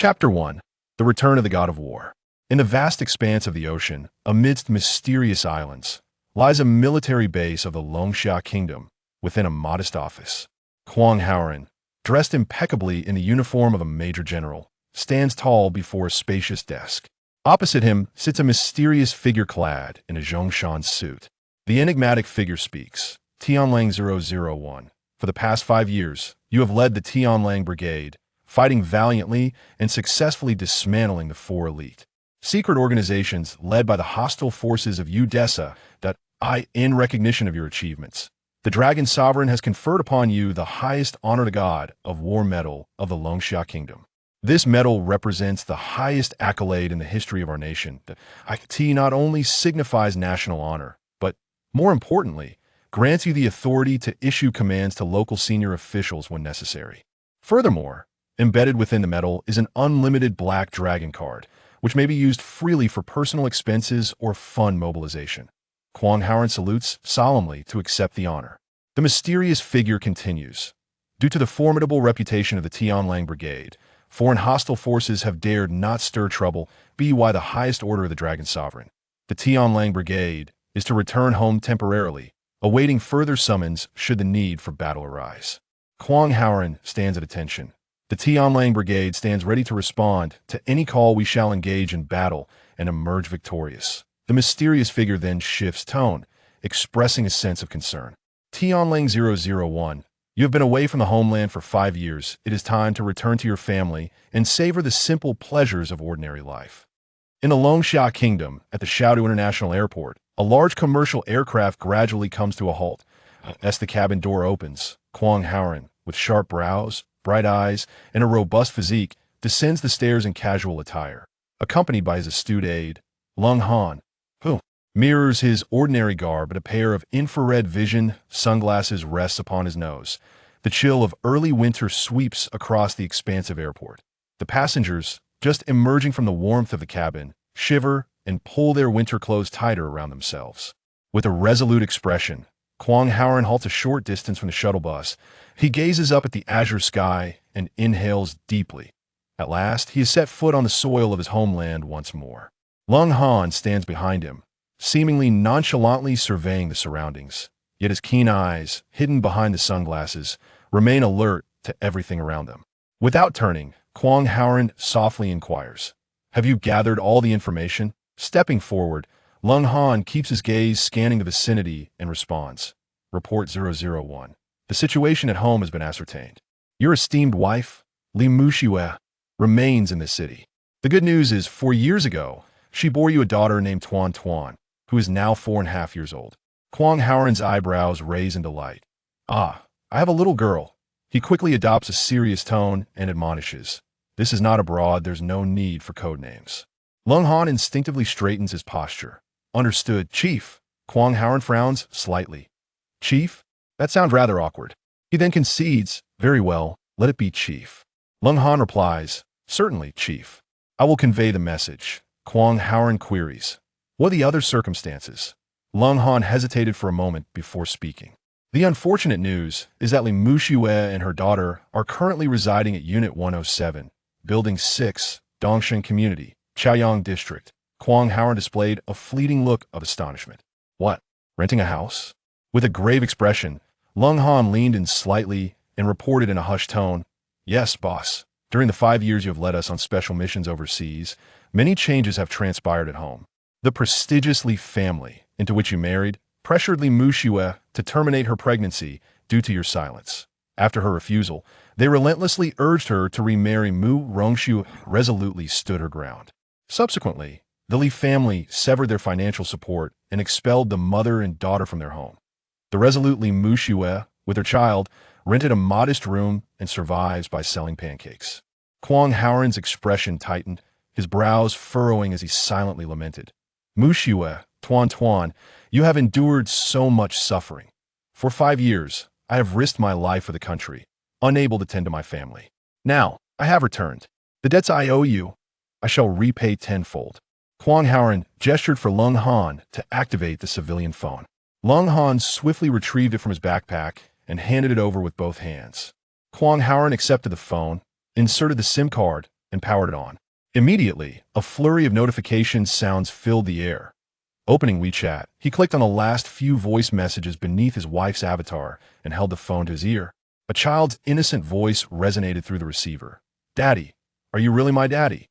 Chapter 1. The Return of the God of War. In the vast expanse of the ocean, amidst mysterious islands, lies a military base of the Longsha Kingdom within a modest office. Kwang Haoran, dressed impeccably in the uniform of a major general, stands tall before a spacious desk. Opposite him sits a mysterious figure clad in a Zhongshan suit. The enigmatic figure speaks. Tianlang 001. For the past 5 years, you have led the Tianlang Brigade, fighting valiantly and successfully dismantling the four elite secret organizations led by the hostile forces of Udessa that in recognition of your achievements, the Dragon Sovereign has conferred upon you the highest honor to God of War Medal of the Longsha Kingdom. This medal represents the highest accolade in the history of our nation. The IT not only signifies national honor, but, more importantly, grants you the authority to issue commands to local senior officials when necessary. Furthermore, embedded within the medal is an unlimited Black Dragon card, which may be used freely for personal expenses or fund mobilization. Kwang Haoran salutes solemnly to accept the honor. The mysterious figure continues. Due to the formidable reputation of the Tianlang Brigade, foreign hostile forces have dared not stir trouble, by the highest order of the Dragon Sovereign. The Tianlang Brigade is to return home temporarily, awaiting further summons should the need for battle arise. Kwang Haoran stands at attention. The Tianlang Brigade stands ready to respond to any call. We shall engage in battle and emerge victorious. The mysterious figure then shifts tone, expressing a sense of concern. Tianlang 001, you have been away from the homeland for 5 years. It is time to return to your family and savor the simple pleasures of ordinary life. In the Longsha Kingdom, at the Xiaodu International Airport, a large commercial aircraft gradually comes to a halt. As the cabin door opens, Kwang Haoran, with sharp brows, bright eyes, and a robust physique, descends the stairs in casual attire, accompanied by his astute aide, Lung Han, who mirrors his ordinary garb, but a pair of infrared vision sunglasses rests upon his nose. The chill of early winter sweeps across the expansive airport. The passengers, just emerging from the warmth of the cabin, shiver and pull their winter clothes tighter around themselves. With a resolute expression, Kwang Haoran halts a short distance from the shuttle bus. He gazes up at the azure sky and inhales deeply. At last, he has set foot on the soil of his homeland once more. Lung Han stands behind him, seemingly nonchalantly surveying the surroundings. Yet his keen eyes, hidden behind the sunglasses, remain alert to everything around them. Without turning, Kwang Haoran softly inquires, "Have you gathered all the information?" Stepping forward, Lung Han keeps his gaze scanning the vicinity and responds, "Report 001. The situation at home has been ascertained. Your esteemed wife, Li Muxiue, remains in this city. The good news is 4 years ago, she bore you a daughter named Tuan Tuan, who is now 4.5 years old." Kwang Haoran's eyebrows raise in delight. "Ah, I have a little girl." He quickly adopts a serious tone and admonishes, "This is not abroad, there's no need for code names." Lung Han instinctively straightens his posture. "Understood, Chief." Kwang Haoran frowns slightly. "Chief? That sounds rather awkward." He then concedes, "Very well, let it be Chief." Lung Han replies, "Certainly, Chief. I will convey the message." Kwang Haoran queries, "What are the other circumstances?" Lung Han hesitated for a moment before speaking. "The unfortunate news is that Li Muxiue and her daughter are currently residing at Unit 107, Building 6, Dongshan Community, Chaoyang District." Kwang Haoran displayed a fleeting look of astonishment. "What? Renting a house?" With a grave expression, Lung Han leaned in slightly and reported in a hushed tone, "Yes, boss. During the 5 years you have led us on special missions overseas, many changes have transpired at home. The prestigious Li family, into which you married, pressured Li Muxiue to terminate her pregnancy due to your silence. After her refusal, they relentlessly urged her to remarry Mu Rongshu, resolutely stood her ground. Subsequently, the Li family severed their financial support and expelled the mother and daughter from their home. The resolute Li Muxiue, with her child, rented a modest room and survives by selling pancakes." Kwang Haoran's expression tightened, his brows furrowing as he silently lamented, "Muxiue, Tuan Tuan, you have endured so much suffering. For 5 years, I have risked my life for the country, unable to tend to my family. Now, I have returned. The debts I owe you, I shall repay tenfold." Kwang Haoran gestured for Lung Han to activate the civilian phone. Lung Han swiftly retrieved it from his backpack and handed it over with both hands. Kwang Haoran accepted the phone, inserted the SIM card, and powered it on. Immediately, a flurry of notification sounds filled the air. Opening WeChat, he clicked on the last few voice messages beneath his wife's avatar and held the phone to his ear. A child's innocent voice resonated through the receiver. "Daddy, are you really my daddy?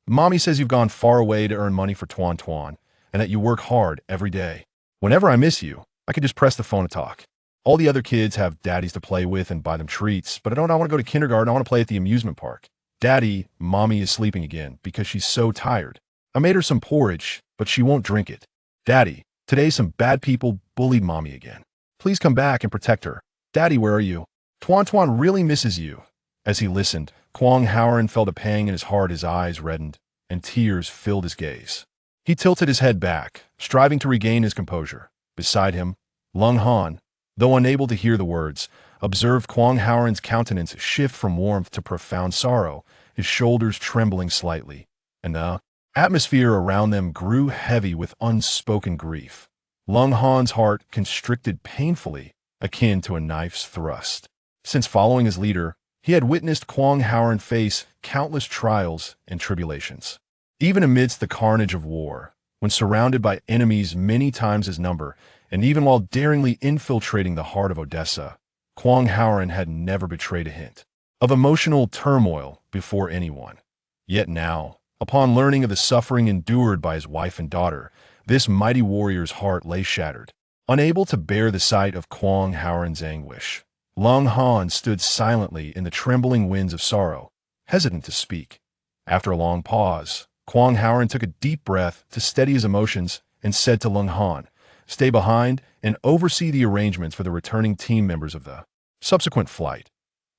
Mommy says you've gone far away to earn money for Tuan Tuan, and that you work hard every day. Whenever I miss you, I can just press the phone to talk. All the other kids have daddies to play with and buy them treats, but I don't want to go to kindergarten. I want to play at the amusement park. Daddy, Mommy is sleeping again because she's so tired. I made her some porridge, but she won't drink it. Daddy, today some bad people bullied Mommy again. Please come back and protect her. Daddy, where are you? Tuan Tuan really misses you." As he listened, Kwang Haoran felt a pang in his heart, his eyes reddened, and tears filled his gaze. He tilted his head back, striving to regain his composure. Beside him, Lung Han, though unable to hear the words, observed Kwang Haoran's countenance shift from warmth to profound sorrow, his shoulders trembling slightly, and the atmosphere around them grew heavy with unspoken grief. Lung Han's heart constricted painfully, akin to a knife's thrust. Since following his leader, he had witnessed Kwang Haoran face countless trials and tribulations. Even amidst the carnage of war, when surrounded by enemies many times his number, and even while daringly infiltrating the heart of Odessa, Kwang Haoran had never betrayed a hint of emotional turmoil before anyone. Yet now, upon learning of the suffering endured by his wife and daughter, this mighty warrior's heart lay shattered. Unable to bear the sight of Kwang Haoran's anguish, Lung Han stood silently in the trembling winds of sorrow, hesitant to speak. After a long pause, Kwang Haoran took a deep breath to steady his emotions and said to Lung Han, "Stay behind and oversee the arrangements for the returning team members of the subsequent flight.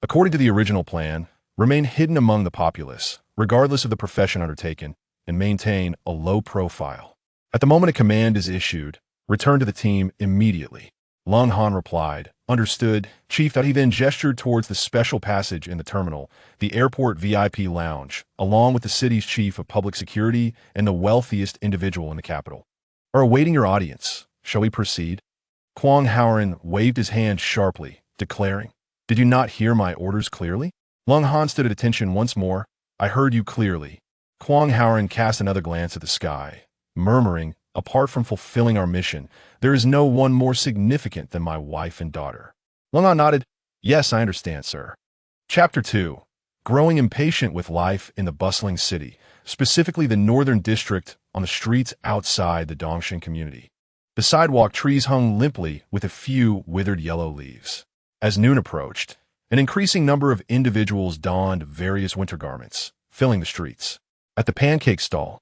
According to the original plan, remain hidden among the populace, regardless of the profession undertaken, and maintain a low profile. At the moment a command is issued, return to the team immediately." Lung Han replied, "Understood, Chief." He then gestured towards the special passage in the terminal, the airport VIP lounge, along with the city's chief of public security and the wealthiest individual in the capital. "Are awaiting your audience. Shall we proceed?" Kwang Haoran waved his hand sharply, declaring, "Did you not hear my orders clearly?" Lung Han stood at attention once more. "I heard you clearly." Kwang Haoran cast another glance at the sky, murmuring, "Apart from fulfilling our mission, there is no one more significant than my wife and daughter." Lung Han nodded. "Yes, I understand, sir." Chapter 2. Growing impatient with life in the bustling city, specifically the northern district on the streets outside the Dongshan community. The sidewalk trees hung limply with a few withered yellow leaves. As noon approached, an increasing number of individuals donned various winter garments, filling the streets. At the pancake stall,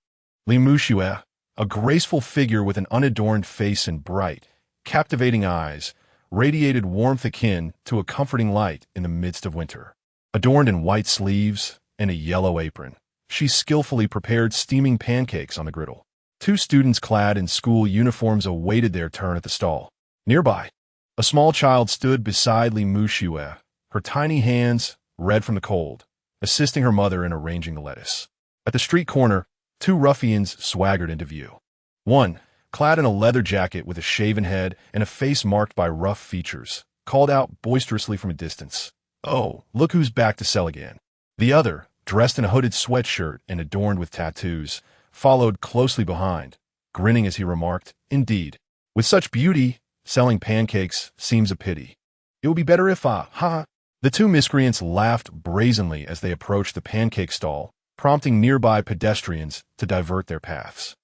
Li Muxue, a graceful figure with an unadorned face and bright, captivating eyes, radiated warmth akin to a comforting light in the midst of winter. Adorned in white sleeves and a yellow apron, she skillfully prepared steaming pancakes on the griddle. Two students clad in school uniforms awaited their turn at the stall. Nearby, a small child stood beside Li Muxue, her tiny hands red from the cold, assisting her mother in arranging the lettuce. At the street corner, two ruffians swaggered into view. One, clad in a leather jacket with a shaven head and a face marked by rough features, called out boisterously from a distance, "Oh, look who's back to sell again." The other, dressed in a hooded sweatshirt and adorned with tattoos, followed closely behind, grinning as he remarked, "Indeed, with such beauty, selling pancakes seems a pity. It would be better if, ha." The two miscreants laughed brazenly as they approached the pancake stall, prompting nearby pedestrians to divert their paths.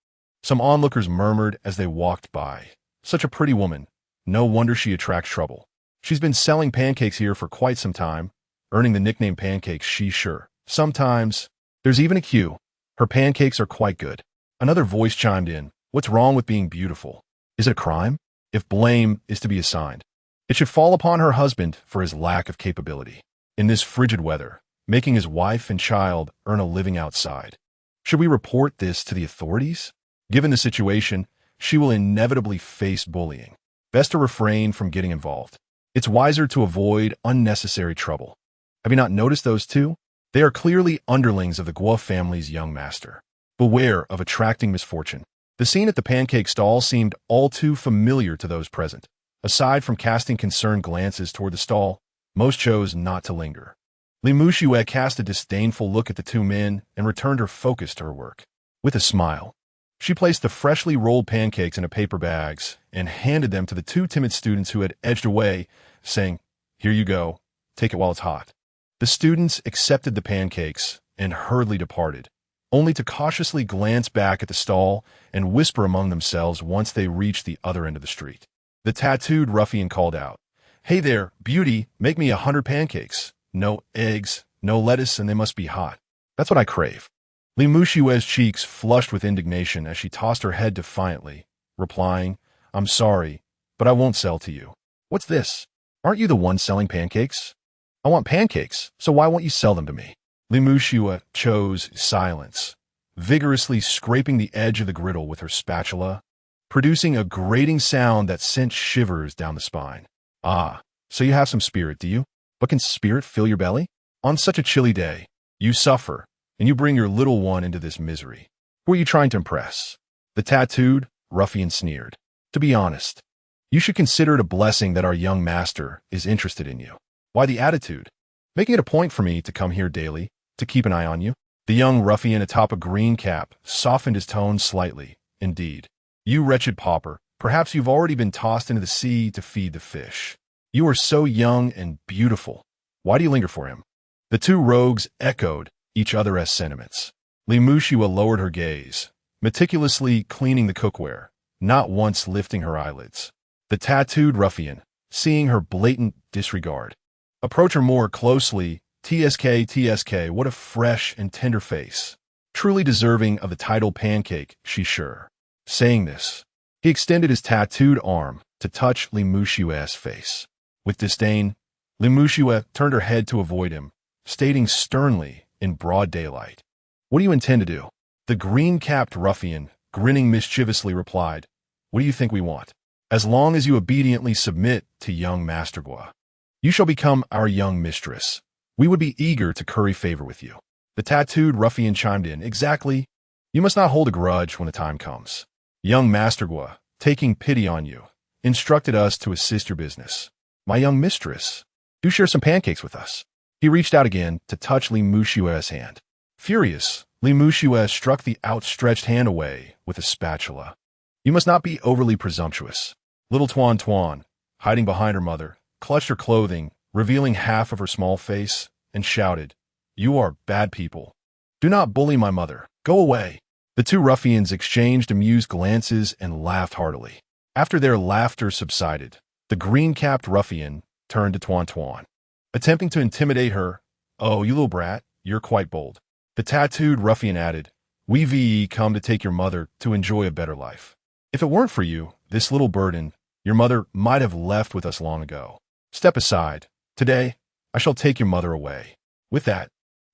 Some onlookers murmured as they walked by, "Such a pretty woman. No wonder she attracts trouble. She's been selling pancakes here for quite some time, earning the nickname Pancakes, she's sure. Sometimes, there's even a queue. Her pancakes are quite good." Another voice chimed in, "What's wrong with being beautiful? Is it a crime? If blame is to be assigned, it should fall upon her husband for his lack of capability. In this frigid weather, making his wife and child earn a living outside. Should we report this to the authorities? Given the situation, she will inevitably face bullying. Best to refrain from getting involved. It's wiser to avoid unnecessary trouble. Have you not noticed those two? They are clearly underlings of the Guo family's young master. Beware of attracting misfortune." The scene at the pancake stall seemed all too familiar to those present. Aside from casting concerned glances toward the stall, most chose not to linger. Li Muxue cast a disdainful look at the two men and returned her focus to her work. With a smile, she placed the freshly rolled pancakes in paper bags and handed them to the two timid students who had edged away, saying, "Here you go. Take it while it's hot." The students accepted the pancakes and hurriedly departed, only to cautiously glance back at the stall and whisper among themselves once they reached the other end of the street. The tattooed ruffian called out, "Hey there, beauty, make me 100 pancakes. No eggs, no lettuce, and they must be hot. That's what I crave." Li Mushue's cheeks flushed with indignation as she tossed her head defiantly, replying, "I'm sorry, but I won't sell to you." "What's this? Aren't you the one selling pancakes?" "I want pancakes, so why won't you sell them to me?" Li Muxue chose silence, vigorously scraping the edge of the griddle with her spatula, producing a grating sound that sent shivers down the spine. "Ah, so you have some spirit, do you? But can spirit fill your belly? On such a chilly day, you suffer, and you bring your little one into this misery. Who are you trying to impress?" The tattooed ruffian sneered. "To be honest, you should consider it a blessing that our young master is interested in you." "Why the attitude? Making it a point for me to come here daily, to keep an eye on you?" The young ruffian atop a green cap softened his tone slightly. "Indeed. You wretched pauper, perhaps you've already been tossed into the sea to feed the fish. You are so young and beautiful. Why do you linger for him?" The two rogues echoed each other as sentiments. Li Muxue lowered her gaze, meticulously cleaning the cookware, not once lifting her eyelids. The tattooed ruffian, seeing her blatant disregard, approached her more closely. TSK, what a fresh and tender face. Truly deserving of the title pancake, she's sure. Saying this, he extended his tattooed arm to touch Li Mushue's face. With disdain, Li Muxue turned her head to avoid him, stating sternly in broad daylight, "What do you intend to do?" The green-capped ruffian, grinning mischievously, replied, "What do you think we want? As long as you obediently submit to young Master Gua, you shall become our young mistress. We would be eager to curry favor with you." The tattooed ruffian chimed in, "Exactly. You must not hold a grudge when the time comes. Young Master Gua, taking pity on you, instructed us to assist your business. My young mistress, do share some pancakes with us." He reached out again to touch Li Mushue's hand. Furious, Li Muxue struck the outstretched hand away with a spatula. "You must not be overly presumptuous." Little Tuan Tuan, hiding behind her mother, clutched her clothing, revealing half of her small face, and shouted, "You are bad people. Do not bully my mother. Go away." The two ruffians exchanged amused glances and laughed heartily. After their laughter subsided, the green-capped ruffian turned to Tuan Tuan, attempting to intimidate her. "Oh, you little brat, you're quite bold." The tattooed ruffian added, "We've come to take your mother to enjoy a better life. If it weren't for you, this little burden, your mother might have left with us long ago. Step aside. Today, I shall take your mother away." With that,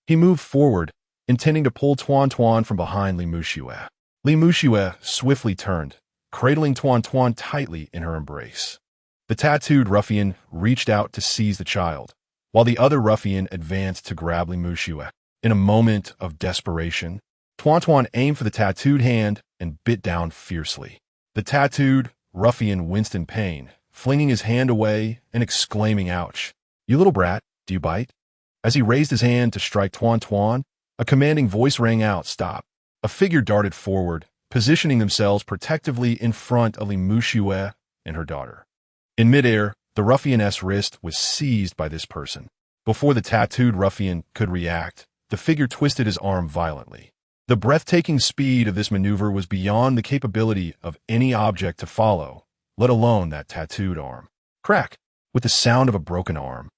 he moved forward, intending to pull Tuan Tuan from behind Li Muxue. Li Muxue swiftly turned, cradling Tuan Tuan tightly in her embrace. The tattooed ruffian reached out to seize the child, while the other ruffian advanced to grab Li Muxue. In a moment of desperation, Tuan Tuan aimed for the tattooed hand and bit down fiercely. The tattooed ruffian winced in pain, flinging his hand away and exclaiming, "Ouch. You little brat, do you bite?" As he raised his hand to strike Tuan Tuan, a commanding voice rang out, "Stop." A figure darted forward, positioning themselves protectively in front of Li Muxue and her daughter. In midair, the ruffian's wrist was seized by this person. Before the tattooed ruffian could react, the figure twisted his arm violently. The breathtaking speed of this maneuver was beyond the capability of any object to follow, let alone that tattooed arm. Crack! With the sound of a broken arm,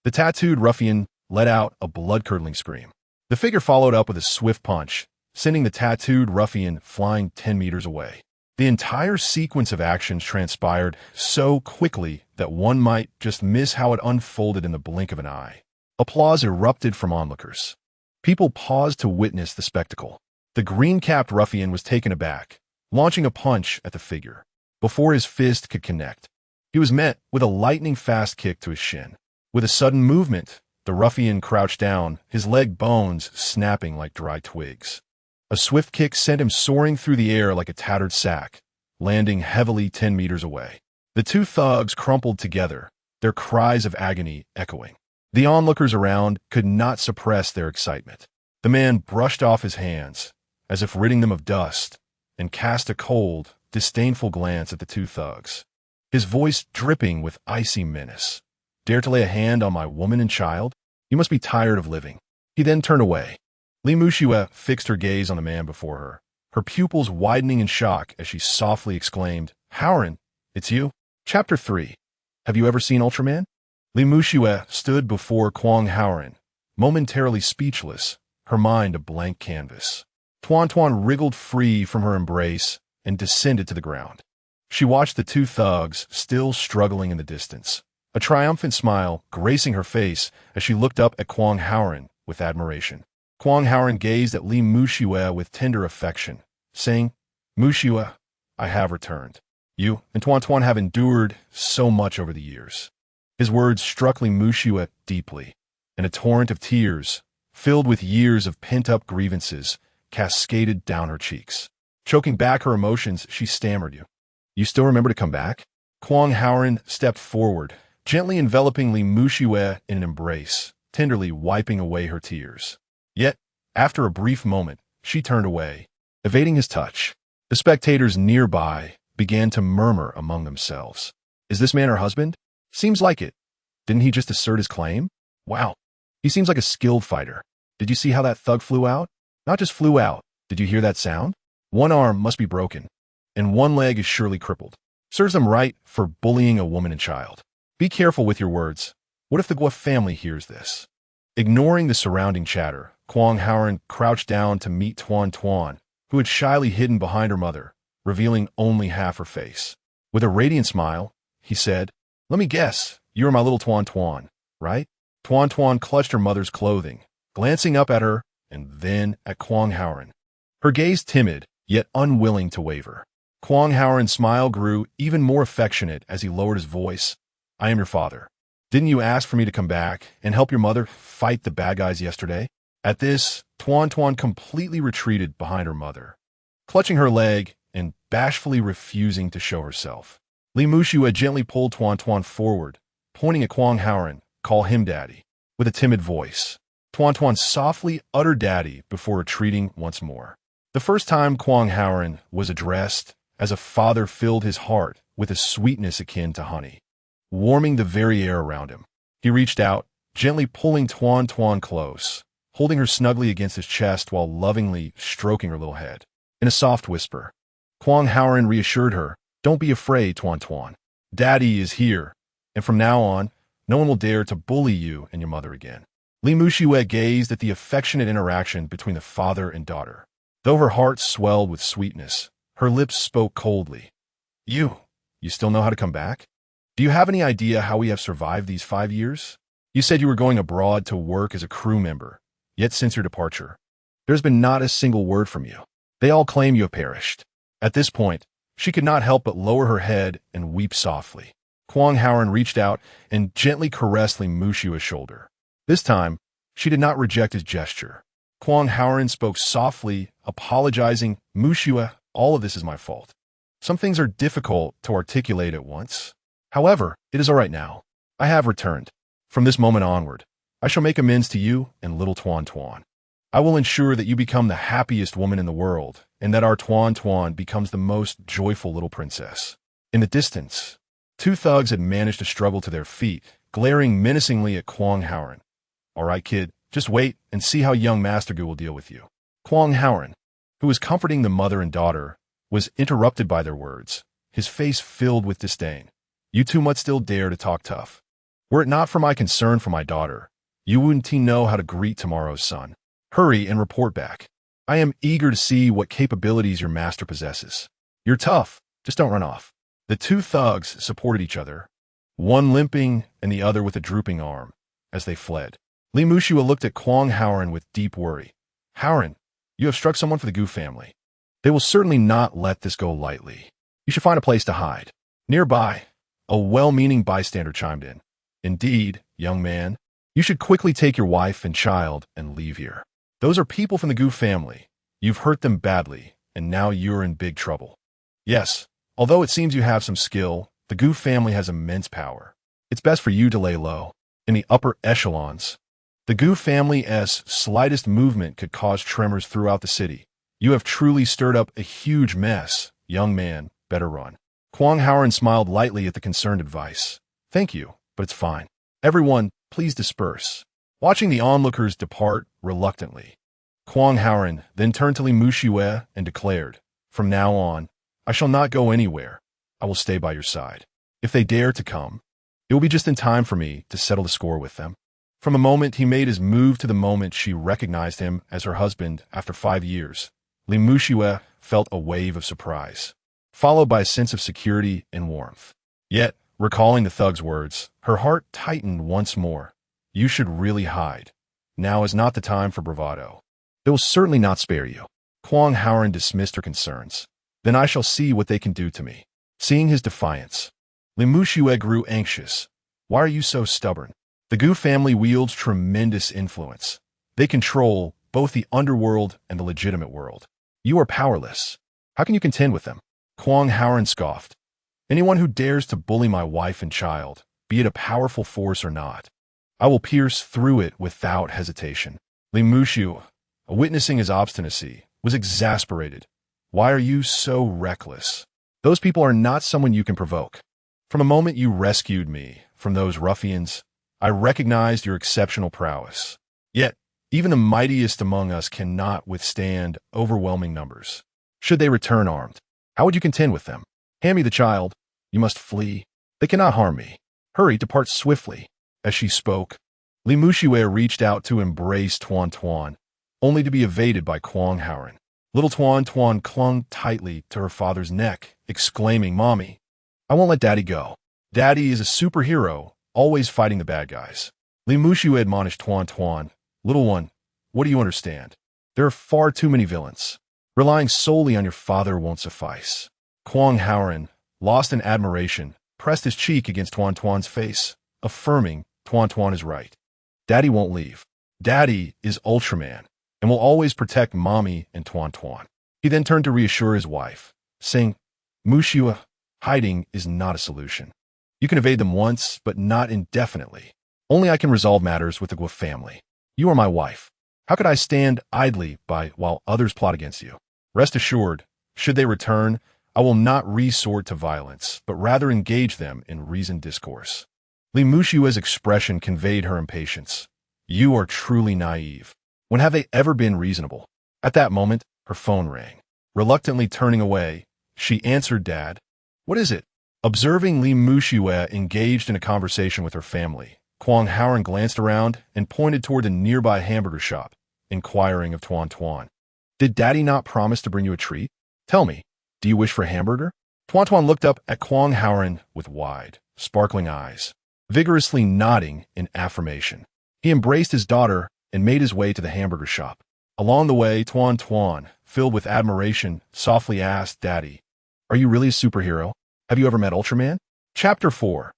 the tattooed ruffian let out a blood-curdling scream. The figure followed up with a swift punch, sending the tattooed ruffian flying 10 meters away. The entire sequence of actions transpired so quickly that one might just miss how it unfolded in the blink of an eye. Applause erupted from onlookers. People paused to witness the spectacle. The green-capped ruffian was taken aback, launching a punch at the figure. Before his fist could connect, he was met with a lightning-fast kick to his shin. With a sudden movement, the ruffian crouched down, his leg bones snapping like dry twigs. A swift kick sent him soaring through the air like a tattered sack, landing heavily 10 meters away. The two thugs crumpled together, their cries of agony echoing. The onlookers around could not suppress their excitement. The man brushed off his hands, as if ridding them of dust, and cast a cold, disdainful glance at the two thugs. His voice dripping with icy menace. "Dare to lay a hand on my woman and child? You must be tired of living." He then turned away. Li Muxue fixed her gaze on the man before her pupils widening in shock as she softly exclaimed, "Howren, it's you?" Chapter 3. Have you ever seen Ultraman? Li Muxue stood before Kwang Howren, momentarily speechless, her mind a blank canvas. Tuan Tuan wriggled free from her embrace and descended to the ground. She watched the two thugs still struggling in the distance, a triumphant smile gracing her face as she looked up at Kwang Howren with admiration. Kwang Howren gazed at Li Muxue with tender affection, saying, "Muxue, I have returned. You and Tuan Tuan have endured so much over the years." His words struck Li Muxue deeply, and a torrent of tears, filled with years of pent-up grievances, cascaded down her cheeks. Choking back her emotions, she stammered, You still remember to come back?" Kwang Howren stepped forward, gently enveloping Li Muxue in an embrace, tenderly wiping away her tears. Yet, after a brief moment, she turned away, evading his touch. The spectators nearby began to murmur among themselves. "Is this man her husband? Seems like it. Didn't he just assert his claim? Wow, he seems like a skilled fighter. Did you see how that thug flew out? Not just flew out, did you hear that sound? One arm must be broken, and one leg is surely crippled. Serves them right for bullying a woman and child. Be careful with your words. What if the Guo family hears this?" Ignoring the surrounding chatter, Kwang Howren crouched down to meet Tuan Tuan, who had shyly hidden behind her mother, revealing only half her face. With a radiant smile, he said, "Let me guess, you are my little Tuan Tuan, right?" Tuan Tuan clutched her mother's clothing, glancing up at her and then at Kwang Howren, her gaze timid yet unwilling to waver. Kwang Howren's smile grew even more affectionate as he lowered his voice. "I am your father. Didn't you ask for me to come back and help your mother fight the bad guys yesterday?" At this, Tuan Tuan completely retreated behind her mother, clutching her leg and bashfully refusing to show herself. Li Muxue gently pulled Tuan Tuan forward, pointing at Kwang Howren, "Call him Daddy," with a timid voice. Tuan Tuan softly uttered Daddy before retreating once more. The first time Kwang Howren was addressed as a father filled his heart with a sweetness akin to honey, warming the very air around him. He reached out, gently pulling Tuan Tuan close, holding her snugly against his chest while lovingly stroking her little head. In a soft whisper, Kwang Howren reassured her, "Don't be afraid, Tuan Tuan. Daddy is here, and from now on, no one will dare to bully you and your mother again." Li Muxue gazed at the affectionate interaction between the father and daughter. Though her heart swelled with sweetness, her lips spoke coldly. You still know how to come back? Do you have any idea how we have survived these 5 years? You said you were going abroad to work as a crew member, yet since your departure, there's been not a single word from you. They all claim you have perished." At this point, she could not help but lower her head and weep softly. Kwang Howren reached out and gently caressed Li Muxue's shoulder. This time, she did not reject his gesture. Kwang Howren spoke softly, apologizing, "Muxue, all of this is my fault. Some things are difficult to articulate at once. However, it is all right now. I have returned. From this moment onward, I shall make amends to you and little Tuan Tuan. I will ensure that you become the happiest woman in the world, and that our Tuan Tuan becomes the most joyful little princess." In the distance, two thugs had managed to struggle to their feet, glaring menacingly at Kwang Howren. "All right, kid, just wait and see how young Master Gu will deal with you." Kwang Howren, who was comforting the mother and daughter, was interrupted by their words, his face filled with disdain. "You two must still dare to talk tough. Were it not for my concern for my daughter, you wouldn't know how to greet tomorrow's sun. Hurry and report back. I am eager to see what capabilities your master possesses. You're tough, just don't run off." The two thugs supported each other, one limping and the other with a drooping arm, as they fled. Li Muxue looked at Kwang Howren with deep worry. "Howren, you have struck someone for the Gu family. They will certainly not let this go lightly. You should find a place to hide." Nearby, a well-meaning bystander chimed in. "Indeed, young man, you should quickly take your wife and child and leave here. Those are people from the Gu family. You've hurt them badly, and now you're in big trouble. Yes, although it seems you have some skill, the Gu family has immense power. It's best for you to lay low." In the upper echelons, the Gu family's slightest movement could cause tremors throughout the city. You have truly stirred up a huge mess. Young man, better run. Kwang Haoran smiled lightly at the concerned advice. Thank you, but it's fine. Everyone, please disperse. Watching the onlookers depart reluctantly, Kwang Haoran then turned to Li Muxue and declared, From now on, I shall not go anywhere. I will stay by your side. If they dare to come, it will be just in time for me to settle the score with them. From the moment he made his move to the moment she recognized him as her husband after 5 years, Li Muxue felt a wave of surprise, followed by a sense of security and warmth. Yet, recalling the thug's words, her heart tightened once more. You should really hide. Now is not the time for bravado. They will certainly not spare you. Kwang Haoran dismissed her concerns. Then I shall see what they can do to me. Seeing his defiance, Li Muxue grew anxious. Why are you so stubborn? The Gu family wields tremendous influence. They control both the underworld and the legitimate world. You are powerless. How can you contend with them? Kwang Haoran scoffed. Anyone who dares to bully my wife and child, be it a powerful force or not, I will pierce through it without hesitation. Li Muxue, witnessing his obstinacy, was exasperated. Why are you so reckless? Those people are not someone you can provoke. From the moment you rescued me from those ruffians, I recognized your exceptional prowess. Yet, even the mightiest among us cannot withstand overwhelming numbers. Should they return armed, how would you contend with them? Hand me the child. You must flee. They cannot harm me. Hurry, depart swiftly. As she spoke, Li Muxue reached out to embrace Tuan Tuan, only to be evaded by Kwang Haoran. Little Tuan Tuan clung tightly to her father's neck, exclaiming, Mommy, I won't let Daddy go. Daddy is a superhero, always fighting the bad guys. Li Muxue admonished Tuan Tuan, Little one, what do you understand? There are far too many villains. Relying solely on your father won't suffice. Kwang Haoran, lost in admiration, pressed his cheek against Tuan Tuan's face, affirming Tuan Tuan is right. Daddy won't leave. Daddy is Ultraman, and will always protect Mommy and Tuan Tuan. He then turned to reassure his wife, saying, Muxue, hiding is not a solution. You can evade them once, but not indefinitely. Only I can resolve matters with the Guo family. You are my wife. How could I stand idly by while others plot against you? Rest assured, should they return, I will not resort to violence, but rather engage them in reasoned discourse. Li Muxue's expression conveyed her impatience. You are truly naive. When have they ever been reasonable? At that moment, her phone rang. Reluctantly turning away, she answered Dad. What is it? Observing Li Muxue engaged in a conversation with her family, Kwang Haoran glanced around and pointed toward the nearby hamburger shop, inquiring of Tuan Tuan. Did Daddy not promise to bring you a treat? Tell me, do you wish for a hamburger? Tuan Tuan looked up at Kwang Haoran with wide, sparkling eyes, vigorously nodding in affirmation. He embraced his daughter and made his way to the hamburger shop. Along the way, Tuan Tuan, filled with admiration, softly asked Daddy, Are you really a superhero? Have you ever met Ultraman? Chapter 4.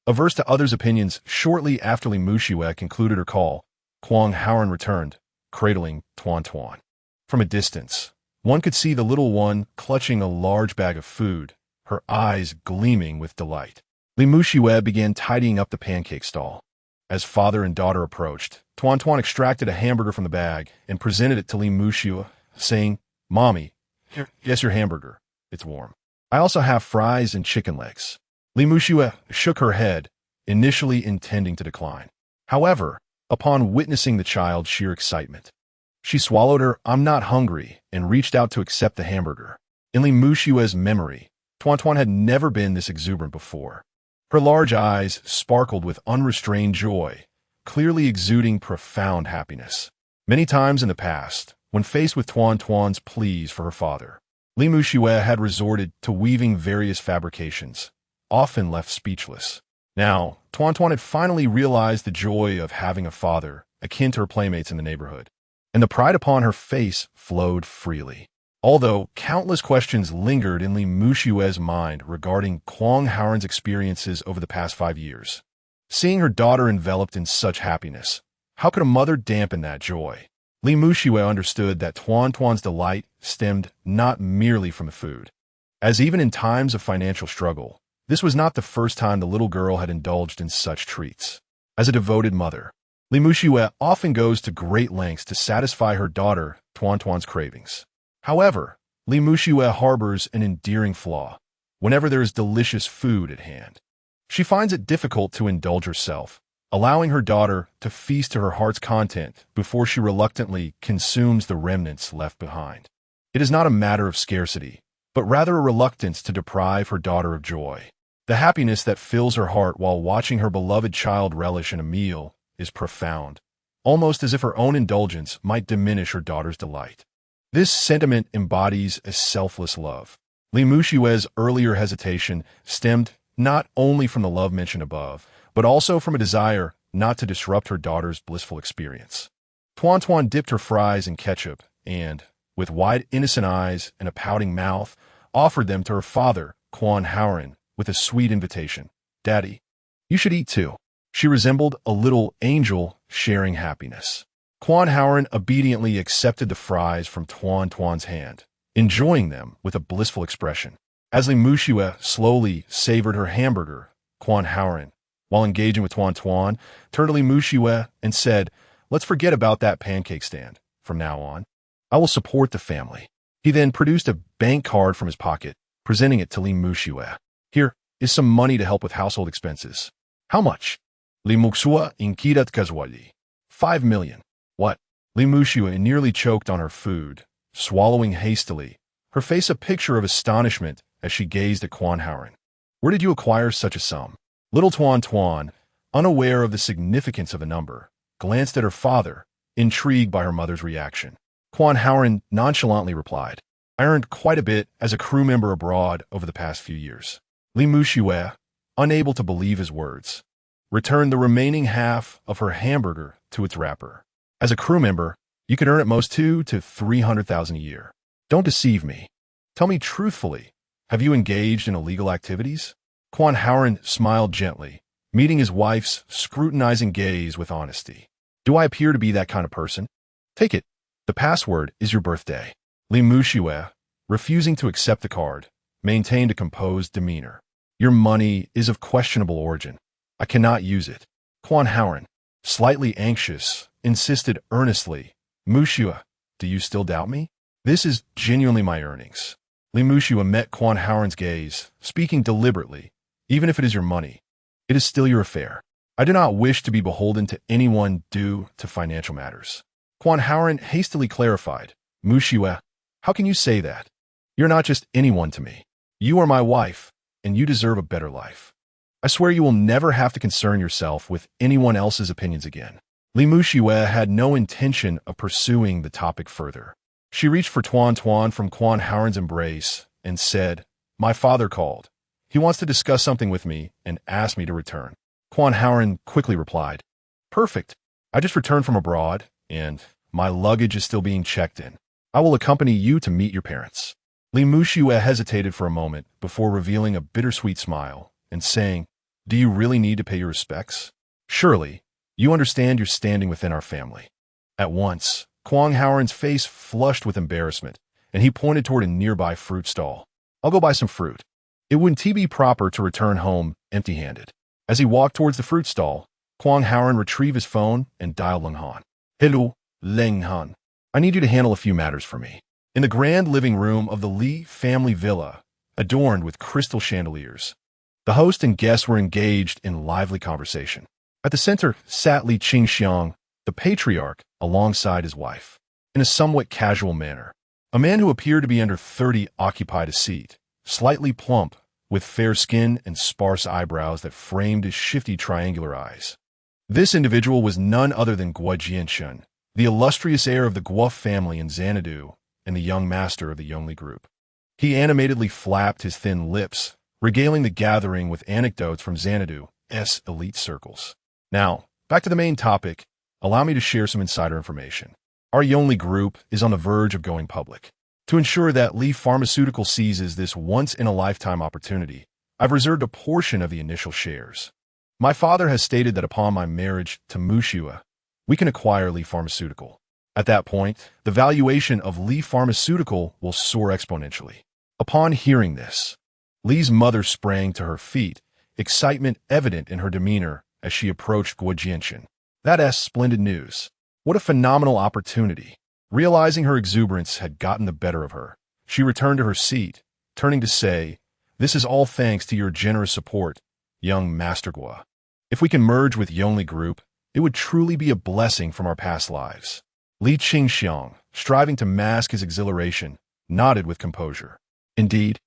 Averse to others' opinions, shortly after Li Muxue concluded her call, Kwang Haoran returned, cradling Tuan Tuan. From a distance, one could see the little one clutching a large bag of food, her eyes gleaming with delight. Li Muxue began tidying up the pancake stall. As father and daughter approached, Tuan Tuan extracted a hamburger from the bag and presented it to Li Muxue, saying, Mommy, here's your hamburger. It's warm. I also have fries and chicken legs. Li Muxue shook her head, initially intending to decline. However, upon witnessing the child's sheer excitement, she swallowed her I'm not hungry and reached out to accept the hamburger. In Li Muxue's memory, Tuan Tuan had never been this exuberant before. Her large eyes sparkled with unrestrained joy, clearly exuding profound happiness. Many times in the past, when faced with Tuan Tuan's pleas for her father, Li Muxue had resorted to weaving various fabrications, often left speechless. Now, Tuan Tuan had finally realized the joy of having a father akin to her playmates in the neighborhood, and the pride upon her face flowed freely. Although countless questions lingered in Li Muxue's mind regarding Kwang Haoran's experiences over the past 5 years. Seeing her daughter enveloped in such happiness, how could a mother dampen that joy? Li Muxue understood that Tuan Tuan's delight stemmed not merely from the food, as even in times of financial struggle, this was not the first time the little girl had indulged in such treats. As a devoted mother, Li Muxue often goes to great lengths to satisfy her daughter Tuan's cravings. However, Li Muxue harbors an endearing flaw. Whenever there is delicious food at hand, she finds it difficult to indulge herself, allowing her daughter to feast to her heart's content before she reluctantly consumes the remnants left behind. It is not a matter of scarcity, but rather a reluctance to deprive her daughter of joy. The happiness that fills her heart while watching her beloved child relish in a meal is profound, almost as if her own indulgence might diminish her daughter's delight. This sentiment embodies a selfless love. Li Muxue's earlier hesitation stemmed not only from the love mentioned above, but also from a desire not to disrupt her daughter's blissful experience. Tuan dipped her fries in ketchup and, with wide innocent eyes and a pouting mouth, offered them to her father, Quan Howren, with a sweet invitation. "Daddy, you should eat too." She resembled a little angel sharing happiness. Quan Howren obediently accepted the fries from Tuan's hand, enjoying them with a blissful expression. As Li Muxue slowly savored her hamburger, Quan Howren, while engaging with Tuan, turned to Li Muxue and said, "Let's forget about that pancake stand. From now on, I will support the family." He then produced a bank card from his pocket, presenting it to Li Muxue. "Here is some money to help with household expenses." "How much?" Li Muxue inquirit casually. 5 million. "What?" Li Muxue nearly choked on her food, swallowing hastily, her face a picture of astonishment as she gazed at Quan Howren. "Where did you acquire such a sum?" Little Tuan, unaware of the significance of the number, glanced at her father, intrigued by her mother's reaction. Quan Howren nonchalantly replied, "I earned quite a bit as a crew member abroad over the past few years." Li Muxue, unable to believe his words, returned the remaining half of her hamburger to its wrapper. "As a crew member, you could earn at most 200,000 to 300,000 a year. Don't deceive me. Tell me truthfully, have you engaged in illegal activities?" Quan Howren smiled gently, meeting his wife's scrutinizing gaze with honesty. "Do I appear to be that kind of person? Take it. The password is your birthday." Li Muxue, refusing to accept the card, maintained a composed demeanor. "Your money is of questionable origin. I cannot use it." Quan Howren, slightly anxious, insisted earnestly, "Muxue, do you still doubt me? This is genuinely my earnings." Li Muxue met Quan Howren's gaze, speaking deliberately. "Even if it is your money, it is still your affair. I do not wish to be beholden to anyone due to financial matters." Quan Howren hastily clarified, "Muxue, how can you say that? You're not just anyone to me. You are my wife, and you deserve a better life. I swear you will never have to concern yourself with anyone else's opinions again." Li Muxue had no intention of pursuing the topic further. She reached for Tuan from Quan Howren's embrace and said, "My father called. He wants to discuss something with me and asked me to return." Quan Howren quickly replied, "Perfect. I just returned from abroad, and my luggage is still being checked in. I will accompany you to meet your parents." Li Muxue hesitated for a moment before revealing a bittersweet smile and saying, "Do you really need to pay your respects? Surely, you understand your standing within our family." At once, Quan Howren's face flushed with embarrassment, and he pointed toward a nearby fruit stall. "I'll go buy some fruit. It wouldn't be proper to return home empty-handed." As he walked towards the fruit stall, Quan Howren retrieved his phone and dialed Leng Han. "Hello, Leng Han. I need you to handle a few matters for me." In the grand living room of the Li family villa, adorned with crystal chandeliers, the host and guests were engaged in lively conversation. At the center sat Li Qingxiang, the patriarch, alongside his wife. In a somewhat casual manner, a man who appeared to be under 30 occupied a seat, slightly plump, with fair skin and sparse eyebrows that framed his shifty triangular eyes. This individual was none other than Guo Jianshun, the illustrious heir of the Guo family in Xanadu and the young master of the Yongli group. He animatedly flapped his thin lips, regaling the gathering with anecdotes from Xanadu's elite circles. Now, back to the main topic, allow me to share some insider information. Our Yongli group is on the verge of going public. To ensure that Li Pharmaceutical seizes this once-in-a-lifetime opportunity, I've reserved a portion of the initial shares. My father has stated that upon my marriage to Muxue, we can acquire Li Pharmaceutical. At that point, the valuation of Li Pharmaceutical will soar exponentially. Upon hearing this, Li's mother sprang to her feet, excitement evident in her demeanor as she approached Guo Jianxin. That's splendid news. What a phenomenal opportunity. Realizing her exuberance had gotten the better of her, she returned to her seat, turning to say, "This is all thanks to your generous support, young Master Guo. If we can merge with Yonli Group, it would truly be a blessing from our past lives." Li Qingxiang, striving to mask his exhilaration, nodded with composure. Indeed,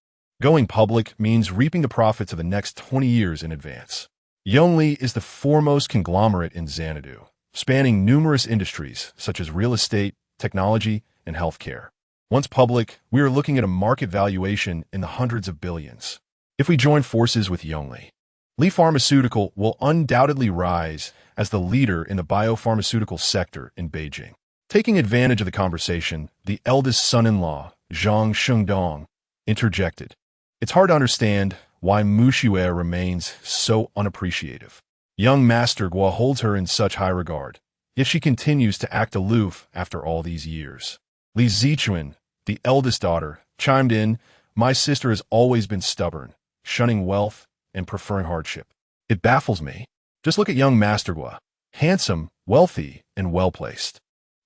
going public means reaping the profits of the next 20 years in advance. Yonli is the foremost conglomerate in Xanadu, spanning numerous industries such as real estate, technology, and healthcare. Once public, we are looking at a market valuation in the hundreds of billions. If we join forces with Yonli, Li Pharmaceutical will undoubtedly rise as the leader in the biopharmaceutical sector in Beijing. Taking advantage of the conversation, the eldest son-in-law, Zhang Shengdong, interjected. It's hard to understand why Mu Xue remains so unappreciative. Young Master Guo holds her in such high regard, yet she continues to act aloof after all these years. Li Zichuan, the eldest daughter, chimed in, "My sister has always been stubborn, shunning wealth and preferring hardship. It baffles me. Just look at young Master Guo, handsome, wealthy, and well-placed.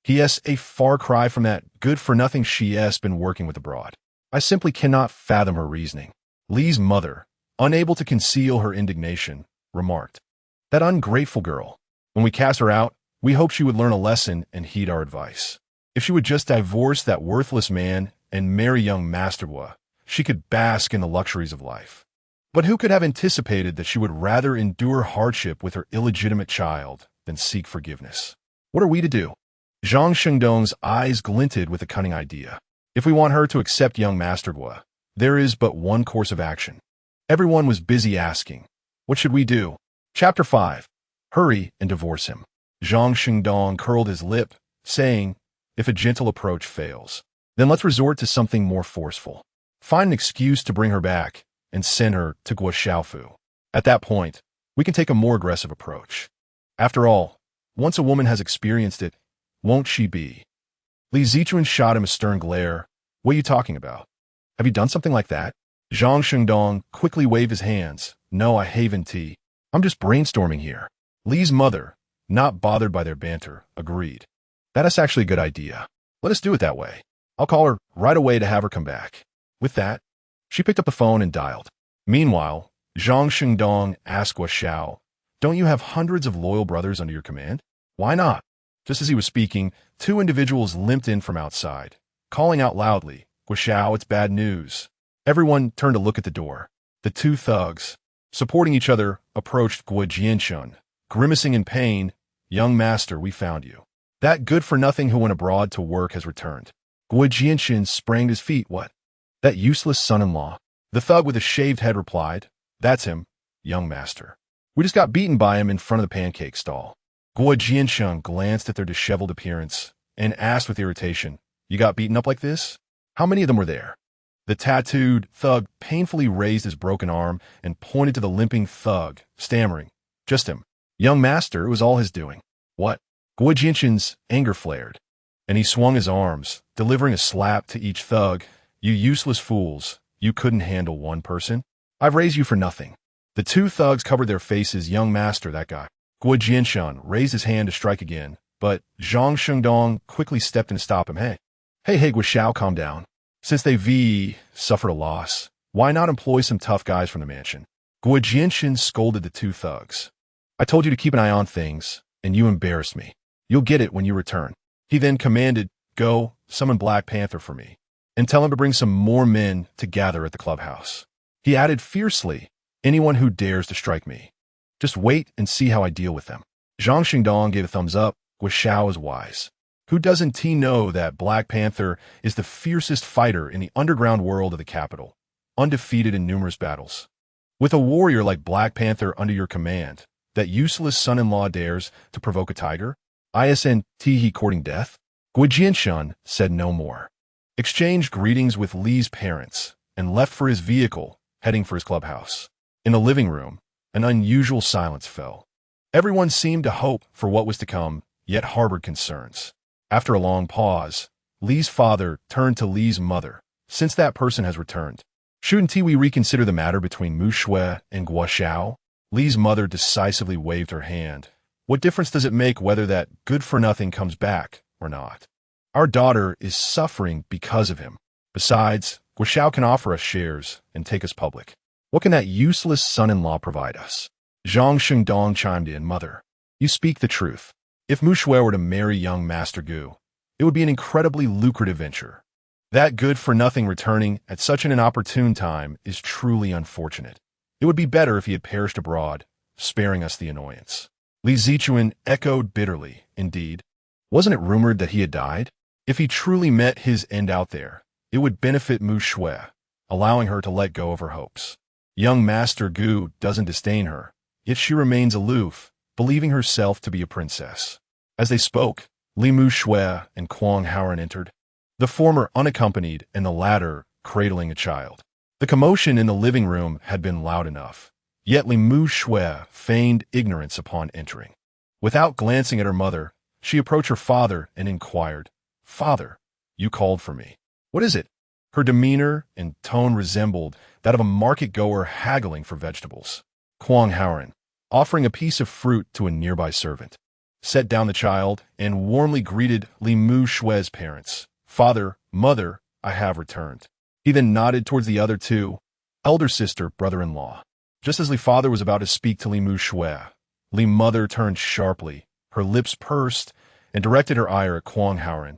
He is a far cry from that good-for-nothing she has been working with abroad. I simply cannot fathom her reasoning." Li's mother, unable to conceal her indignation, remarked, "That ungrateful girl. When we cast her out, we hoped she would learn a lesson and heed our advice. If she would just divorce that worthless man and marry young Master Guo, she could bask in the luxuries of life. But who could have anticipated that she would rather endure hardship with her illegitimate child than seek forgiveness? What are we to do?" Zhang Shengdong's eyes glinted with a cunning idea. "If we want her to accept young Master Guo, there is but one course of action." Everyone was busy asking, "What should we do?" Chapter 5. Hurry and divorce him. Zhang Shengdong curled his lip, saying, "If a gentle approach fails, then let's resort to something more forceful. Find an excuse to bring her back and send her to Guo Xiaofu. At that point, we can take a more aggressive approach. After all, once a woman has experienced it, won't she be?" Li Zichuan shot him a stern glare. "What are you talking about? Have you done something like that?" Zhang Shengdong quickly waved his hands. "No, I haven't. I'm just brainstorming here." Li's mother, not bothered by their banter, agreed. "That is actually a good idea. Let us do it that way. I'll call her right away to have her come back." With that, she picked up the phone and dialed. Meanwhile, Zhang Shengdong asked Guo Xiao, "Don't you have hundreds of loyal brothers under your command?" "Why not?" Just as he was speaking, two individuals limped in from outside, calling out loudly, "Guo Xiao, it's bad news." Everyone turned to look at the door. The two thugs, supporting each other, approached Guo Jianxin, grimacing in pain. "Young master, we found you. That good-for-nothing who went abroad to work has returned." Guo Jianxin sprang to his feet. "What? That useless son-in-law?" The thug with a shaved head replied, "That's him, young master. We just got beaten by him in front of the pancake stall." Guo Jianxin glanced at their disheveled appearance and asked with irritation, "You got beaten up like this? How many of them were there?" The tattooed thug painfully raised his broken arm and pointed to the limping thug, stammering, "Just him. Young master, it was all his doing." "What?" Guo Jianxin's anger flared, and he swung his arms, delivering a slap to each thug. "You useless fools, you couldn't handle one person? I've raised you for nothing." The two thugs covered their faces. "Young master, that guy." Guo Jianxin raised his hand to strike again, but Zhang Shengdong quickly stepped in to stop him. Hey, Guo Xiao, calm down. Since they suffered a loss, why not employ some tough guys from the mansion?" Guo Jianxin scolded the two thugs. "I told you to keep an eye on things, and you embarrassed me. You'll get it when you return." He then commanded, "Go, summon Black Panther for me, and tell him to bring some more men to gather at the clubhouse." He added fiercely, "Anyone who dares to strike me, just wait and see how I deal with them." Zhang Shengdong gave a thumbs up. Guo Xiao is wise. Who doesn't he know that Black Panther is the fiercest fighter in the underground world of the capital, undefeated in numerous battles? With a warrior like Black Panther under your command, that useless son-in-law dares to provoke a tiger? Isn't he courting death? Guo Jianxin said no more, exchanged greetings with Li's parents, and left for his vehicle, heading for his clubhouse. In the living room, an unusual silence fell. Everyone seemed to hope for what was to come, yet harbored concerns. After a long pause, Li's father turned to Li's mother. "Since that person has returned, shouldn't we reconsider the matter between Mu Xue and Guo Xiao?" Lee's mother decisively waved her hand. What difference does it make whether that good-for-nothing comes back or not? Our daughter is suffering because of him. Besides, Guo can offer us shares and take us public. What can that useless son-in-law provide us? Zhang Shengdong chimed in. Mother, you speak the truth. If Mu Shui were to marry young Master Gu, it would be an incredibly lucrative venture. That good-for-nothing returning at such an inopportune time is truly unfortunate. It would be better if he had perished abroad, sparing us the annoyance. Li Zichuan echoed bitterly. Indeed, wasn't it rumored that he had died? If he truly met his end out there, it would benefit Mu Shui, allowing her to let go of her hopes. Young Master Gu doesn't disdain her, yet she remains aloof, believing herself to be a princess. As they spoke, Li Mu Shui and Kuang Haoran entered, the former unaccompanied and the latter cradling a child. The commotion in the living room had been loud enough, yet Li Mu Shui feigned ignorance upon entering. Without glancing at her mother, she approached her father and inquired, "Father, you called for me. What is it?" Her demeanor and tone resembled that of a market-goer haggling for vegetables. Kuang Haoran, offering a piece of fruit to a nearby servant, set down the child and warmly greeted Li Mu Shui's parents. "Father, mother, I have returned." He then nodded towards the other two, elder sister, brother-in-law. Just as Li father was about to speak to Li Mu Shui, Li mother turned sharply, her lips pursed, and directed her ire at Kuang Haoran.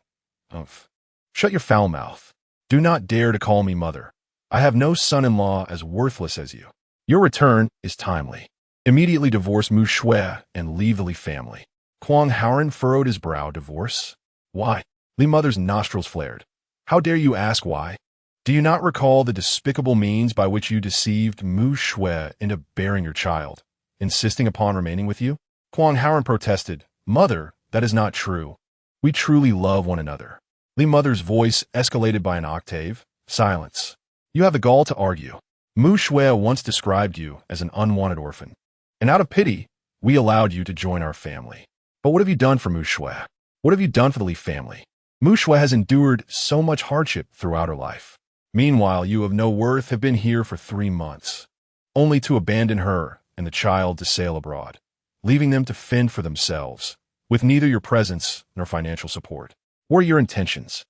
"Umph. Shut your foul mouth. Do not dare to call me mother. I have no son-in-law as worthless as you. Your return is timely. Immediately divorce Mu Shui and leave the Li family." Kuang Haoran furrowed his brow. Divorce? Why? Li mother's nostrils flared. How dare you ask why? Do you not recall the despicable means by which you deceived Mu Shui into bearing your child, insisting upon remaining with you? Kuang Haoran protested. "Mother, that is not true. We truly love one another." Li mother's voice escalated by an octave. "Silence. You have the gall to argue. Mu Shui once described you as an unwanted orphan, and out of pity, we allowed you to join our family. But what have you done for Mu Shui? What have you done for the Li family? Mu Shui has endured so much hardship throughout her life. Meanwhile, you of no worth have been here for 3 months, only to abandon her and the child to sail abroad, leaving them to fend for themselves, with neither your presence nor financial support. What are your intentions?"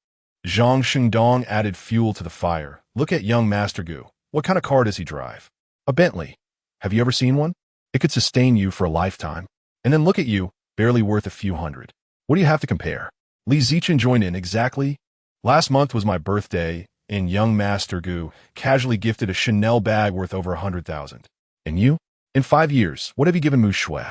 Zhang Shengdong added fuel to the fire. "Look at young Master Gu. What kind of car does he drive? A Bentley. Have you ever seen one? It could sustain you for a lifetime. And then look at you, barely worth a few hundred. What do you have to compare?" Li Zichuan joined in. "Exactly. Last month was my birthday, and young Master Gu casually gifted a Chanel bag worth over 100,000. And you? In 5 years, what have you given Mu Shui?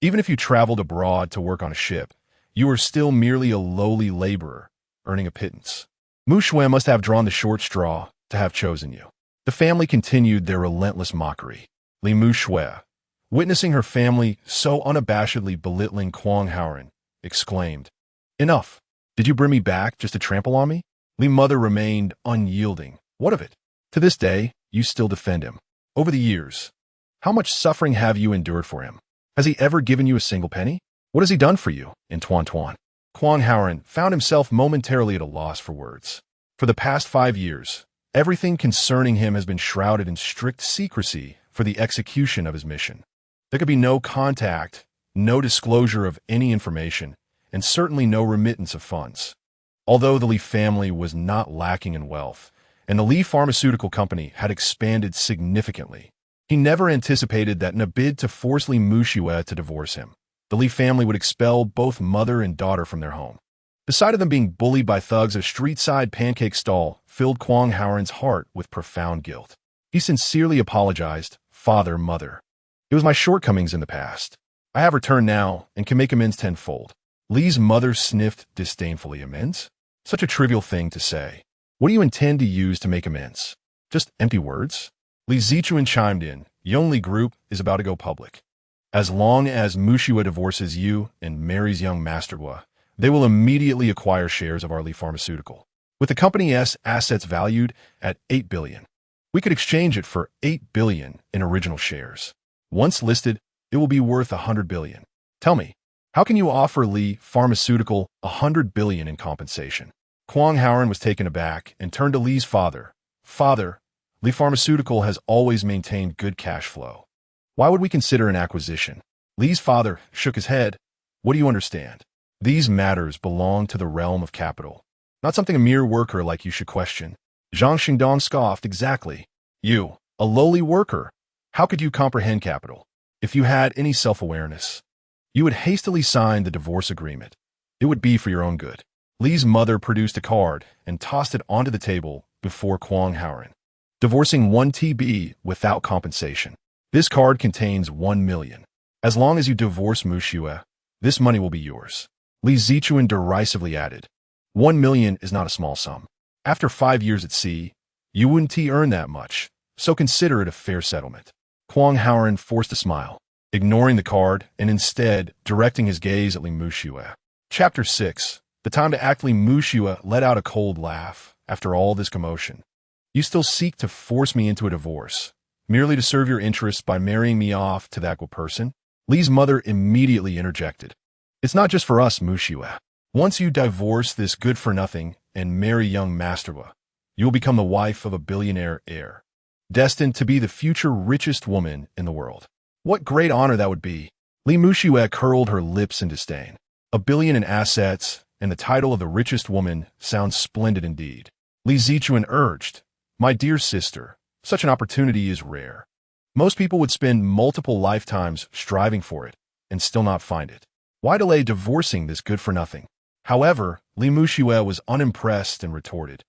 Even if you traveled abroad to work on a ship, you are still merely a lowly laborer, earning a pittance. Mu Shui must have drawn the short straw to have chosen you." The family continued their relentless mockery. Li Mu Shui, witnessing her family so unabashedly belittling Kuang Haoran, exclaimed, "Enough. Did you bring me back just to trample on me?" Li mother remained unyielding. "What of it? To this day, you still defend him. Over the years, how much suffering have you endured for him? Has he ever given you a single penny? What has he done for you in Tuan Tuan?" Kuang Haoran found himself momentarily at a loss for words. For the past 5 years, everything concerning him has been shrouded in strict secrecy for the execution of his mission. There could be no contact, no disclosure of any information, and certainly no remittance of funds. Although the Li family was not lacking in wealth, and the Li Pharmaceutical Company had expanded significantly, he never anticipated that in a bid to force Li Mu Shui to divorce him, the Li family would expel both mother and daughter from their home. The sight of them being bullied by thugs at a street-side pancake stall filled Kuang Haoran's heart with profound guilt. He sincerely apologized. "Father, mother, it was my shortcomings in the past. I have returned now and can make amends tenfold." Li's mother sniffed disdainfully. "Amends? Such a trivial thing to say. What do you intend to use to make amends? Just empty words?" Li Zichuan chimed in. "Yongli Group is about to go public. As long as Mu Shui divorces you and marries young Master Gu, they will immediately acquire shares of our Li Pharmaceutical. With the company's assets valued at 8 billion, we could exchange it for 8 billion in original shares. Once listed, it will be worth 100 billion. Tell me, how can you offer Li Pharmaceutical 100 billion in compensation?" Kuang Haoran was taken aback and turned to Li's father. "Father, Li Pharmaceutical has always maintained good cash flow. Why would we consider an acquisition? Li's father shook his head. What do you understand? These matters belong to the realm of capital, not something a mere worker like you should question. Zhang Xingdong scoffed. Exactly. You, a lowly worker. How could you comprehend capital? If you had any self-awareness, you would hastily sign the divorce agreement. It would be for your own good. Li's mother produced a card and tossed it onto the table before Kwang Haoren. Divorcing 1 TB without compensation. This card contains 1 million. As long as you divorce Mu Xue, this money will be yours. Li Zichuan derisively added, 1 million is not a small sum. After 5 years at sea, you wouldn't earn that much, so consider it a fair settlement. Kwang Haoren forced a smile, ignoring the card and instead directing his gaze at Li Mu Xue. Chapter 6. The time to act. Li Mu Xue let out a cold laugh. After all this commotion, you still seek to force me into a divorce, merely to serve your interests by marrying me off to that good person? Li's mother immediately interjected. It's not just for us, Mu Xue. Once you divorce this good-for-nothing and marry young Master Wu, you will become the wife of a billionaire heir, destined to be the future richest woman in the world. What great honor that would be! Li Mu Xue curled her lips in disdain. A billion in assets and the title of the richest woman sounds splendid indeed. Li Zichuan urged, my dear sister, such an opportunity is rare. Most people would spend multiple lifetimes striving for it and still not find it. Why delay divorcing this good-for-nothing? However, Li Mu Xue was unimpressed and retorted,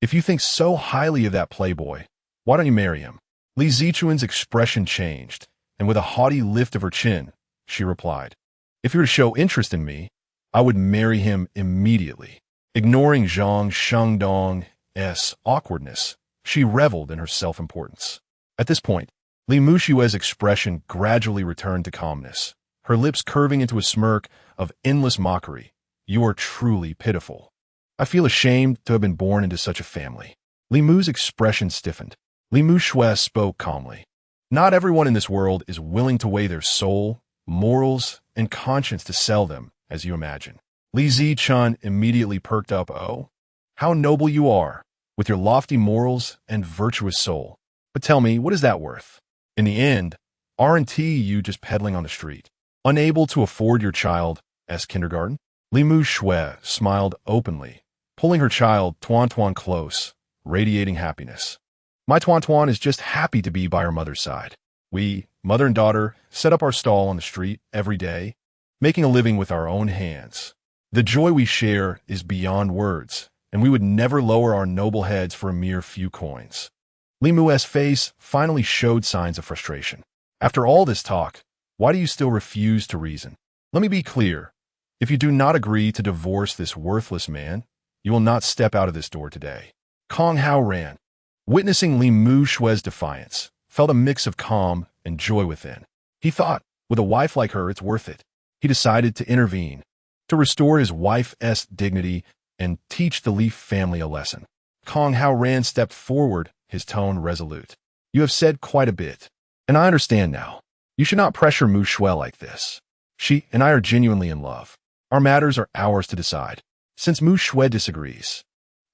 if you think so highly of that playboy, why don't you marry him? Li Zichuan's expression changed, and with a haughty lift of her chin, she replied, if you were to show interest in me, I would marry him immediately. Ignoring Zhang Shengdong's awkwardness, she reveled in her self-importance. At this point, Li Mu Xue's expression gradually returned to calmness, her lips curving into a smirk of endless mockery. You are truly pitiful. I feel ashamed to have been born into such a family. Li Mu's expression stiffened. Li Mu Xue spoke calmly. Not everyone in this world is willing to weigh their soul, morals, and conscience to sell them, as you imagine. Li Zichun immediately perked up. Oh, how noble you are, with your lofty morals and virtuous soul. But tell me, what is that worth? In the end, aren't you just peddling on the street, unable to afford your child's kindergarten? Li Mu Xue smiled openly, pulling her child Tuan Tuan close, radiating happiness. My Tuan Tuan is just happy to be by her mother's side. We, mother and daughter, set up our stall on the street every day, making a living with our own hands. The joy we share is beyond words, and we would never lower our noble heads for a mere few coins. Li Mu's face finally showed signs of frustration. After all this talk, why do you still refuse to reason? Let me be clear. If you do not agree to divorce this worthless man, you will not step out of this door today. Kwang Haoren, witnessing Li Mu Xue's defiance, felt a mix of calm and joy within. He thought, with a wife like her, it's worth it. He decided to intervene, to restore his wife's dignity and teach the Li family a lesson. Kwang Haoren stepped forward, his tone resolute. You have said quite a bit, and I understand now. You should not pressure Mu Xue like this. She and I are genuinely in love. Our matters are ours to decide. Since Mu Xue disagrees,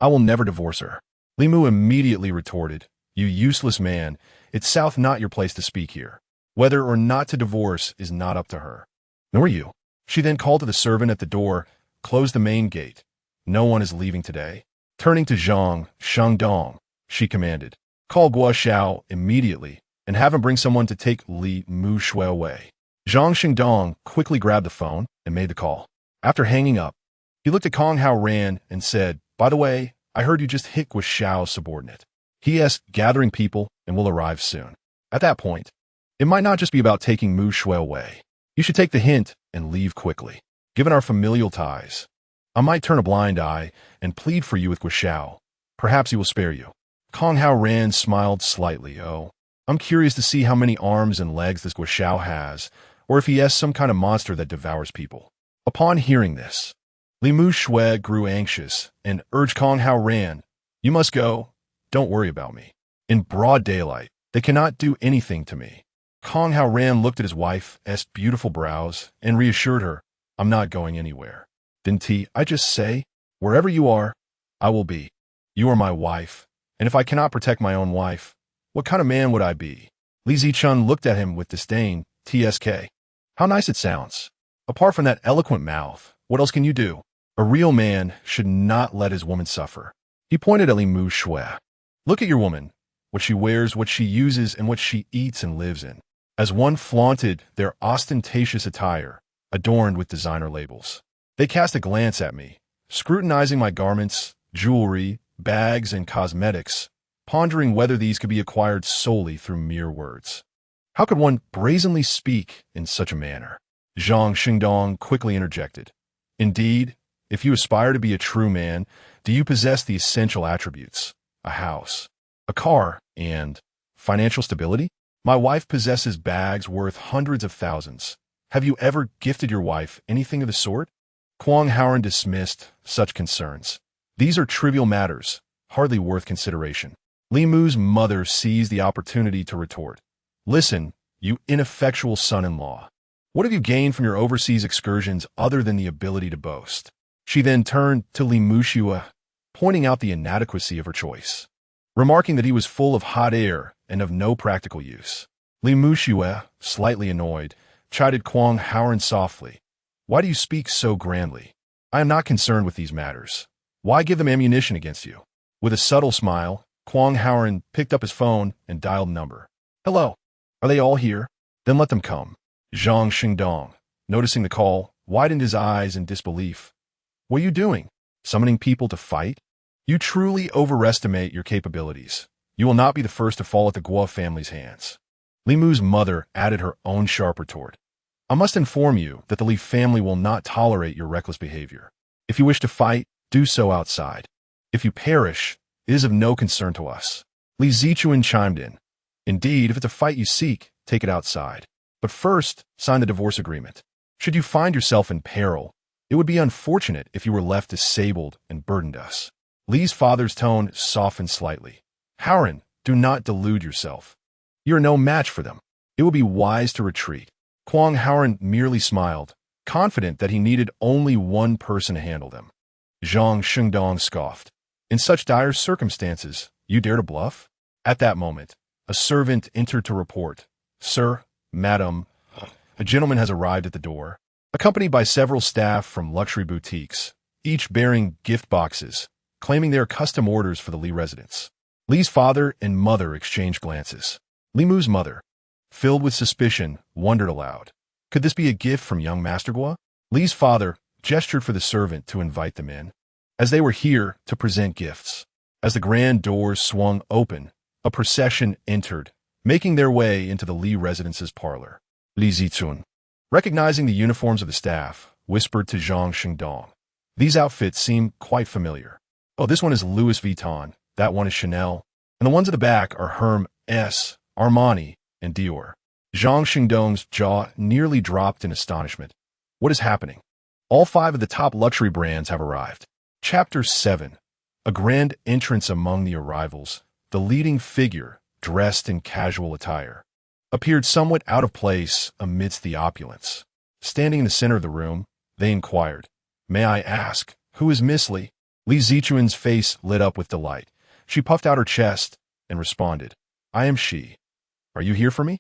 I will never divorce her. Li Mu immediately retorted, you useless man, it's not your place to speak here. Whether or not to divorce is not up to her. Nor you. She then called to the servant at the door, close the main gate. No one is leaving today. Turning to Zhang Shengdong, she commanded, call Guo Xiao immediately and have him bring someone to take Li Mu Xue away. Zhang Shengdong quickly grabbed the phone and made the call. After hanging up, he looked at Kwang Haoren and said, by the way, I heard you just hit Guo Xiao's subordinate. He is gathering people and will arrive soon. At that point, it might not just be about taking Mu Xue away. You should take the hint and leave quickly. Given our familial ties, I might turn a blind eye and plead for you with Guo Xiao. Perhaps he will spare you. Kwang Haoren smiled slightly. Oh, I'm curious to see how many arms and legs this Guo Xiao has, or if he has some kind of monster that devours people. Upon hearing this, Li Mu Xue grew anxious and urged Kwang Haoren, you must go. Don't worry about me. In broad daylight, they cannot do anything to me. Kwang Haoren looked at his wife's beautiful brows and reassured her, I'm not going anywhere. Didn't I just say, wherever you are, I will be. You are my wife, and if I cannot protect my own wife, what kind of man would I be? Li Zichun looked at him with disdain. TSK. How nice it sounds. Apart from that eloquent mouth, what else can you do? A real man should not let his woman suffer. He pointed at Li Mu Shui. Look at your woman, what she wears, what she uses, and what she eats and lives in. As one flaunted their ostentatious attire, adorned with designer labels. They cast a glance at me, scrutinizing my garments, jewelry, bags, and cosmetics, pondering whether these could be acquired solely through mere words. How could one brazenly speak in such a manner? Zhang Xingdong quickly interjected. Indeed, if you aspire to be a true man, do you possess the essential attributes? A house, a car, and financial stability? My wife possesses bags worth hundreds of thousands. Have you ever gifted your wife anything of the sort? Kwang Haoren dismissed such concerns. These are trivial matters, hardly worth consideration. Li Mu's mother seized the opportunity to retort. Listen, you ineffectual son-in-law. What have you gained from your overseas excursions other than the ability to boast? She then turned to Li Mu Shui, pointing out the inadequacy of her choice, remarking that he was full of hot air and of no practical use. Li Mu Shui, slightly annoyed, chided Kwang Haoren softly. Why do you speak so grandly? I am not concerned with these matters. Why give them ammunition against you? With a subtle smile, Kwang Haoren picked up his phone and dialed number. Hello. Are they all here? Then let them come. Zhang Xingdong, noticing the call, widened his eyes in disbelief. What are you doing? Summoning people to fight? You truly overestimate your capabilities. You will not be the first to fall at the Guo family's hands. Li Mu's mother added her own sharp retort. I must inform you that the Li family will not tolerate your reckless behavior. If you wish to fight, do so outside. If you perish, it is of no concern to us. Li Zichun chimed in. Indeed, if it's a fight you seek, take it outside. But first, sign the divorce agreement. Should you find yourself in peril, it would be unfortunate if you were left disabled and burdened us. Li's father's tone softened slightly. Haoren, do not delude yourself. You are no match for them. It will be wise to retreat. Kwang Haoren merely smiled, confident that he needed only one person to handle them. Zhang Xingdong scoffed. In such dire circumstances, you dare to bluff? At that moment, a servant entered to report. Sir, Madam, a gentleman has arrived at the door, accompanied by several staff from luxury boutiques, each bearing gift boxes, claiming they are custom orders for the Li residence. Li's father and mother exchanged glances. Li Mu's mother, filled with suspicion, wondered aloud. Could this be a gift from young Master Guo? Li's father gestured for the servant to invite them in, as they were here to present gifts. As the grand doors swung open, a procession entered, making their way into the Li residence's parlor. Li Zichun, recognizing the uniforms of the staff, whispered to Zhang Xingdong. These outfits seem quite familiar. Oh, this one is Louis Vuitton, that one is Chanel, and the ones at the back are Hermes, Armani, and Dior. Zhang Xingdong's jaw nearly dropped in astonishment. What is happening? All 5 of the top luxury brands have arrived. Chapter 7. A grand entrance among the arrivals. The leading figure, dressed in casual attire, appeared somewhat out of place amidst the opulence. Standing in the center of the room, they inquired, May I ask, who is Miss Li? Li Zichun's face lit up with delight. She puffed out her chest and responded, I am she. Are you here for me?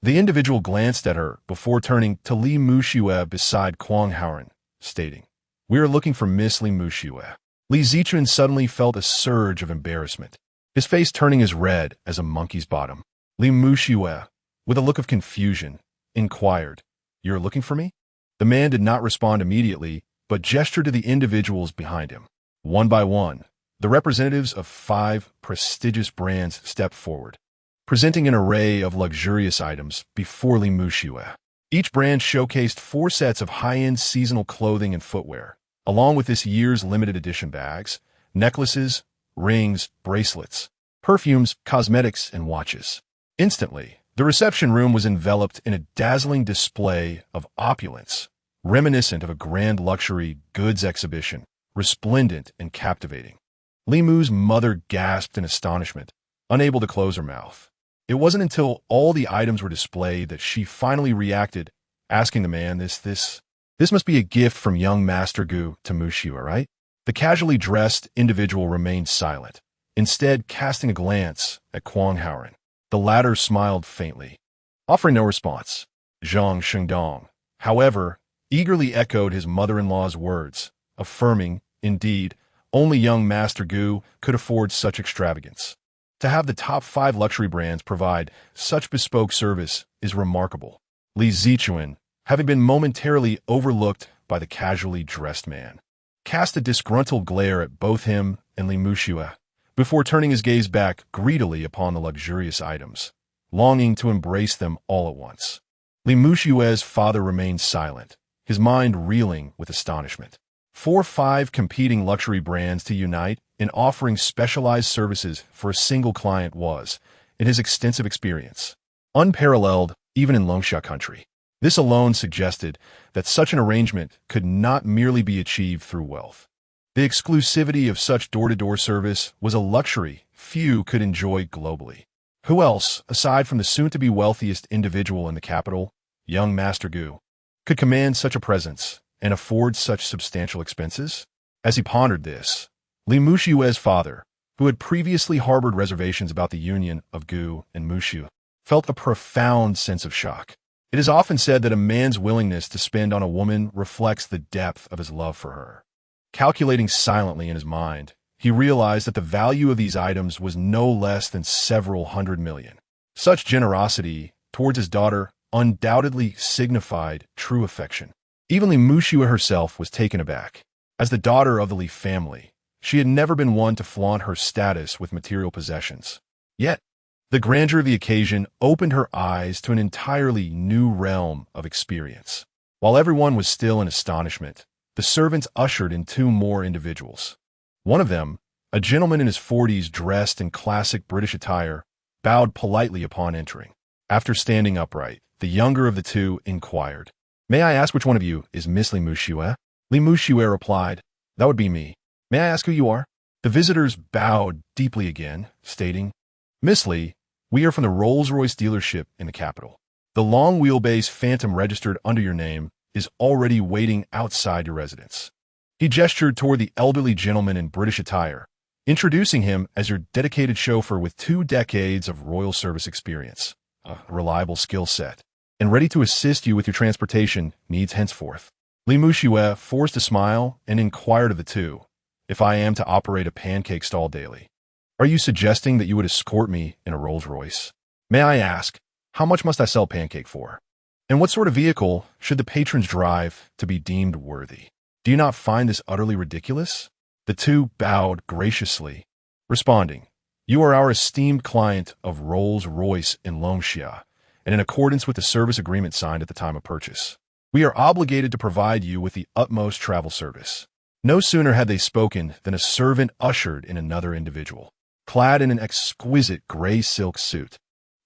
The individual glanced at her before turning to Li Mu Shui beside Kwang Haoren, stating, We are looking for Miss Li Mu Shui. Li Zichun suddenly felt a surge of embarrassment, his face turning as red as a monkey's bottom. Li Mu Shui, with a look of confusion, inquired, You're looking for me? The man did not respond immediately, but gestured to the individuals behind him. One by one, the representatives of 5 prestigious brands stepped forward, presenting an array of luxurious items before Li Mu Shui. Each brand showcased 4 sets of high-end seasonal clothing and footwear, along with this year's limited edition bags, necklaces, rings, bracelets, perfumes, cosmetics, and watches. Instantly, the reception room was enveloped in a dazzling display of opulence, reminiscent of a grand luxury goods exhibition, resplendent and captivating. Li Mu's mother gasped in astonishment, unable to close her mouth. It wasn't until all the items were displayed that she finally reacted, asking the man, This must be a gift from young Master Gu to Mu Shui, right? The casually dressed individual remained silent, instead casting a glance at Kwang Haoren. The latter smiled faintly, offering no response. Zhang Shengdong, however, eagerly echoed his mother-in-law's words, affirming, indeed, only young Master Gu could afford such extravagance. To have the top 5 luxury brands provide such bespoke service is remarkable. Li Zichuan, having been momentarily overlooked by the casually dressed man, cast a disgruntled glare at both him and Li Muxue, before turning his gaze back greedily upon the luxurious items, longing to embrace them all at once. Li Muxue's father remained silent, his mind reeling with astonishment. 4-5 competing luxury brands to unite in offering specialized services for a single client was, in his extensive experience, unparalleled even in Longsha country. This alone suggested that such an arrangement could not merely be achieved through wealth. The exclusivity of such door-to-door service was a luxury few could enjoy globally. Who else, aside from the soon-to-be wealthiest individual in the capital, young Master Gu, could command such a presence and afford such substantial expenses? As he pondered this, Li Muxue's father, who had previously harbored reservations about the union of Gu and Muxue, felt a profound sense of shock. It is often said that a man's willingness to spend on a woman reflects the depth of his love for her. Calculating silently in his mind, he realized that the value of these items was no less than several hundred million. Such generosity towards his daughter undoubtedly signified true affection. Even Li Muxue herself was taken aback. As the daughter of the Li family, she had never been one to flaunt her status with material possessions. Yet, the grandeur of the occasion opened her eyes to an entirely new realm of experience. While everyone was still in astonishment, the servants ushered in 2 more individuals. One of them, a gentleman in his 40s dressed in classic British attire, bowed politely upon entering. After standing upright, the younger of the 2 inquired, "May I ask which one of you is Miss Li Muxue?" Li Muxue replied, "That would be me. May I ask who you are?" The visitors bowed deeply again, stating, "Miss Li, we are from the Rolls-Royce dealership in the capital. The long wheelbase Phantom registered under your name is already waiting outside your residence." He gestured toward the elderly gentleman in British attire, introducing him as your dedicated chauffeur with 2 decades of royal service experience, a reliable skill set, and ready to assist you with your transportation needs henceforth. Li Muxue forced a smile and inquired of the 2, "If I am to operate a pancake stall daily, are you suggesting that you would escort me in a Rolls-Royce? May I ask, how much must I sell pancake for? And what sort of vehicle should the patrons drive to be deemed worthy? Do you not find this utterly ridiculous?" The 2 bowed graciously, responding, "You are our esteemed client of Rolls-Royce in Longsha, and in accordance with the service agreement signed at the time of purchase, we are obligated to provide you with the utmost travel service." No sooner had they spoken than a servant ushered in another individual, clad in an exquisite gray silk suit.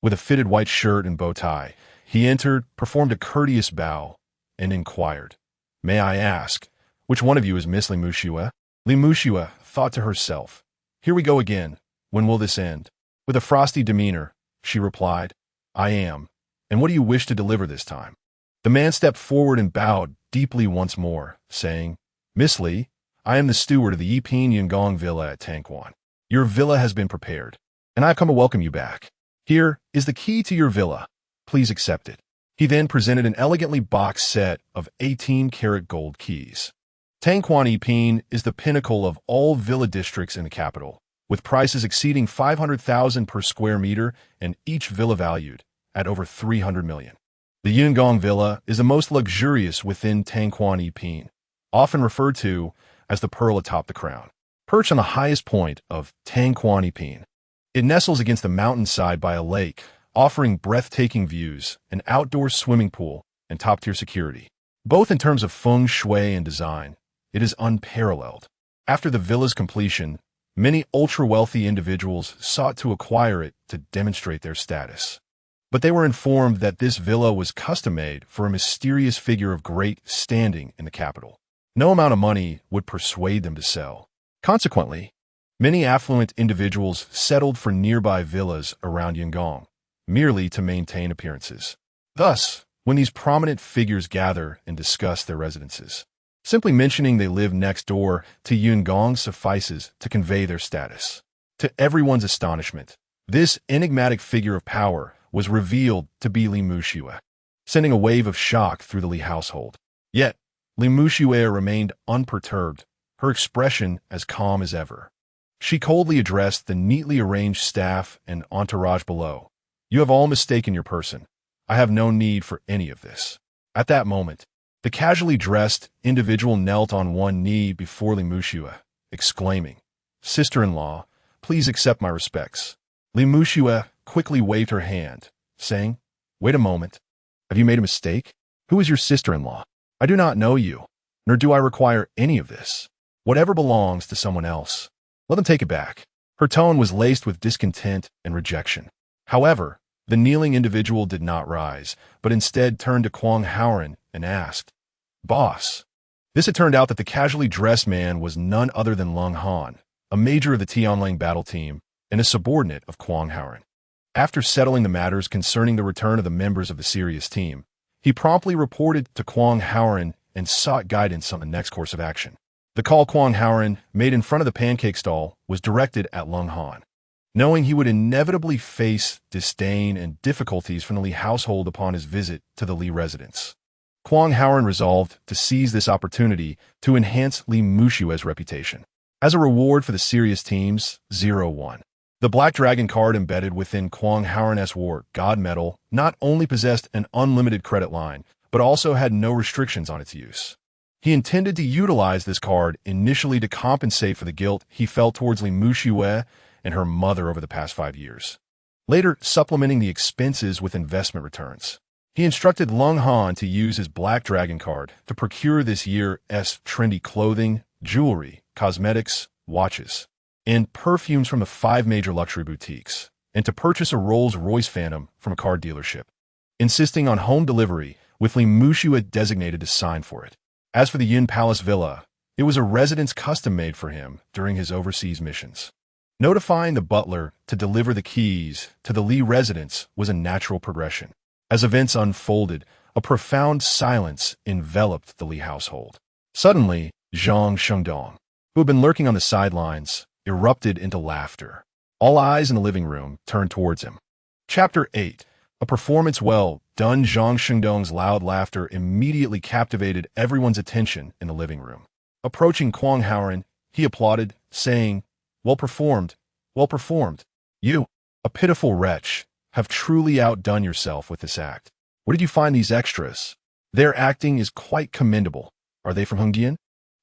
With a fitted white shirt and bow tie, he entered, performed a courteous bow, and inquired, "May I ask, which one of you is Miss Li Muxue?" Li Muxue thought to herself, "Here we go again. When will this end?" With a frosty demeanor, she replied, "I am. And what do you wish to deliver this time?" The man stepped forward and bowed deeply once more, saying, "Miss Li, I am the steward of the Yiping Yungong Villa at Tangquan. Your villa has been prepared, and I have come to welcome you back. Here is the key to your villa. Please accept it." He then presented an elegantly boxed set of 18-karat gold keys. Tangquan Yiping is the pinnacle of all villa districts in the capital, with prices exceeding 500,000 per square meter and each villa valued at over 300 million. The Yungong Villa is the most luxurious within Tangquan Yiping, often referred to as the pearl atop the crown. Perched on the highest point of Tangquan Yiping, it nestles against the mountainside by a lake, offering breathtaking views, an outdoor swimming pool, and top-tier security. Both in terms of feng shui and design, it is unparalleled. After the villa's completion, many ultra-wealthy individuals sought to acquire it to demonstrate their status. But they were informed that this villa was custom-made for a mysterious figure of great standing in the capital. No amount of money would persuade them to sell. Consequently, many affluent individuals settled for nearby villas around Yungong, merely to maintain appearances. Thus, when these prominent figures gather and discuss their residences, simply mentioning they live next door to Yungong suffices to convey their status. To everyone's astonishment, This enigmatic figure of power was revealed to be Li Muxue, sending a wave of shock through the Li household. Yet, Li Muxue remained unperturbed, her expression as calm as ever. She coldly addressed the neatly arranged staff and entourage below. "You have all mistaken your person. I have no need for any of this." At that moment, the casually dressed individual knelt on one knee before Li Muxue, exclaiming, "Sister-in-law, please accept my respects." Li Muxue quickly waved her hand, saying, "Wait a moment. Have you made a mistake? Who is your sister-in-law? I do not know you, nor do I require any of this. Whatever belongs to someone else, let them take it back." Her tone was laced with discontent and rejection. However, the kneeling individual did not rise, but instead turned to Kwang Haoran and asked, "Boss?" This had turned out that the casually dressed man was none other than Lung Han, a major of the Tianlang battle team and a subordinate of Kwang Haoran. After settling the matters concerning the return of the members of the serious team, he promptly reported to Kwang Haoran and sought guidance on the next course of action. The call Kwang Haoran made in front of the pancake stall was directed at Lung Han. Knowing he would inevitably face disdain and difficulties from the Li household upon his visit to the Li residence, Kwang Haoran resolved to seize this opportunity to enhance Li Muxue's reputation. As a reward for the serious team's 0-1, the Black Dragon card embedded within Kwang Haoran's War God Medal not only possessed an unlimited credit line, but also had no restrictions on its use. He intended to utilize this card initially to compensate for the guilt he felt towards Li Muxue and her mother over the past 5 years, later supplementing the expenses with investment returns. He instructed Lung Han to use his Black Dragon card to procure this year's trendy clothing, jewelry, cosmetics, watches, and perfumes from the 5 major luxury boutiques, and to purchase a Rolls-Royce Phantom from a car dealership, insisting on home delivery with Li Muxue designated to sign for it. As for the Yin Palace Villa, it was a residence custom-made for him during his overseas missions. Notifying the butler to deliver the keys to the Li residence was a natural progression. As events unfolded, a profound silence enveloped the Li household. Suddenly, Zhang Shengdong, who had been lurking on the sidelines, erupted into laughter. All eyes in the living room turned towards him. Chapter 8. A performance well done. Zhang Shengdong's loud laughter immediately captivated everyone's attention in the living room. Approaching Kwang Haoran, he applauded, saying, "Well performed, well performed. You, a pitiful wretch, have truly outdone yourself with this act. Where did you find these extras? Their acting is quite commendable. Are they from Hengdian?"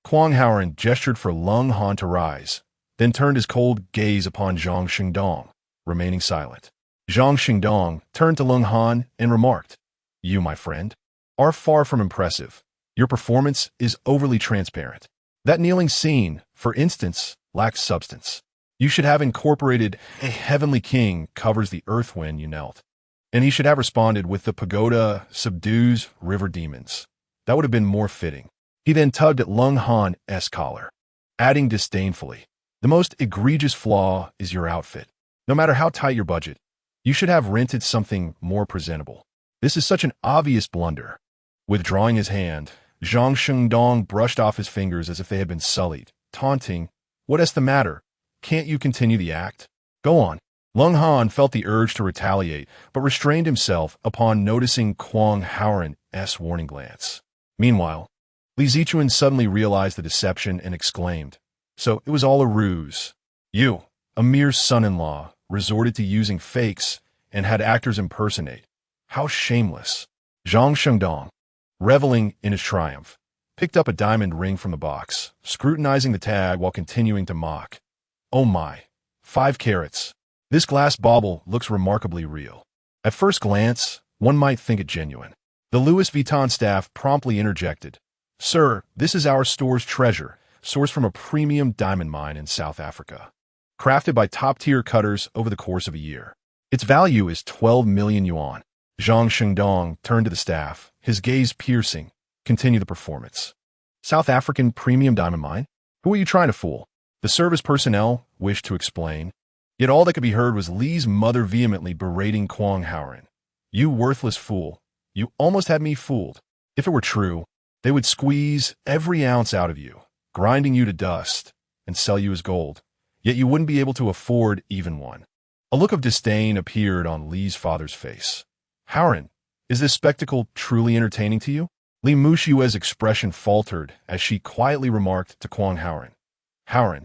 Kwang Haoran gestured for Lung Han to rise, then turned his cold gaze upon Zhang Shengdong, remaining silent. Zhang Shengdong turned to Lung Han and remarked, "You, my friend, are far from impressive. Your performance is overly transparent. That kneeling scene, for instance, lacks substance. You should have incorporated a heavenly king covers the earth when you knelt, and he should have responded with the pagoda subdues river demons. That would have been more fitting." He then tugged at Lung Han's collar, adding disdainfully, "The most egregious flaw is your outfit. No matter how tight your budget, you should have rented something more presentable. This is such an obvious blunder." Withdrawing his hand, Zhang Shengdong brushed off his fingers as if they had been sullied, taunting, "What is the matter? Can't you continue the act? Go on." Lung Han felt the urge to retaliate, but restrained himself upon noticing Kwang Haoran's warning glance. Meanwhile, Li Zichuan suddenly realized the deception and exclaimed, "So it was all a ruse. You, a mere son-in-law, resorted to using fakes and had actors impersonate. How shameless." Zhang Shengdong, reveling in his triumph, picked up a diamond ring from the box, scrutinizing the tag while continuing to mock. "Oh my, 5 carats. This glass bauble looks remarkably real. At first glance, one might think it genuine." The Louis Vuitton staff promptly interjected, "Sir, this is our store's treasure, sourced from a premium diamond mine in South Africa, crafted by top-tier cutters over the course of a year. Its value is 12 million yuan." Zhang Shengdong turned to the staff, his gaze piercing. "Continue the performance." "South African premium diamond mine? Who are you trying to fool?" The service personnel wished to explain, yet all that could be heard was Li's mother vehemently berating Kwang Haoran. "You worthless fool. You almost had me fooled. If it were true, they would squeeze every ounce out of you, grinding you to dust, and sell you as gold, yet you wouldn't be able to afford even one. A look of disdain appeared on Li's father's face. Howren, is this spectacle truly entertaining to you? Li Mushue's expression faltered as she quietly remarked to Kwang Howren. Howren,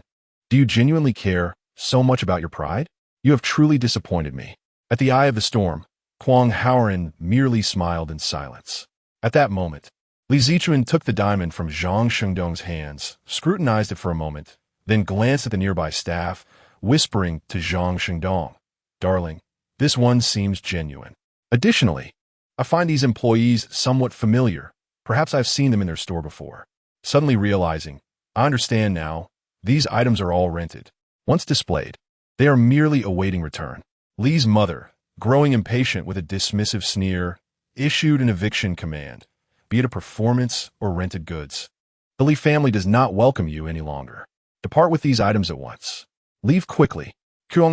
do you genuinely care so much about your pride? You have truly disappointed me. At the eye of the storm, Kwang Howren merely smiled in silence. At that moment, Li Zichuan took the diamond from Zhang Shengdong's hands, scrutinized it for a moment, then glanced at the nearby staff, whispering to Zhang Shengdong, Darling, this one seems genuine. Additionally, I find these employees somewhat familiar. Perhaps I've seen them in their store before. Suddenly realizing, I understand now, these items are all rented. Once displayed, they are merely awaiting return. Li's mother, growing impatient with a dismissive sneer, issued an eviction command, be it a performance or rented goods. The Li family does not welcome you any longer. Depart with these items at once. Leave quickly. Who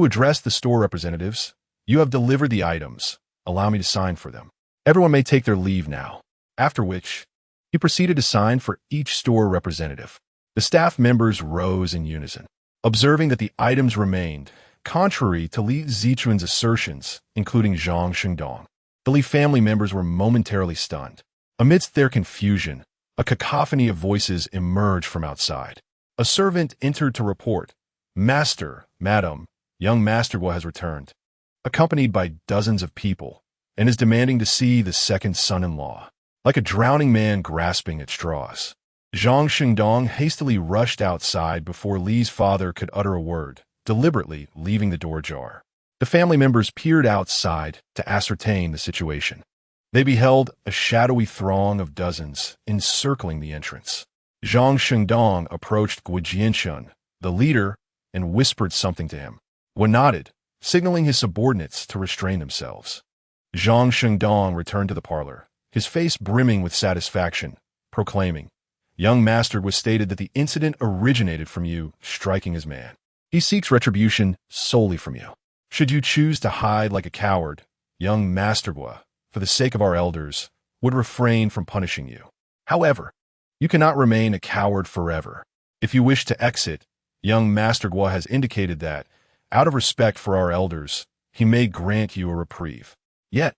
addressed the store representatives? You have delivered the items. Allow me to sign for them. Everyone may take their leave now. After which, he proceeded to sign for each store representative. The staff members rose in unison, observing that the items remained, contrary to Li Zichuan's assertions, including Zhang Shengdong. The Li family members were momentarily stunned. Amidst their confusion, a cacophony of voices emerged from outside. A servant entered to report, Master, Madam, young Master Gua has returned, accompanied by dozens of people, and is demanding to see the second son-in-law. Like a drowning man grasping at straws, Zhang Shengdong hastily rushed outside before Li's father could utter a word, deliberately leaving the door ajar. The family members peered outside to ascertain the situation. They beheld a shadowy throng of dozens encircling the entrance. Zhang Shengdong approached Gua Jianshun, the leader, and whispered something to him. Gua nodded, signaling his subordinates to restrain themselves. Zhang Shengdong returned to the parlor, his face brimming with satisfaction, proclaiming, Young Master was stated that the incident originated from you striking his man. He seeks retribution solely from you. Should you choose to hide like a coward, young Master Gua, for the sake of our elders, would refrain from punishing you. However, you cannot remain a coward forever. If you wish to exit, young Master Gua has indicated that, out of respect for our elders, he may grant you a reprieve. Yet,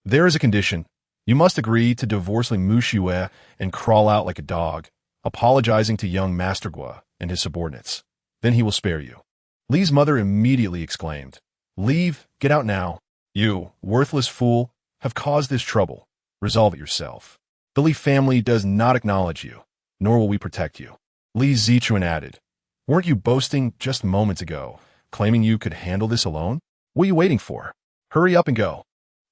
there is a condition. You must agree to divorce Li Mushue and crawl out like a dog, apologizing to young Master Gua and his subordinates. Then he will spare you. Li's mother immediately exclaimed, Leave, get out now. You, worthless fool, have caused this trouble. Resolve it yourself. The Li family does not acknowledge you, nor will we protect you. Li Zichuan added, Weren't you boasting just moments ago, claiming you could handle this alone? What are you waiting for? Hurry up and go.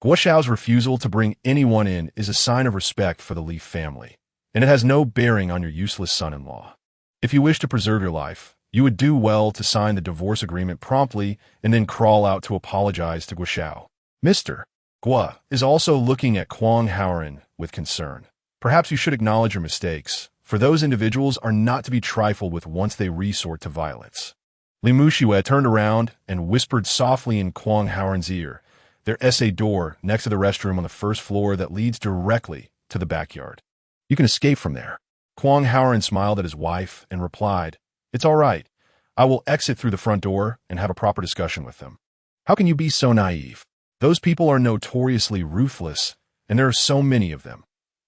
Gua Xiao's refusal to bring anyone in is a sign of respect for the Li family, and it has no bearing on your useless son-in-law. If you wish to preserve your life, you would do well to sign the divorce agreement promptly and then crawl out to apologize to Gua Xiao. Mr. Gua is also looking at Kwang Howren with concern. Perhaps you should acknowledge your mistakes, for those individuals are not to be trifled with once they resort to violence. Li Mushue turned around and whispered softly in Kwang Howren's ear, their SA door next to the restroom on the first floor that leads directly to the backyard. You can escape from there. Kwang Howren smiled at his wife and replied, It's all right. I will exit through the front door and have a proper discussion with them. How can you be so naive? Those people are notoriously ruthless, and there are so many of them.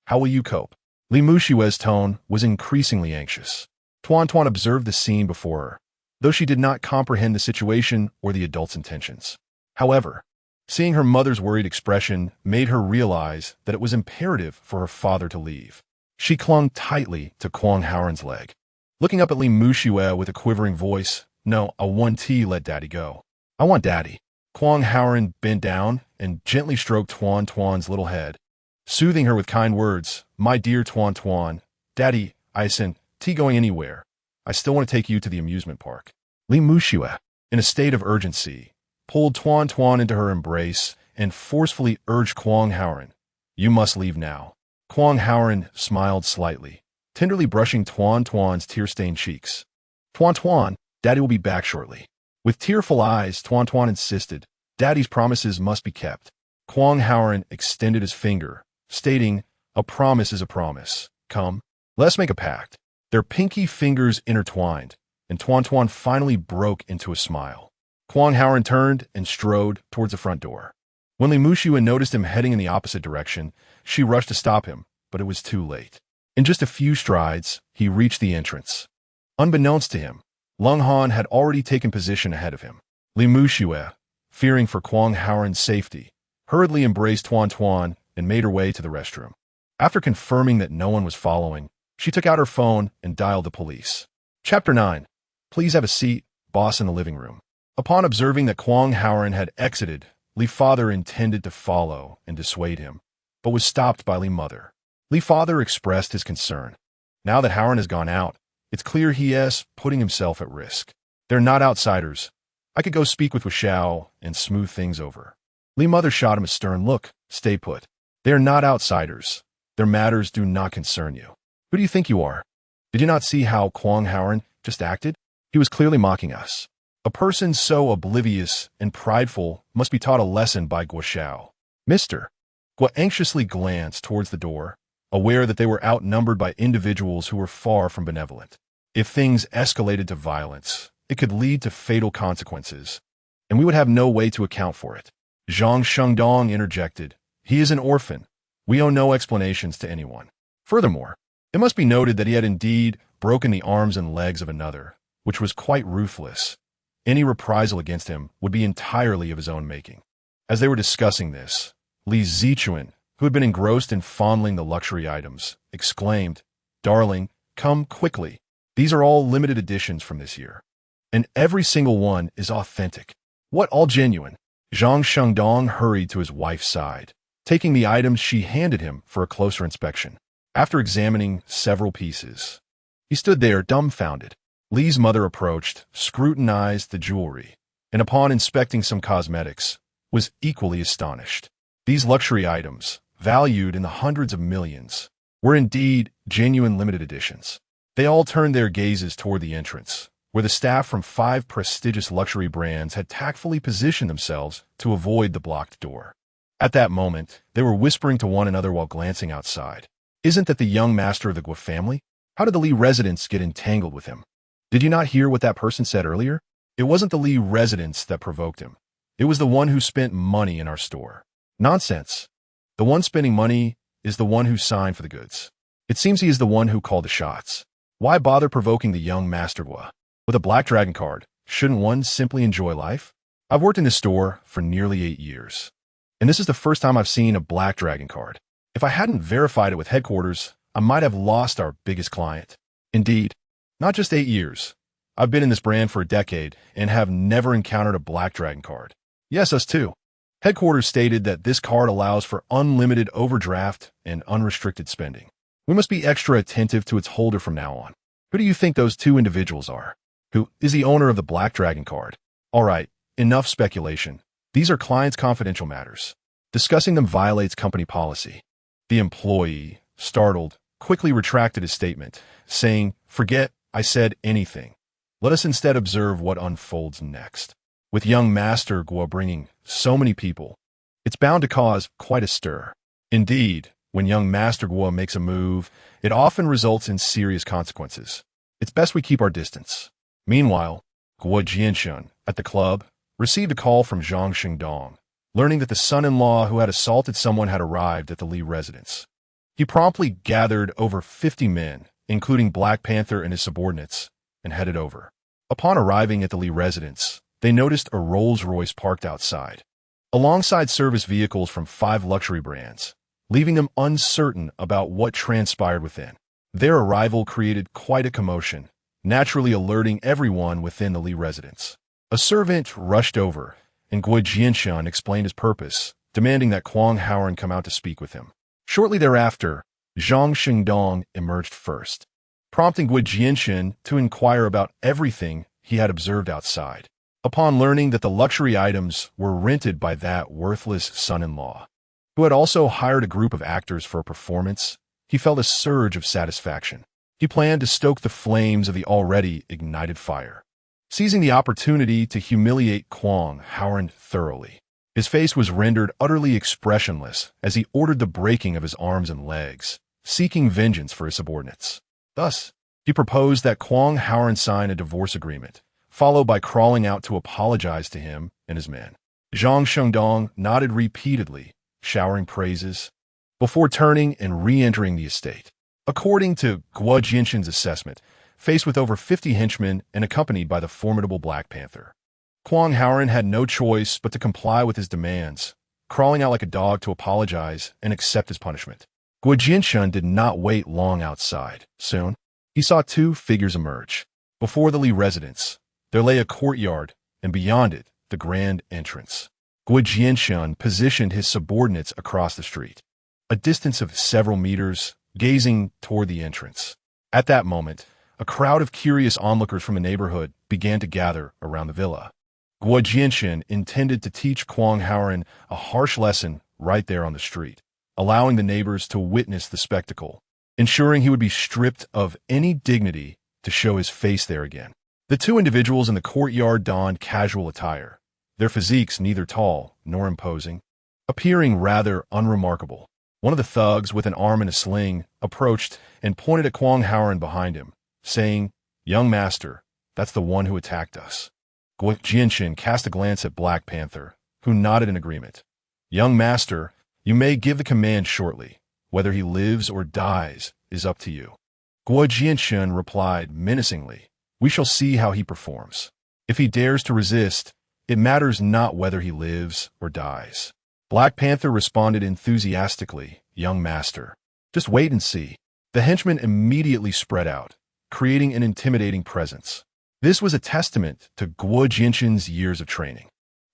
How will you cope? Li Mushue's tone was increasingly anxious. Tuan observed the scene before her, though she did not comprehend the situation or the adult's intentions. However, seeing her mother's worried expression made her realize that it was imperative for her father to leave. She clung tightly to Kwang Howren's leg. Looking up at Li Mushue with a quivering voice, No, I want to let Daddy go. I want Daddy. Kwang Howren bent down and gently stroked Tuan's little head, soothing her with kind words. My dear Tuan, Daddy, I isn't going anywhere. I still want to take you to the amusement park. Li Mushue, in a state of urgency, pulled Tuan into her embrace and forcefully urged Kwang Howren, You must leave now. Kwang Howren smiled slightly, tenderly brushing Tuan's tear-stained cheeks. Tuan, Daddy will be back shortly. With tearful eyes, Tuan insisted, Daddy's promises must be kept. Kwang Howren extended his finger, stating, A promise is a promise. Come, let's make a pact. Their pinky fingers intertwined, and Tuan Tuan finally broke into a smile. Kwang Haoran turned and strode towards the front door. When Li Muxuan noticed him heading in the opposite direction, she rushed to stop him, but it was too late. In just a few strides, he reached the entrance. Unbeknownst to him, Lung Han had already taken position ahead of him. Li Muxue, fearing for Kwang Haoran's safety, hurriedly embraced Tuan Tuan and made her way to the restroom. After confirming that no one was following, she took out her phone and dialed the police. Chapter 9. Please have a seat, boss in the living room. Upon observing that Kwang Haoran had exited, Li Father intended to follow and dissuade him, but was stopped by Li Mother. Li Father expressed his concern. Now that Haoran has gone out, it's clear he is putting himself at risk. They're not outsiders. I could go speak with Xiao and smooth things over. Li Mother shot him a stern look. Stay put. They are not outsiders. Their matters do not concern you. Who do you think you are? Did you not see how Kwang Haoran just acted? He was clearly mocking us. A person so oblivious and prideful must be taught a lesson by Guo Xiao. Mr. Guo anxiously glanced towards the door, aware that they were outnumbered by individuals who were far from benevolent. If things escalated to violence, it could lead to fatal consequences, and we would have no way to account for it. Zhang Shengdong interjected. He is an orphan. We owe no explanations to anyone. Furthermore, it must be noted that he had indeed broken the arms and legs of another, which was quite ruthless. Any reprisal against him would be entirely of his own making. As they were discussing this, Li Zichuan, who had been engrossed in fondling the luxury items, exclaimed, "Darling, come quickly. These are all limited editions from this year. And every single one is authentic. What, all genuine?" Zhang Shengdong hurried to his wife's side, taking the items she handed him for a closer inspection. After examining several pieces, he stood there dumbfounded. Li's mother approached, scrutinized the jewelry, and upon inspecting some cosmetics, was equally astonished. These luxury items, valued in the hundreds of millions, were indeed genuine limited editions. They all turned their gazes toward the entrance, where the staff from 5 prestigious luxury brands had tactfully positioned themselves to avoid the blocked door. At that moment, they were whispering to one another while glancing outside. Isn't that the young master of the Guo family? How did the Li residents get entangled with him? Did you not hear what that person said earlier? It wasn't the Li residents that provoked him. It was the one who spent money in our store. Nonsense. The one spending money is the one who signed for the goods. It seems he is the one who called the shots. Why bother provoking the young master Guo? With a black dragon card, shouldn't one simply enjoy life? I've worked in this store for nearly 8 years, and this is the first time I've seen a black dragon card. If I hadn't verified it with headquarters, I might have lost our biggest client. Indeed, not just 8 years. I've been in this brand for a decade and have never encountered a black dragon card. Yes, us too. Headquarters stated that this card allows for unlimited overdraft and unrestricted spending. We must be extra attentive to its holder from now on. Who do you think those 2 individuals are? Who is the owner of the black dragon card? All right, enough speculation. These are clients' confidential matters. Discussing them violates company policy. The employee, startled, quickly retracted his statement, saying, "Forget I said anything. Let us instead observe what unfolds next." With young Master Guo bringing so many people, it's bound to cause quite a stir. Indeed, when young Master Guo makes a move, it often results in serious consequences. It's best we keep our distance. Meanwhile, Guo Jianshun, at the club, received a call from Zhang Shengdong, learning that the son-in-law who had assaulted someone had arrived at the Li residence. He promptly gathered over 50 men, including Black Panther and his subordinates, and headed over. Upon arriving at the Li residence, they noticed a Rolls-Royce parked outside, alongside service vehicles from 5 luxury brands, leaving them uncertain about what transpired within. Their arrival created quite a commotion, naturally alerting everyone within the Li residence. A servant rushed over, and Guo Jianshun explained his purpose, demanding that Kwang Haoran come out to speak with him. Shortly thereafter, Zhang Shengdong emerged first, prompting Guo Jianshun to inquire about everything he had observed outside. Upon learning that the luxury items were rented by that worthless son-in-law, who had also hired a group of actors for a performance, he felt a surge of satisfaction. He planned to stoke the flames of the already ignited fire, seizing the opportunity to humiliate Kwang Haoran thoroughly. His face was rendered utterly expressionless as he ordered the breaking of his arms and legs, seeking vengeance for his subordinates. Thus, He proposed that Kwang Haoren sign a divorce agreement, followed by crawling out to apologize to him and his men. Zhang Shengdong nodded repeatedly, showering praises, before turning and re-entering the estate. According to Guo Jinshan's assessment, faced with over 50 henchmen and accompanied by the formidable Black Panther, Kwang Haoren had no choice but to comply with his demands, crawling out like a dog to apologize and accept his punishment. Guo Jinshan did not wait long outside. Soon, he saw two figures emerge. Before the Li residence, there lay a courtyard, and beyond it, the grand entrance. Guo Jinshan positioned his subordinates across the street, a distance of several meters, gazing toward the entrance. At that moment, a crowd of curious onlookers from the neighborhood began to gather around the villa. Guo Jinshan intended to teach Kwang Haoren a harsh lesson right there on the street, allowing the neighbors to witness the spectacle, ensuring he would be stripped of any dignity to show his face there again. The two individuals in the courtyard donned casual attire, their physiques neither tall nor imposing, appearing rather unremarkable. One of the thugs, with an arm in a sling, approached and pointed at Kwang Haoren behind him, saying, "Young master, that's the one who attacked us." Guo Jinshan cast a glance at Black Panther, who nodded in agreement. "Young master, you may give the command shortly. Whether he lives or dies is up to you." Guo Jinshan replied menacingly, "We shall see how he performs. If he dares to resist, it matters not whether he lives or dies." Black Panther responded enthusiastically, "Young master, just wait and see." The henchmen immediately spread out, creating an intimidating presence. This was a testament to Guo Jinshan's years of training.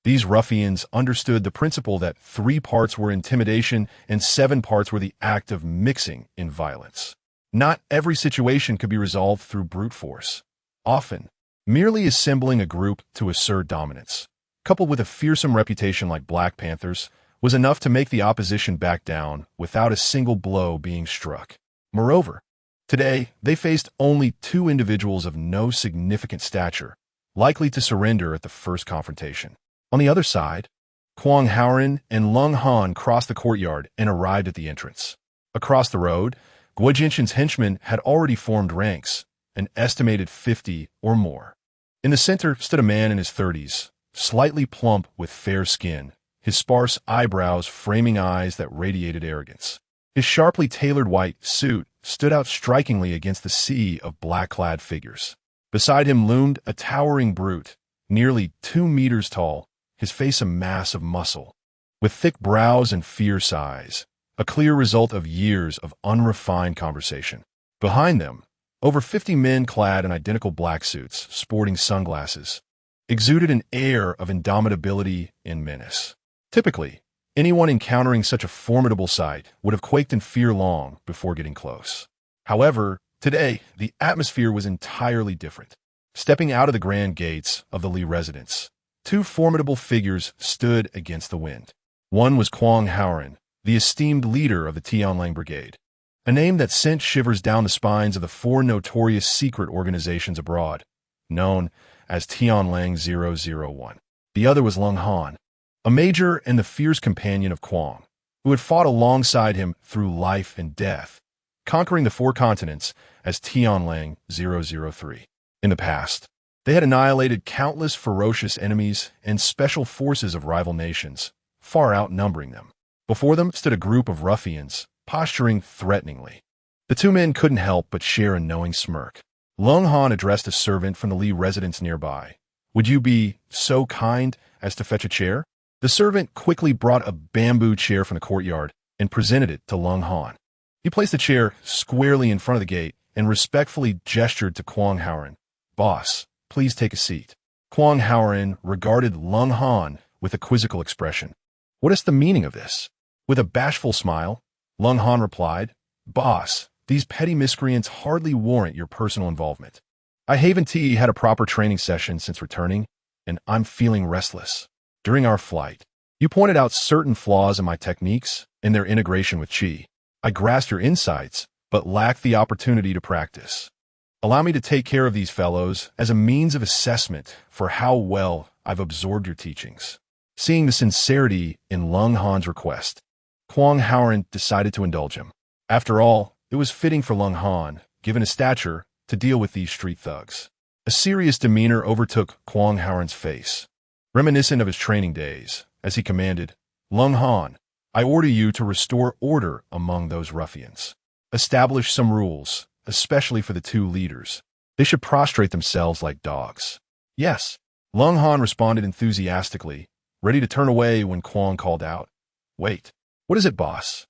These ruffians understood the principle that 3 parts were intimidation and 7 parts were the act of mixing in violence. Not every situation could be resolved through brute force. Often, merely assembling a group to assert dominance, coupled with a fearsome reputation like Black Panthers, was enough to make the opposition back down without a single blow being struck. Moreover, today they faced only 2 individuals of no significant stature, likely to surrender at the first confrontation. On the other side, Kwang Haoren and Lung Han crossed the courtyard and arrived at the entrance. Across the road, Guo Jinshan's henchmen had already formed ranks, an estimated 50 or more. In the center stood a man in his 30s, slightly plump with fair skin, his sparse eyebrows framing eyes that radiated arrogance. His sharply tailored white suit stood out strikingly against the sea of black-clad figures. Beside him loomed a towering brute, nearly 2 meters tall, his face a mass of muscle, with thick brows and fierce eyes, a clear result of years of unrefined conversation. Behind them, over 50 men clad in identical black suits, sporting sunglasses, exuded an air of indomitability and menace. Typically, anyone encountering such a formidable sight would have quaked in fear long before getting close. However, today, the atmosphere was entirely different. Stepping out of the grand gates of the Li residence, 2 formidable figures stood against the wind. One was Kwang Haoren, the esteemed leader of the Tianlang Brigade, a name that sent shivers down the spines of the 4 notorious secret organizations abroad, known as Tianlang 001. The other was Lung Han, a major and the fierce companion of Kwang, who had fought alongside him through life and death, conquering the 4 continents as Tianlang 003. In the past, they had annihilated countless ferocious enemies and special forces of rival nations, far outnumbering them. Before them stood a group of ruffians, posturing threateningly. The 2 men couldn't help but share a knowing smirk. Lung Han addressed a servant from the Li residence nearby. "Would you be so kind as to fetch a chair?" The servant quickly brought a bamboo chair from the courtyard and presented it to Lung Han. He placed the chair squarely in front of the gate and respectfully gestured to Kwang Haoren. "Boss, please take a seat." Kwang Haoren regarded Lung Han with a quizzical expression. "What is the meaning of this?" With a bashful smile, Lung Han replied, "Boss, these petty miscreants hardly warrant your personal involvement. I haven't had a proper training session since returning, and I'm feeling restless. During our flight, you pointed out certain flaws in my techniques and their integration with Qi. I grasped your insights, but lacked the opportunity to practice. Allow me to take care of these fellows as a means of assessment for how well I've absorbed your teachings." Seeing the sincerity in Lung Han's request, Kwang Haoren decided to indulge him. After all, it was fitting for Lung Han, given his stature, to deal with these street thugs. A serious demeanor overtook Kwang Haoran's face, reminiscent of his training days, as he commanded, "Lung Han, I order you to restore order among those ruffians. Establish some rules, especially for the two leaders. They should prostrate themselves like dogs." "Yes." Lung Han responded enthusiastically, ready to turn away when Kwang called out, "Wait, what is it, boss?"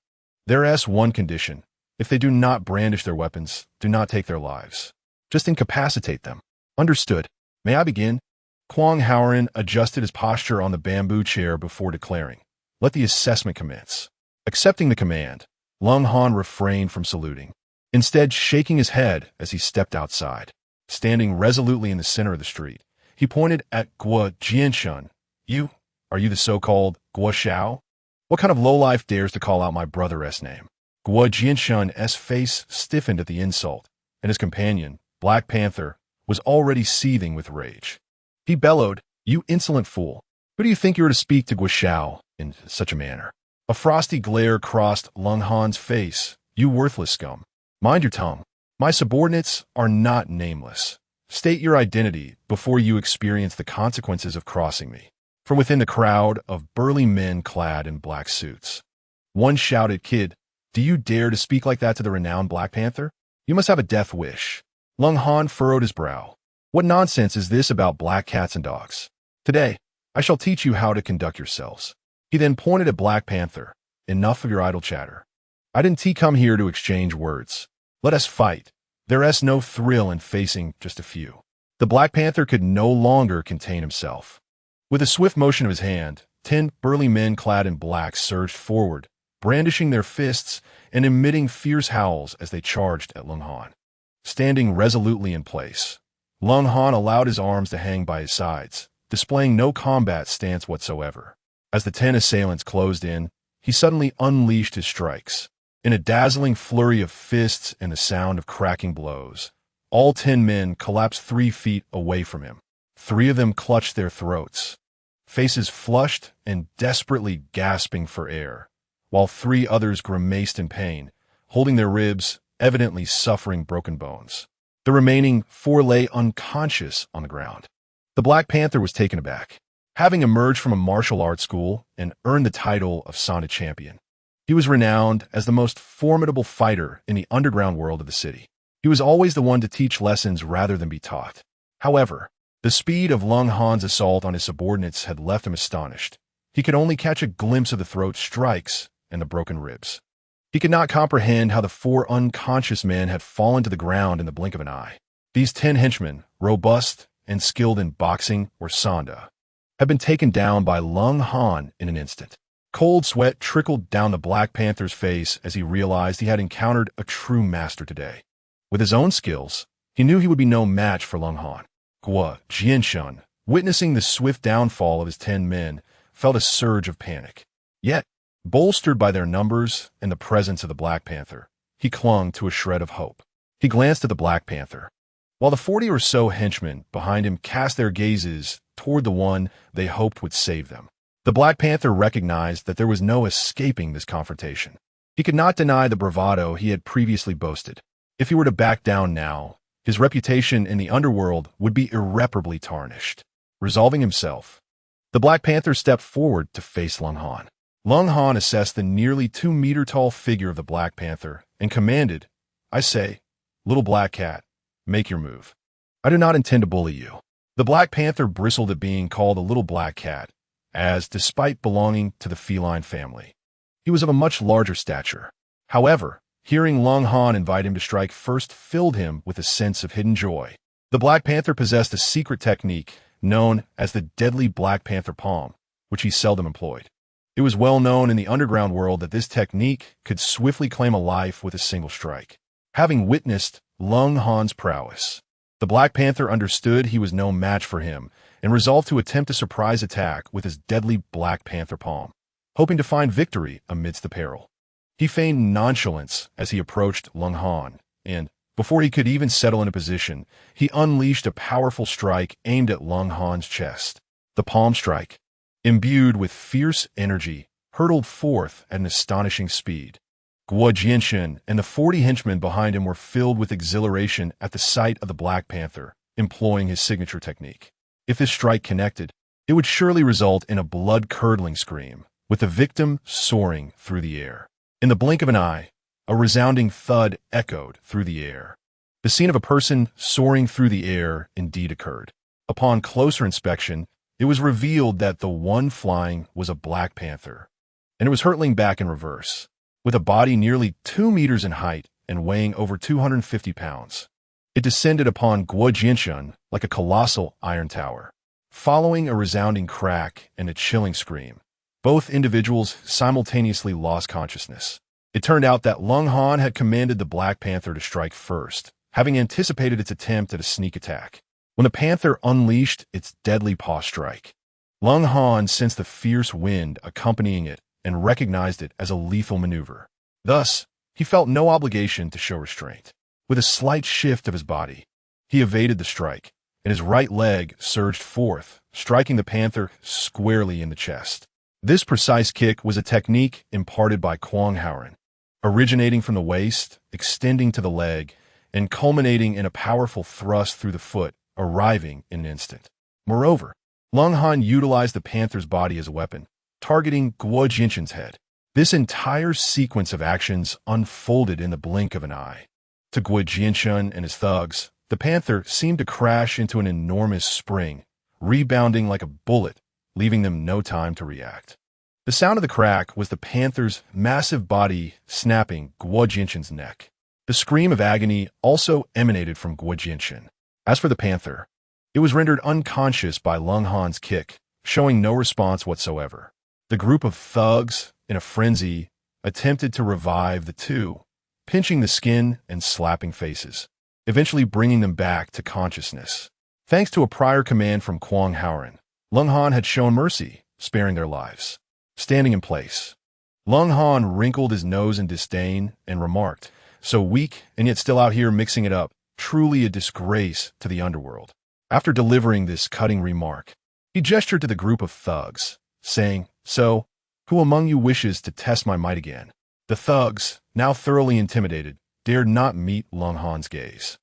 "There's one condition. If they do not brandish their weapons, do not take their lives. Just incapacitate them." "Understood. May I begin?" Kwang Haoran adjusted his posture on the bamboo chair before declaring, "Let the assessment commence." Accepting the command, Lung Han refrained from saluting, instead shaking his head as he stepped outside. Standing resolutely in the center of the street, he pointed at Guo Jianshun. Are you the so-called Guo Xiao? What kind of lowlife dares to call out my brother's name?" Guo Jianshun's face stiffened at the insult, and his companion, Black Panther, was already seething with rage. He bellowed, "You insolent fool! Who do you think you are to speak to Guo Xiao in such a manner?" A frosty glare crossed Lung Han's face. "You worthless scum! Mind your tongue. My subordinates are not nameless. State your identity before you experience the consequences of crossing me." From within the crowd of burly men clad in black suits, one shouted, "Kid, do you dare to speak like that to the renowned Black Panther? You must have a death wish." Lung Han furrowed his brow. "What nonsense is this about black cats and dogs? Today, I shall teach you how to conduct yourselves." He then pointed at Black Panther. "Enough of your idle chatter. I didn't come here to exchange words. Let us fight. There's no thrill in facing just a few." The Black Panther could no longer contain himself. With a swift motion of his hand, 10 burly men clad in black surged forward, brandishing their fists and emitting fierce howls as they charged at Lung Han. Standing resolutely in place, Lung Han allowed his arms to hang by his sides, displaying no combat stance whatsoever. As the 10 assailants closed in, he suddenly unleashed his strikes. In a dazzling flurry of fists and the sound of cracking blows, all 10 men collapsed 3 feet away from him. 3 of them clutched their throats, faces flushed and desperately gasping for air, while 3 others grimaced in pain, holding their ribs, evidently suffering broken bones. The remaining 4 lay unconscious on the ground. The Black Panther was taken aback. Having emerged from a martial arts school and earned the title of Sonda Champion, he was renowned as the most formidable fighter in the underground world of the city. He was always the one to teach lessons rather than be taught. However, the speed of Lung Han's assault on his subordinates had left him astonished. He could only catch a glimpse of the throat strikes and the broken ribs. He could not comprehend how the 4 unconscious men had fallen to the ground in the blink of an eye. These 10 henchmen, robust and skilled in boxing or Sonda, had been taken down by Lung Han in an instant. Cold sweat trickled down the Black Panther's face as he realized he had encountered a true master today. With his own skills, he knew he would be no match for Lung Han. Guo Jianshun, witnessing the swift downfall of his 10 men, felt a surge of panic. Yet, bolstered by their numbers and the presence of the Black Panther, he clung to a shred of hope. He glanced at the Black Panther, while the 40 or so henchmen behind him cast their gazes toward the one they hoped would save them. The Black Panther recognized that there was no escaping this confrontation. He could not deny the bravado he had previously boasted. If he were to back down now, his reputation in the underworld would be irreparably tarnished. Resolving himself, the Black Panther stepped forward to face Lung Han. Lung Han assessed the nearly 2-meter-tall figure of the Black Panther and commanded, "I say, little black cat, make your move. I do not intend to bully you." The Black Panther bristled at being called a little black cat, as, despite belonging to the feline family, he was of a much larger stature. However, hearing Lung Han invite him to strike first filled him with a sense of hidden joy. The Black Panther possessed a secret technique known as the deadly Black Panther palm, which he seldom employed. It was well known in the underground world that this technique could swiftly claim a life with a single strike. Having witnessed Lung Han's prowess, the Black Panther understood he was no match for him and resolved to attempt a surprise attack with his deadly Black Panther palm, hoping to find victory amidst the peril. He feigned nonchalance as he approached Lung Han, and, before he could even settle in a position, he unleashed a powerful strike aimed at Lung Han's chest. The palm strike, imbued with fierce energy, hurtled forth at an astonishing speed, Guo Jianxun and the 40 henchmen behind him were filled with exhilaration at the sight of the Black Panther employing his signature technique. If this strike connected, it would surely result in a blood-curdling scream, with the victim soaring through the air. In the blink of an eye, a resounding thud echoed through the air. The scene of a person soaring through the air indeed occurred. Upon closer inspection, it was revealed that the one flying was a Black Panther, and it was hurtling back in reverse, with a body nearly 2 meters in height and weighing over 250 pounds. It descended upon Guo Jianxun like a colossal iron tower. Following a resounding crack and a chilling scream, both individuals simultaneously lost consciousness. It turned out that Lung Han had commanded the Black Panther to strike first, having anticipated its attempt at a sneak attack. When the panther unleashed its deadly paw strike, Lung Han sensed the fierce wind accompanying it and recognized it as a lethal maneuver. Thus, he felt no obligation to show restraint. With a slight shift of his body, he evaded the strike, and his right leg surged forth, striking the panther squarely in the chest. This precise kick was a technique imparted by Kwang Haoren, originating from the waist, extending to the leg, and culminating in a powerful thrust through the foot, arriving in an instant. Moreover, Lung Han utilized the panther's body as a weapon, targeting Guo Jianxun's head. This entire sequence of actions unfolded in the blink of an eye. To Guo Jianxun and his thugs, the panther seemed to crash into an enormous spring, rebounding like a bullet, leaving them no time to react. The sound of the crack was the panther's massive body snapping Guo Jianxun's neck. The scream of agony also emanated from Guo Jianxun. As for the panther, it was rendered unconscious by Lung Han's kick, showing no response whatsoever. The group of thugs, in a frenzy, attempted to revive the two, pinching the skin and slapping faces, eventually bringing them back to consciousness. Thanks to a prior command from Kwang Haoren, Lung Han had shown mercy, sparing their lives. Standing in place, Lung Han wrinkled his nose in disdain and remarked, "So weak and yet still out here mixing it up, truly a disgrace to the underworld." After delivering this cutting remark, he gestured to the group of thugs, saying, "So, who among you wishes to test my might again?" The thugs, now thoroughly intimidated, dared not meet Lung Han's gaze.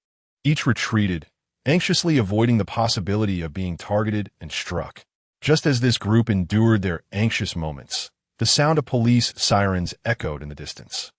Each retreated, anxiously avoiding the possibility of being targeted and struck. Just as this group endured their anxious moments, the sound of police sirens echoed in the distance.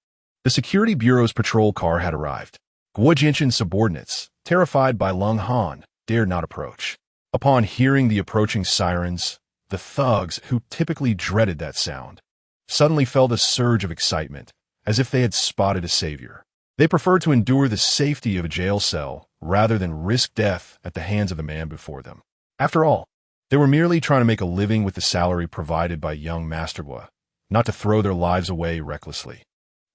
The Security Bureau's patrol car had arrived. Guo Jianxun's subordinates, terrified by Lung Han, dared not approach. Upon hearing the approaching sirens, the thugs, who typically dreaded that sound, suddenly felt a surge of excitement, as if they had spotted a savior. They preferred to endure the safety of a jail cell rather than risk death at the hands of the man before them. After all, they were merely trying to make a living with the salary provided by young Master Guo, not to throw their lives away recklessly.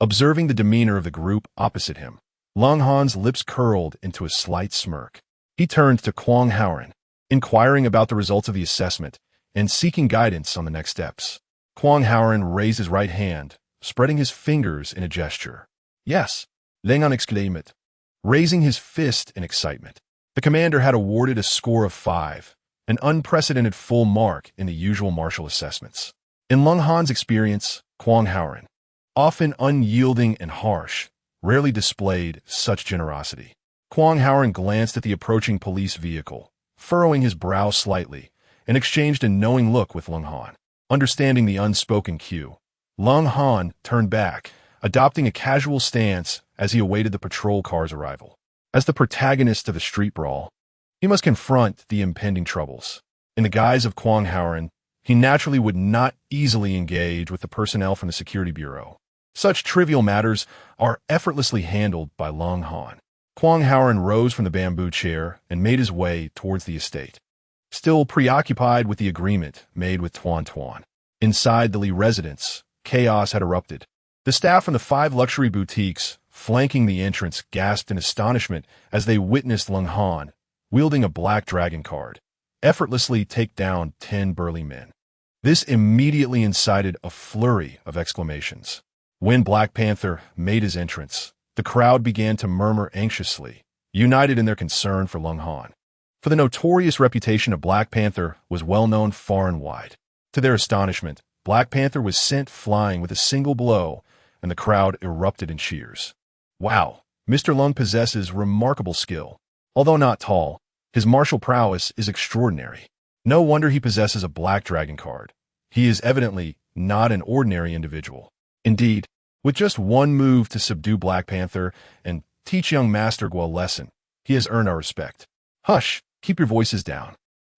Observing the demeanor of the group opposite him, Lung Han's lips curled into a slight smirk. He turned to Kwang Haoren, inquiring about the results of the assessment and seeking guidance on the next steps. Kwang Haoren raised his right hand, spreading his fingers in a gesture. "Yes," Leng Han exclaimed, raising his fist in excitement. The commander had awarded a score of 5, an unprecedented full mark in the usual martial assessments. In Lung Han's experience, Kwang Haoren, often unyielding and harsh, rarely displayed such generosity. Kwang Haoren glanced at the approaching police vehicle, furrowing his brow slightly, and exchanged a knowing look with Lung Han. Understanding the unspoken cue, Lung Han turned back, adopting a casual stance as he awaited the patrol car's arrival. As the protagonist of the street brawl, he must confront the impending troubles. In the guise of Kwang Haoren, he naturally would not easily engage with the personnel from the Security Bureau. Such trivial matters are effortlessly handled by Lung Han. Kwang Haoren rose from the bamboo chair and made his way towards the estate, still preoccupied with the agreement made with Tuan Tuan. Inside the Li residence, chaos had erupted. The staff from the 5 luxury boutiques flanking the entrance gasped in astonishment as they witnessed Lung Han, wielding a black dragon card, effortlessly take down 10 burly men. This immediately incited a flurry of exclamations. When Black Panther made his entrance, the crowd began to murmur anxiously, united in their concern for Lung Han. For the notorious reputation of Black Panther was well known far and wide. To their astonishment, Black Panther was sent flying with a single blow, and the crowd erupted in cheers. Wow, Mr. Lung possesses remarkable skill. Although not tall, his martial prowess is extraordinary. No wonder he possesses a black dragon card. He is evidently not an ordinary individual. Indeed, with just one move to subdue Black Panther and teach young Master Guo a lesson, he has earned our respect. Hush, keep your voices down.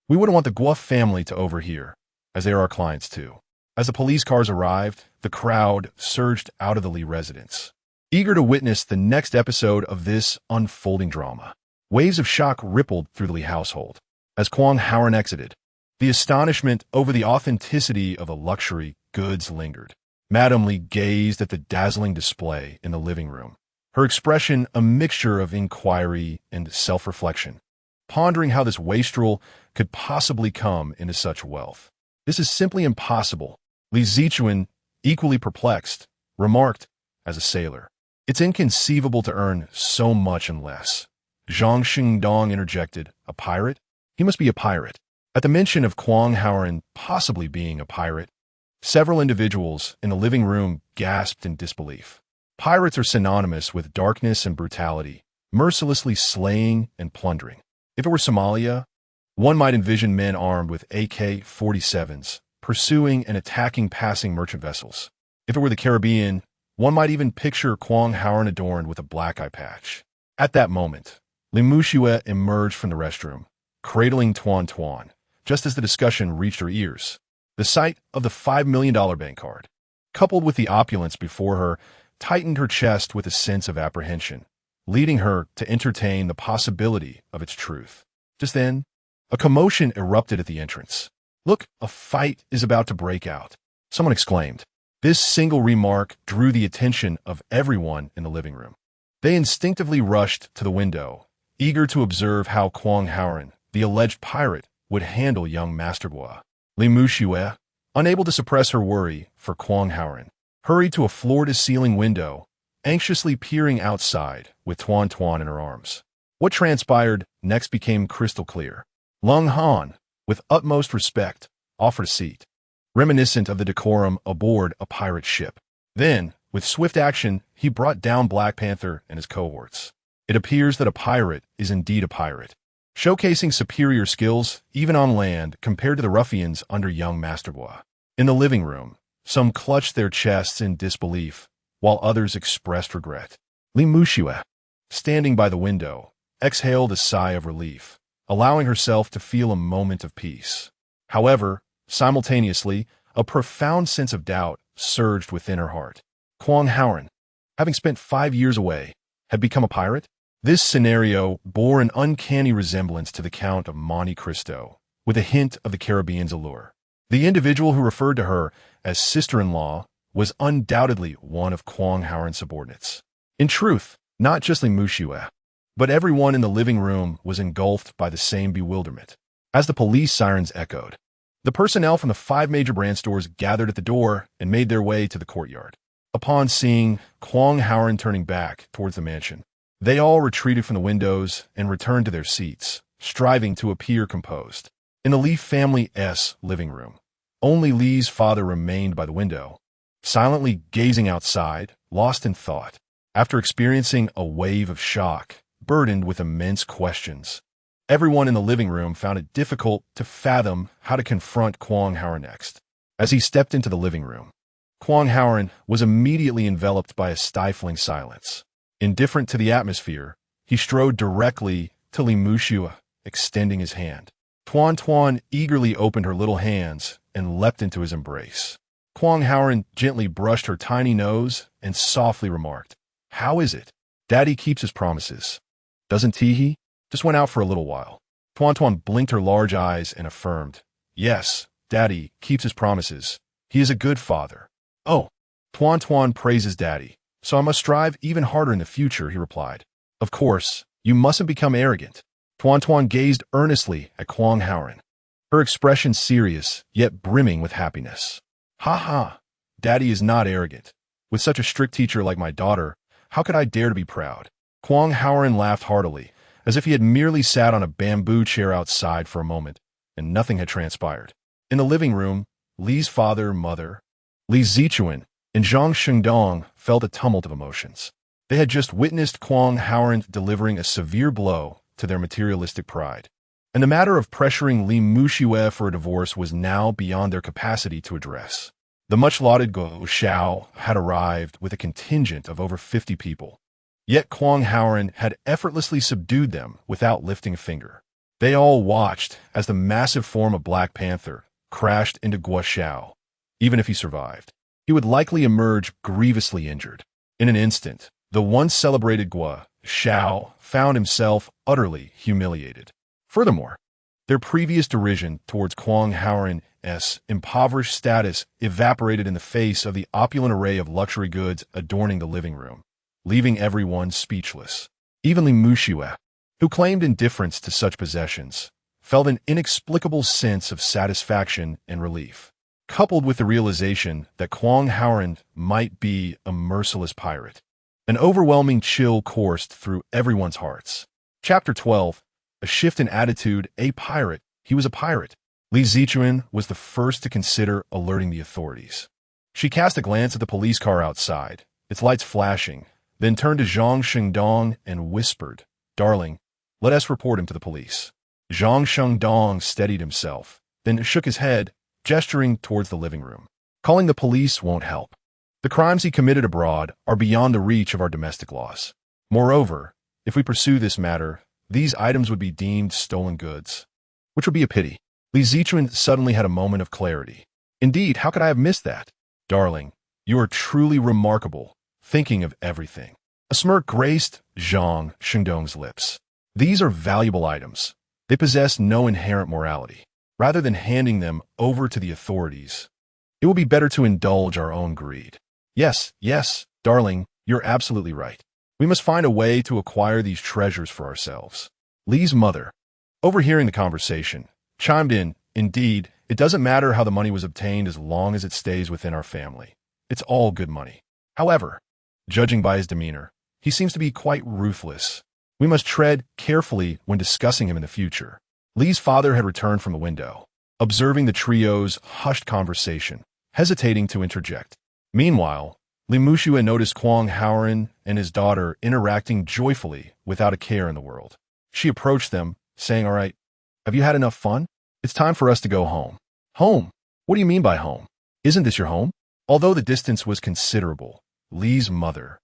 We wouldn't want the Guo family to overhear, as they are our clients too. As the police cars arrived, the crowd surged out of the Lee residence, eager to witness the next episode of this unfolding drama. Waves of shock rippled through the Lee household. As Kwang Haoran exited, the astonishment over the authenticity of the luxury goods lingered. Madame Lee gazed at the dazzling display in the living room, her expression a mixture of inquiry and self-reflection, pondering how this wastrel could possibly come into such wealth. This is simply impossible, Li Zichuan, equally perplexed, remarked as a sailor. It's inconceivable to earn so much and less. Zhang Xingdong interjected, a pirate? He must be a pirate. At the mention of Kwang Haoran possibly being a pirate, several individuals in the living room gasped in disbelief. Pirates are synonymous with darkness and brutality, mercilessly slaying and plundering. If it were Somalia, one might envision men armed with AK-47s, pursuing and attacking passing merchant vessels. If it were the Caribbean, one might even picture Kwang Haoran adorned with a black eye patch. At that moment, Li Muxue emerged from the restroom, cradling Tuan Tuan, just as the discussion reached her ears. The sight of the $5 million bank card, coupled with the opulence before her, tightened her chest with a sense of apprehension, leading her to entertain the possibility of its truth. Just then, a commotion erupted at the entrance. Look, a fight is about to break out, someone exclaimed. This single remark drew the attention of everyone in the living room. They instinctively rushed to the window, eager to observe how Kwang Haoran, the alleged pirate, would handle young Master Guo. Li Muxue, unable to suppress her worry for Kwang Haoran, hurried to a floor-to-ceiling window, anxiously peering outside with Tuan Tuan in her arms. What transpired next became crystal clear. Lung Han, with utmost respect, offered a seat, reminiscent of the decorum aboard a pirate ship. Then, with swift action, he brought down Black Panther and his cohorts. It appears that a pirate is indeed a pirate, showcasing superior skills even on land compared to the ruffians under young Master Guo. In the living room, some clutched their chests in disbelief, while others expressed regret. Li Muxue, standing by the window, exhaled a sigh of relief, allowing herself to feel a moment of peace. However, simultaneously, a profound sense of doubt surged within her heart. Kwang Haoran, having spent 5 years away, had become a pirate? This scenario bore an uncanny resemblance to the Count of Monte Cristo, with a hint of the Caribbean's allure. The individual who referred to her as sister-in-law was undoubtedly one of Kwang Haoran's subordinates. In truth, not just Li Muxue, but everyone in the living room was engulfed by the same bewilderment. As the police sirens echoed, the personnel from the 5 major brand stores gathered at the door and made their way to the courtyard. Upon seeing Kwang Haoran turning back towards the mansion, they all retreated from the windows and returned to their seats, striving to appear composed. In the Lee family's living room, only Lee's father remained by the window, silently gazing outside, lost in thought. After experiencing a wave of shock, burdened with immense questions, everyone in the living room found it difficult to fathom how to confront Kwang Haoran next. As he stepped into the living room, Kwang Haoran was immediately enveloped by a stifling silence. Indifferent to the atmosphere, he strode directly to Li Muxue, extending his hand. Tuan Tuan eagerly opened her little hands and leapt into his embrace. Kwang Haoran gently brushed her tiny nose and softly remarked, "How is it? Daddy keeps his promises. Doesn't he? Just went out for a little while." Tuan Tuan blinked her large eyes and affirmed, "Yes, Daddy keeps his promises. He is a good father." "Oh, Tuan Tuan praises Daddy, so I must strive even harder in the future," he replied. "Of course, you mustn't become arrogant." Tuan Tuan gazed earnestly at Kwang Haoran, her expression serious, yet brimming with happiness. "Ha ha, Daddy is not arrogant. With such a strict teacher like my daughter, how could I dare to be proud?" Kwang Haoran laughed heartily, as if he had merely sat on a bamboo chair outside for a moment, and nothing had transpired. In the living room, Lee's father, mother, Li Zichuan, and Zhang Shengdong felt a tumult of emotions. They had just witnessed Kwang Haoran delivering a severe blow to their materialistic pride, and the matter of pressuring Li Muxue for a divorce was now beyond their capacity to address. The much-lauded Guo Xiao had arrived with a contingent of over 50 people. Yet Kwang Haoran had effortlessly subdued them without lifting a finger. They all watched as the massive form of Black Panther crashed into Guo Xiao. Even if he survived, he would likely emerge grievously injured. In an instant, the once celebrated Guo Xiao found himself utterly humiliated. Furthermore, their previous derision towards Kwang Haoran's impoverished status evaporated in the face of the opulent array of luxury goods adorning the living room, leaving everyone speechless. Even Li Muxue, who claimed indifference to such possessions, felt an inexplicable sense of satisfaction and relief, coupled with the realization that Kwang Haoran might be a merciless pirate. An overwhelming chill coursed through everyone's hearts. Chapter 12. A shift in attitude. A pirate. He was a pirate. Li Zichuan was the first to consider alerting the authorities. She cast a glance at the police car outside, its lights flashing, then turned to Zhang Shengdong and whispered, "Darling, let us report him to the police." Zhang Shengdong steadied himself, then shook his head, gesturing towards the living room. "Calling the police won't help. The crimes he committed abroad are beyond the reach of our domestic laws. Moreover, if we pursue this matter, these items would be deemed stolen goods, which would be a pity." Li Zichuan suddenly had a moment of clarity. "Indeed, how could I have missed that? Darling, you are truly remarkable, thinking of everything." A smirk graced Zhang Shengdong's lips. "These are valuable items. They possess no inherent morality. Rather than handing them over to the authorities, it will be better to indulge our own greed." Yes, darling, you're absolutely right. We must find a way to acquire these treasures for ourselves." Li's mother, overhearing the conversation, chimed in, "Indeed, it doesn't matter how the money was obtained as long as it stays within our family. It's all good money. However, judging by his demeanor, he seems to be quite ruthless. We must tread carefully when discussing him in the future." Li's father had returned from the window, observing the trio's hushed conversation, hesitating to interject. Meanwhile, Li Muxue noticed Kwang Haoran and his daughter interacting joyfully without a care in the world. She approached them, saying, "All right, have you had enough fun? It's time for us to go home." "Home? What do you mean by home? Isn't this your home?" Although the distance was considerable, Li's mother,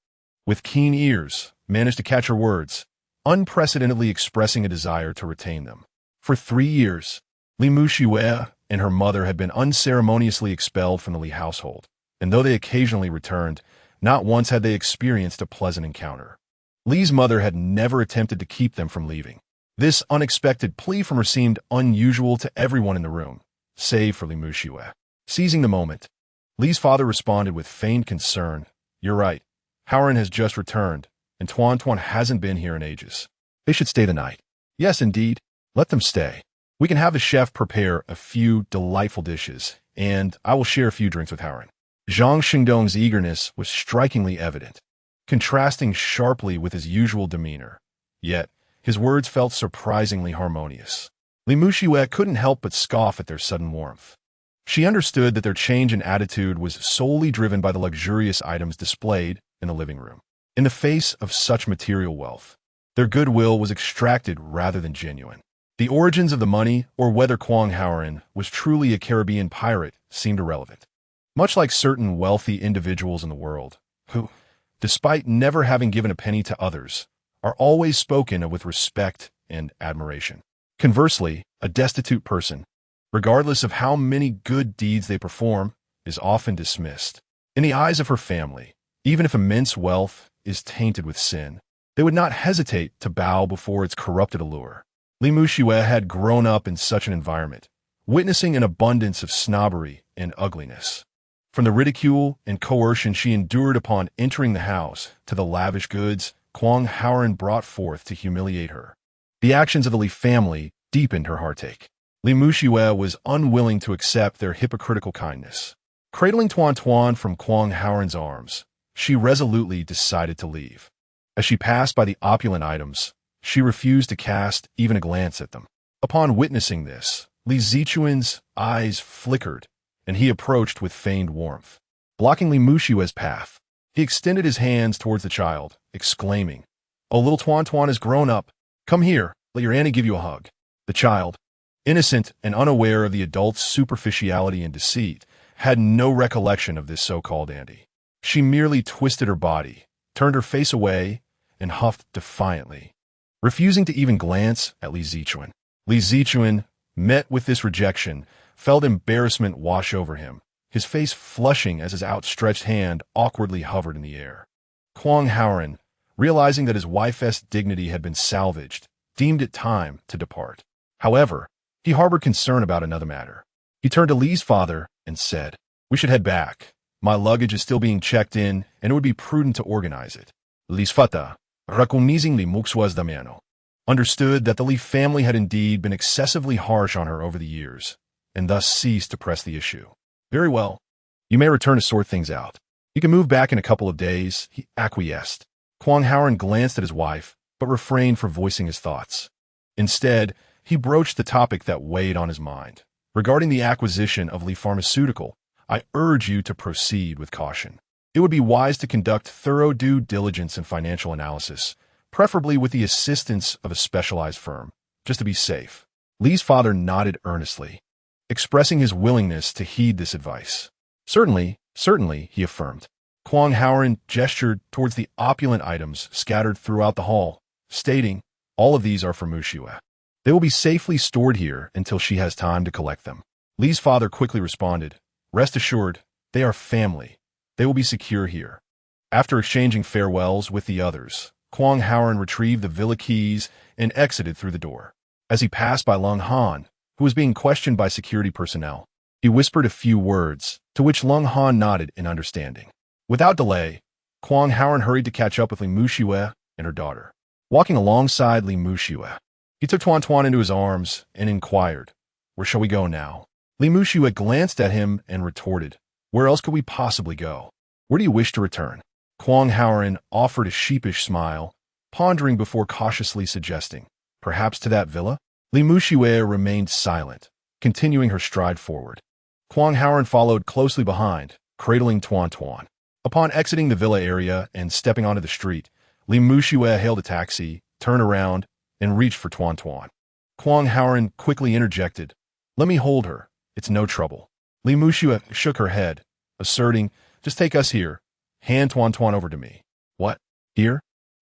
with keen ears, managed to catch her words, unprecedentedly expressing a desire to retain them. For 3 years, Li Muxue and her mother had been unceremoniously expelled from the Li household, and though they occasionally returned, not once had they experienced a pleasant encounter. Li's mother had never attempted to keep them from leaving. This unexpected plea from her seemed unusual to everyone in the room, save for Li Muxue. Seizing the moment, Li's father responded with feigned concern, "You're right. Haoran has just returned, and Tuan hasn't been here in ages. They should stay the night." "Yes, indeed. Let them stay. We can have the chef prepare a few delightful dishes, and I will share a few drinks with Haoran." Zhang Shengdong's eagerness was strikingly evident, contrasting sharply with his usual demeanor. Yet, his words felt surprisingly harmonious. Li Muxue couldn't help but scoff at their sudden warmth. She understood that their change in attitude was solely driven by the luxurious items displayed in the living room. In the face of such material wealth, their goodwill was extracted rather than genuine. The origins of the money, or whether Kwang Haoran was truly a Caribbean pirate, seemed irrelevant. Much like certain wealthy individuals in the world, who, despite never having given a penny to others, are always spoken of with respect and admiration. Conversely, a destitute person, regardless of how many good deeds they perform, is often dismissed. In the eyes of her family, even if immense wealth is tainted with sin, they would not hesitate to bow before its corrupted allure. Li Muxue had grown up in such an environment, witnessing an abundance of snobbery and ugliness. From the ridicule and coercion she endured upon entering the house to the lavish goods Kwang Haoran brought forth to humiliate her, the actions of the Li family deepened her heartache. Li Muxue was unwilling to accept their hypocritical kindness. Cradling Tuan from Kwang Haoran's arms, she resolutely decided to leave. As she passed by the opulent items, she refused to cast even a glance at them. Upon witnessing this, Li Zichuan's eyes flickered, and he approached with feigned warmth. blocking Li Mushue's path. He extended his hands towards the child, exclaiming, "Oh, little Tuan Tuan is grown up. Come here, let your auntie give you a hug." The child, innocent and unaware of the adult's superficiality and deceit, had no recollection of this so-called auntie. She merely twisted her body, turned her face away, and huffed defiantly, refusing to even glance at Li Zichuan. Li Zichuan, met with this rejection, felt embarrassment wash over him, his face flushing as his outstretched hand awkwardly hovered in the air. Kwang Haoran, realizing that his wife's dignity had been salvaged, deemed it time to depart. However, he harbored concern about another matter. He turned to Li's father and said, "We should head back. My luggage is still being checked in, and it would be prudent to organize it." Li's fata, recognizing Li Muxua's damiano, understood that the Li family had indeed been excessively harsh on her over the years, and thus ceased to press the issue. "Very well. You may return to sort things out. You can move back in a couple of days," he acquiesced. Kwang Haoran glanced at his wife, but refrained from voicing his thoughts. Instead, he broached the topic that weighed on his mind. "Regarding the acquisition of Li Pharmaceutical, I urge you to proceed with caution. It would be wise to conduct thorough due diligence and financial analysis, preferably with the assistance of a specialized firm, just to be safe." Li's father nodded earnestly, expressing his willingness to heed this advice. Certainly, he affirmed. Kwang Haoran gestured towards the opulent items scattered throughout the hall, stating, "All of these are for Mushue. They will be safely stored here until she has time to collect them." Li's father quickly responded, "Rest assured, they are family. They will be secure here." After exchanging farewells with the others, Kwang Haoran retrieved the villa keys and exited through the door. As he passed by Lung Han, who was being questioned by security personnel, he whispered a few words, to which Lung Han nodded in understanding. Without delay, Kwang Haoran hurried to catch up with Li Mushue and her daughter. Walking alongside Li Mushue, he took Tuan Tuan into his arms and inquired, "Where shall we go now?" Li Mushue glanced at him and retorted, "Where else could we possibly go? Where do you wish to return?" Kwang Haoran offered a sheepish smile, pondering before cautiously suggesting, "Perhaps to that villa?" Li Mushue remained silent, continuing her stride forward. Kwang Haoran followed closely behind, cradling Tuan Tuan. Upon exiting the villa area and stepping onto the street, Li Mushue hailed a taxi, turned around, and reached for Tuan Tuan. Kwang Haoran quickly interjected, "Let me hold her. It's no trouble." Li Mushue shook her head, asserting, "Just take us here. Hand Tuan Tuan over to me." "What? Here?"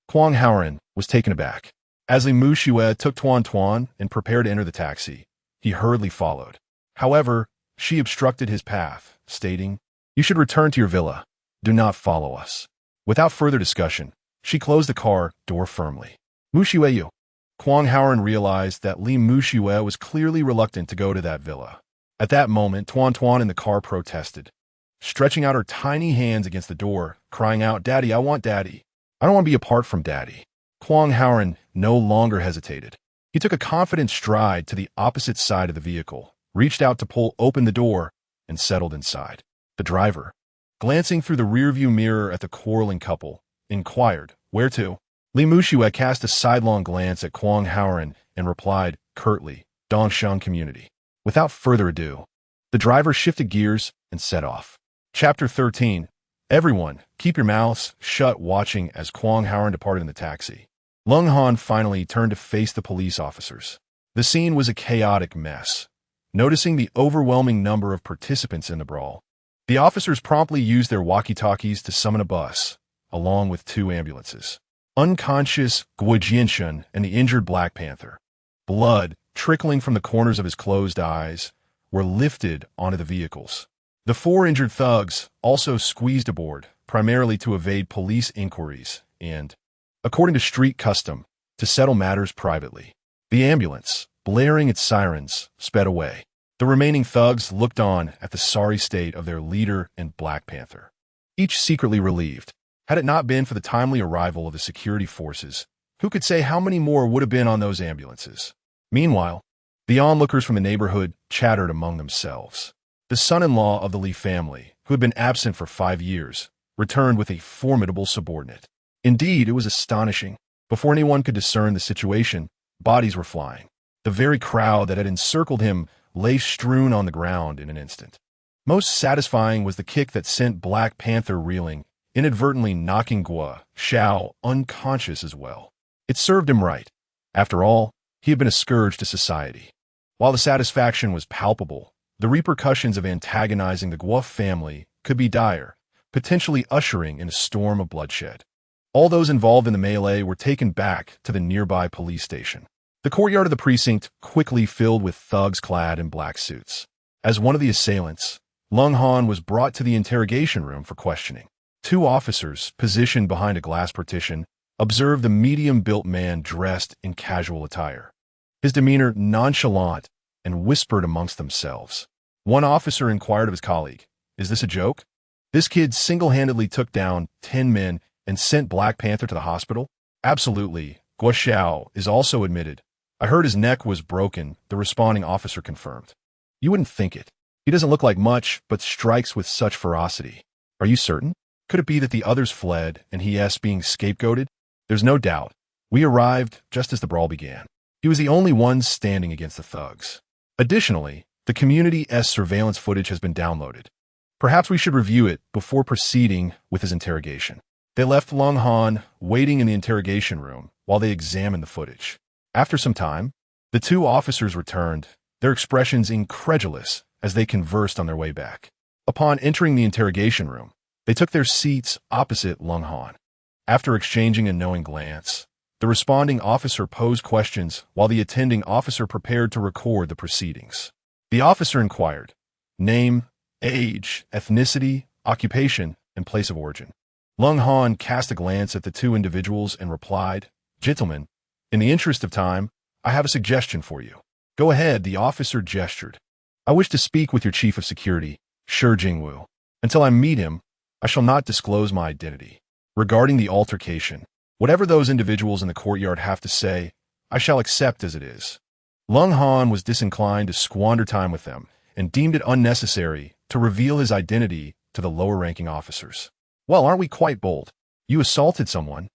Kwang Haoran was taken aback. As Li Mushue took Tuan Tuan and prepared to enter the taxi, he hurriedly followed. However, she obstructed his path, stating, "You should return to your villa. Do not follow us." Without further discussion, she closed the car door firmly. "Mushue." Kwang Haoran realized that Li Mushue was clearly reluctant to go to that villa. At that moment, Tuan Tuan in the car protested, stretching out her tiny hands against the door, crying out, "Daddy, I want Daddy. I don't want to be apart from Daddy." Kwang Haoran no longer hesitated. He took a confident stride to the opposite side of the vehicle, reached out to pull open the door, and settled inside. The driver, glancing through the rearview mirror at the quarreling couple, inquired, "Where to?" Li Mushue cast a sidelong glance at Kwang Haoran and replied curtly, "Dongsheng Community." Without further ado, the driver shifted gears and set off. Chapter 13. Everyone, keep your mouths shut watching as Kwang Haoran departed in the taxi. Lung Han finally turned to face the police officers. The scene was a chaotic mess. Noticing the overwhelming number of participants in the brawl, the officers promptly used their walkie-talkies to summon a bus, along with 2 ambulances. Unconscious Guo Jianshun and the injured Black Panther, blood trickling from the corners of his closed eyes, were lifted onto the vehicles. The 4 injured thugs also squeezed aboard, primarily to evade police inquiries and, according to street custom, to settle matters privately. The ambulance, blaring its sirens, sped away. The remaining thugs looked on at the sorry state of their leader and Black Panther, each secretly relieved. Had it not been for the timely arrival of the security forces, who could say how many more would have been on those ambulances? Meanwhile, the onlookers from the neighborhood chattered among themselves. The son-in-law of the Li family, who had been absent for 5 years, returned with a formidable subordinate. Indeed, it was astonishing. Before anyone could discern the situation, bodies were flying. The very crowd that had encircled him lay strewn on the ground in an instant. Most satisfying was the kick that sent Black Panther reeling, inadvertently knocking Guo Xiao unconscious as well. It served him right. After all, he had been a scourge to society. While the satisfaction was palpable, the repercussions of antagonizing the Guo family could be dire, potentially ushering in a storm of bloodshed. All those involved in the melee were taken back to the nearby police station. The courtyard of the precinct quickly filled with thugs clad in black suits. As one of the assailants, Lung Han was brought to the interrogation room for questioning. Two officers, positioned behind a glass partition, observed the medium-built man dressed in casual attire. His demeanor nonchalant and whispered amongst themselves. One officer inquired of his colleague, "Is this a joke? This kid single-handedly took down 10 men and sent Black Panther to the hospital?" "Absolutely," Guo Xiao is also admitted. "I heard his neck was broken," the responding officer confirmed. "You wouldn't think it. He doesn't look like much, but strikes with such ferocity." "Are you certain? Could it be that the others fled and he's being scapegoated?" "There's no doubt. We arrived just as the brawl began. He was the only one standing against the thugs." Additionally, the community's surveillance footage has been downloaded. Perhaps we should review it before proceeding with his interrogation. They left Lung Han waiting in the interrogation room while they examined the footage. After some time, the two officers returned, their expressions incredulous as they conversed on their way back. Upon entering the interrogation room, they took their seats opposite Lung Han. After exchanging a knowing glance, the responding officer posed questions while the attending officer prepared to record the proceedings. The officer inquired, name, age, ethnicity, occupation, and place of origin. Lung Han cast a glance at the two individuals and replied, "Gentlemen, in the interest of time, I have a suggestion for you." "Go ahead," the officer gestured. "I wish to speak with your chief of security, Shi Jingwu. Until I meet him, I shall not disclose my identity. Regarding the altercation, whatever those individuals in the courtyard have to say, I shall accept as it is." Lung Han was disinclined to squander time with them and deemed it unnecessary to reveal his identity to the lower-ranking officers. "Well, aren't we quite bold? You assaulted someone,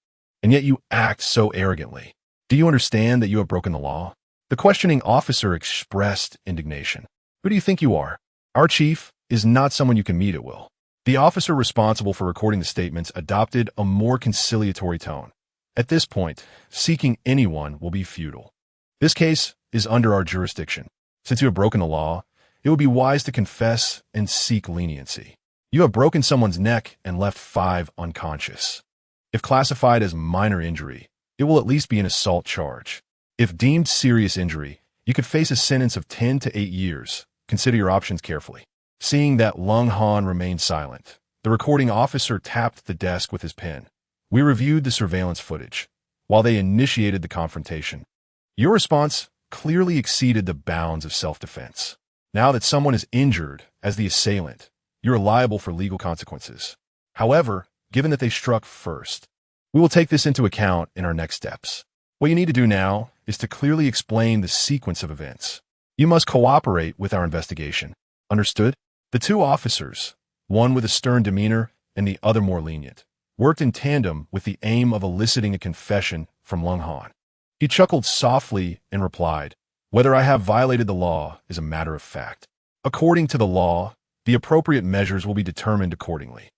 and yet you act so arrogantly. Do you understand that you have broken the law?" The questioning officer expressed indignation. "Who do you think you are? Our chief is not someone you can meet at will." The officer responsible for recording the statements adopted a more conciliatory tone. "At this point, seeking anyone will be futile. This case is under our jurisdiction. Since you have broken the law, it would be wise to confess and seek leniency. You have broken someone's neck and left 5 unconscious. If classified as minor injury, it will at least be an assault charge. If deemed serious injury, you could face a sentence of 10 to 8 years. Consider your options carefully." Seeing that Lung Han remained silent, the recording officer tapped the desk with his pen. "We reviewed the surveillance footage while they initiated the confrontation. Your response clearly exceeded the bounds of self-defense. Now that someone is injured as the assailant, you're liable for legal consequences. However, given that they struck first, we will take this into account in our next steps. What you need to do now is to clearly explain the sequence of events. You must cooperate with our investigation. Understood?" The two officers, one with a stern demeanor and the other more lenient, worked in tandem with the aim of eliciting a confession from Lung Han. He chuckled softly and replied, "Whether I have violated the law is a matter of fact. According to the law, the appropriate measures will be determined accordingly.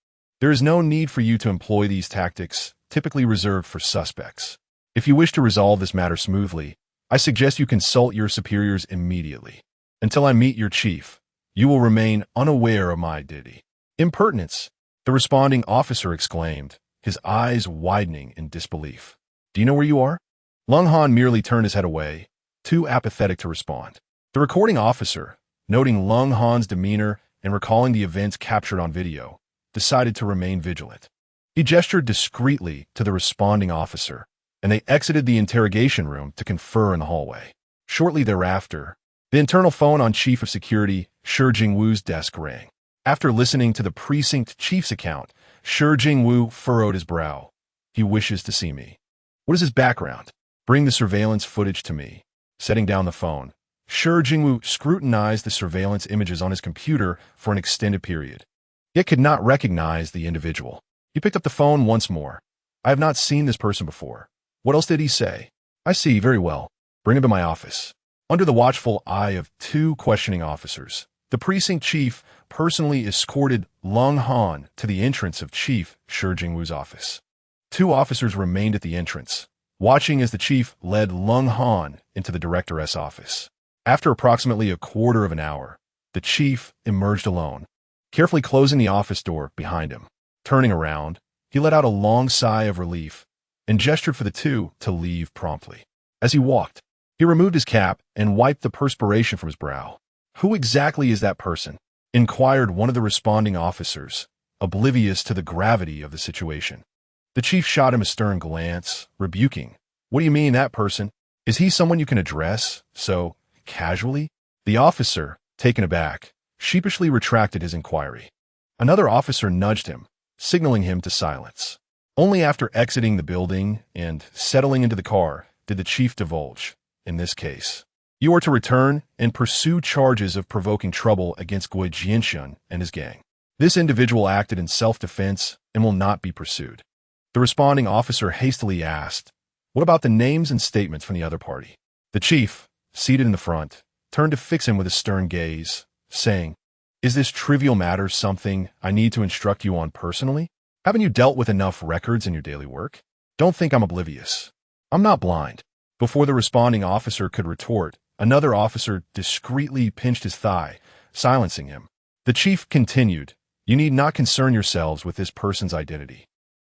There is no need for you to employ these tactics, typically reserved for suspects. If you wish to resolve this matter smoothly, I suggest you consult your superiors immediately. Until I meet your chief, you will remain unaware of my identity." "Impertinence!" the responding officer exclaimed, his eyes widening in disbelief. "Do you know where you are?" Lung Han merely turned his head away, too apathetic to respond. The recording officer, noting Lung Han's demeanor and recalling the events captured on video, decided to remain vigilant. He gestured discreetly to the responding officer, and they exited the interrogation room to confer in the hallway. Shortly thereafter, the internal phone on Chief of Security Shi Jingwu's desk rang. After listening to the precinct chief's account, Shi Jingwu furrowed his brow. "He wishes to see me. What is his background? Bring the surveillance footage to me." Setting down the phone, Shi Jingwu scrutinized the surveillance images on his computer for an extended period, yet could not recognize the individual. He picked up the phone once more. "I have not seen this person before. What else did he say?" "I see, very well. Bring him to my office." Under the watchful eye of 2 questioning officers, The precinct chief personally escorted Lung Han to the entrance of Chief Shi Jingwu's office. Two officers remained at the entrance, watching as the chief led Lung Han into the director's office. After approximately a quarter of an hour, the chief emerged alone, carefully closing the office door behind him. Turning around, he let out a long sigh of relief and gestured for the two to leave promptly. As he walked, he removed his cap and wiped the perspiration from his brow. "Who exactly is that person?" inquired one of the responding officers, oblivious to the gravity of the situation. The chief shot him a stern glance, rebuking. "What do you mean, that person? Is he someone you can address so casually?" The officer, taken aback, sheepishly retracted his inquiry. Another officer nudged him, signaling him to silence. Only after exiting the building and settling into the car did the chief divulge, in this case, "You are to return and pursue charges of provoking trouble against Guo Jianshun and his gang. This individual acted in self-defense and will not be pursued." The responding officer hastily asked, "What about the names and statements from the other party?" The chief, seated in the front, turned to fix him with a stern gaze, saying, "Is this trivial matter something I need to instruct you on personally? Haven't you dealt with enough records in your daily work? Don't think I'm oblivious. I'm not blind." Before the responding officer could retort, another officer discreetly pinched his thigh, silencing him. The chief continued, "You need not concern yourselves with this person's identity,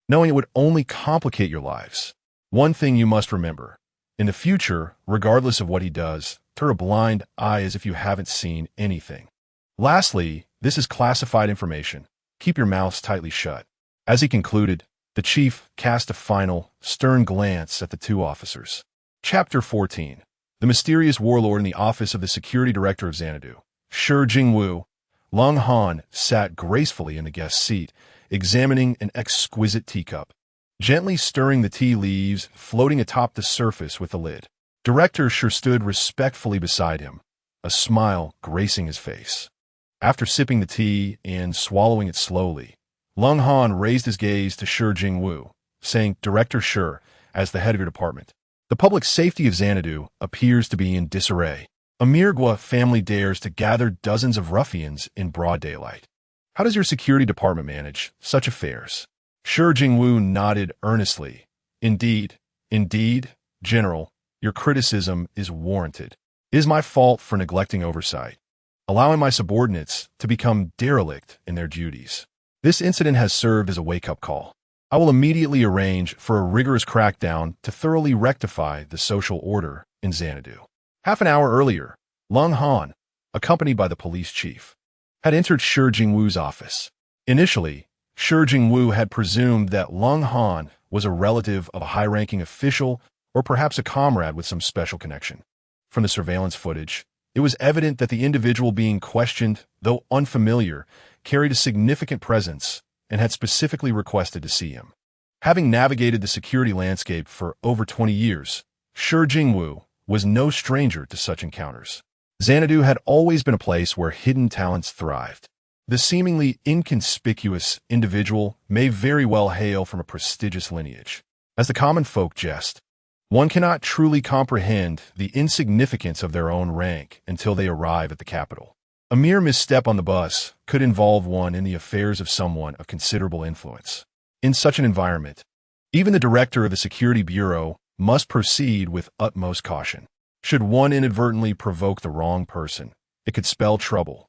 knowing it would only complicate your lives. One thing you must remember. In the future, regardless of what he does, turn a blind eye as if you haven't seen anything. Lastly, this is classified information. Keep your mouths tightly shut." As he concluded, the chief cast a final, stern glance at the two officers. Chapter 14. The mysterious warlord in the office of the security director of Xanadu. Shi Jingwu. Lung Han sat gracefully in the guest seat, examining an exquisite teacup, gently stirring the tea leaves floating atop the surface with the lid. Director Shi stood respectfully beside him, a smile gracing his face. After sipping the tea and swallowing it slowly, Lung Han raised his gaze to Shi Jingwu, saying, "Director Shi, as the head of your department, the public safety of Xanadu appears to be in disarray. A Mirgua family dares to gather dozens of ruffians in broad daylight. How does your security department manage such affairs?" Shi Jingwu nodded earnestly. Indeed, General, your criticism is warranted. It is my fault for neglecting oversight, allowing my subordinates to become derelict in their duties. This incident has served as a wake-up call. I will immediately arrange for a rigorous crackdown to thoroughly rectify the social order in Xanadu. Half an hour earlier, Lung Han, accompanied by the police chief, had entered Shi Jingwu's office. Initially, Shi Jingwu had presumed that Lung Han was a relative of a high-ranking official or perhaps a comrade with some special connection. From the surveillance footage, it was evident that the individual being questioned, though unfamiliar, carried a significant presence and had specifically requested to see him. Having navigated the security landscape for over 20 years, Shi Jingwu was no stranger to such encounters. Xanadu had always been a place where hidden talents thrived. The seemingly inconspicuous individual may very well hail from a prestigious lineage. As the common folk jest, one cannot truly comprehend the insignificance of their own rank until they arrive at the capital. A mere misstep on the bus could involve one in the affairs of someone of considerable influence. In such an environment, even the director of the Security Bureau must proceed with utmost caution. Should one inadvertently provoke the wrong person, it could spell trouble.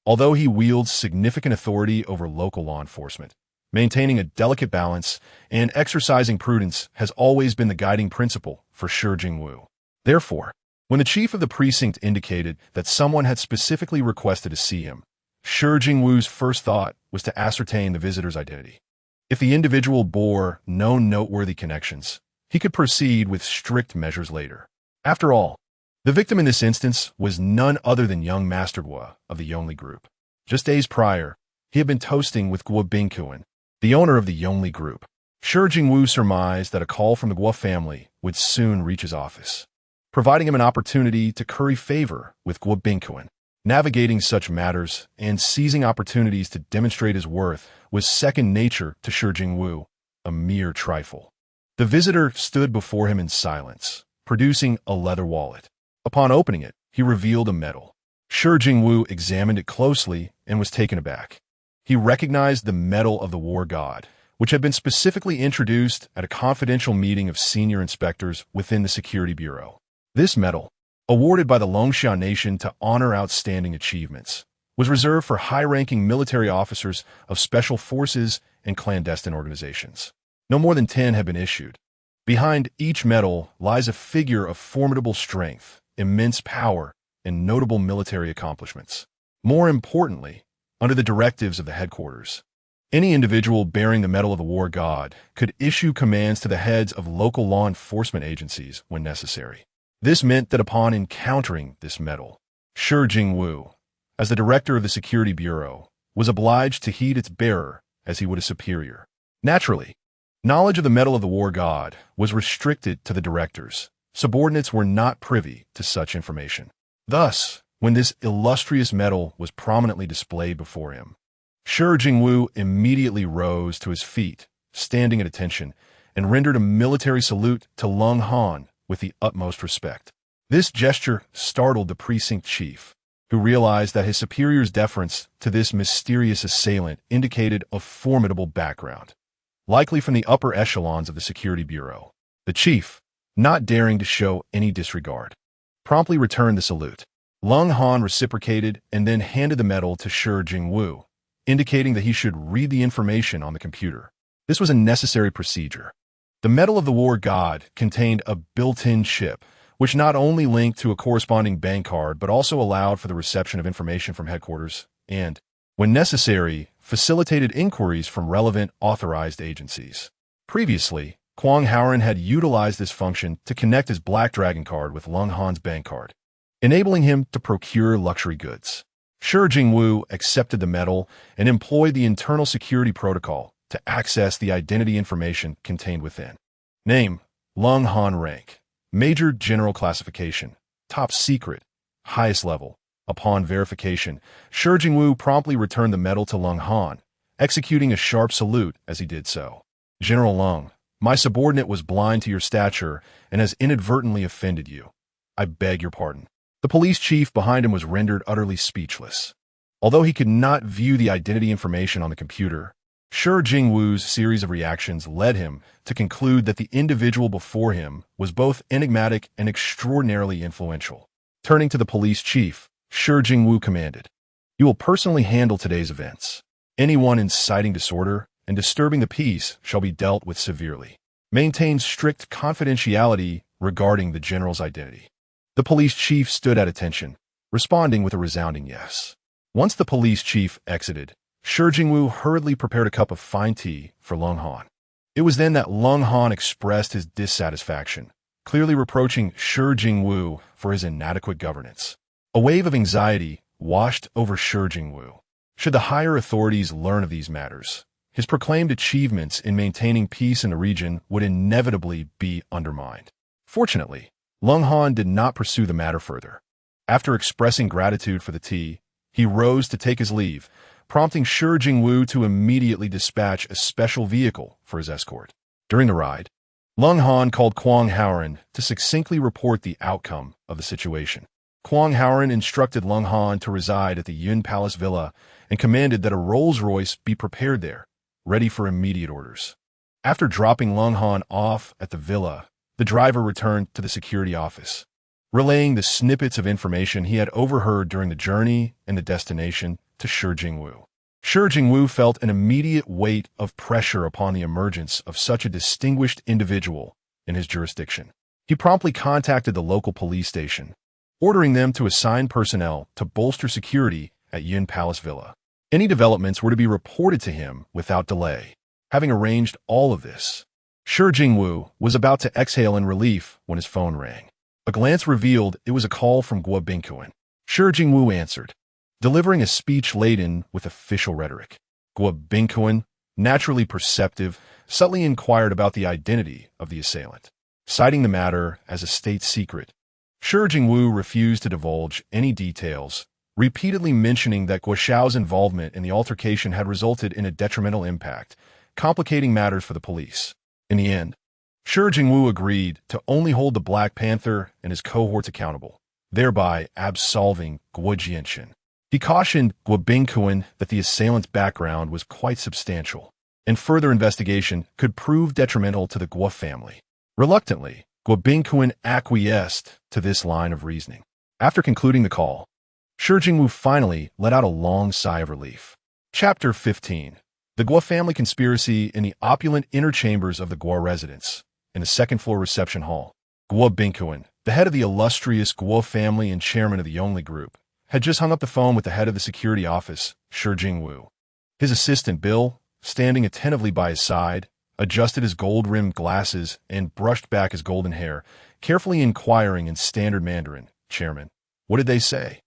Although he wields significant authority over local law enforcement, maintaining a delicate balance and exercising prudence has always been the guiding principle for Shi Jingwu. Therefore, when the chief of the precinct indicated that someone had specifically requested to see him, Shi Jingwu's first thought was to ascertain the visitor's identity. If the individual bore no noteworthy connections, he could proceed with strict measures later. After all, the victim in this instance was none other than young Master Guo of the Yongli Group. Just days prior, he had been toasting with Guo Bingkuan, the owner of the Yongli Group. Shi Jingwu surmised that a call from the Guo family would soon reach his office, providing him an opportunity to curry favor with Guo Bingkuan. Navigating such matters and seizing opportunities to demonstrate his worth was second nature to Shi Jingwu, a mere trifle. The visitor stood before him in silence, producing a leather wallet. Upon opening it, he revealed a medal. Shi Jingwu examined it closely and was taken aback. He recognized the medal of the war god, which had been specifically introduced at a confidential meeting of senior inspectors within the Security Bureau. This medal, awarded by the Longsha Nation to honor outstanding achievements, was reserved for high-ranking military officers of special forces and clandestine organizations. No more than 10 have been issued. Behind each medal lies a figure of formidable strength, immense power, and notable military accomplishments. More importantly, under the directives of the headquarters, any individual bearing the Medal of the War God could issue commands to the heads of local law enforcement agencies when necessary. This meant that upon encountering this medal, Shi Jingwu, as the director of the Security Bureau, was obliged to heed its bearer as he would a superior. Naturally, knowledge of the Medal of the War God was restricted to the directors. Subordinates were not privy to such information. Thus, when this illustrious medal was prominently displayed before him, Shi Jingwu immediately rose to his feet, standing at attention, and rendered a military salute to Lung Han with the utmost respect. This gesture startled the precinct chief, who realized that his superior's deference to this mysterious assailant indicated a formidable background, likely from the upper echelons of the Security Bureau. The chief, not daring to show any disregard, promptly returned the salute. Lung Han reciprocated and then handed the medal to Shi Jingwu, indicating that he should read the information on the computer. This was a necessary procedure. The Medal of the War God contained a built-in chip, which not only linked to a corresponding bank card but also allowed for the reception of information from headquarters and, when necessary, facilitated inquiries from relevant authorized agencies. Previously, Kwang Haoren had utilized this function to connect his Black Dragon card with Lung Han's bank card, enabling him to procure luxury goods. Shi Jingwu accepted the medal and employed the internal security protocol to access the identity information contained within. Name: Lung Han. Rank: Major General Classification, Top Secret, Highest Level. Upon verification, Shi Jingwu promptly returned the medal to Lung Han, executing a sharp salute as he did so. General Lung, my subordinate was blind to your stature and has inadvertently offended you. I beg your pardon. The police chief behind him was rendered utterly speechless. Although he could not view the identity information on the computer, Shi Jingwu's series of reactions led him to conclude that the individual before him was both enigmatic and extraordinarily influential. Turning to the police chief, Shi Jingwu commanded, "You will personally handle today's events. Anyone inciting disorder and disturbing the peace shall be dealt with severely. Maintain strict confidentiality regarding the general's identity." The police chief stood at attention, responding with a resounding yes. Once the police chief exited, Shi Jingwu hurriedly prepared a cup of fine tea for Lung Han. It was then that Lung Han expressed his dissatisfaction, clearly reproaching Shi Jingwu for his inadequate governance. A wave of anxiety washed over Shi Jingwu. Should the higher authorities learn of these matters, his proclaimed achievements in maintaining peace in the region would inevitably be undermined. Fortunately, Lung Han did not pursue the matter further. After expressing gratitude for the tea, he rose to take his leave, prompting Shi Jingwu to immediately dispatch a special vehicle for his escort. During the ride, Lung Han called Kwang Haoren to succinctly report the outcome of the situation. Kwang Haoren instructed Lung Han to reside at the Yun Palace Villa and commanded that a Rolls-Royce be prepared there, ready for immediate orders. After dropping Lung Han off at the villa, the driver returned to the security office, relaying the snippets of information he had overheard during the journey and the destination to Shi Jingwu. Shi Jingwu felt an immediate weight of pressure upon the emergence of such a distinguished individual in his jurisdiction. He promptly contacted the local police station, ordering them to assign personnel to bolster security at Yun Palace Villa. Any developments were to be reported to him without delay. Having arranged all of this, Shi Jingwu was about to exhale in relief when his phone rang. A glance revealed it was a call from Guo Bingkuan. Shi Jingwu answered, delivering a speech laden with official rhetoric. Guo Bingkuan, naturally perceptive, subtly inquired about the identity of the assailant. Citing the matter as a state secret, Shi Jingwu refused to divulge any details, repeatedly mentioning that Guo Xiao's involvement in the altercation had resulted in a detrimental impact, complicating matters for the police. In the end, Shi Jingwu agreed to only hold the Black Panther and his cohorts accountable, thereby absolving Guo Jianxin. He cautioned Guo Bingquan that the assailant's background was quite substantial, and further investigation could prove detrimental to the Guo family. Reluctantly, Guo Bingquan acquiesced to this line of reasoning. After concluding the call, Shi Jingwu finally let out a long sigh of relief. Chapter 15. The Guo family conspiracy in the opulent inner chambers of the Guo residence. In the second-floor reception hall, Guo Bingquan, the head of the illustrious Guo family and chairman of the Yongli Group, had just hung up the phone with the head of the security office, Shi Jingwu. His assistant, Bill, standing attentively by his side, adjusted his gold-rimmed glasses and brushed back his golden hair, carefully inquiring in standard Mandarin, "Chairman, what did they say?"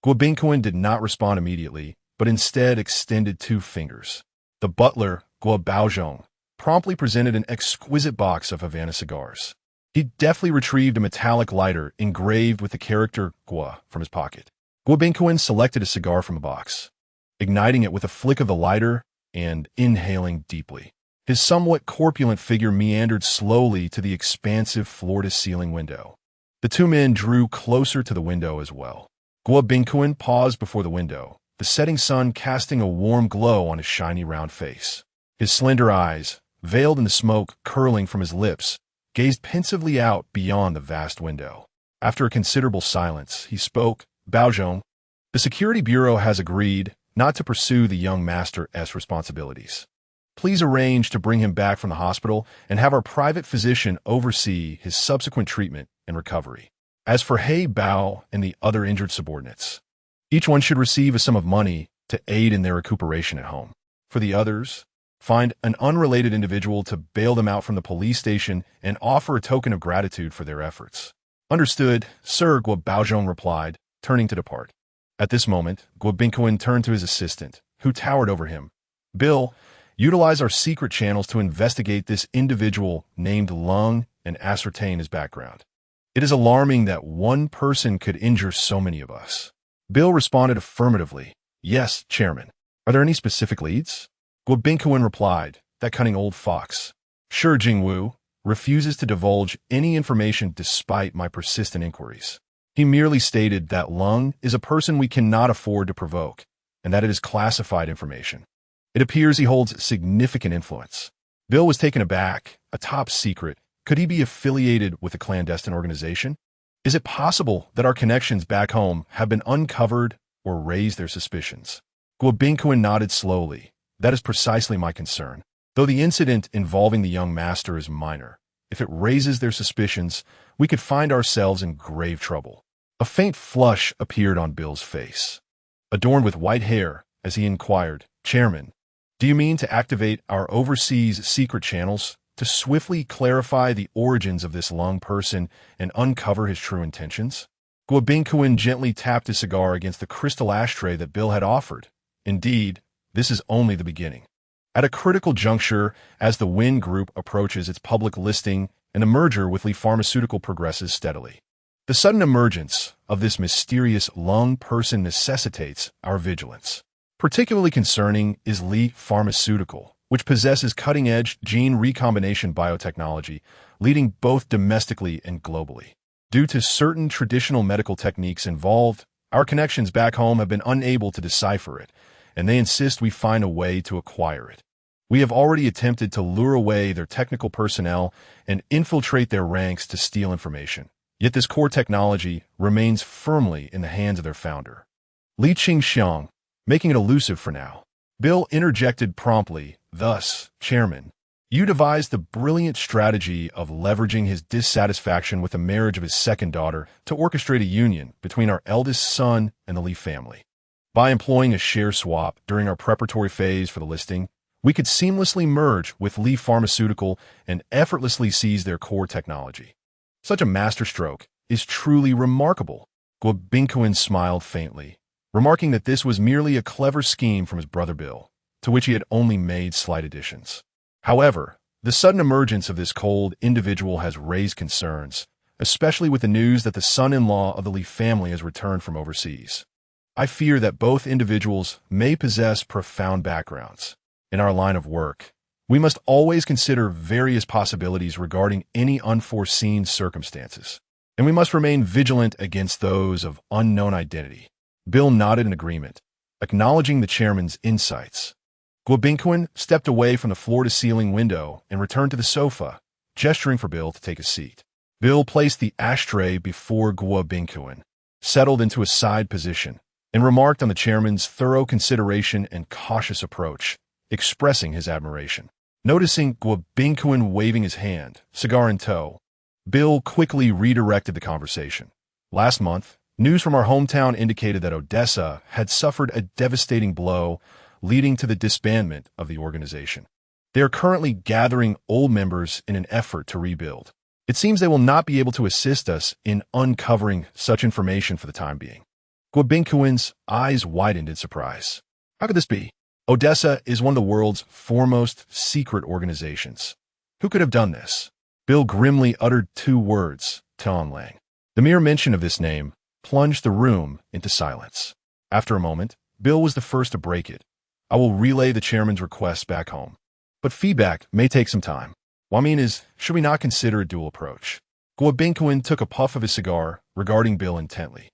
Guo Bingquan did not respond immediately, but instead extended 2 fingers. The butler, Guo Baozhong, promptly presented an exquisite box of Havana cigars. He deftly retrieved a metallic lighter engraved with the character Guo from his pocket. Guo Bingquan selected a cigar from a box, igniting it with a flick of the lighter and inhaling deeply. His somewhat corpulent figure meandered slowly to the expansive floor-to-ceiling window. The 2 men drew closer to the window as well. Guo Bingquan paused before the window, the setting sun casting a warm glow on his shiny round face. His slender eyes, veiled in the smoke curling from his lips, gazed pensively out beyond the vast window. After a considerable silence, he spoke, "Baozhong, the Security Bureau has agreed not to pursue the young master's responsibilities. Please arrange to bring him back from the hospital and have our private physician oversee his subsequent treatment and recovery. As for He Bao and the other injured subordinates, each one should receive a sum of money to aid in their recuperation at home. For the others, find an unrelated individual to bail them out from the police station and offer a token of gratitude for their efforts." "Understood, sir," Guo Baozhong replied, turning to depart. At this moment, Guo Bingquan turned to his assistant, who towered over him. "Bill, utilize our secret channels to investigate this individual named Lung and ascertain his background. It is alarming that one person could injure so many of us." Bill responded affirmatively. "Yes, Chairman. Are there any specific leads?" Guo Bingquan replied, "That cunning old fox, Shi Jingwu, refuses to divulge any information despite my persistent inquiries. He merely stated that Lung is a person we cannot afford to provoke, and that it is classified information. It appears he holds significant influence." Bill was taken aback. A top secret. Could he be affiliated with a clandestine organization? Is it possible that our connections back home have been uncovered or raised their suspicions? Guo Bingquan nodded slowly. "That is precisely my concern. Though the incident involving the young master is minor, if it raises their suspicions, we could find ourselves in grave trouble." A faint flush appeared on Bill's face, adorned with white hair, as he inquired, "Chairman, do you mean to activate our overseas secret channels to swiftly clarify the origins of this Lung person and uncover his true intentions?" Guo Bingquan gently tapped his cigar against the crystal ashtray that Bill had offered. "Indeed, this is only the beginning. At a critical juncture, as the Win Group approaches its public listing and the merger with Li Pharmaceutical progresses steadily, the sudden emergence of this mysterious Lung person necessitates our vigilance. Particularly concerning is Li Pharmaceutical, which possesses cutting-edge gene recombination biotechnology, leading both domestically and globally. Due to certain traditional medical techniques involved, our connections back home have been unable to decipher it, and they insist we find a way to acquire it. We have already attempted to lure away their technical personnel and infiltrate their ranks to steal information. Yet this core technology remains firmly in the hands of their founder, Li Qingxiang, making it elusive for now. Bill interjected promptly, "Thus, Chairman, you devised the brilliant strategy of leveraging his dissatisfaction with the marriage of his second daughter to orchestrate a union between our eldest son and the Li family. By employing a share swap during our preparatory phase for the listing, we could seamlessly merge with Li Pharmaceutical and effortlessly seize their core technology. Such a masterstroke is truly remarkable." Guo Bingquan smiled faintly, remarking that this was merely a clever scheme from his brother Bill, to which he had only made slight additions. However, the sudden emergence of this cold individual has raised concerns, especially with the news that the son-in-law of the Li family has returned from overseas. I fear that both individuals may possess profound backgrounds. In our line of work, we must always consider various possibilities regarding any unforeseen circumstances. and we must remain vigilant against those of unknown identity. Bill nodded in agreement, acknowledging the chairman's insights. Gwabinkwan stepped away from the floor-to-ceiling window and returned to the sofa, gesturing for Bill to take a seat. Bill placed the ashtray before Gwabinkwan, settled into a side position, and remarked on the chairman's thorough consideration and cautious approach, expressing his admiration. Noticing Gwabinkwan waving his hand, cigar in tow, Bill quickly redirected the conversation. Last month, news from our hometown indicated that Odessa had suffered a devastating blow, leading to the disbandment of the organization. They are currently gathering old members in an effort to rebuild. It seems they will not be able to assist us in uncovering such information for the time being. Gwabinkwan's eyes widened in surprise. How could this be? Odessa is one of the world's foremost secret organizations. Who could have done this? Bill grimly uttered two words, Tonlang. The mere mention of this name plunged the room into silence. After a moment, Bill was the first to break it. I will relay the chairman's request back home. But feedback may take some time. What I mean is, should we not consider a dual approach? Gwabinkwan took a puff of his cigar, regarding Bill intently.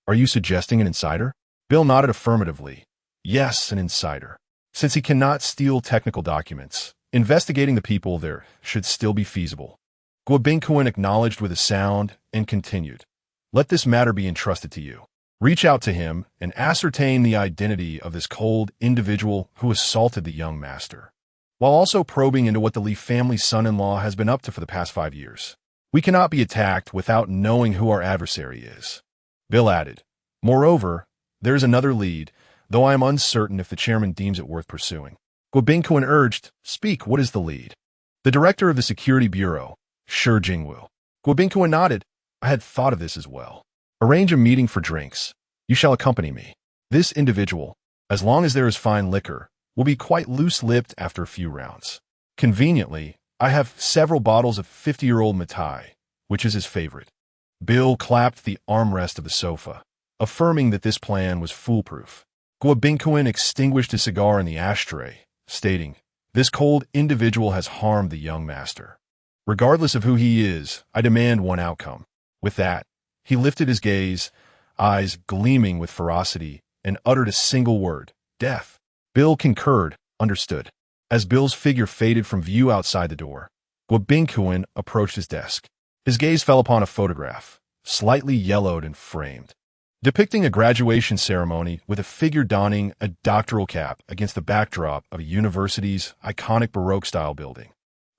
Are you suggesting an insider? Bill nodded affirmatively. Yes, an insider. Since he cannot steal technical documents, investigating the people there should still be feasible. Gwabinkwan acknowledged with a sound and continued. Let this matter be entrusted to you. Reach out to him and ascertain the identity of this cold individual who assaulted the young master, while also probing into what the Lee family's son-in-law has been up to for the past 5 years. We cannot be attacked without knowing who our adversary is. Bill added. Moreover, there is another lead, though I am uncertain if the chairman deems it worth pursuing. Gwabinkwan urged, Speak, what is the lead? The director of the Security Bureau, Shi Jingwu. Gwabinkwan nodded. I had thought of this as well. Arrange a meeting for drinks. You shall accompany me. This individual, as long as there is fine liquor, will be quite loose-lipped after a few rounds. Conveniently, I have several bottles of 50-year-old Matai, which is his favorite. Bill clapped the armrest of the sofa, affirming that this plan was foolproof. Gwabinkwan extinguished his cigar in the ashtray, stating, This cold individual has harmed the young master. Regardless of who he is, I demand one outcome. With that, he lifted his gaze, eyes gleaming with ferocity, and uttered a single word, death. Bill concurred, understood. As Bill's figure faded from view outside the door, Gwabinkwan approached his desk. His gaze fell upon a photograph, slightly yellowed and framed, depicting a graduation ceremony with a figure donning a doctoral cap against the backdrop of a university's iconic Baroque-style building.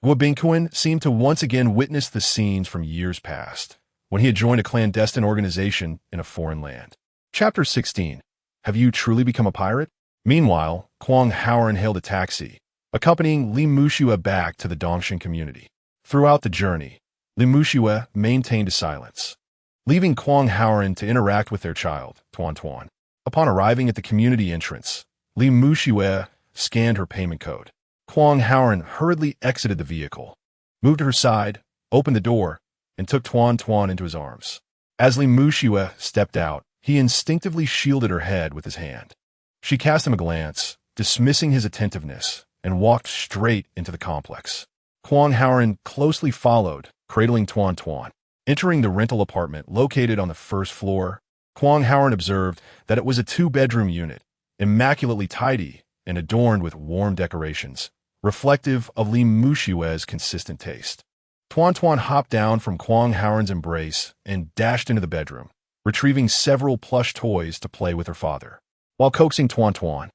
Gwabinkwan seemed to once again witness the scenes from years past, when he had joined a clandestine organization in a foreign land. Chapter 16. Have you truly become a pirate? Meanwhile, Kwang Haoran hailed a taxi, accompanying Li Mushue back to the Dongshan community. Throughout the journey, Li Mushue maintained a silence, leaving Kwang Haoran to interact with their child, Tuan Tuan. Upon arriving at the community entrance, Li Mushue scanned her payment code. Kwang Haoran hurriedly exited the vehicle, moved to her side, opened the door, and took Tuan Tuan into his arms. As Li Mushue stepped out, he instinctively shielded her head with his hand. She cast him a glance, dismissing his attentiveness, and walked straight into the complex. Kwang Haoran closely followed, cradling Tuan Tuan. Entering the rental apartment located on the first floor, Kwang Haoran observed that it was a 2-bedroom unit, immaculately tidy and adorned with warm decorations, reflective of Li Mushue's consistent taste. Tuan Tuan hopped down from Kwang Haoran's embrace and dashed into the bedroom, retrieving several plush toys to play with her father. While coaxing Tuan Tuan,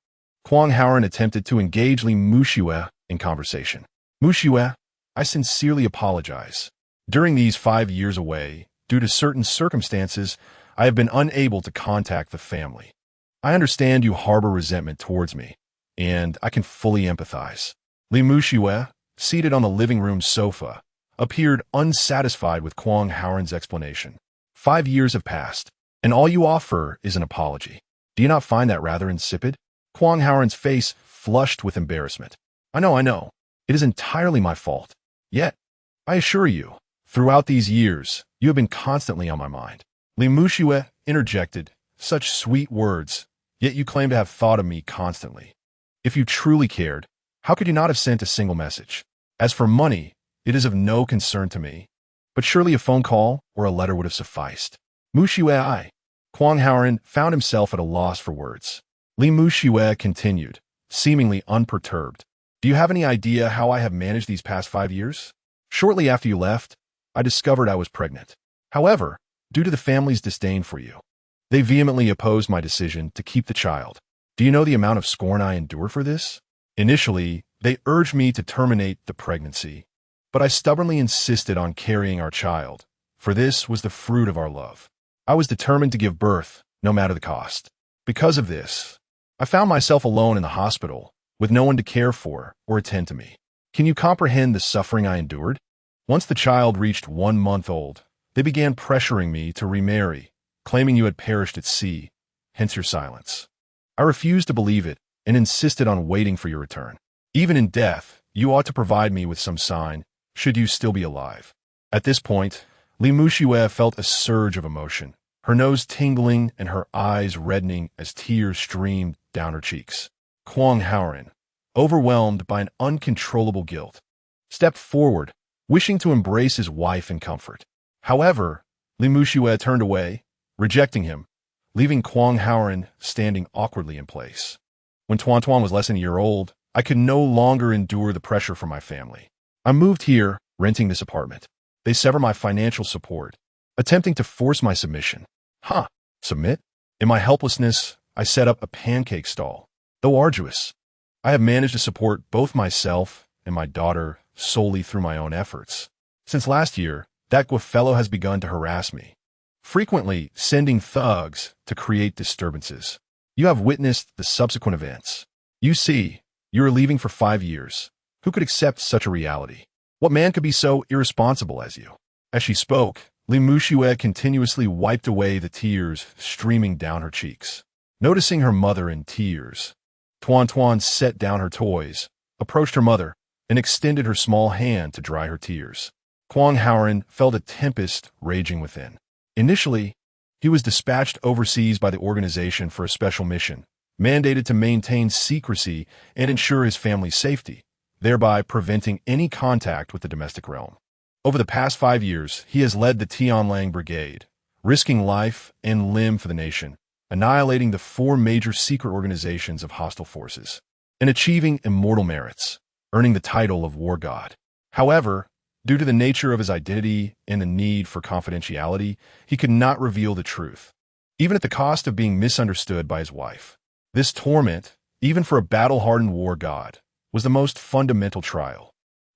Kwang Haoran attempted to engage Li Mushue in conversation. Mushue, I sincerely apologize. During these 5 years away, due to certain circumstances, I have been unable to contact the family. I understand you harbor resentment towards me, and I can fully empathize. Li Mushue, seated on the living room sofa, appeared unsatisfied with Kwang Haoran's explanation. 5 years have passed, and all you offer is an apology. Do you not find that rather insipid? Kwang Haoran's face flushed with embarrassment. I know. It is entirely my fault. Yet, I assure you, throughout these years, you have been constantly on my mind. Li Mushue interjected, such sweet words, yet you claim to have thought of me constantly. If you truly cared, how could you not have sent a single message? As for money, it is of no concern to me. but surely a phone call or a letter would have sufficed. Mu Shiwei. Kwang Haoren found himself at a loss for words. Li Mu Shiwei continued, seemingly unperturbed. Do you have any idea how I have managed these past 5 years? Shortly after you left, I discovered I was pregnant. However, due to the family's disdain for you, they vehemently opposed my decision to keep the child. Do you know the amount of scorn I endured for this? Initially, they urged me to terminate the pregnancy, but I stubbornly insisted on carrying our child, for this was the fruit of our love. I was determined to give birth, no matter the cost. Because of this, I found myself alone in the hospital, with no one to care for or attend to me. Can you comprehend the suffering I endured? Once the child reached 1 month old, they began pressuring me to remarry, claiming you had perished at sea, hence your silence. I refused to believe it and insisted on waiting for your return. Even in death, you ought to provide me with some sign, should you still be alive. At this point, Li Mu Shiwei felt a surge of emotion, her nose tingling and her eyes reddening as tears streamed down her cheeks. Kwang Haoren, overwhelmed by an uncontrollable guilt, stepped forward, wishing to embrace his wife in comfort. However, Li Mu Shiwei turned away, rejecting him, leaving Kwang Haoren standing awkwardly in place. When Tuan Tuan was less than a year old, I could no longer endure the pressure from my family. I moved here, renting this apartment. They sever my financial support, attempting to force my submission. Submit? In my helplessness, I set up a pancake stall. Though arduous, I have managed to support both myself and my daughter solely through my own efforts. Since last year, that fellow has begun to harass me, frequently sending thugs to create disturbances. You have witnessed the subsequent events. You see, you are leaving for 5 years. Who could accept such a reality? What man could be so irresponsible as you? As she spoke, Li Mu Shiwei continuously wiped away the tears streaming down her cheeks. Noticing her mother in tears, Tuan Tuan set down her toys, approached her mother, and extended her small hand to dry her tears. Kwang Haoren felt a tempest raging within. Initially, he was dispatched overseas by the organization for a special mission, mandated to maintain secrecy and ensure his family's safety, thereby preventing any contact with the domestic realm. Over the past 5 years, he has led the Tianlang Brigade, risking life and limb for the nation, annihilating the 4 major secret organizations of hostile forces, and achieving immortal merits, earning the title of War God. However, due to the nature of his identity and the need for confidentiality, he could not reveal the truth, even at the cost of being misunderstood by his wife. This torment, even for a battle-hardened war god, was the most fundamental trial.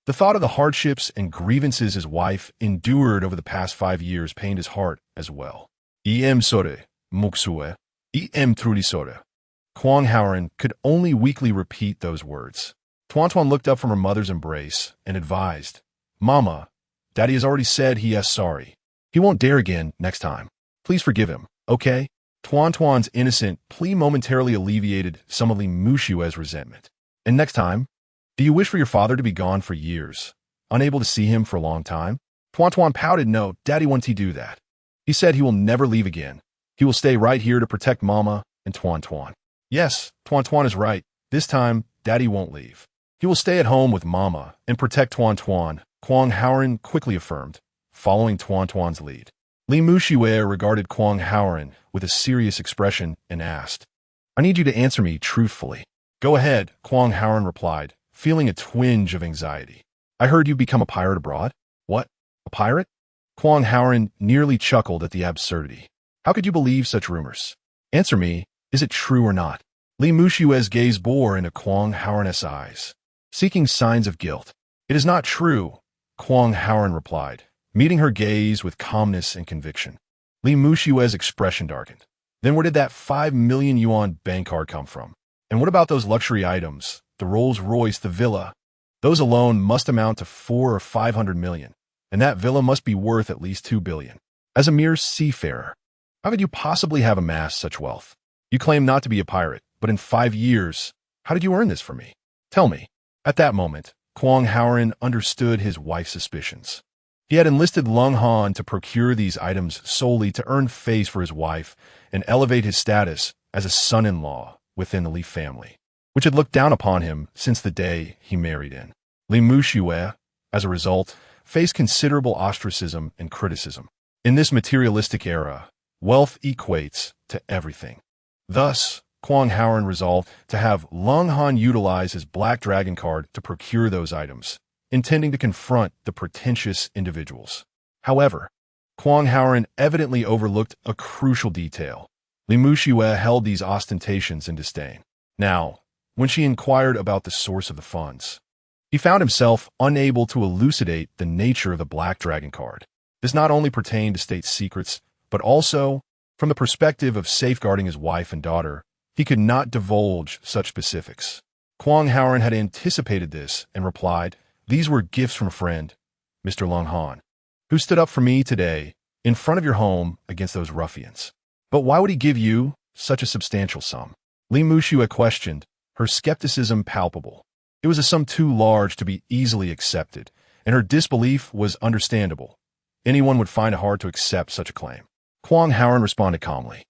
The thought of the hardships and grievances his wife endured over the past 5 years pained his heart as well. Sore, muksue, trudi sore. Kwang Haoren could only weakly repeat those words. Tuan Tuan looked up from her mother's embrace and advised, Mama, Daddy has already said he is sorry. He won't dare again next time. Please forgive him, okay? Tuan Tuan's innocent plea momentarily alleviated some of Li Mu Shiwei's resentment. And next time, do you wish for your father to be gone for years, unable to see him for a long time? Tuan Tuan pouted, no, Daddy won't he do that. He said he will never leave again. He will stay right here to protect Mama and Tuan Tuan. Yes, Tuan Tuan is right. This time, Daddy won't leave. He will stay at home with Mama and protect Tuan Tuan, Kwang Haoren quickly affirmed, following Tuan Tuan's lead. Li Mu Shiwei regarded Kwang Haoren with a serious expression and asked, I need you to answer me truthfully. Go ahead, Kwang Haoren replied, feeling a twinge of anxiety. I heard you've become a pirate abroad. What? A pirate? Kwang Haoren nearly chuckled at the absurdity. How could you believe such rumors? Answer me, is it true or not? Li Mu Shiwei's gaze bore into Kwang Haoren's eyes, seeking signs of guilt. It is not true, Kwang Haoren replied, meeting her gaze with calmness and conviction. Li Mu Shiwei's expression darkened. Then where did that 5 million yuan bank card come from? And what about those luxury items, the Rolls Royce, the villa? Those alone must amount to 400 or 500 million, and that villa must be worth at least 2 billion. As a mere seafarer, how could you possibly have amassed such wealth? You claim not to be a pirate, but in 5 years, how did you earn this for me? Tell me. At that moment, Kwang Haoren understood his wife's suspicions. He had enlisted Lung Han to procure these items solely to earn face for his wife and elevate his status as a son-in-law within the Li family, which had looked down upon him since the day he married in. Li Mu Shiwei, as a result, faced considerable ostracism and criticism. In this materialistic era, wealth equates to everything. Thus, Kwang Haoren resolved to have Lung Han utilize his Black Dragon card to procure those items, intending to confront the pretentious individuals. However, Kwang Haoren evidently overlooked a crucial detail. Li Muxue held these ostentations in disdain. Now, when she inquired about the source of the funds, he found himself unable to elucidate the nature of the Black Dragon card. This not only pertained to state secrets, but also, from the perspective of safeguarding his wife and daughter, he could not divulge such specifics. Kwang Haoren had anticipated this and replied, "These were gifts from a friend, Mr. Lung Han, who stood up for me today in front of your home against those ruffians. But why would he give you such a substantial sum?" Li Muxue questioned, her skepticism palpable. It was a sum too large to be easily accepted, and her disbelief was understandable. Anyone would find it hard to accept such a claim. Kwang Haoren responded calmly,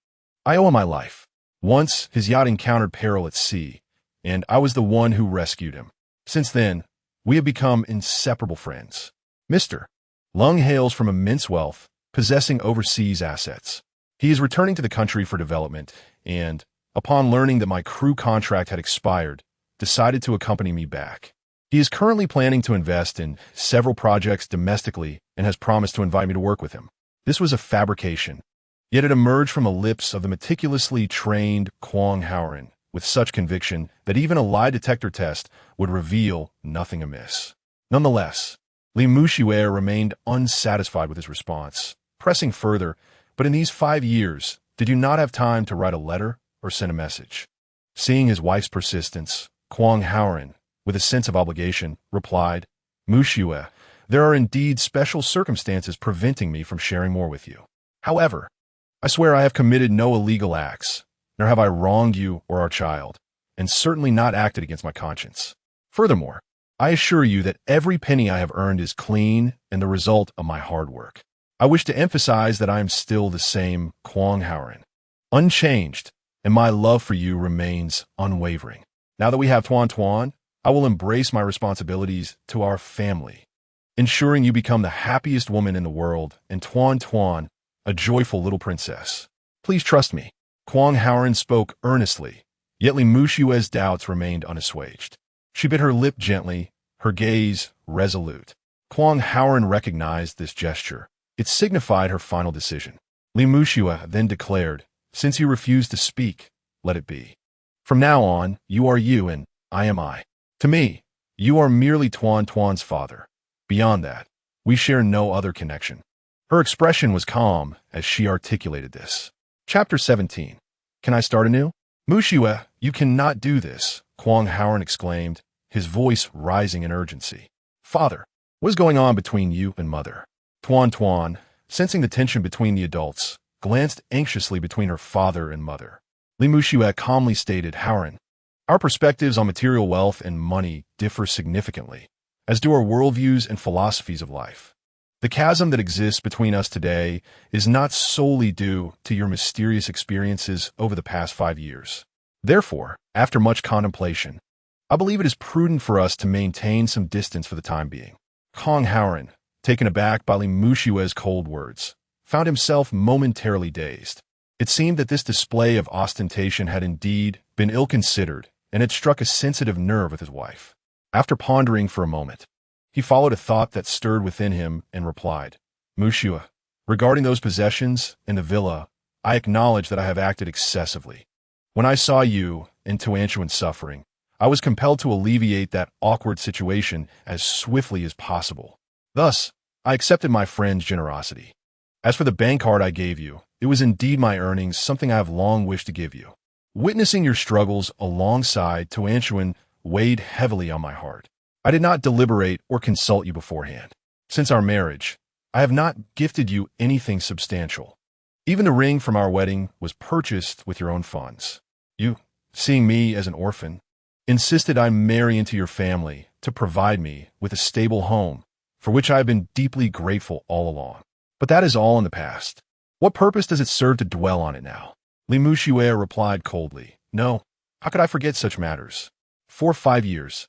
"I owe him my life. Once, his yacht encountered peril at sea, and I was the one who rescued him. Since then, we have become inseparable friends. Mr. Lung hails from immense wealth, possessing overseas assets. He is returning to the country for development, and, upon learning that my crew contract had expired, decided to accompany me back. He is currently planning to invest in several projects domestically and has promised to invite me to work with him." This was a fabrication, yet it emerged from the lips of the meticulously trained Kwang Haoren with such conviction that even a lie detector test would reveal nothing amiss. Nonetheless, Li Muxue remained unsatisfied with his response, pressing further, "But in these 5 years, did you not have time to write a letter or send a message?" Seeing his wife's persistence, Kwang Haoren, with a sense of obligation, replied, "Muxue, there are indeed special circumstances preventing me from sharing more with you. However, I swear I have committed no illegal acts, nor have I wronged you or our child, and certainly not acted against my conscience. Furthermore, I assure you that every penny I have earned is clean and the result of my hard work. I wish to emphasize that I am still the same Kwang Haoren, unchanged, and my love for you remains unwavering. Now that we have Tuan Tuan, I will embrace my responsibilities to our family, ensuring you become the happiest woman in the world, and Tuan Tuan, a joyful little princess. Please trust me." Kwang Haoren spoke earnestly, yet Li Muxue's doubts remained unassuaged. She bit her lip gently, her gaze resolute. Kwang Haoren recognized this gesture. It signified her final decision. Li Muxue then declared, "Since you refuse to speak, let it be. From now on, you are you and I am I. To me, you are merely Tuan Tuan's father. Beyond that, we share no other connection." Her expression was calm as she articulated this. Chapter 17. Can I start anew? "Muxue, you cannot do this," Kwang Haoren exclaimed, his voice rising in urgency. "Father, what is going on between you and mother?" Tuan Tuan, sensing the tension between the adults, glanced anxiously between her father and mother. Li Muxue calmly stated, "Haoren, our perspectives on material wealth and money differ significantly, as do our worldviews and philosophies of life. The chasm that exists between us today is not solely due to your mysterious experiences over the past 5 years. Therefore, after much contemplation, I believe it is prudent for us to maintain some distance for the time being." Kwang Haoren, taken aback by Li Muxue's cold words, found himself momentarily dazed. It seemed that this display of ostentation had indeed been ill-considered and had struck a sensitive nerve with his wife. After pondering for a moment, he followed a thought that stirred within him and replied, "Muxue, regarding those possessions and the villa, I acknowledge that I have acted excessively. When I saw you and Tuanchuan suffering, I was compelled to alleviate that awkward situation as swiftly as possible. Thus, I accepted my friend's generosity. As for the bank card I gave you, it was indeed my earnings, something I have long wished to give you. Witnessing your struggles alongside Tuanchuan weighed heavily on my heart. I did not deliberate or consult you beforehand. Since our marriage, I have not gifted you anything substantial. Even the ring from our wedding was purchased with your own funds. You, seeing me as an orphan, insisted I marry into your family to provide me with a stable home, for which I have been deeply grateful all along. But that is all in the past. What purpose does it serve to dwell on it now?" Li Muxue replied coldly, "No, how could I forget such matters? For 5 years,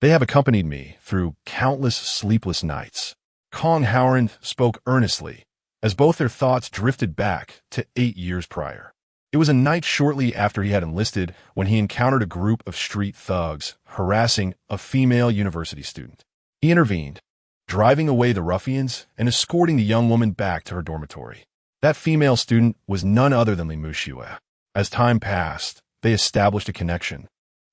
they have accompanied me through countless sleepless nights. Kong Howard spoke earnestly, as both their thoughts drifted back to 8 years prior. It was a night shortly after he had enlisted when he encountered a group of street thugs harassing a female university student. He intervened, driving away the ruffians and escorting the young woman back to her dormitory. That female student was none other than Li Muxue. As time passed, they established a connection,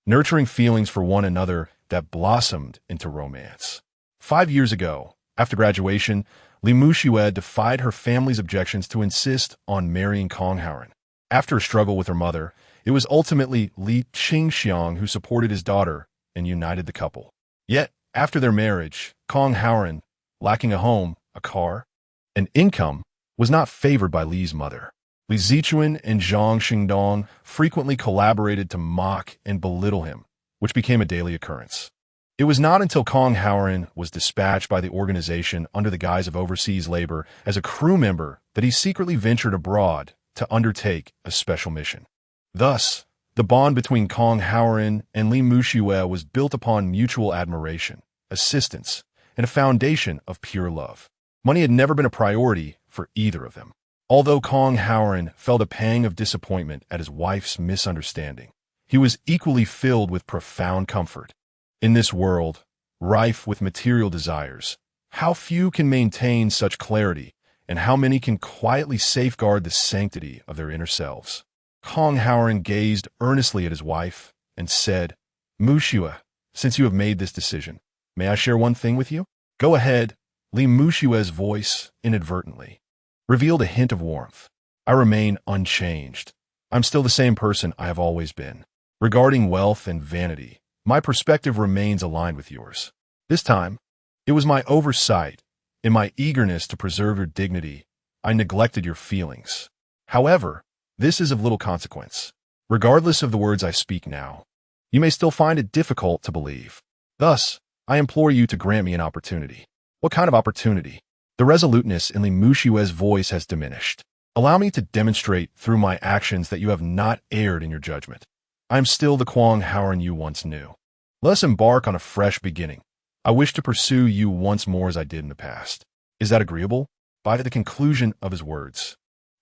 nurturing feelings for one another that blossomed into romance. 5 years ago, after graduation, Li Muxue defied her family's objections to insist on marrying Kong Howard. After a struggle with her mother, it was ultimately Li Qingxiang who supported his daughter and united the couple. Yet, after their marriage, Kong Howard, lacking a home, a car, and income, was not favored by Li's mother. Li Zichuan and Zhang Xingdong frequently collaborated to mock and belittle him, which became a daily occurrence. It was not until Kong Howard was dispatched by the organization under the guise of overseas labor as a crew member that he secretly ventured abroad to undertake a special mission. Thus, the bond between Kong Howard and Li Muxue was built upon mutual admiration, assistance, and a foundation of pure love. Money had never been a priority for either of them. Although Kong Howard felt a pang of disappointment at his wife's misunderstanding, he was equally filled with profound comfort. In this world, rife with material desires, how few can maintain such clarity, and how many can quietly safeguard the sanctity of their inner selves. Kong Howard gazed earnestly at his wife and said, "Muxue, since you have made this decision, may I share one thing with you?" "Go ahead." Li Muxue's voice, inadvertently, revealed a hint of warmth. "I remain unchanged. I'm still the same person I have always been. Regarding wealth and vanity, my perspective remains aligned with yours. This time, it was my oversight. In my eagerness to preserve your dignity, I neglected your feelings. However, this is of little consequence. Regardless of the words I speak now, you may still find it difficult to believe. Thus, I implore you to grant me an opportunity." "What kind of opportunity?" The resoluteness in Li Muxue's voice has diminished. "Allow me to demonstrate through my actions that you have not erred in your judgment. I am still the Kong Howard you once knew. Let us embark on a fresh beginning. I wish to pursue you once more as I did in the past. Is that agreeable?" By the conclusion of his words,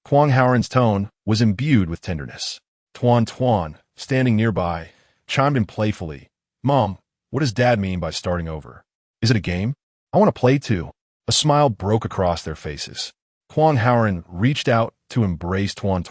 Kong Howard's tone was imbued with tenderness. Tuan, standing nearby, chimed in playfully, "Mom, what does Dad mean by starting over? Is it a game? I want to play too." A smile broke across their faces. Kong Howard reached out to embrace Tuan,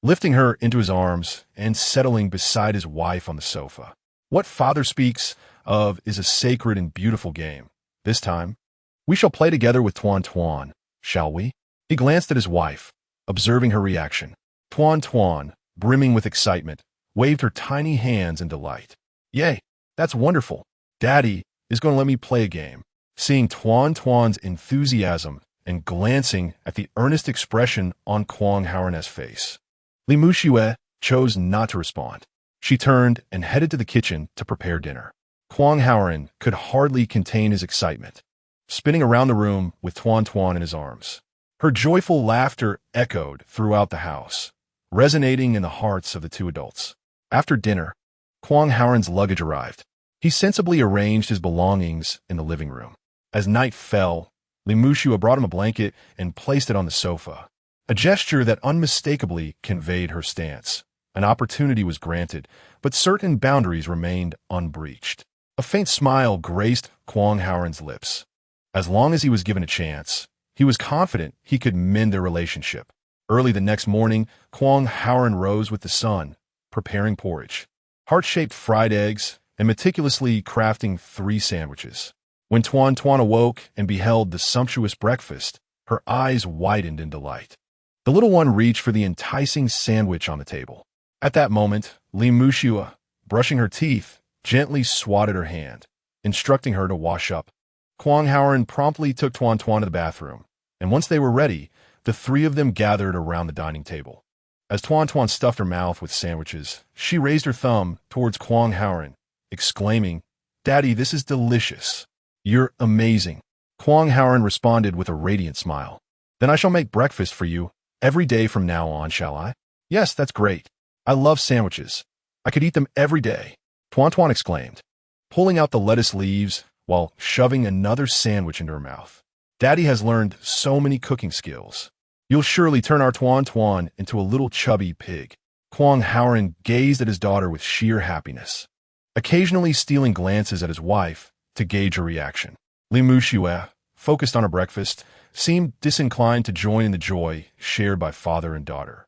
lifting her into his arms and settling beside his wife on the sofa. "What father speaks of is a sacred and beautiful game. This time, we shall play together with Tuan, shall we?" He glanced at his wife, observing her reaction. Tuan, brimming with excitement, waved her tiny hands in delight. "Yay, that's wonderful. Daddy is going to let me play a game." Seeing Tuan's enthusiasm and glancing at the earnest expression on Kong Howard's face, Li Muxue chose not to respond. She turned and headed to the kitchen to prepare dinner. Kong Howard could hardly contain his excitement, spinning around the room with Tuan in his arms. Her joyful laughter echoed throughout the house, resonating in the hearts of the two adults. After dinner, Kong Howard's luggage arrived. He sensibly arranged his belongings in the living room. As night fell, Li Muxue brought him a blanket and placed it on the sofa, a gesture that unmistakably conveyed her stance. An opportunity was granted, but certain boundaries remained unbreached. A faint smile graced Kong Howard's lips. As long as he was given a chance, he was confident he could mend their relationship. Early the next morning, Kong Howard rose with the sun, preparing porridge, heart-shaped fried eggs, and meticulously crafting 3 sandwiches. When Tuan awoke and beheld the sumptuous breakfast, her eyes widened in delight. The little one reached for the enticing sandwich on the table. At that moment, Li Muxue, brushing her teeth, gently swatted her hand, instructing her to wash up. Kong Howard promptly took Tuan to the bathroom, and once they were ready, the 3 of them gathered around the dining table. As Tuan stuffed her mouth with sandwiches, she raised her thumb towards Kong Howard, exclaiming, "Daddy, this is delicious. You're amazing." Kong Howard responded with a radiant smile. "Then I shall make breakfast for you every day from now on, shall I?" "Yes, that's great. I love sandwiches. I could eat them every day," Tuan exclaimed, pulling out the lettuce leaves while shoving another sandwich into her mouth. Daddy has learned so many cooking skills. You'll surely turn our Tuan Tuan into a little chubby pig. Kwang Haoran gazed at his daughter with sheer happiness, occasionally stealing glances at his wife to gauge her reaction. Li Muxue, focused on her breakfast, seemed disinclined to join in the joy shared by father and daughter.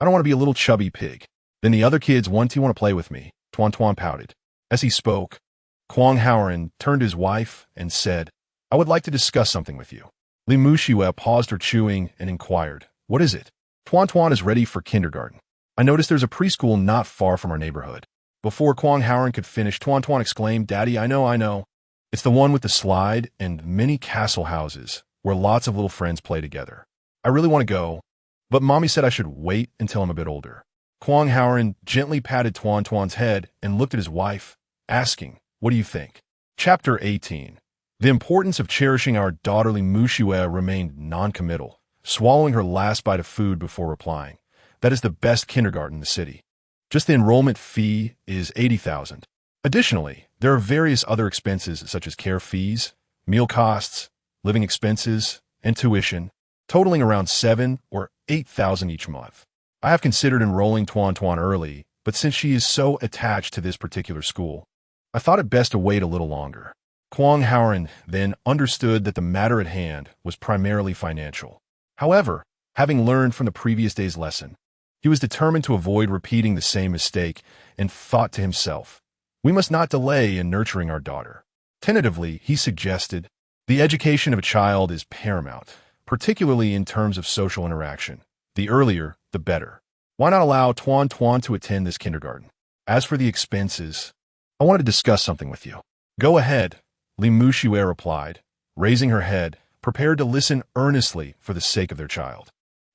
I don't want to be a little chubby pig. Then the other kids want to play with me, Tuan Tuan pouted. As he spoke, Kwang Haoran turned to his wife and said, I would like to discuss something with you. Li Muxue paused her chewing and inquired, What is it? Tuan Tuan is ready for kindergarten. I noticed there's a preschool not far from our neighborhood. Before Kwang Haoran could finish, Tuan Tuan exclaimed, Daddy, I know. It's the one with the slide and many castle houses where lots of little friends play together. I really want to go, but Mommy said I should wait until I'm a bit older. Kwang Haoran gently patted Tuan Tuan's head and looked at his wife, asking, What do you think? Chapter 18. The importance of cherishing our daughter Li Muxue remained non-committal, swallowing her last bite of food before replying. That is the best kindergarten in the city. Just the enrollment fee is 80,000. Additionally, there are various other expenses such as care fees, meal costs, living expenses, and tuition, totaling around 7 or 8,000 each month. I have considered enrolling Tuan Tuan early, but since she is so attached to this particular school, I thought it best to wait a little longer. Kwang Haoran then understood that the matter at hand was primarily financial. However, having learned from the previous day's lesson, he was determined to avoid repeating the same mistake and thought to himself, We must not delay in nurturing our daughter. Tentatively, he suggested, The education of a child is paramount, particularly in terms of social interaction. The earlier, the better. Why not allow Tuan Tuan to attend this kindergarten? As for the expenses, I want to discuss something with you. Go ahead, Li Muxue replied, raising her head, prepared to listen earnestly for the sake of their child.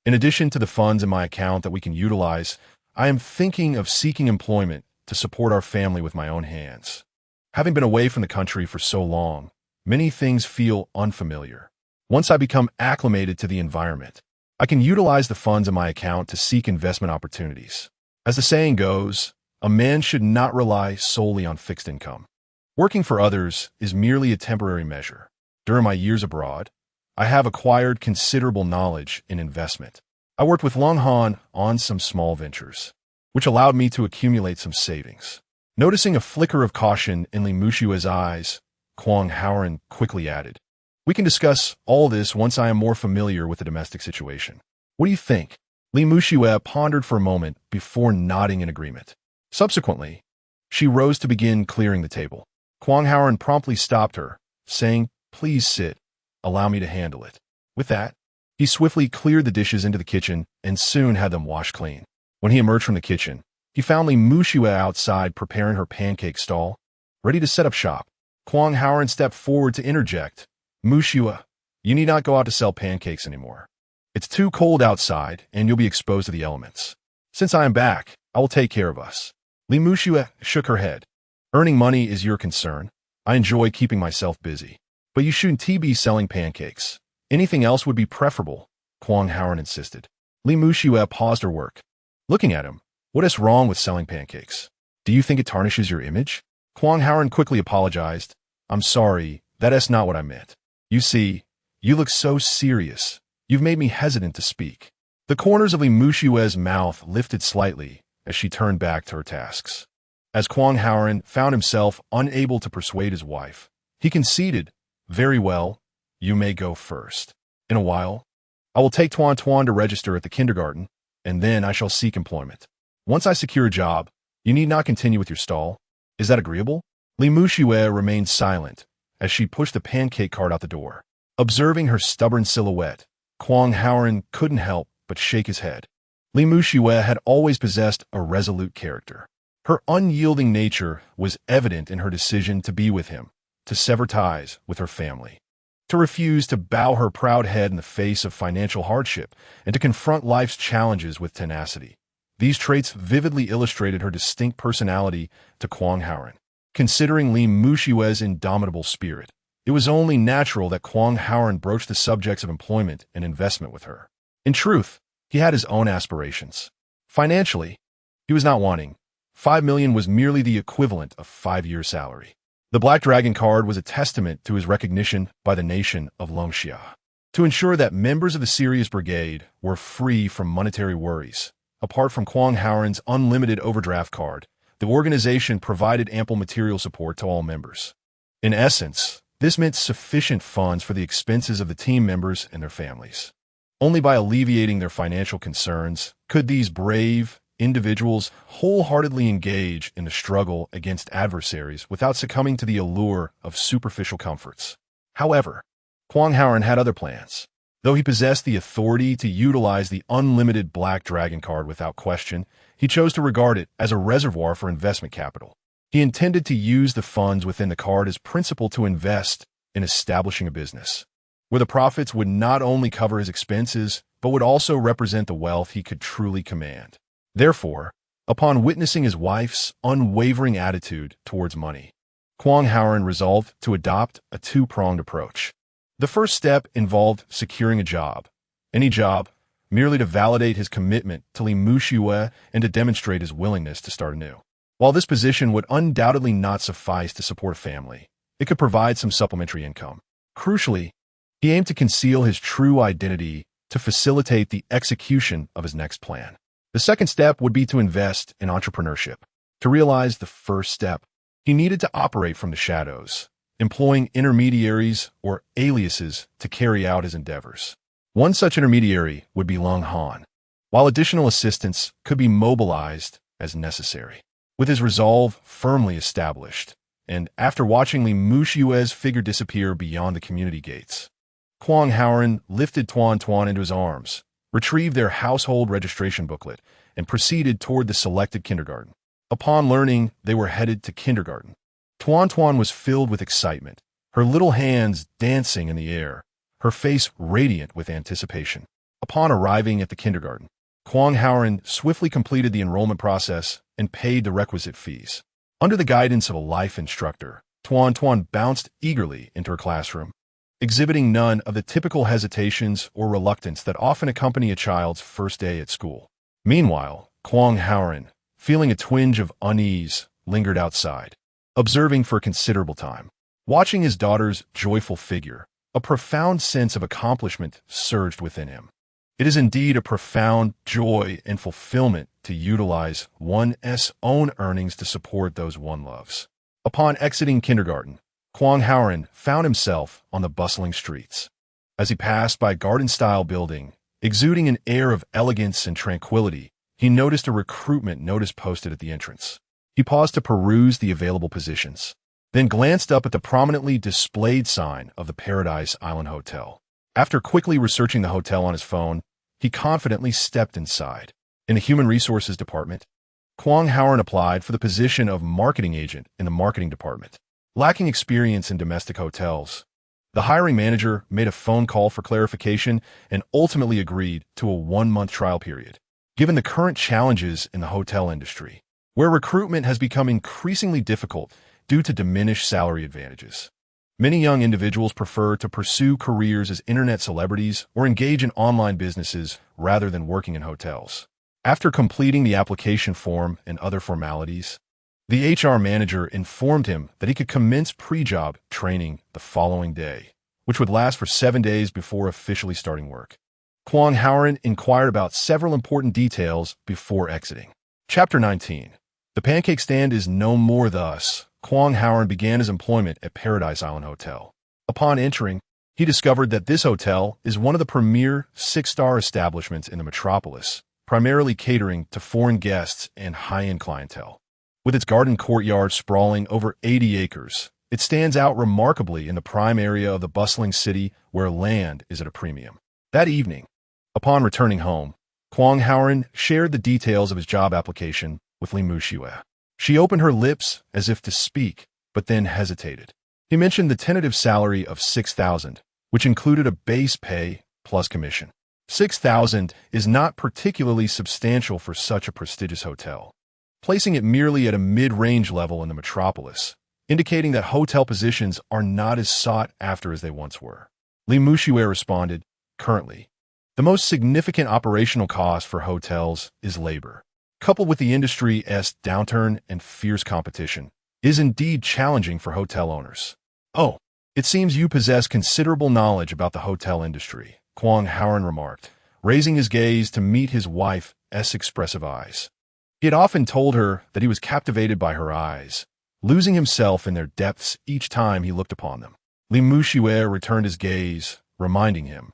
In addition to the funds in my account that we can utilize, I am thinking of seeking employment to support our family with my own hands. Having been away from the country for so long, many things feel unfamiliar. Once I become acclimated to the environment, I can utilize the funds in my account to seek investment opportunities. As the saying goes, a man should not rely solely on fixed income. Working for others is merely a temporary measure. During my years abroad, I have acquired considerable knowledge in investment. I worked with Long Han on some small ventures, which allowed me to accumulate some savings. Noticing a flicker of caution in Li Muxue's eyes, Kwang Haoran quickly added, We can discuss all this once I am more familiar with the domestic situation. What do you think? Li Muxue pondered for a moment before nodding in agreement. Subsequently, she rose to begin clearing the table. Kwang Haoran promptly stopped her, saying, Please sit. Allow me to handle it. With that, he swiftly cleared the dishes into the kitchen and soon had them washed clean. When he emerged from the kitchen, he found Li Muxue outside preparing her pancake stall, ready to set up shop. Kwang Haoran stepped forward to interject. Muxue, you need not go out to sell pancakes anymore. It's too cold outside and you'll be exposed to the elements. Since I am back, I will take care of us. Li Muxue shook her head. Earning money is your concern. I enjoy keeping myself busy. But you shouldn't be selling pancakes. Anything else would be preferable, Kwang Haoran insisted. Li Muxue paused her work. Looking at him, what is wrong with selling pancakes? Do you think it tarnishes your image? Kwang Haoran quickly apologized. I'm sorry, that is not what I meant. You see, you look so serious. You've made me hesitant to speak. The corners of Li Muxue's mouth lifted slightly as she turned back to her tasks. As Kwang Haoran found himself unable to persuade his wife, he conceded, Very well, you may go first. In a while, I will take Tuan Tuan to register at the kindergarten, and then I shall seek employment. Once I secure a job, you need not continue with your stall. Is that agreeable? Li Muxue remained silent as she pushed the pancake cart out the door. Observing her stubborn silhouette, Kwang Haoran couldn't help but shake his head. Li Muxue had always possessed a resolute character. Her unyielding nature was evident in her decision to be with him, to sever ties with her family, to refuse to bow her proud head in the face of financial hardship, and to confront life's challenges with tenacity. These traits vividly illustrated her distinct personality to Kwang Haoran. Considering Li Muxue's indomitable spirit, it was only natural that Kwang Haoran broached the subjects of employment and investment with her. In truth, he had his own aspirations. Financially, he was not wanting. 5 million was merely the equivalent of 5 years' salary. The Black Dragon card was a testament to his recognition by the nation of Longxia. To ensure that members of the Sirius Brigade were free from monetary worries, apart from Kwang Haoran's unlimited overdraft card, the organization provided ample material support to all members. In essence, this meant sufficient funds for the expenses of the team members and their families. Only by alleviating their financial concerns could these brave individuals wholeheartedly engage in the struggle against adversaries without succumbing to the allure of superficial comforts. However, Kwang Haoran had other plans. Though he possessed the authority to utilize the unlimited Black Dragon card without question, he chose to regard it as a reservoir for investment capital. He intended to use the funds within the card as principal to invest in establishing a business, where the profits would not only cover his expenses, but would also represent the wealth he could truly command. Therefore, upon witnessing his wife's unwavering attitude towards money, Kwang Haoran resolved to adopt a two-pronged approach. The first step involved securing a job, any job, merely to validate his commitment to Li Muxue and to demonstrate his willingness to start anew. While this position would undoubtedly not suffice to support a family, it could provide some supplementary income. Crucially, he aimed to conceal his true identity to facilitate the execution of his next plan. The second step would be to invest in entrepreneurship. To realize the first step, he needed to operate from the shadows, employing intermediaries or aliases to carry out his endeavors. One such intermediary would be Lung Han, while additional assistance could be mobilized as necessary. With his resolve firmly established, and after watching Li Muxue's figure disappear beyond the community gates, Kwang Haoran lifted Tuan Tuan into his arms, retrieved their household registration booklet, and proceeded toward the selected kindergarten. Upon learning they were headed to kindergarten, Tuan Tuan was filled with excitement, her little hands dancing in the air, her face radiant with anticipation. Upon arriving at the kindergarten, Kwang Haoran swiftly completed the enrollment process and paid the requisite fees. Under the guidance of a life instructor, Tuan Tuan bounced eagerly into her classroom, exhibiting none of the typical hesitations or reluctance that often accompany a child's first day at school. Meanwhile, Kwang Haoran, feeling a twinge of unease, lingered outside, observing for a considerable time. Watching his daughter's joyful figure, a profound sense of accomplishment surged within him. It is indeed a profound joy and fulfillment to utilize one's own earnings to support those one loves. Upon exiting kindergarten, Kwang Haoran found himself on the bustling streets. As he passed by a garden-style building, exuding an air of elegance and tranquility, he noticed a recruitment notice posted at the entrance. He paused to peruse the available positions, then glanced up at the prominently displayed sign of the Paradise Island Hotel. After quickly researching the hotel on his phone, he confidently stepped inside. In the Human Resources Department, Kwang Haoran applied for the position of marketing agent in the marketing department. Lacking experience in domestic hotels, the hiring manager made a phone call for clarification and ultimately agreed to a 1-month trial period. Given the current challenges in the hotel industry, where recruitment has become increasingly difficult due to diminished salary advantages, many young individuals prefer to pursue careers as internet celebrities or engage in online businesses rather than working in hotels. After completing the application form and other formalities, the HR manager informed him that he could commence pre-job training the following day, which would last for 7 days before officially starting work. Kwang Haoran inquired about several important details before exiting. Chapter 19. The pancake stand is no more thus. Kwang Haoran began his employment at Paradise Island Hotel. Upon entering, he discovered that this hotel is one of the premier 6-star establishments in the metropolis, primarily catering to foreign guests and high-end clientele. With its garden courtyard sprawling over 80 acres, it stands out remarkably in the prime area of the bustling city where land is at a premium. That evening, upon returning home, Kwang Haoran shared the details of his job application with Li Muxue. She opened her lips as if to speak, but then hesitated. He mentioned the tentative salary of 6,000, which included a base pay plus commission. 6,000 is not particularly substantial for such a prestigious hotel, placing it merely at a mid-range level in the metropolis, indicating that hotel positions are not as sought after as they once were. Li Muxue responded, "Currently, the most significant operational cost for hotels is labor. Coupled with the industry's downturn and fierce competition, is indeed challenging for hotel owners." "Oh, It seems you possess considerable knowledge about the hotel industry, Kwang Haoran remarked, raising his gaze to meet his wife's expressive eyes. He had often told her that he was captivated by her eyes, losing himself in their depths each time he looked upon them. Li Muxue returned his gaze, reminding him,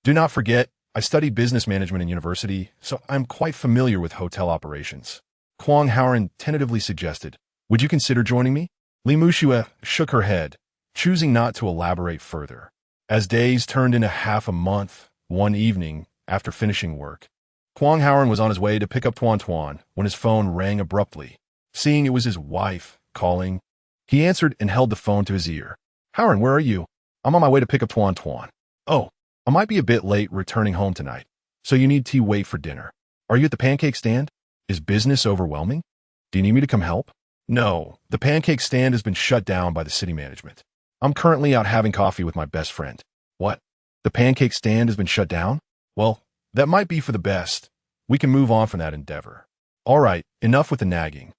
"Do not forget, I studied business management in university, so I'm quite familiar with hotel operations." Kwang Haoran tentatively suggested, "Would you consider joining me?" Li Muxue shook her head, choosing not to elaborate further. As days turned into half a month, one evening, after finishing work, Kwang Haoran was on his way to pick up Tuan Tuan when his phone rang abruptly. Seeing it was his wife calling, he answered and held the phone to his ear. "Haoran, where are you?" "I'm on my way to pick up Tuan Tuan." "Oh, I might be a bit late returning home tonight, so you need to wait for dinner. Are you at the pancake stand? Is business overwhelming? Do you need me to come help?" "No, the pancake stand has been shut down by the city management. I'm currently out having coffee with my best friend." "What? The pancake stand has been shut down?" "Well, that might be for the best. We can move on from that endeavor." "All right, enough with the nagging.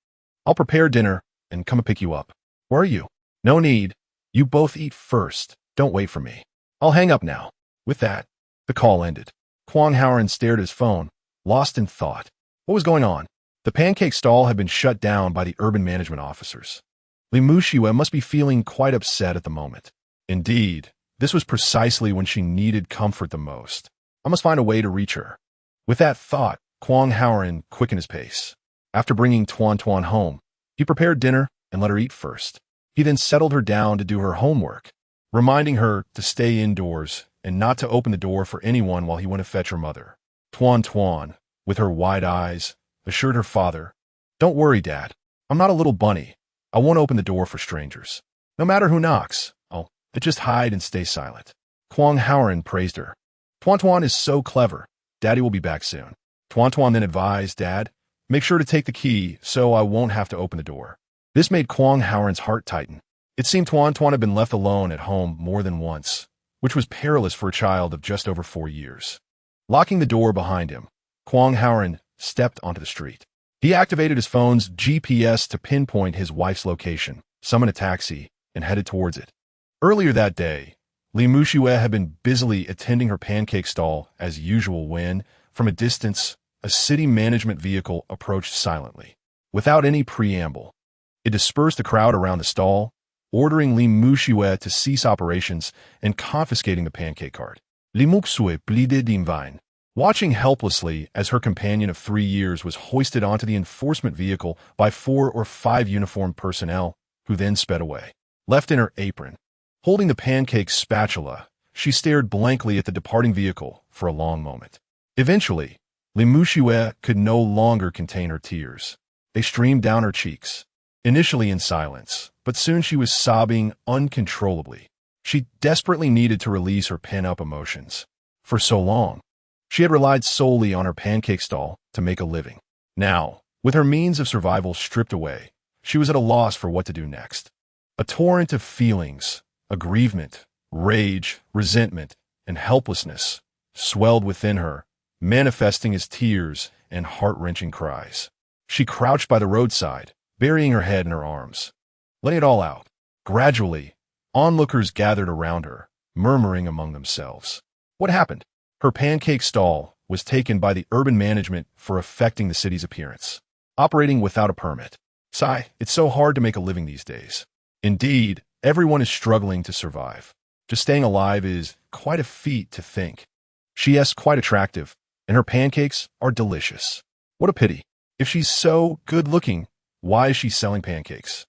I'll prepare dinner and come and pick you up." "Where are you?" "No need. You both eat first. Don't wait for me. I'll hang up now." With that, the call ended. Kwang Haoran stared at his phone, lost in thought. What was going on? The pancake stall had been shut down by the urban management officers. Li Muxue must be feeling quite upset at the moment. Indeed, this was precisely when she needed comfort the most. I must find a way to reach her. With that thought, Kwang Haoran quickened his pace. After bringing Tuan Tuan home, he prepared dinner and let her eat first. He then settled her down to do her homework, reminding her to stay indoors and not to open the door for anyone while he went to fetch her mother. Tuan Tuan, with her wide eyes, assured her father, "Don't worry, Dad. I'm not a little bunny. I won't open the door for strangers. No matter who knocks, I'll just hide and stay silent." Kwang Haoran praised her. "Tuan Tuan is so clever. Daddy will be back soon." Tuan Tuan then advised, "Dad, make sure to take the key so I won't have to open the door." This made Kwang Haoran's heart tighten. It seemed Tuan Tuan had been left alone at home more than once, which was perilous for a child of just over 4 years. Locking the door behind him, Kwang Haoran stepped onto the street. He activated his phone's GPS to pinpoint his wife's location, summoned a taxi, and headed towards it. Earlier that day, Li Muxue had been busily attending her pancake stall as usual when, from a distance, a city management vehicle approached silently. Without any preamble, it dispersed the crowd around the stall, ordering Li Muxue to cease operations and confiscating the pancake cart. Li Muxue pleaded in vain, watching helplessly as her companion of 3 years was hoisted onto the enforcement vehicle by 4 or 5 uniformed personnel, who then sped away. Left in her apron, holding the pancake spatula, she stared blankly at the departing vehicle for a long moment. Eventually, Li Muxue could no longer contain her tears. They streamed down her cheeks, initially in silence, but soon she was sobbing uncontrollably. She desperately needed to release her pent-up emotions. For so long, she had relied solely on her pancake stall to make a living. Now, with her means of survival stripped away, she was at a loss for what to do next. A torrent of feelings, aggrievement, rage, resentment, and helplessness swelled within her, manifesting as tears and heart-wrenching cries. She crouched by the roadside, burying her head in her arms, letting it all out. Gradually, onlookers gathered around her, murmuring among themselves. What happened? Her pancake stall was taken by the urban management for affecting the city's appearance, operating without a permit. Sigh, it's so hard to make a living these days. Indeed, everyone is struggling to survive. Just staying alive is quite a feat to think. She is quite attractive, and her pancakes are delicious. What a pity. If she's so good-looking, why is she selling pancakes?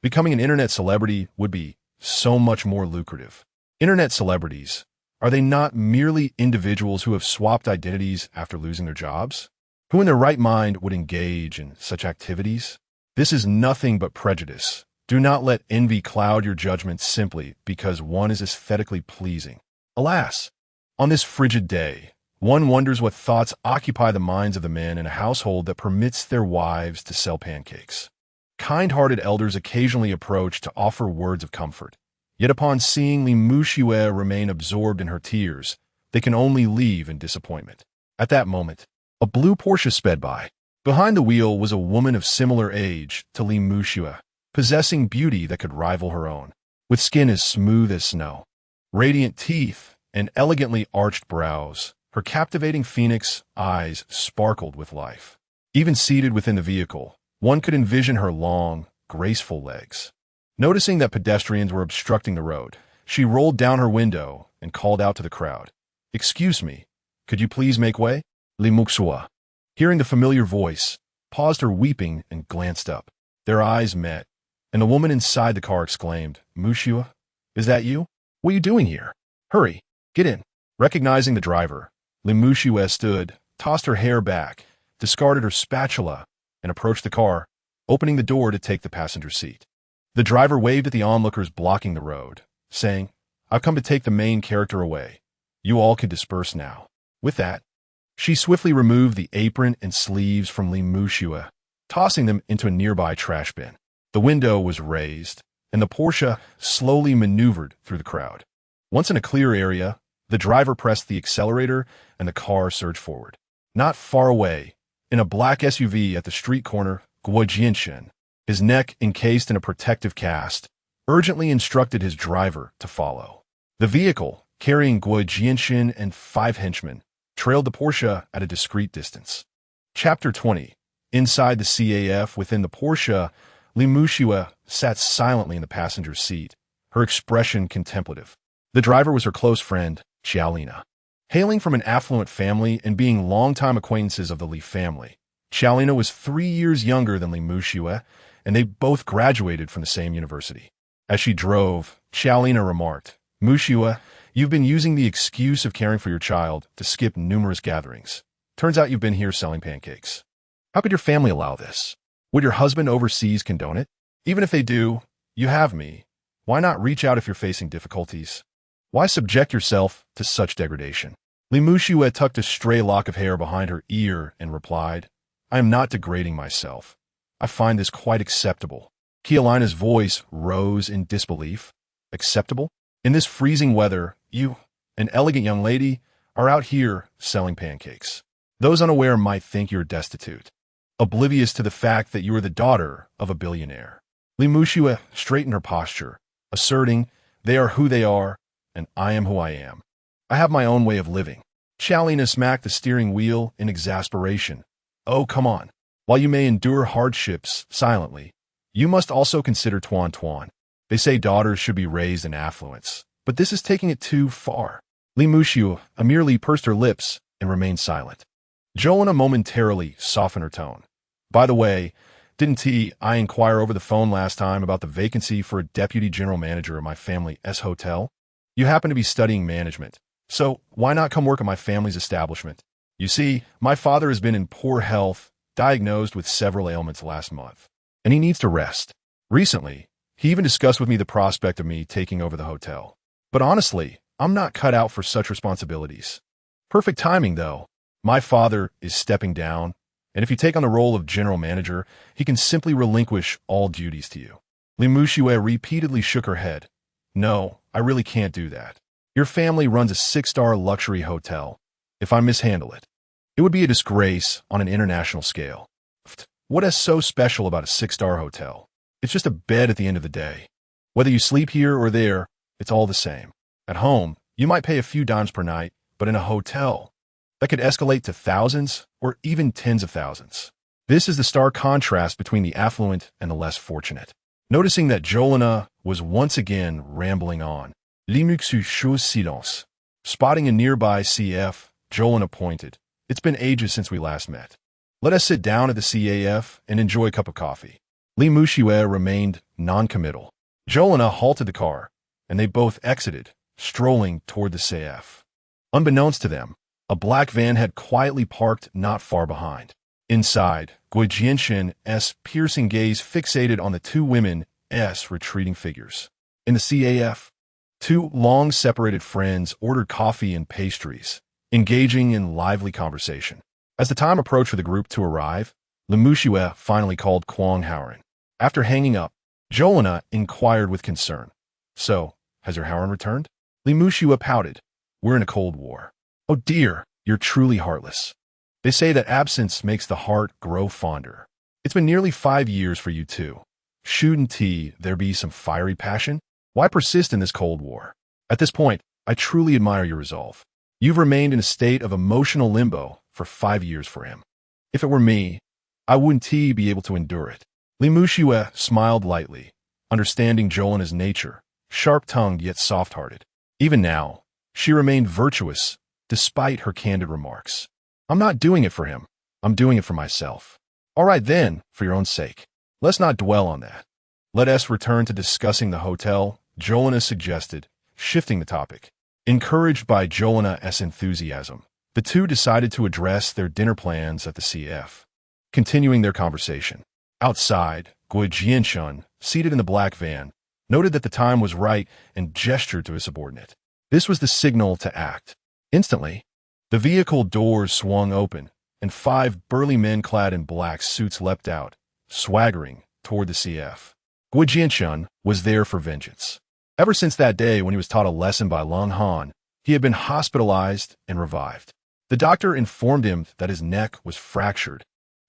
Becoming an internet celebrity would be so much more lucrative. Internet celebrities, are they not merely individuals who have swapped identities after losing their jobs? Who in their right mind would engage in such activities? This is nothing but prejudice. Do not let envy cloud your judgment simply because one is aesthetically pleasing. Alas, on this frigid day, one wonders what thoughts occupy the minds of the men in a household that permits their wives to sell pancakes. Kind-hearted elders occasionally approach to offer words of comfort. Yet upon seeing Li Muxue remain absorbed in her tears, they can only leave in disappointment. At that moment, a blue Porsche sped by. Behind the wheel was a woman of similar age to Li Muxue, possessing beauty that could rival her own. with skin as smooth as snow, radiant teeth, and elegantly arched brows. Her captivating phoenix eyes sparkled with life. Even seated within the vehicle, one could envision her long, graceful legs. Noticing that pedestrians were obstructing the road, she rolled down her window and called out to the crowd. "Excuse me, could you please make way?" Li Muxua, hearing the familiar voice, paused her weeping and glanced up. Their eyes met, and the woman inside the car exclaimed, "Muxua, is that you? What are you doing here? Hurry, get in." Recognizing the driver, Li Muxua stood, tossed her hair back, discarded her spatula, and approached the car, opening the door to take the passenger seat. The driver waved at the onlookers blocking the road, saying, "I've come to take the main character away. You all can disperse now." With that, she swiftly removed the apron and sleeves from Li Muxua, tossing them into a nearby trash bin. The window was raised, and the Porsche slowly maneuvered through the crowd. Once in a clear area, the driver pressed the accelerator and the car surged forward. Not far away, in a black SUV at the street corner, Guo Jianxin, his neck encased in a protective cast, urgently instructed his driver to follow. The vehicle, carrying Guo Jianxin and 5 henchmen, trailed the Porsche at a discreet distance. Chapter 20. Inside the CAF within the Porsche, Li Muxua sat silently in the passenger's seat, her expression contemplative. The driver was her close friend, Xiaolina. Hailing from an affluent family and being longtime acquaintances of the Li family, Xiaolina was 3 years younger than Li Muxua, and they both graduated from the same university. As she drove, Xiaolina remarked, "Muxua, you've been using the excuse of caring for your child to skip numerous gatherings. Turns out you've been here selling pancakes. How could your family allow this? Would your husband overseas condone it? Even if they do, you have me. Why not reach out if you're facing difficulties? Why subject yourself to such degradation?" Li Muxua tucked a stray lock of hair behind her ear and replied, "I am not degrading myself. I find this quite acceptable." Xiaolina's voice rose in disbelief. "Acceptable? In this freezing weather, you, an elegant young lady, are out here selling pancakes. Those unaware might think you're destitute, oblivious to the fact that you are the daughter of a billionaire." Li Muxua straightened her posture, asserting, "They are who they are, and I am who I am. I have my own way of living." Xiaolina smacked the steering wheel in exasperation. "Oh, come on. While you may endure hardships silently, you must also consider Tuan Tuan. They say daughters should be raised in affluence, but this is taking it too far." Li Muxua merely pursed her lips and remained silent. Jolena momentarily softened her tone. "By the way, didn't I inquire over the phone last time about the vacancy for a deputy general manager at my family's hotel? You happen to be studying management, so why not come work at my family's establishment? You see, my father has been in poor health, diagnosed with several ailments last month, and he needs to rest. Recently, he even discussed with me the prospect of me taking over the hotel. But honestly, I'm not cut out for such responsibilities. Perfect timing, though. My father is stepping down, and if you take on the role of general manager, he can simply relinquish all duties to you." Li Muxua repeatedly shook her head. "No, I really can't do that. Your family runs a 6-star luxury hotel. If I mishandle it, it would be a disgrace on an international scale. What is so special about a 6-star hotel? It's just a bed at the end of the day. Whether you sleep here or there, it's all the same. At home, you might pay a few dimes per night, but in a hotel, that could escalate to thousands or even tens of thousands. This is the stark contrast between the affluent and the less fortunate." Noticing that Jolena was once again rambling on, Li Muxua chose silence. Spotting a nearby CF, Jolena pointed, "It's been ages since we last met. Let us sit down at the CAF and enjoy a cup of coffee." Li Muxua remained non-committal. Jolena halted the car, and they both exited, strolling toward the CAF. Unbeknownst to them, a black van had quietly parked not far behind. Inside, Guo Jianxin's piercing gaze fixated on the two women's retreating figures. In the CAF, two long-separated friends ordered coffee and pastries, engaging in lively conversation. As the time approached for the group to arrive, Li Muxua finally called Kwang Haoran. After hanging up, Jolena inquired with concern, "So, has your Haoran returned?" Li Muxua pouted, "We're in a cold war." "Oh dear, you're truly heartless. They say that absence makes the heart grow fonder. It's been nearly 5 years for you two. Shouldn't there be some fiery passion?" Why persist in this Cold War? At this point, I truly admire your resolve. You've remained in a state of emotional limbo for 5 years for him. If it were me, I wouldn't be able to endure it. Li Muxue smiled lightly, understanding Jolana's nature, sharp-tongued yet soft-hearted. Even now, she remained virtuous, despite her candid remarks. I'm not doing it for him. I'm doing it for myself. All right then, for your own sake. Let's not dwell on that. Let us return to discussing the hotel, Jolana suggested, shifting the topic. Encouraged by Jolana's enthusiasm, the two decided to address their dinner plans at the CF. Continuing their conversation. Outside, Guo Jianshun, seated in the black van, noted that the time was right and gestured to his subordinate. This was the signal to act. Instantly, the vehicle doors swung open, and 5 burly men clad in black suits leapt out, swaggering toward the CF. Guo Jianshun was there for vengeance. Ever since that day when he was taught a lesson by Lung Han, he had been hospitalized and revived. The doctor informed him that his neck was fractured,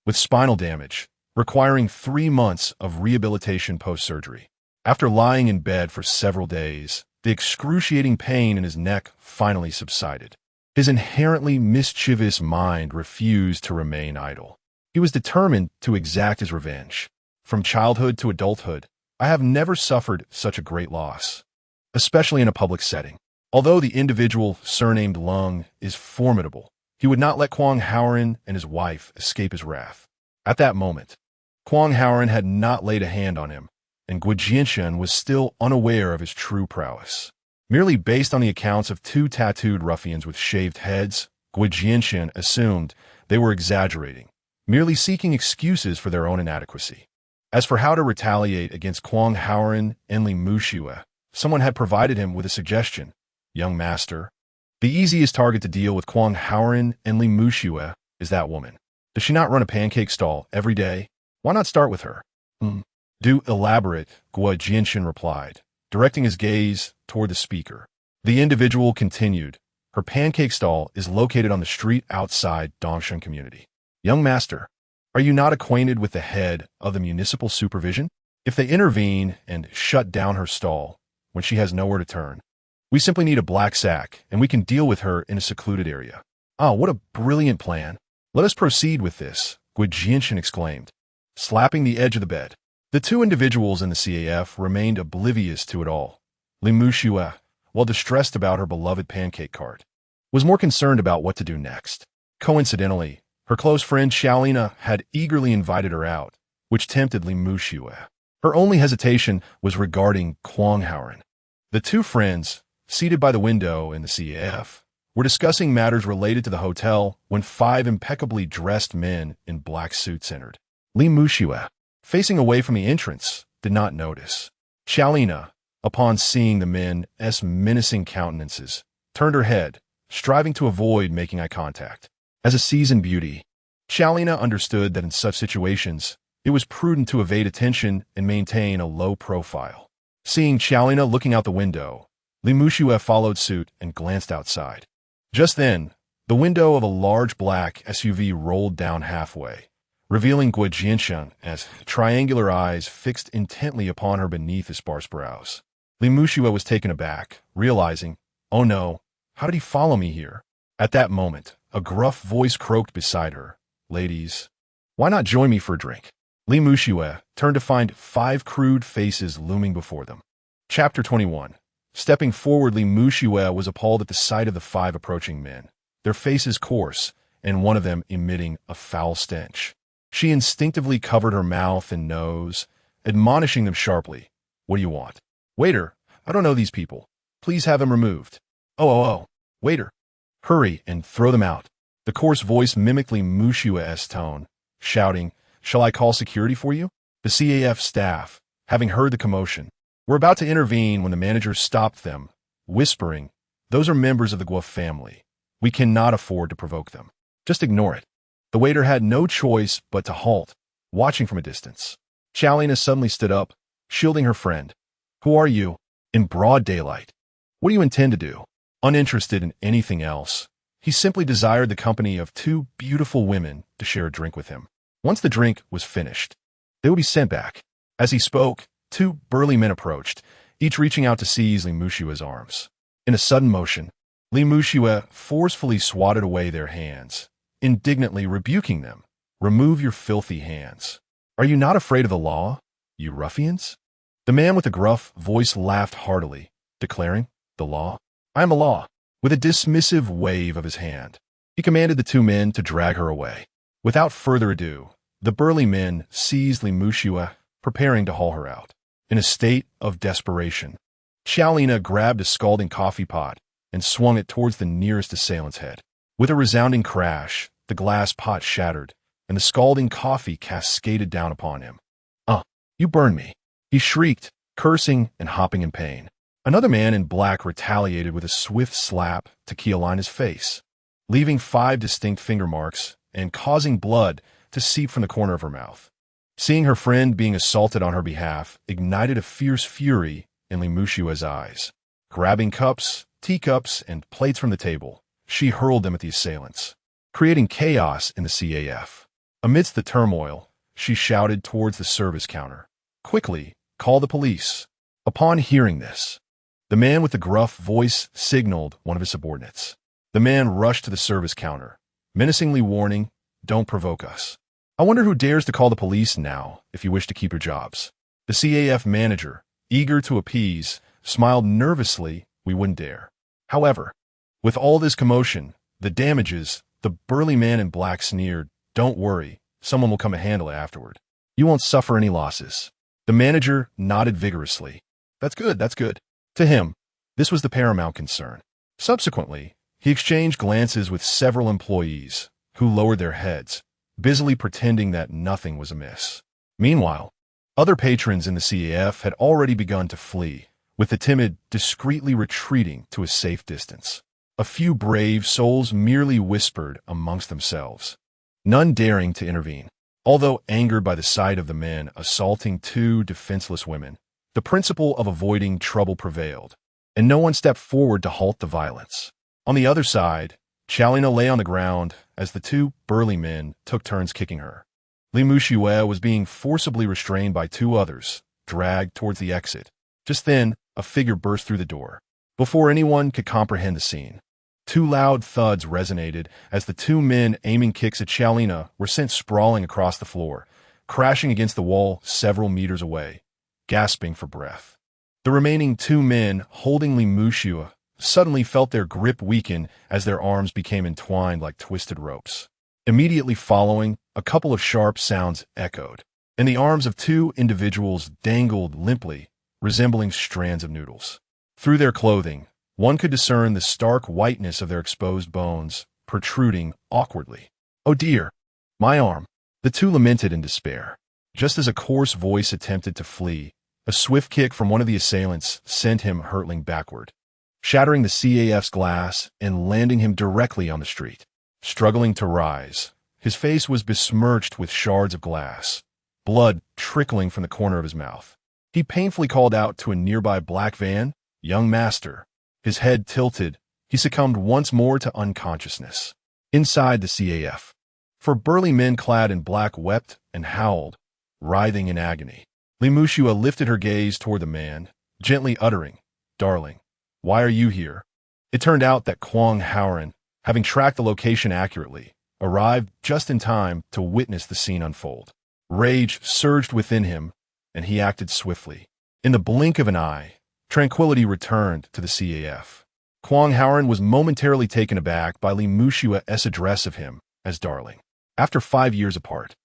with spinal damage, requiring 3 months of rehabilitation post-surgery. After lying in bed for several days, the excruciating pain in his neck finally subsided. His inherently mischievous mind refused to remain idle. He was determined to exact his revenge. From childhood to adulthood, I have never suffered such a great loss, especially in a public setting. Although the individual surnamed Lung is formidable, he would not let Kwang Haoren and his wife escape his wrath. At that moment, Kwang Haoren had not laid a hand on him, and Guo Jianshun was still unaware of his true prowess. Merely based on the accounts of 2 tattooed ruffians with shaved heads, Guo Jianshun assumed they were exaggerating, merely seeking excuses for their own inadequacy. As for how to retaliate against Kwang Haoren and Li Muxue, someone had provided him with a suggestion. Young master, the easiest target to deal with Kwang Haoren and Li Muxue is that woman. Does she not run a pancake stall every day? Why not start with her? Do elaborate, Guo Jianshun replied, directing his gaze toward the speaker. The individual continued. Her pancake stall is located on the street outside Dongshan community. Young master, are you not acquainted with the head of the municipal supervision? If they intervene and shut down her stall when she has nowhere to turn, we simply need a black sack and we can deal with her in a secluded area. Ah, what a brilliant plan. Let us proceed with this, Guo Jianshun exclaimed, slapping the edge of the bed. The 2 individuals in the CAF remained oblivious to it all. Li Muxue, while distressed about her beloved pancake cart, was more concerned about what to do next. Coincidentally, her close friend Xiaolina had eagerly invited her out, which tempted Li Muxue. Her only hesitation was regarding Kwang Haoren. The 2 friends, seated by the window in the CAF, were discussing matters related to the hotel when 5 impeccably dressed men in black suits entered. Li Muxue, facing away from the entrance, did not notice. Xiaolina, upon seeing the men's menacing countenances, turned her head, striving to avoid making eye contact. As a seasoned beauty, Xiaolina understood that in such situations, it was prudent to evade attention and maintain a low profile. Seeing Xiaolina looking out the window, Li Muxue followed suit and glanced outside. Just then, the window of a large black SUV rolled down halfway, revealing Guo Jianshun as triangular eyes fixed intently upon her beneath his sparse brows. Li Muxue was taken aback, realizing, oh no, how did he follow me here? At that moment, a gruff voice croaked beside her. Ladies, why not join me for a drink? Li Muxue turned to find 5 crude faces looming before them. Chapter 21. Stepping forward, Li Muxue was appalled at the sight of the 5 approaching men, their faces coarse, and one of them emitting a foul stench. She instinctively covered her mouth and nose, admonishing them sharply. What do you want? Waiter, I don't know these people. Please have them removed. Oh. Waiter, hurry and throw them out. The coarse voice mimicked Li Muxue's tone, shouting, shall I call security for you? The CAF staff, having heard the commotion, were about to intervene when the manager stopped them, whispering, those are members of the Guo family. We cannot afford to provoke them. Just ignore it. The waiter had no choice but to halt, watching from a distance. Xiaolina suddenly stood up, shielding her friend. Who are you? In broad daylight. What do you intend to do? Uninterested in anything else, he simply desired the company of 2 beautiful women to share a drink with him. Once the drink was finished, they would be sent back. As he spoke, 2 burly men approached, each reaching out to seize Li Mushua's arms. In a sudden motion, Li Mushua forcefully swatted away their hands, indignantly rebuking them. "Remove your filthy hands. Are you not afraid of the law, you ruffians?" The man with the gruff voice laughed heartily, declaring, "The law? I am a law." With a dismissive wave of his hand, he commanded the two men to drag her away. Without further ado, the burly men seized Li Mushua, preparing to haul her out. In a state of desperation, Xiaolina grabbed a scalding coffee pot and swung it towards the nearest assailant's head. With a resounding crash, the glass pot shattered, and the scalding coffee cascaded down upon him. You burned me," he shrieked, cursing and hopping in pain. Another man in black retaliated with a swift slap to Xiaolina's face, leaving 5 distinct finger marks and causing blood to seep from the corner of her mouth. Seeing her friend being assaulted on her behalf ignited a fierce fury in Li Mushua's eyes. Grabbing cups, teacups, and plates from the table, she hurled them at the assailants, creating chaos in the CAF. Amidst the turmoil, she shouted towards the service counter, "Quickly, call the police." Upon hearing this, the man with the gruff voice signaled one of his subordinates. The man rushed to the service counter, menacingly warning, "Don't provoke us. I wonder who dares to call the police now if you wish to keep your jobs." The CAF manager, eager to appease, smiled nervously. "We wouldn't dare." However, with all this commotion, the damages, the burly man in black sneered, "Don't worry, someone will come and handle it afterward. You won't suffer any losses." The manager nodded vigorously. That's good. To him, this was the paramount concern. Subsequently, he exchanged glances with several employees, who lowered their heads, busily pretending that nothing was amiss. Meanwhile, other patrons in the CAF had already begun to flee, with the timid discreetly retreating to a safe distance. A few brave souls merely whispered amongst themselves, none daring to intervene. Although angered by the sight of the men assaulting 2 defenseless women, the principle of avoiding trouble prevailed, and no one stepped forward to halt the violence. On the other side, Xiaolina lay on the ground as the 2 burly men took turns kicking her. Li Mushua was being forcibly restrained by 2 others, dragged towards the exit. Just then, a figure burst through the door. Before anyone could comprehend the scene, 2 loud thuds resonated as the 2 men aiming kicks at Xiaolina were sent sprawling across the floor, crashing against the wall several meters away, gasping for breath. The remaining 2 men holding Li Mushua suddenly felt their grip weaken as their arms became entwined like twisted ropes. Immediately following, a couple of sharp sounds echoed, and the arms of 2 individuals dangled limply, resembling strands of noodles. Through their clothing, one could discern the stark whiteness of their exposed bones, protruding awkwardly. "Oh dear, my arm," the 2 lamented in despair. Just as a coarse voice attempted to flee, a swift kick from one of the assailants sent him hurtling backward, shattering the CAF's glass and landing him directly on the street. Struggling to rise, his face was besmirched with shards of glass, blood trickling from the corner of his mouth. He painfully called out to a nearby black van, "Young master." His head tilted, he succumbed once more to unconsciousness. Inside the CAF, 4 burly men clad in black wept and howled, writhing in agony. Li Mushua lifted her gaze toward the man, gently uttering, "Darling, why are you here?" It turned out that Kwang Haoran, having tracked the location accurately, arrived just in time to witness the scene unfold. Rage surged within him, and he acted swiftly. In the blink of an eye, tranquility returned to the CAF. Kwang Haoran was momentarily taken aback by Li Mushua's address of him as darling. After 5 years apart,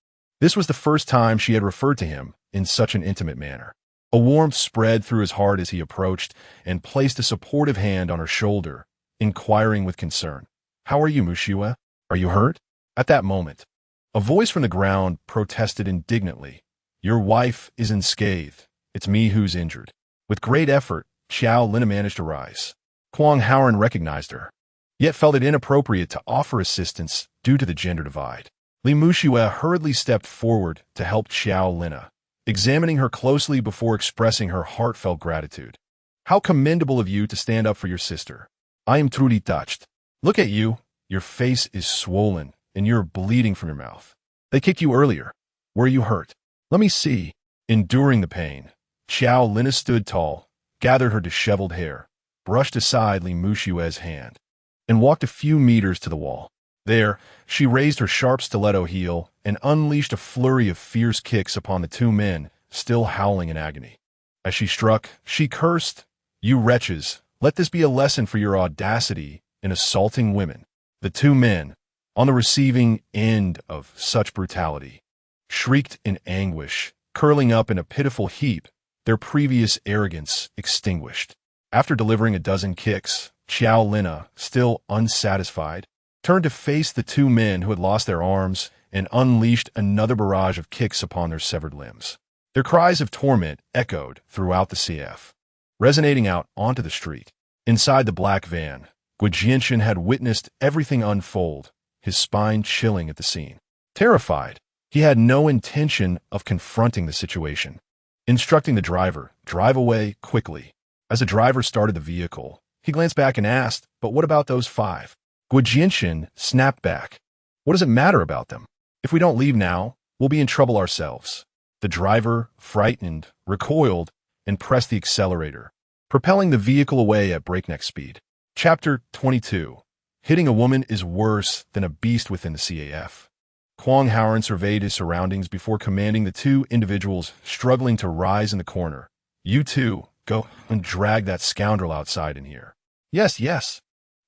this was the first time she had referred to him in such an intimate manner. A warmth spread through his heart as he approached and placed a supportive hand on her shoulder, inquiring with concern, "How are you, Mushua? Are you hurt?" At that moment, a voice from the ground protested indignantly, "Your wife is unscathed. It's me who's injured." With great effort, Xiaolina managed to rise. Kwang Haoran recognized her, yet felt it inappropriate to offer assistance due to the gender divide. Li Mushua hurriedly stepped forward to help Xiaolina, examining her closely before expressing her heartfelt gratitude. "How commendable of you to stand up for your sister. I am truly touched. Look at you. Your face is swollen, and you're bleeding from your mouth. They kicked you earlier. Were you hurt? Let me see." Enduring the pain, Xiaolina stood tall, gathered her disheveled hair, brushed aside Li Mushue's hand, and walked a few meters to the wall. There, she raised her sharp stiletto heel and unleashed a flurry of fierce kicks upon the two men, still howling in agony. As she struck, she cursed, "You wretches, let this be a lesson for your audacity in assaulting women." The two men, on the receiving end of such brutality, shrieked in anguish, curling up in a pitiful heap, their previous arrogance extinguished. After delivering a dozen kicks, Xiao Lina, still unsatisfied, turned to face the two men who had lost their arms and unleashed another barrage of kicks upon their severed limbs. Their cries of torment echoed throughout the CF, resonating out onto the street. Inside the black van, Guo Jianxin had witnessed everything unfold, his spine chilling at the scene. Terrified, he had no intention of confronting the situation, instructing the driver, "Drive away quickly." As the driver started the vehicle, he glanced back and asked, "But what about those 5? Guo Jianxin snapped back. "What does it matter about them? If we don't leave now, we'll be in trouble ourselves." The driver, frightened, recoiled and pressed the accelerator, propelling the vehicle away at breakneck speed. Chapter 22. Hitting a woman is worse than a beast within the CAF. Kwang Haoren surveyed his surroundings before commanding the two individuals struggling to rise in the corner. "You two, go and drag that scoundrel outside in here." "Yes, yes."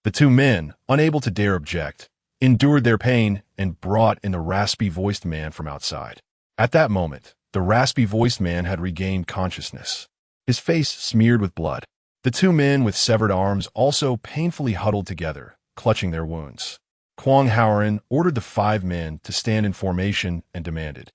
The two men, unable to dare object, endured their pain and brought in the raspy-voiced man from outside. At that moment, the raspy-voiced man had regained consciousness, his face smeared with blood. The two men with severed arms also painfully huddled together, clutching their wounds. Kwang Haoren ordered the 5 men to stand in formation and demanded,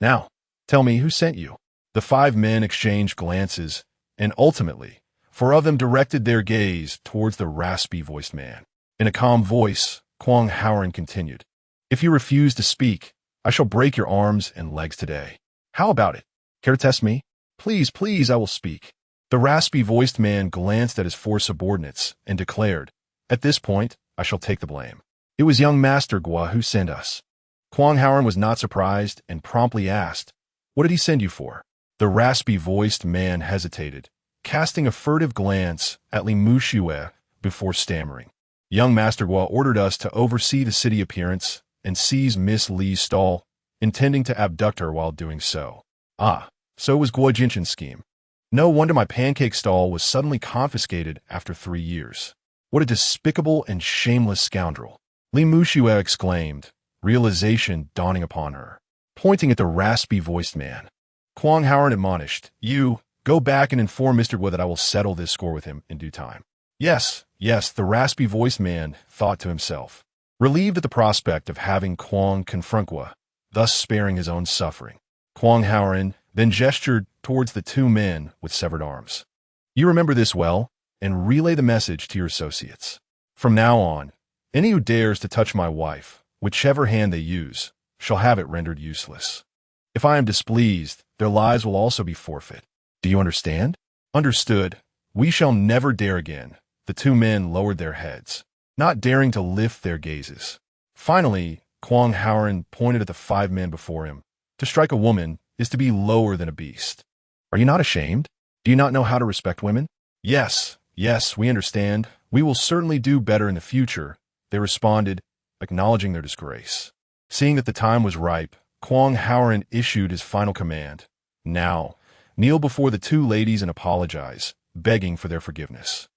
"Now, tell me who sent you." The 5 men exchanged glances, and ultimately, 4 of them directed their gaze towards the raspy-voiced man. In a calm voice, Kwang Haoren continued, "If you refuse to speak, I shall break your arms and legs today. How about it? Care to test me? Please, please, I will speak." The raspy-voiced man glanced at his 4 subordinates and declared, "At this point, I shall take the blame. It was young Master Guo who sent us." Kwang Haoren was not surprised and promptly asked, "What did he send you for?" The raspy-voiced man hesitated, casting a furtive glance at Li Mushue before stammering. "Young Master Guo ordered us to oversee the city appearance and seize Miss Li's stall, intending to abduct her while doing so." "Ah, so it was Guo Jianxin's scheme. No wonder my pancake stall was suddenly confiscated after 3 years. What a despicable and shameless scoundrel." Li Mushue exclaimed, realization dawning upon her, pointing at the raspy-voiced man. Kwang Haoren admonished, "You, go back and inform Mr. Guo that I will settle this score with him in due time." Yes, yes, the raspy-voiced man thought to himself, relieved at the prospect of having Kwang confront Guo, thus sparing his own suffering. Kwang Haoren then gestured towards the 2 men with severed arms. "You remember this well, and relay the message to your associates. From now on, any who dares to touch my wife, whichever hand they use, shall have it rendered useless. If I am displeased, their lives will also be forfeit. Do you understand?" "Understood. We shall never dare again." The 2 men lowered their heads, not daring to lift their gazes. Finally, Kwang Haoren pointed at the 5 men before him. "To strike a woman is to be lower than a beast. Are you not ashamed? Do you not know how to respect women?" "Yes, yes, we understand. We will certainly do better in the future," they responded, acknowledging their disgrace. Seeing that the time was ripe, Kwang Haoren issued his final command. "Now, kneel before the 2 ladies and apologize, begging for their forgiveness."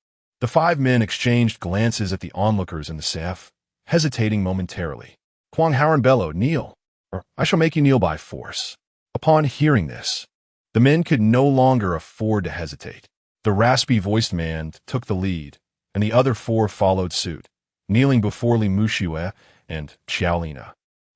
The 5 men exchanged glances at the onlookers in the CF, hesitating momentarily. Kwang Haoren bellowed, "Kneel, or I shall make you kneel by force." Upon hearing this, the men could no longer afford to hesitate. The raspy-voiced man took the lead, and the other 4 followed suit, kneeling before Li Mushue and Xiao Lina,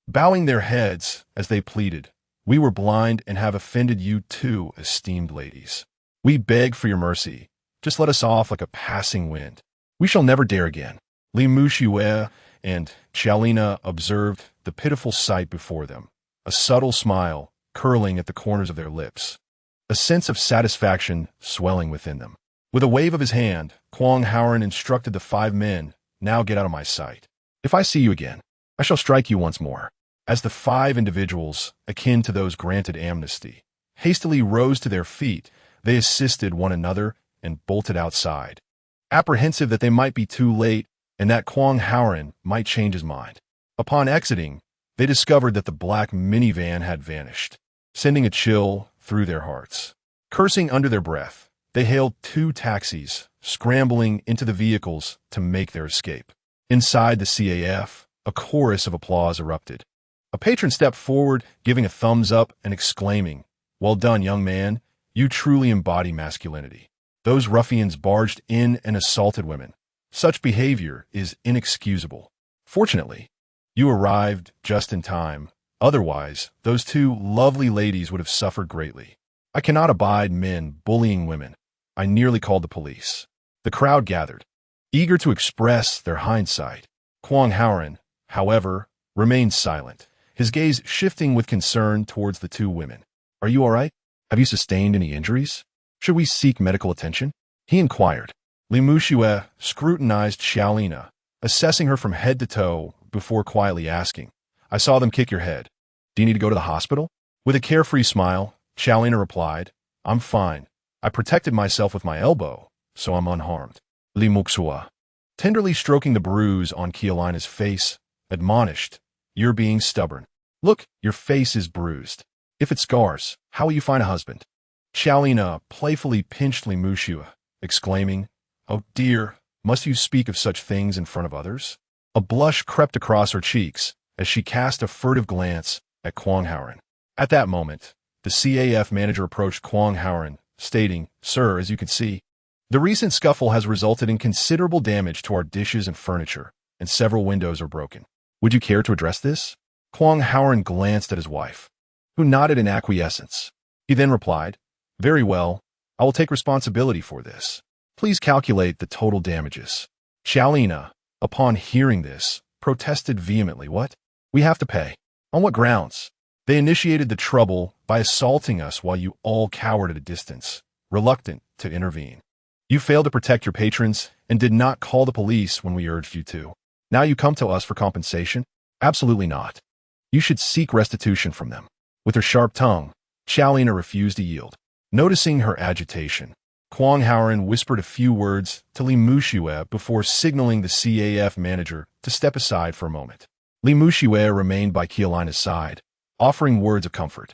bowing their heads as they pleaded, "We were blind and have offended you too, esteemed ladies. We beg for your mercy. Just let us off like a passing wind. We shall never dare again." Li Mushue and Xiao Lina observed the pitiful sight before them, a subtle smile curling at the corners of their lips, a sense of satisfaction swelling within them. With a wave of his hand, Kwang Haoren instructed the 5 men, "Now get out of my sight. If I see you again, I shall strike you once more." As the 5 individuals, akin to those granted amnesty, hastily rose to their feet, they assisted one another and bolted outside, apprehensive that they might be too late and that Kwang Haoran might change his mind. Upon exiting, they discovered that the black minivan had vanished, sending a chill through their hearts. Cursing under their breath, they hailed 2 taxis, scrambling into the vehicles to make their escape. Inside the CAF, a chorus of applause erupted. A patron stepped forward, giving a thumbs up and exclaiming, "Well done, young man. You truly embody masculinity." Those ruffians barged in and assaulted women. Such behavior is inexcusable. Fortunately, you arrived just in time. Otherwise, those 2 lovely ladies would have suffered greatly. I cannot abide men bullying women. I nearly called the police. The crowd gathered, eager to express their hindsight. Kwang Haoran, however, remained silent, his gaze shifting with concern towards the 2 women. "Are you all right? Have you sustained any injuries? Should we seek medical attention?" he inquired. Li Muxue scrutinized Xiaolina, assessing her from head to toe before quietly asking, "I saw them kick your head. Do you need to go to the hospital?" With a carefree smile, Xiaolina replied, "I'm fine. I protected myself with my elbow, so I'm unharmed." Li Muxue, tenderly stroking the bruise on Qialina's face, admonished, "You're being stubborn. Look, your face is bruised. If it scars, how will you find a husband?" Xiaolina playfully pinched Li Muxue, exclaiming, "Oh dear, must you speak of such things in front of others?" A blush crept across her cheeks as she cast a furtive glance at Kwang Haoran. At that moment, the CAF manager approached Kwang Haoran, stating, "Sir, as you can see, the recent scuffle has resulted in considerable damage to our dishes and furniture, and several windows are broken. Would you care to address this?" Kwang Haoran glanced at his wife, who nodded in acquiescence. He then replied, "Very well, I will take responsibility for this. Please calculate the total damages." Xiaolina, upon hearing this, protested vehemently, "What? We have to pay? On what grounds? They initiated the trouble by assaulting us while you all cowered at a distance, reluctant to intervene. You failed to protect your patrons and did not call the police when we urged you to. Now you come to us for compensation? Absolutely not. You should seek restitution from them." With her sharp tongue, Xiaolina refused to yield. Noticing her agitation, Kwang Haoran whispered a few words to Li Muxue before signaling the CAF manager to step aside for a moment. Li Muxue remained by Qialina's side, offering words of comfort.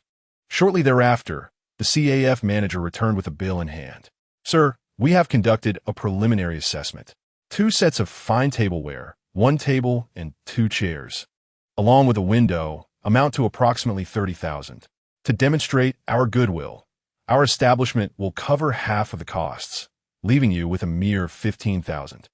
Shortly thereafter, the CAF manager returned with a bill in hand. "Sir, we have conducted a preliminary assessment. 2 sets of fine tableware, 1 table and 2 chairs, along with a window, amount to approximately 30,000. To demonstrate our goodwill, our establishment will cover half of the costs, leaving you with a mere 15,000.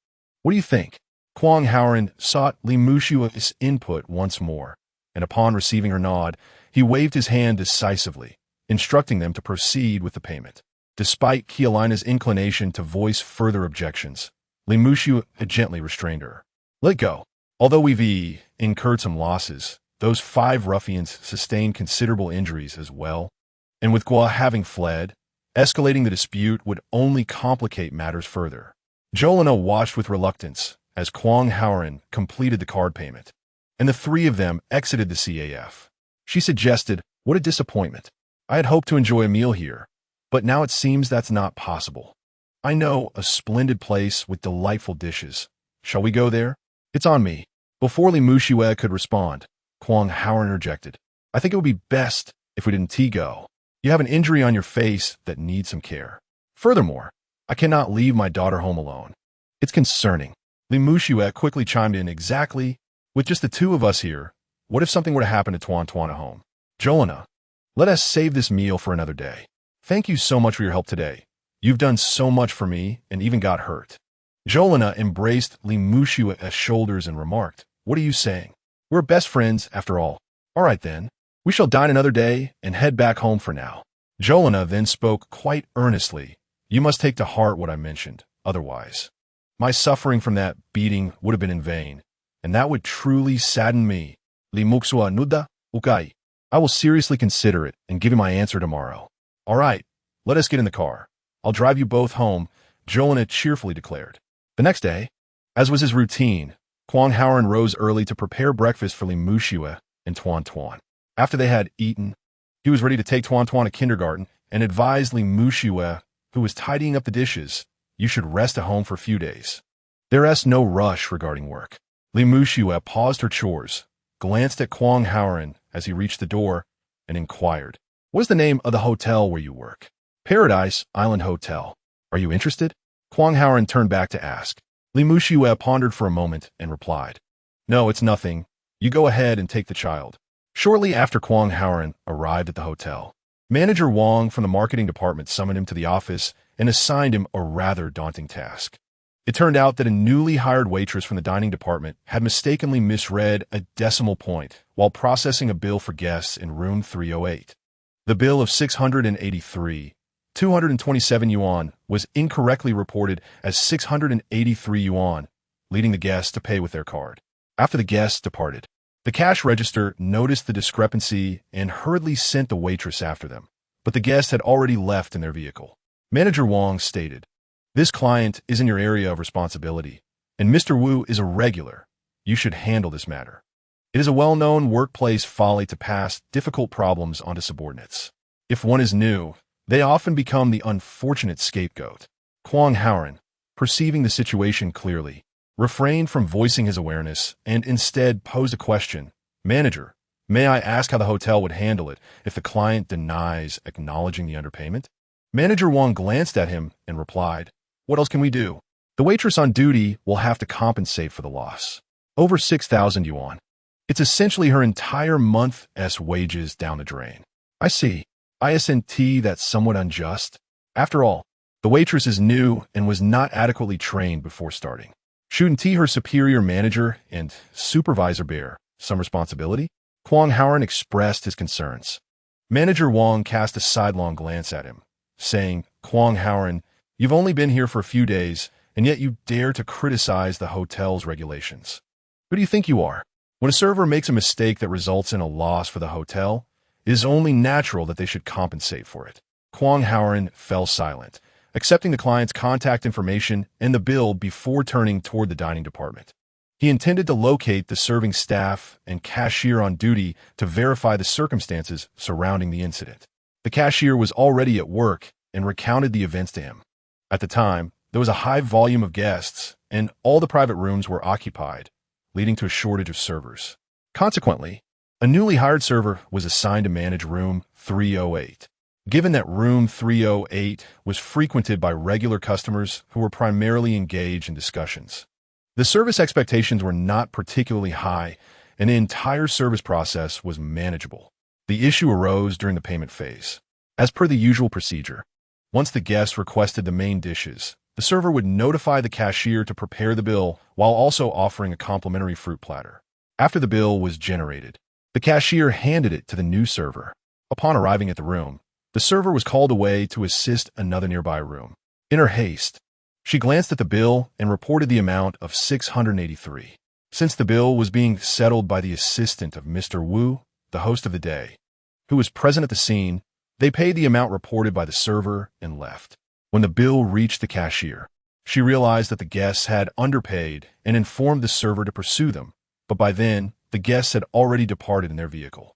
What do you think?" Kwang Haoran sought Li Muxue's input once more, and upon receiving her nod, he waved his hand decisively, instructing them to proceed with the payment. Despite Qialina's inclination to voice further objections, Li Muxue had gently restrained her. "Let go. Although we've incurred some losses, those 5 ruffians sustained considerable injuries as well, and with Gua having fled, escalating the dispute would only complicate matters further." Jolena watched with reluctance as Kwang Haoran completed the card payment, and the 3 of them exited the CAF. She suggested, "What a disappointment. I had hoped to enjoy a meal here, but now it seems that's not possible. I know a splendid place with delightful dishes. Shall we go there? It's on me." Before Li Muxue could respond, Kwang Haoran interjected, "I think it would be best if we didn't go. You have an injury on your face that needs some care. Furthermore, I cannot leave my daughter home alone. It's concerning." Li Muxue quickly chimed in, "Exactly. With just the 2 of us here, what if something were to happen to Tuan Tuan at home? Jolena, let us save this meal for another day. Thank you so much for your help today. You've done so much for me and even got hurt." Jolena embraced Li Muxue's shoulders and remarked, "What are you saying? We're best friends after all. All right then, we shall dine another day and head back home for now." Jolena then spoke quite earnestly, "You must take to heart what I mentioned, otherwise my suffering from that beating would have been in vain, and that would truly sadden me. Li Muxue nuda ukai. I will seriously consider it and give you my answer tomorrow." "All right, let us get in the car. I'll drive you both home," Jolena cheerfully declared. The next day, as was his routine, Kwang Haoran rose early to prepare breakfast for Li Muxue and Tuan Tuan. After they had eaten, he was ready to take Tuan Tuan to kindergarten and advised Li Muxue who was tidying up the dishes, "You should rest at home for a few days." There's no rush regarding work. Li Muxue paused her chores, glanced at Kwang Haoran as he reached the door, and inquired, "What's the name of the hotel where you work?" "Paradise Island Hotel. Are you interested?" Kwang Haoran turned back to ask. Li Muxue pondered for a moment and replied, "No, it's nothing. You go ahead and take the child." Shortly after Kwang Haoran arrived at the hotel, Manager Wang from the marketing department summoned him to the office and assigned him a rather daunting task. It turned out that a newly hired waitress from the dining department had mistakenly misread a decimal point while processing a bill for guests in room 308. The bill of 683,227 yuan was incorrectly reported as 683 yuan, leading the guests to pay with their card. After the guests departed, the cash register noticed the discrepancy and hurriedly sent the waitress after them, but the guests had already left in their vehicle. Manager Wang stated, "This client is in your area of responsibility, and Mr. Wu is a regular. You should handle this matter. It is a well-known workplace folly to pass difficult problems onto subordinates. If one is new, they often become the unfortunate scapegoat." Kwang Haoran, perceiving the situation clearly, refrained from voicing his awareness and instead posed a question. "Manager, may I ask how the hotel would handle it if the client denies acknowledging the underpayment?" Manager Wang glanced at him and replied, "What else can we do? The waitress on duty will have to compensate for the loss. Over 6,000 yuan. It's essentially her entire month's wages down the drain." "I see. Isn't that's somewhat unjust? After all, the waitress is new and was not adequately trained before starting. Shouldn't her superior manager and supervisor bear some responsibility?" Kwang Haoran expressed his concerns. Manager Wang cast a sidelong glance at him, saying, "Kwang Haoran, you've only been here for a few days, and yet you dare to criticize the hotel's regulations. Who do you think you are? When a server makes a mistake that results in a loss for the hotel, it is only natural that they should compensate for it." Kwang Haoran fell silent, accepting the client's contact information and the bill before turning toward the dining department. He intended to locate the serving staff and cashier on duty to verify the circumstances surrounding the incident. The cashier was already at work and recounted the events to him. At the time, there was a high volume of guests, and all the private rooms were occupied, leading to a shortage of servers. Consequently, a newly hired server was assigned to manage room 308. Given that room 308 was frequented by regular customers who were primarily engaged in discussions, the service expectations were not particularly high, and the entire service process was manageable. The issue arose during the payment phase. As per the usual procedure, once the guests requested the main dishes, the server would notify the cashier to prepare the bill while also offering a complimentary fruit platter. After the bill was generated, the cashier handed it to the new server. Upon arriving at the room, the server was called away to assist another nearby room. In her haste, she glanced at the bill and reported the amount of 683. Since the bill was being settled by the assistant of Mr. Wu, the host of the day, who was present at the scene, they paid the amount reported by the server and left. When the bill reached the cashier, she realized that the guests had underpaid and informed the server to pursue them, but by then, the guests had already departed in their vehicle.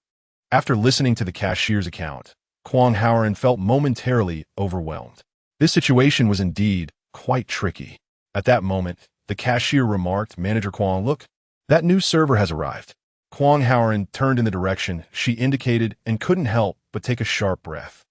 After listening to the cashier's account, Kwang Haoran felt momentarily overwhelmed. This situation was indeed quite tricky. At that moment, the cashier remarked, "Manager Kwang, look, that new server has arrived." Kwang Haoran turned in the direction she indicated and couldn't help but take a sharp breath.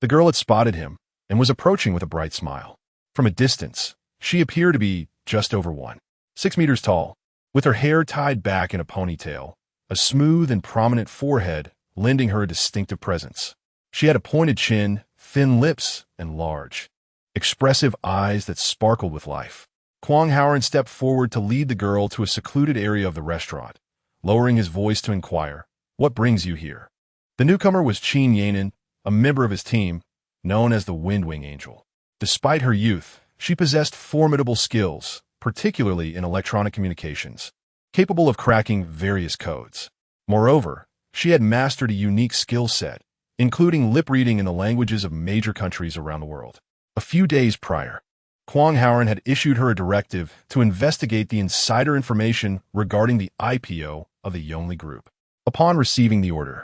The girl had spotted him and was approaching with a bright smile. From a distance, she appeared to be just over 1.6 meters tall, with her hair tied back in a ponytail, a smooth and prominent forehead lending her a distinctive presence. She had a pointed chin, thin lips, and large, expressive eyes that sparkled with life. Kwang Haoran stepped forward to lead the girl to a secluded area of the restaurant, lowering his voice to inquire, "What brings you here?" The newcomer was Qin Yanan, a member of his team, known as the Windwing Angel. Despite her youth, she possessed formidable skills, particularly in electronic communications, capable of cracking various codes. Moreover, she had mastered a unique skill set, including lip reading in the languages of major countries around the world. A few days prior, Kwang Haoran had issued her a directive to investigate the insider information regarding the IPO of the Yonglei Group. Upon receiving the order,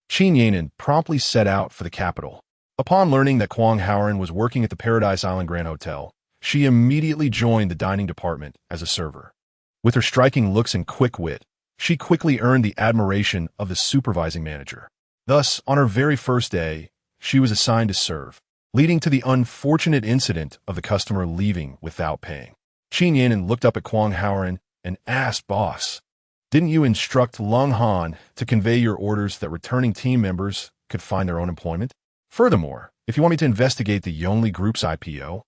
Qin Yanan promptly set out for the capital. Upon learning that Kwang Haoran was working at the Paradise Island Grand Hotel, she immediately joined the dining department as a server. With her striking looks and quick wit, she quickly earned the admiration of the supervising manager. Thus, on her very first day, she was assigned to serve, leading to the unfortunate incident of the customer leaving without paying. Qin Yanin looked up at Kwang Haoran and asked, "Boss, didn't you instruct Lung Han to convey your orders that returning team members could find their own employment? Furthermore, if you want me to investigate the Yongli Group's IPO,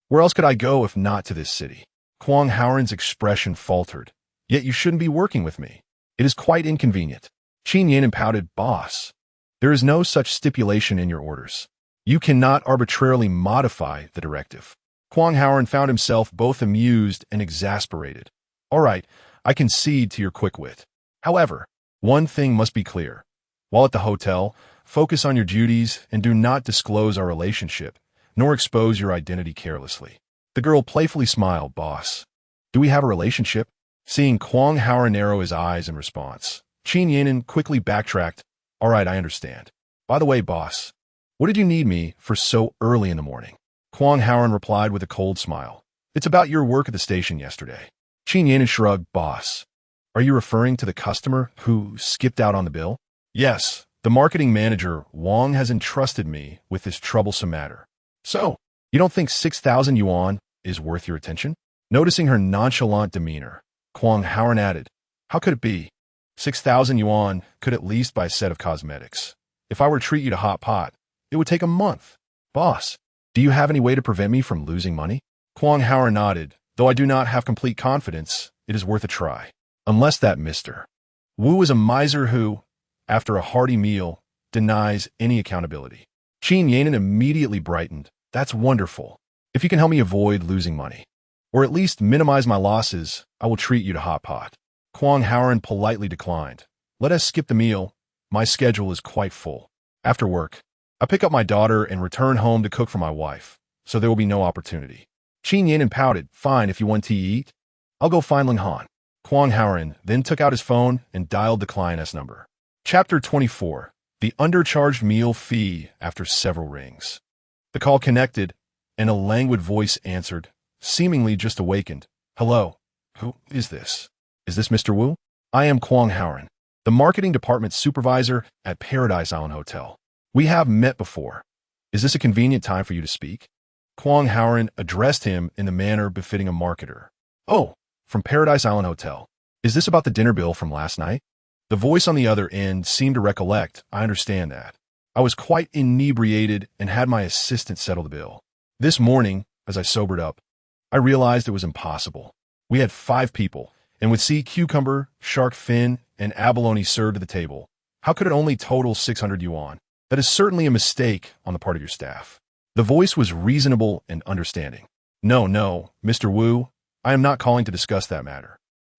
where else could I go if not to this city?" Kwang Haoran's expression faltered. "Yet you shouldn't be working with me. It is quite inconvenient." Qin Yanin pouted, "Boss, there is no such stipulation in your orders. You cannot arbitrarily modify the directive." Kwang Haoran found himself both amused and exasperated. "All right, I concede to your quick wit. However, one thing must be clear. While at the hotel, focus on your duties and do not disclose our relationship, nor expose your identity carelessly." The girl playfully smiled, "Boss, do we have a relationship?" Seeing Kwang Haoran narrow his eyes in response, Qin Yanin quickly backtracked, "All right, I understand. By the way, boss, what did you need me for so early in the morning?" Kwang Haoran replied with a cold smile, "It's about your work at the station yesterday." Qin Yanin shrugged, "Boss, are you referring to the customer who skipped out on the bill?" "Yes, the marketing manager, Wang, has entrusted me with this troublesome matter." "So, you don't think 6,000 yuan is worth your attention?" Noticing her nonchalant demeanor, Kwang Haoran added, "How could it be? 6,000 yuan could at least buy a set of cosmetics. If I were to treat you to hot pot, it would take a month." "Boss, do you have any way to prevent me from losing money?" Kwang Haoran nodded. "Though I do not have complete confidence, it is worth a try. Unless that Mr. Wu is a miser who, after a hearty meal, denies any accountability." Qin Yanin immediately brightened. "That's wonderful. If you can help me avoid losing money, or at least minimize my losses, I will treat you to hot pot." Kwang Haoran politely declined. "Let us skip the meal. My schedule is quite full. After work, I pick up my daughter and return home to cook for my wife, so there will be no opportunity." Qin Yanin pouted, "Fine, if you want to eat, I'll go find Ling Han." Kwang Haoran then took out his phone and dialed the client's number. Chapter 24. The Undercharged Meal Fee After Several Rings. The call connected, and a languid voice answered, seemingly just awakened. "Hello, who is this? Is this Mr. Wu?" "I am Kwang Haoran, the marketing department supervisor at Paradise Island Hotel. We have met before. Is this a convenient time for you to speak?" Kwang Haoran addressed him in the manner befitting a marketer. "Oh, from Paradise Island Hotel. Is this about the dinner bill from last night?" The voice on the other end seemed to recollect. "I understand that. I was quite inebriated and had my assistant settle the bill. This morning, as I sobered up, I realized it was impossible. We had 5 people, and with sea cucumber, shark fin, and abalone served at the table. How could it only total 600 yuan? That is certainly a mistake on the part of your staff." The voice was reasonable and understanding. No, Mr. Wu, I am not calling to discuss that matter.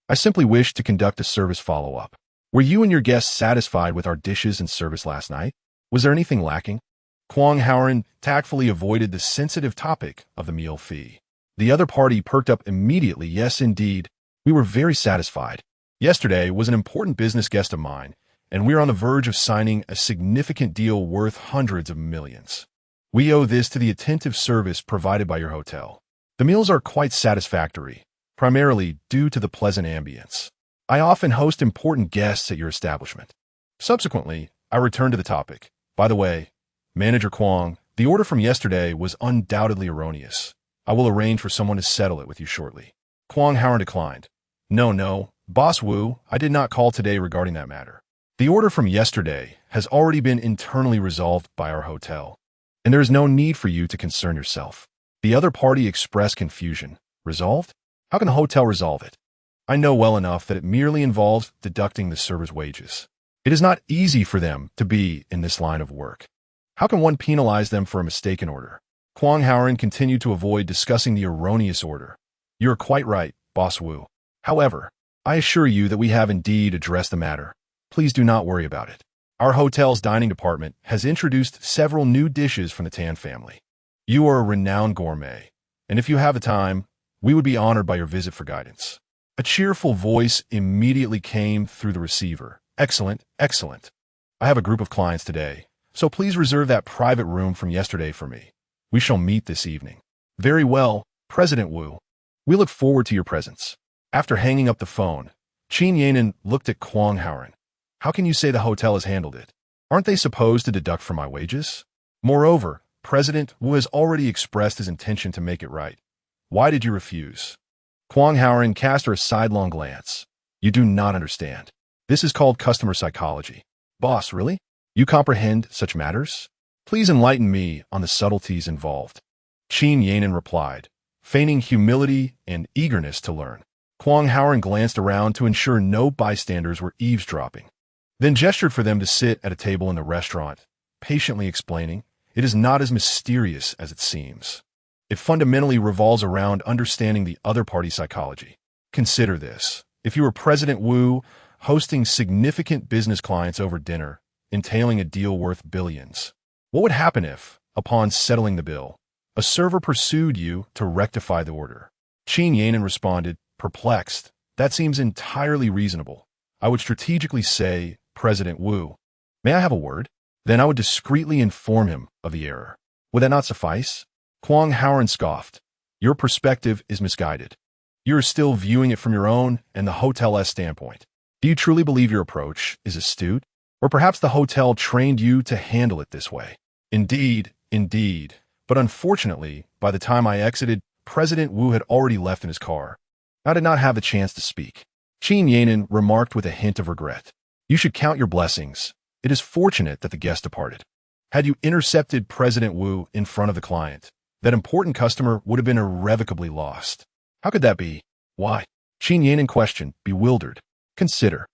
I simply wish to conduct a service follow-up. Were you and your guests satisfied with our dishes and service last night? Was there anything lacking?" Kwang Haoran tactfully avoided the sensitive topic of the meal fee. The other party perked up immediately. "Yes, indeed. We were very satisfied. Yesterday was an important business guest of mine, and we're on the verge of signing a significant deal worth hundreds of millions. We owe this to the attentive service provided by your hotel. The meals are quite satisfactory, primarily due to the pleasant ambience. I often host important guests at your establishment." Subsequently, I returned to the topic. "By the way, Manager Kwang, the order from yesterday was undoubtedly erroneous. I will arrange for someone to settle it with you shortly." Kwang Haoran declined. No, Boss Wu, I did not call today regarding that matter. The order from yesterday has already been internally resolved by our hotel, and there is no need for you to concern yourself." The other party expressed confusion. "Resolved? How can the hotel resolve it? I know well enough that it merely involves deducting the server's wages. It is not easy for them to be in this line of work. How can one penalize them for a mistaken order?" Kwang Haoran continued to avoid discussing the erroneous order. "You are quite right, Boss Wu. However, I assure you that we have indeed addressed the matter. Please do not worry about it. Our hotel's dining department has introduced several new dishes from the Tan family. You are a renowned gourmet, and if you have the time, we would be honored by your visit for guidance." A cheerful voice immediately came through the receiver. Excellent. I have a group of clients today, So please reserve that private room from yesterday for me. We shall meet this evening. Very well, President Wu. We look forward to your presence. After hanging up the phone, Qin Yanan looked at Kwang Haoran. How can you say the hotel has handled it? Aren't they supposed to deduct from my wages? Moreover, President Wu has already expressed his intention to make it right. Why did you refuse? Kwang Haoran cast her a sidelong glance. You do not understand. This is called customer psychology. Boss, really? You comprehend such matters? Please enlighten me on the subtleties involved. Qin Yanan replied, feigning humility and eagerness to learn. Kwang Haoran glanced around to ensure no bystanders were eavesdropping, then gestured for them to sit at a table in the restaurant, patiently explaining, it is not as mysterious as it seems. It fundamentally revolves around understanding the other party's psychology. Consider this. If you were President Wu, hosting significant business clients over dinner, entailing a deal worth billions, what would happen if, upon settling the bill, a server pursued you to rectify the order? Qin Yanan responded, perplexed. That seems entirely reasonable. I would strategically say, President Wu, may I have a word? Then I would discreetly inform him of the error. Would that not suffice? Kwang Haoran scoffed. Your perspective is misguided. You are still viewing it from your own and the hotel's standpoint. Do you truly believe your approach is astute? Or perhaps the hotel trained you to handle it this way? Indeed. But unfortunately, by the time I exited, President Wu had already left in his car. I did not have the chance to speak. Qin Yanan remarked with a hint of regret. You should count your blessings. It is fortunate that the guest departed. Had you intercepted President Wu in front of the client, that important customer would have been irrevocably lost. How could that be? Why? Qin Yanan questioned, bewildered. Consider.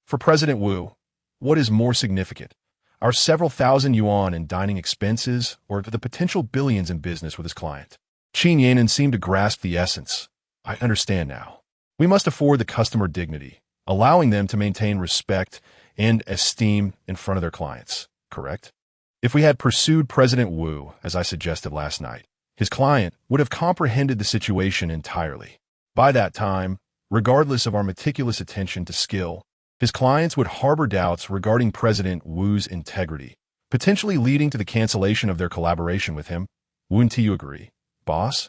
For President Wu, what is more significant? Our several thousand yuan in dining expenses or the potential billions in business with his client? Qin Yanan seemed to grasp the essence. I understand now. We must afford the customer dignity, allowing them to maintain respect and esteem in front of their clients, correct? If we had pursued President Wu, as I suggested last night, his client would have comprehended the situation entirely. By that time, regardless of our meticulous attention to skill, his clients would harbor doubts regarding President Wu's integrity, potentially leading to the cancellation of their collaboration with him. Wouldn't you agree, boss?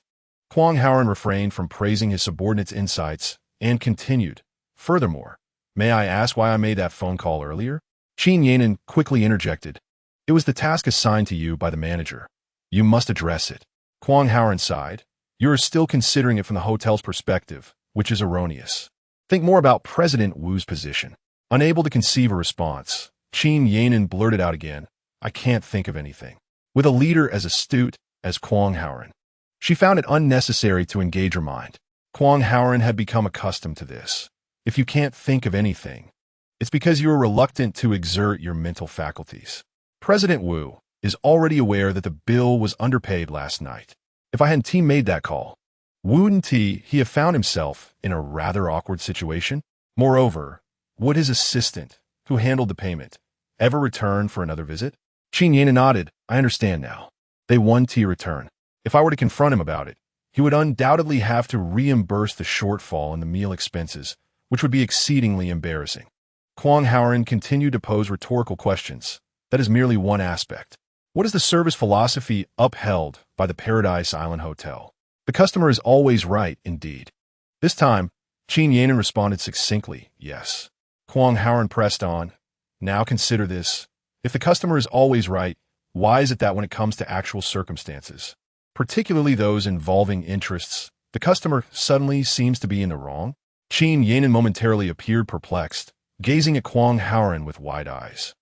Kwang Haoran refrained from praising his subordinate's insights and continued, furthermore, may I ask why I made that phone call earlier? Qin Yanan quickly interjected. It was the task assigned to you by the manager. You must address it. Kwang Haoran sighed. You are still considering it from the hotel's perspective, which is erroneous. Think more about President Wu's position. Unable to conceive a response, Qin Yanan blurted out again, I can't think of anything. With a leader as astute as Kwang Haoran, she found it unnecessary to engage her mind. Kwang Haoran had become accustomed to this. If you can't think of anything, it's because you are reluctant to exert your mental faculties. President Wu is already aware that the bill was underpaid last night. If I hadn't made that call, wouldn't he have found himself in a rather awkward situation? Moreover, would his assistant, who handled the payment, ever return for another visit? Qin Yanan nodded. I understand now. They want to return. If I were to confront him about it, he would undoubtedly have to reimburse the shortfall in the meal expenses, which would be exceedingly embarrassing. Kwang Haoran continued to pose rhetorical questions. That is merely one aspect. What is the service philosophy upheld by the Paradise Island Hotel? The customer is always right, indeed. This time, Qin Yanan responded succinctly, yes. Kwang Haoran pressed on. Now consider this. If the customer is always right, why is it that when it comes to actual circumstances, particularly those involving interests, the customer suddenly seems to be in the wrong? Qin Yanan momentarily appeared perplexed, gazing at Kwang Haoran with wide eyes.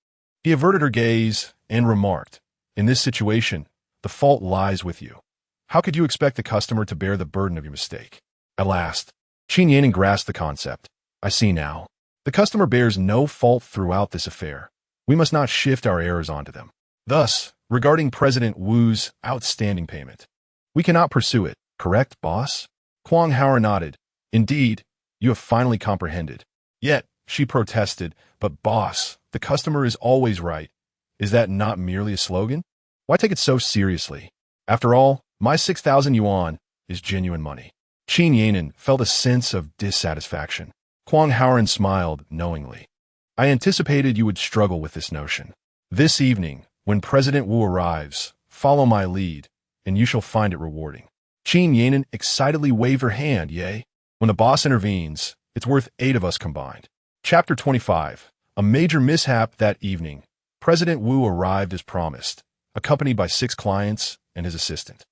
He averted her gaze and remarked, in this situation, the fault lies with you. How could you expect the customer to bear the burden of your mistake? At last, Qin Yanan grasped the concept. I see now. The customer bears no fault throughout this affair. We must not shift our errors onto them. Thus, regarding President Wu's outstanding payment, we cannot pursue it, correct, boss? Kwang Haoran nodded. Indeed, you have finally comprehended. Yet, she protested, but boss, the customer is always right. Is that not merely a slogan? Why take it so seriously? After all, my 6,000 yuan is genuine money. Qin Yanan felt a sense of dissatisfaction. Kwang Haoran smiled knowingly. I anticipated you would struggle with this notion. This evening, When President Wu arrives, follow my lead, and you shall find it rewarding. Qin Yanan excitedly waved her hand, yea. When the boss intervenes, it's worth 8 of us combined. Chapter 25. A major mishap that evening. President Wu arrived as promised, accompanied by 6 clients and his assistant.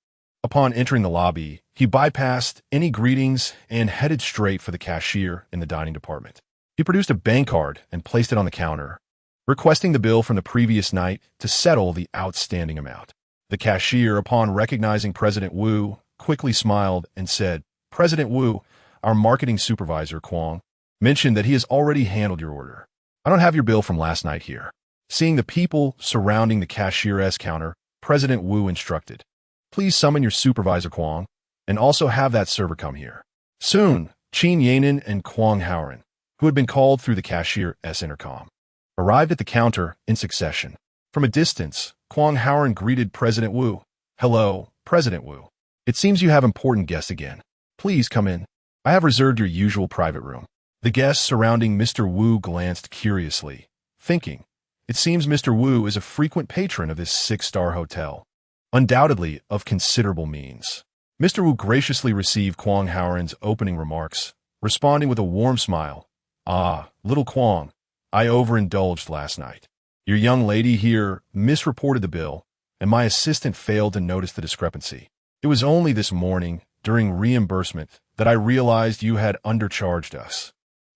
Upon entering the lobby, he bypassed any greetings and headed straight for the cashier in the dining department. He produced a bank card and placed it on the counter, requesting the bill from the previous night to settle the outstanding amount. The cashier, upon recognizing President Wu, quickly smiled and said, "President Wu, our marketing supervisor, Kwong, mentioned that he has already handled your order. I don't have your bill from last night here." Seeing the people surrounding the cashier's counter, President Wu instructed, "Please summon your supervisor, Kwong, and also have that server come here." Soon, Qin Yanan and Kwong Haoran, who had been called through the cashier's intercom, arrived at the counter in succession. From a distance, Kwong Haoran greeted President Wu. "Hello, President Wu. It seems you have important guests again. Please come in. I have reserved your usual private room." The guests surrounding Mr. Wu glanced curiously, thinking, it seems Mr. Wu is a frequent patron of this 6-star hotel, undoubtedly of considerable means. Mr. Wu graciously received Kwong Haoran's opening remarks, responding with a warm smile. "Ah, little Kwong, I overindulged last night. Your young lady here misreported the bill, and my assistant failed to notice the discrepancy. It was only this morning, during reimbursement, that I realized you had undercharged us.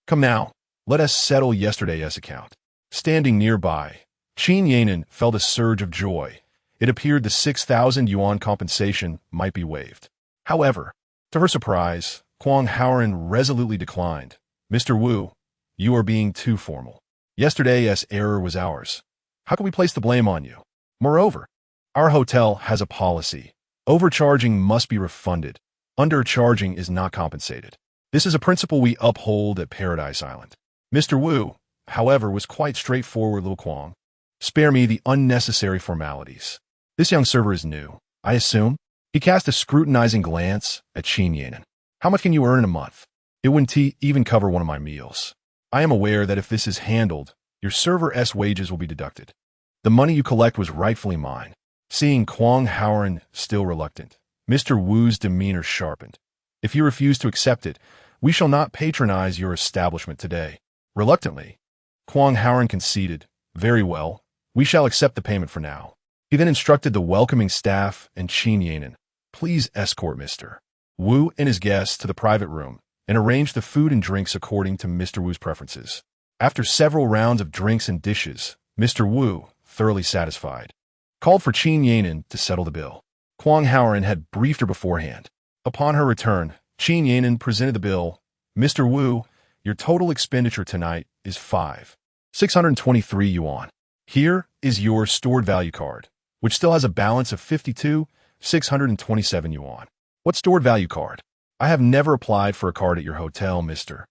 Come now, let us settle yesterday's account." Standing nearby, Qin Yanan felt a surge of joy. It appeared the 6,000 yuan compensation might be waived. However, to her surprise, Kwong Haoran resolutely declined. "Mr. Wu, you are being too formal. Yesterday's error was ours. How can we place the blame on you? Moreover, our hotel has a policy. Overcharging must be refunded. Undercharging is not compensated. This is a principle we uphold at Paradise Island." Mr. Wu, however, was quite straightforward. "Little Kwong, spare me the unnecessary formalities. This young server is new, I assume?" He cast a scrutinizing glance at Qin Yanan. "How much can you earn in a month? It wouldn't even cover one of my meals. I am aware that if this is handled, your server's wages will be deducted. The money you collect was rightfully mine." Seeing Kwong Haoran still reluctant, Mr. Wu's demeanor sharpened. "If you refuse to accept it, we shall not patronize your establishment today." Reluctantly, Kwong Haoran conceded, "Very well, we shall accept the payment for now." He then instructed the welcoming staff and Qin Yanan, "Please escort Mr. Wu and his guests to the private room and arrange the food and drinks according to Mr. Wu's preferences." After several rounds of drinks and dishes, Mr. Wu, thoroughly satisfied, called for Qin Yanan to settle the bill. Kwong Haoran had briefed her beforehand. Upon her return, Qin Yanan presented the bill. "Mr. Wu, your total expenditure tonight is 5,623 yuan. Here is your stored value card, which still has a balance of 52,627 yuan. "What stored value card? I have never applied for a card at your hotel, Mr.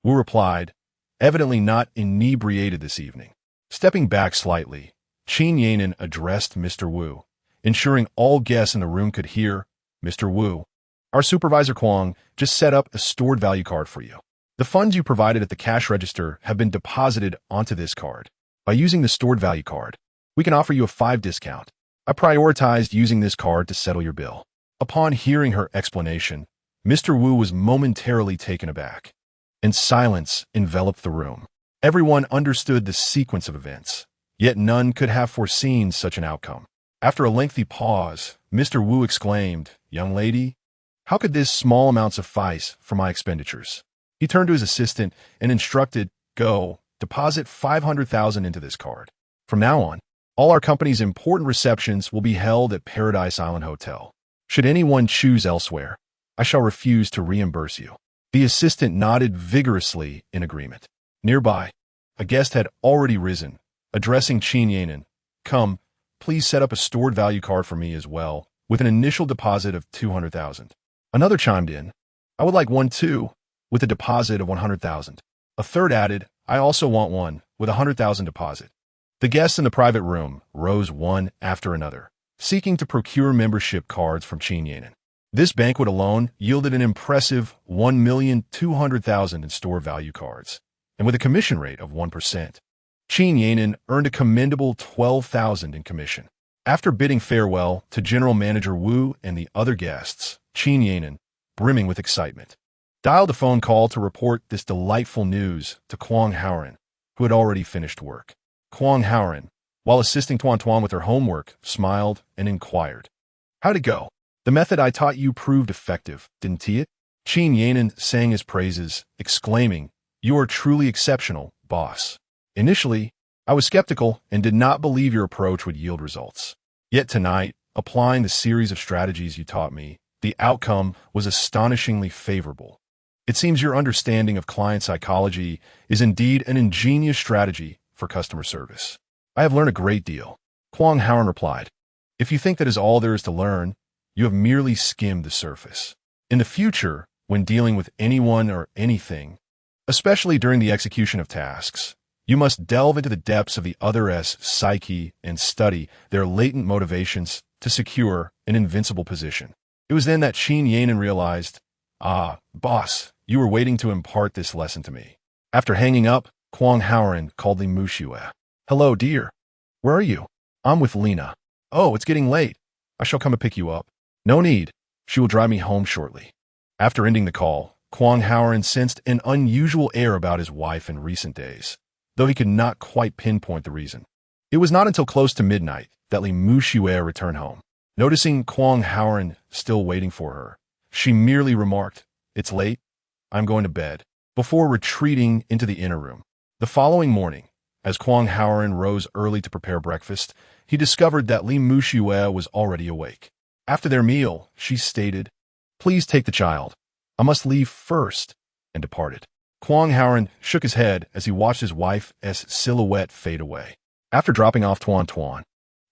Wu replied, evidently not inebriated this evening. Stepping back slightly, Qin Yanan addressed Mr. Wu, ensuring all guests in the room could hear. "Mr. Wu, our supervisor Kwong just set up a stored value card for you. The funds you provided at the cash register have been deposited onto this card. By using the stored value card, we can offer you a 5% discount. I prioritized using this card to settle your bill." Upon hearing her explanation, Mr. Wu was momentarily taken aback, and silence enveloped the room. Everyone understood the sequence of events, yet none could have foreseen such an outcome. After a lengthy pause, Mr. Wu exclaimed, "Young lady, how could this small amount suffice for my expenditures?" He turned to his assistant and instructed, "Go, deposit 500,000 into this card. From now on, all our company's important receptions will be held at Paradise Island Hotel. Should anyone choose elsewhere, I shall refuse to reimburse you." The assistant nodded vigorously in agreement. Nearby, a guest had already risen, addressing Qin Yanan. "Come, please set up a stored value card for me as well, with an initial deposit of 200,000. Another chimed in, "I would like one too, with a deposit of 100,000. A third added, "I also want one, with 100,000 deposit." The guests in the private room rose one after another, seeking to procure membership cards from Qin Yanan. This banquet alone yielded an impressive 1,200,000 in store value cards, and with a commission rate of 1%. Qin Yanan earned a commendable 12,000 in commission. After bidding farewell to General Manager Wu and the other guests, Qin Yanan, brimming with excitement, dialed a phone call to report this delightful news to Kwang Haoran, who had already finished work. Kwang Haoran, while assisting Tuan Tuan with her homework, smiled and inquired, "How'd it go? The method I taught you proved effective, didn't it?" Qin Yanan sang his praises, exclaiming, "You are truly exceptional, boss. Initially, I was skeptical and did not believe your approach would yield results. Yet tonight, applying the series of strategies you taught me, the outcome was astonishingly favorable. It seems your understanding of client psychology is indeed an ingenious strategy for customer service." "I have learned a great deal," Kwang Haoran replied. "If you think that is all there is to learn, you have merely skimmed the surface. In the future, when dealing with anyone or anything, especially during the execution of tasks, you must delve into the depths of the other's psyche and study their latent motivations to secure an invincible position." It was then that Qin Yanan realized, "Ah, boss, you were waiting to impart this lesson to me." After hanging up, Kwang Haoran called Li Muxue. "Hello, dear. Where are you?" "I'm with Lena." "Oh, it's getting late. I shall come and pick you up." "No need. She will drive me home shortly." After ending the call, Kwang Haoran sensed an unusual air about his wife in recent days, though he could not quite pinpoint the reason. It was not until close to midnight that Li Muxue returned home. Noticing Kwang Haoran still waiting for her, she merely remarked, "It's late. I'm going to bed," before retreating into the inner room. The following morning, as Kwang Haoran rose early to prepare breakfast, he discovered that Li Muxue was already awake. After their meal, she stated, "Please take the child. I must leave first," and departed. Kwang Haoran shook his head as he watched his wife's silhouette fade away. After dropping off Tuan Tuan,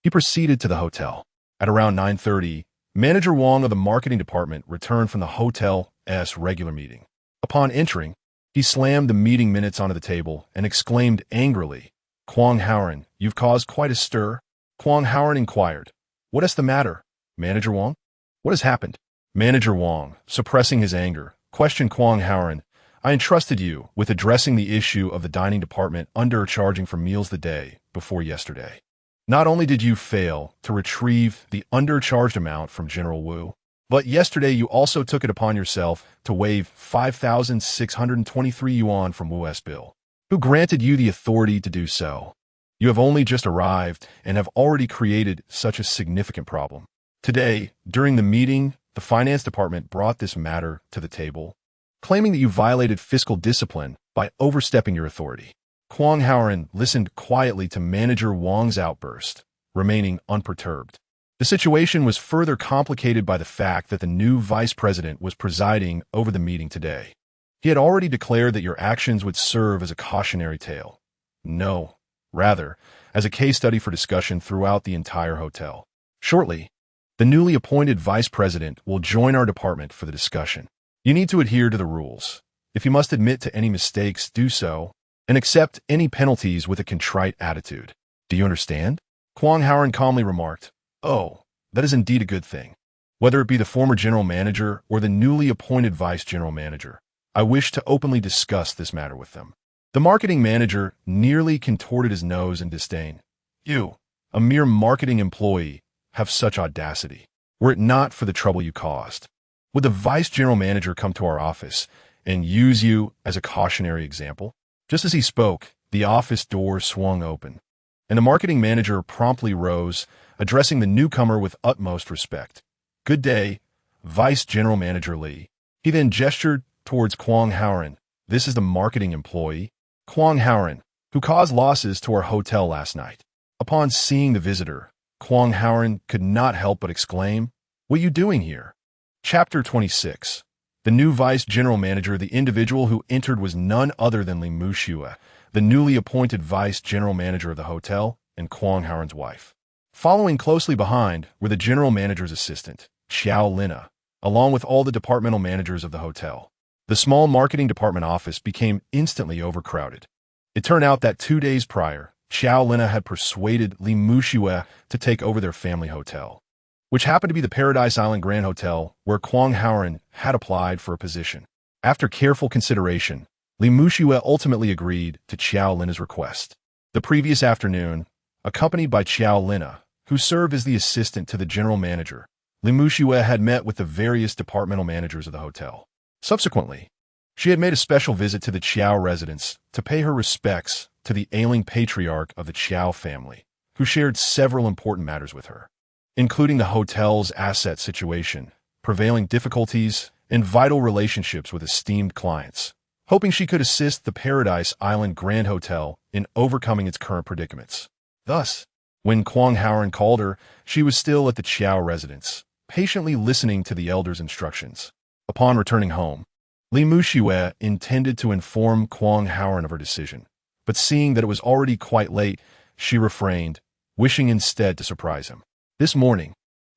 he proceeded to the hotel. At around 9:30, Manager Wang of the marketing department returned from the hotel's regular meeting. Upon entering, he slammed the meeting minutes onto the table and exclaimed angrily, "Kwang Haoran, you've caused quite a stir." Kwang Haoran inquired, "What is the matter, Manager Wang? What has happened?" Manager Wang, suppressing his anger, questioned Kwang Haoran, "I entrusted you with addressing the issue of the dining department undercharging for meals the day before yesterday. Not only did you fail to retrieve the undercharged amount from General Wu, but yesterday you also took it upon yourself to waive 5,623 yuan from Wu's bill. Who granted you the authority to do so? You have only just arrived and have already created such a significant problem. Today, during the meeting, the finance department brought this matter to the table, claiming that you violated fiscal discipline by overstepping your authority." Kwang Haoran listened quietly to Manager Wang's outburst, remaining unperturbed. The situation was further complicated by the fact that the new vice president was presiding over the meeting today. He had already declared that your actions would serve as a cautionary tale. No, rather, as a case study for discussion throughout the entire hotel. Shortly, the newly appointed vice president will join our department for the discussion. You need to adhere to the rules. If you must admit to any mistakes, do so, and accept any penalties with a contrite attitude. Do you understand?" Kwang Haoran calmly remarked, "Oh, that is indeed a good thing. Whether it be the former general manager or the newly appointed vice general manager, I wish to openly discuss this matter with them." The marketing manager nearly contorted his nose in disdain. "You, a mere marketing employee, have such audacity. Were it not for the trouble you caused, would the vice general manager come to our office and use you as a cautionary example?" Just as he spoke, the office door swung open, and the marketing manager promptly rose, addressing the newcomer with utmost respect. "Good day, Vice General Manager Li." He then gestured towards Kwang Haoran. "This is the marketing employee, Kwang Haoran, who caused losses to our hotel last night." Upon seeing the visitor, Kwang Haoran could not help but exclaim, "What are you doing here?" Chapter 26. The new vice general manager, the individual who entered, was none other than Li Muxue, the newly appointed vice general manager of the hotel, and Kwang Haoran's wife. Following closely behind were the general manager's assistant, Xiao Lina, along with all the departmental managers of the hotel. The small marketing department office became instantly overcrowded. It turned out that 2 days prior, Xiao Lina had persuaded Li Muxue to take over their family hotel, which happened to be the Paradise Island Grand Hotel, where Kwang Haoran had applied for a position. After careful consideration, Li Muxue ultimately agreed to Xiao Lina's request. The previous afternoon, accompanied by Xiao Lina, who served as the assistant to the general manager, Li Muxue had met with the various departmental managers of the hotel. Subsequently, she had made a special visit to the Qiao residence to pay her respects to the ailing patriarch of the Qiao family, who shared several important matters with her, including the hotel's asset situation, prevailing difficulties, and vital relationships with esteemed clients, hoping she could assist the Paradise Island Grand Hotel in overcoming its current predicaments. Thus, when Kwang Haoran called her, she was still at the Qiao residence, patiently listening to the elder's instructions. Upon returning home, Li Muxue intended to inform Kwang Haoran of her decision, but seeing that it was already quite late, she refrained, wishing instead to surprise him. This morning,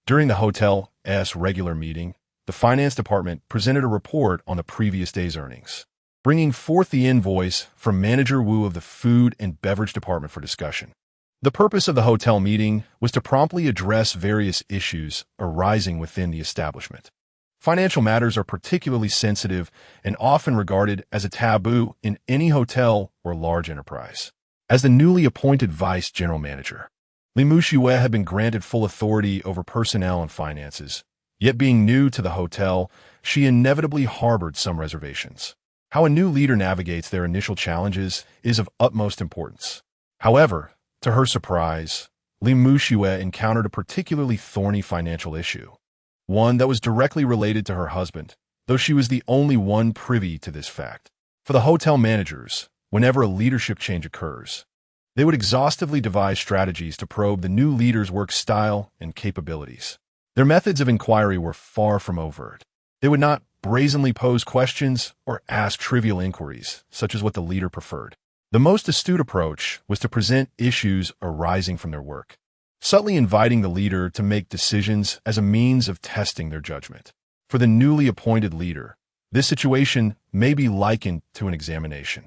during the hotel's regular meeting, the finance department presented a report on the previous day's earnings, bringing forth the invoice from Manager Wu of the Food and Beverage Department for discussion. The purpose of the hotel meeting was to promptly address various issues arising within the establishment. Financial matters are particularly sensitive and often regarded as a taboo in any hotel or large enterprise. As the newly appointed vice general manager, Li Muxue had been granted full authority over personnel and finances, yet being new to the hotel, she inevitably harbored some reservations. How a new leader navigates their initial challenges is of utmost importance. However, to her surprise, Li Muxue encountered a particularly thorny financial issue, one that was directly related to her husband, though she was the only one privy to this fact. For the hotel managers, whenever a leadership change occurs, they would exhaustively devise strategies to probe the new leader's work style and capabilities. Their methods of inquiry were far from overt. They would not brazenly pose questions or ask trivial inquiries, such as what the leader preferred. The most astute approach was to present issues arising from their work, subtly inviting the leader to make decisions as a means of testing their judgment. For the newly appointed leader, this situation may be likened to an examination.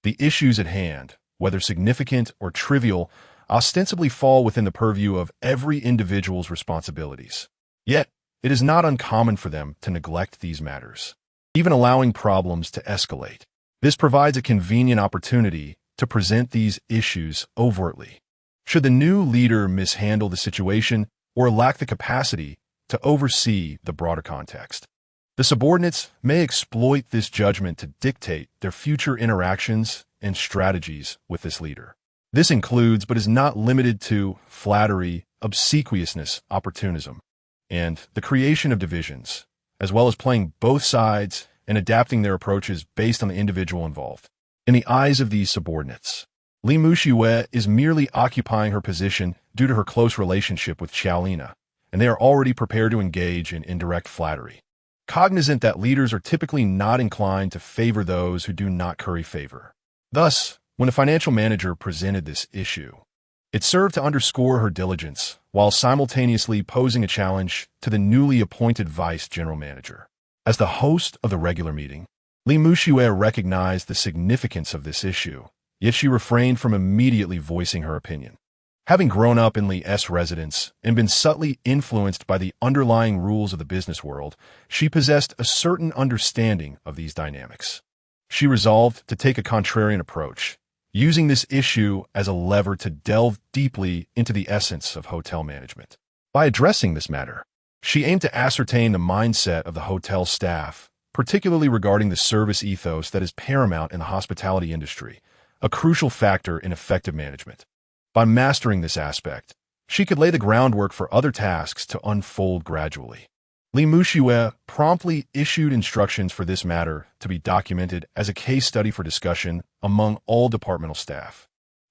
The issues at hand, whether significant or trivial, ostensibly fall within the purview of every individual's responsibilities. Yet, it is not uncommon for them to neglect these matters, even allowing problems to escalate. This provides a convenient opportunity to present these issues overtly. Should the new leader mishandle the situation or lack the capacity to oversee the broader context, the subordinates may exploit this judgment to dictate their future interactions and strategies with this leader. This includes, but is not limited to, flattery, obsequiousness, opportunism, and the creation of divisions, as well as playing both sides and adapting their approaches based on the individual involved. In the eyes of these subordinates, Li Muxue is merely occupying her position due to her close relationship with Xiaolina, and they are already prepared to engage in indirect flattery, cognizant that leaders are typically not inclined to favor those who do not curry favor. Thus, when the financial manager presented this issue, it served to underscore her diligence while simultaneously posing a challenge to the newly appointed vice general manager. As the host of the regular meeting, Li Muxue recognized the significance of this issue, yet she refrained from immediately voicing her opinion. Having grown up in Li's residence and been subtly influenced by the underlying rules of the business world, she possessed a certain understanding of these dynamics. She resolved to take a contrarian approach, using this issue as a lever to delve deeply into the essence of hotel management. By addressing this matter, she aimed to ascertain the mindset of the hotel staff, particularly regarding the service ethos that is paramount in the hospitality industry, a crucial factor in effective management. By mastering this aspect, she could lay the groundwork for other tasks to unfold gradually. Li Muxue promptly issued instructions for this matter to be documented as a case study for discussion among all departmental staff,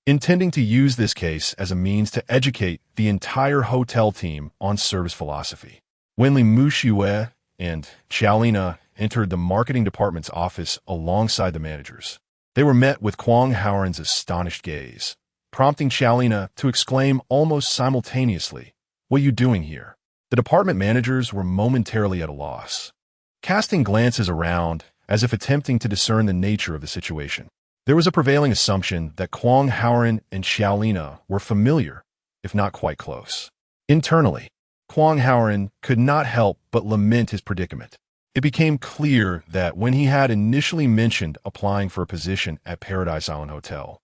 intending to use this case as a means to educate the entire hotel team on service philosophy. When Li Muxue and Xiaolina entered the marketing department's office alongside the managers, they were met with Kwang Haoran's astonished gaze, prompting Xiaolina to exclaim almost simultaneously, "What are you doing here?" The department managers were momentarily at a loss, casting glances around as if attempting to discern the nature of the situation. There was a prevailing assumption that Kwang Haoran and Xiaolina were familiar, if not quite close. Internally, Kwang Haoran could not help but lament his predicament. It became clear that when he had initially mentioned applying for a position at Paradise Island Hotel,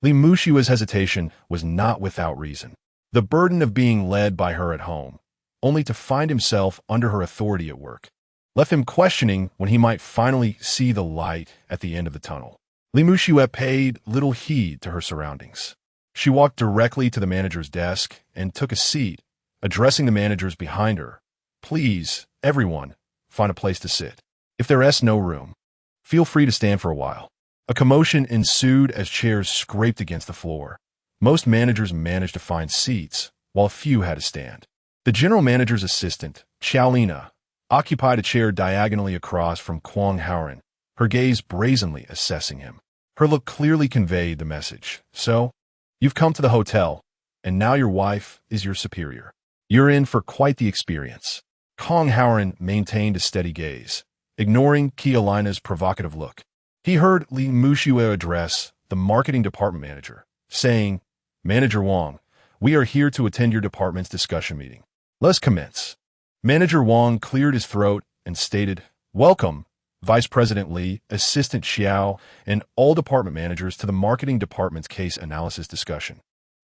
Li Mushua's hesitation was not without reason. The burden of being led by her at home, only to find himself under her authority at work, left him questioning when he might finally see the light at the end of the tunnel. Li Mushua paid little heed to her surroundings. She walked directly to the manager's desk and took a seat, addressing the managers behind her. "Please, everyone, find a place to sit. If there is no room, feel free to stand for a while." A commotion ensued as chairs scraped against the floor. Most managers managed to find seats, while few had to stand. The general manager's assistant, Xiaolina, occupied a chair diagonally across from Kwang Haoran, her gaze brazenly assessing him. Her look clearly conveyed the message. "So, you've come to the hotel, and now your wife is your superior. You're in for quite the experience." Kwang Haoran maintained a steady gaze, ignoring Xiaolina's provocative look. He heard Li Mushua address the marketing department manager, saying, "Manager Wang, we are here to attend your department's discussion meeting. Let's commence." Manager Wang cleared his throat and stated, "Welcome, Vice President Li, Assistant Xiao, and all department managers to the marketing department's case analysis discussion.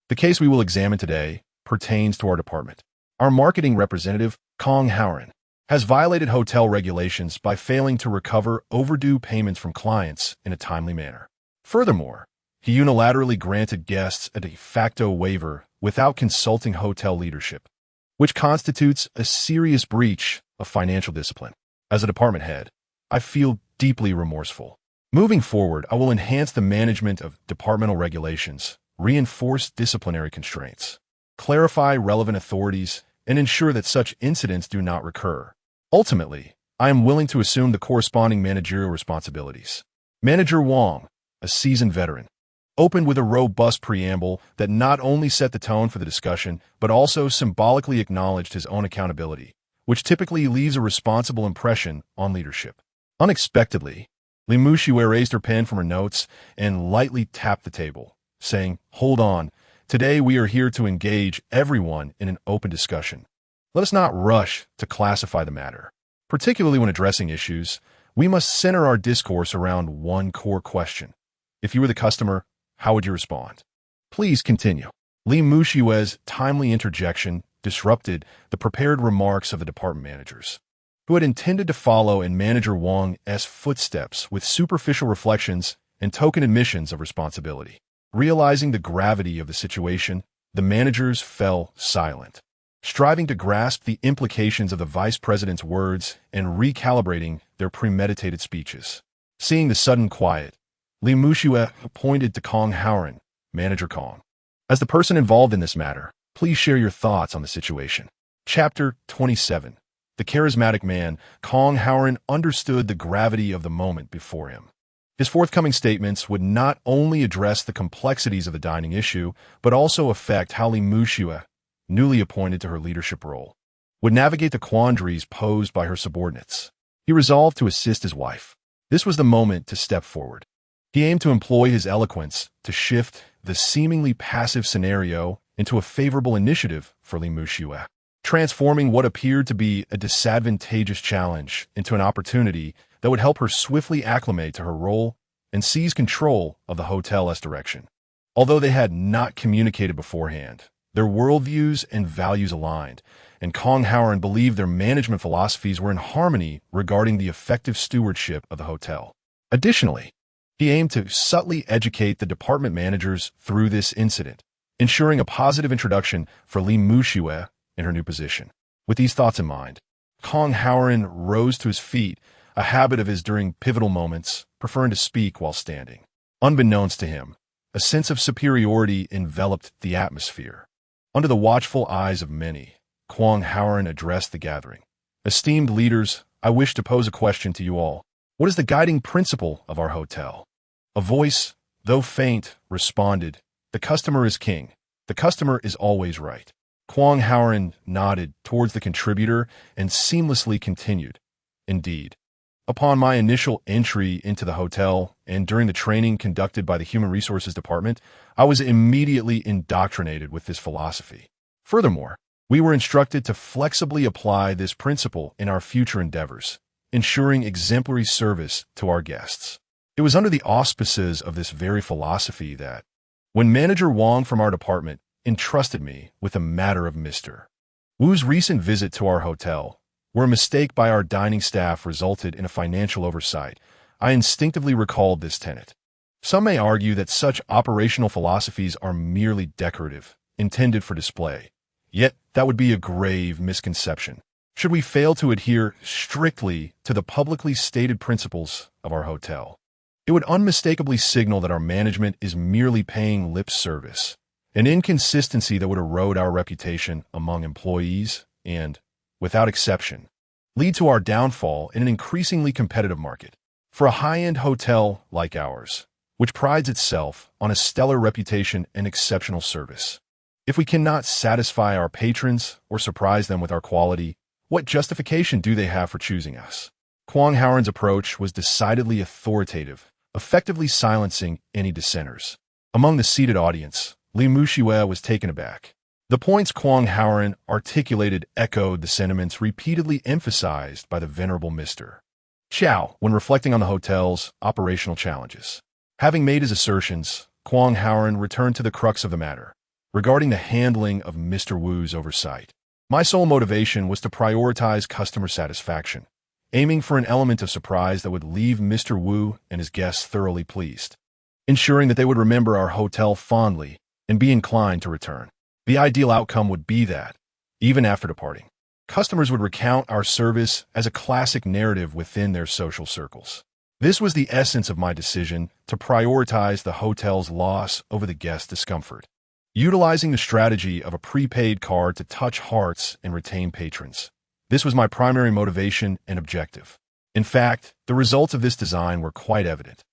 The case we will examine today pertains to our department. Our marketing representative, Kwang Haoran, has violated hotel regulations by failing to recover overdue payments from clients in a timely manner. Furthermore, he unilaterally granted guests a de facto waiver without consulting hotel leadership, which constitutes a serious breach of financial discipline. As a department head, I feel deeply remorseful. Moving forward, I will enhance the management of departmental regulations, reinforce disciplinary constraints, clarify relevant authorities, and ensure that such incidents do not recur. Ultimately, I am willing to assume the corresponding managerial responsibilities." Manager Wang, a seasoned veteran, opened with a robust preamble that not only set the tone for the discussion, but also symbolically acknowledged his own accountability, which typically leaves a responsible impression on leadership. Unexpectedly, Li Mushua raised her pen from her notes and lightly tapped the table, saying, "Hold on. Today we are here to engage everyone in an open discussion. Let us not rush to classify the matter. Particularly when addressing issues, we must center our discourse around one core question. If you were the customer, how would you respond?" "Please continue." Li Mushua's timely interjection disrupted the prepared remarks of the department managers, who had intended to follow in Manager Wang's footsteps with superficial reflections and token admissions of responsibility. Realizing the gravity of the situation, the managers fell silent, striving to grasp the implications of the vice president's words and recalibrating their premeditated speeches. Seeing the sudden quiet, Li Mushua pointed to Kwang Haoran, "Manager Kwang, as the person involved in this matter, please share your thoughts on the situation." Chapter 27. The charismatic man, Kwang Haoran, understood the gravity of the moment before him. His forthcoming statements would not only address the complexities of the dining issue, but also affect how Li Mushua, newly appointed to her leadership role, would navigate the quandaries posed by her subordinates. He resolved to assist his wife. This was the moment to step forward. He aimed to employ his eloquence to shift the seemingly passive scenario into a favorable initiative for Li Mushua, transforming what appeared to be a disadvantageous challenge into an opportunity that would help her swiftly acclimate to her role and seize control of the hotel's direction. Although they had not communicated beforehand, their worldviews and values aligned, and Kwang Haoran believed their management philosophies were in harmony regarding the effective stewardship of the hotel. Additionally, he aimed to subtly educate the department managers through this incident, ensuring a positive introduction for Li Mushua in her new position. With these thoughts in mind, Kwang Haoran rose to his feet, a habit of his during pivotal moments, preferring to speak while standing. Unbeknownst to him, a sense of superiority enveloped the atmosphere. Under the watchful eyes of many, Kwang Haoran addressed the gathering. "Esteemed leaders, I wish to pose a question to you all. What is the guiding principle of our hotel?" A voice, though faint, responded, "The customer is king. The customer is always right." Kwang Haoran nodded towards the contributor and seamlessly continued, "Indeed. Upon my initial entry into the hotel and during the training conducted by the Human Resources Department, I was immediately indoctrinated with this philosophy. Furthermore, we were instructed to flexibly apply this principle in our future endeavors, ensuring exemplary service to our guests. It was under the auspices of this very philosophy that, when Manager Wang from our department entrusted me with the matter of Mr. Wu's recent visit to our hotel, where a mistake by our dining staff resulted in a financial oversight. I instinctively recalled this tenet. Some may argue that such operational philosophies are merely decorative, intended for display. Yet, that would be a grave misconception. Should we fail to adhere strictly to the publicly stated principles of our hotel, it would unmistakably signal that our management is merely paying lip service, an inconsistency that would erode our reputation among employees and, without exception, lead to our downfall in an increasingly competitive market. For a high-end hotel like ours, which prides itself on a stellar reputation and exceptional service, if we cannot satisfy our patrons or surprise them with our quality, what justification do they have for choosing us? Kwang Haoran's approach was decidedly authoritative, effectively silencing any dissenters. Among the seated audience, Li Muxue was taken aback. The points Kwang Haoran articulated echoed the sentiments repeatedly emphasized by the venerable Mr. Chow when reflecting on the hotel's operational challenges. Having made his assertions, Kwang Haoran returned to the crux of the matter, regarding the handling of Mr. Wu's oversight. My sole motivation was to prioritize customer satisfaction, aiming for an element of surprise that would leave Mr. Wu and his guests thoroughly pleased, ensuring that they would remember our hotel fondly and be inclined to return. The ideal outcome would be that, even after departing, customers would recount our service as a classic narrative within their social circles. This was the essence of my decision to prioritize the hotel's loss over the guest discomfort, utilizing the strategy of a prepaid card to touch hearts and retain patrons. This was my primary motivation and objective. In fact, the results of this design were quite evident.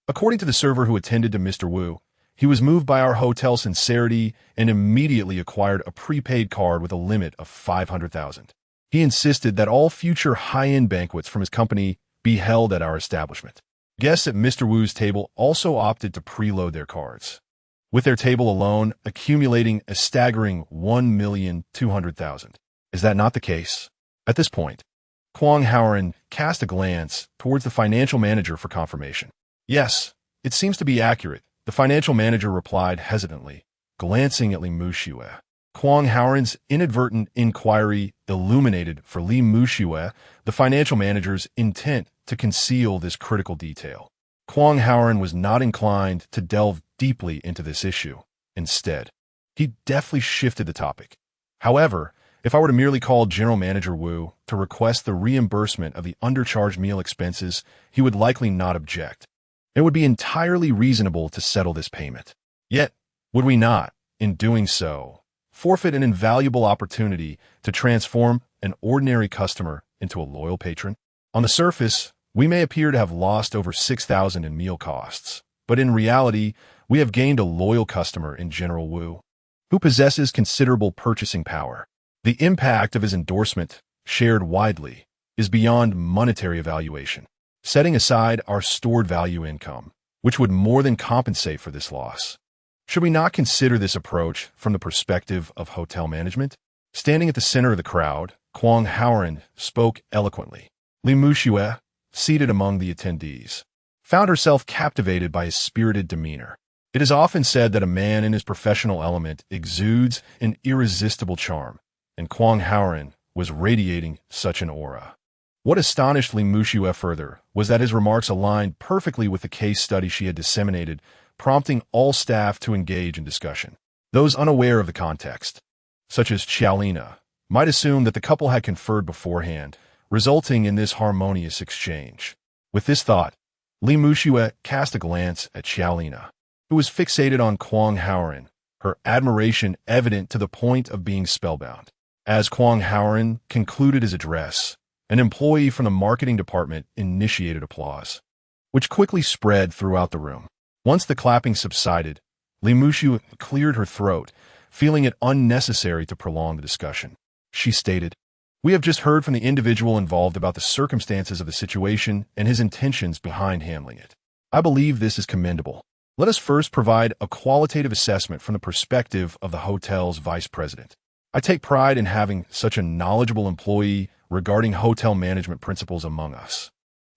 According to the server who attended to Mr. Wu, he was moved by our hotel's sincerity and immediately acquired a prepaid card with a limit of 500,000. He insisted that all future high-end banquets from his company be held at our establishment. Guests at Mr. Wu's table also opted to preload their cards, with their table alone accumulating a staggering 1,200,000. Is that not the case? At this point, Kwang Haoran cast a glance towards the financial manager for confirmation. Yes, it seems to be accurate, the financial manager replied hesitantly, glancing at Li Muxue. Kwang Haoran's inadvertent inquiry illuminated for Li Muxue the financial manager's intent to conceal this critical detail. Kwang Haoran was not inclined to delve deeply into this issue. Instead, he deftly shifted the topic. However, if I were to merely call General Manager Wu to request the reimbursement of the undercharged meal expenses, he would likely not object. It would be entirely reasonable to settle this payment. Yet, would we not, in doing so, forfeit an invaluable opportunity to transform an ordinary customer into a loyal patron? On the surface, we may appear to have lost over 6,000 in meal costs, but in reality, we have gained a loyal customer in General Wu, who possesses considerable purchasing power. The impact of his endorsement, shared widely, is beyond monetary evaluation, setting aside our stored value income, which would more than compensate for this loss. Should we not consider this approach from the perspective of hotel management? Standing at the center of the crowd, Kwang Haoran spoke eloquently. Li Muxue, seated among the attendees, found herself captivated by his spirited demeanor. It is often said that a man in his professional element exudes an irresistible charm, and Kwang Haoran was radiating such an aura. What astonished Li Muxue further was that his remarks aligned perfectly with the case study she had disseminated, prompting all staff to engage in discussion. Those unaware of the context, such as Xiaolina, might assume that the couple had conferred beforehand, resulting in this harmonious exchange. With this thought, Li Muxue cast a glance at Xiaolina, who was fixated on Kwang Haoran, her admiration evident to the point of being spellbound. As Kwang Haoran concluded his address, an employee from the marketing department initiated applause, which quickly spread throughout the room. Once the clapping subsided, Li Muxue cleared her throat, feeling it unnecessary to prolong the discussion. She stated, "We have just heard from the individual involved about the circumstances of the situation and his intentions behind handling it. I believe this is commendable. Let us first provide a qualitative assessment from the perspective of the hotel's vice president. I take pride in having such a knowledgeable employee regarding hotel management principles among us.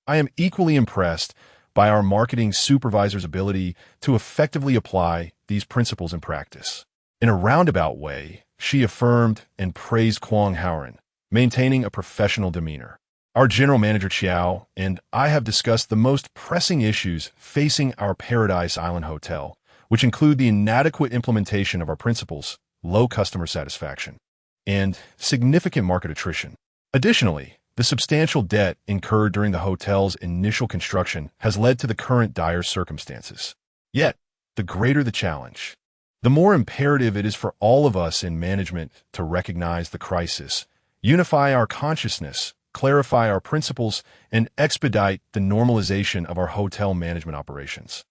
I am equally impressed by our marketing supervisor's ability to effectively apply these principles in practice. In a roundabout way, she affirmed and praised Kwang Howren, maintaining a professional demeanor. Our general manager Chiao and I have discussed the most pressing issues facing our Paradise Island Hotel, which include the inadequate implementation of our principles, low customer satisfaction, and significant market attrition. Additionally, the substantial debt incurred during the hotel's initial construction has led to the current dire circumstances. Yet, the greater the challenge, the more imperative it is for all of us in management to recognize the crisis, unify our consciousness, clarify our principles, and expedite the normalization of our hotel management operations.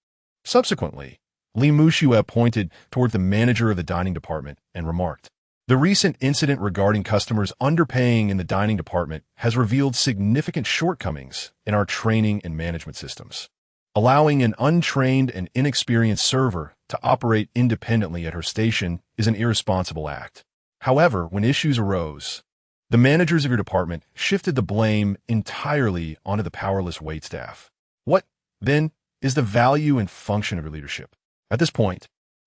Subsequently, Li Muxue pointed toward the manager of the dining department and remarked, "The recent incident regarding customers underpaying in the dining department has revealed significant shortcomings in our training and management systems. Allowing an untrained and inexperienced server to operate independently at her station is an irresponsible act. However, when issues arose, the managers of your department shifted the blame entirely onto the powerless waitstaff. What, then, is the value and function of your leadership?" At this point,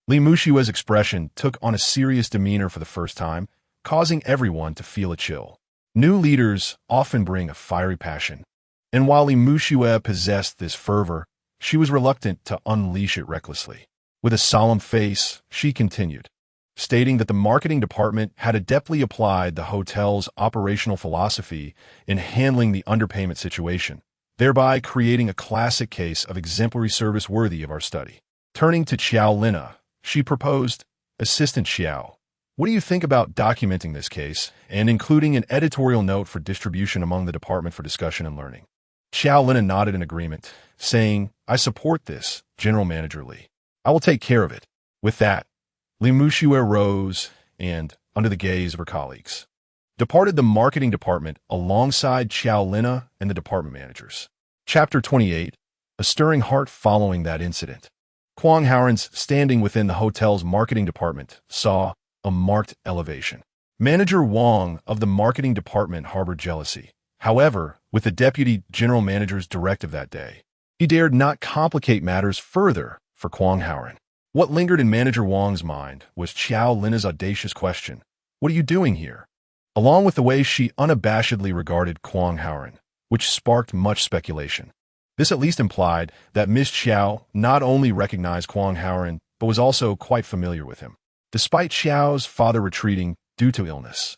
Li Muxue's expression took on a serious demeanor for the first time, causing everyone to feel a chill. New leaders often bring a fiery passion, and while Li Muxue possessed this fervor, she was reluctant to unleash it recklessly. With a solemn face, she continued, stating that the marketing department had adeptly applied the hotel's operational philosophy in handling the underpayment situation, thereby creating a classic case of exemplary service worthy of our study. Turning to Xiao Lina, she proposed, "Assistant Xiao, what do you think about documenting this case and including an editorial note for distribution among the department for discussion and learning?" Xiao Lina nodded in agreement, saying, "I support this, General Manager Li. I will take care of it." With that, Li Muxue rose and, under the gaze of her colleagues, departed the marketing department alongside Xiao Lina and the department managers. Chapter 28, A Stirring Heart Following That Incident. Kwang Howren's standing within the hotel's marketing department saw a marked elevation. Manager Wang of the marketing department harbored jealousy. However, with the deputy general manager's directive that day, he dared not complicate matters further for Kwang Howren. What lingered in Manager Wang's mind was Xiao Lina's audacious question, "What are you doing here?" along with the way she unabashedly regarded Kwang Howren, which sparked much speculation. This at least implied that Miss Xiao not only recognized Kwang Howren, but was also quite familiar with him, despite Xiao's father retreating due to illness,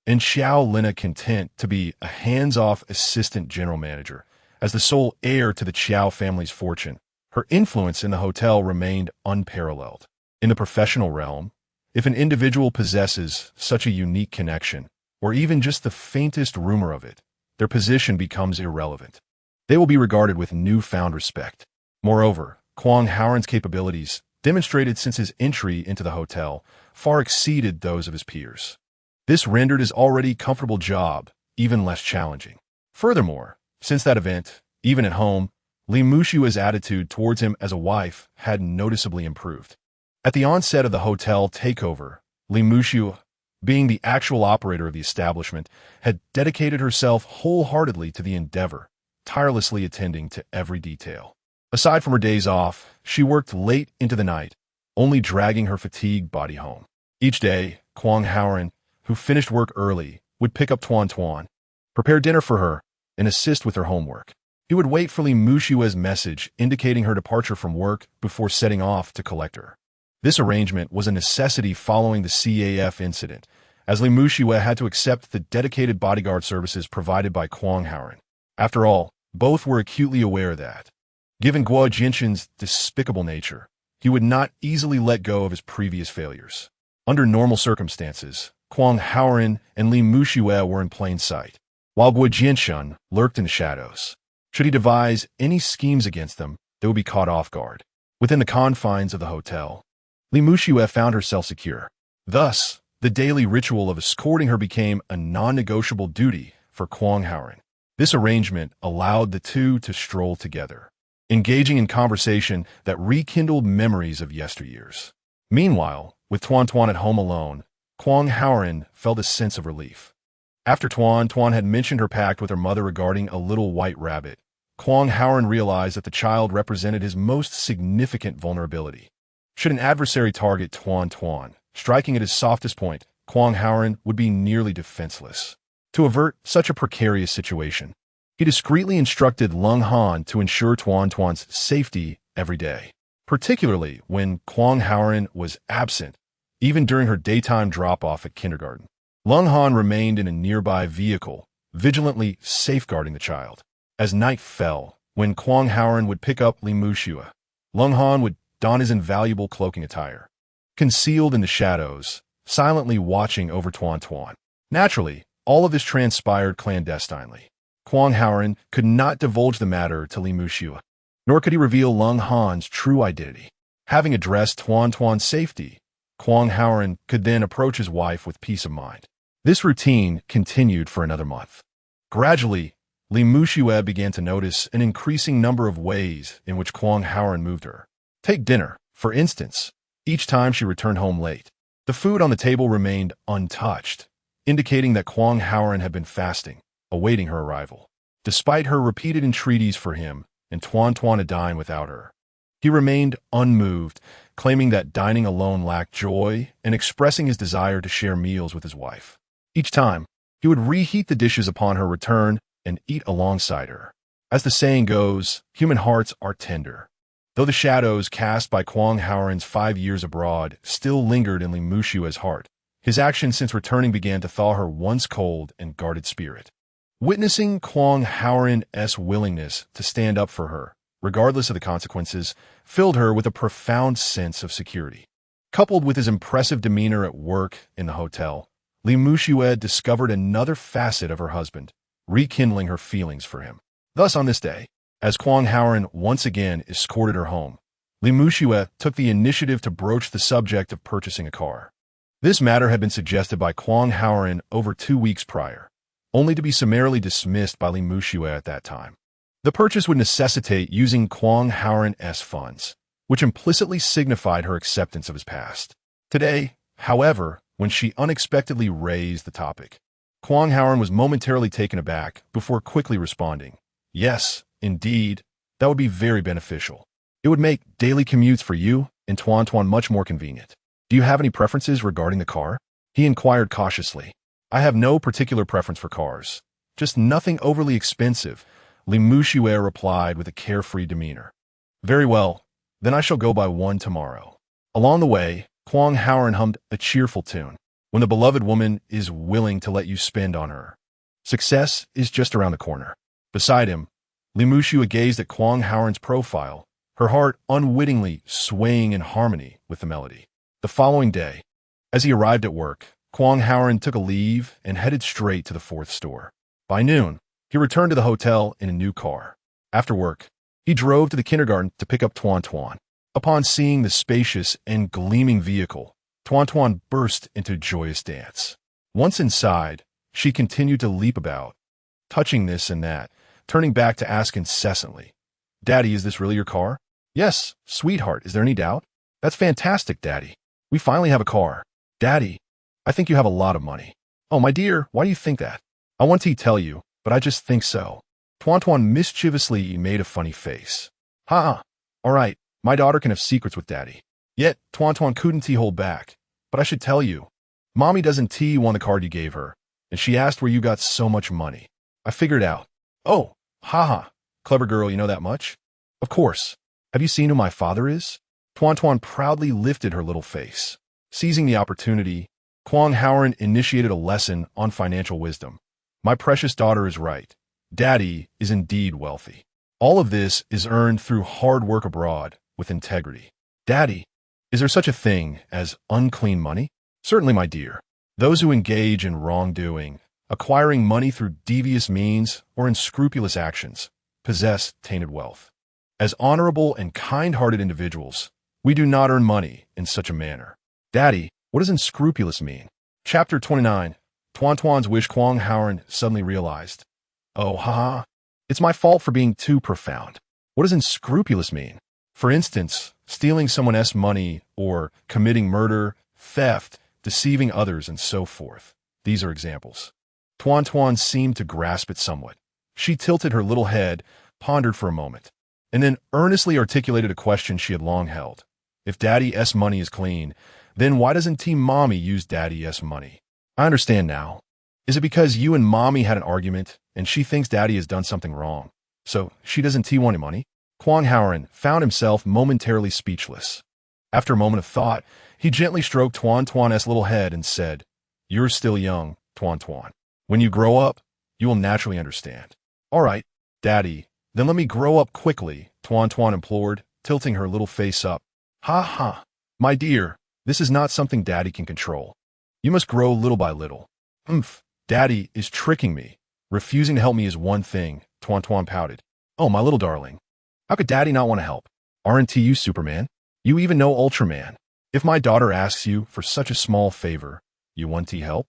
and Xiao Lina content to be a hands-off assistant general manager. As the sole heir to the Qiao family's fortune, her influence in the hotel remained unparalleled. In the professional realm, if an individual possesses such a unique connection, or even just the faintest rumor of it, their position becomes irrelevant. They will be regarded with newfound respect. Moreover, Kwang Howren's capabilities, demonstrated since his entry into the hotel, far exceeded those of his peers. This rendered his already comfortable job even less challenging. Furthermore, since that event, even at home, Li Muxue's attitude towards him as a wife had noticeably improved. At the onset of the hotel takeover, Li Muxue, being the actual operator of the establishment, had dedicated herself wholeheartedly to the endeavor, tirelessly attending to every detail. Aside from her days off, she worked late into the night, only dragging her fatigued body home. Each day, Kwang Howren, who finished work early, would pick up Tuan Tuan, prepare dinner for her, and assist with her homework. He would wait for Li Muxue's message indicating her departure from work before setting off to collect her. This arrangement was a necessity following the CAF incident, as Li Muxue had to accept the dedicated bodyguard services provided by Kwang Howren. After all, both were acutely aware that, given Guo Jinshan's despicable nature, he would not easily let go of his previous failures. Under normal circumstances, Kwang Howren and Li Muxue were in plain sight, while Guo Jinshan lurked in the shadows. Should he devise any schemes against them, they would be caught off guard. Within the confines of the hotel, Li Muxue found herself secure. Thus, the daily ritual of escorting her became a non-negotiable duty for Kwang Howren. This arrangement allowed the two to stroll together, engaging in conversation that rekindled memories of yesteryears. Meanwhile, with Tuan Tuan at home alone, Kwang Howren felt a sense of relief. After Tuan Tuan had mentioned her pact with her mother regarding a little white rabbit, Kwang Haoran realized that the child represented his most significant vulnerability. Should an adversary target Tuan Tuan, striking at his softest point, Kwang Haoran would be nearly defenseless. To avert such a precarious situation, he discreetly instructed Lung Han to ensure Tuan Tuan's safety every day, particularly when Kwang Haoran was absent, even during her daytime drop-off at kindergarten. Lung Han remained in a nearby vehicle, vigilantly safeguarding the child. As night fell, when Kwang Haoran would pick up Li Muxue, Lung Han would don his invaluable cloaking attire, concealed in the shadows, silently watching over Tuan Tuan. Naturally, all of this transpired clandestinely. Kwang Haoran could not divulge the matter to Li Muxue, nor could he reveal Lung Han's true identity. Having addressed Tuan Tuan's safety, Kwang Haoran could then approach his wife with peace of mind. This routine continued for another month. Gradually, Li Muxue began to notice an increasing number of ways in which Kwang Haoran moved her. Take dinner, for instance. Each time she returned home late, the food on the table remained untouched, indicating that Kwang Haoran had been fasting, awaiting her arrival. Despite her repeated entreaties for him and Tuan Tuan to dine without her, he remained unmoved, claiming that dining alone lacked joy and expressing his desire to share meals with his wife. Each time, he would reheat the dishes upon her return and eat alongside her. As the saying goes, human hearts are tender. Though the shadows cast by Kwang Haoran's 5 years abroad still lingered in Li Muxue's heart, his actions since returning began to thaw her once cold and guarded spirit. Witnessing Kwang Haoran's willingness to stand up for her, regardless of the consequences, filled her with a profound sense of security. Coupled with his impressive demeanor at work in the hotel, Li Muxue discovered another facet of her husband, rekindling her feelings for him. Thus, on this day, as Kwang Haoran once again escorted her home, Li Muxue took the initiative to broach the subject of purchasing a car. This matter had been suggested by Kwang Haoran over 2 weeks prior, only to be summarily dismissed by Li Muxue at that time. The purchase would necessitate using Kwang Haoran's funds, which implicitly signified her acceptance of his past. Today, however, when she unexpectedly raised the topic, Kwang Haoran was momentarily taken aback before quickly responding, "Yes, indeed, that would be very beneficial. It would make daily commutes for you and Tuan Tuan much more convenient. Do you have any preferences regarding the car?" He inquired cautiously. "I have no particular preference for cars. Just nothing overly expensive," Li Muxue replied with a carefree demeanor. "Very well, then I shall go buy one tomorrow." Along the way, Kwang Haoran hummed a cheerful tune. When the beloved woman is willing to let you spend on her, success is just around the corner. Beside him, Li Muxue gazed at Kwang Haoran's profile, her heart unwittingly swaying in harmony with the melody. The following day, as he arrived at work, Kwang Haoran took a leave and headed straight to the 4th store. By noon, he returned to the hotel in a new car. After work, he drove to the kindergarten to pick up Tuan Tuan. Upon seeing the spacious and gleaming vehicle, Tuan Tuan burst into a joyous dance. Once inside, she continued to leap about, touching this and that, turning back to ask incessantly, "Daddy, is this really your car?" "Yes, sweetheart, is there any doubt?" "That's fantastic, Daddy. We finally have a car." "Daddy, I think you have a lot of money." "Oh, my dear, why do you think that?" "I want to tell you, but I just think so." Tuan Tuan mischievously made a funny face. "Ha! All right, my daughter can have secrets with Daddy." Yet, Tuan Tuan couldn't hold back. "But I should tell you, Mommy doesn't want the card you gave her, and she asked where you got so much money. I figured out." "Oh, ha! Clever girl, you know that much?" "Of course. Have you seen who my father is?" Tuan Tuan proudly lifted her little face. Seizing the opportunity, Kwang Haoran initiated a lesson on financial wisdom. "My precious daughter is right. Daddy is indeed wealthy. All of this is earned through hard work abroad with integrity." "Daddy, is there such a thing as unclean money?" "Certainly, my dear. Those who engage in wrongdoing, acquiring money through devious means or unscrupulous actions, possess tainted wealth. As honorable and kind-hearted individuals, we do not earn money in such a manner." "Daddy, what does unscrupulous mean?" Chapter 29. Tuan Tuan's wish. Kwang Haoran suddenly realized, "Oh, ha! It's my fault for being too profound. What does unscrupulous mean? For instance, stealing someone else's money or committing murder, theft, deceiving others, and so forth. These are examples." Tuan Tuan seemed to grasp it somewhat. She tilted her little head, pondered for a moment, and then earnestly articulated a question she had long held. If Daddy's money is clean, then why doesn't Team Mommy use Daddy's money? I understand now. Is it because you and Mommy had an argument, and she thinks Daddy has done something wrong, so she doesn't want any money? Kwang Haoran found himself momentarily speechless. After a moment of thought, he gently stroked Tuan Tuan's little head and said, "You're still young, Tuan Tuan. When you grow up, you will naturally understand." "All right, Daddy, then let me grow up quickly," Tuan Tuan implored, tilting her little face up. "Ha ha. My dear, this is not something Daddy can control. You must grow little by little." Daddy is tricking me. Refusing to help me is one thing," Tuan Tuan pouted. "Oh, my little darling. How could Daddy not want to help? Aren't you Superman? You even know Ultraman. If my daughter asks you for such a small favor, you want to help?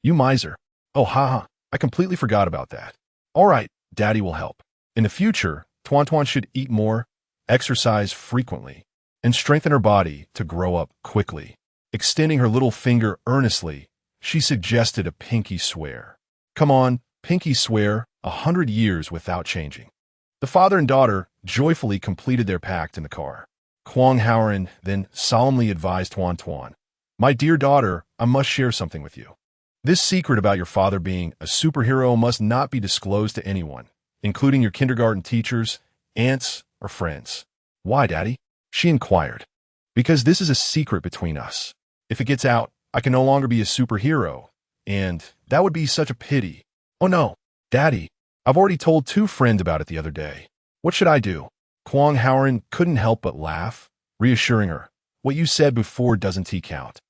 You miser. Oh, haha, I completely forgot about that. All right, Daddy will help. In the future, Tuan Tuan should eat more, exercise frequently, and strengthen her body to grow up quickly." Extending her little finger earnestly, she suggested a pinky swear. "Come on, pinky swear, 100 years without changing." The father and daughter joyfully completed their pact in the car. Kwang Haoran then solemnly advised Tuan Tuan, "My dear daughter, I must share something with you. This secret about your father being a superhero must not be disclosed to anyone, including your kindergarten teachers, aunts, or friends." "Why, Daddy?" she inquired. "Because this is a secret between us. If it gets out, I can no longer be a superhero, and that would be such a pity." "Oh no, Daddy, I've already told 2 friends about it the other day. What should I do?" Kwang Haoran couldn't help but laugh, reassuring her, "What you said before doesn't count.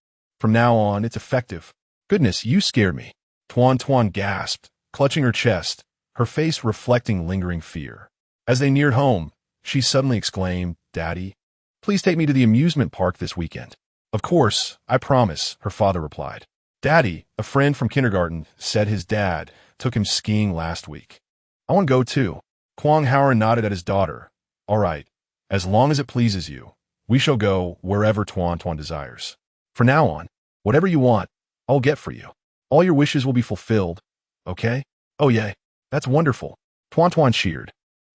From now on, it's effective." "Goodness, you scared me." Tuan Tuan gasped, clutching her chest, her face reflecting lingering fear. As they neared home, she suddenly exclaimed, "Daddy, please take me to the amusement park this weekend." "Of course, I promise," her father replied. "Daddy, a friend from kindergarten, said his dad took him skiing last week. I want to go too." Kwang Haoran nodded at his daughter. "All right, as long as it pleases you, we shall go wherever Tuan Tuan desires. From now on, whatever you want, I'll get for you. All your wishes will be fulfilled, okay?" "Oh yeah, that's wonderful," Tuan Tuan cheered,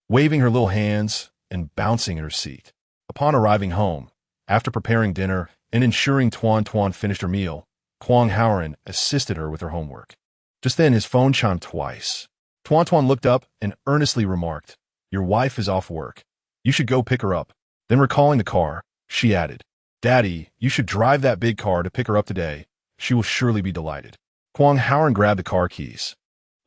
waving her little hands and bouncing in her seat. Upon arriving home, after preparing dinner and ensuring Tuan Tuan finished her meal, Kwang Haoran assisted her with her homework. Just then his phone chimed twice. Tuan Tuan looked up and earnestly remarked, "Your wife is off work. You should go pick her up." Then recalling the car, she added, "Daddy, you should drive that big car to pick her up today. She will surely be delighted." Kwang Haoran grabbed the car keys,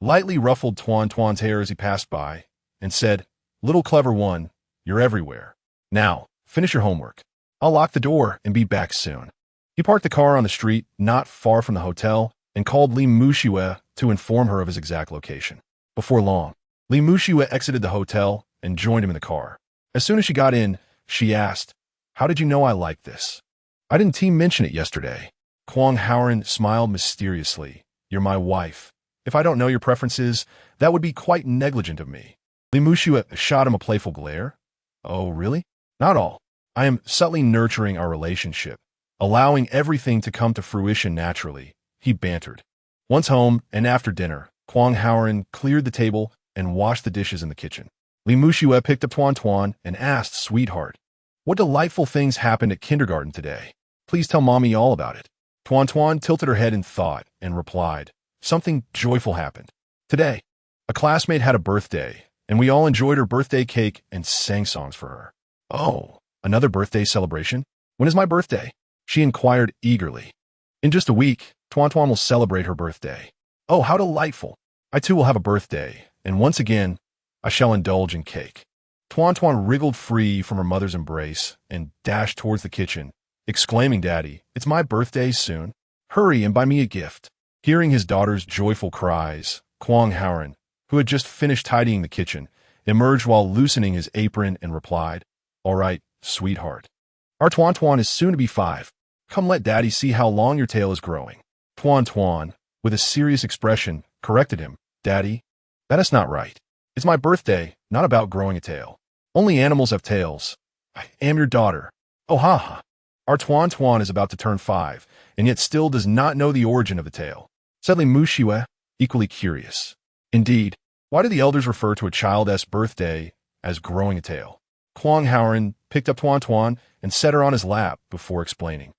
lightly ruffled Tuan Tuan's hair as he passed by, and said, "Little clever one, you're everywhere. Now, finish your homework. I'll lock the door and be back soon." He parked the car on the street not far from the hotel and called Li Mushiwe to inform her of his exact location. Before long, Li Mushiwe exited the hotel and joined him in the car. As soon as she got in, she asked, "How did you know I liked this?" "I didn't mention it yesterday." Kwang Haoran smiled mysteriously. "You're my wife. If I don't know your preferences, that would be quite negligent of me." Li Mushiwe shot him a playful glare. "Oh, really?" "Not all. I am subtly nurturing our relationship, allowing everything to come to fruition naturally," he bantered. Once home, and after dinner, Kwang Haoran cleared the table and washed the dishes in the kitchen. Li Mushiwe picked up Tuan Tuan and asked, "Sweetheart, what delightful things happened at kindergarten today? Please tell Mommy all about it." Tuan Tuan tilted her head in thought and replied, "Something joyful happened. Today, a classmate had a birthday, and we all enjoyed her birthday cake and sang songs for her." "Oh, another birthday celebration? When is my birthday?" she inquired eagerly. "In just a week, Tuan Tuan will celebrate her birthday." "Oh, how delightful. I too will have a birthday, and once again, I shall indulge in cake." Tuan Tuan wriggled free from her mother's embrace and dashed towards the kitchen, exclaiming, "Daddy, it's my birthday soon. Hurry and buy me a gift." Hearing his daughter's joyful cries, Kwang Haoran, who had just finished tidying the kitchen, emerged while loosening his apron and replied, "All right, sweetheart. Our Tuan Tuan is soon to be 5. Come let Daddy see how long your tail is growing." Tuan Tuan, with a serious expression, corrected him, "Daddy, that is not right. It's my birthday, not about growing a tail. Only animals have tails. I am your daughter." "Oh, ha ha. Our Tuan Tuan is about to turn 5, and yet still does not know the origin of the tail," said Li Mushiwe, equally curious. "Indeed, why do the elders refer to a child's birthday as growing a tail. Kwang Haoran picked up Tuan Tuan and set her on his lap before explaining.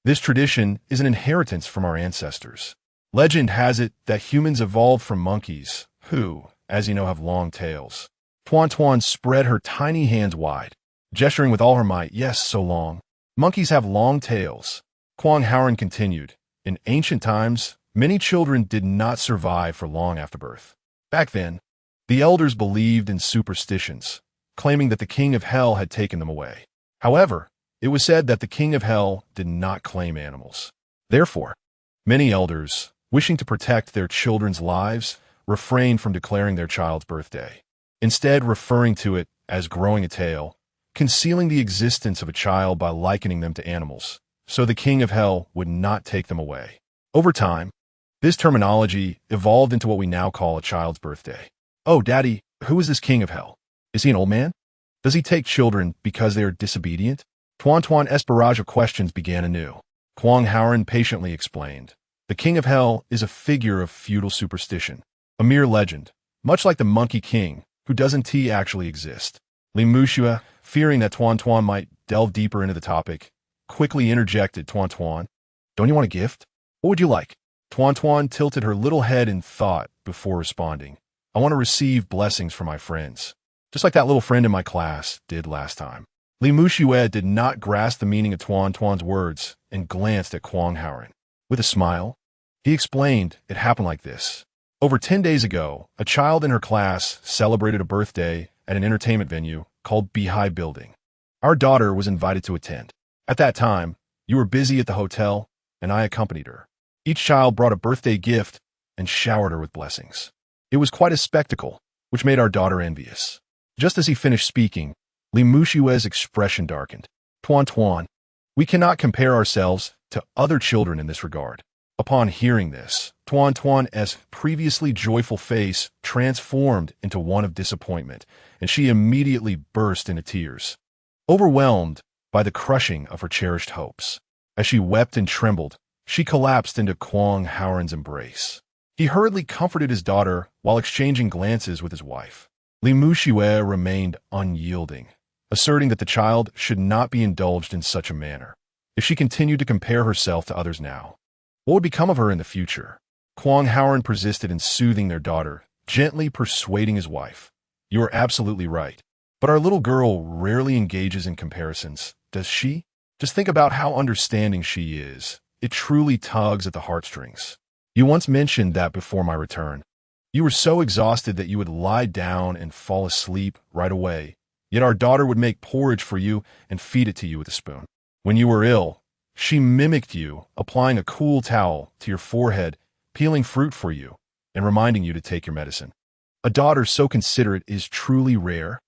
This tradition is an inheritance from our ancestors. Legend has it that humans evolved from monkeys, who, as you know, have long tails. Tuan Tuan spread her tiny hands wide, gesturing with all her might. Yes, so long. Monkeys have long tails. Kwang Haoran continued. In ancient times, many children did not survive for long after birth. Back then, the elders believed in superstitions, claiming that the king of hell had taken them away. However, it was said that the king of hell did not claim animals. Therefore, many elders, wishing to protect their children's lives, refrained from declaring their child's birthday, instead referring to it as growing a tail, concealing the existence of a child by likening them to animals, so the king of hell would not take them away. Over time, this terminology evolved into what we now call a child's birthday. Oh, Daddy, who is this king of hell? Is he an old man? Does he take children because they are disobedient? Tuan Tuan's barrage of questions began anew. Kwang Haoran patiently explained. The king of hell is a figure of feudal superstition, a mere legend, much like the monkey king, who doesn't actually exist. Li Muxue, fearing that Tuan Tuan might delve deeper into the topic, quickly interjected. Tuan Tuan, don't you want a gift? What would you like? Tuan Tuan tilted her little head in thought before responding. I want to receive blessings from my friends, just like that little friend in my class did last time. Li Muxue did not grasp the meaning of Tuan Tuan's words and glanced at Kwang Haoran. With a smile, he explained it happened like this. Over 10 days ago, a child in her class celebrated a birthday at an entertainment venue called Beehive Building. Our daughter was invited to attend. At that time, you were busy at the hotel, and I accompanied her. Each child brought a birthday gift and showered her with blessings. It was quite a spectacle, which made our daughter envious. Just as he finished speaking, Li Muxue's expression darkened. Tuan Tuan, we cannot compare ourselves to other children in this regard. Upon hearing this, Tuan Tuan's previously joyful face transformed into one of disappointment, and she immediately burst into tears, overwhelmed by the crushing of her cherished hopes. As she wept and trembled, she collapsed into Kwang Haoran's embrace. He hurriedly comforted his daughter while exchanging glances with his wife. Li Muxue remained unyielding, asserting that the child should not be indulged in such a manner. If she continued to compare herself to others now, what would become of her in the future? Kwang Haoran persisted in soothing their daughter, gently persuading his wife. You are absolutely right. But our little girl rarely engages in comparisons, does she? Just think about how understanding she is. It truly tugs at the heartstrings. You once mentioned that before my return. You were so exhausted that you would lie down and fall asleep right away, yet our daughter would make porridge for you and feed it to you with a spoon. When you were ill, she mimicked you, applying a cool towel to your forehead, peeling fruit for you, and reminding you to take your medicine. A daughter so considerate is truly rare.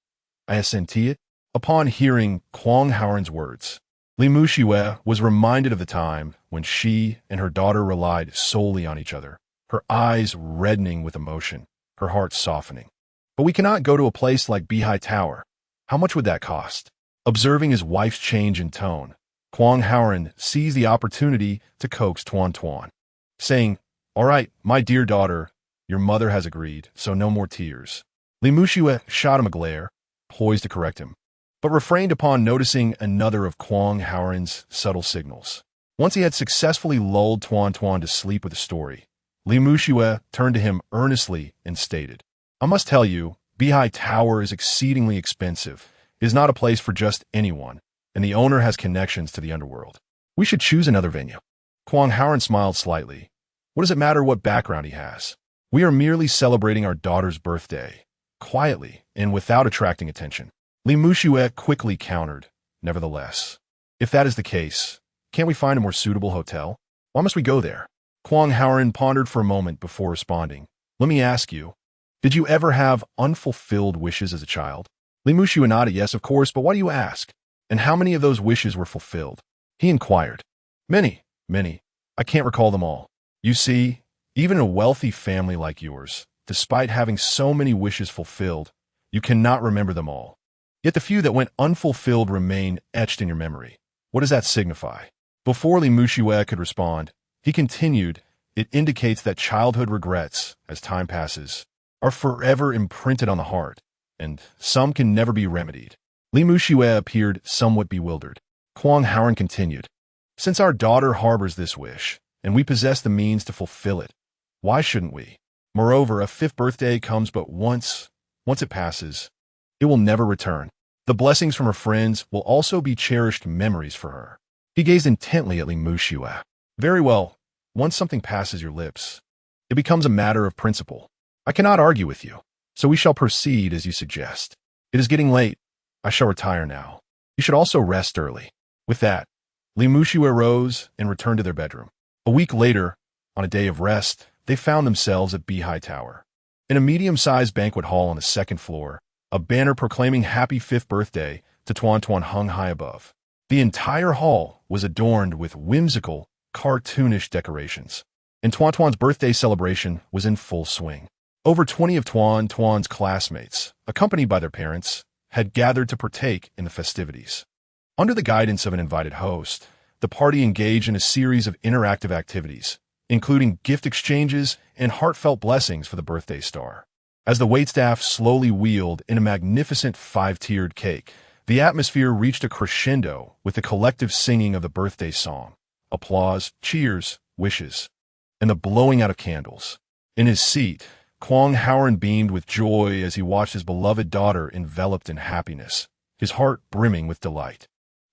I assenti it. Upon hearing Kwang Haoran's words, Li Muxue was reminded of the time when she and her daughter relied solely on each other, her eyes reddening with emotion, her heart softening. But we cannot go to a place like Beehive Tower. How much would that cost? Observing his wife's change in tone, Kwang Haoran seized the opportunity to coax Tuan Tuan, saying, All right, my dear daughter, your mother has agreed, so no more tears. Li Muxue shot him a glare, poised to correct him, but refrained upon noticing another of Kwang Haoran's subtle signals. Once he had successfully lulled Tuan Tuan to sleep with a story, Li Muxue turned to him earnestly and stated, I must tell you, Beehive Tower is exceedingly expensive. It is not a place for just anyone, and the owner has connections to the underworld. We should choose another venue. Kwang Haoran smiled slightly. What does it matter what background he has? We are merely celebrating our daughter's birthday, quietly and without attracting attention. Li Muxue quickly countered, nevertheless. If that is the case, can't we find a more suitable hotel? Why must we go there? Kwang Haoran pondered for a moment before responding. Let me ask you, did you ever have unfulfilled wishes as a child? Li Muxue nodded, yes, of course, but why do you ask? And how many of those wishes were fulfilled? He inquired. Many. I can't recall them all. You see, even in a wealthy family like yours, despite having so many wishes fulfilled, you cannot remember them all. Yet the few that went unfulfilled remain etched in your memory. What does that signify? Before Li Muxue could respond, he continued, it indicates that childhood regrets, as time passes, are forever imprinted on the heart, and some can never be remedied. Li Muxue appeared somewhat bewildered. Huang Haoran continued, "Since our daughter harbors this wish, and we possess the means to fulfill it, why shouldn't we? Moreover, a fifth birthday comes but once. Once it passes, it will never return. The blessings from her friends will also be cherished memories for her." He gazed intently at Li Muxue. "Very well. Once something passes your lips, it becomes a matter of principle. I cannot argue with you, so we shall proceed as you suggest. It is getting late. I shall retire now. You should also rest early." With that, Li Muxue rose and returned to their bedroom. A week later, on a day of rest, they found themselves at Beihai Tower. In a medium-sized banquet hall on the second floor, a banner proclaiming Happy 5th Birthday to Tuan Tuan hung high above. The entire hall was adorned with whimsical, cartoonish decorations, and Tuan Tuan's birthday celebration was in full swing. Over 20 of Tuan Tuan's classmates, accompanied by their parents, had gathered to partake in the festivities. Under the guidance of an invited host, the party engaged in a series of interactive activities, including gift exchanges and heartfelt blessings for the birthday star. As the waitstaff slowly wheeled in a magnificent 5-tiered cake, the atmosphere reached a crescendo with the collective singing of the birthday song, applause, cheers, wishes, and the blowing out of candles. In his seat, Huang Haoran beamed with joy as he watched his beloved daughter enveloped in happiness, his heart brimming with delight.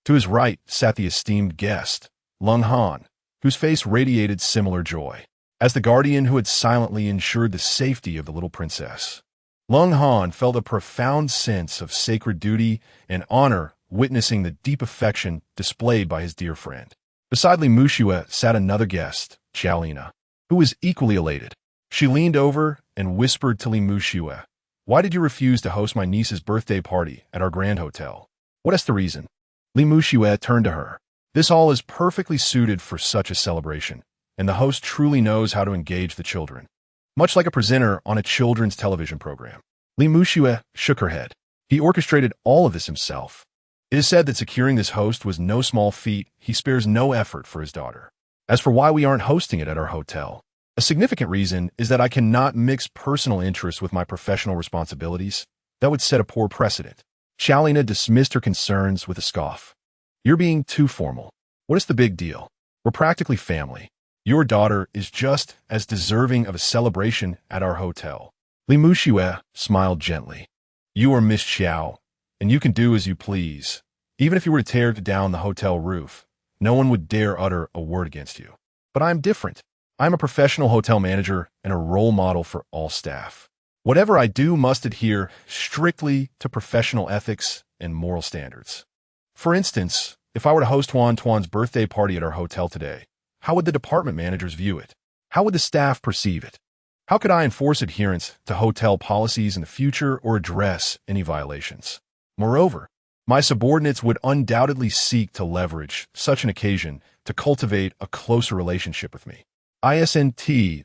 To his right sat the esteemed guest, Lung Han, whose face radiated similar joy, as the guardian who had silently ensured the safety of the little princess. Lung Han felt a profound sense of sacred duty and honor witnessing the deep affection displayed by his dear friend. Beside Li Muxue sat another guest, Xiaolina, who was equally elated. She leaned over and whispered to Li Muxue, "Why did you refuse to host my niece's birthday party at our grand hotel? What is the reason?" Li Muxue turned to her. "This hall is perfectly suited for such a celebration, and the host truly knows how to engage the children. Much like a presenter on a children's television program." Li Muxue shook her head. He orchestrated all of this himself. It is said that securing this host was no small feat. He spares no effort for his daughter. As for why we aren't hosting it at our hotel, a significant reason is that I cannot mix personal interests with my professional responsibilities. That would set a poor precedent. Xiaolina dismissed her concerns with a scoff. "You're being too formal. What is the big deal? We're practically family. Your daughter is just as deserving of a celebration at our hotel." Li Muxue smiled gently. "You are Miss Xiao, and you can do as you please. Even if you were to tear down the hotel roof, no one would dare utter a word against you. But I am different. I am a professional hotel manager and a role model for all staff. Whatever I do must adhere strictly to professional ethics and moral standards. For instance, if I were to host Tuan Tuan's birthday party at our hotel today, how would the department managers view it? How would the staff perceive it? How could I enforce adherence to hotel policies in the future or address any violations? Moreover, my subordinates would undoubtedly seek to leverage such an occasion to cultivate a closer relationship with me. Isn't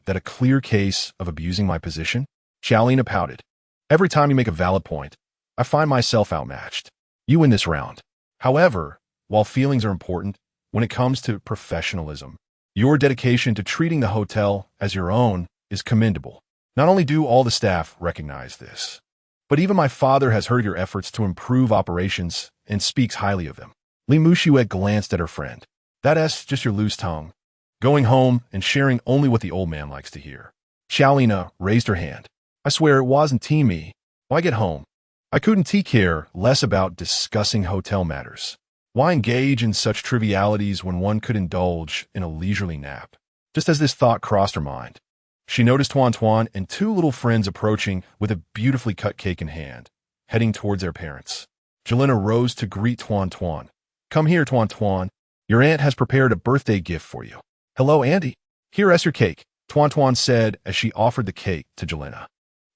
that a clear case of abusing my position?" Xiaolina pouted. "Every time you make a valid point, I find myself outmatched. You win this round. However, while feelings are important, when it comes to professionalism, your dedication to treating the hotel as your own is commendable. Not only do all the staff recognize this, but even my father has heard your efforts to improve operations and speaks highly of them." Li Muxue glanced at her friend. "That's just your loose tongue, going home and sharing only what the old man likes to hear." Xiaolina raised her hand. "I swear it wasn't me. Why get home? I couldn't care less about discussing hotel matters. Why engage in such trivialities when one could indulge in a leisurely nap?" Just as this thought crossed her mind, she noticed Tuan Tuan and two little friends approaching with a beautifully cut cake in hand, heading towards their parents. Jelena rose to greet Tuan Tuan. "Come here, Tuan Tuan. Your aunt has prepared a birthday gift for you." "Hello, Auntie. Here is your cake," Tuan Tuan said as she offered the cake to Jelena.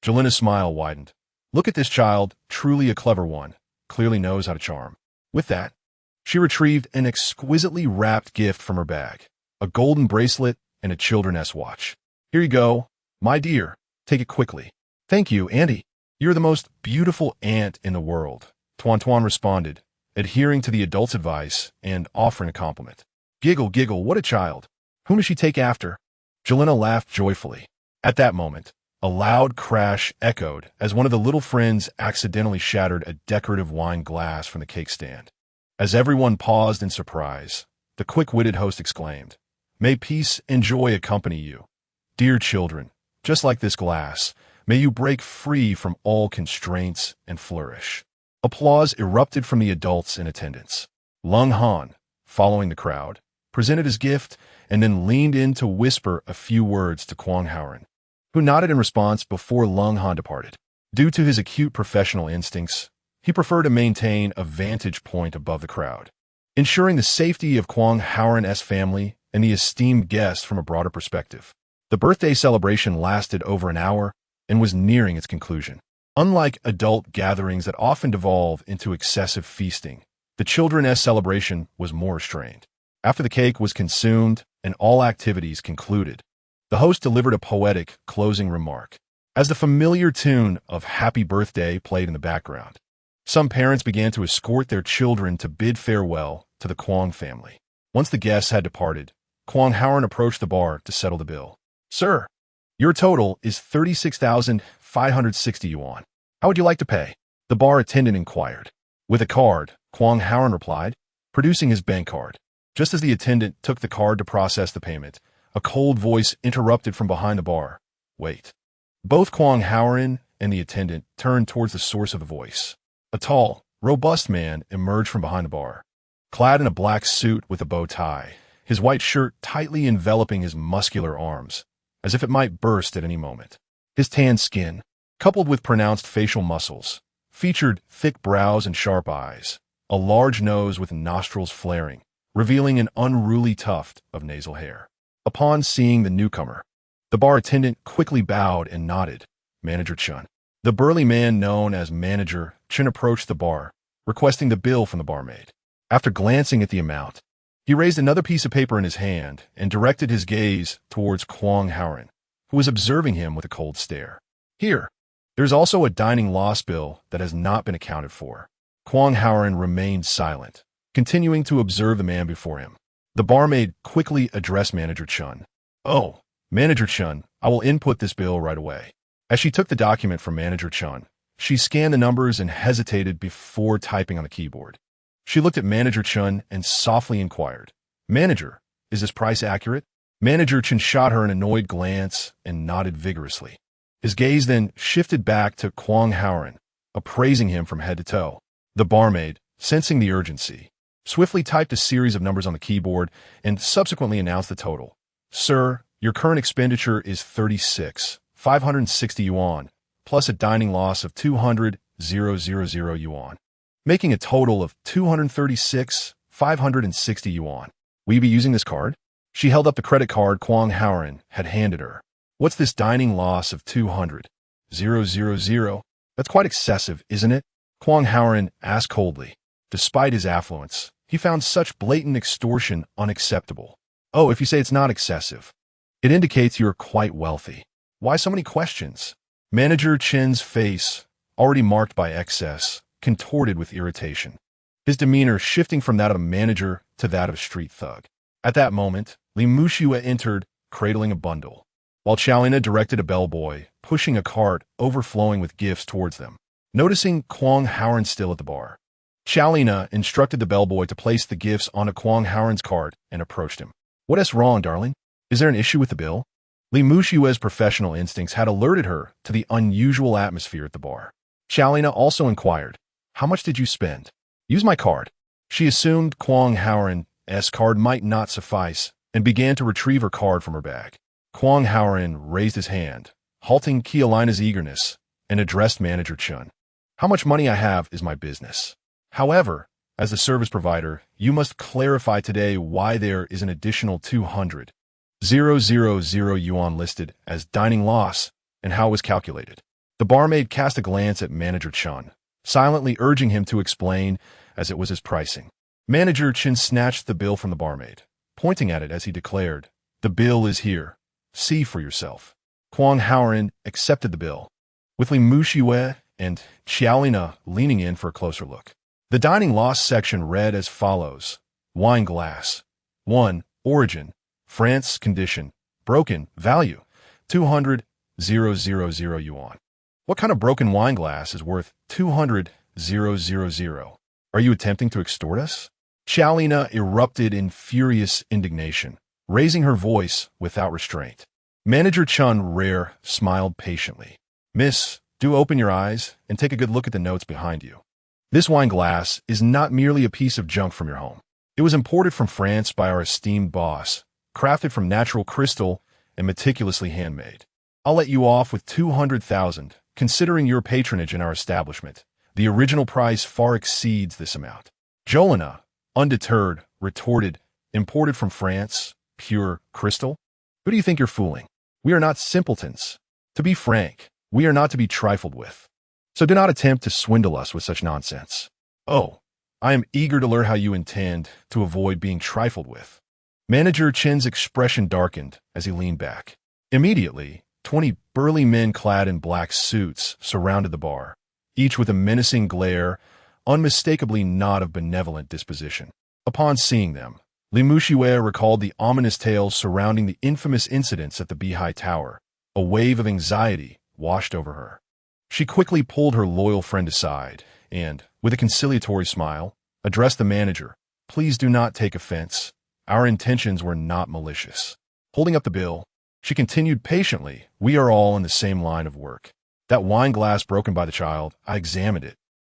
Jelena's smile widened. "Look at this child, truly a clever one, clearly knows how to charm." With that, she retrieved an exquisitely wrapped gift from her bag, a golden bracelet and a children's watch. "Here you go, my dear. Take it quickly." "Thank you, Auntie. You're the most beautiful aunt in the world," Tuan Tuan responded, adhering to the adult's advice and offering a compliment. "Giggle, giggle, what a child. Whom does she take after?" Jelena laughed joyfully. At that moment, A loud crash echoed as one of the little friends accidentally shattered a decorative wine glass from the cake stand. As everyone paused in surprise, the quick-witted host exclaimed, "May peace and joy accompany you. Dear children, just like this glass, may you break free from all constraints and flourish." Applause erupted from the adults in attendance. Lung Han, following the crowd, presented his gift and then leaned in to whisper a few words to Kwang Haoran, who nodded in response before Lung Han departed. Due to his acute professional instincts, he preferred to maintain a vantage point above the crowd, ensuring the safety of Kwang Haoran's family and the esteemed guests from a broader perspective. The birthday celebration lasted over an hour and was nearing its conclusion. Unlike adult gatherings that often devolve into excessive feasting, the children's celebration was more restrained. After the cake was consumed and all activities concluded, the host delivered a poetic closing remark. As the familiar tune of Happy Birthday played in the background, some parents began to escort their children to bid farewell to the Kwang family. Once the guests had departed, Kwang Haoran approached the bar to settle the bill. "Sir, your total is 36,560 yuan. How would you like to pay?" the bar attendant inquired. "With a card," Kwang Haoran replied, producing his bank card. Just as the attendant took the card to process the payment, a cold voice interrupted from behind the bar. "Wait." Both Kwang Haoran and the attendant turned towards the source of the voice. A tall, robust man emerged from behind the bar. Clad in a black suit with a bow tie, his white shirt tightly enveloping his muscular arms, as if it might burst at any moment. His tan skin, coupled with pronounced facial muscles, featured thick brows and sharp eyes, a large nose with nostrils flaring, revealing an unruly tuft of nasal hair. Upon seeing the newcomer, the bar attendant quickly bowed and nodded. "Manager Chun." The burly man known as Manager Chun approached the bar, requesting the bill from the barmaid. After glancing at the amount, he raised another piece of paper in his hand and directed his gaze towards Kwang Haoran, who was observing him with a cold stare. "Here, there's also a dining loss bill that has not been accounted for." Kwang Haoran remained silent, continuing to observe the man before him. The barmaid quickly addressed Manager Chun. "Oh, Manager Chun, I will input this bill right away." As she took the document from Manager Chun, she scanned the numbers and hesitated before typing on the keyboard. She looked at Manager Chun and softly inquired, "Manager, is this price accurate?" Manager Chun shot her an annoyed glance and nodded vigorously. His gaze then shifted back to Kwang Haoran, appraising him from head to toe. The barmaid, sensing the urgency, swiftly typed a series of numbers on the keyboard and subsequently announced the total. "Sir, your current expenditure is 36,560 yuan, plus a dining loss of 200,000 yuan, making a total of 236,560 yuan. Will you be using this card?" She held up the credit card Kwang Haoran had handed her. "What's this dining loss of 200,000? That's quite excessive, isn't it?" Kwang Haoran asked coldly. Despite his affluence, he found such blatant extortion unacceptable. "Oh, if you say it's not excessive, it indicates you're quite wealthy. Why so many questions?" Manager Chen's face, already marked by excess, contorted with irritation, his demeanor shifting from that of a manager to that of a street thug. At that moment, Li Mushua entered, cradling a bundle, while Chaolina directed a bellboy, pushing a cart overflowing with gifts towards them. Noticing Kwang Haoran still at the bar, Chaolina instructed the bellboy to place the gifts onto Kwang Haoran's cart and approached him. "What's wrong, darling? Is there an issue with the bill?" Li Mushua's professional instincts had alerted her to the unusual atmosphere at the bar. Chaolina also inquired, "How much did you spend?" "Use my card." She assumed Kwang Haoran's card might not suffice and began to retrieve her card from her bag. Kwang Haoran raised his hand, halting Chaolina's eagerness, and addressed Manager Chun. "How much money I have is my business. However, as the service provider, you must clarify today why there is an additional 200,000 yuan listed as dining loss and how it was calculated." The barmaid cast a glance at Manager Chun, silently urging him to explain as it was his pricing. Manager Chun snatched the bill from the barmaid, pointing at it as he declared, "The bill is here. See for yourself." Kwang Haoran accepted the bill, with Li Mushue and Chaolina leaning in for a closer look. The dining loss section read as follows: wine glass, 1, origin, France, condition, broken, value, 200,000 yuan. What kind of broken wine glass is worth 200,000? Are you attempting to extort us? Xiaolina erupted in furious indignation, raising her voice without restraint. Manager Chun Rare smiled patiently. Miss, do open your eyes and take a good look at the notes behind you. This wine glass is not merely a piece of junk from your home. It was imported from France by our esteemed boss, crafted from natural crystal and meticulously handmade. I'll let you off with 200,000, considering your patronage in our establishment. The original price far exceeds this amount. Jolina, undeterred, retorted, imported from France, pure crystal? Who do you think you're fooling? We are not simpletons. To be frank, we are not to be trifled with. So do not attempt to swindle us with such nonsense. Oh, I am eager to learn how you intend to avoid being trifled with. Manager Chen's expression darkened as he leaned back. Immediately, 20 burly men clad in black suits surrounded the bar, each with a menacing glare, unmistakably not of benevolent disposition. Upon seeing them, Li Mushiwei recalled the ominous tales surrounding the infamous incidents at the Beihai Tower. A wave of anxiety washed over her. She quickly pulled her loyal friend aside and, with a conciliatory smile, addressed the manager. Please do not take offense. Our intentions were not malicious. Holding up the bill, she continued patiently, we are all in the same line of work. That wine glass broken by the child, I examined it,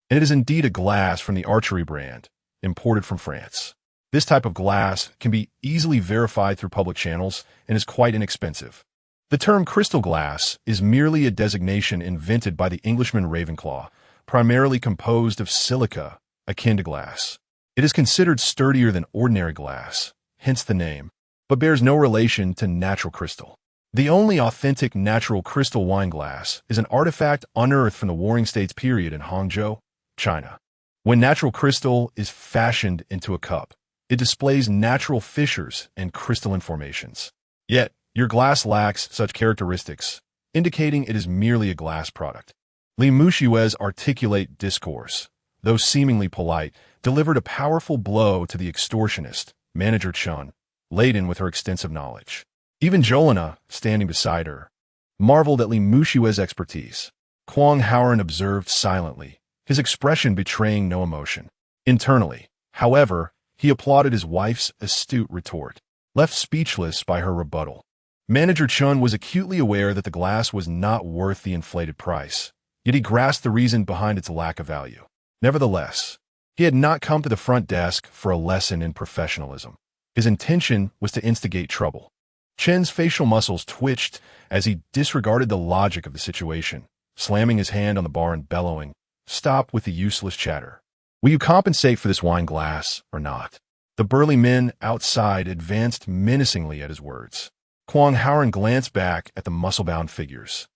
and it is indeed a glass from the archery brand, imported from France. This type of glass can be easily verified through public channels and is quite inexpensive. The term crystal glass is merely a designation invented by the Englishman Ravenclaw, primarily composed of silica, akin to glass. It is considered sturdier than ordinary glass, hence the name, but bears no relation to natural crystal. The only authentic natural crystal wine glass is an artifact unearthed from the Warring States period in Hangzhou, China. When natural crystal is fashioned into a cup, it displays natural fissures and crystalline formations. Yet, your glass lacks such characteristics, indicating it is merely a glass product. Li Mushiwei's articulate discourse, though seemingly polite, delivered a powerful blow to the extortionist, Manager Chun, laden with her extensive knowledge. Even Jolina, standing beside her, marveled at Li Mushiwei's expertise. Kwang Haoran observed silently, his expression betraying no emotion. Internally, however, he applauded his wife's astute retort, left speechless by her rebuttal. Manager Chun was acutely aware that the glass was not worth the inflated price, yet he grasped the reason behind its lack of value. Nevertheless, he had not come to the front desk for a lesson in professionalism. His intention was to instigate trouble. Chen's facial muscles twitched as he disregarded the logic of the situation, slamming his hand on the bar and bellowing, "Stop with the useless chatter. Will you compensate for this wine glass or not?" The burly men outside advanced menacingly at his words. Kwang Haoran glanced back at the muscle-bound figures,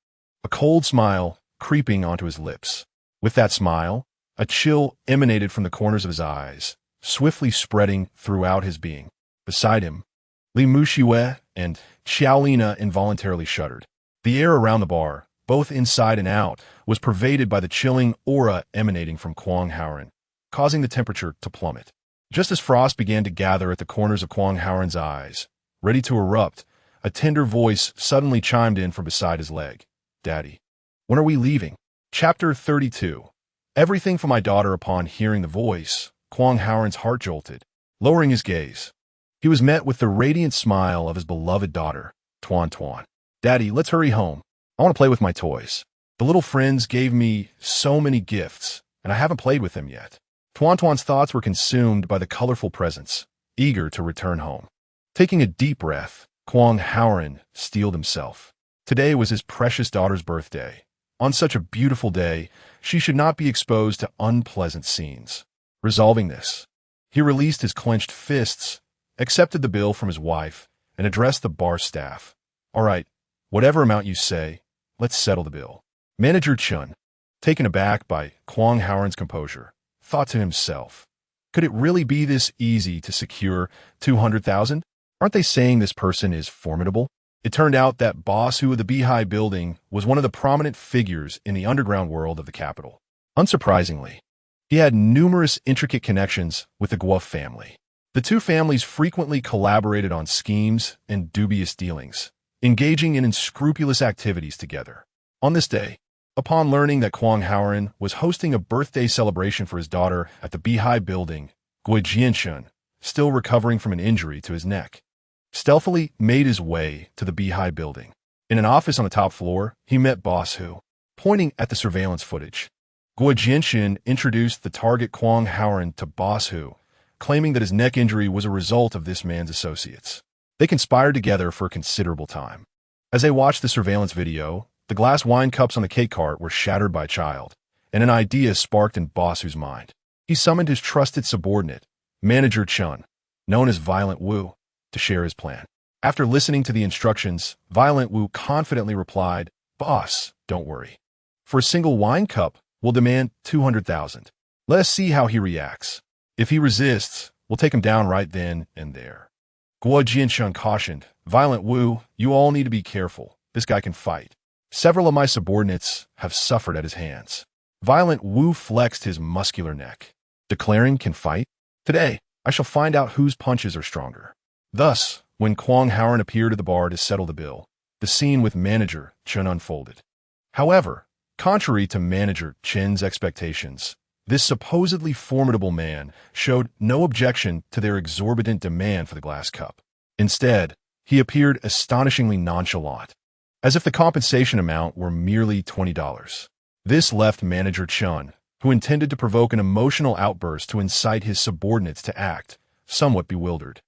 a cold smile creeping onto his lips. With that smile, a chill emanated from the corners of his eyes, swiftly spreading throughout his being. Beside him, Li Mushiwei and Xiaolina involuntarily shuddered. The air around the bar, both inside and out, was pervaded by the chilling aura emanating from Kwang Haoran, causing the temperature to plummet. Just as frost began to gather at the corners of Kwang Haoran's eyes, ready to erupt, a tender voice suddenly chimed in from beside his leg. "Daddy, when are we leaving?" Chapter 32. Everything for my daughter. Upon hearing the voice, Kwang Haoran's heart jolted. Lowering his gaze, he was met with the radiant smile of his beloved daughter, Tuan Tuan. "Daddy, let's hurry home. I want to play with my toys. The little friends gave me so many gifts, and I haven't played with them yet." Tuan Tuan's thoughts were consumed by the colorful presents, eager to return home. Taking a deep breath, Kwang Haoran steeled himself. Today was his precious daughter's birthday. On such a beautiful day, she should not be exposed to unpleasant scenes. Resolving this, he released his clenched fists, accepted the bill from his wife, and addressed the bar staff. "All right, whatever amount you say, let's settle the bill." Manager Chun, taken aback by Kwang Haoran's composure, thought to himself, could it really be this easy to secure 200,000? Aren't they saying this person is formidable? It turned out that boss who of the Beihai building was one of the prominent figures in the underground world of the capital. Unsurprisingly, he had numerous intricate connections with the Guo family. The two families frequently collaborated on schemes and dubious dealings, engaging in unscrupulous activities together. On this day, upon learning that Kwang Haoren was hosting a birthday celebration for his daughter at the Beehive building, Gui Jianshun, still recovering from an injury to his neck, stealthily made his way to the Beehive building. In an office on the top floor, he met Boss Hu. Pointing at the surveillance footage, Gui Jianshun introduced the target Kwang Haoren to Boss Hu, claiming that his neck injury was a result of this man's associates. They conspired together for a considerable time. As they watched the surveillance video, the glass wine cups on the cake cart were shattered by a child, and an idea sparked in Boss Hu's mind. He summoned his trusted subordinate, Manager Chun, known as Violent Wu, to share his plan. After listening to the instructions, Violent Wu confidently replied, "Boss, don't worry. For a single wine cup, we'll demand 200,000. Let us see how he reacts. If he resists, we'll take him down right then and there." Guo Jianshun cautioned, "Violent Wu, you all need to be careful. This guy can fight. Several of my subordinates have suffered at his hands." Violent Wu flexed his muscular neck, declaring, "Can fight? Today, I shall find out whose punches are stronger." Thus, when Kwang Haoren appeared at the bar to settle the bill, the scene with Manager Chun unfolded. However, contrary to Manager Chen's expectations, this supposedly formidable man showed no objection to their exorbitant demand for the glass cup. Instead, he appeared astonishingly nonchalant, as if the compensation amount were merely $20. This left Manager Chun, who intended to provoke an emotional outburst to incite his subordinates to act, somewhat bewildered.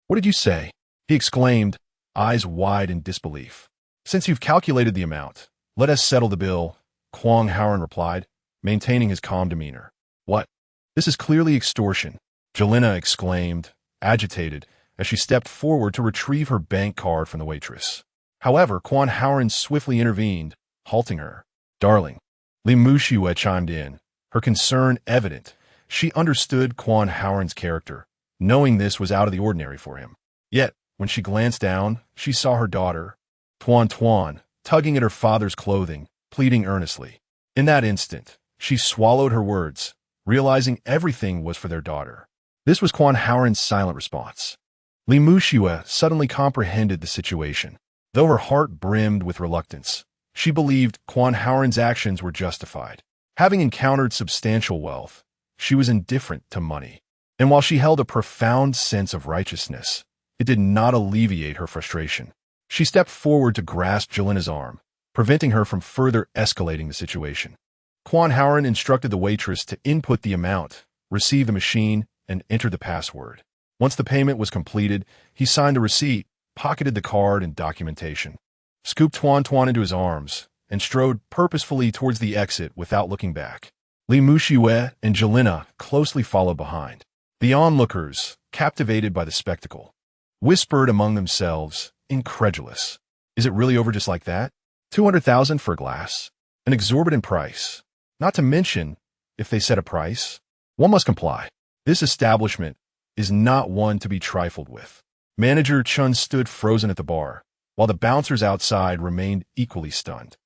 What did you say?" he exclaimed, eyes wide in disbelief. "Since you've calculated the amount, let us settle the bill," Kwang Haoren replied, maintaining his calm demeanor. "What? This is clearly extortion," Jelena exclaimed, agitated, as she stepped forward to retrieve her bank card from the waitress. However, Kwang Haoren swiftly intervened, halting her. "Darling," Li Muxiue chimed in, her concern evident. She understood Kwang Haoren's character, knowing this was out of the ordinary for him. Yet, when she glanced down, she saw her daughter, Tuan, tugging at her father's clothing, pleading earnestly. In that instant, she swallowed her words, realizing everything was for their daughter. This was Kwang Haoren's silent response. Li Muxiue suddenly comprehended the situation. Though her heart brimmed with reluctance, she believed Kwang Haoren's actions were justified. Having encountered substantial wealth, she was indifferent to money. And while she held a profound sense of righteousness, it did not alleviate her frustration. She stepped forward to grasp Jelena's arm, preventing her from further escalating the situation. Kwang Haoren instructed the waitress to input the amount, receive the machine, and enter the password. Once the payment was completed, he signed a receipt, pocketed the card and documentation, scooped Tuan into his arms, and strode purposefully towards the exit without looking back. Li Muxiue and Jelena closely followed behind. The onlookers, captivated by the spectacle, whispered among themselves, incredulous. "Is it really over just like that? 200,000 for a glass? An exorbitant price. Not to mention, if they set a price, one must comply. This establishment is not one to be trifled with." Manager Chun stood frozen at the bar, while the bouncers outside remained equally stunned.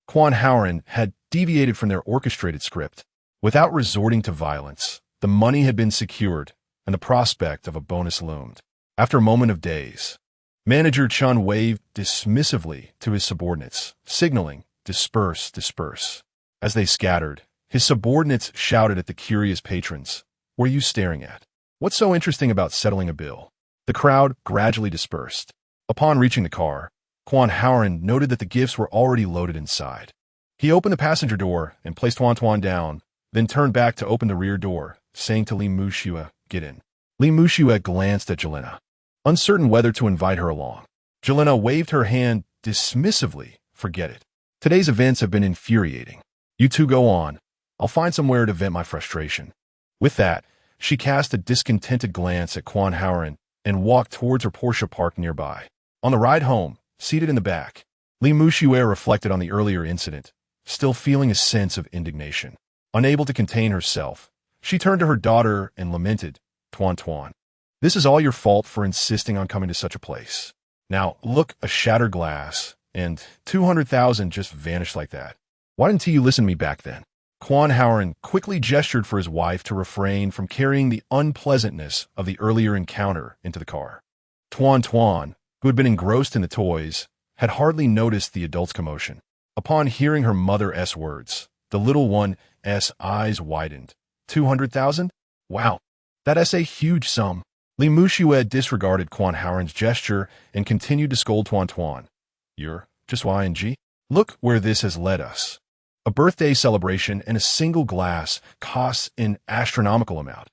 Kwang Haoren had deviated from their orchestrated script. Without resorting to violence, the money had been secured, and the prospect of a bonus loomed. After a moment of daze, Manager Chun waved dismissively to his subordinates, signaling, "Disperse, disperse." As they scattered, his subordinates shouted at the curious patrons, "What are you staring at? What's so interesting about settling a bill?" The crowd gradually dispersed. Upon reaching the car, Kwang Haoren noted that the gifts were already loaded inside. He opened the passenger door and placed Tuan down, then turned back to open the rear door, saying to Li Muxiue, "Get in." Li Muxiue glanced at Jelena, uncertain whether to invite her along. Jelena waved her hand dismissively. "Forget it. Today's events have been infuriating. You two go on. I'll find somewhere to vent my frustration." With that, she cast a discontented glance at Kwang Haoren and walked towards her Porsche parked nearby. On the ride home, seated in the back, Li Muxiue reflected on the earlier incident, still feeling a sense of indignation. Unable to contain herself, she turned to her daughter and lamented, Tuan, this is all your fault for insisting on coming to such a place. Now, look, a shattered glass, and 200,000 just vanished like that. Why didn't you listen to me back then?" Kwang Haoren quickly gestured for his wife to refrain from carrying the unpleasantness of the earlier encounter into the car. Tuan, who had been engrossed in the toys, had hardly noticed the adult's commotion. Upon hearing her mother's words, the little one's eyes widened. 200,000? Wow, that's a huge sum. Li Muxue disregarded Quan Haoren's gesture and continued to scold Tuan Tuan. You're just YNG? Look where this has led us. A birthday celebration and a single glass costs an astronomical amount.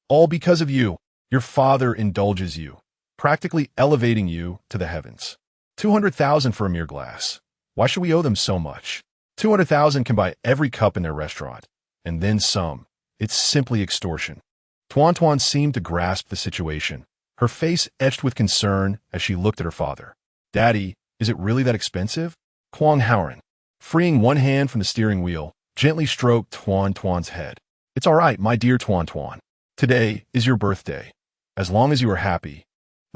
All because of you. Your father indulges you, practically elevating you to the heavens. 200,000 for a mere glass. Why should we owe them so much? 200,000 can buy every cup in their restaurant, and then some. It's simply extortion. Tuan Tuan seemed to grasp the situation, her face etched with concern as she looked at her father. Daddy, is it really that expensive? Quan Haoren, freeing one hand from the steering wheel, gently stroked Tuan Tuan's head. It's all right, my dear Tuan Tuan. Today is your birthday. As long as you are happy,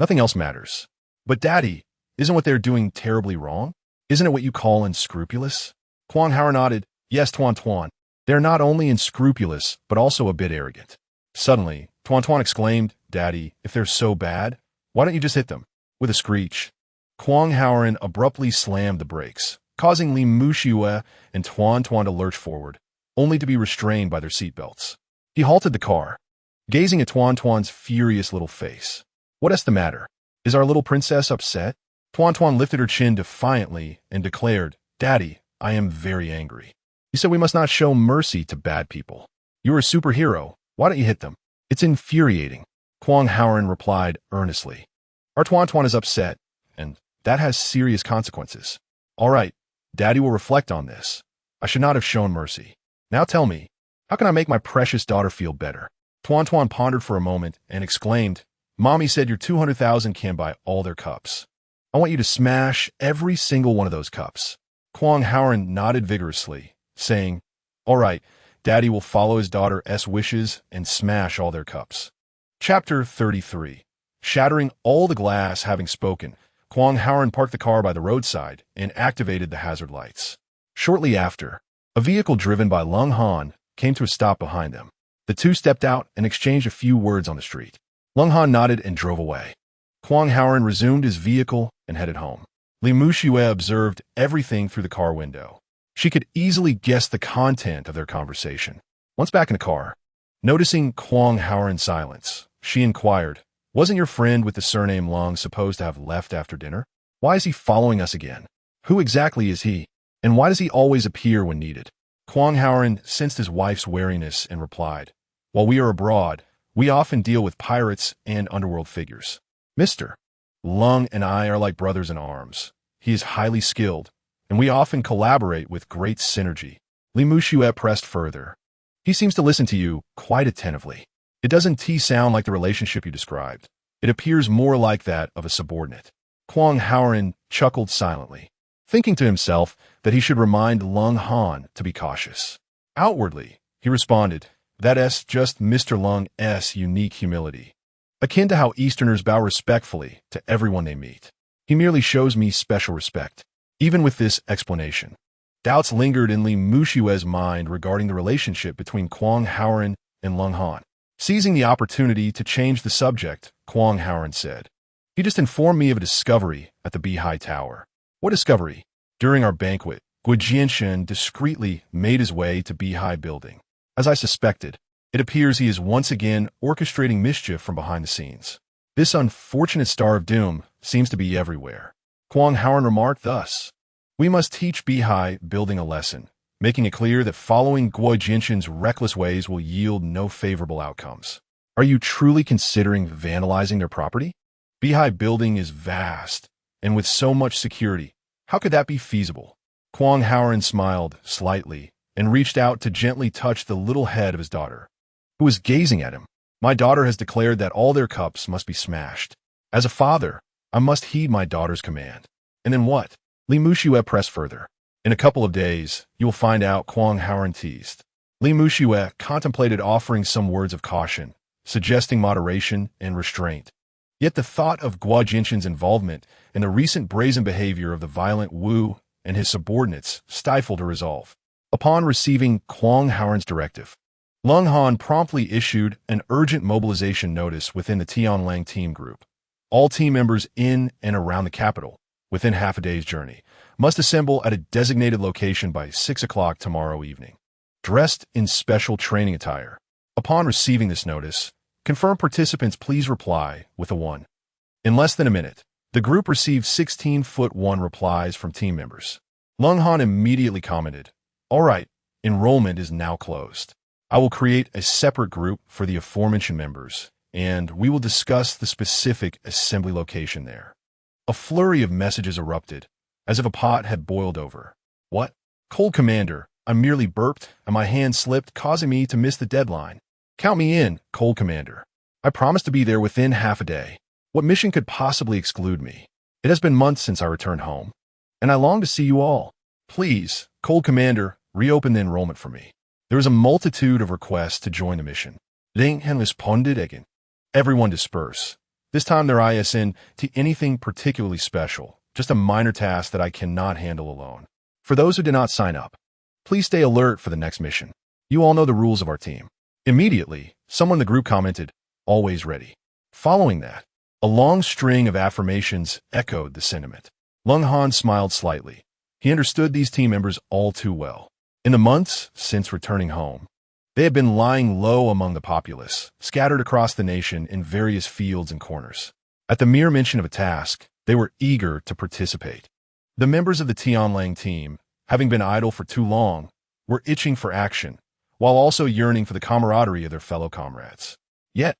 nothing else matters. But Daddy, isn't what they're doing terribly wrong? Isn't it what you call unscrupulous? Quan Haoren nodded. Yes, Tuan Tuan. They're not only unscrupulous, but also a bit arrogant. Suddenly, Tuan Tuan exclaimed, Daddy, if they're so bad, why don't you just hit them? With a screech, Quan Haoren abruptly slammed the brakes, causing Li Muxue and Tuan Tuan to lurch forward, only to be restrained by their seatbelts. He halted the car, gazing at Tuan Tuan's furious little face. What's the matter? Is our little princess upset? Tuan Tuan lifted her chin defiantly and declared, Daddy, I am very angry. You said we must not show mercy to bad people. You're a superhero. Why don't you hit them? It's infuriating. Quan Haoren replied earnestly. Our Tuan Tuan is upset, and that has serious consequences. All right, Daddy will reflect on this. I should not have shown mercy. Now tell me, how can I make my precious daughter feel better? Tuan Tuan pondered for a moment and exclaimed, Mommy said your 200,000 can buy all their cups. I want you to smash every single one of those cups. Quan Haoren nodded vigorously, saying, All right, Daddy will follow his daughter's wishes and smash all their cups. Chapter 33. Shattering all the glass having spoken, Quan Haoren parked the car by the roadside and activated the hazard lights. Shortly after, a vehicle driven by Lung Han came to a stop behind them. The two stepped out and exchanged a few words on the street. Lung Han nodded and drove away. Quan Haoren resumed his vehicle and headed home. Li Muxue observed everything through the car window. She could easily guess the content of their conversation. Once back in the car, noticing Quan Haoren's silence, she inquired, Wasn't your friend with the surname Lung supposed to have left after dinner? Why is he following us again? Who exactly is he? And why does he always appear when needed? Quan Haoren sensed his wife's wariness and replied, While we are abroad, we often deal with pirates and underworld figures. Mr. Lung and I are like brothers in arms. He is highly skilled, and we often collaborate with great synergy. Li Muxue pressed further. He seems to listen to you quite attentively. It doesn't sound like the relationship you described. It appears more like that of a subordinate. Quan Haoren chuckled silently, thinking to himself that he should remind Lung Han to be cautious. Outwardly, he responded, That's just Mr. Lung's unique humility, akin to how Easterners bow respectfully to everyone they meet. He merely shows me special respect. Even with this explanation, doubts lingered in Li Muxue's mind regarding the relationship between Quan Haoren and Lung Han. Seizing the opportunity to change the subject, Quan Haoren said, He just informed me of a discovery at the Beihai Tower. What discovery? During our banquet, Guo Jianshan discreetly made his way to Beihai Building. As I suspected, it appears he is once again orchestrating mischief from behind the scenes. This unfortunate star of doom seems to be everywhere. Quan Haoren remarked thus, We must teach Beihai Building a lesson, making it clear that following Guo Jianshan's reckless ways will yield no favorable outcomes. Are you truly considering vandalizing their property? Beihai Building is vast, and with so much security, how could that be feasible? Quan Haoren smiled slightly and reached out to gently touch the little head of his daughter, who was gazing at him. My daughter has declared that all their cups must be smashed. As a father, I must heed my daughter's command. And then what? Li Muxue pressed further. In a couple of days, you will find out, Quan Haoren teased. Li Muxue contemplated offering some words of caution, suggesting moderation and restraint. Yet the thought of Guo Jianshan's involvement in the recent brazen behavior of the violent Wu and his subordinates stifled her resolve. Upon receiving Quan Haoren's directive, Lung Han promptly issued an urgent mobilization notice within the Tianlang team group. All team members in and around the capital, within half a day's journey, must assemble at a designated location by 6 o'clock tomorrow evening, dressed in special training attire. Upon receiving this notice, confirmed participants please reply with a 1. In less than a minute, the group received 16-1 replies from team members. Lung Han immediately commented, "All right, enrollment is now closed. I will create a separate group for the aforementioned members, and we will discuss the specific assembly location there." A flurry of messages erupted, as if a pot had boiled over. "What? Cold Commander, I merely burped, and my hand slipped, causing me to miss the deadline. Count me in, Cold Commander. I promise to be there within half a day. What mission could possibly exclude me? It has been months since I returned home, and I long to see you all. Please, Cold Commander, reopen the enrollment for me." There was a multitude of requests to join the mission. Ling Han responded again. Everyone disperse. This time their ISN to anything particularly special, just a minor task that I cannot handle alone. For those who did not sign up, please stay alert for the next mission. You all know the rules of our team. Immediately, someone in the group commented, "Always ready." Following that, a long string of affirmations echoed the sentiment. Lung Han smiled slightly. He understood these team members all too well. In the months since returning home, they had been lying low among the populace, scattered across the nation in various fields and corners. At the mere mention of a task, they were eager to participate. The members of the Tianlang team, having been idle for too long, were itching for action, while also yearning for the camaraderie of their fellow comrades. Yet,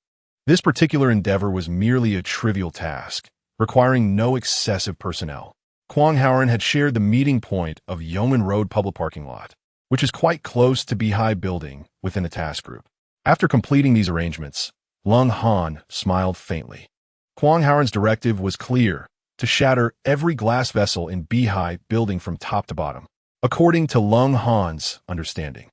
this particular endeavor was merely a trivial task, requiring no excessive personnel. Kwang Howren had shared the meeting point of Yeoman Road public parking lot, which is quite close to Beehive Building within the task group. After completing these arrangements, Lung Han smiled faintly. Kwang Howren's directive was clear, to shatter every glass vessel in Beehive Building from top to bottom, according to Lung Han's understanding.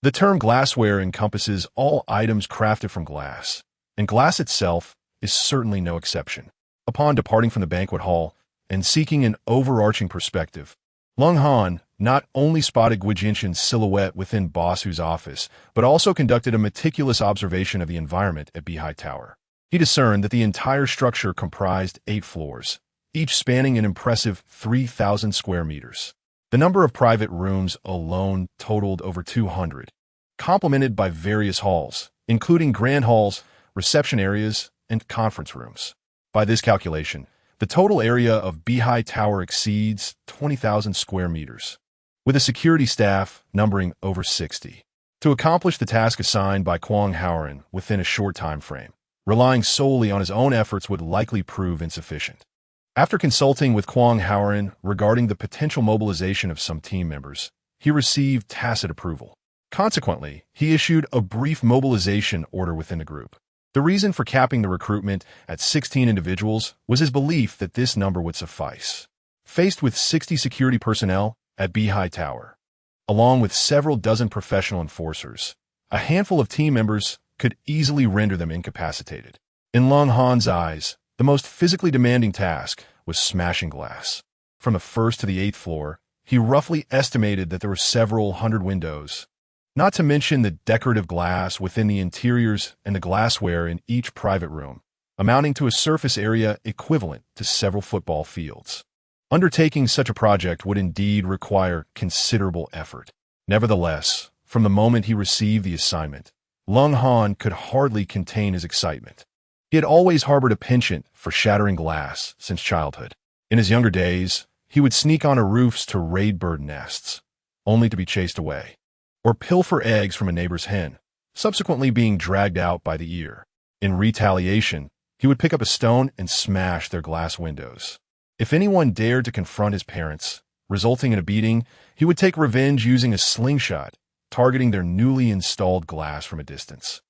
The term glassware encompasses all items crafted from glass, and glass itself is certainly no exception. Upon departing from the banquet hall and seeking an overarching perspective, Lung Han not only spotted Gui Jinshin's silhouette within Boss Hu's office, but also conducted a meticulous observation of the environment at Beehive Tower. He discerned that the entire structure comprised 8 floors, each spanning an impressive 3,000 square meters. The number of private rooms alone totaled over 200, complemented by various halls, including grand halls, reception areas, and conference rooms. By this calculation, the total area of Beehive Tower exceeds 20,000 square meters, with a security staff numbering over 60. To accomplish the task assigned by Kwang Howren within a short time frame, relying solely on his own efforts would likely prove insufficient. After consulting with Kwang Howren regarding the potential mobilization of some team members, he received tacit approval. Consequently, he issued a brief mobilization order within the group. The reason for capping the recruitment at 16 individuals was his belief that this number would suffice. Faced with 60 security personnel at Beehive Tower, along with several dozen professional enforcers, a handful of team members could easily render them incapacitated. In Lung Han's eyes, the most physically demanding task was smashing glass. From the 1st to the 8th floor, he roughly estimated that there were several hundred windows, not to mention the decorative glass within the interiors and the glassware in each private room, amounting to a surface area equivalent to several football fields. Undertaking such a project would indeed require considerable effort. Nevertheless, from the moment he received the assignment, Lung Han could hardly contain his excitement. He had always harbored a penchant for shattering glass since childhood. In his younger days, he would sneak onto roofs to raid bird nests, only to be chased away, or pilfer eggs from a neighbor's hen, subsequently being dragged out by the ear. In retaliation, he would pick up a stone and smash their glass windows. If anyone dared to confront his parents, resulting in a beating, he would take revenge using a slingshot, targeting their newly installed glass from a distance.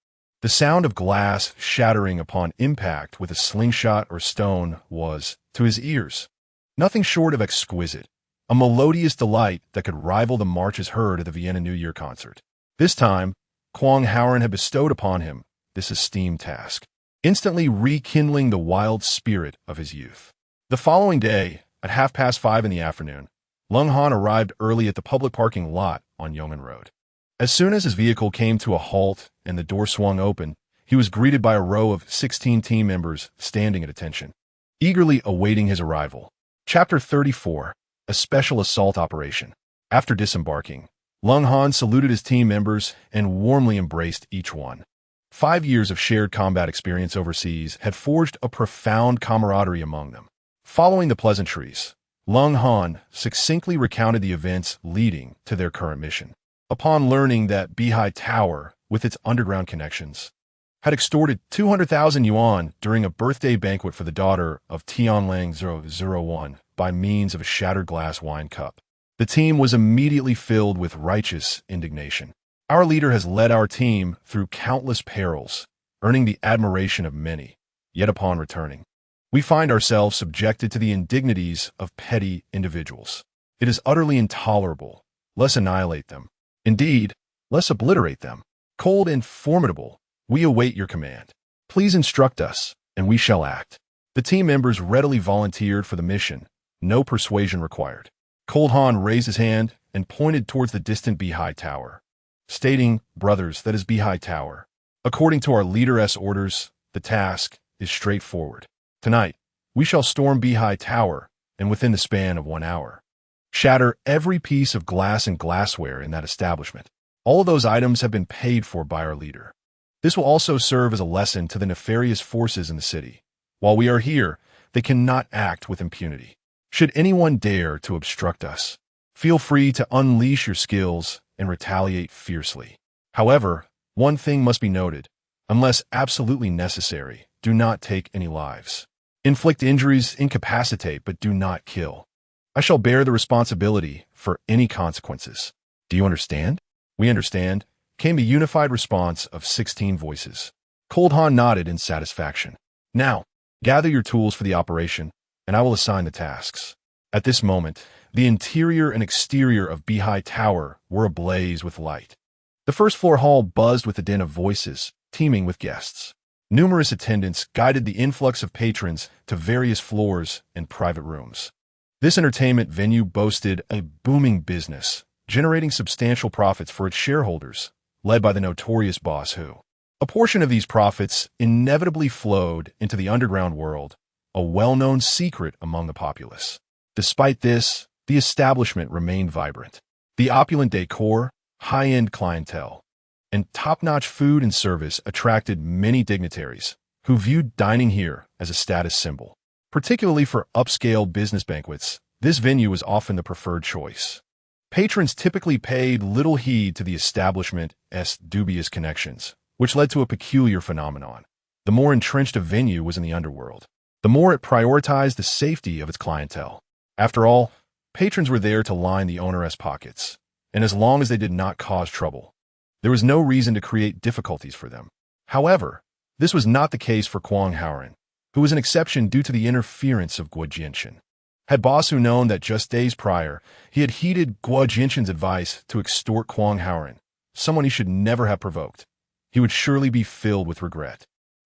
The sound of glass shattering upon impact with a slingshot or stone was, to his ears, nothing short of exquisite, a melodious delight that could rival the marches heard at the Vienna New Year concert. This time, Kwang Howren had bestowed upon him this esteemed task, instantly rekindling the wild spirit of his youth. The following day, at 5:30 in the afternoon, Lung Han arrived early at the public parking lot on Yeoman Road. As soon as his vehicle came to a halt and the door swung open, he was greeted by a row of 16 team members standing at attention. eagerly awaiting his arrival. Chapter 34. A Special Assault Operation. After disembarking, Lung Han saluted his team members and warmly embraced each one. 5 years of shared combat experience overseas had forged a profound camaraderie among them. Following the pleasantries, Lung Han succinctly recounted the events leading to their current mission. Upon learning that Beihai Tower, with its underground connections, had extorted 200,000 yuan during a birthday banquet for the daughter of Tianlang 001 by means of a shattered glass wine cup, the team was immediately filled with righteous indignation. Our leader has led our team through countless perils, earning the admiration of many, yet upon returning, we find ourselves subjected to the indignities of petty individuals. It is utterly intolerable. Let's annihilate them. Indeed, let's obliterate them. Cold and formidable, we await your command. Please instruct us, and we shall act. The team members readily volunteered for the mission, no persuasion required. Cold Han raised his hand and pointed towards the distant Beihai Tower, stating, "Brothers, that is Beihai Tower. According to our leader's orders, the task is straightforward. Tonight, we shall storm Beihai Tower, and within the span of 1 hour, shatter every piece of glass and glassware in that establishment. All of those items have been paid for by our leader. This will also serve as a lesson to the nefarious forces in the city. While we are here, they cannot act with impunity. Should anyone dare to obstruct us, feel free to unleash your skills and retaliate fiercely. However, one thing must be noted. Unless absolutely necessary, do not take any lives. Inflict injuries, incapacitate, but do not kill. I shall bear the responsibility for any consequences. Do you understand?" "We understand," came the unified response of 16 voices. Cold Han nodded in satisfaction. "Now, gather your tools for the operation, and I will assign the tasks." At this moment, the interior and exterior of Beihai Tower were ablaze with light. The first-floor hall buzzed with the din of voices, teeming with guests. Numerous attendants guided the influx of patrons to various floors and private rooms. This entertainment venue boasted a booming business, generating substantial profits for its shareholders, led by the notorious Boss Hu. A portion of these profits inevitably flowed into the underground world, a well-known secret among the populace. Despite this, the establishment remained vibrant. The opulent decor, high-end clientele, and top-notch food and service attracted many dignitaries who viewed dining here as a status symbol. Particularly for upscale business banquets, this venue was often the preferred choice. Patrons typically paid little heed to the establishment's dubious connections, which led to a peculiar phenomenon. The more entrenched a venue was in the underworld, the more it prioritized the safety of its clientele. After all, patrons were there to line the owner's pockets, and as long as they did not cause trouble, there was no reason to create difficulties for them. However, this was not the case for Kwang Haoren, who was an exception due to the interference of Guo Jianchen. Had Boss Hu known that just days prior, he had heeded Guo Jianchen's advice to extort Kwang Haoren, someone he should never have provoked, he would surely be filled with regret.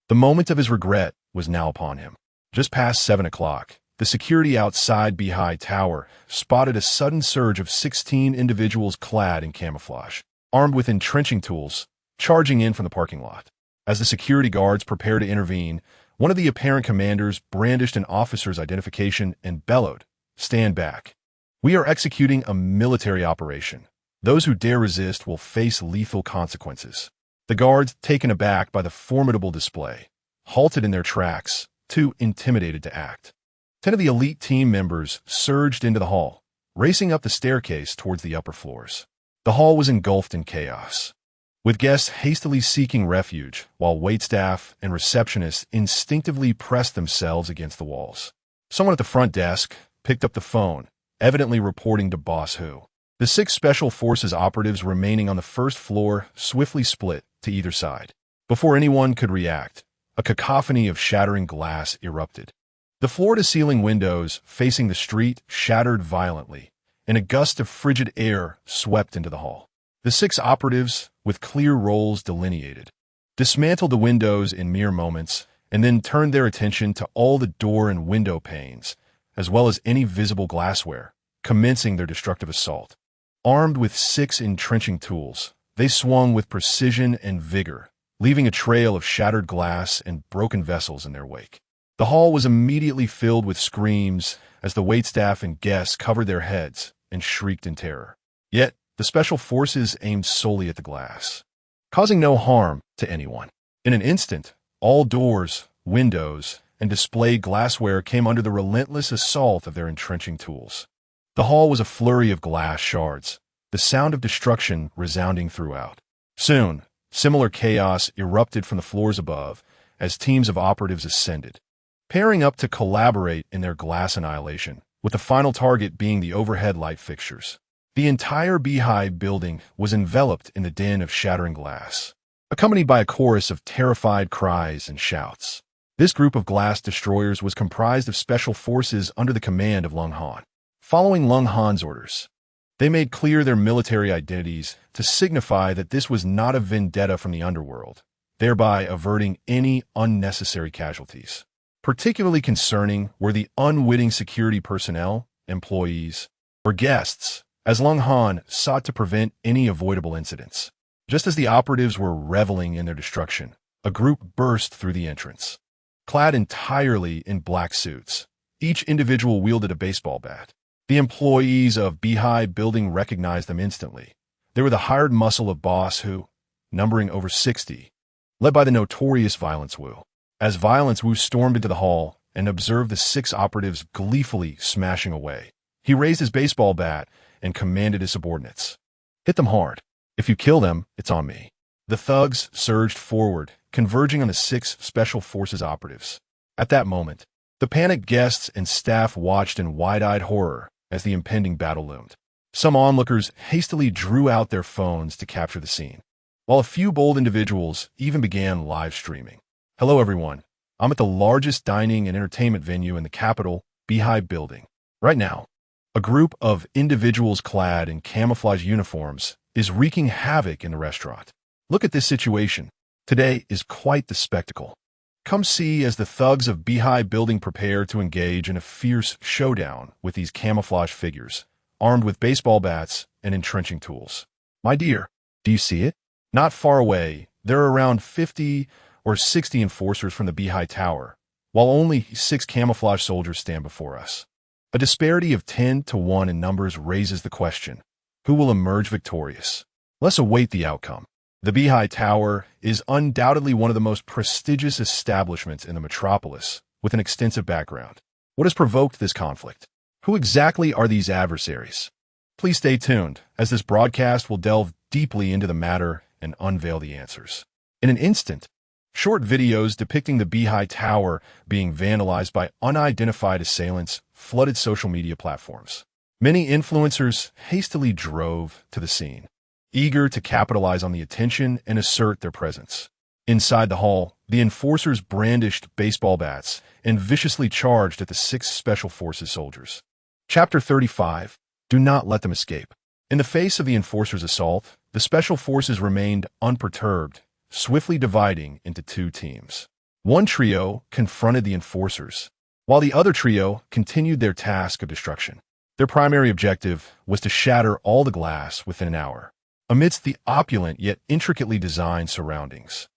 The moment of his regret was now upon him. Just past 7 o'clock, the security outside Beihai Tower spotted a sudden surge of 16 individuals clad in camouflage, armed with entrenching tools, charging in from the parking lot. As the security guards prepared to intervene, one of the apparent commanders brandished an officer's identification and bellowed, "Stand back. We are executing a military operation. Those who dare resist will face lethal consequences." The guards, taken aback by the formidable display, halted in their tracks, too intimidated to act. 10 of the elite team members surged into the hall, racing up the staircase towards the upper floors. The hall was engulfed in chaos, with guests hastily seeking refuge, while waitstaff and receptionists instinctively pressed themselves against the walls. Someone at the front desk picked up the phone, evidently reporting to Boss Hu. The 6 Special Forces operatives remaining on the first floor swiftly split to either side. Before anyone could react, a cacophony of shattering glass erupted. The floor-to-ceiling windows facing the street shattered violently, and a gust of frigid air swept into the hall. The 6 operatives, with clear roles delineated, dismantled the windows in mere moments and then turned their attention to all the door and window panes, as well as any visible glassware, commencing their destructive assault. Armed with 6 entrenching tools, they swung with precision and vigor, leaving a trail of shattered glass and broken vessels in their wake. The hall was immediately filled with screams as the waitstaff and guests covered their heads and shrieked in terror. Yet, the special forces aimed solely at the glass, causing no harm to anyone. In an instant, all doors, windows, and displayed glassware came under the relentless assault of their entrenching tools. The hall was a flurry of glass shards, the sound of destruction resounding throughout. Soon, similar chaos erupted from the floors above as teams of operatives ascended, pairing up to collaborate in their glass annihilation, with the final target being the overhead light fixtures. The entire Beehive building was enveloped in the din of shattering glass, accompanied by a chorus of terrified cries and shouts. This group of glass destroyers was comprised of special forces under the command of Lung Han. Following Lung Han's orders, they made clear their military identities to signify that this was not a vendetta from the underworld, thereby averting any unnecessary casualties. Particularly concerning were the unwitting security personnel, employees, or guests, as Lung Han sought to prevent any avoidable incidents. Just as the operatives were reveling in their destruction, a group burst through the entrance. Clad entirely in black suits, each individual wielded a baseball bat. The employees of Beehive Building recognized them instantly. They were the hired muscle of Boss who, numbering over 60, led by the notorious Violence Wu. As Violence Wu stormed into the hall and observed the 6 operatives gleefully smashing away, he raised his baseball bat and commanded his subordinates, "Hit them hard. If you kill them, it's on me." The thugs surged forward, converging on the 6 Special Forces operatives. At that moment, the panicked guests and staff watched in wide-eyed horror as the impending battle loomed. Some onlookers hastily drew out their phones to capture the scene, while a few bold individuals even began live streaming. "Hello everyone, I'm at the largest dining and entertainment venue in the capital, Beehive Building. Right now, a group of individuals clad in camouflage uniforms is wreaking havoc in the restaurant. Look at this situation. Today is quite the spectacle. Come see as the thugs of Beehive Building prepare to engage in a fierce showdown with these camouflage figures, armed with baseball bats and entrenching tools." My dear, do you see it? Not far away, there are around 50 or 60 enforcers from the Beehive Tower, while only 6 camouflage soldiers stand before us. A disparity of 10 to 1 in numbers raises the question, who will emerge victorious? Let's await the outcome. The Beehive Tower is undoubtedly one of the most prestigious establishments in the metropolis, with an extensive background. What has provoked this conflict? Who exactly are these adversaries? Please stay tuned, as this broadcast will delve deeply into the matter and unveil the answers. In an instant, short videos depicting the Beehive Tower being vandalized by unidentified assailants flooded social media platforms. Many influencers hastily drove to the scene, eager to capitalize on the attention and assert their presence. Inside the hall, the enforcers brandished baseball bats and viciously charged at the 6 Special Forces soldiers. Chapter 35. Do not let them escape. In the face of the enforcers' assault, the Special Forces remained unperturbed, swiftly dividing into 2 teams. One trio confronted the enforcers, while the other trio continued their task of destruction. Their primary objective was to shatter all the glass within an hour, amidst the opulent yet intricately designed surroundings.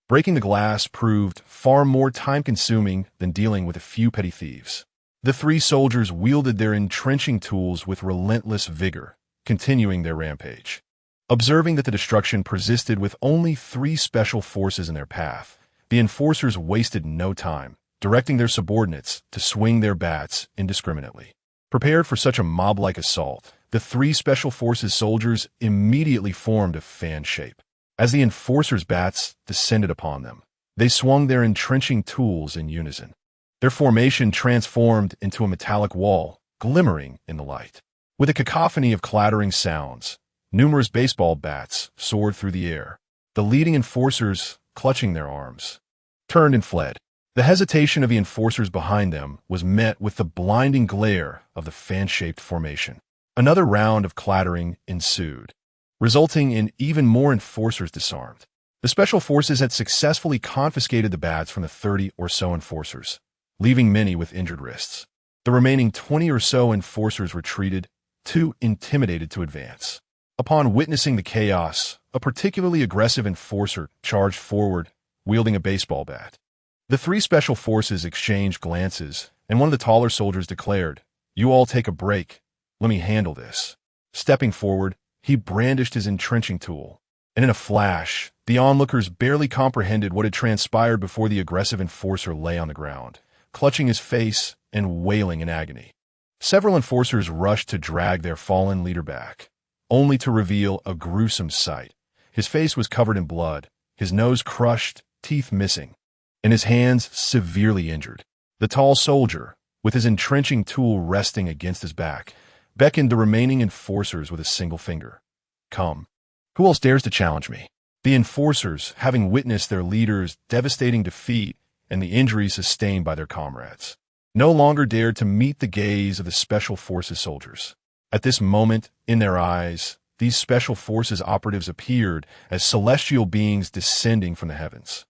Breaking the glass proved far more time-consuming than dealing with a few petty thieves. The 3 soldiers wielded their entrenching tools with relentless vigor, continuing their rampage. Observing that the destruction persisted with only 3 Special Forces in their path, the enforcers wasted no time, directing their subordinates to swing their bats indiscriminately. Prepared for such a mob-like assault, the 3 Special Forces soldiers immediately formed a fan shape. As the enforcers' bats descended upon them, they swung their entrenching tools in unison. Their formation transformed into a metallic wall, glimmering in the light. With a cacophony of clattering sounds, numerous baseball bats soared through the air. The leading enforcers, clutching their arms, turned and fled. The hesitation of the enforcers behind them was met with the blinding glare of the fan-shaped formation. Another round of clattering ensued, resulting in even more enforcers disarmed. The Special Forces had successfully confiscated the bats from the 30 or so enforcers, leaving many with injured wrists. The remaining 20 or so enforcers retreated, too intimidated to advance. Upon witnessing the chaos, a particularly aggressive enforcer charged forward, wielding a baseball bat. The three special forces exchanged glances, and one of the taller soldiers declared, "You all take a break. Let me handle this." Stepping forward, he brandished his entrenching tool, and in a flash, the onlookers barely comprehended what had transpired before the aggressive enforcer lay on the ground, clutching his face and wailing in agony. Several enforcers rushed to drag their fallen leader back, only to reveal a gruesome sight. His face was covered in blood, his nose crushed, teeth missing, and his hands severely injured. The tall soldier, with his entrenching tool resting against his back, beckoned the remaining enforcers with a single finger. "Come. Who else dares to challenge me?" The enforcers, having witnessed their leader's devastating defeat and the injuries sustained by their comrades, no longer dared to meet the gaze of the Special Forces soldiers. At this moment, in their eyes, these Special Forces operatives appeared as celestial beings descending from the heavens.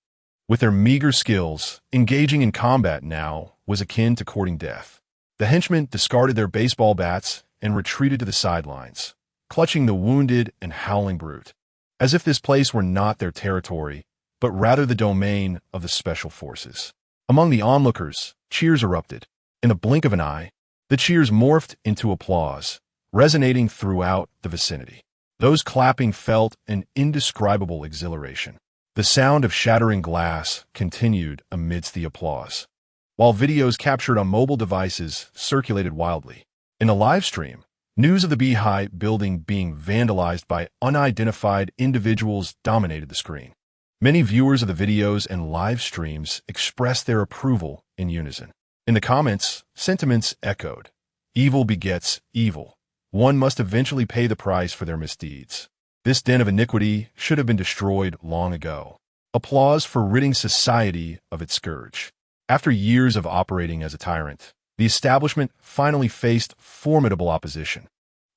With their meager skills, engaging in combat now was akin to courting death. The henchmen discarded their baseball bats and retreated to the sidelines, clutching the wounded and howling brute, as if this place were not their territory, but rather the domain of the Special Forces. Among the onlookers, cheers erupted. In the blink of an eye, the cheers morphed into applause, resonating throughout the vicinity. Those clapping felt an indescribable exhilaration. The sound of shattering glass continued amidst the applause, while videos captured on mobile devices circulated wildly. In the live stream, news of the Beehive building being vandalized by unidentified individuals dominated the screen. Many viewers of the videos and live streams expressed their approval in unison. In the comments, sentiments echoed. Evil begets evil. One must eventually pay the price for their misdeeds. This den of iniquity should have been destroyed long ago. Applause for ridding society of its scourge. After years of operating as a tyrant, the establishment finally faced formidable opposition.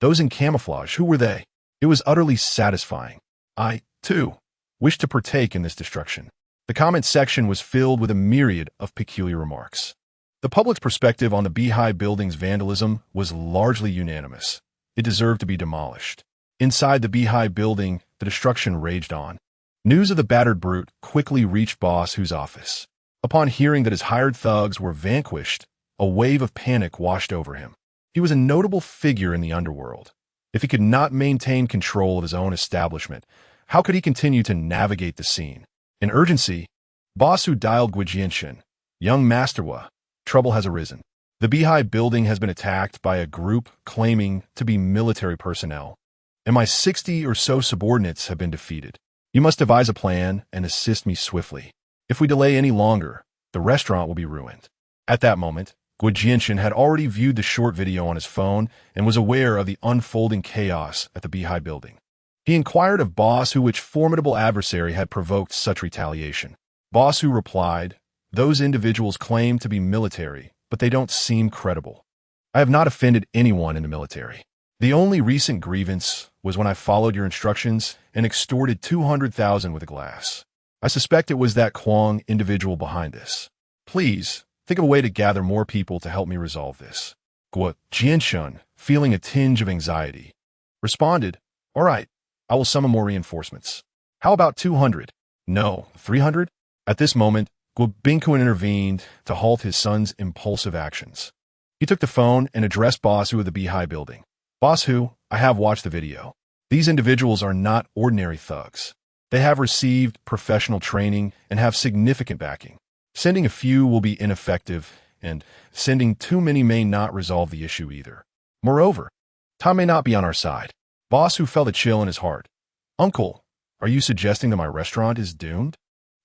Those in camouflage, who were they? It was utterly satisfying. I, too, wished to partake in this destruction. The comment section was filled with a myriad of peculiar remarks. The public's perspective on the Beehive building's vandalism was largely unanimous. It deserved to be demolished. Inside the Beehive building, the destruction raged on. News of the battered brute quickly reached Boss Who's office. Upon hearing that his hired thugs were vanquished, a wave of panic washed over him. He was a notable figure in the underworld. If he could not maintain control of his own establishment, how could he continue to navigate the scene? In urgency, Boss Who dialed Gwijinshin. "Young Masterwa, trouble has arisen. The Beehive building has been attacked by a group claiming to be military personnel, and my 60 or so subordinates have been defeated. You must devise a plan and assist me swiftly. If we delay any longer, the restaurant will be ruined." At that moment, Gwijinshin had already viewed the short video on his phone and was aware of the unfolding chaos at the Beehive building. He inquired of Boss Who which formidable adversary had provoked such retaliation. Boss Who replied, "Those individuals claim to be military, but they don't seem credible. I have not offended anyone in the military. The only recent grievance was when I followed your instructions and extorted 200,000 with a glass. I suspect it was that Kwong individual behind this. Please, think of a way to gather more people to help me resolve this." Guo Jianshun, feeling a tinge of anxiety, responded, "All right, I will summon more reinforcements. How about 200? No, 300? At this moment, Guo Bingkuan intervened to halt his son's impulsive actions. He took the phone and addressed Boss Who of the Beehive building. "Boss Who, I have watched the video. These individuals are not ordinary thugs. They have received professional training and have significant backing. Sending a few will be ineffective, and sending too many may not resolve the issue either. Moreover, time may not be on our side." Boss Who felt a chill in his heart. "Uncle, are you suggesting that my restaurant is doomed?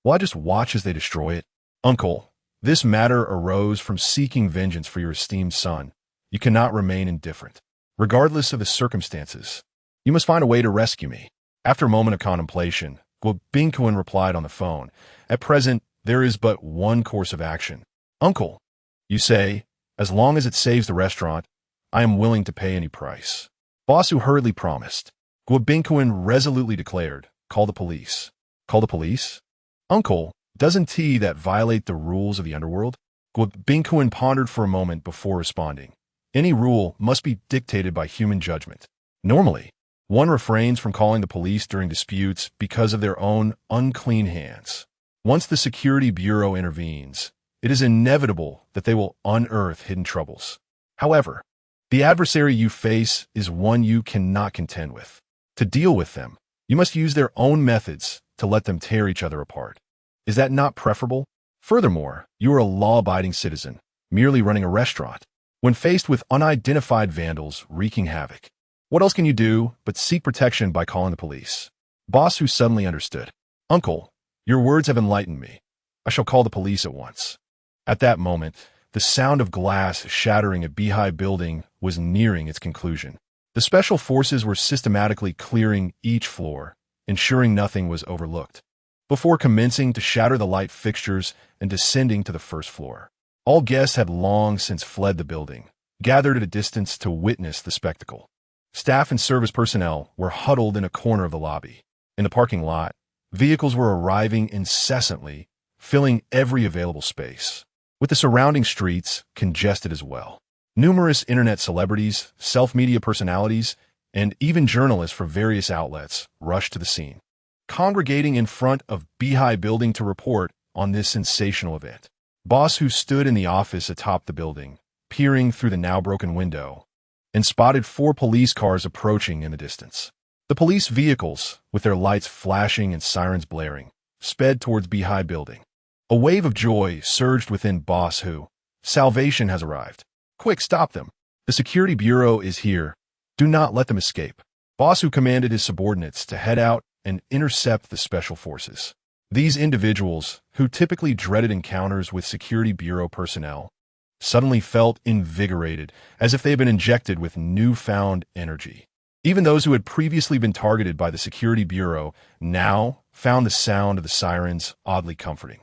Will I just watch as they destroy it?" "Uncle, this matter arose from seeking vengeance for your esteemed son. You cannot remain indifferent. Regardless of the circumstances, you must find a way to rescue me." After a moment of contemplation, Guo Bingkuan replied on the phone, "At present, there is but one course of action. Uncle, you say, as long as it saves the restaurant, I am willing to pay any price." Boss Who hurriedly promised. Guo Bingkuan resolutely declared, "Call the police." "Call the police? Uncle, doesn't that violate the rules of the underworld?" Guo Bingkuan pondered for a moment before responding. "Any rule must be dictated by human judgment. Normally, one refrains from calling the police during disputes because of their own unclean hands. Once the Security Bureau intervenes, it is inevitable that they will unearth hidden troubles. However, the adversary you face is one you cannot contend with. To deal with them, you must use their own methods to let them tear each other apart. Is that not preferable? Furthermore, you are a law-abiding citizen, merely running a restaurant. When faced with unidentified vandals wreaking havoc, what else can you do but seek protection by calling the police? Boss, who suddenly understood. Uncle, your words have enlightened me. I shall call the police at once. At that moment, the sound of glass shattering a Beehive building was nearing its conclusion. The special forces were systematically clearing each floor, ensuring nothing was overlooked, before commencing to shatter the light fixtures and descending to the first floor. All guests had long since fled the building, gathered at a distance to witness the spectacle. Staff and service personnel were huddled in a corner of the lobby. In the parking lot, vehicles were arriving incessantly, filling every available space, with the surrounding streets congested as well. Numerous internet celebrities, self-media personalities, and even journalists from various outlets rushed to the scene, congregating in front of Beehive building to report on this sensational event. Boss, who stood in the office atop the building, peering through the now-broken window, and spotted 4 police cars approaching in the distance. The police vehicles, with their lights flashing and sirens blaring, sped towards Beehive building. A wave of joy surged within Boss, who, salvation has arrived. Quick, stop them. The Security Bureau is here. Do not let them escape. Boss, who commanded his subordinates to head out and intercept the special forces. These individuals, who typically dreaded encounters with Security Bureau personnel, suddenly felt invigorated, as if they had been injected with newfound energy. Even those who had previously been targeted by the Security Bureau now found the sound of the sirens oddly comforting.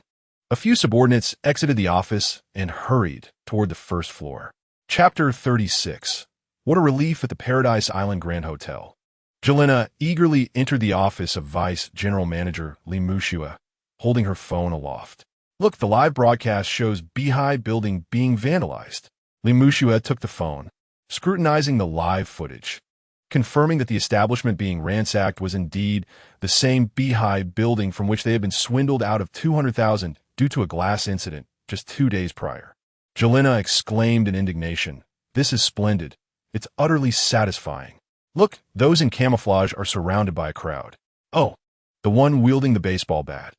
A few subordinates exited the office and hurried toward the first floor. Chapter 36. What a relief at the Paradise Island Grand Hotel. Jelena eagerly entered the office of Vice General Manager Lee Mushua, holding her phone aloft. Look, the live broadcast shows Beehive building being vandalized. Lee Mushua took the phone, scrutinizing the live footage, confirming that the establishment being ransacked was indeed the same Beehive building from which they had been swindled out of $200,000 due to a glass incident just 2 days prior. Jelena exclaimed in indignation, "This is splendid. It's utterly satisfying. Look, those in camouflage are surrounded by a crowd. Oh, the one wielding the baseball bat.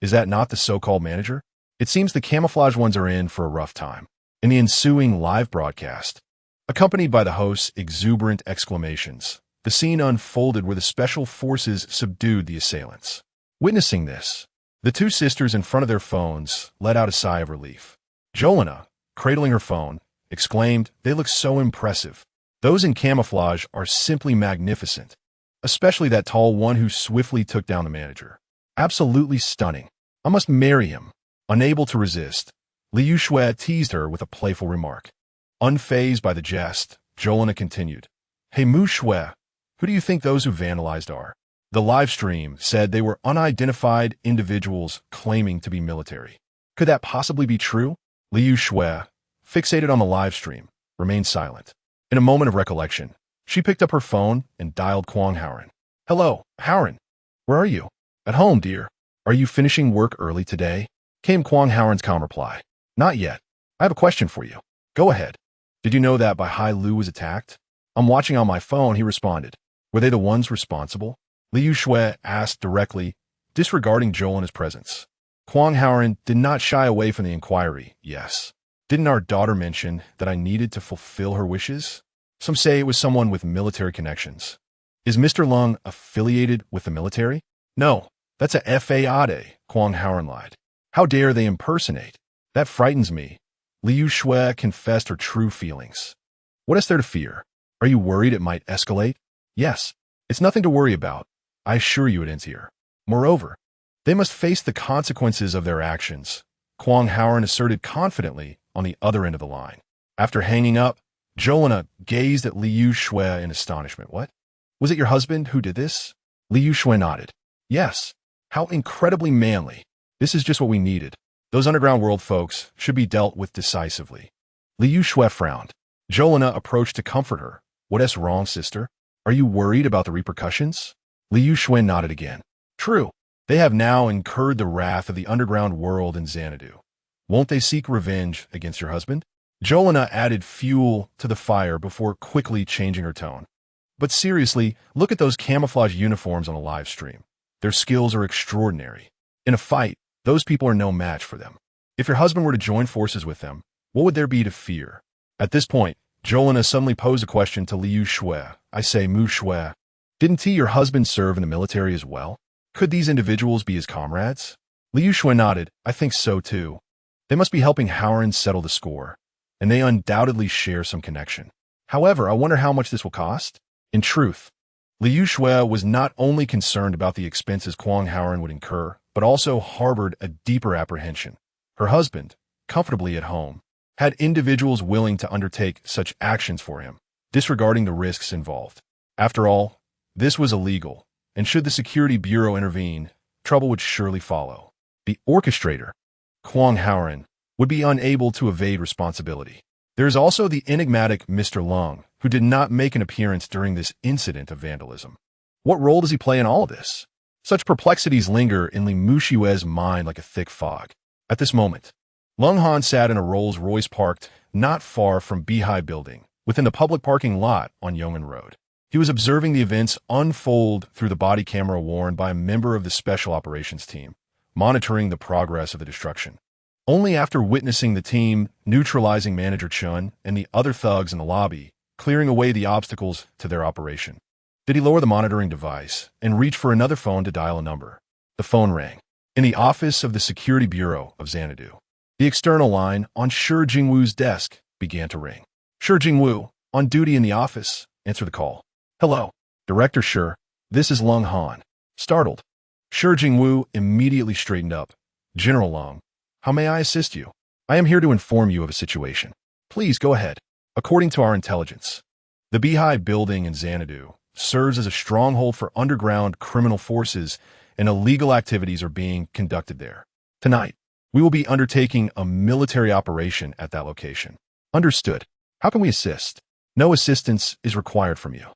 Is that not the so-called manager? It seems the camouflage ones are in for a rough time." In the ensuing live broadcast, accompanied by the host's exuberant exclamations, the scene unfolded where the special forces subdued the assailants. Witnessing this, the 2 sisters in front of their phones let out a sigh of relief. Jelena, cradling her phone, exclaimed, "They look so impressive. Those in camouflage are simply magnificent, especially that tall one who swiftly took down the manager. Absolutely stunning. I must marry him." Unable to resist, Liu Shui teased her with a playful remark. Unfazed by the jest, Jelena continued, "Hey Mu Shui, who do you think those who vandalized are?" The live stream said they were unidentified individuals claiming to be military. Could that possibly be true? Liu Shui, fixated on the live stream, remained silent. In a moment of recollection, she picked up her phone and dialed Kwang Haoran. "Hello, Haoran. Where are you?" "At home, dear. Are you finishing work early today?" came Kwang Haoran's calm reply. "Not yet. I have a question for you." "Go ahead." "Did you know that Bai Lu was attacked?" "I'm watching on my phone," he responded. "Were they the ones responsible?" Liu Shui asked directly, disregarding Jolena's presence. Kwang Haoran did not shy away from the inquiry. "Yes. Didn't our daughter mention that I needed to fulfill her wishes? Some say it was someone with military connections." "Is Mr. Lung affiliated with the military?" "No, that's a FAAD," Kwang Haoran lied. "How dare they impersonate? That frightens me." Liu Shui confessed her true feelings. "What is there to fear? Are you worried it might escalate?" "Yes. It's nothing to worry about. I assure you it ends here. Moreover, they must face the consequences of their actions," Kwang Haoran asserted confidently on the other end of the line. After hanging up, Jelena gazed at Liu Shui in astonishment. "What? Was it your husband who did this?" Liu Shui nodded. "Yes. How incredibly manly. This is just what we needed. Those underground world folks should be dealt with decisively." Liu Shui frowned. Jelena approached to comfort her. "What is wrong, sister? Are you worried about the repercussions?" Liu Shui nodded again. "True. They have now incurred the wrath of the underground world in Xanadu. Won't they seek revenge against your husband? Jolena added fuel to the fire before quickly changing her tone. But seriously, look at those camouflage uniforms on a live stream. Their skills are extraordinary. In a fight, those people are no match for them. If your husband were to join forces with them, what would there be to fear? At this point, Jolena suddenly posed a question to Liu Shui. I say, Mu Shui, didn't your husband serve in the military as well? Could these individuals be his comrades? Liu Shui nodded. I think so too. They must be helping Howard settle the score, and they undoubtedly share some connection. However, I wonder how much this will cost? In truth, Liu Shui was not only concerned about the expenses Kwang Howard would incur, but also harbored a deeper apprehension. Her husband, comfortably at home, had individuals willing to undertake such actions for him, disregarding the risks involved. After all, this was illegal, and should the Security Bureau intervene, trouble would surely follow. The orchestrator, Kwang Howard, would be unable to evade responsibility. There is also the enigmatic Mr. Lung, who did not make an appearance during this incident of vandalism. What role does he play in all of this? Such perplexities linger in Li Mushue's mind like a thick fog. At this moment, Lung Han sat in a Rolls-Royce parked not far from Beehive Building, within the public parking lot on Yong'an Road. He was observing the events unfold through the body camera worn by a member of the Special Operations team, monitoring the progress of the destruction. Only after witnessing the team neutralizing Manager Chun and the other thugs in the lobby, clearing away the obstacles to their operation, did he lower the monitoring device and reach for another phone to dial a number. The phone rang. In the office of the Security Bureau of Xanadu. The external line on Shi Jingwu's desk began to ring. Shi Jingwu, on duty in the office, answered the call. Hello, Director Shi, this is Lung Han. Startled, Shi Jingwu immediately straightened up. General Lung, how may I assist you? I am here to inform you of a situation. Please go ahead. According to our intelligence, the Beehive Building in Xanadu serves as a stronghold for underground criminal forces, and illegal activities are being conducted there. Tonight, we will be undertaking a military operation at that location. Understood. How can we assist? No assistance is required from you.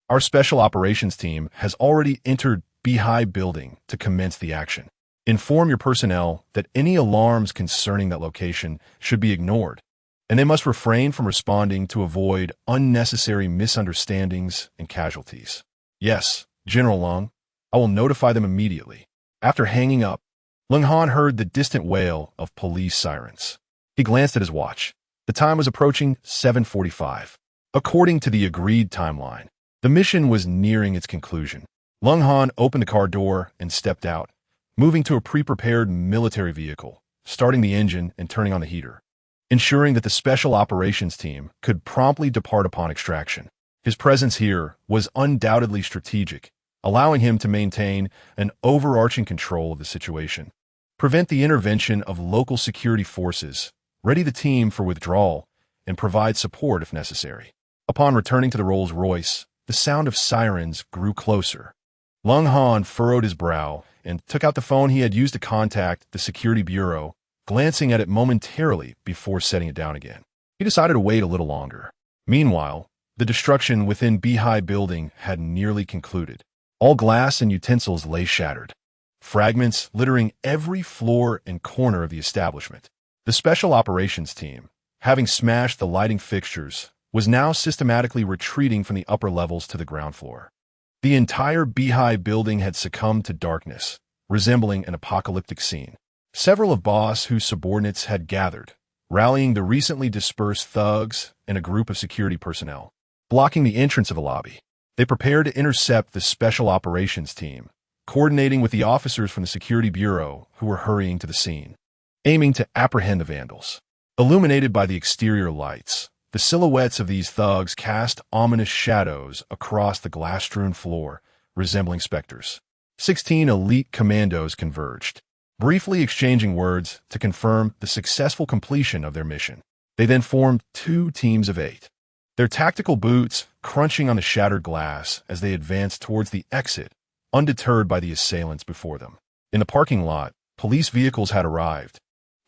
Our Special Operations team has already entered Beehive Building to commence the action. Inform your personnel that any alarms concerning that location should be ignored, and they must refrain from responding to avoid unnecessary misunderstandings and casualties. Yes, General Lung, I will notify them immediately. After hanging up, Lung Han heard the distant wail of police sirens. He glanced at his watch. The time was approaching 7:45. According to the agreed timeline, the mission was nearing its conclusion. Lung Han opened the car door and stepped out, moving to a pre-prepared military vehicle, starting the engine and turning on the heater, ensuring that the Special Operations team could promptly depart upon extraction. His presence here was undoubtedly strategic, allowing him to maintain an overarching control of the situation, prevent the intervention of local security forces, ready the team for withdrawal, and provide support if necessary. Upon returning to the Rolls-Royce, the sound of sirens grew closer. Lung Han furrowed his brow and took out the phone he had used to contact the Security Bureau, glancing at it momentarily before setting it down again. He decided to wait a little longer. Meanwhile, the destruction within Beehive Building had nearly concluded. All glass and utensils lay shattered, fragments littering every floor and corner of the establishment. The Special Operations team, having smashed the lighting fixtures, was now systematically retreating from the upper levels to the ground floor. The entire Beehive Building had succumbed to darkness, resembling an apocalyptic scene. Several of Boss's subordinates had gathered, rallying the recently dispersed thugs and a group of security personnel, blocking the entrance of the lobby. They prepared to intercept the Special Operations team, coordinating with the officers from the Security Bureau who were hurrying to the scene, aiming to apprehend the vandals. Illuminated by the exterior lights, the silhouettes of these thugs cast ominous shadows across the glass-strewn floor, resembling specters. 16 elite commandos converged, briefly exchanging words to confirm the successful completion of their mission. They then formed 2 teams of 8. Their tactical boots crunching on the shattered glass as they advanced towards the exit, undeterred by the assailants before them. In the parking lot, police vehicles had arrived,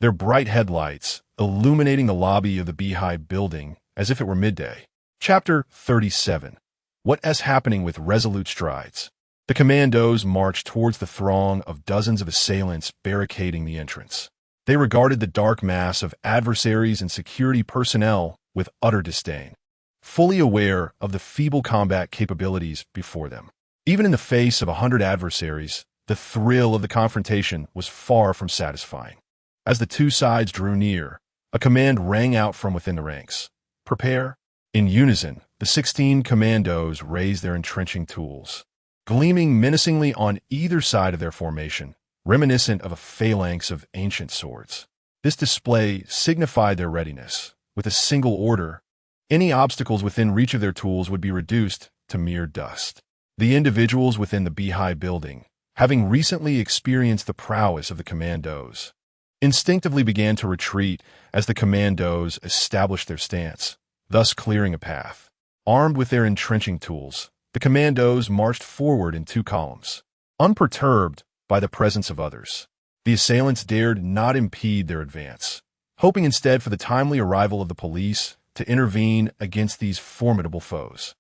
their bright headlights illuminating the lobby of the Beehive Building as if it were midday. Chapter 37. What is happening with resolute strides? The commandos marched towards the throng of dozens of assailants barricading the entrance. They regarded the dark mass of adversaries and security personnel with utter disdain, fully aware of the feeble combat capabilities before them. Even in the face of 100 adversaries, the thrill of the confrontation was far from satisfying. As the two sides drew near, a command rang out from within the ranks. Prepare. In unison, the 16 commandos raised their entrenching tools, gleaming menacingly on either side of their formation, reminiscent of a phalanx of ancient swords. This display signified their readiness. With a single order, any obstacles within reach of their tools would be reduced to mere dust. The individuals within the Beehive building, having recently experienced the prowess of the commandos, instinctively began to retreat as the commandos established their stance, thus clearing a path. Armed with their entrenching tools, the commandos marched forward in two columns, unperturbed by the presence of others. The assailants dared not impede their advance, hoping instead for the timely arrival of the police to intervene against these formidable foes.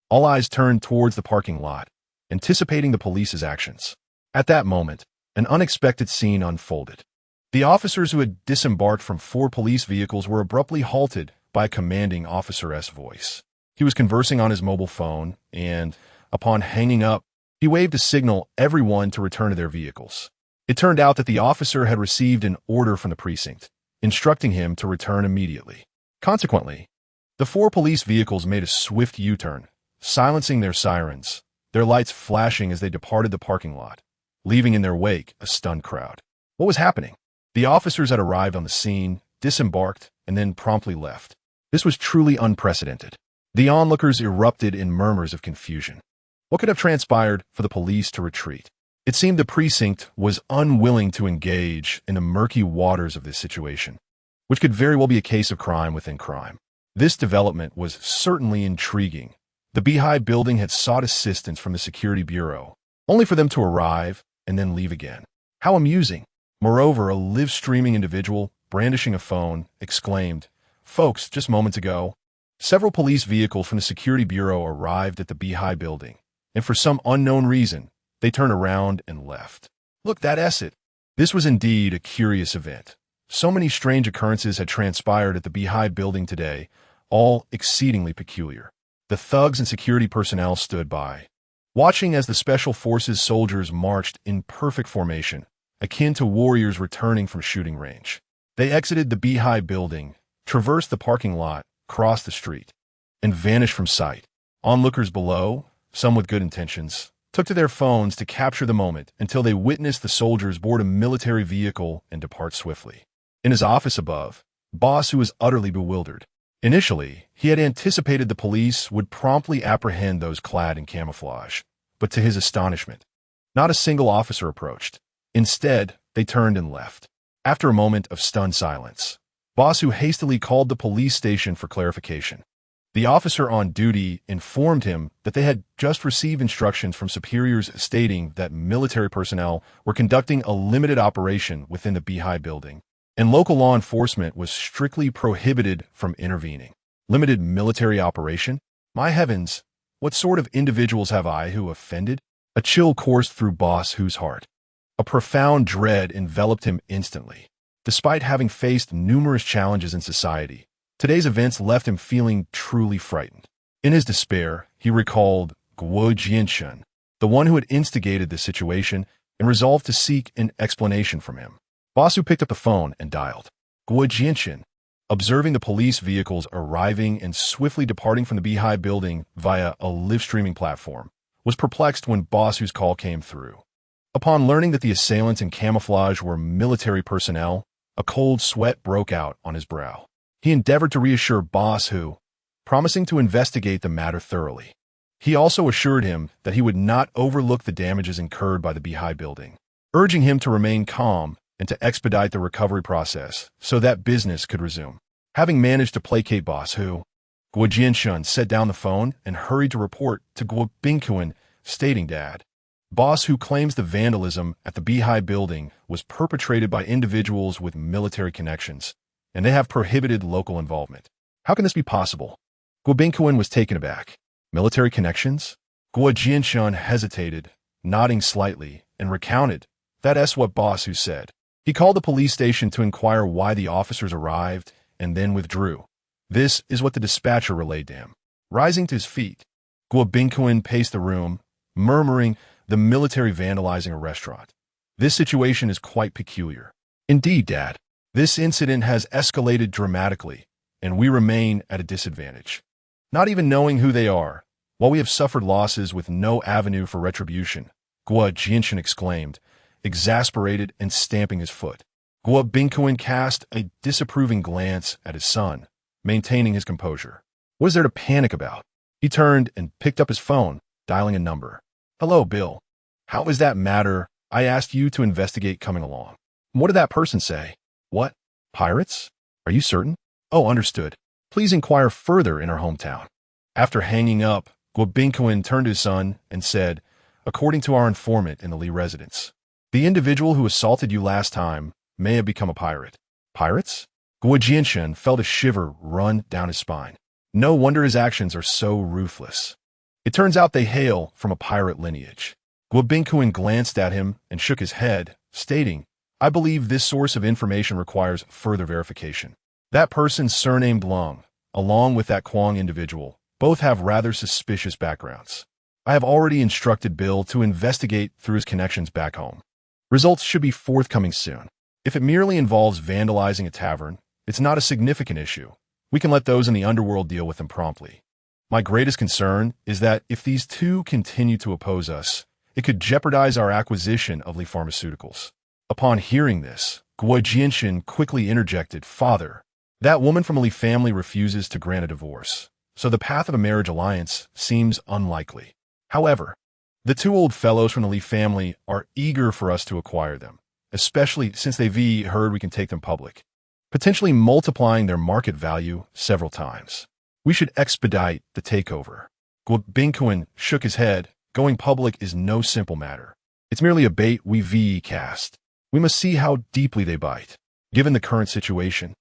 All eyes turned towards the parking lot, anticipating the police's actions. At that moment, an unexpected scene unfolded. The officers who had disembarked from 4 police vehicles were abruptly halted by a commanding officer's voice. He was conversing on his mobile phone, and, upon hanging up, he waved to signal everyone to return to their vehicles. It turned out that the officer had received an order from the precinct, instructing him to return immediately. Consequently, the 4 police vehicles made a swift U-turn, silencing their sirens, their lights flashing as they departed the parking lot, leaving in their wake a stunned crowd. What was happening? The officers had arrived on the scene, disembarked, and then promptly left. This was truly unprecedented. The onlookers erupted in murmurs of confusion. What could have transpired for the police to retreat? It seemed the precinct was unwilling to engage in the murky waters of this situation, which could very well be a case of crime within crime. This development was certainly intriguing. The Beehive building had sought assistance from the Security Bureau, only for them to arrive and then leave again. How amusing. Moreover, a live-streaming individual, brandishing a phone, exclaimed, "Folks, just moments ago, several police vehicles from the Security Bureau arrived at the Beehive building, and for some unknown reason, they turned around and left. Look, that's it." This was indeed a curious event. So many strange occurrences had transpired at the Beehive building today, all exceedingly peculiar. The thugs and security personnel stood by, watching as the Special Forces soldiers marched in perfect formation, akin to warriors returning from shooting range. They exited the Beehive building, traversed the parking lot, crossed the street, and vanished from sight. Onlookers below, some with good intentions, took to their phones to capture the moment until they witnessed the soldiers board a military vehicle and depart swiftly. In his office above, Boss was utterly bewildered. Initially, he had anticipated the police would promptly apprehend those clad in camouflage, but to his astonishment, not a single officer approached. Instead, they turned and left. After a moment of stunned silence, Boss hastily called the police station for clarification. The officer on duty informed him that they had just received instructions from superiors stating that military personnel were conducting a limited operation within the Beehive building, and local law enforcement was strictly prohibited from intervening. Limited military operation? My heavens, what sort of individuals have I who offended? A chill coursed through Boss Who's heart. A profound dread enveloped him instantly. Despite having faced numerous challenges in society, today's events left him feeling truly frightened. In his despair, he recalled Guo Jianshun, the one who had instigated the situation, and resolved to seek an explanation from him. Basu picked up the phone and dialed. Guo Jianshun, observing the police vehicles arriving and swiftly departing from the Beehive building via a live-streaming platform, was perplexed when Basu's call came through. Upon learning that the assailants in camouflage were military personnel, a cold sweat broke out on his brow. He endeavored to reassure Boss Who, promising to investigate the matter thoroughly. He also assured him that he would not overlook the damages incurred by the Beehive building, urging him to remain calm and to expedite the recovery process so that business could resume. Having managed to placate Boss Who, Guo Jianshun set down the phone and hurried to report to Guo Bingquan, stating that Boss Who claims the vandalism at the Beehive building was perpetrated by individuals with military connections, and they have prohibited local involvement. How can this be possible? Guo Bingquan was taken aback. Military connections? Guo Jianshun hesitated, nodding slightly, and recounted, "That's what boss who said." He called the police station to inquire why the officers arrived and then withdrew. This is what the dispatcher relayed to him. Rising to his feet, Guo Bingquan paced the room, murmuring, "The military vandalizing a restaurant. This situation is quite peculiar." "Indeed, Dad. This incident has escalated dramatically, and we remain at a disadvantage. Not even knowing who they are, while we have suffered losses with no avenue for retribution," Guo Jinshan exclaimed, exasperated and stamping his foot. Guo Bingquan cast a disapproving glance at his son, maintaining his composure. What is there to panic about? He turned and picked up his phone, dialing a number. "Hello, Bill. How is that matter I asked you to investigate coming along? What did that person say?" "What? Pirates? Are you certain?" "Oh, understood. Please inquire further in our hometown." After hanging up, Guo Bingquan turned to his son and said, "According to our informant in the Li residence, the individual who assaulted you last time may have become a pirate." "Pirates?" Guo Jinshan felt a shiver run down his spine. No wonder his actions are so ruthless. It turns out they hail from a pirate lineage. Guo Bingquan glanced at him and shook his head, stating, "I believe this source of information requires further verification. That person's surnamed Lung, along with that Kwang individual, both have rather suspicious backgrounds. I have already instructed Bill to investigate through his connections back home. Results should be forthcoming soon. If it merely involves vandalizing a tavern, it's not a significant issue. We can let those in the underworld deal with them promptly. My greatest concern is that if these two continue to oppose us, it could jeopardize our acquisition of Li Pharmaceuticals." Upon hearing this, Guo Jinshan quickly interjected, "Father, that woman from a Li family refuses to grant a divorce, so the path of a marriage alliance seems unlikely. However, the two old fellows from the Li family are eager for us to acquire them, especially since they've heard we can take them public, potentially multiplying their market value several times. We should expedite the takeover." Guo Bingquan shook his head. "Going public is no simple matter. It's merely a bait we cast. We must see how deeply they bite. Given the current situation,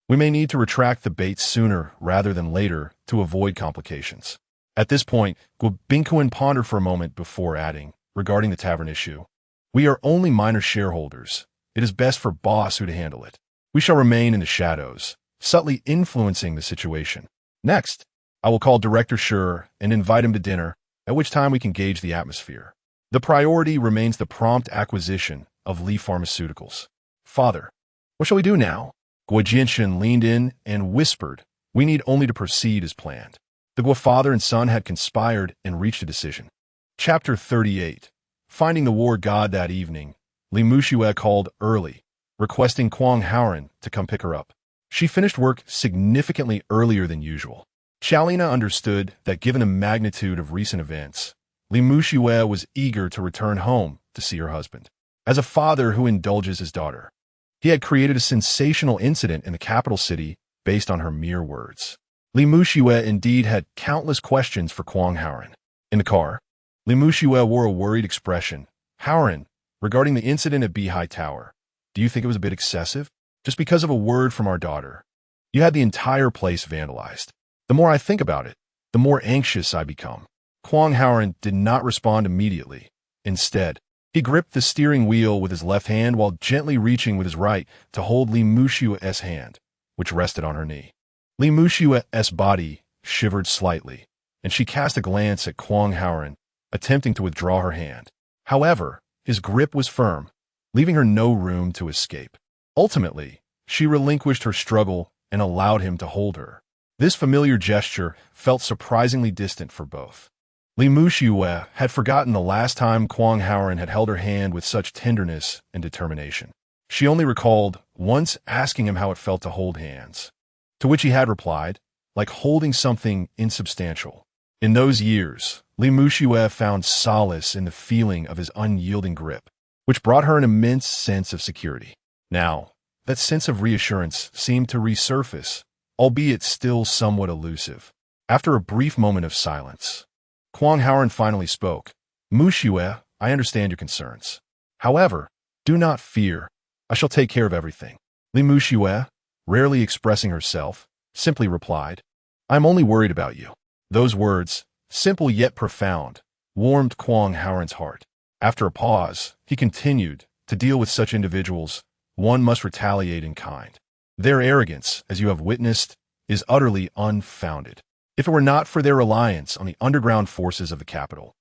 we may need to retract the bait sooner rather than later to avoid complications." At this point, Guo Bingquan pondered for a moment before adding, regarding the tavern issue, "We are only minor shareholders. It is best for boss who to handle it. We shall remain in the shadows, subtly influencing the situation. Next, I will call Director Schur and invite him to dinner, at which time we can gauge the atmosphere. The priority remains the prompt acquisition of Li Pharmaceuticals." "Father, what shall we do now?" Guo Jinshan leaned in and whispered, "We need only to proceed as planned." The Guo father and son had conspired and reached a decision. Chapter 38. Finding the war god that evening, Li Muxue called early, requesting Kwang Haoran to come pick her up. She finished work significantly earlier than usual. Xiaolina understood that given the magnitude of recent events, Li Muxue was eager to return home to see her husband. As a father who indulges his daughter, he had created a sensational incident in the capital city based on her mere words. Li Muxue indeed had countless questions for Kwang Haoran. In the car, Li Muxue wore a worried expression. "Haoran, regarding the incident at Beihai Tower, do you think it was a bit excessive? Just because of a word from our daughter, you had the entire place vandalized. The more I think about it, the more anxious I become." Kwang Haoran did not respond immediately. Instead, he gripped the steering wheel with his left hand while gently reaching with his right to hold Li Muxue's hand, which rested on her knee. Li Muxue's body shivered slightly, and she cast a glance at Kwang Haoran, attempting to withdraw her hand. However, his grip was firm, leaving her no room to escape. Ultimately, she relinquished her struggle and allowed him to hold her. This familiar gesture felt surprisingly distant for both. Li Muxue had forgotten the last time Kwang Haoran had held her hand with such tenderness and determination. She only recalled once asking him how it felt to hold hands, to which he had replied, like holding something insubstantial. In those years, Li Muxue found solace in the feeling of his unyielding grip, which brought her an immense sense of security. Now, that sense of reassurance seemed to resurface, albeit still somewhat elusive. After a brief moment of silence, Kwang Haoran finally spoke. "Muxue, I understand your concerns. However, do not fear. I shall take care of everything." Li Muxue, rarely expressing herself, simply replied, "I'm only worried about you." Those words, simple yet profound, warmed Kwang Haoran's heart. After a pause, he continued, to deal with such individuals, one must retaliate in kind. Their arrogance, as you have witnessed, is utterly unfounded. If it were not for their reliance on the underground forces of the capital,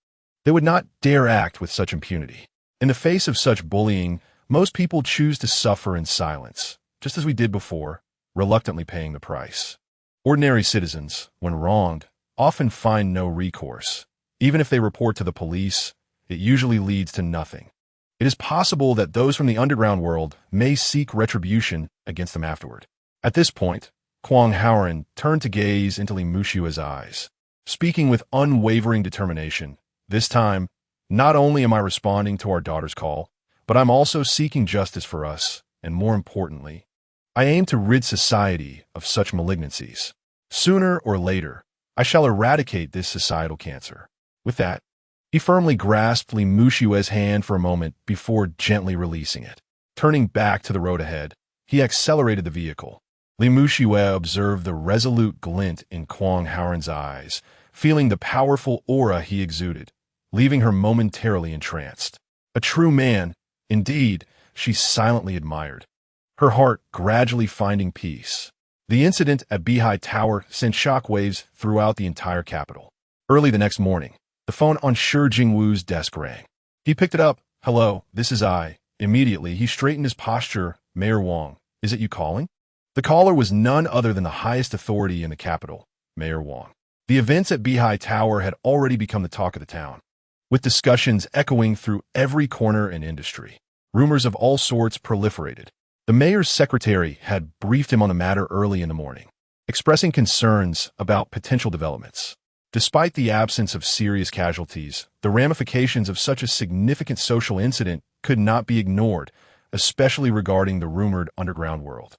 they would not dare act with such impunity. In the face of such bullying, most people choose to suffer in silence, just as we did before, reluctantly paying the price. Ordinary citizens, when wronged, often find no recourse. Even if they report to the police, it usually leads to nothing. It is possible that those from the underground world may seek retribution against them afterward. At this point, Kwang Haoran turned to gaze into Li Mushua's eyes, speaking with unwavering determination. This time, not only am I responding to our daughter's call, but I'm also seeking justice for us, and more importantly, I aim to rid society of such malignancies. Sooner or later, I shall eradicate this societal cancer. With that, he firmly grasped Li Mushua's hand for a moment before gently releasing it. Turning back to the road ahead, he accelerated the vehicle. Li Mushue observed the resolute glint in Kwang Haoran's eyes, feeling the powerful aura he exuded, leaving her momentarily entranced. A true man, indeed, she silently admired, her heart gradually finding peace. The incident at Beihai Tower sent shockwaves throughout the entire capital. Early the next morning, the phone on Shi Jingwu's desk rang. He picked it up. "Hello, this is I." Immediately, he straightened his posture. "Mayor Wang, is it you calling?" The caller was none other than the highest authority in the capital, Mayor Wang. The events at Beihai Tower had already become the talk of the town, with discussions echoing through every corner and industry. Rumors of all sorts proliferated. The mayor's secretary had briefed him on the matter early in the morning, expressing concerns about potential developments. Despite the absence of serious casualties, the ramifications of such a significant social incident could not be ignored, especially regarding the rumored underground world.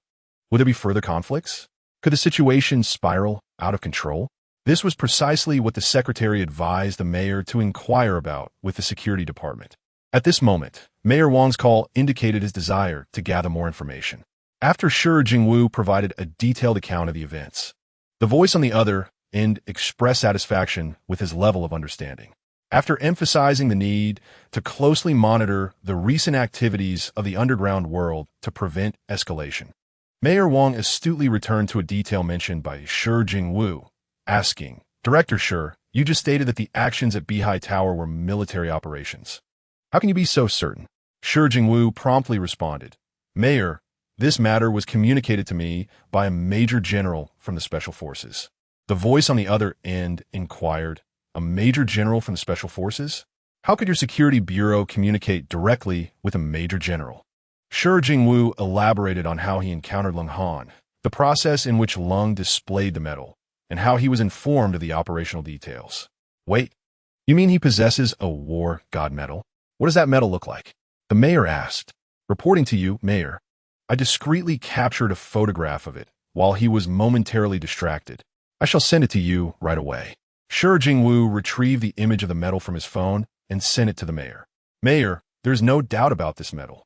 Would there be further conflicts? Could the situation spiral out of control? This was precisely what the secretary advised the mayor to inquire about with the security department. At this moment, Mayor Wang's call indicated his desire to gather more information. After Shi Jingwu provided a detailed account of the events, the voice on the other end expressed satisfaction with his level of understanding. After emphasizing the need to closely monitor the recent activities of the underground world to prevent escalation, Mayor Wang astutely returned to a detail mentioned by Shi Jingwu, asking, "Director Shi, you just stated that the actions at Beihai Tower were military operations. How can you be so certain?" Shi Jingwu promptly responded, "Mayor, this matter was communicated to me by a major general from the Special Forces." The voice on the other end inquired, "A major general from the Special Forces? How could your security bureau communicate directly with a major general?" Shi Jingwu elaborated on how he encountered Lung Han, the process in which Lung displayed the medal, and how he was informed of the operational details. "Wait, you mean he possesses a war god medal? What does that medal look like?" the mayor asked. "Reporting to you, Mayor, I discreetly captured a photograph of it while he was momentarily distracted. I shall send it to you right away." Shi Jingwu retrieved the image of the medal from his phone and sent it to the mayor. "Mayor, there is no doubt about this medal.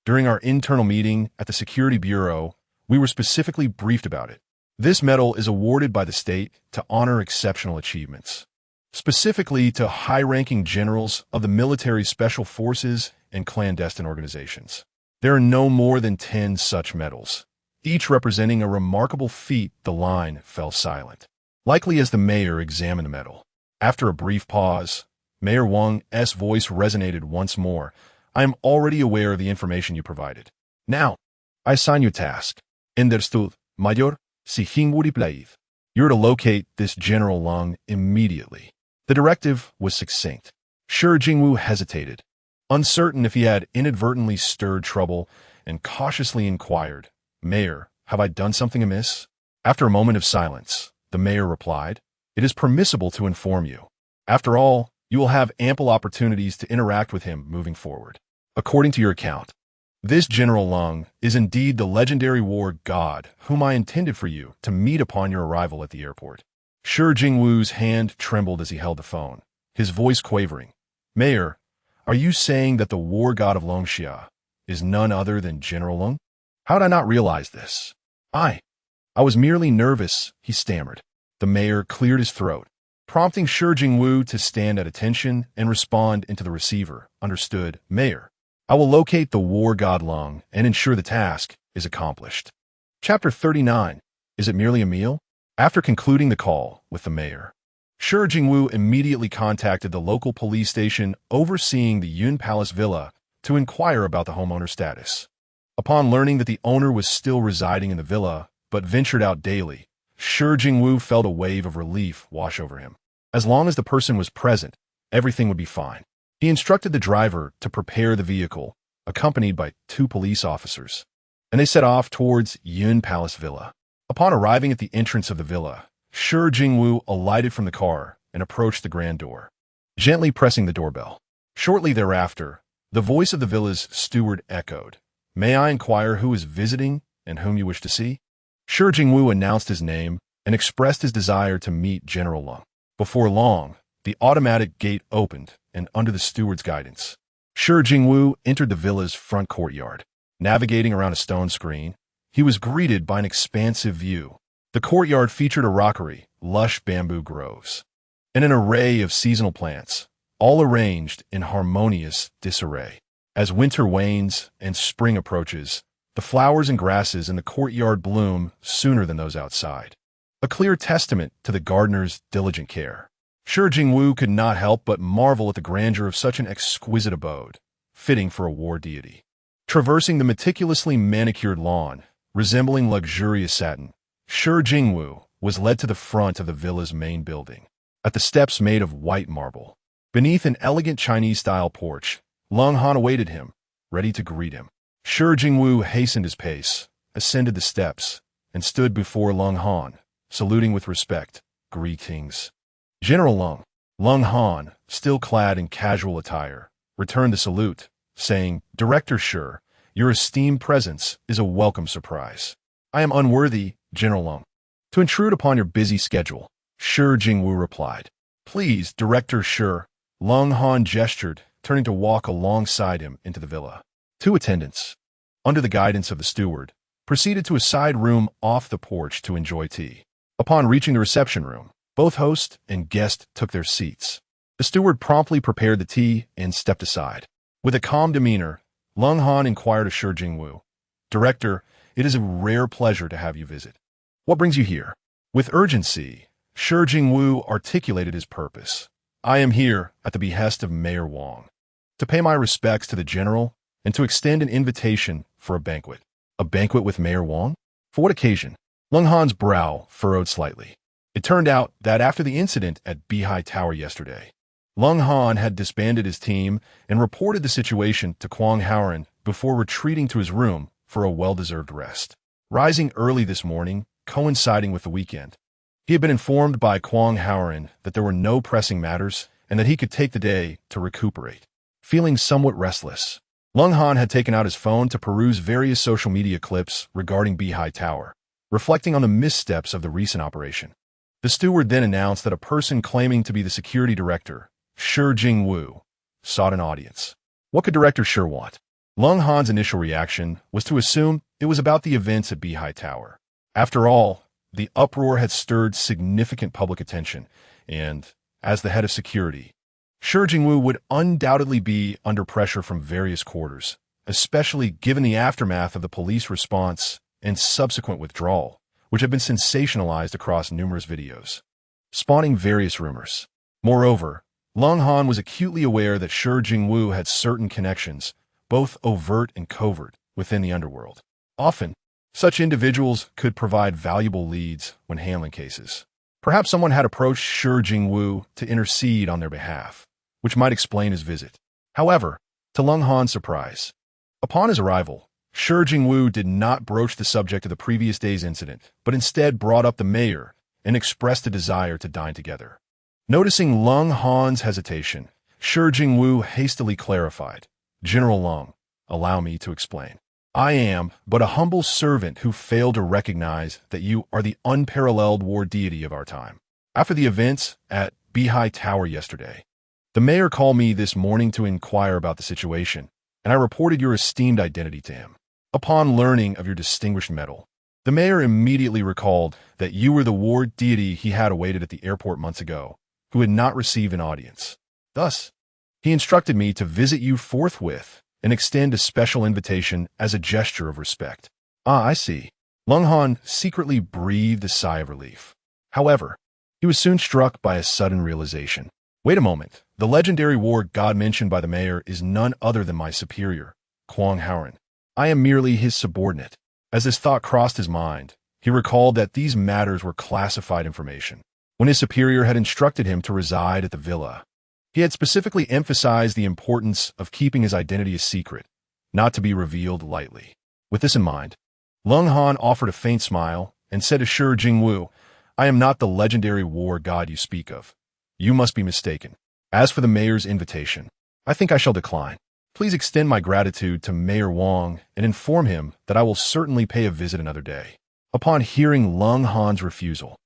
During our internal meeting at the Security Bureau, we were specifically briefed about it. This medal is awarded by the state to honor exceptional achievements, specifically to high-ranking generals of the military special forces and clandestine organizations. There are no more than 10 such medals, each representing a remarkable feat." The line fell silent, likely as the mayor examined the medal. After a brief pause, Mayor Wang's voice resonated once more. "I am already aware of the information you provided. Now, I assign you a task. Understood, Mayor, si Hingwuri Plaid. You're to locate this General Lung immediately." The directive was succinct. Shi Jingwu hesitated, uncertain if he had inadvertently stirred trouble, and cautiously inquired, "Mayor, have I done something amiss?" After a moment of silence, the mayor replied, "It is permissible to inform you. After all, you will have ample opportunities to interact with him moving forward. According to your account, this General Lung is indeed the legendary war god whom I intended for you to meet upon your arrival at the airport." Shi Jingwu's hand trembled as he held the phone, his voice quavering. "Mayor, are you saying that the war god of Longxia is none other than General Lung? How did I not realize this?" I was merely nervous," he stammered. The mayor cleared his throat. prompting Shi Jingwu to stand at attention and respond into the receiver. Understood, Mayor. I will locate the war god Lung and ensure the task is accomplished. Chapter 39. Is it merely a meal? After concluding the call with the mayor, Shi Jingwu immediately contacted the local police station overseeing the Yun Palace Villa to inquire about the homeowner's status. Upon learning that the owner was still residing in the villa but ventured out daily, Shi Jingwu felt a wave of relief wash over him. As long as the person was present, everything would be fine. He instructed the driver to prepare the vehicle, accompanied by 2 police officers, and they set off towards Yun Palace Villa. Upon arriving at the entrance of the villa, Shi Jingwu alighted from the car and approached the grand door, gently pressing the doorbell. Shortly thereafter, the voice of the villa's steward echoed, "May I inquire who is visiting and whom you wish to see?" Shi Jingwu announced his name and expressed his desire to meet General Lung. Before long, the automatic gate opened, and under the steward's guidance, Shi Jingwu entered the villa's front courtyard. Navigating around a stone screen, he was greeted by an expansive view. The courtyard featured a rockery, lush bamboo groves, and an array of seasonal plants, all arranged in harmonious disarray. As winter wanes and spring approaches, the flowers and grasses in the courtyard bloom sooner than those outside, a clear testament to the gardener's diligent care. Shi Jingwu could not help but marvel at the grandeur of such an exquisite abode, fitting for a war deity. Traversing the meticulously manicured lawn, resembling luxurious satin, Shi Jingwu was led to the front of the villa's main building. At the steps made of white marble, beneath an elegant Chinese-style porch, Lung Han awaited him, ready to greet him. Shi Jingwu hastened his pace, ascended the steps, and stood before Lung Han, saluting with respect. "Greetings, General Lung." Lung Han, still clad in casual attire, returned the salute, saying, "Director Shi, your esteemed presence is a welcome surprise. I am unworthy, General Lung, to intrude upon your busy schedule," Shi Jingwu replied. "Please, Director Shi," Lung Han gestured, turning to walk alongside him into the villa. 2 attendants, under the guidance of the steward, proceeded to a side room off the porch to enjoy tea. Upon reaching the reception room, both host and guest took their seats. The steward promptly prepared the tea and stepped aside. With a calm demeanor, Lung Han inquired of Shi Jingwu, "Director, it is a rare pleasure to have you visit. What brings you here?" With urgency, Shi Jingwu articulated his purpose. "I am here at the behest of Mayor Wang, to pay my respects to the general and to extend an invitation for a banquet." "A banquet with Mayor Wang? For what occasion?" Lung Han's brow furrowed slightly. It turned out that after the incident at Beihai Tower yesterday, Lung Han had disbanded his team and reported the situation to Kwang Haoren before retreating to his room for a well-deserved rest. Rising early this morning, coinciding with the weekend, he had been informed by Kwang Haoren that there were no pressing matters and that he could take the day to recuperate. Feeling somewhat restless, Lung Han had taken out his phone to peruse various social media clips regarding Beihai Tower, reflecting on the missteps of the recent operation. The steward then announced that a person claiming to be the security director, Shi Jingwu, sought an audience. What could Director Shi want? Lung Han's initial reaction was to assume it was about the events at Beihai Tower. After all, the uproar had stirred significant public attention, and, as the head of security, Shi Jingwu would undoubtedly be under pressure from various quarters, especially given the aftermath of the police response and subsequent withdrawal, which had been sensationalized across numerous videos, spawning various rumors. Moreover, Lung Han was acutely aware that Shi Jingwu had certain connections, both overt and covert, within the underworld. Often, such individuals could provide valuable leads when handling cases. Perhaps someone had approached Shi Jingwu to intercede on their behalf, which might explain his visit. However, to Lung Han's surprise, upon his arrival, Shi Jingwu did not broach the subject of the previous day's incident, but instead brought up the mayor and expressed a desire to dine together. Noticing Lung Han's hesitation, Shi Jingwu hastily clarified, "General Lung, allow me to explain. I am but a humble servant who failed to recognize that you are the unparalleled war deity of our time. After the events at Beihai Tower yesterday, the mayor called me this morning to inquire about the situation, and I reported your esteemed identity to him. Upon learning of your distinguished medal, the mayor immediately recalled that you were the war deity he had awaited at the airport months ago, who had not received an audience. Thus, he instructed me to visit you forthwith and extend a special invitation as a gesture of respect. Ah, I see. Lung Han secretly breathed a sigh of relief. However, he was soon struck by a sudden realization. Wait a moment. The legendary war god mentioned by the mayor is none other than my superior, Kwang Haoran. I am merely his subordinate. As this thought crossed his mind, he recalled that these matters were classified information. When his superior had instructed him to reside at the villa, he had specifically emphasized the importance of keeping his identity a secret, not to be revealed lightly. With this in mind, Lung Han offered a faint smile and said to Shi Jingwu, I am not the legendary war god you speak of. You must be mistaken. As for the mayor's invitation, I think I shall decline. Please extend my gratitude to Mayor Wang and inform him that I will certainly pay a visit another day. Upon hearing Lung Han's refusal,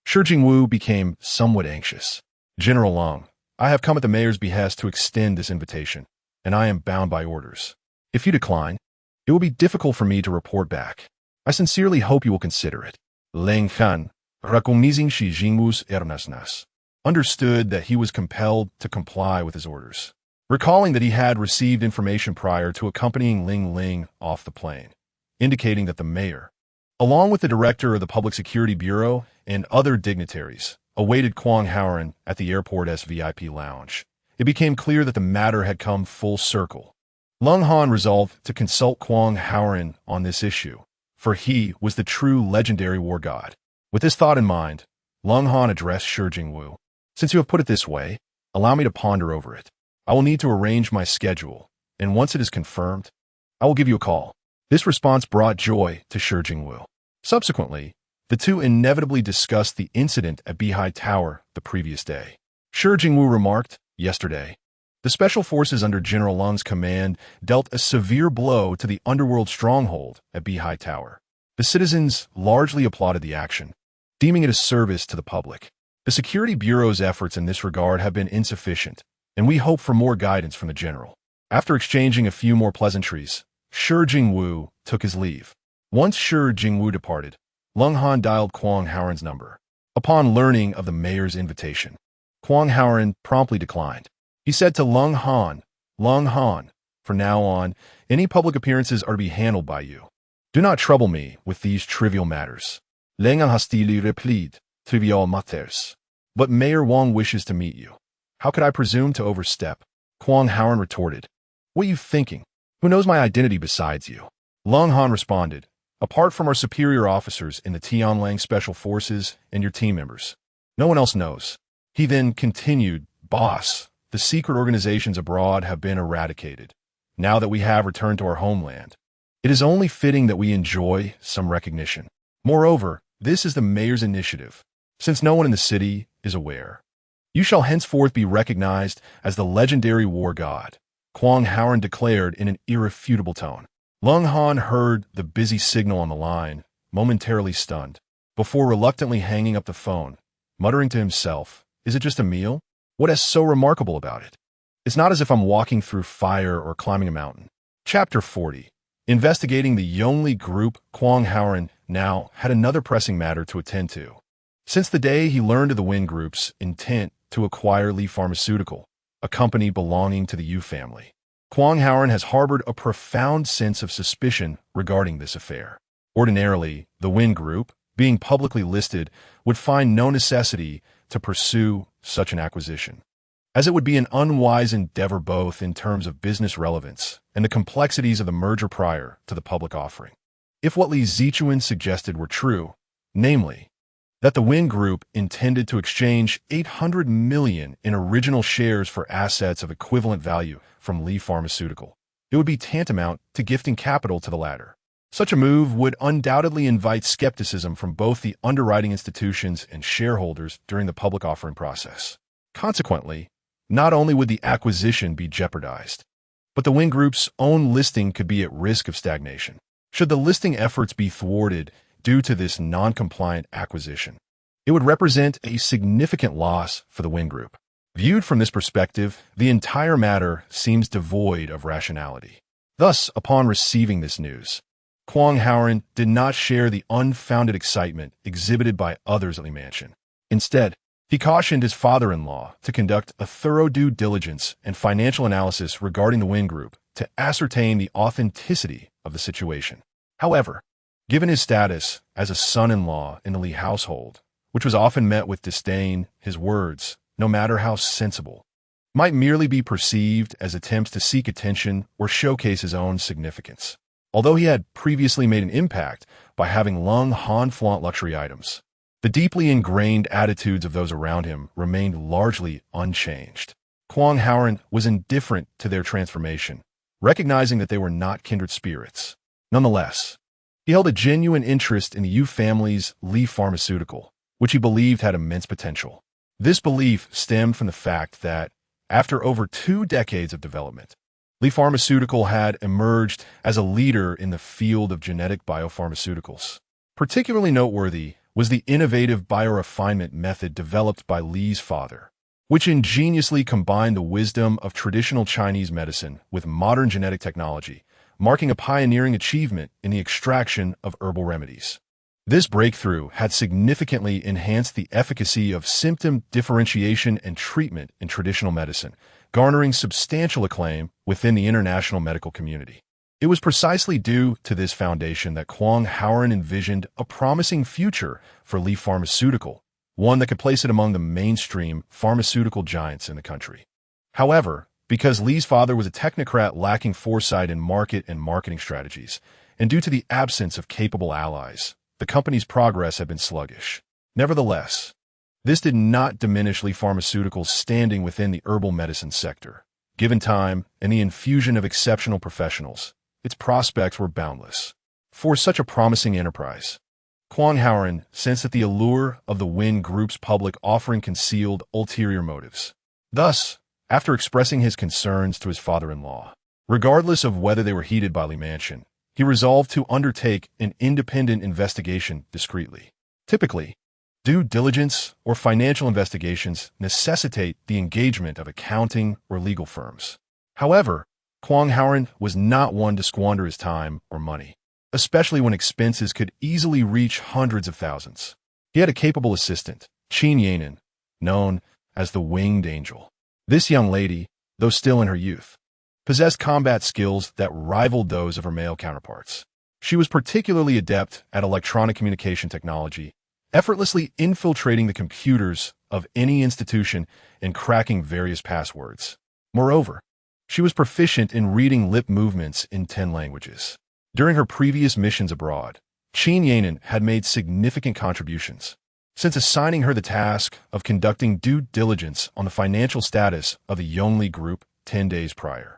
Shi Jingwu became somewhat anxious. General Lung, I have come at the mayor's behest to extend this invitation, and I am bound by orders. If you decline, it will be difficult for me to report back. I sincerely hope you will consider it. Leng Han, recognizing Shi Jingwu's earnestness, understood that he was compelled to comply with his orders. Recalling that he had received information prior to accompanying Ling Ling off the plane, indicating that the mayor, along with the director of the Public Security Bureau and other dignitaries, awaited Kwang Haoran at the airport's VIP lounge, it became clear that the matter had come full circle. Lung Han resolved to consult Kwang Haoran on this issue, for he was the true legendary war god. With this thought in mind, Lung Han addressed Shi Jingwu. Since you have put it this way, allow me to ponder over it. I will need to arrange my schedule, and once it is confirmed, I will give you a call. This response brought joy to Shi Jingwu. Subsequently, the two inevitably discussed the incident at Beihai Tower the previous day. Shi Jingwu remarked, yesterday, the special forces under General Lung's command dealt a severe blow to the underworld stronghold at Beihai Tower. The citizens largely applauded the action, deeming it a service to the public. The Security Bureau's efforts in this regard have been insufficient, and we hope for more guidance from the general. After exchanging a few more pleasantries, Shi Jingwu took his leave. Once Shi Jingwu departed, Lung Han dialed Kwang Haoran's number. Upon learning of the mayor's invitation, Kwang Haoran promptly declined. He said to Lung Han, from now on, any public appearances are to be handled by you. Do not trouble me with these trivial matters. Lengan hastili replied, trivial matters. But Mayor Wang wishes to meet you. How could I presume to overstep? Kwang Haoran retorted. What are you thinking? Who knows my identity besides you? Lung Han responded, apart from our superior officers in the Tianlang Special Forces and your team members. No one else knows. He then continued, Boss, the secret organizations abroad have been eradicated. Now that we have returned to our homeland, it is only fitting that we enjoy some recognition. Moreover, this is the mayor's initiative, since no one in the city is aware. You shall henceforth be recognized as the legendary war god, Kwang Haoran declared in an irrefutable tone. Lung Han heard the busy signal on the line, momentarily stunned, before reluctantly hanging up the phone, muttering to himself, is it just a meal? What is so remarkable about it? It's not as if I'm walking through fire or climbing a mountain. Chapter 40. Investigating the Yongli group, Kwang Haoran now had another pressing matter to attend to. Since the day he learned of the Win Group's intent to acquire Li Pharmaceutical, a company belonging to the Yu family, Kwang Haoran has harbored a profound sense of suspicion regarding this affair. Ordinarily, the Win Group, being publicly listed, would find no necessity to pursue such an acquisition, as it would be an unwise endeavor both in terms of business relevance and the complexities of the merger prior to the public offering. If what Li Zichuan suggested were true, namely, that the Win Group intended to exchange 800 million in original shares for assets of equivalent value from Li Pharmaceutical, it would be tantamount to gifting capital to the latter. Such a move would undoubtedly invite skepticism from both the underwriting institutions and shareholders during the public offering process. Consequently, not only would the acquisition be jeopardized, but the Win Group's own listing could be at risk of stagnation. Should the listing efforts be thwarted due to this non-compliant acquisition, it would represent a significant loss for the Win Group. Viewed from this perspective, the entire matter seems devoid of rationality. Thus, upon receiving this news, Kwang Haoran did not share the unfounded excitement exhibited by others at the mansion. Instead, He cautioned his father-in-law to conduct a thorough due diligence and financial analysis regarding the Wynn Group to ascertain the authenticity of the situation. However, given his status as a son-in-law in the Lee household, which was often met with disdain, his words, no matter how sensible, might merely be perceived as attempts to seek attention or showcase his own significance. Although he had previously made an impact by having Lung Han flaunt luxury items, the deeply ingrained attitudes of those around him remained largely unchanged. Kwang Haoran was indifferent to their transformation, recognizing that they were not kindred spirits. Nonetheless, he held a genuine interest in the Yu family's Lee Pharmaceutical, which he believed had immense potential. This belief stemmed from the fact that, after over 2 decades of development, Lee Pharmaceutical had emerged as a leader in the field of genetic biopharmaceuticals. Particularly noteworthy was the innovative biorefinement method developed by Lee's father, which ingeniously combined the wisdom of traditional Chinese medicine with modern genetic technology, marking a pioneering achievement in the extraction of herbal remedies. This breakthrough had significantly enhanced the efficacy of symptom differentiation and treatment in traditional medicine, garnering substantial acclaim within the international medical community. It was precisely due to this foundation that Kwang Haoran envisioned a promising future for Lee Pharmaceutical, one that could place it among the mainstream pharmaceutical giants in the country. However, because Lee's father was a technocrat lacking foresight in market and marketing strategies, and due to the absence of capable allies, the company's progress had been sluggish. Nevertheless, this did not diminish Lee Pharmaceutical's standing within the herbal medicine sector. Given time and the infusion of exceptional professionals, its prospects were boundless. For such a promising enterprise, Kwang Haoran sensed that the allure of the Wynn Group's public offering concealed ulterior motives. Thus, after expressing his concerns to his father-in-law, regardless of whether they were heeded by Lee Mansion, he resolved to undertake an independent investigation discreetly. Typically, due diligence or financial investigations necessitate the engagement of accounting or legal firms. However, Kwang Haoran was not one to squander his time or money, especially when expenses could easily reach hundreds of thousands. He had a capable assistant, Qin Yanan, known as the Winged Angel. This young lady, though still in her youth, possessed combat skills that rivaled those of her male counterparts. She was particularly adept at electronic communication technology, effortlessly infiltrating the computers of any institution and cracking various passwords. Moreover, she was proficient in reading lip movements in 10 languages. During her previous missions abroad, Qin Yanan had made significant contributions, since assigning her the task of conducting due diligence on the financial status of the Yonglei Group 10 days prior.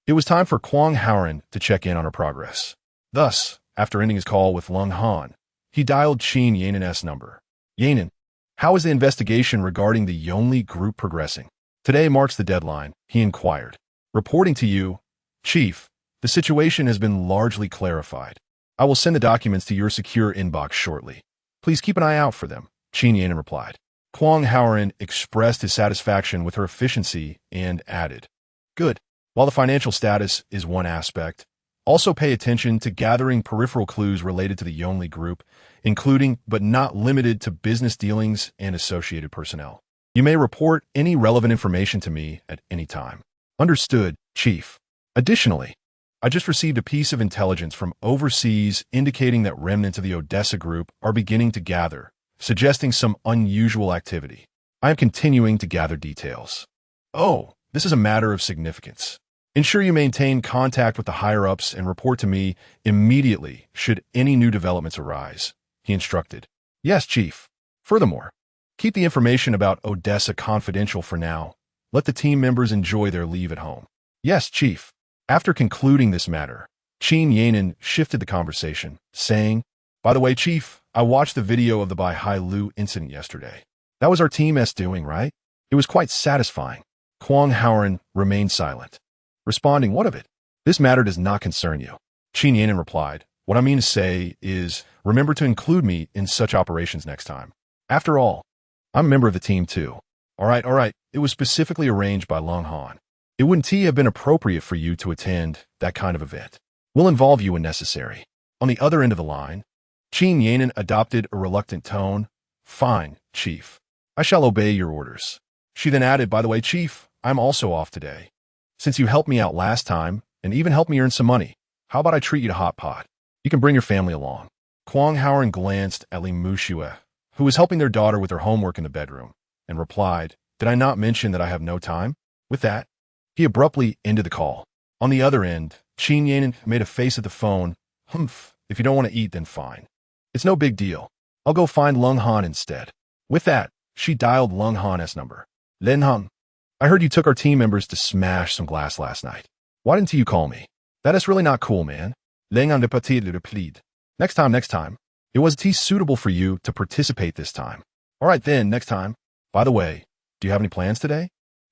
It was time for Kwang Haoran to check in on her progress. Thus, after ending his call with Lung Han, he dialed Qin Yanan's number. Yanan, how is the investigation regarding the Yonglei Group progressing? Today marks the deadline, he inquired. Reporting to you, Chief, the situation has been largely clarified. I will send the documents to your secure inbox shortly. Please keep an eye out for them, Qin Yanan replied. Kwang Haoran expressed his satisfaction with her efficiency and added, Good. While the financial status is one aspect, also pay attention to gathering peripheral clues related to the Yonglei Group, including but not limited to business dealings and associated personnel. You may report any relevant information to me at any time. Understood, Chief. Additionally, I just received a piece of intelligence from overseas indicating that remnants of the Odessa Group are beginning to gather, suggesting some unusual activity. I am continuing to gather details. Oh, this is a matter of significance. Ensure you maintain contact with the higher-ups and report to me immediately should any new developments arise, he instructed. Yes, Chief. Furthermore, keep the information about Odessa confidential for now. Let the team members enjoy their leave at home. Yes, Chief. After concluding this matter, Qin Yanan shifted the conversation, saying, By the way, Chief, I watched the video of the Bai Hai Lu incident yesterday. That was our team's doing, right? It was quite satisfying. Kwang Haoran remained silent, responding, What of it? This matter does not concern you. Qin Yanan replied, What I mean to say is, remember to include me in such operations next time. After all, I'm a member of the team too. All right. It was specifically arranged by Lung Han. It wouldn't have been appropriate for you to attend that kind of event. We'll involve you when necessary. On the other end of the line, Qin Yanan adopted a reluctant tone. Fine, Chief. I shall obey your orders. She then added, by the way, Chief, I'm also off today. Since you helped me out last time and even helped me earn some money, how about I treat you to hot pot? You can bring your family along. Kwang Haoran glanced at Li Muxue, who was helping their daughter with her homework in the bedroom, and replied, Did I not mention that I have no time? With that, he abruptly ended the call. On the other end, Qin Yanin made a face at the phone. Humph, if you don't want to eat, then fine. It's no big deal. I'll go find Lung Han instead. With that, she dialed Lung Han's number. Len Han, I heard you took our team members to smash some glass last night. Why didn't you call me? That is really not cool, man. Len Han de petit le plead. Next time. It was too suitable for you to participate this time. All right then, next time. By the way, do you have any plans today?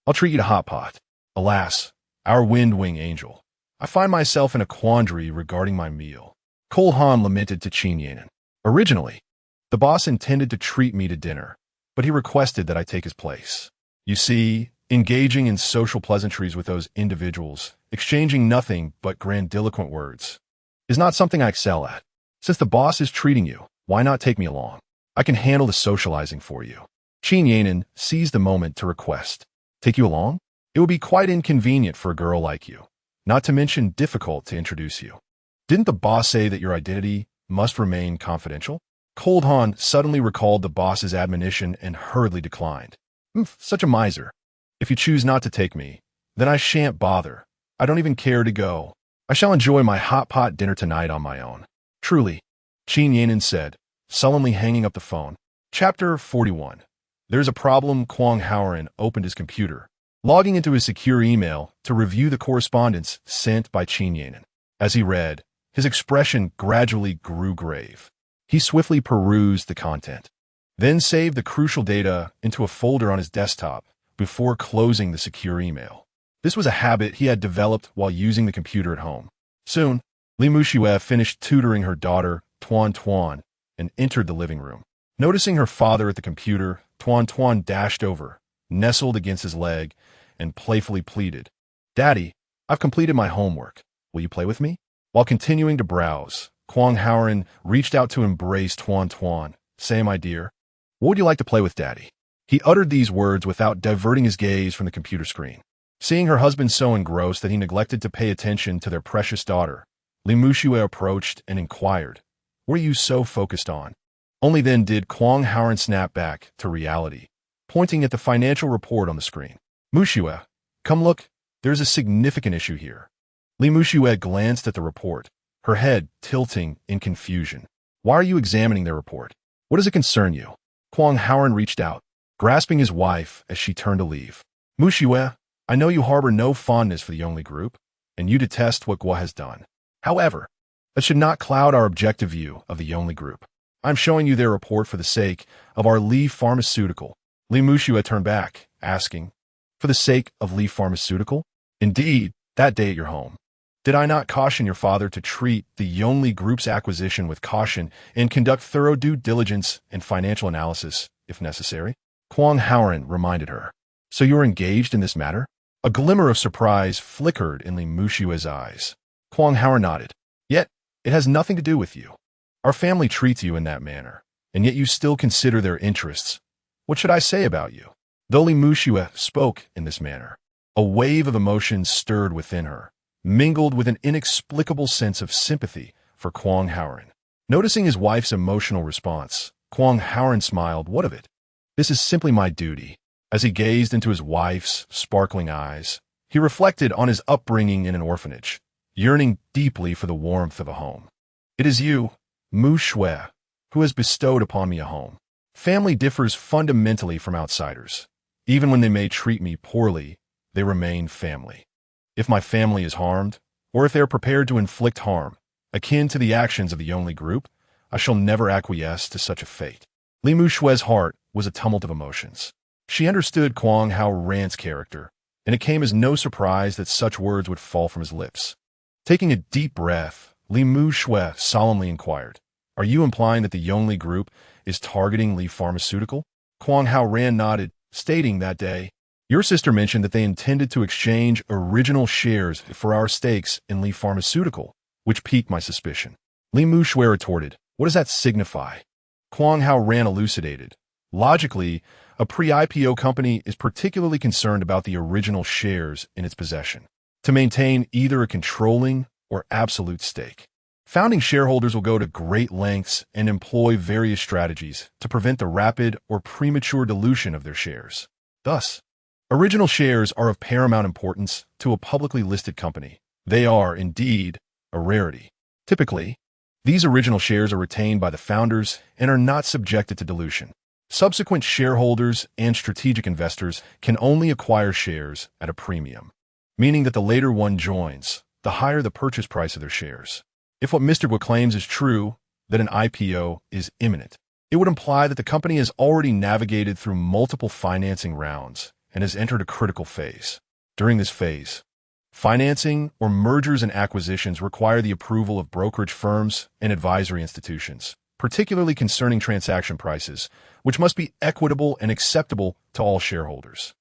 I'll treat you to hot pot. Alas, our wind-wing angel. I find myself in a quandary regarding my meal. Cole Han lamented to Qin Yanin. Originally, the boss intended to treat me to dinner, but he requested that I take his place. You see, engaging in social pleasantries with those individuals, exchanging nothing but grandiloquent words, is not something I excel at. Since the boss is treating you, why not take me along? I can handle the socializing for you. Qin Yanin seized the moment to request. Take you along? It would be quite inconvenient for a girl like you, not to mention difficult to introduce you. Didn't the boss say that your identity must remain confidential? Cold Han suddenly recalled the boss's admonition and hurriedly declined. Such a miser. If you choose not to take me, then I shan't bother. I don't even care to go. I shall enjoy my hot pot dinner tonight on my own. Truly, Qin Yanin said, sullenly hanging up the phone. Chapter 41. There's a problem. Kwang Haoran opened his computer, logging into his secure email to review the correspondence sent by Qin Yanin. As he read, his expression gradually grew grave. He swiftly perused the content, then saved the crucial data into a folder on his desktop before closing the secure email. This was a habit he had developed while using the computer at home. Soon, Li Muxue finished tutoring her daughter, Tuan Tuan, and entered the living room. Noticing her father at the computer, Tuan Tuan dashed over, nestled against his leg, and playfully pleaded, Daddy, I've completed my homework. Will you play with me? While continuing to browse, Kwang Haoran reached out to embrace Tuan Tuan, saying, My dear, what would you like to play with, Daddy? He uttered these words without diverting his gaze from the computer screen. Seeing her husband so engrossed that he neglected to pay attention to their precious daughter, Li Muxue approached and inquired, What are you so focused on? Only then did Kwang Haoran snap back to reality, pointing at the financial report on the screen. Muxue, come look, there's a significant issue here. Li Muxue glanced at the report, her head tilting in confusion. Why are you examining their report? What does it concern you? Kwang Haoran reached out, grasping his wife as she turned to leave. Muxue, I know you harbor no fondness for the Yongli Group, and you detest what Guo has done. However, that should not cloud our objective view of the Yongli Group. I'm showing you their report for the sake of our Li Pharmaceutical. Li Muxue turned back, asking, For the sake of Li Pharmaceutical? Indeed, that day at your home. Did I not caution your father to treat the Yongli Group's acquisition with caution and conduct thorough due diligence and financial analysis, if necessary? Kwang Haoran reminded her. So you are engaged in this matter? A glimmer of surprise flickered in Li Muxue's eyes. Kwang Haoran nodded. Yet, it has nothing to do with you. Our family treats you in that manner, and yet you still consider their interests. What should I say about you? Though Li Muxue spoke in this manner, a wave of emotion stirred within her, mingled with an inexplicable sense of sympathy for Kwang Haoran. Noticing his wife's emotional response, Kwang Haoran smiled. What of it? This is simply my duty. As he gazed into his wife's sparkling eyes, he reflected on his upbringing in an orphanage, yearning deeply for the warmth of a home. It is you, Muxue, who has bestowed upon me a home. Family differs fundamentally from outsiders. Even when they may treat me poorly, they remain family. If my family is harmed, or if they are prepared to inflict harm, akin to the actions of the Yongli Group, I shall never acquiesce to such a fate. Li Muxue's heart was a tumult of emotions. She understood Kwang Haoran's character, and it came as no surprise that such words would fall from his lips. Taking a deep breath, Li Muxue solemnly inquired, Are you implying that the Yongli Group is targeting Li Pharmaceutical? Kwang Haoran nodded, stating that day, Your sister mentioned that they intended to exchange original shares for our stakes in Li Pharmaceutical, which piqued my suspicion. Li Muxue retorted, What does that signify? Kwang Haoran elucidated, Logically, A pre-IPO company is particularly concerned about the original shares in its possession to maintain either a controlling or absolute stake. Founding shareholders will go to great lengths and employ various strategies to prevent the rapid or premature dilution of their shares. Thus, original shares are of paramount importance to a publicly listed company. They are, indeed, a rarity. Typically, these original shares are retained by the founders and are not subjected to dilution. Subsequent shareholders and strategic investors can only acquire shares at a premium, meaning that the later one joins, the higher the purchase price of their shares. If what Mr. Gu claims is true, that an IPO is imminent, it would imply that the company has already navigated through multiple financing rounds and has entered a critical phase. During this phase, financing or mergers and acquisitions require the approval of brokerage firms and advisory institutions, particularly concerning transaction prices, which must be equitable and acceptable to all shareholders.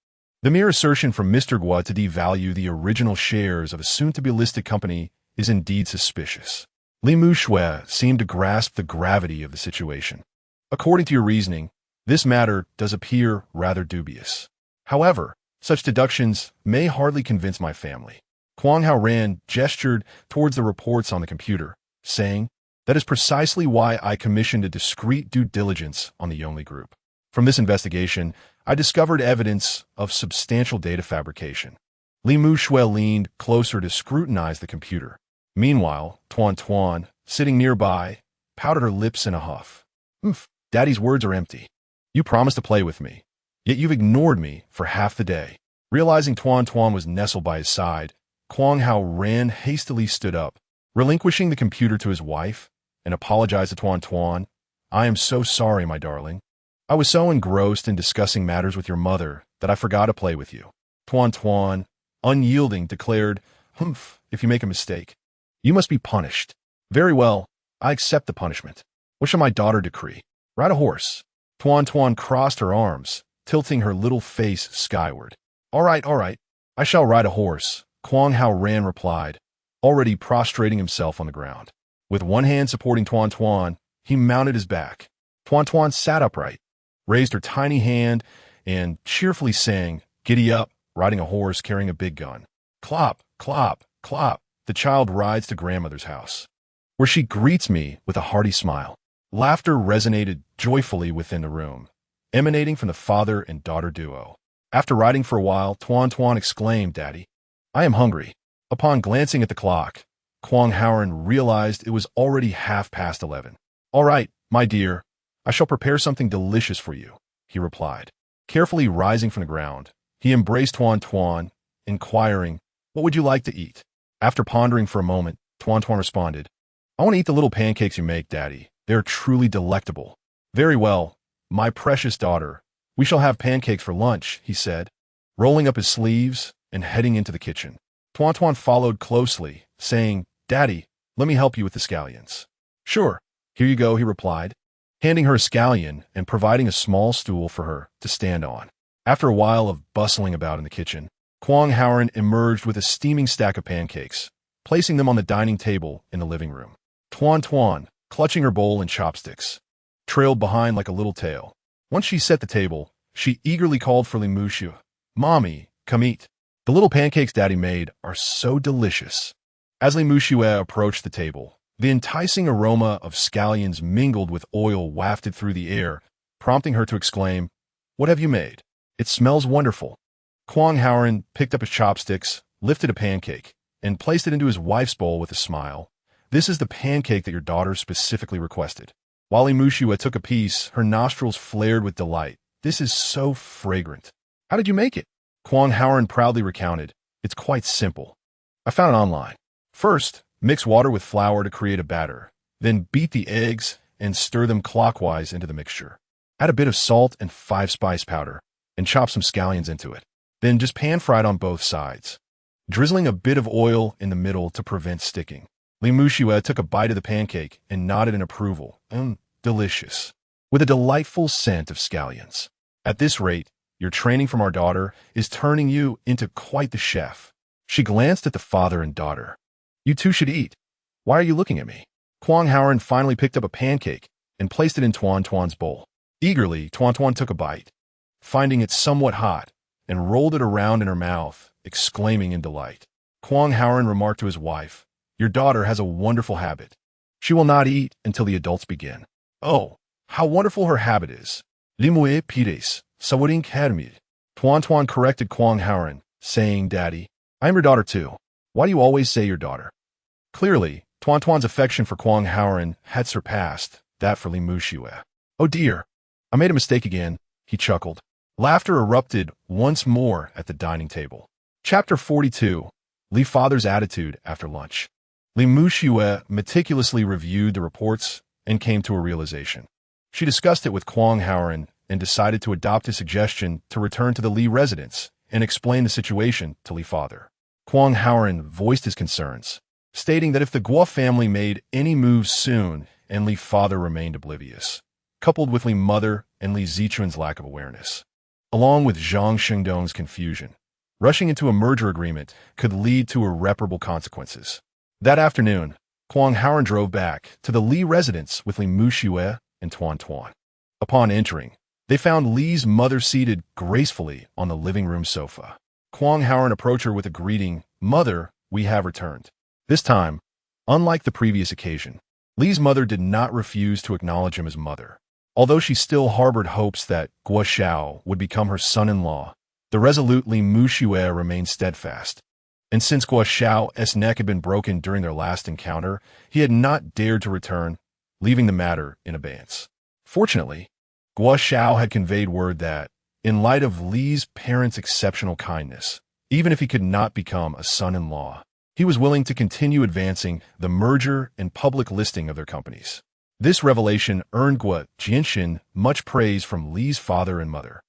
The mere assertion from Mr. Gu to devalue the original shares of a soon-to-be listed company is indeed suspicious. Li Mushui seemed to grasp the gravity of the situation. According to your reasoning, this matter does appear rather dubious. However, such deductions may hardly convince my family. Kwang Hao Ran gestured towards the reports on the computer, saying, "That is precisely why I commissioned a discreet due diligence on the Yonglei Group. From this investigation, I discovered evidence of substantial data fabrication." Li Mushui leaned closer to scrutinize the computer. Meanwhile, Tuan, sitting nearby, pouted her lips in a huff. Daddy's words are empty. You promised to play with me, yet you've ignored me for half the day." Realizing Tuan was nestled by his side, Kwang Hao Ran hastily stood up, relinquishing the computer to his wife, and apologized to Tuan. "I am so sorry, my darling. I was so engrossed in discussing matters with your mother that I forgot to play with you." Tuan, unyielding, declared, "If you make a mistake, you must be punished." "Very well, I accept the punishment. What shall my daughter decree?" "Ride a horse." Tuan crossed her arms, tilting her little face skyward. All right, I shall ride a horse," Kwang Hao Ran replied, already prostrating himself on the ground. With one hand supporting Tuan, he mounted his back. Tuan sat upright, raised her tiny hand, and cheerfully sang, "Giddy up, riding a horse carrying a big gun. Clop, clop, clop, the child rides to grandmother's house, where she greets me with a hearty smile." Laughter resonated joyfully within the room, emanating from the father and daughter duo. After riding for a while, Tuan exclaimed, "Daddy, I am hungry." Upon glancing at the clock, Kwang Hao realized it was already 11:30. "All right, my dear, I shall prepare something delicious for you," he replied. Carefully rising from the ground, he embraced Tuan, inquiring, "What would you like to eat?" After pondering for a moment, Tuan responded, "I want to eat the little pancakes you make, Daddy. They are truly delectable." "Very well, my precious daughter. We shall have pancakes for lunch," he said, rolling up his sleeves and heading into the kitchen. Tuan followed closely, saying, "Daddy, let me help you with the scallions." "Sure, here you go," he replied, handing her a scallion and providing a small stool for her to stand on. After a while of bustling about in the kitchen, Kwang Hao emerged with a steaming stack of pancakes, placing them on the dining table in the living room. Tuan, clutching her bowl and chopsticks, trailed behind like a little tail. Once she set the table, she eagerly called for Li Mushui. "Mommy, come eat. The little pancakes Daddy made are so delicious." As Li Mushui approached the table, the enticing aroma of scallions mingled with oil wafted through the air, prompting her to exclaim, "What have you made? It smells wonderful." Kwang Hao picked up his chopsticks, lifted a pancake, and placed it into his wife's bowl with a smile. "This is the pancake that your daughter specifically requested." While Li Mushui took a piece, her nostrils flared with delight. "This is so fragrant. How did you make it?" Kwang Hao proudly recounted, "It's quite simple. I found it online. First, mix water with flour to create a batter. Then beat the eggs and stir them clockwise into the mixture. Add a bit of salt and 5-spice powder, and chop some scallions into it. Then just pan-fry it on both sides, drizzling a bit of oil in the middle to prevent sticking." Li Mushui took a bite of the pancake and nodded in approval. Delicious, with a delightful scent of scallions. "At this rate, your training from our daughter is turning you into quite the chef." She glanced at the father and daughter. "You two should eat. Why are you looking at me?" Kwang Hao finally picked up a pancake and placed it in Tuan's bowl. Eagerly, Tuan took a bite, finding it somewhat hot, and rolled it around in her mouth, exclaiming in delight. Kwang Haoren remarked to his wife, "Your daughter has a wonderful habit. She will not eat until the adults begin." "Oh, how wonderful her habit is." "Limue pides, sawaring kadmid." Tuan corrected Kwang Haoren, saying, "Daddy, I am your daughter too. Why do you always say your daughter?" Clearly, Tuan's affection for Kwang Haoren had surpassed that for Li Muxue. "Oh dear, I made a mistake again," he chuckled. Laughter erupted once more at the dining table. Chapter 42. Li Father's Attitude After Lunch. Li Muxue meticulously reviewed the reports and came to a realization. She discussed it with Kwang Haoren and decided to adopt his suggestion to return to the Li residence and explain the situation to Li Father. Kwang Haoren voiced his concerns, stating that if the Guo family made any moves soon and Li Father remained oblivious, coupled with Li Mother and Li Zichun's lack of awareness, along with Zhang Shengdong's confusion, rushing into a merger agreement could lead to irreparable consequences. That afternoon, Kwang Haoren drove back to the Li residence with Li Muxue and Tuan. Upon entering, they found Li's mother seated gracefully on the living room sofa. Kwang Haoren approached her with a greeting, "Mother, we have returned." This time, unlike the previous occasion, Li's mother did not refuse to acknowledge him as mother. Although she still harbored hopes that Guo Xiao would become her son-in-law, the resolute Li Muxue remained steadfast. And since Guo Xiao's neck had been broken during their last encounter, he had not dared to return, leaving the matter in abeyance. Fortunately, Guo Xiao had conveyed word that, in light of Li's parents' exceptional kindness, even if he could not become a son-in-law, he was willing to continue advancing the merger and public listing of their companies. This revelation earned Guo Jianxin much praise from Li's father and mother,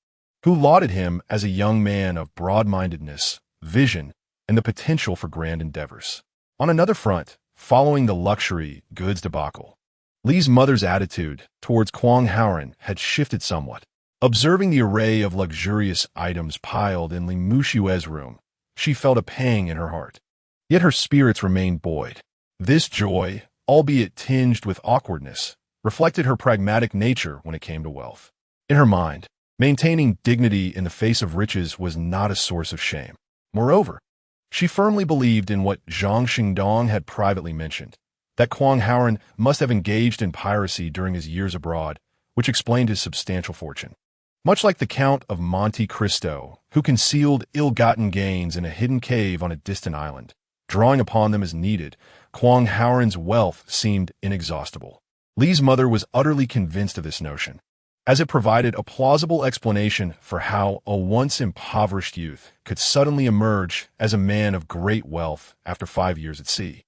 who lauded him as a young man of broad-mindedness, vision, and the potential for grand endeavors. On another front, following the luxury goods debacle, Li's mother's attitude towards Kwang Haoren had shifted somewhat. Observing the array of luxurious items piled in Li Muxue's room, she felt a pang in her heart. Yet her spirits remained buoyed. This joy, albeit tinged with awkwardness, reflected her pragmatic nature when it came to wealth. In her mind, maintaining dignity in the face of riches was not a source of shame. Moreover, she firmly believed in what Zhang Shengdong had privately mentioned, that Kwang Haoren must have engaged in piracy during his years abroad, which explained his substantial fortune. Much like the Count of Monte Cristo, who concealed ill-gotten gains in a hidden cave on a distant island, drawing upon them as needed, Kwang Haoren's wealth seemed inexhaustible. Li's mother was utterly convinced of this notion, as it provided a plausible explanation for how a once impoverished youth could suddenly emerge as a man of great wealth after 5 years at sea.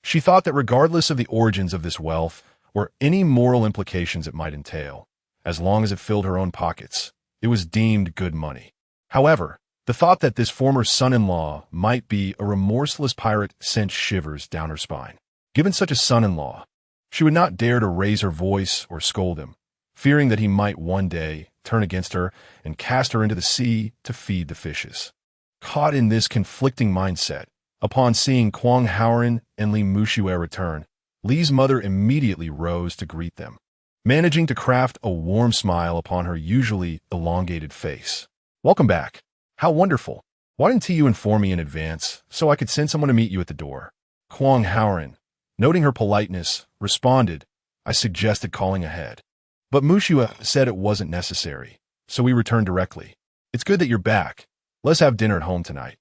She thought that regardless of the origins of this wealth or any moral implications it might entail, as long as it filled her own pockets, it was deemed good money. However, the thought that this former son-in-law might be a remorseless pirate sent shivers down her spine. Given such a son-in-law, she would not dare to raise her voice or scold him, fearing that he might one day turn against her and cast her into the sea to feed the fishes. Caught in this conflicting mindset, upon seeing Kwang Haoren and Li Muxue return, Li's mother immediately rose to greet them, managing to craft a warm smile upon her usually elongated face. "Welcome back. How wonderful. Why didn't you inform me in advance so I could send someone to meet you at the door?" Kwang Haoren, noting her politeness, responded, "I suggested calling ahead. But Muxue said it wasn't necessary, so we returned directly. It's good that you're back. Let's have dinner at home tonight."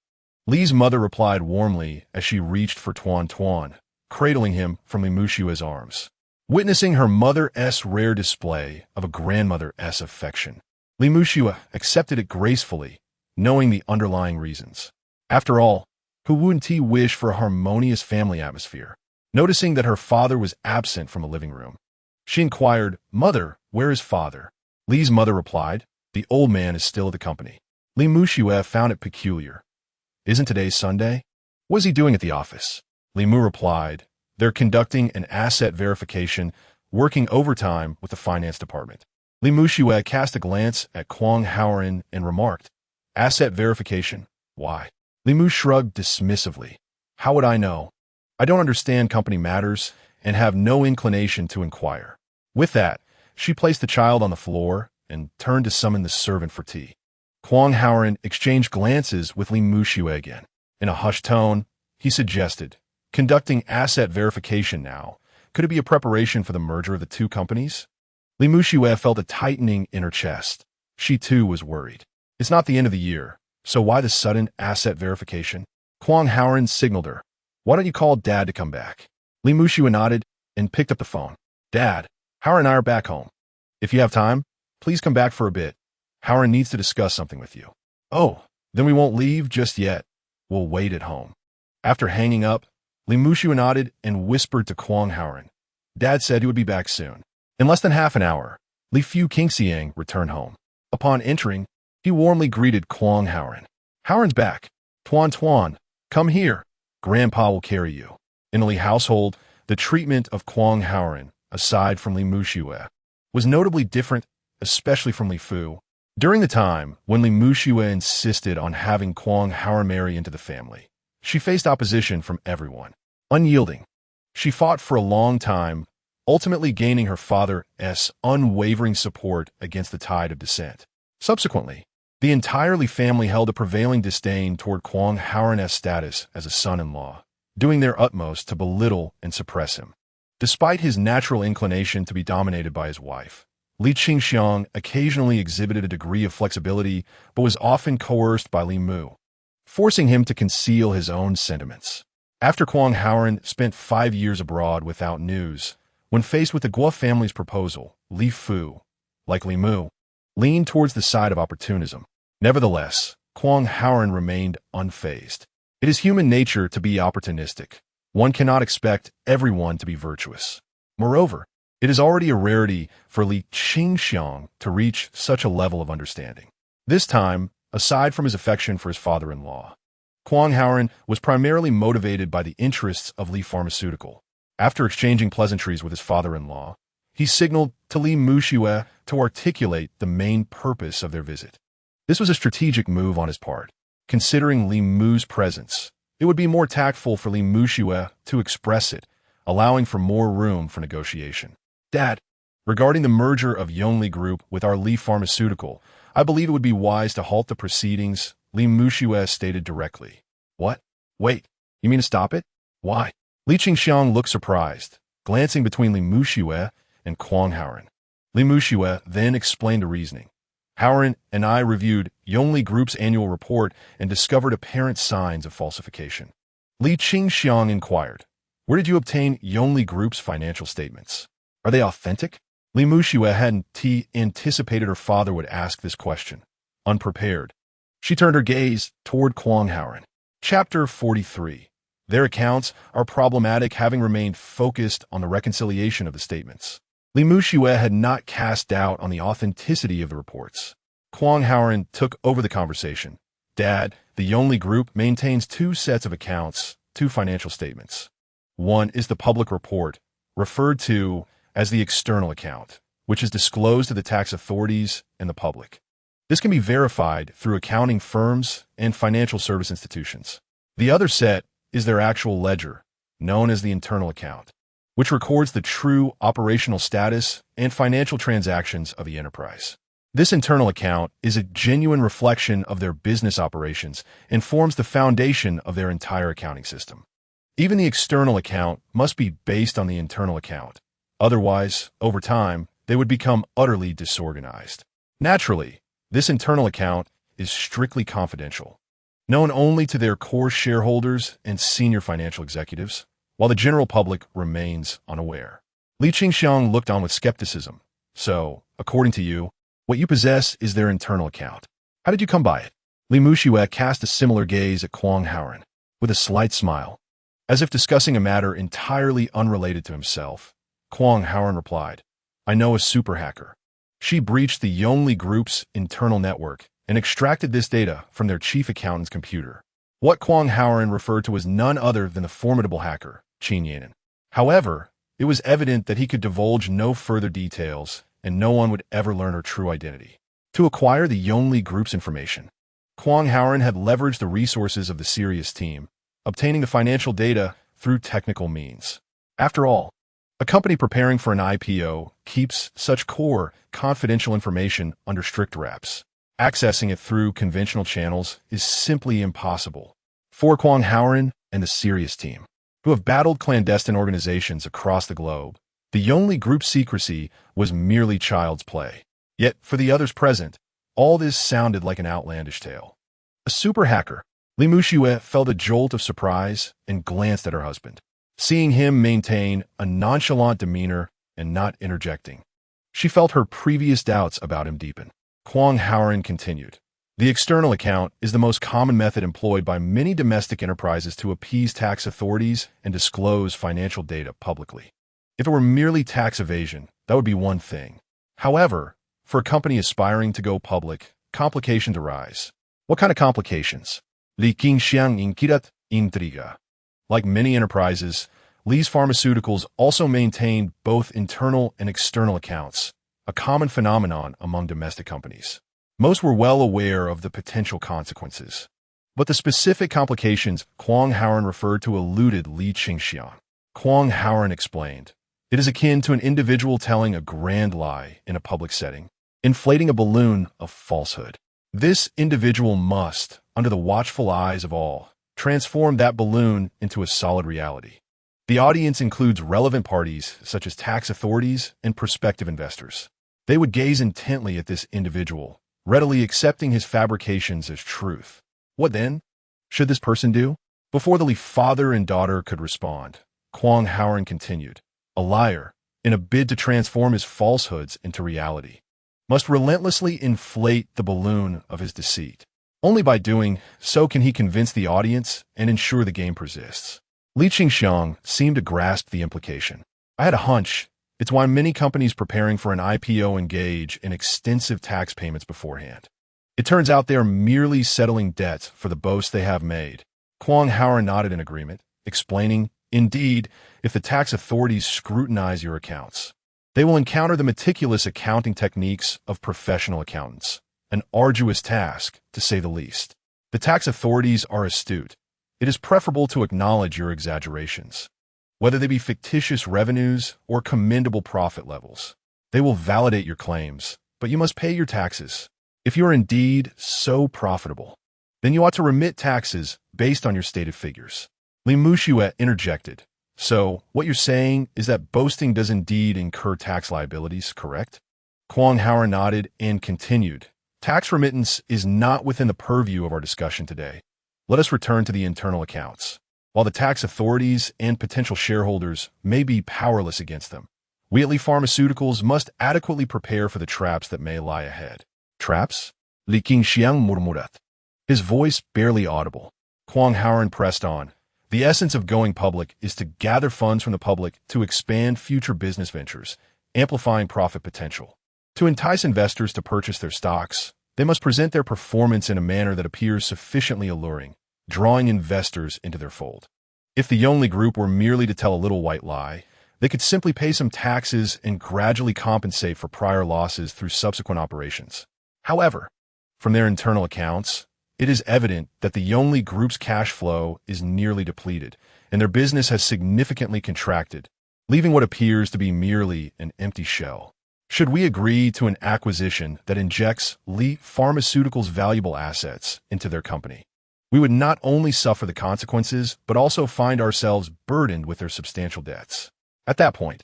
Li's mother replied warmly as she reached for Tuan, cradling him from Li Muxue's arms. Witnessing her mother's rare display of a grandmother's affection, Li Muxue accepted it gracefully, knowing the underlying reasons. After all, who wouldn't he wish for a harmonious family atmosphere? Noticing that her father was absent from the living room, she inquired, "Mother, where is father?" Li's mother replied, "The old man is still at the company." Li Muxue found it peculiar. "Isn't today Sunday? What is he doing at the office?" Li Mu replied, "They're conducting an asset verification, working overtime with the finance department." Li Muxue cast a glance at Kwang Haoren and remarked, "Asset verification? Why?" Li Mu shrugged dismissively. "How would I know? I don't understand company matters and have no inclination to inquire." With that, she placed the child on the floor and turned to summon the servant for tea. Kwang Haoren exchanged glances with Li Muxue again. In a hushed tone, he suggested, conducting asset verification now. Could it be a preparation for the merger of the two companies? Li Muxue felt a tightening in her chest. She too was worried. It's not the end of the year, so why the sudden asset verification? Kwang Haoren signaled her. Why don't you call Dad to come back? Li Muxue nodded and picked up the phone. Dad, Haoren and I are back home. If you have time, please come back for a bit. Haoren needs to discuss something with you. Oh, then we won't leave just yet. We'll wait at home. After hanging up, Li Muxue nodded and whispered to Kwang Haoren. Dad said he would be back soon. In less than half an hour, Li Fu Qingxiang returned home. Upon entering, he warmly greeted Kwang Haoren. Haoren's back. Tuan, come here. Grandpa will carry you. In the Li household, the treatment of Kwang Haoren, aside from Li Muxue, was notably different, especially from Li Fu. During the time when Li Muxue insisted on having Kwang Haoren marry into the family, she faced opposition from everyone. Unyielding, she fought for a long time, ultimately gaining her father's unwavering support against the tide of dissent. Subsequently, the entire Li family held a prevailing disdain toward Kwang Haoren's status as a son-in-law, doing their utmost to belittle and suppress him. Despite his natural inclination to be dominated by his wife, Li Qingxiang occasionally exhibited a degree of flexibility but was often coerced by Li Mu, forcing him to conceal his own sentiments. After Kwang Haoren spent 5 years abroad without news, when faced with the Guo family's proposal, Li Fu, like Li Mu, leaned towards the side of opportunism. Nevertheless, Kwang Haoren remained unfazed. It is human nature to be opportunistic. One cannot expect everyone to be virtuous. Moreover, it is already a rarity for Li Qingxiang to reach such a level of understanding. This time, aside from his affection for his father-in-law, Kwang Haoren was primarily motivated by the interests of Li Pharmaceutical. After exchanging pleasantries with his father-in-law, he signaled to Li Muxue to articulate the main purpose of their visit. This was a strategic move on his part. Considering Li Mu's presence, it would be more tactful for Li Muxue to express it, allowing for more room for negotiation. Dad, regarding the merger of Yongli Group with our Li Pharmaceutical, I believe it would be wise to halt the proceedings, Li Muxue stated directly. What? Wait, you mean to stop it? Why? Li Qingxiang looked surprised, glancing between Li Muxue and Kwang Haoren. Li Muxue then explained the reasoning. Haoren and I reviewed Yongli Group's annual report and discovered apparent signs of falsification. Li Qingxiang inquired, where did you obtain Yongli Group's financial statements? Are they authentic? Li Muxue hadn't anticipated her father would ask this question. Unprepared, she turned her gaze toward Kwang Haoren. Chapter 43. Their accounts are problematic, having remained focused on the reconciliation of the statements. Li Muxue had not cast doubt on the authenticity of the reports. Kwang Haoren took over the conversation. Dad, the Yongli Group maintains 2 sets of accounts, 2 financial statements. One is the public report, referred to as the external account, which is disclosed to the tax authorities and the public. This can be verified through accounting firms and financial service institutions. The other set is their actual ledger, known as the internal account, which records the true operational status and financial transactions of the enterprise. This internal account is a genuine reflection of their business operations and forms the foundation of their entire accounting system. Even the external account must be based on the internal account. Otherwise, over time, they would become utterly disorganized. Naturally, this internal account is strictly confidential, known only to their core shareholders and senior financial executives, while the general public remains unaware. Li Qingxiang looked on with skepticism. So, according to you, what you possess is their internal account. How did you come by it? Li Muxue cast a similar gaze at Kwang Haoren, with a slight smile. As if discussing a matter entirely unrelated to himself, Kwang Haoren replied, I know a super hacker. She breached the Yongli Group's internal network and extracted this data from their chief accountant's computer. What Kwang Haoren referred to was none other than the formidable hacker, Qin Yanan. However, it was evident that he could divulge no further details, and no one would ever learn her true identity. To acquire the Yongli Group's information, Kwang Haoren had leveraged the resources of the Sirius team, obtaining the financial data through technical means. After all, a company preparing for an IPO keeps such core, confidential information under strict wraps. Accessing it through conventional channels is simply impossible. For Kwang Howren and the Sirius team, who have battled clandestine organizations across the globe, the Yonglei Group's secrecy was merely child's play. Yet, for the others present, all this sounded like an outlandish tale. A super hacker, Li Muxue felt a jolt of surprise and glanced at her husband, seeing him maintain a nonchalant demeanor and not interjecting. She felt her previous doubts about him deepen. Kwang Howren continued. The external account is the most common method employed by many domestic enterprises to appease tax authorities and disclose financial data publicly. If it were merely tax evasion, that would be one thing. However, for a company aspiring to go public, complications arise. What kind of complications? Li Qingxiang inquirat intriga. Like many enterprises, Li's Pharmaceuticals also maintained both internal and external accounts, a common phenomenon among domestic companies. Most were well aware of the potential consequences. But the specific complications Kwang Howren referred to eluded Li Qingxiang. Kwang Howren explained, it is akin to an individual telling a grand lie in a public setting, inflating a balloon of falsehood. This individual must, under the watchful eyes of all, transform that balloon into a solid reality. The audience includes relevant parties such as tax authorities and prospective investors. They would gaze intently at this individual, readily accepting his fabrications as truth. What then should this person do? Before the Li father and daughter could respond, Kwang Howren continued, a liar, in a bid to transform his falsehoods into reality, must relentlessly inflate the balloon of his deceit. Only by doing so can he convince the audience and ensure the game persists. Li Qingxiang seemed to grasp the implication. I had a hunch. It's why many companies preparing for an IPO engage in extensive tax payments beforehand. It turns out they are merely settling debts for the boast they have made. Kwang Howren nodded in agreement, explaining, indeed, if the tax authorities scrutinize your accounts, they will encounter the meticulous accounting techniques of professional accountants, an arduous task, to say the least. The tax authorities are astute. It is preferable to acknowledge your exaggerations, whether they be fictitious revenues or commendable profit levels. They will validate your claims, but you must pay your taxes. If you are indeed so profitable, then you ought to remit taxes based on your stated figures. Li Muxue interjected. So, what you're saying is that boasting does indeed incur tax liabilities, correct? Kwang Howren nodded and continued. Tax remittance is not within the purview of our discussion today. Let us return to the internal accounts. While the tax authorities and potential shareholders may be powerless against them, we at Li Pharmaceuticals must adequately prepare for the traps that may lie ahead. Traps? Li Qingxiang murmurat, his voice barely audible. Kwang Howren pressed on. The essence of going public is to gather funds from the public to expand future business ventures, amplifying profit potential. To entice investors to purchase their stocks, they must present their performance in a manner that appears sufficiently alluring, drawing investors into their fold. If the Yonglei Group were merely to tell a little white lie, they could simply pay some taxes and gradually compensate for prior losses through subsequent operations. However, from their internal accounts, it is evident that the Yonglei Group's cash flow is nearly depleted, and their business has significantly contracted, leaving what appears to be merely an empty shell. Should we agree to an acquisition that injects Li Pharmaceuticals' valuable assets into their company, we would not only suffer the consequences, but also find ourselves burdened with their substantial debts. At that point,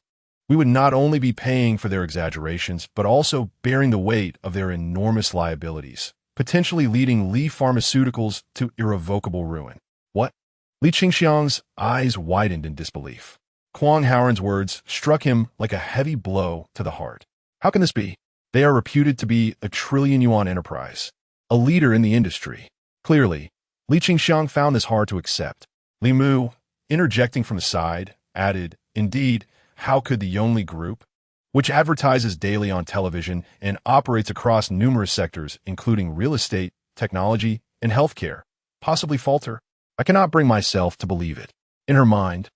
we would not only be paying for their exaggerations, but also bearing the weight of their enormous liabilities, potentially leading Li Pharmaceuticals to irrevocable ruin. What? Li Qingxiang's eyes widened in disbelief. Kwang Howren's words struck him like a heavy blow to the heart. How can this be? They are reputed to be a trillion-yuan enterprise, a leader in the industry. Clearly, Li Qingxiang found this hard to accept. Li Mu, interjecting from the side, added, indeed, how could the Yonglei Group, which advertises daily on television and operates across numerous sectors, including real estate, technology, and healthcare, possibly falter? I cannot bring myself to believe it. In her mind,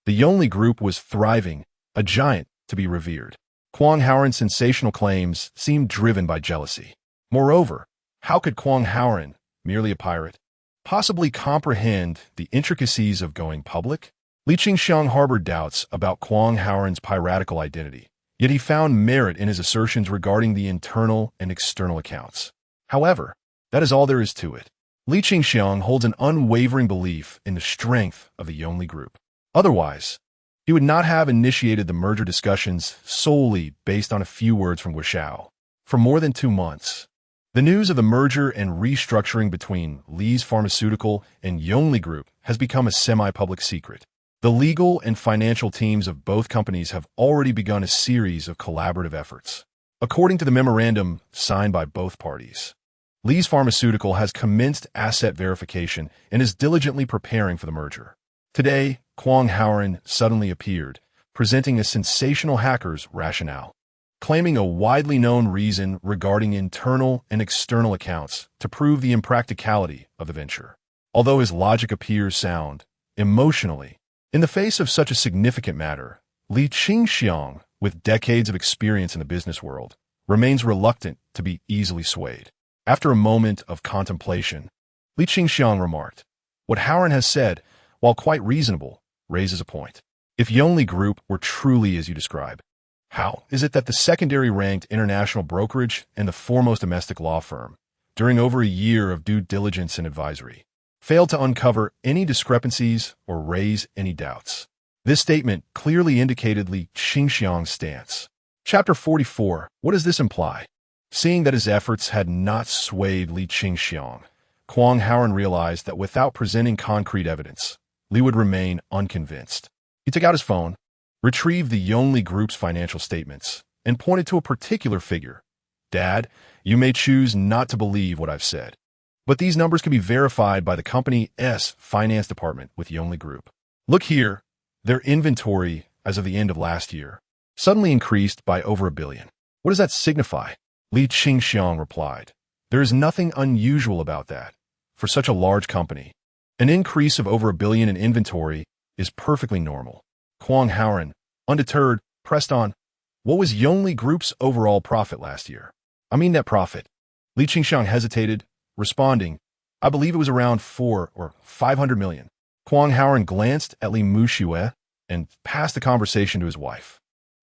the Yonglei Group was thriving, a giant to be revered. Kwang Howren's sensational claims seemed driven by jealousy. Moreover, how could Kwang Howren, merely a pirate, possibly comprehend the intricacies of going public? Li Qingxiang harbored doubts about Kwang Howren's piratical identity, yet he found merit in his assertions regarding the internal and external accounts. However, that is all there is to it. Li Qingxiang holds an unwavering belief in the strength of the Yongli Group. Otherwise, he would not have initiated the merger discussions solely based on a few words from Guishao. For more than 2 months, the news of the merger and restructuring between Li's Pharmaceutical and Yongli Group has become a semi-public secret. The legal and financial teams of both companies have already begun a series of collaborative efforts. According to the memorandum signed by both parties, Li's Pharmaceutical has commenced asset verification and is diligently preparing for the merger. Today, Kwang Haoren suddenly appeared, presenting a sensational hacker's rationale, claiming a widely known reason regarding internal and external accounts to prove the impracticality of the venture. Although his logic appears sound, emotionally, in the face of such a significant matter, Li Qingxiang, with decades of experience in the business world, remains reluctant to be easily swayed. After a moment of contemplation, Li Qingxiang remarked, "What Haoren has said, while quite reasonable, raises a point. If Yongli Group were truly as you describe, how is it that the secondary-ranked international brokerage and the foremost domestic law firm, during over a year of due diligence and advisory, failed to uncover any discrepancies or raise any doubts?" This statement clearly indicated Li Qingxiang's stance. Chapter 44. What does this imply? Seeing that his efforts had not swayed Li Qingxiang, Kwang Haoren realized that without presenting concrete evidence, Li would remain unconvinced. He took out his phone, retrieved the Yongli Group's financial statements, and pointed to a particular figure. "Dad, you may choose not to believe what I've said, but these numbers can be verified by the company's finance department with Yongli Group. Look here, their inventory as of the end of last year suddenly increased by over $1 billion. What does that signify?" Li Qingxiang replied, "There is nothing unusual about that. For such a large company, an increase of over $1 billion in inventory is perfectly normal." Kwang Haoren, undeterred, pressed on, "What was Yongli Group's overall profit last year? I mean net profit." Li Qingxiang hesitated, responding, "I believe it was around 400 or 500 million. Kwang Haoren glanced at Li Muxue and passed the conversation to his wife.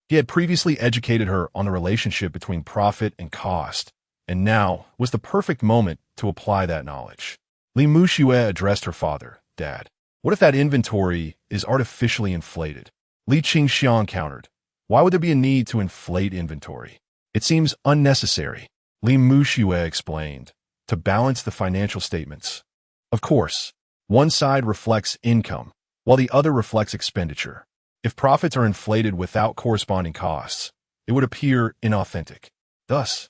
He had previously educated her on the relationship between profit and cost, and now was the perfect moment to apply that knowledge. Li Muxue addressed her father, "Dad, what if that inventory is artificially inflated?" Li Qingxiang countered, "Why would there be a need to inflate inventory? It seems unnecessary." Li Muxue explained, "To balance the financial statements. Of course, one side reflects income, while the other reflects expenditure. If profits are inflated without corresponding costs, it would appear inauthentic. Thus,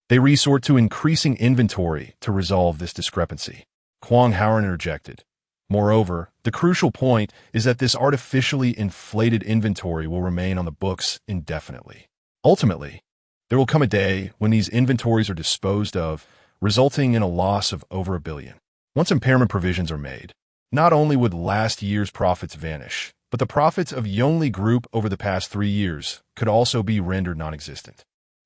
they resort to increasing inventory to resolve this discrepancy." Kwang Haoren interjected, "Moreover, the crucial point is that this artificially inflated inventory will remain on the books indefinitely. Ultimately, there will come a day when these inventories are disposed of, resulting in a loss of over $1 billion. Once impairment provisions are made, not only would last year's profits vanish, but the profits of Yongli Group over the past 3 years could also be rendered non-existent."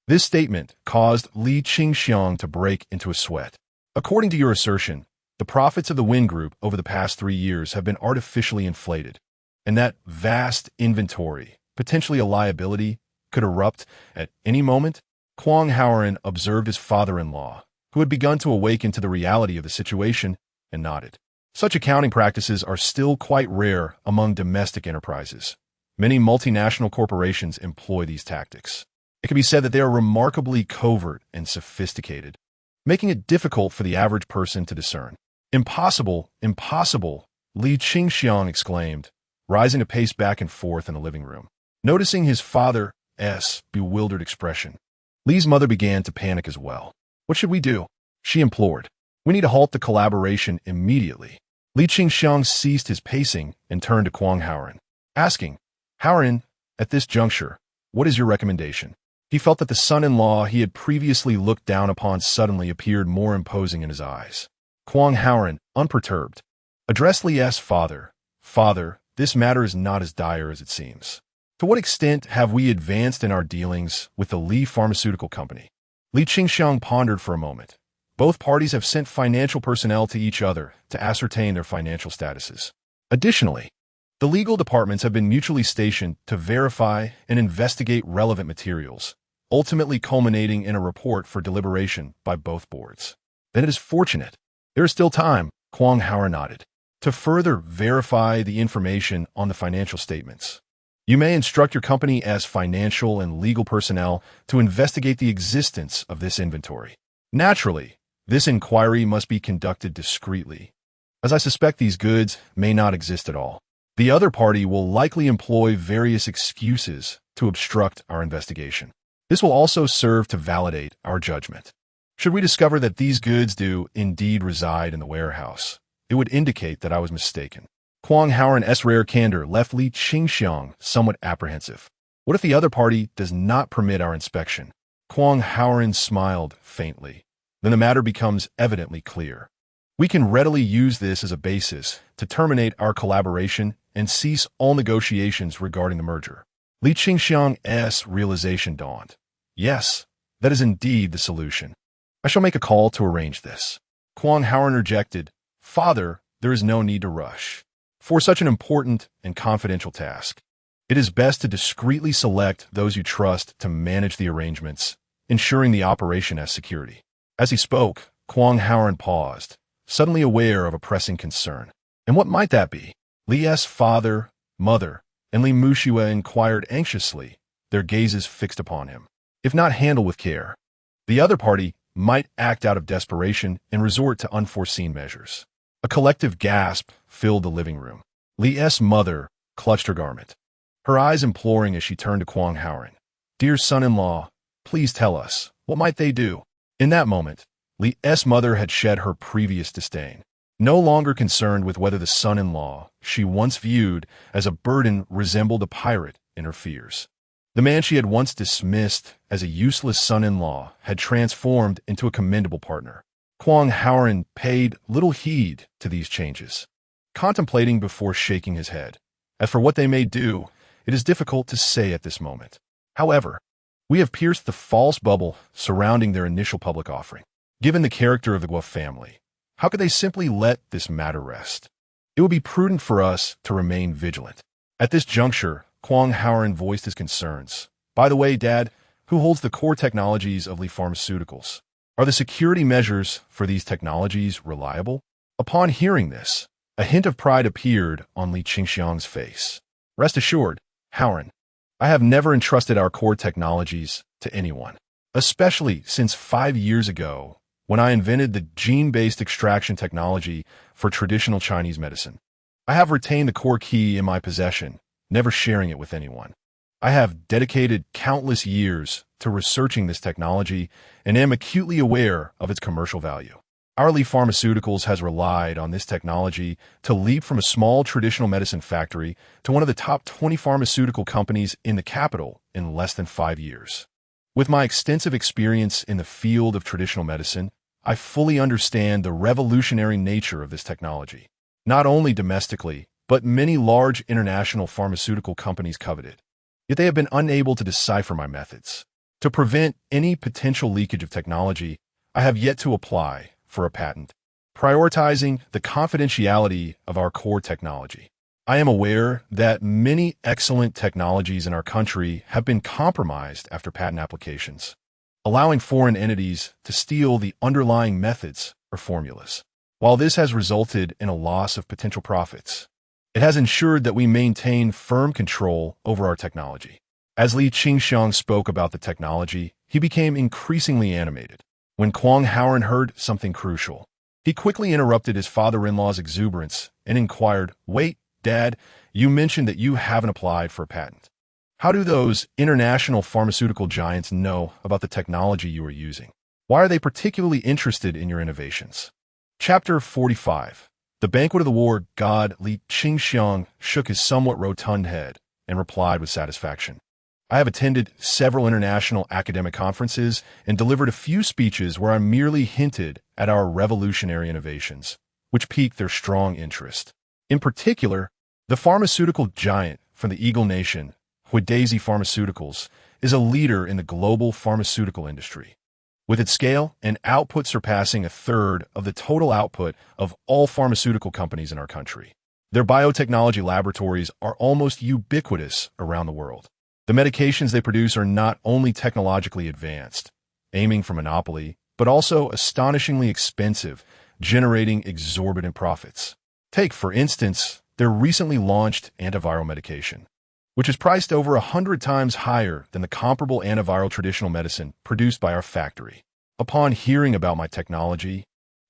This statement caused Li Qingxiang to break into a sweat. "According to your assertion, the profits of the Win Group over the past 3 years have been artificially inflated, and that vast inventory, potentially a liability, could erupt at any moment?" Kwang Haoren observed his father-in-law, who had begun to awaken to the reality of the situation, and nodded. Such accounting practices are still quite rare among domestic enterprises. Many multinational corporations employ these tactics. It can be said that they are remarkably covert and sophisticated, making it difficult for the average person to discern. "Impossible, impossible," Li Qingxiang exclaimed, rising to pace back and forth in the living room. Noticing his father's bewildered expression, Li's mother began to panic as well. "What should we do?" she implored. "We need to halt the collaboration immediately." Li Qingxiang ceased his pacing and turned to Kwang Haoren, asking, "Haoren, at this juncture, what is your recommendation?" He felt that the son-in-law he had previously looked down upon suddenly appeared more imposing in his eyes. Kwang Haoren, unperturbed, addressed Li's father. "Father, this matter is not as dire as it seems. To what extent have we advanced in our dealings with the Li Pharmaceutical Company?" Li Qingxiang pondered for a moment. Both parties have sent financial personnel to each other to ascertain their financial statuses. Additionally, the legal departments have been mutually stationed to verify and investigate relevant materials, ultimately culminating in a report for deliberation by both boards. Then it is fortunate. There is still time, Kwang Hao nodded, to further verify the information on the financial statements. You may instruct your company as financial and legal personnel to investigate the existence of this inventory. Naturally, this inquiry must be conducted discreetly, as I suspect these goods may not exist at all. The other party will likely employ various excuses to obstruct our investigation. This will also serve to validate our judgment. Should we discover that these goods do indeed reside in the warehouse, it would indicate that I was mistaken. Kwang Hao's rare candor left Li Qingxiang somewhat apprehensive. What if the other party does not permit our inspection? Kwang Hao smiled faintly. Then the matter becomes evidently clear. We can readily use this as a basis to terminate our collaboration and cease all negotiations regarding the merger. Li Qingxiang's realization dawned. Yes, that is indeed the solution. I shall make a call to arrange this. Kwang Hao interjected, Father, there is no need to rush. For such an important and confidential task, it is best to discreetly select those you trust to manage the arrangements, ensuring the operation has security. As he spoke, Kwang Hao paused, suddenly aware of a pressing concern. And what might that be? Li's father, mother, and Li Muxue inquired anxiously, their gazes fixed upon him. If not handled with care, the other party might act out of desperation and resort to unforeseen measures. A collective gasp filled the living room. Li's mother clutched her garment, her eyes imploring as she turned to Kwang Hao. Dear son-in-law, please tell us, what might they do? In that moment, Li's mother had shed her previous disdain, no longer concerned with whether the son-in-law she once viewed as a burden resembled a pirate in her fears. The man she had once dismissed as a useless son-in-law had transformed into a commendable partner. Kwang Hao paid little heed to these changes, contemplating before shaking his head. As for what they may do, it is difficult to say at this moment. However, we have pierced the false bubble surrounding their initial public offering. Given the character of the Guo family, how could they simply let this matter rest? It would be prudent for us to remain vigilant. At this juncture, Kwang Hao voiced his concerns. By the way, Dad, who holds the core technologies of Li Pharmaceuticals? Are the security measures for these technologies reliable? Upon hearing this, a hint of pride appeared on Li Qingxiang's face. Rest assured, Hao, I have never entrusted our core technologies to anyone, especially since 5 years ago when I invented the gene-based extraction technology for traditional Chinese medicine. I have retained the core key in my possession, never sharing it with anyone. I have dedicated countless years to researching this technology and am acutely aware of its commercial value. Our Li Pharmaceuticals has relied on this technology to leap from a small traditional medicine factory to one of the top 20 pharmaceutical companies in the capital in less than 5 years. With my extensive experience in the field of traditional medicine, I fully understand the revolutionary nature of this technology. Not only domestically, but many large international pharmaceutical companies covet it. Yet they have been unable to decipher my methods. To prevent any potential leakage of technology, I have yet to apply for a patent, prioritizing the confidentiality of our core technology. I am aware that many excellent technologies in our country have been compromised after patent applications, allowing foreign entities to steal the underlying methods or formulas. While this has resulted in a loss of potential profits, it has ensured that we maintain firm control over our technology. As Li Qingxiang spoke about the technology, he became increasingly animated. When Kwang Hao heard something crucial, he quickly interrupted his father-in-law's exuberance and inquired, Wait, Dad, you mentioned that you haven't applied for a patent. How do those international pharmaceutical giants know about the technology you are using? Why are they particularly interested in your innovations? Chapter 45. The Banquet of the War God Li Qingxiang shook his somewhat rotund head and replied with satisfaction. I have attended several international academic conferences and delivered a few speeches where I merely hinted at our revolutionary innovations, which piqued their strong interest. In particular, the pharmaceutical giant from the Eagle Nation, Huidazi Pharmaceuticals, is a leader in the global pharmaceutical industry, with its scale and output surpassing a third of the total output of all pharmaceutical companies in our country. Their biotechnology laboratories are almost ubiquitous around the world. The medications they produce are not only technologically advanced, aiming for monopoly, but also astonishingly expensive, generating exorbitant profits. Take, for instance, their recently launched antiviral medication, which is priced over 100 times higher than the comparable antiviral traditional medicine produced by our factory. Upon hearing about my technology,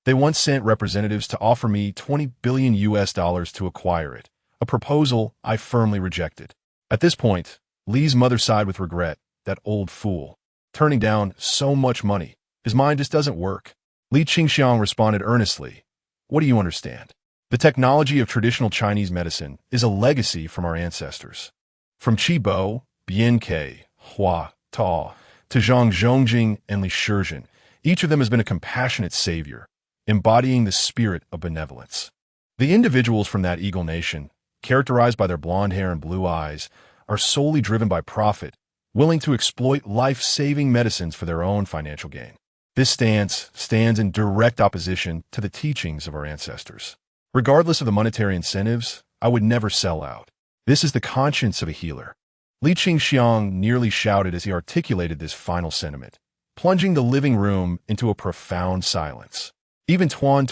they once sent representatives to offer me $20 billion to acquire it, a proposal I firmly rejected. At this point, Li's mother sighed with regret. That old fool. Turning down so much money. His mind just doesn't work. Li Qingxiang responded earnestly. What do you understand? The technology of traditional Chinese medicine is a legacy from our ancestors. From Qi Bianke, Hua, Ta, to Zhang Zhongjing and Li Shizhen, each of them has been a compassionate savior, embodying the spirit of benevolence. The individuals from that eagle nation, characterized by their blonde hair and blue eyes, are solely driven by profit, willing to exploit life-saving medicines for their own financial gain. This stance stands in direct opposition to the teachings of our ancestors. Regardless of the monetary incentives, I would never sell out. This is the conscience of a healer. Li Qingxiang nearly shouted as he articulated this final sentiment, plunging the living room into a profound silence. Even Tuan,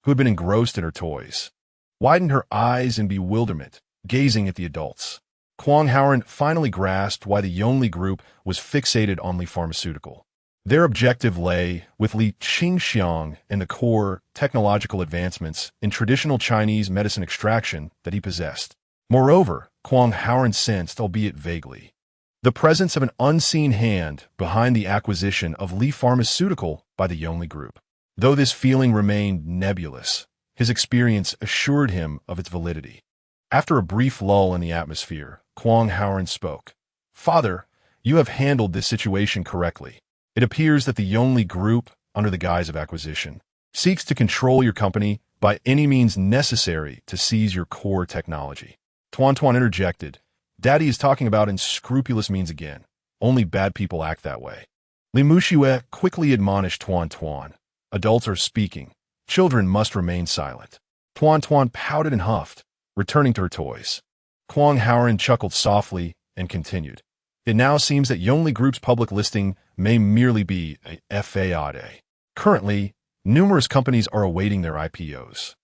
who had been engrossed in her toys, widened her eyes in bewilderment, gazing at the adults. Kwang Haoren finally grasped why the Yongli group was fixated on Li Pharmaceutical. Their objective lay with Li Qingxiang and the core technological advancements in traditional Chinese medicine extraction that he possessed. Moreover, Kwang Haoren sensed, albeit vaguely, the presence of an unseen hand behind the acquisition of Li Pharmaceutical by the Yongli group. Though this feeling remained nebulous, his experience assured him of its validity. After a brief lull in the atmosphere, Kwang Haoren spoke. Father, you have handled this situation correctly. It appears that the Yongli group, under the guise of acquisition, seeks to control your company by any means necessary to seize your core technology. Tuan interjected. Daddy is talking about unscrupulous means again. Only bad people act that way. Li Muxue quickly admonished Tuan. Adults are speaking. Children must remain silent. Tuan pouted and huffed, returning to her toys. Kwang Haoren chuckled softly and continued. It now seems that Yongli Group's public listing may merely be a fade. Currently, numerous companies are awaiting their IPOs.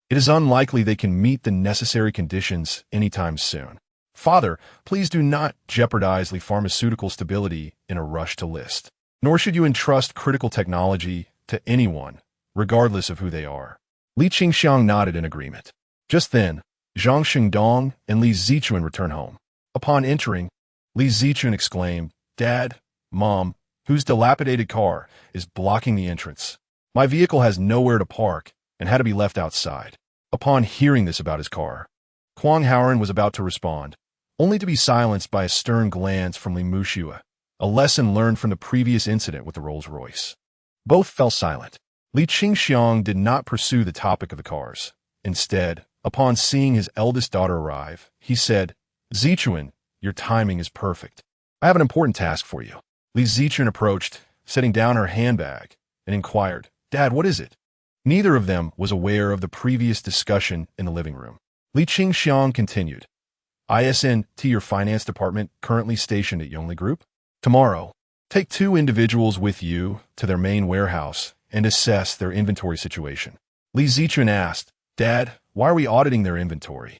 It is unlikely they can meet the necessary conditions anytime soon. Father, please do not jeopardize Li Pharmaceutical stability in a rush to list. Nor should you entrust critical technology to anyone, regardless of who they are. Li Qingxiang nodded in agreement. Just then, Zhang Xingdong and Li Zichuan returned home. Upon entering, Li Zichuan exclaimed, Dad, Mom, whose dilapidated car is blocking the entrance? My vehicle has nowhere to park and had to be left outside. Upon hearing this about his car, Kwang Haoren was about to respond, only to be silenced by a stern glance from Li Muxue, a lesson learned from the previous incident with the Rolls-Royce. Both fell silent. Li Qingxiang did not pursue the topic of the cars. Instead, upon seeing his eldest daughter arrive, he said, Zichuan, your timing is perfect. I have an important task for you. Li Zichuan approached, setting down her handbag, and inquired, Dad, what is it? Neither of them was aware of the previous discussion in the living room. Li Qingxiang continued, ISN to your finance department currently stationed at Yongli Group. Tomorrow, take 2 individuals with you to their main warehouse and assess their inventory situation. Li Zichuan asked, Dad, why are we auditing their inventory?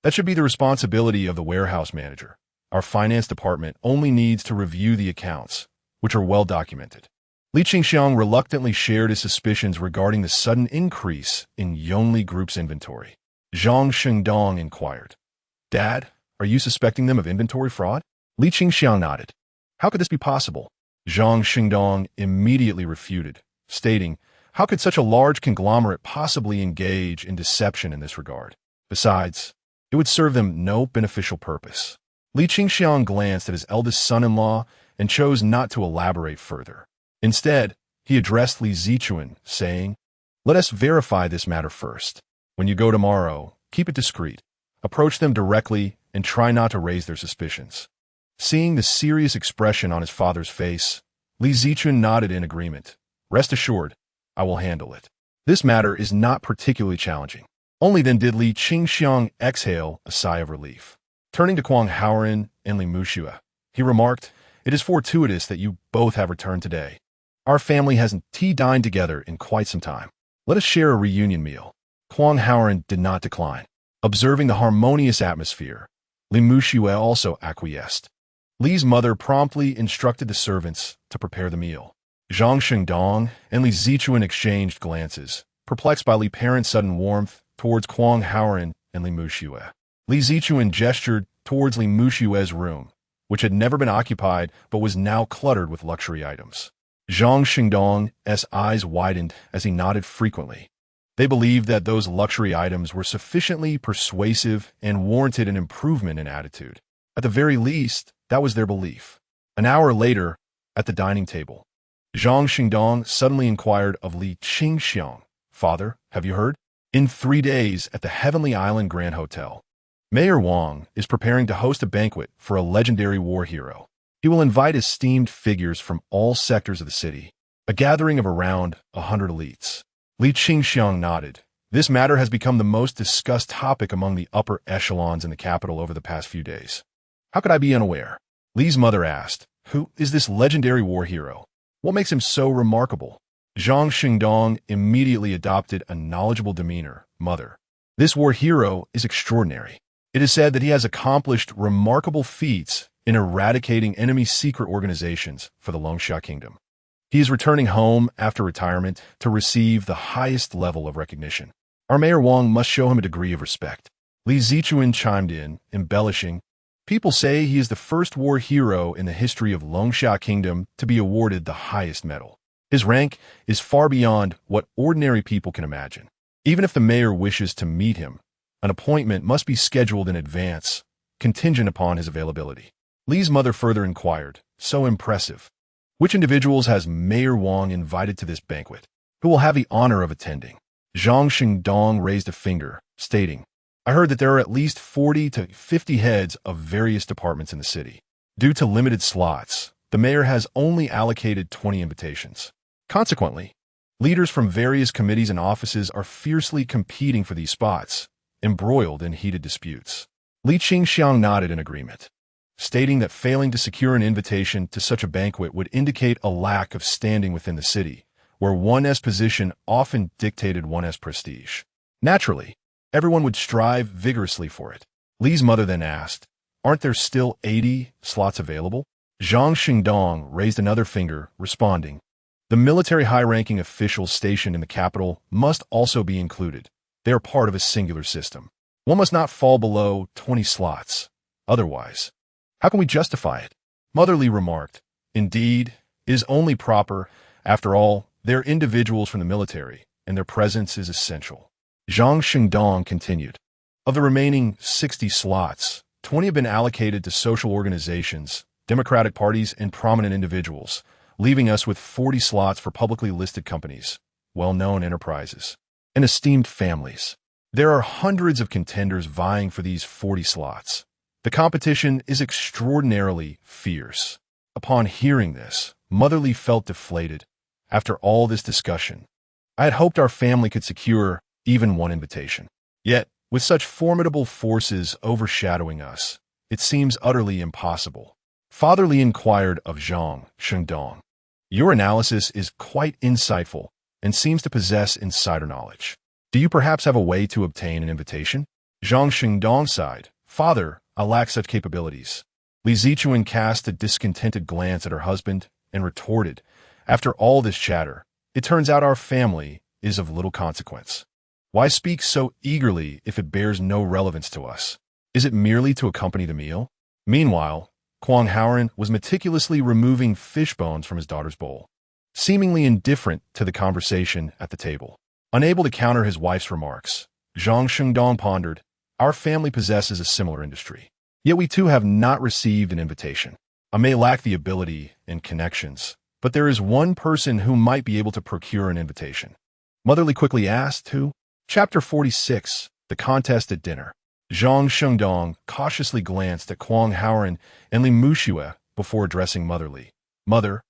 That should be the responsibility of the warehouse manager. Our finance department only needs to review the accounts, which are well documented. Li Qingxiang reluctantly shared his suspicions regarding the sudden increase in Yongli Group's inventory. Zhang Xingdong inquired, Dad, are you suspecting them of inventory fraud? Li Qingxiang nodded. How could this be possible? Zhang Xingdong immediately refuted, stating, how could such a large conglomerate possibly engage in deception in this regard? Besides, it would serve them no beneficial purpose. Li Qingxiang glanced at his eldest son-in-law and chose not to elaborate further. Instead, he addressed Li Zichuan, saying, Let us verify this matter first. When you go tomorrow, keep it discreet. Approach them directly and try not to raise their suspicions. Seeing the serious expression on his father's face, Li Zichuan nodded in agreement. Rest assured, I will handle it. This matter is not particularly challenging. Only then did Li Qingxiang exhale a sigh of relief. Turning to Kwang Haoren and Li Muxue, he remarked, It is fortuitous that you both have returned today. Our family hasn't dined together in quite some time. Let us share a reunion meal. Kwang Haoran did not decline. Observing the harmonious atmosphere, Li Muxue also acquiesced. Li's mother promptly instructed the servants to prepare the meal. Zhang Shengdong and Li Zichuan exchanged glances, perplexed by Li's parents' sudden warmth towards Kwang Haoran and Li Muxue. Li Zichuan gestured towards Li Muxue's room, which had never been occupied but was now cluttered with luxury items. Zhang Shengdong's eyes widened as he nodded frequently. They believed that those luxury items were sufficiently persuasive and warranted an improvement in attitude. At the very least, that was their belief. An hour later, at the dining table, Zhang Shengdong suddenly inquired of Li Qingxiang, "Father, have you heard? In 3 days at the Heavenly Island Grand Hotel, Mayor Wang is preparing to host a banquet for a legendary war hero. He will invite esteemed figures from all sectors of the city, a gathering of around 100 elites." Li Qingxiang nodded. This matter has become the most discussed topic among the upper echelons in the capital over the past few days. How could I be unaware? Li's mother asked. Who is this legendary war hero? What makes him so remarkable? Zhang Shengdong immediately adopted a knowledgeable demeanor. Mother, this war hero is extraordinary. It is said that he has accomplished remarkable feats in eradicating enemy secret organizations for the Longsha Kingdom. He is returning home after retirement to receive the highest level of recognition. Our Mayor Wang must show him a degree of respect. Li Zichuan chimed in, embellishing. People say he is the first war hero in the history of Longsha Kingdom to be awarded the highest medal. His rank is far beyond what ordinary people can imagine. Even if the mayor wishes to meet him, an appointment must be scheduled in advance, contingent upon his availability. Li's mother further inquired, so impressive. Which individuals has Mayor Wang invited to this banquet? Who will have the honor of attending? Zhang Shengdong raised a finger, stating, I heard that there are at least 40 to 50 heads of various departments in the city. Due to limited slots, the mayor has only allocated 20 invitations. Consequently, leaders from various committees and offices are fiercely competing for these spots, embroiled in heated disputes. Li Qingxiang nodded in agreement, stating that failing to secure an invitation to such a banquet would indicate a lack of standing within the city, where one's position often dictated one's prestige. Naturally, everyone would strive vigorously for it. Li's mother then asked, aren't there still 80 slots available? Zhang Shengdong raised another finger, responding, the military high-ranking officials stationed in the capital must also be included. They are part of a singular system. One must not fall below 20 slots. Otherwise, how can we justify it? Mother Li remarked, indeed, it is only proper. After all, they are individuals from the military, and their presence is essential. Zhang Shengdong continued, of the remaining 60 slots, 20 have been allocated to social organizations, democratic parties, and prominent individuals, leaving us with 40 slots for publicly listed companies, well-known enterprises, and esteemed families. There are hundreds of contenders vying for these 40 slots. The competition is extraordinarily fierce. Upon hearing this, Mother Li felt deflated. After all this discussion, I had hoped our family could secure even one invitation. Yet, with such formidable forces overshadowing us, it seems utterly impossible. Father Li inquired of Zhang Shengdong. Your analysis is quite insightful and seems to possess insider knowledge. Do you perhaps have a way to obtain an invitation? Zhang Shengdong sighed. Father, I lack such capabilities. Li Zichuan cast a discontented glance at her husband and retorted, after all this chatter, it turns out our family is of little consequence. Why speak so eagerly if it bears no relevance to us? Is it merely to accompany the meal? Meanwhile, Kwang Haoran was meticulously removing fish bones from his daughter's bowl, seemingly indifferent to the conversation at the table. Unable to counter his wife's remarks, Zhang Shengdong pondered, our family possesses a similar industry. Yet we too have not received an invitation. I may lack the ability and connections, but there is one person who might be able to procure an invitation. Mother Li quickly asked, who? Chapter 46, The Contest at Dinner. Zhang Shengdong cautiously glanced at Kwang Haoran and Li Muxue before addressing Mother Li. Mother,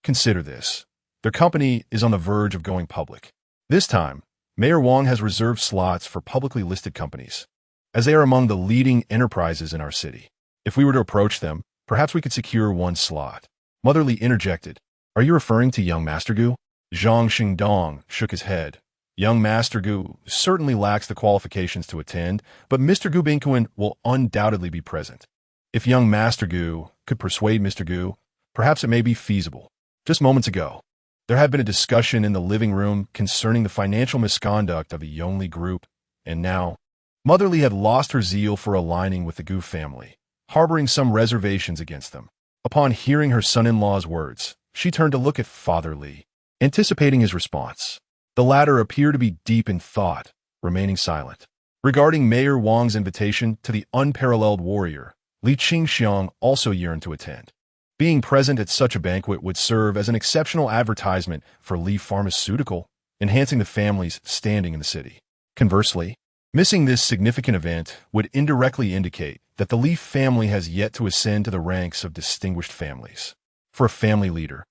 consider this. Their company is on the verge of going public. This time, Mayor Wang has reserved slots for publicly listed companies, as they are among the leading enterprises in our city. If we were to approach them, perhaps we could secure one slot. Mother Li interjected, are Are you referring to young Master Gu? Zhang Xingdong shook his head. Young Master Gu certainly lacks the qualifications to attend, but Mr. Gu Bingquan will undoubtedly be present. If young Master Gu could persuade Mr. Gu, perhaps it may be feasible. Just moments ago, there had been a discussion in the living room concerning the financial misconduct of the Yongli group, and now, Mother Li had lost her zeal for aligning with the Gu family, harboring some reservations against them. Upon hearing her son-in-law's words, she turned to look at Father Li, anticipating his response. The latter appeared to be deep in thought, remaining silent. Regarding Mayor Wang's invitation to the unparalleled warrior, Li Qingxiang also yearned to attend. Being present at such a banquet would serve as an exceptional advertisement for Li Pharmaceutical, enhancing the family's standing in the city. Conversely, missing this significant event would indirectly indicate that the Li family has yet to ascend to the ranks of distinguished families. For a family leader,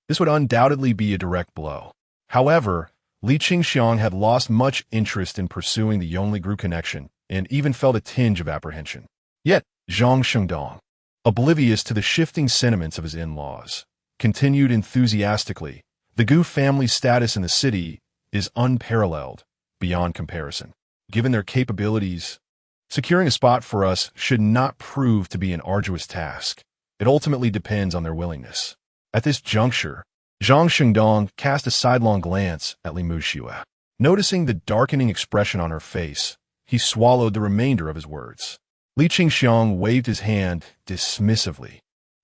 this would undoubtedly be a direct blow. However, Li Qingxiang had lost much interest in pursuing the Yongli group connection and even felt a tinge of apprehension. Yet, Zhang Shengdong, oblivious to the shifting sentiments of his in-laws, continued enthusiastically, "The Gu family's status in the city is unparalleled, beyond comparison. Given their capabilities, securing a spot for us should not prove to be an arduous task. It ultimately depends on their willingness." At this juncture, Zhang Shengdong cast a sidelong glance at Li Muxue. Noticing the darkening expression on her face, he swallowed the remainder of his words. Li Qingxiang waved his hand dismissively,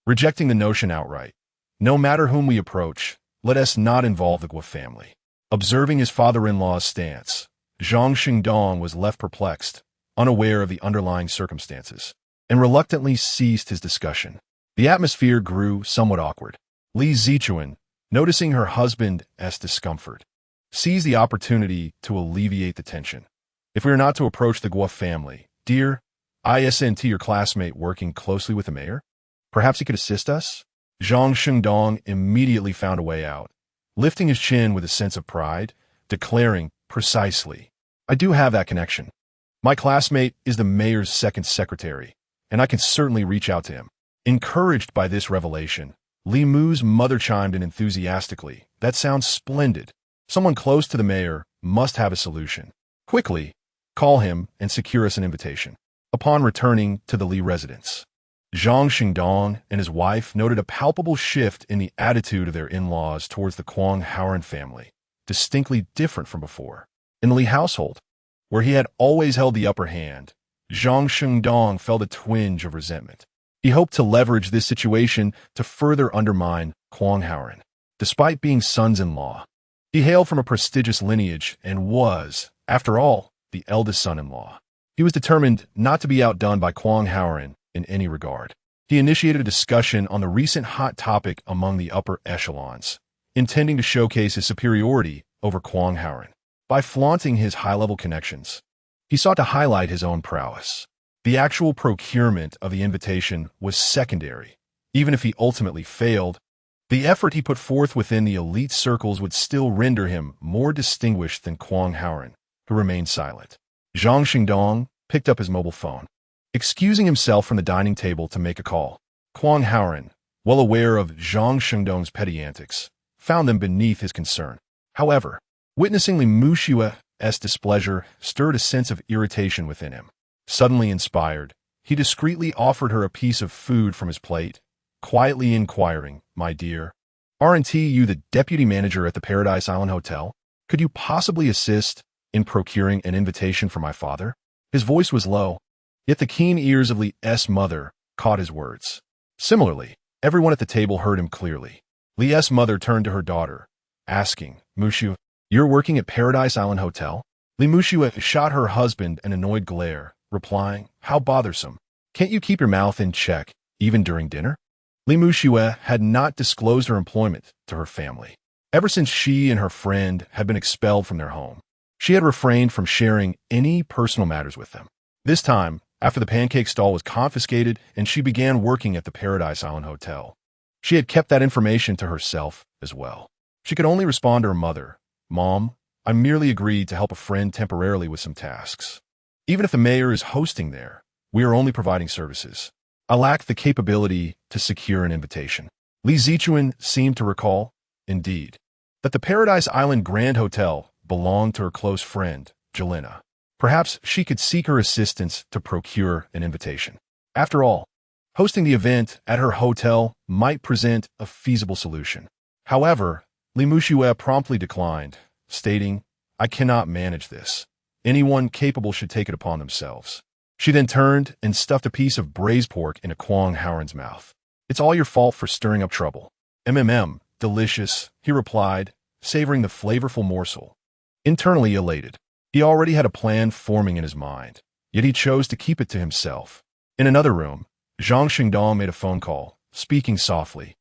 rejecting the notion outright. "No matter whom we approach, let us not involve the Guo family." Observing his father-in-law's stance, Zhang Shengdong was left perplexed, unaware of the underlying circumstances, and reluctantly ceased his discussion. The atmosphere grew somewhat awkward. Li Zichuan, noticing her husband's discomfort, seized the opportunity to alleviate the tension. "If we are not to approach the Guo family, dear, isn't your classmate working closely with the mayor? Perhaps he could assist us?" Zhang Shengdong immediately found a way out, lifting his chin with a sense of pride, declaring, "Precisely. I do have that connection. My classmate is the mayor's second secretary, and I can certainly reach out to him." Encouraged by this revelation, Li Mu's mother chimed in enthusiastically. "That sounds splendid. Someone close to the mayor must have a solution. Quickly, call him and secure us an invitation." Upon returning to the Li residence, Zhang Shengdong and his wife noted a palpable shift in the attitude of their in-laws towards the Quang Haoran family, distinctly different from before. In the Li household, where he had always held the upper hand, Zhang Shengdong felt a twinge of resentment. He hoped to leverage this situation to further undermine Quang Haoran. Despite being sons-in-law, he hailed from a prestigious lineage and was, after all, the eldest son-in-law. He was determined not to be outdone by Quang Haoran in any regard. He initiated a discussion on the recent hot topic among the upper echelons, intending to showcase his superiority over Quang Haoran. By flaunting his high-level connections, he sought to highlight his own prowess. The actual procurement of the invitation was secondary. Even if he ultimately failed, the effort he put forth within the elite circles would still render him more distinguished than Quang Haoran, who remained silent. Zhang Shengdong picked up his mobile phone, excusing himself from the dining table to make a call. Quang Haoran, well aware of Zhang Shengdong's petty antics, found them beneath his concern. However, witnessing Li Muxue's displeasure stirred a sense of irritation within him. Suddenly inspired, he discreetly offered her a piece of food from his plate, quietly inquiring, "My dear, aren't you the deputy manager at the Paradise Island Hotel? Could you possibly assist in procuring an invitation for my father?" His voice was low, yet the keen ears of Li's mother caught his words. Similarly, everyone at the table heard him clearly. Li's mother turned to her daughter, asking, "Muxue, you're working at Paradise Island Hotel?" Li Muxue shot her husband an annoyed glare, replying, "How bothersome. Can't you keep your mouth in check, even during dinner?" Li Muxue had not disclosed her employment to her family. Ever since she and her friend had been expelled from their home, she had refrained from sharing any personal matters with them. This time, after the pancake stall was confiscated and she began working at the Paradise Island Hotel, she had kept that information to herself as well. She could only respond to her mother, "Mom, I merely agreed to help a friend temporarily with some tasks. Even if the mayor is hosting there, we are only providing services. I lack the capability to secure an invitation." Li Zichuan seemed to recall, indeed, that the Paradise Island Grand Hotel belonged to her close friend, Jelena. Perhaps she could seek her assistance to procure an invitation. After all, hosting the event at her hotel might present a feasible solution. However, Li Muxue promptly declined, stating, "I cannot manage this. Anyone capable should take it upon themselves." She then turned and stuffed a piece of braised pork into Kwang Haoran's mouth. "It's all your fault for stirring up trouble." Delicious," he replied, savoring the flavorful morsel. Internally elated, he already had a plan forming in his mind, yet he chose to keep it to himself. In another room, Zhang Xingdong made a phone call, speaking softly.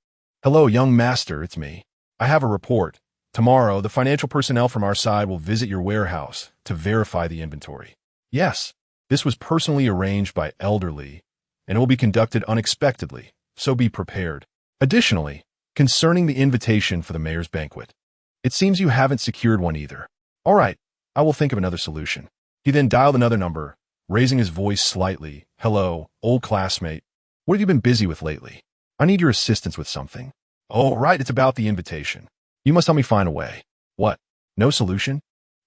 "Hello, young master, it's me. I have a report. Tomorrow, the financial personnel from our side will visit your warehouse to verify the inventory." Yes, this was personally arranged by Elder Li, and it will be conducted unexpectedly, so be prepared. Additionally, concerning the invitation for the mayor's banquet, it seems you haven't secured one either. All right, I will think of another solution. He then dialed another number, raising his voice slightly. "Hello, old classmate. What have you been busy with lately? I need your assistance with something." "Oh, right, it's about the invitation. You must help me find a way." "What? No solution?"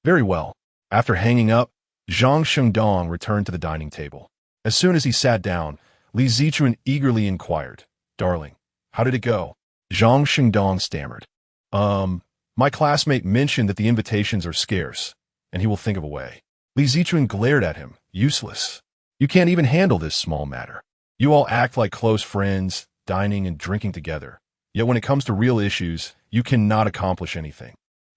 "Very well." After hanging up, Zhang Shengdong returned to the dining table. As soon as he sat down, Li Zichuan eagerly inquired, "Darling, how did it go?" Zhang Shengdong stammered. My classmate mentioned that the invitations are scarce, and he will think of a way." Li Zichuan glared at him. "Useless. You can't even handle this small matter. You all act like close friends, dining and drinking together. Yet when it comes to real issues, you cannot accomplish anything."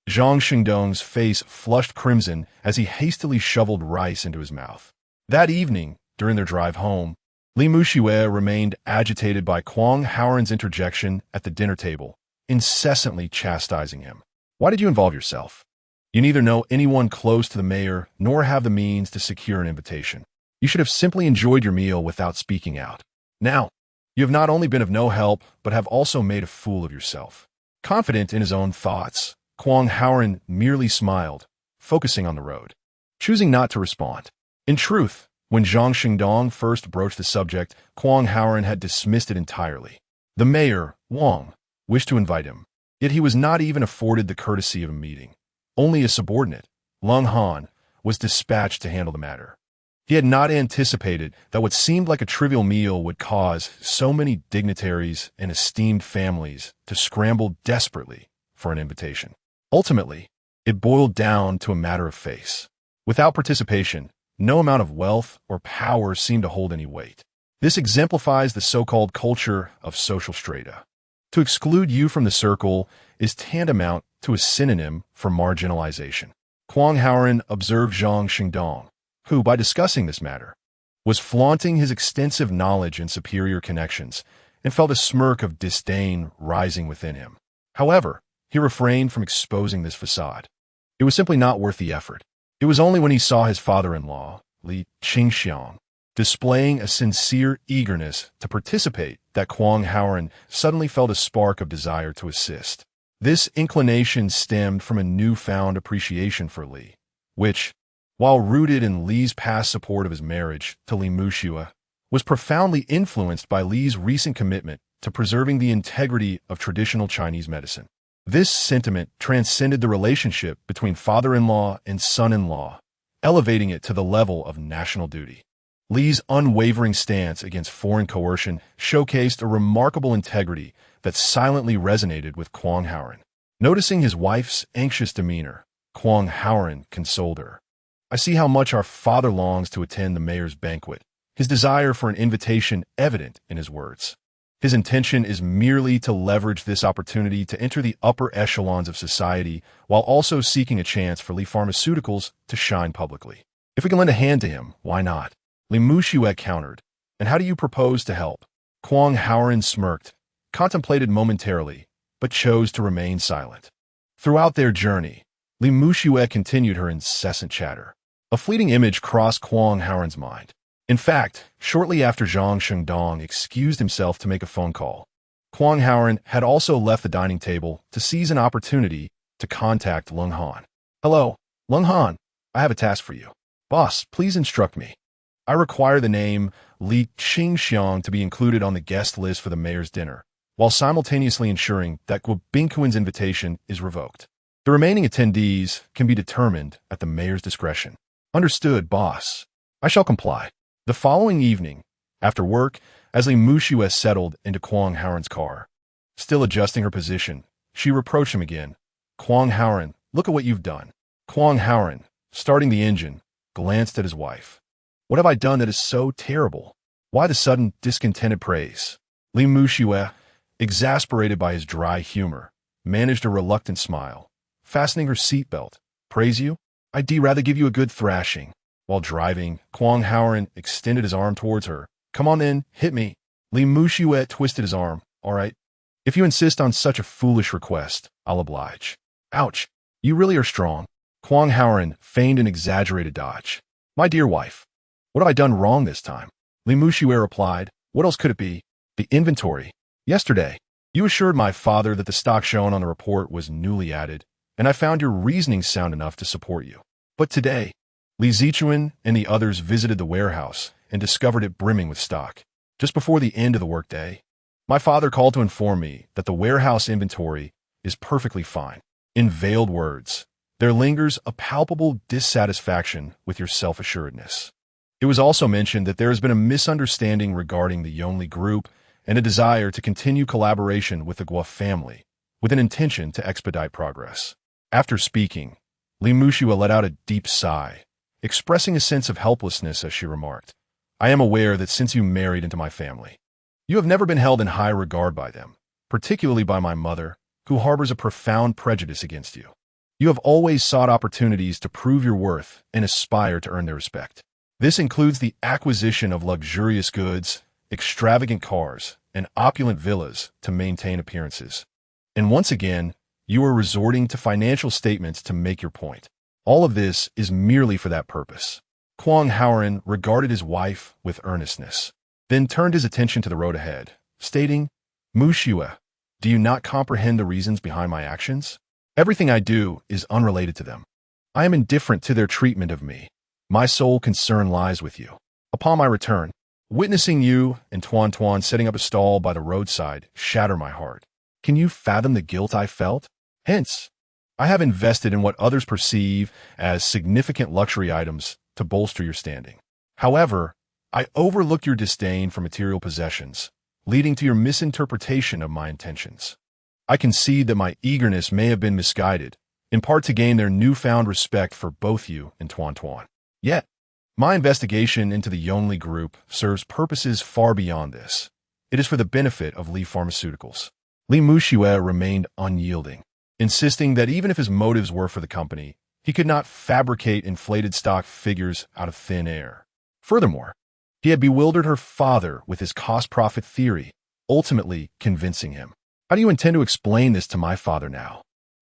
Zhang Shengdong's face flushed crimson as he hastily shoveled rice into his mouth. That evening, during their drive home, Li Muxue remained agitated by Kwang Haoran's interjection at the dinner table, incessantly chastising him. "Why did you involve yourself? You neither know anyone close to the mayor nor have the means to secure an invitation. You should have simply enjoyed your meal without speaking out. Now, you have not only been of no help, but have also made a fool of yourself." Confident in his own thoughts, Kwang Haoran merely smiled, focusing on the road, choosing not to respond. In truth, when Zhang Shengdong first broached the subject, Kwang Haoran had dismissed it entirely. The mayor, Wang, wished to invite him, yet he was not even afforded the courtesy of a meeting. Only a subordinate, Lung Han, was dispatched to handle the matter. He had not anticipated that what seemed like a trivial meal would cause so many dignitaries and esteemed families to scramble desperately for an invitation. Ultimately, it boiled down to a matter of face. Without participation, no amount of wealth or power seemed to hold any weight. This exemplifies the so-called culture of social strata. To exclude you from the circle is tantamount to a synonym for marginalization. Kwang Haoran observed Zhang Shengdong, who, by discussing this matter, was flaunting his extensive knowledge and superior connections, and felt a smirk of disdain rising within him. However, he refrained from exposing this facade. It was simply not worth the effort. It was only when he saw his father-in-law, Li Qingxiang, displaying a sincere eagerness to participate that Kwang Haoran suddenly felt a spark of desire to assist. This inclination stemmed from a newfound appreciation for Li, which, while rooted in Li's past support of his marriage to Li Muxue, was profoundly influenced by Li's recent commitment to preserving the integrity of traditional Chinese medicine. This sentiment transcended the relationship between father-in-law and son-in-law, elevating it to the level of national duty. Li's unwavering stance against foreign coercion showcased a remarkable integrity that silently resonated with Kwang Haoran. Noticing his wife's anxious demeanor, Kwang Haoran consoled her. "I see how much our father longs to attend the mayor's banquet, his desire for an invitation evident in his words. His intention is merely to leverage this opportunity to enter the upper echelons of society while also seeking a chance for Li Pharmaceuticals to shine publicly. If we can lend a hand to him, why not?" Li Muxue countered. "And how do you propose to help?" Kwang Haoran smirked, contemplated momentarily, but chose to remain silent. Throughout their journey, Li Muxue continued her incessant chatter. A fleeting image crossed Kwang Haoran's mind. In fact, shortly after Zhang Shengdong excused himself to make a phone call, Kwang Haoran had also left the dining table to seize an opportunity to contact Lung Han. "Hello, Lung Han, I have a task for you." "Boss, please instruct me." "I require the name Li Qingxiang to be included on the guest list for the mayor's dinner. while simultaneously ensuring that Guobinkuan's invitation is revoked. The remaining attendees can be determined at the mayor's discretion. Understood, boss. I shall comply. The following evening, after work, as Li Muxue settled into Kwang Haoren's car, still adjusting her position, she reproached him again. Kwang Haoren, look at what you've done. Kwang Haoren, starting the engine, glanced at his wife. What have I done that is so terrible? Why the sudden discontented praise? Li Muxue, exasperated by his dry humor, managed a reluctant smile. Fastening her seatbelt. Praise you? I'd rather give you a good thrashing. While driving, Kwang Haoren extended his arm towards her. Come on in, hit me. Li Muxue twisted his arm. All right. If you insist on such a foolish request, I'll oblige. Ouch. You really are strong. Kwang Haoren feigned an exaggerated dodge. My dear wife, what have I done wrong this time? Li Muxue replied. What else could it be? The inventory. Yesterday, you assured my father that the stock shown on the report was newly added, and I found your reasoning sound enough to support you. But today, Li Zichuan and the others visited the warehouse and discovered it brimming with stock. Just before the end of the workday, my father called to inform me that the warehouse inventory is perfectly fine. In veiled words, there lingers a palpable dissatisfaction with your self-assuredness. It was also mentioned that there has been a misunderstanding regarding the Yongli group and a desire to continue collaboration with the Guo family, with an intention to expedite progress. After speaking, Li Muxue let out a deep sigh, expressing a sense of helplessness as she remarked, I am aware that since you married into my family, you have never been held in high regard by them, particularly by my mother, who harbors a profound prejudice against you. You have always sought opportunities to prove your worth and aspire to earn their respect. This includes the acquisition of luxurious goods, extravagant cars, and opulent villas to maintain appearances. And once again, you are resorting to financial statements to make your point. All of this is merely for that purpose. Kwang Haoren regarded his wife with earnestness, then turned his attention to the road ahead, stating, Muxue, do you not comprehend the reasons behind my actions? Everything I do is unrelated to them. I am indifferent to their treatment of me. My sole concern lies with you. Upon my return, witnessing you and Tuan setting up a stall by the roadside shatter my heart. Can you fathom the guilt I felt? Hence, I have invested in what others perceive as significant luxury items to bolster your standing. However, I overlooked your disdain for material possessions, leading to your misinterpretation of my intentions. I concede that my eagerness may have been misguided, in part to gain their newfound respect for both you and Tuan. Yet, my investigation into the Yongli group serves purposes far beyond this. It is for the benefit of Li Pharmaceuticals. Li Muxue remained unyielding, insisting that even if his motives were for the company, he could not fabricate inflated stock figures out of thin air. Furthermore, he had bewildered her father with his cost-profit theory, ultimately convincing him. How do you intend to explain this to my father now?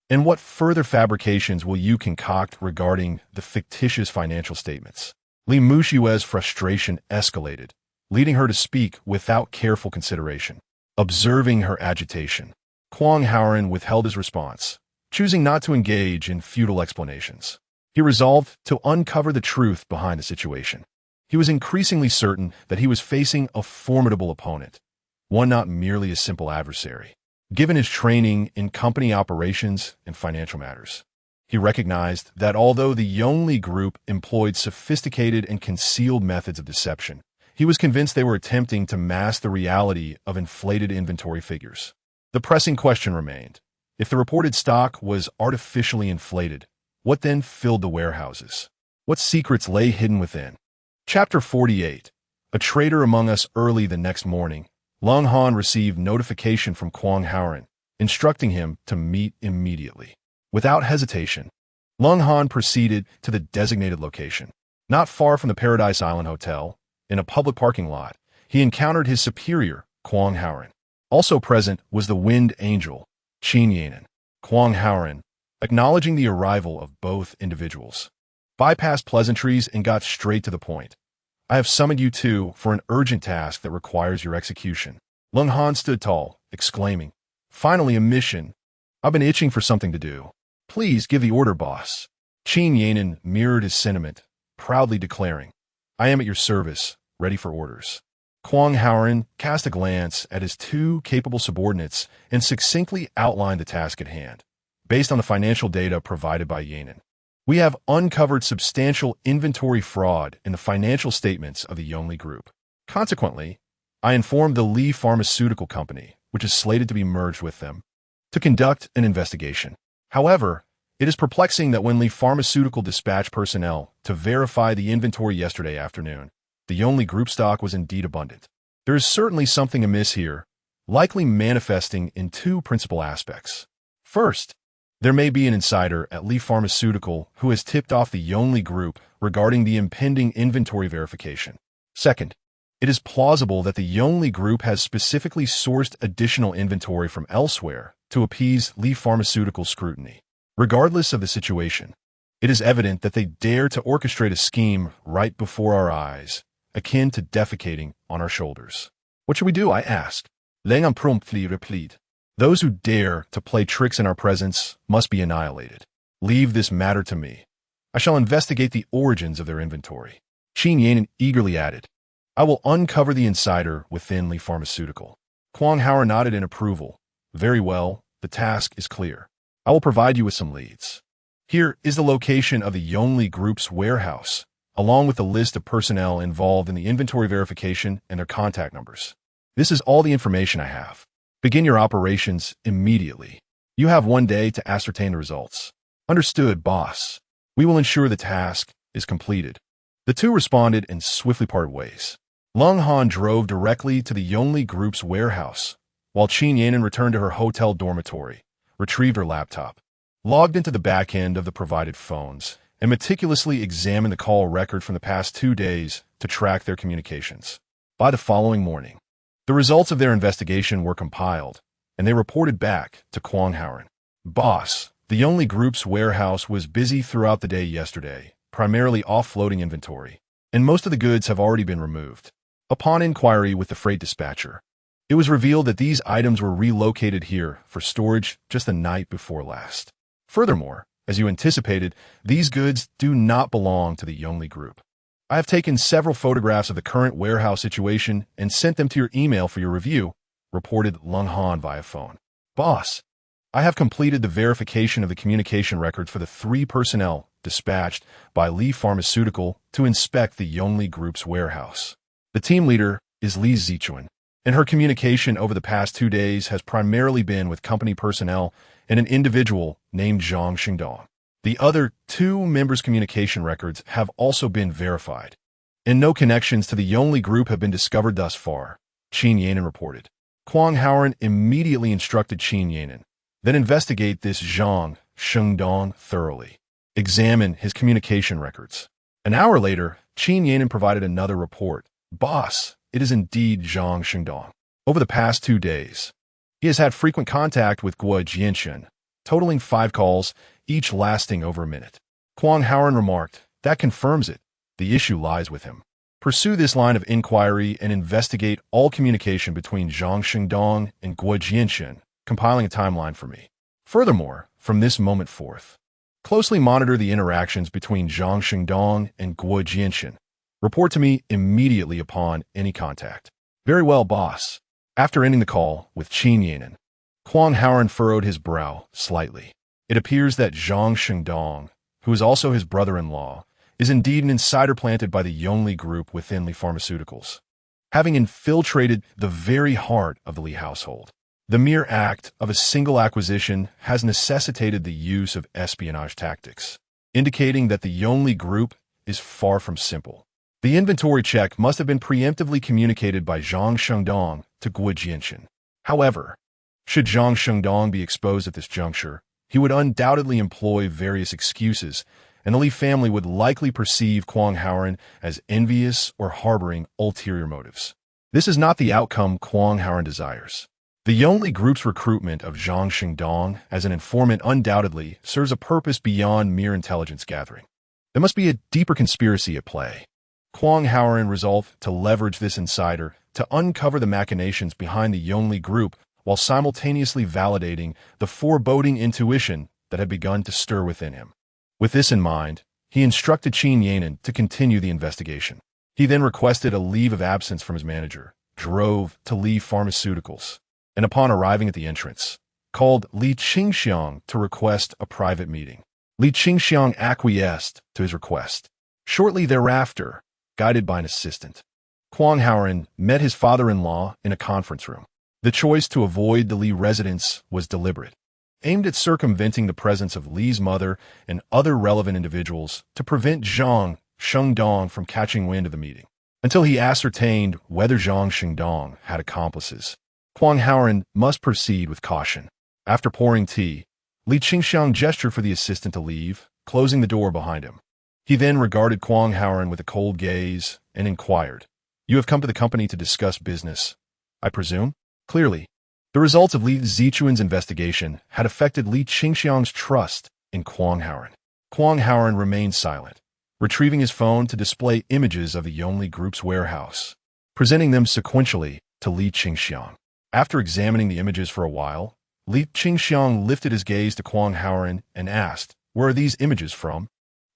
And what further fabrications will you concoct regarding the fictitious financial statements? Li Muxue's frustration escalated, leading her to speak without careful consideration. Observing her agitation, Kwang Haoren withheld his response, choosing not to engage in futile explanations. He resolved to uncover the truth behind the situation. He was increasingly certain that he was facing a formidable opponent, one not merely a simple adversary. Given his training in company operations and financial matters, he recognized that although the Yongli group employed sophisticated and concealed methods of deception, he was convinced they were attempting to mask the reality of inflated inventory figures. The pressing question remained, if the reported stock was artificially inflated, what then filled the warehouses? What secrets lay hidden within? Chapter 48. A traitor among us. Early the next morning, Lung Han received notification from Kwang Haoren, instructing him to meet immediately. Without hesitation, Lung Han proceeded to the designated location. Not far from the Paradise Island Hotel, in a public parking lot, he encountered his superior, Kwang Haoren. Also present was the Wind Angel, Qin Yanan. Kwang Haoren, acknowledging the arrival of both individuals, bypassed pleasantries and got straight to the point. I have summoned you two for an urgent task that requires your execution. Lung Han stood tall, exclaiming, finally a mission. I've been itching for something to do. Please give the order, boss. Qin Yanan mirrored his sentiment, proudly declaring, I am at your service, ready for orders. Kwang Haoran cast a glance at his two capable subordinates and succinctly outlined the task at hand. Based on the financial data provided by Yanin, we have uncovered substantial inventory fraud in the financial statements of the Yongli Group. Consequently, I informed the Li Pharmaceutical Company, which is slated to be merged with them, to conduct an investigation. However, it is perplexing that when Li Pharmaceutical dispatched personnel to verify the inventory yesterday afternoon, the Yongli Group stock was indeed abundant. There is certainly something amiss here, likely manifesting in two principal aspects. First, there may be an insider at Li Pharmaceutical who has tipped off the Yongli Group regarding the impending inventory verification. Second, it is plausible that the Yongli Group has specifically sourced additional inventory from elsewhere to appease Li Pharmaceutical's scrutiny. Regardless of the situation, it is evident that they dare to orchestrate a scheme right before our eyes, akin to defecating on our shoulders. What should we do? I asked. Lang promptly replied. Those who dare to play tricks in our presence must be annihilated. Leave this matter to me. I shall investigate the origins of their inventory. Qin Yanin eagerly added, I will uncover the insider within Li Pharmaceutical. Kwang Haoran nodded in approval. Very well, the task is clear. I will provide you with some leads. Here is the location of the Yongli Group's warehouse, along with a list of personnel involved in the inventory verification and their contact numbers. This is all the information I have. Begin your operations immediately. You have 1 day to ascertain the results. Understood, boss. We will ensure the task is completed. The two responded and swiftly parted ways. Lung Han drove directly to the Yongli Group's warehouse, while Qin Yanin returned to her hotel dormitory, retrieved her laptop, logged into the back end of the provided phones, and meticulously examined the call record from the past 2 days to track their communications. By the following morning, the results of their investigation were compiled, and they reported back to Kwang Haoran. Boss, the Yongli Group's warehouse was busy throughout the day yesterday, primarily offloading inventory, and most of the goods have already been removed. Upon inquiry with the freight dispatcher, it was revealed that these items were relocated here for storage just the night before last. Furthermore, as you anticipated, these goods do not belong to the Yongli Group. I have taken several photographs of the current warehouse situation and sent them to your email for your review, reported Lung Han via phone. Boss, I have completed the verification of the communication records for the 3 personnel dispatched by Li Pharmaceutical to inspect the Yongli Group's warehouse. The team leader is Li Zichuan, and her communication over the past 2 days has primarily been with company personnel and an individual named Zhang Xingdong. The other 2 members' communication records have also been verified, and no connections to the Yongli Group have been discovered thus far, Qin Yanin reported. Kwang Haoran immediately instructed Qin Yanin, then investigate this Zhang Xingdong thoroughly. Examine his communication records. An hour later, Qin Yanin provided another report. Boss, it is indeed Zhang Xingdong. Over the past 2 days, he has had frequent contact with Guo Jianxun, totaling 5 calls, each lasting over a minute. Kwang Haoran remarked, that confirms it. The issue lies with him. Pursue this line of inquiry and investigate all communication between Zhang Xingdong and Guo Jianxun, compiling a timeline for me. Furthermore, from this moment forth, closely monitor the interactions between Zhang Xingdong and Guo Jianxun. Report to me immediately upon any contact. Very well, boss. After ending the call with Qin Yanin, Kwang Haoran furrowed his brow slightly. It appears that Zhang Xingdong, who is also his brother-in-law, is indeed an insider planted by the Yongli Group within Li Pharmaceuticals, having infiltrated the very heart of the Li household. The mere act of a single acquisition has necessitated the use of espionage tactics, indicating that the Yongli Group is far from simple. The inventory check must have been preemptively communicated by Zhang Shengdong to Guo Jianxun. However, should Zhang Shengdong be exposed at this juncture, he would undoubtedly employ various excuses, and the Li family would likely perceive Kwang Haoran as envious or harboring ulterior motives. This is not the outcome Kwang Haoran desires. The Yongli Group's recruitment of Zhang Shengdong as an informant undoubtedly serves a purpose beyond mere intelligence gathering. There must be a deeper conspiracy at play. Kwang Haoran resolved to leverage this insider to uncover the machinations behind the Yongli Group while simultaneously validating the foreboding intuition that had begun to stir within him. With this in mind, he instructed Qin Yanin to continue the investigation. He then requested a leave of absence from his manager, drove to Li Pharmaceuticals, and upon arriving at the entrance, called Li Qingxiang to request a private meeting. Li Qingxiang acquiesced to his request. Shortly thereafter, guided by an assistant, Kwang Haoren met his father-in-law in a conference room. The choice to avoid the Li residence was deliberate, aimed at circumventing the presence of Li's mother and other relevant individuals to prevent Zhang Shengdong from catching wind of the meeting. Until he ascertained whether Zhang Shengdong had accomplices, Kwang Haoren must proceed with caution. After pouring tea, Li Qingxiang gestured for the assistant to leave, closing the door behind him. He then regarded Kwang Haoren with a cold gaze and inquired, "You have come to the company to discuss business, I presume?" Clearly, the results of Li Zichuan's investigation had affected Li Qingxiang's trust in Kwang Haoren. Kwang Haoren remained silent, retrieving his phone to display images of the Yongli Group's warehouse, presenting them sequentially to Li Qingxiang. After examining the images for a while, Li Qingxiang lifted his gaze to Kwang Haoren and asked, "Where are these images from?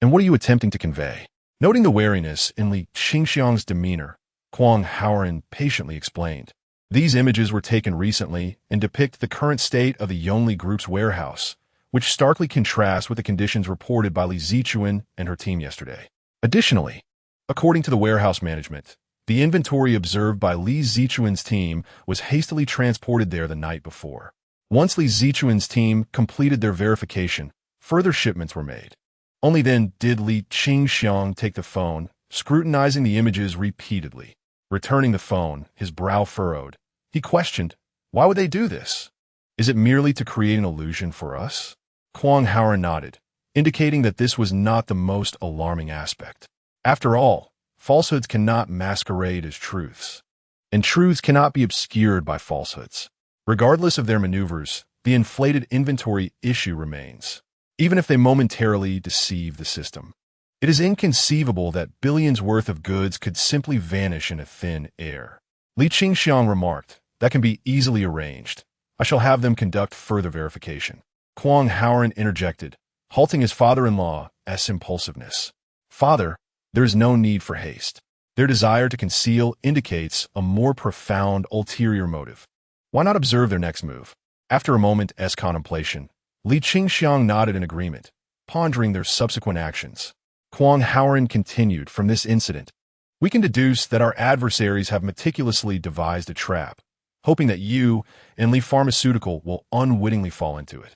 And what are you attempting to convey?" Noting the wariness in Li Qingxiang's demeanor, Kwang Haoren patiently explained, "These images were taken recently and depict the current state of the Yongli Group's warehouse, which starkly contrasts with the conditions reported by Li Zichuan and her team yesterday. Additionally, according to the warehouse management, the inventory observed by Li Zichuan's team was hastily transported there the night before. Once Li Zichuan's team completed their verification, further shipments were made. Only then did Li Qingxiang take the phone, scrutinizing the images repeatedly. Returning the phone, his brow furrowed. He questioned, "Why would they do this? Is it merely to create an illusion for us?" Kwang Haoren nodded, indicating that this was not the most alarming aspect. After all, falsehoods cannot masquerade as truths, and truths cannot be obscured by falsehoods. Regardless of their maneuvers, the inflated inventory issue remains, even if they momentarily deceive the system. It is inconceivable that billions worth of goods could simply vanish in a thin air. Li Qingxiang remarked, "That can be easily arranged. I shall have them conduct further verification." Kwang Haoren interjected, halting his father-in-law as impulsiveness. "Father, there is no need for haste. Their desire to conceal indicates a more profound ulterior motive. Why not observe their next move?" After a moment's contemplation, Li Qingxiang nodded in agreement, pondering their subsequent actions. Kwang Haoren continued, "From this incident, we can deduce that our adversaries have meticulously devised a trap, hoping that you and Li Pharmaceutical will unwittingly fall into it.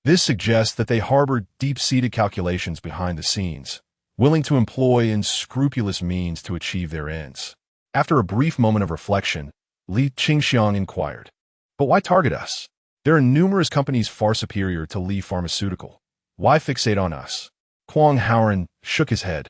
This suggests that they harbor deep-seated calculations behind the scenes, willing to employ unscrupulous means to achieve their ends." After a brief moment of reflection, Li Qingxiang inquired, "But why target us? There are numerous companies far superior to Li Pharmaceutical. Why fixate on us?" Kwang Haoren shook his head.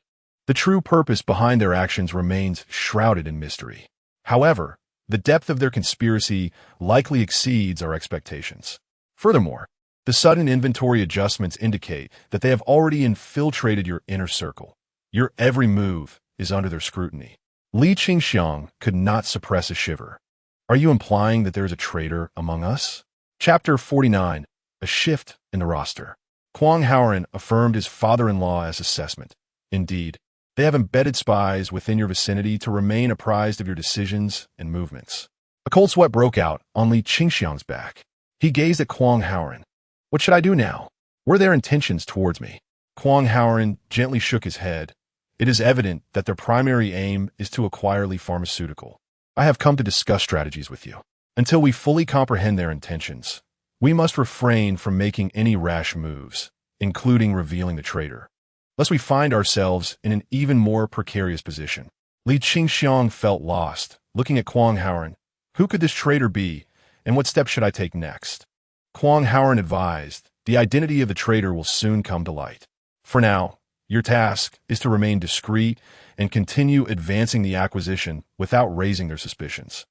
The true purpose behind their actions remains shrouded in mystery. However, the depth of their conspiracy likely exceeds our expectations. Furthermore, the sudden inventory adjustments indicate that they have already infiltrated your inner circle. Your every move is under their scrutiny. Li Qingxiang could not suppress a shiver. "Are you implying that there is a traitor among us?" Chapter 49. A Shift in the Roster. Kwang Haoren affirmed his father-in-law's assessment. "Indeed, they have embedded spies within your vicinity to remain apprised of your decisions and movements." A cold sweat broke out on Li Qingxiang's back. He gazed at Kwang Haoren. "What should I do now? What are their intentions towards me?" Kwang Haoren gently shook his head. "It is evident that their primary aim is to acquire Li Pharmaceutical. I have come to discuss strategies with you. Until we fully comprehend their intentions, we must refrain from making any rash moves, including revealing the traitor, lest we find ourselves in an even more precarious position." Li Qingxiang felt lost, looking at Kwang Haoren. Who could this traitor be, and what steps should I take next? Kwang Haoren advised, "The identity of the traitor will soon come to light. For now, your task is to remain discreet and continue advancing the acquisition without raising their suspicions.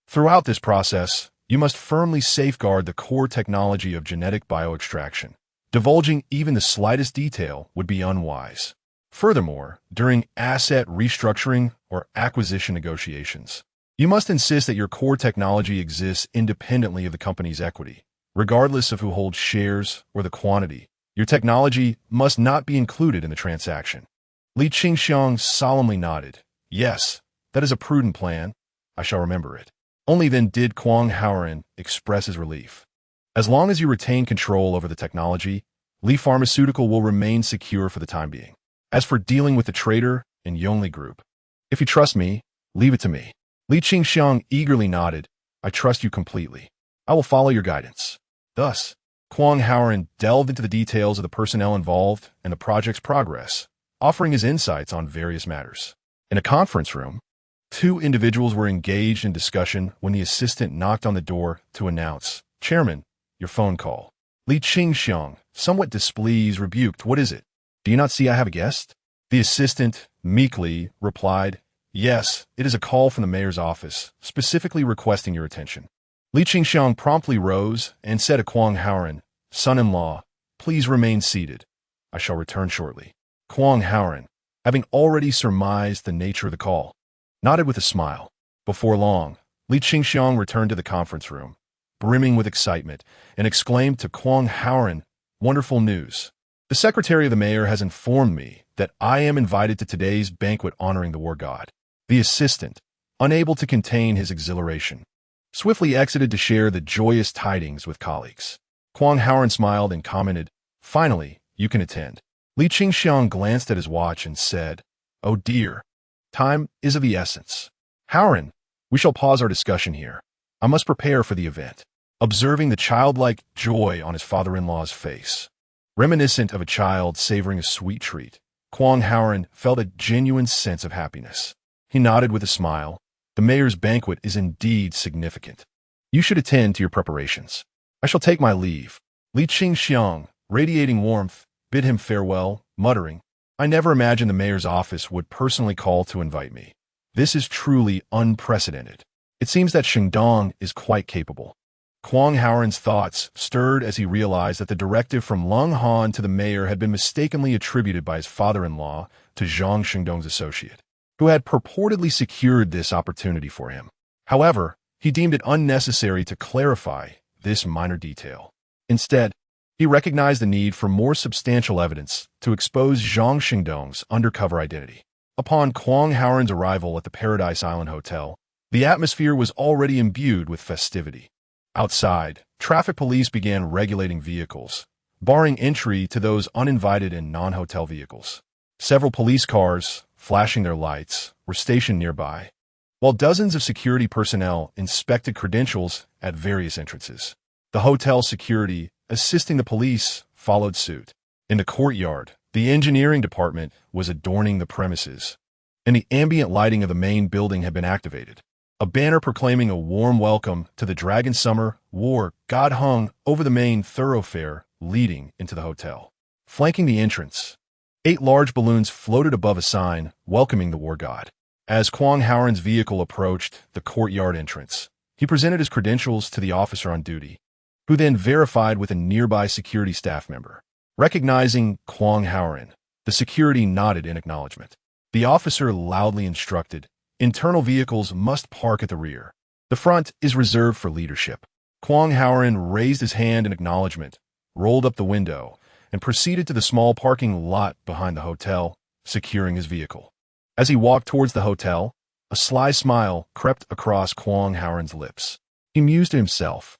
Throughout this process, you must firmly safeguard the core technology of genetic bioextraction. Divulging even the slightest detail would be unwise. Furthermore, during asset restructuring or acquisition negotiations, you must insist that your core technology exists independently of the company's equity. Regardless of who holds shares or the quantity, your technology must not be included in the transaction." Li Qingxiang solemnly nodded. Yes, that is a prudent plan. I shall remember it. Only then did Kwang Haoren express his relief. As long as you retain control over the technology, Li Pharmaceutical will remain secure for the time being. As for dealing with the traitor and Yongli Group, if you trust me, leave it to me. Li Qingxiang eagerly nodded. I trust you completely. I will follow your guidance. Thus, Kwang Haoren delved into the details of the personnel involved and the project's progress, offering his insights on various matters. In a conference room, two individuals were engaged in discussion when the assistant knocked on the door to announce, "Chairman, your phone call." Li Qingxiang, somewhat displeased, rebuked, "What is it? Do you not see I have a guest?" The assistant meekly replied, "Yes, it is a call from the mayor's office, specifically requesting your attention." Li Qingxiang promptly rose and said to Kwang Haoren, "Son-in-law, please remain seated. I shall return shortly." Kwang Haoren, having already surmised the nature of the call, nodded with a smile. Before long, Li Qingxiang returned to the conference room, brimming with excitement, and exclaimed to Kwang Haoren, "Wonderful news. The secretary of the mayor has informed me that I am invited to today's banquet honoring the war god." The assistant, unable to contain his exhilaration, swiftly exited to share the joyous tidings with colleagues. Kwang Haoren smiled and commented, "Finally, you can attend." Li Qingxiang glanced at his watch and said, "Oh dear, time is of the essence. Haoren, we shall pause our discussion here. I must prepare for the event." Observing the childlike joy on his father-in-law's face, reminiscent of a child savoring a sweet treat, Kwang Haoren felt a genuine sense of happiness. He nodded with a smile. The mayor's banquet is indeed significant. You should attend to your preparations. I shall take my leave. Li Qingxiang, radiating warmth, bid him farewell, muttering, "I never imagined the mayor's office would personally call to invite me. This is truly unprecedented. It seems that Shengdong is quite capable." Kwang Haoren's thoughts stirred as he realized that the directive from Lung Han to the mayor had been mistakenly attributed by his father-in-law to Zhang Shengdong's associate, who had purportedly secured this opportunity for him. However, he deemed it unnecessary to clarify this minor detail. Instead, he recognized the need for more substantial evidence to expose Zhang Shengdong's undercover identity. Upon Kwang Haoren's arrival at the Paradise Island Hotel, the atmosphere was already imbued with festivity. Outside, traffic police began regulating vehicles, barring entry to those uninvited in non-hotel vehicles. Several police cars, flashing their lights, were stationed nearby, while dozens of security personnel inspected credentials at various entrances. The hotel security, assisting the police, followed suit. In the courtyard, the engineering department was adorning the premises, and the ambient lighting of the main building had been activated. A banner proclaiming a warm welcome to the Dragon Summer War God hung over the main thoroughfare leading into the hotel. Flanking the entrance, 8 large balloons floated above a sign welcoming the war god. As Kwang Haoren's vehicle approached the courtyard entrance, he presented his credentials to the officer on duty, who then verified with a nearby security staff member. Recognizing Kwang Haoren, the security nodded in acknowledgement. The officer loudly instructed, "Internal vehicles must park at the rear. The front is reserved for leadership." Kwang Haoren raised his hand in acknowledgement, rolled up the window, and proceeded to the small parking lot behind the hotel, securing his vehicle. As he walked towards the hotel, a sly smile crept across Kwang Haoren's lips. He mused to himself,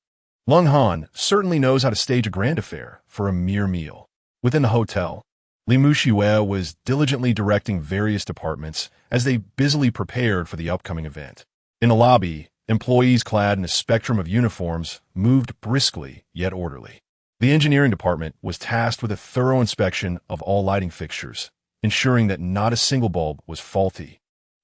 "Lung Han certainly knows how to stage a grand affair for a mere meal." Within the hotel, Li Muxue was diligently directing various departments as they busily prepared for the upcoming event. In the lobby, employees clad in a spectrum of uniforms moved briskly yet orderly. The engineering department was tasked with a thorough inspection of all lighting fixtures, ensuring that not a single bulb was faulty.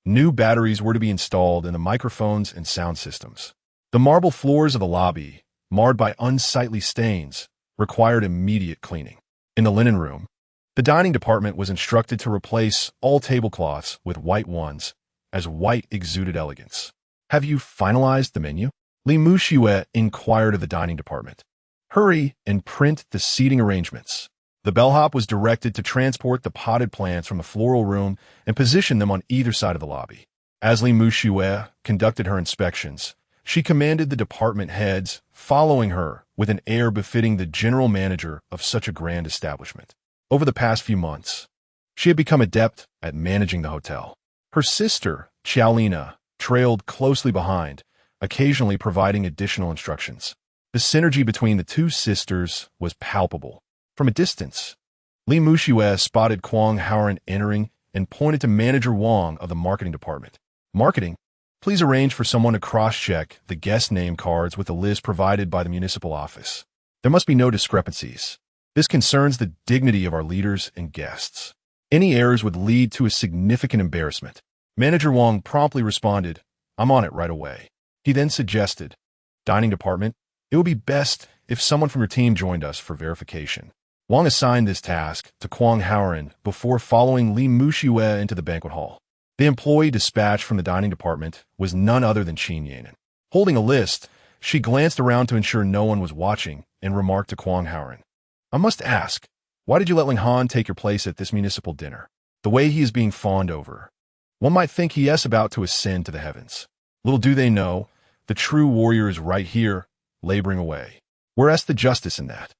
New batteries were to be installed in the microphones and sound systems. The marble floors of the lobby, marred by unsightly stains, required immediate cleaning. In the linen room, the dining department was instructed to replace all tablecloths with white ones, as white exuded elegance. "Have you finalized the menu?" Li Muxue inquired of the dining department. "Hurry and print the seating arrangements." The bellhop was directed to transport the potted plants from the floral room and position them on either side of the lobby. As Li Muxue conducted her inspections, she commanded the department heads, following her with an air befitting the general manager of such a grand establishment. Over the past few months, she had become adept at managing the hotel. Her sister, Xiaolina, trailed closely behind, occasionally providing additional instructions. The synergy between the two sisters was palpable. From a distance, Li Muxue spotted Kwang Haoren entering and pointed to Manager Wang of the marketing department. Marketing, please arrange for someone to cross-check the guest name cards with the list provided by the municipal office. There must be no discrepancies. This concerns the dignity of our leaders and guests. Any errors would lead to a significant embarrassment. Manager Wang promptly responded, "I'm on it right away." He then suggested, "Dining department, it would be best if someone from your team joined us for verification." Wang assigned this task to Kwang Haoren before following Li Muxue into the banquet hall. The employee dispatched from the dining department was none other than Qin Yanan. Holding a list, she glanced around to ensure no one was watching and remarked to Kwang Haoren, "I must ask, why did you let Ling Han take your place at this municipal dinner? The way he is being fawned over. One might think he is about to ascend to the heavens. Little do they know, the true warrior is right here, laboring away. Where's the justice in that?"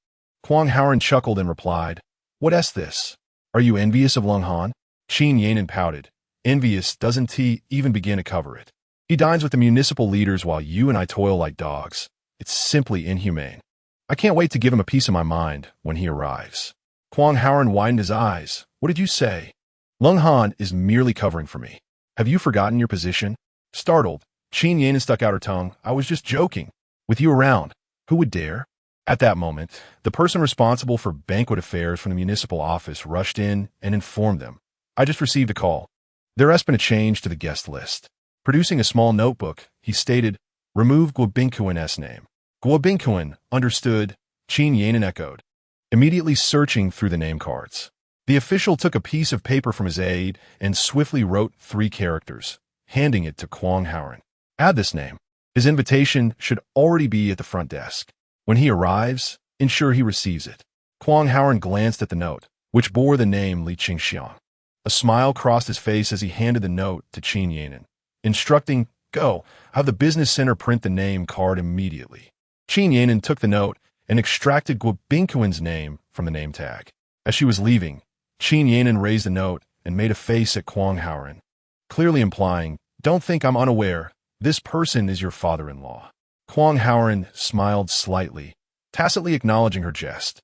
Kwang Haoren chuckled and replied, "What's this? Are you envious of Ling Han?" Qin Yanan pouted, "Envious doesn't he even begin to cover it. He dines with the municipal leaders while you and I toil like dogs. It's simply inhumane. I can't wait to give him a piece of my mind when he arrives." Kwang Haoren widened his eyes. "What did you say?" "Ling Han is merely covering for me. Have you forgotten your position?" Startled, Qin Yanan stuck out her tongue. "I was just joking. With you around, who would dare?" At that moment, the person responsible for banquet affairs from the municipal office rushed in and informed them, "I just received a call. There has been a change to the guest list." Producing a small notebook, he stated, "Remove Guo Bingquen's name." Guo Bingquen understood, Qin Yanan echoed, immediately searching through the name cards. The official took a piece of paper from his aide and swiftly wrote 3 characters, handing it to Kwang Haoren. "Add this name. His invitation should already be at the front desk. When he arrives, ensure he receives it." Kwang Haoren glanced at the note, which bore the name Li Qingxiang. A smile crossed his face as he handed the note to Qin Yanan, instructing, "Go, have the business center print the name card immediately." Qin Yanan took the note and extracted Guo Bingquen's name from the name tag. As she was leaving, Qin Yanan raised the note and made a face at Kwang Haoren, clearly implying, "Don't think I'm unaware. This person is your father-in-law." Kwang Haoren smiled slightly, tacitly acknowledging her jest.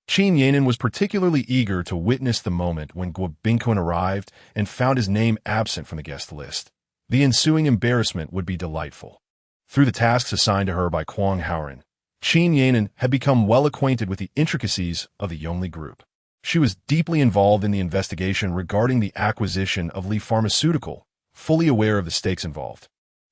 Qin Yanan was particularly eager to witness the moment when Guo Bingquen arrived and found his name absent from the guest list. The ensuing embarrassment would be delightful. Through the tasks assigned to her by Kwang Haoren, Qin Yanan had become well acquainted with the intricacies of the Yongli Group. She was deeply involved in the investigation regarding the acquisition of Li Pharmaceutical, fully aware of the stakes involved.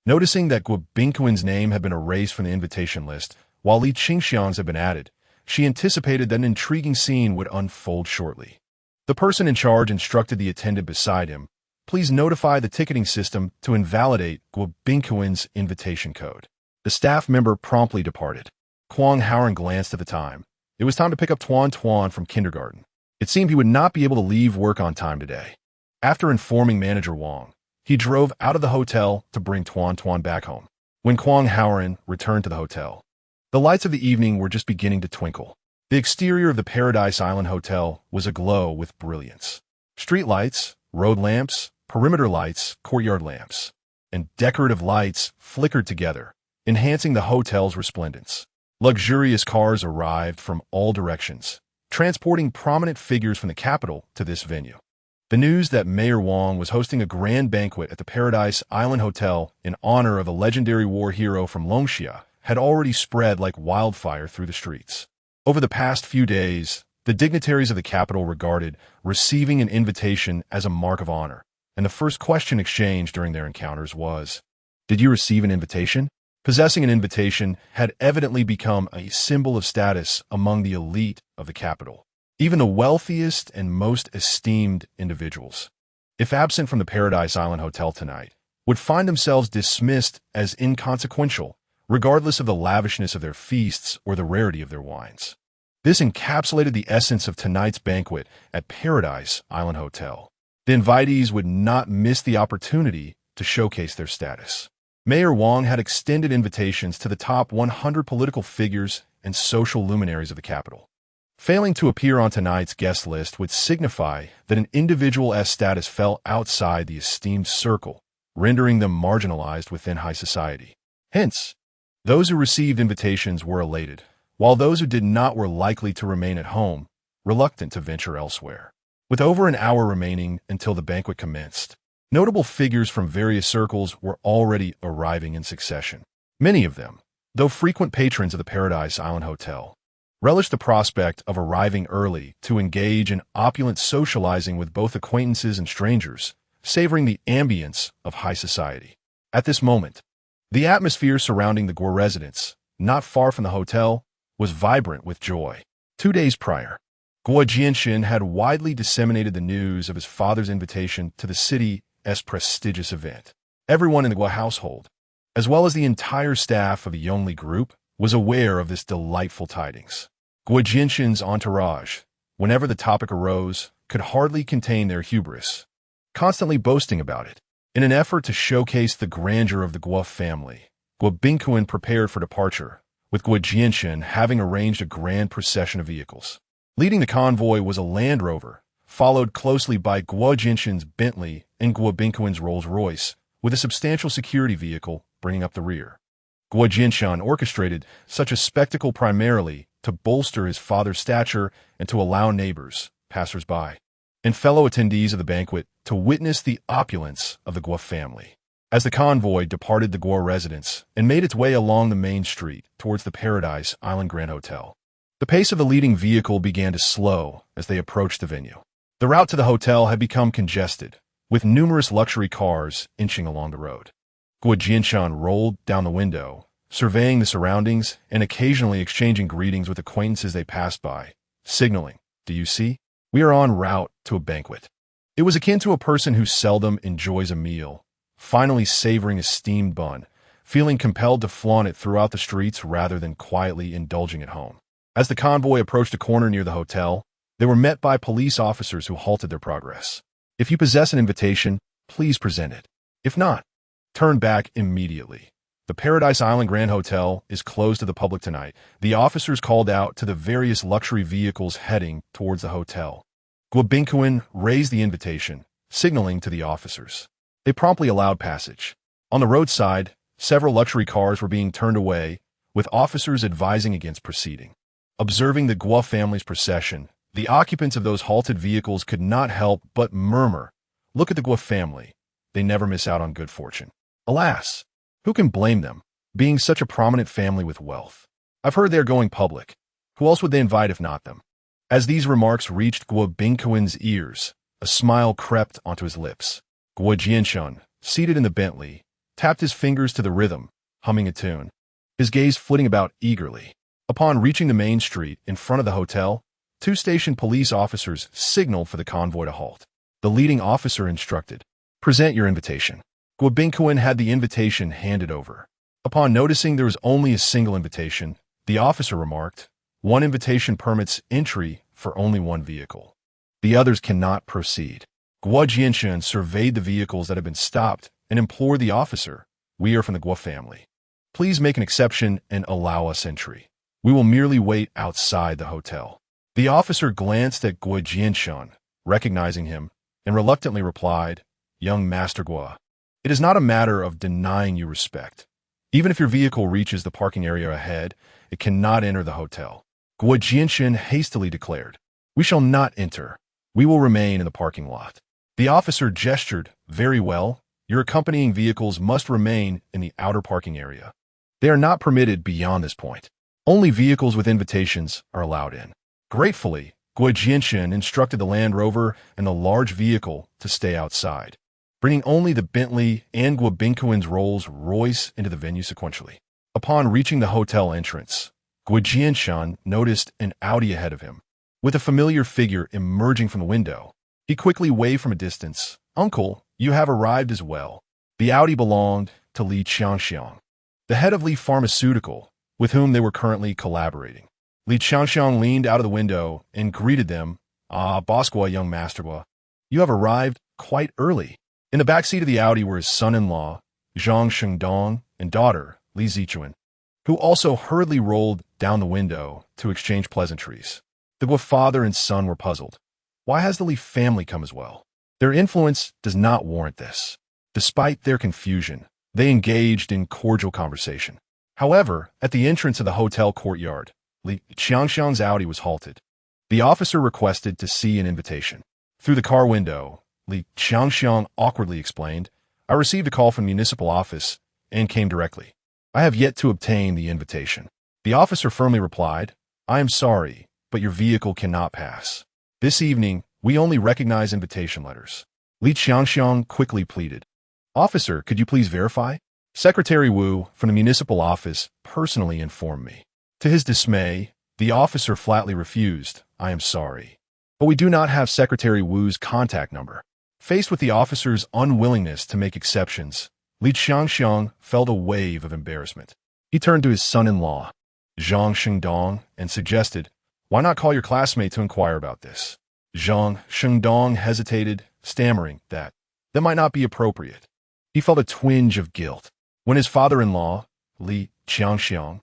Noticing that Guo Bingquen's name had been erased from the invitation list, while Li Qingxiang's had been added, she anticipated that an intriguing scene would unfold shortly. The person in charge instructed the attendant beside him, "Please notify the ticketing system to invalidate Guo Bingquen's invitation code." The staff member promptly departed. Kwang Haoren glanced at the time. It was time to pick up Tuan Tuan from kindergarten. It seemed he would not be able to leave work on time today. After informing Manager Wang, he drove out of the hotel to bring Tuan Tuan back home. When Kwang Haoren returned to the hotel, the lights of the evening were just beginning to twinkle. The exterior of the Paradise Island Hotel was aglow with brilliance. Street lights, road lamps, perimeter lights, courtyard lamps, and decorative lights flickered together, enhancing the hotel's resplendence. Luxurious cars arrived from all directions, transporting prominent figures from the capital to this venue. The news that Mayor Wang was hosting a grand banquet at the Paradise Island Hotel in honor of a legendary war hero from Longxia had already spread like wildfire through the streets. Over the past few days, the dignitaries of the capital regarded receiving an invitation as a mark of honor, and the first question exchanged during their encounters was, "Did you receive an invitation?" Possessing an invitation had evidently become a symbol of status among the elite of the capital, even the wealthiest and most esteemed individuals, if absent from the Paradise Island Hotel tonight, would find themselves dismissed as inconsequential, regardless of the lavishness of their feasts or the rarity of their wines. This encapsulated the essence of tonight's banquet at Paradise Island Hotel. The invitees would not miss the opportunity to showcase their status. Mayor Wang had extended invitations to the top 100 political figures and social luminaries of the capital. Failing to appear on tonight's guest list would signify that an individual's status fell outside the esteemed circle, rendering them marginalized within high society. Hence, those who received invitations were elated, while those who did not were likely to remain at home, reluctant to venture elsewhere. With over an hour remaining until the banquet commenced, notable figures from various circles were already arriving in succession. Many of them, though frequent patrons of the Paradise Island Hotel, relished the prospect of arriving early to engage in opulent socializing with both acquaintances and strangers, savoring the ambience of high society. At this moment, the atmosphere surrounding the Guo residence, not far from the hotel, was vibrant with joy. 2 days prior, Guo Jianxin had widely disseminated the news of his father's invitation to the city's prestigious event. Everyone in the Guo household, as well as the entire staff of the Yongli Group, was aware of this delightful tidings. Guo Jianxin's entourage, whenever the topic arose, could hardly contain their hubris, constantly boasting about it. In an effort to showcase the grandeur of the Guo family, Guo Bingquan prepared for departure, with Guo Jianxin having arranged a grand procession of vehicles. Leading the convoy was a Land Rover, followed closely by Guo Jianxin's Bentley and Guo Bingquan's Rolls-Royce, with a substantial security vehicle bringing up the rear. Guo Jianxin orchestrated such a spectacle primarily to bolster his father's stature and to allow neighbors, passers-by, and fellow attendees of the banquet to witness the opulence of the Guo family. As the convoy departed the Guo residence and made its way along the main street towards the Paradise Island Grand Hotel, the pace of the leading vehicle began to slow as they approached the venue. The route to the hotel had become congested, with numerous luxury cars inching along the road. Guo Jianxin rolled down the window, surveying the surroundings and occasionally exchanging greetings with acquaintances they passed by, signaling, "Do you see? We are en route to a banquet." It was akin to a person who seldom enjoys a meal, finally savoring a steamed bun, feeling compelled to flaunt it throughout the streets rather than quietly indulging at home. As the convoy approached a corner near the hotel, they were met by police officers who halted their progress. If you possess an invitation, please present it. If not, turn back immediately. The Paradise Island Grand Hotel is closed to the public tonight. The officers called out to the various luxury vehicles heading towards the hotel. Guo Bingquan raised the invitation, signaling to the officers. They promptly allowed passage. On the roadside, several luxury cars were being turned away, with officers advising against proceeding. Observing the Guo family's procession, the occupants of those halted vehicles could not help but murmur, "Look at the Guo family. They never miss out on good fortune." Alas, who can blame them, being such a prominent family with wealth? I've heard they're going public. Who else would they invite if not them? As these remarks reached Guo Bingquan's ears, a smile crept onto his lips. Guo Jianxin, seated in the Bentley, tapped his fingers to the rhythm, humming a tune, his gaze flitting about eagerly. Upon reaching the main street in front of the hotel, 2 station police officers signaled for the convoy to halt. The leading officer instructed, "Present your invitation." Guo Bingquan had the invitation handed over. Upon noticing there was only a single invitation, the officer remarked, "One invitation permits entry for only one vehicle. The others cannot proceed." Guo Jianxin surveyed the vehicles that had been stopped and implored the officer, "We are from the Guo family. Please make an exception and allow us entry. We will merely wait outside the hotel." The officer glanced at Guo Jianxin, recognizing him, and reluctantly replied, "Young Master Guo, it is not a matter of denying you respect. Even if your vehicle reaches the parking area ahead, it cannot enter the hotel." Guo Jianxin hastily declared, "We shall not enter. We will remain in the parking lot." The officer gestured, "Very well. Your accompanying vehicles must remain in the outer parking area. They are not permitted beyond this point. Only vehicles with invitations are allowed in." Gratefully, Guo Jianxin instructed the Land Rover and the large vehicle to stay outside, bringing only the Bentley and Guo Bingquan's Rolls-Royce into the venue sequentially. Upon reaching the hotel entrance, Guo Jianxin noticed an Audi ahead of him, with a familiar figure emerging from the window. He quickly waved from a distance, "Uncle, you have arrived as well." The Audi belonged to Li Qiangxiang, the head of Li Pharmaceutical, with whom they were currently collaborating. Li Qiangxiang leaned out of the window and greeted them, "Boss Guo, young Master Guo, you have arrived quite early." In the back seat of the Audi were his son-in-law, Zhang Shengdong, and daughter, Li Zichuan, who also hurriedly rolled down the window to exchange pleasantries. The Guo father and son were puzzled. Why has the Li family come as well? Their influence does not warrant this. Despite their confusion, they engaged in cordial conversation. However, at the entrance of the hotel courtyard, Li Qiangxiang's Audi was halted. The officer requested to see an invitation. Through the car window, Li Qiangxiang awkwardly explained, "I received a call from the municipal office and came directly. I have yet to obtain the invitation." The officer firmly replied, "I am sorry, but your vehicle cannot pass. This evening, we only recognize invitation letters." Li Qiangxiang quickly pleaded, "Officer, could you please verify?" Secretary Wu from the municipal office personally informed me. To his dismay, the officer flatly refused, "I am sorry, but we do not have Secretary Wu's contact number." Faced with the officer's unwillingness to make exceptions, Li Qiangxiang felt a wave of embarrassment. He turned to his son-in-law, Zhang Shengdong, and suggested, "Why not call your classmate to inquire about this?" Zhang Shengdong hesitated, stammering that might not be appropriate. He felt a twinge of guilt. When his father-in-law, Li Qiangxiang,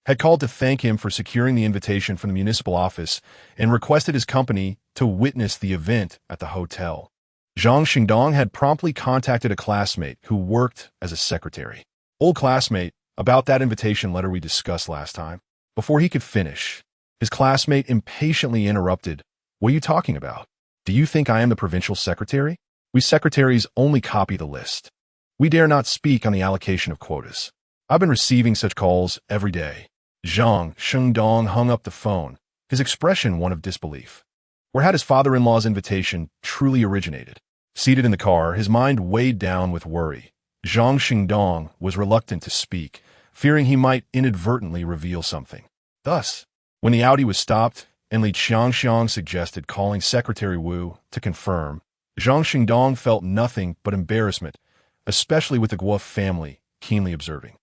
had called to thank him for securing the invitation from the municipal office and requested his company to witness the event at the hotel, Zhang Shengdong had promptly contacted a classmate who worked as a secretary. "Old classmate, about that invitation letter we discussed last time." Before he could finish, his classmate impatiently interrupted, "What are you talking about? Do you think I am the provincial secretary? We secretaries only copy the list. We dare not speak on the allocation of quotas. I've been receiving such calls every day." Zhang Shengdong hung up the phone, his expression one of disbelief. Where had his father-in-law's invitation truly originated? Seated in the car, his mind weighed down with worry, Zhang Shengdong was reluctant to speak, fearing he might inadvertently reveal something. Thus, when the Audi was stopped and Li Qiangxiang suggested calling Secretary Wu to confirm, Zhang Shengdong felt nothing but embarrassment, especially with the Guo family keenly observing.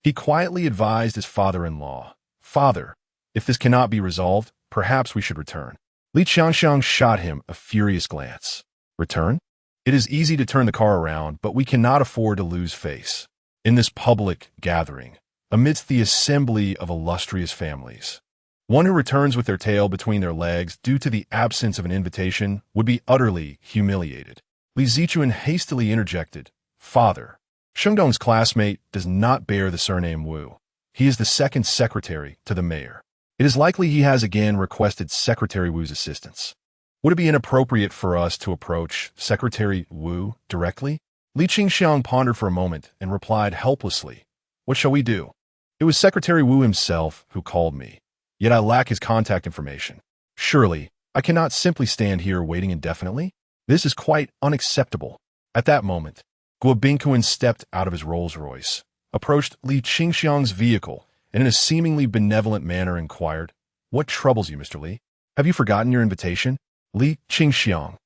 He quietly advised his father-in-law, "Father, if this cannot be resolved, perhaps we should return." Li Qiangxiang shot him a furious glance. "Return? It is easy to turn the car around, but we cannot afford to lose face. In this public gathering, amidst the assembly of illustrious families, one who returns with their tail between their legs due to the absence of an invitation would be utterly humiliated." Li Zichuan hastily interjected, "Father, Shengdong's classmate does not bear the surname Wu. He is the second secretary to the mayor. It is likely he has again requested Secretary Wu's assistance. Would it be inappropriate for us to approach Secretary Wu directly?" Li Qingxiang pondered for a moment and replied helplessly, "What shall we do? It was Secretary Wu himself who called me, yet I lack his contact information. Surely, I cannot simply stand here waiting indefinitely. This is quite unacceptable." At that moment, Guo Bingquan stepped out of his Rolls-Royce, approached Li Qingxiang's vehicle, and in a seemingly benevolent manner inquired, "What troubles you, Mr. Li? Have you forgotten your invitation?" Li Qingxiang,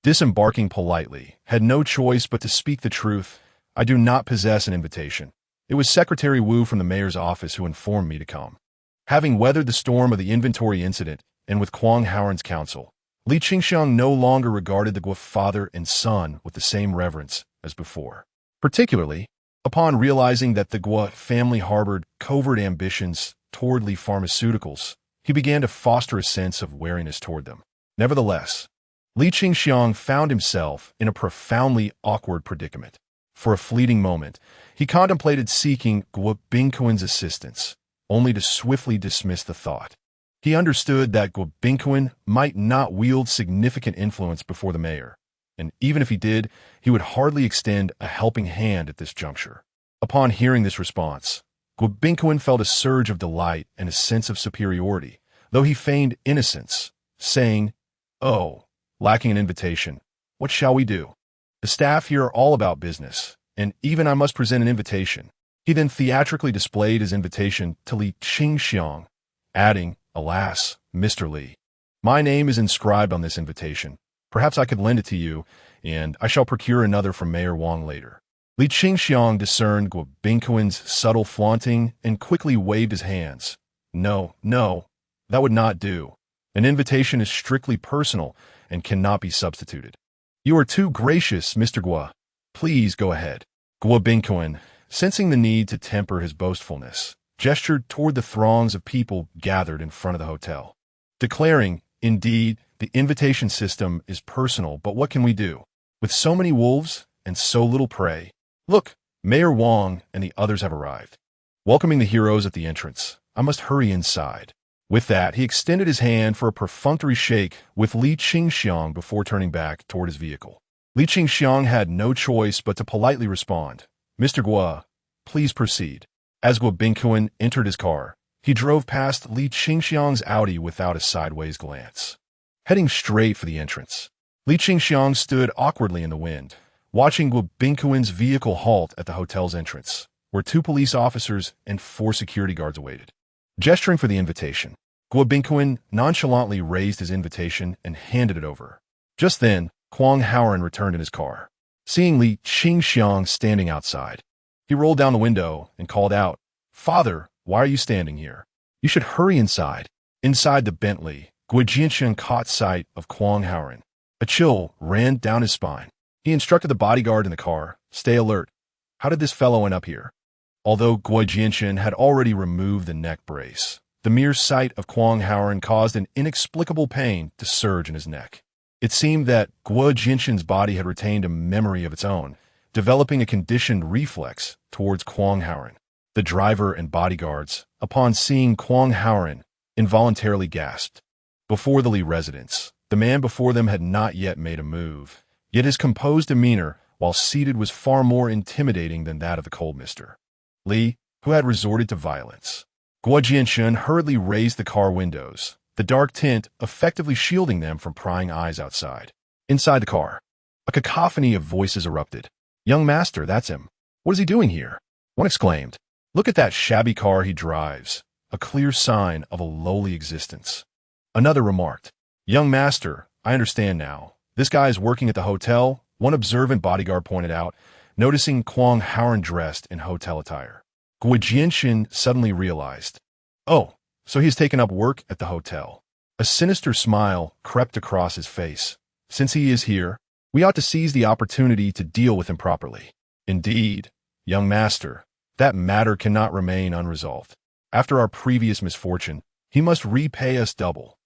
disembarking politely, had no choice but to speak the truth. "I do not possess an invitation. It was Secretary Wu from the mayor's office who informed me to come." Having weathered the storm of the inventory incident and with Kwang Haoran's counsel, Li Qingxiang no longer regarded the Guo father and son with the same reverence as before. Particularly, upon realizing that the Guo family harbored covert ambitions toward Li Pharmaceuticals, he began to foster a sense of wariness toward them. Nevertheless, Li Qingxiang found himself in a profoundly awkward predicament. For a fleeting moment, he contemplated seeking Guo Bingquan's assistance, only to swiftly dismiss the thought. He understood that Guo Bingquan might not wield significant influence before the mayor, and even if he did, he would hardly extend a helping hand at this juncture. Upon hearing this response, Guo Bingquan felt a surge of delight and a sense of superiority, though he feigned innocence, saying, "Oh, lacking an invitation, what shall we do? The staff here are all about business, and even I must present an invitation." He then theatrically displayed his invitation to Li Qingxiang, adding, "Alas, Mr. Li, my name is inscribed on this invitation. Perhaps I could lend it to you, and I shall procure another from Mayor Wang later." Li Qingxiang discerned Guo Bingquan's subtle flaunting and quickly waved his hands. No, that would not do. An invitation is strictly personal and cannot be substituted." "You are too gracious, Mr. Guo. Please go ahead." Guo Bingquan, sensing the need to temper his boastfulness, gestured toward the throngs of people gathered in front of the hotel. Declaring, Indeed, the invitation system is personal, but what can we do? With so many wolves and so little prey. Look, Mayor Wang and the others have arrived. Welcoming the heroes at the entrance, I must hurry inside. With that, he extended his hand for a perfunctory shake with Li Qingxiang before turning back toward his vehicle. Li Qingxiang had no choice but to politely respond. Mr. Guo, please proceed. As Guo Bingquan entered his car, he drove past Li Qingxiang's Audi without a sideways glance. Heading straight for the entrance, Li Qingxiang stood awkwardly in the wind, watching Guo Bingquan's vehicle halt at the hotel's entrance, where 2 police officers and 4 security guards awaited. Gesturing for the invitation, Guo Bingquan nonchalantly raised his invitation and handed it over. Just then, Kwang Haoren returned in his car. Seeing Li Qingxiang standing outside, he rolled down the window and called out, "Father, why are you standing here? You should hurry inside." Inside the Bentley, Guo Jianchen caught sight of Kwang Haoren. A chill ran down his spine. He instructed the bodyguard in the car, "Stay alert. How did this fellow end up here?" Although Guo Jianchen had already removed the neck brace, the mere sight of Kwang Haoren caused an inexplicable pain to surge in his neck. It seemed that Guo Jianchen's body had retained a memory of its own, developing a conditioned reflex towards Kwang Haoren. The driver and bodyguards, upon seeing Kwang Haoren, involuntarily gasped. Before the Li residence, the man before them had not yet made a move, yet his composed demeanor, while seated, was far more intimidating than that of the cold Mr. Li, who had resorted to violence. Guo Jianchen hurriedly raised the car windows, the dark tint effectively shielding them from prying eyes outside. Inside the car, a cacophony of voices erupted. "Young master, that's him. What is he doing here?" One exclaimed. "Look at that shabby car he drives, a clear sign of a lowly existence." Another remarked, "Young master, I understand now. This guy is working at the hotel," one observant bodyguard pointed out, noticing Kwang Haoren dressed in hotel attire. Guo Jianchen suddenly realized, "Oh, so he's taken up work at the hotel." A sinister smile crept across his face. "Since he is here, we ought to seize the opportunity to deal with him properly." "Indeed, young master, that matter cannot remain unresolved. After our previous misfortune, he must repay us double."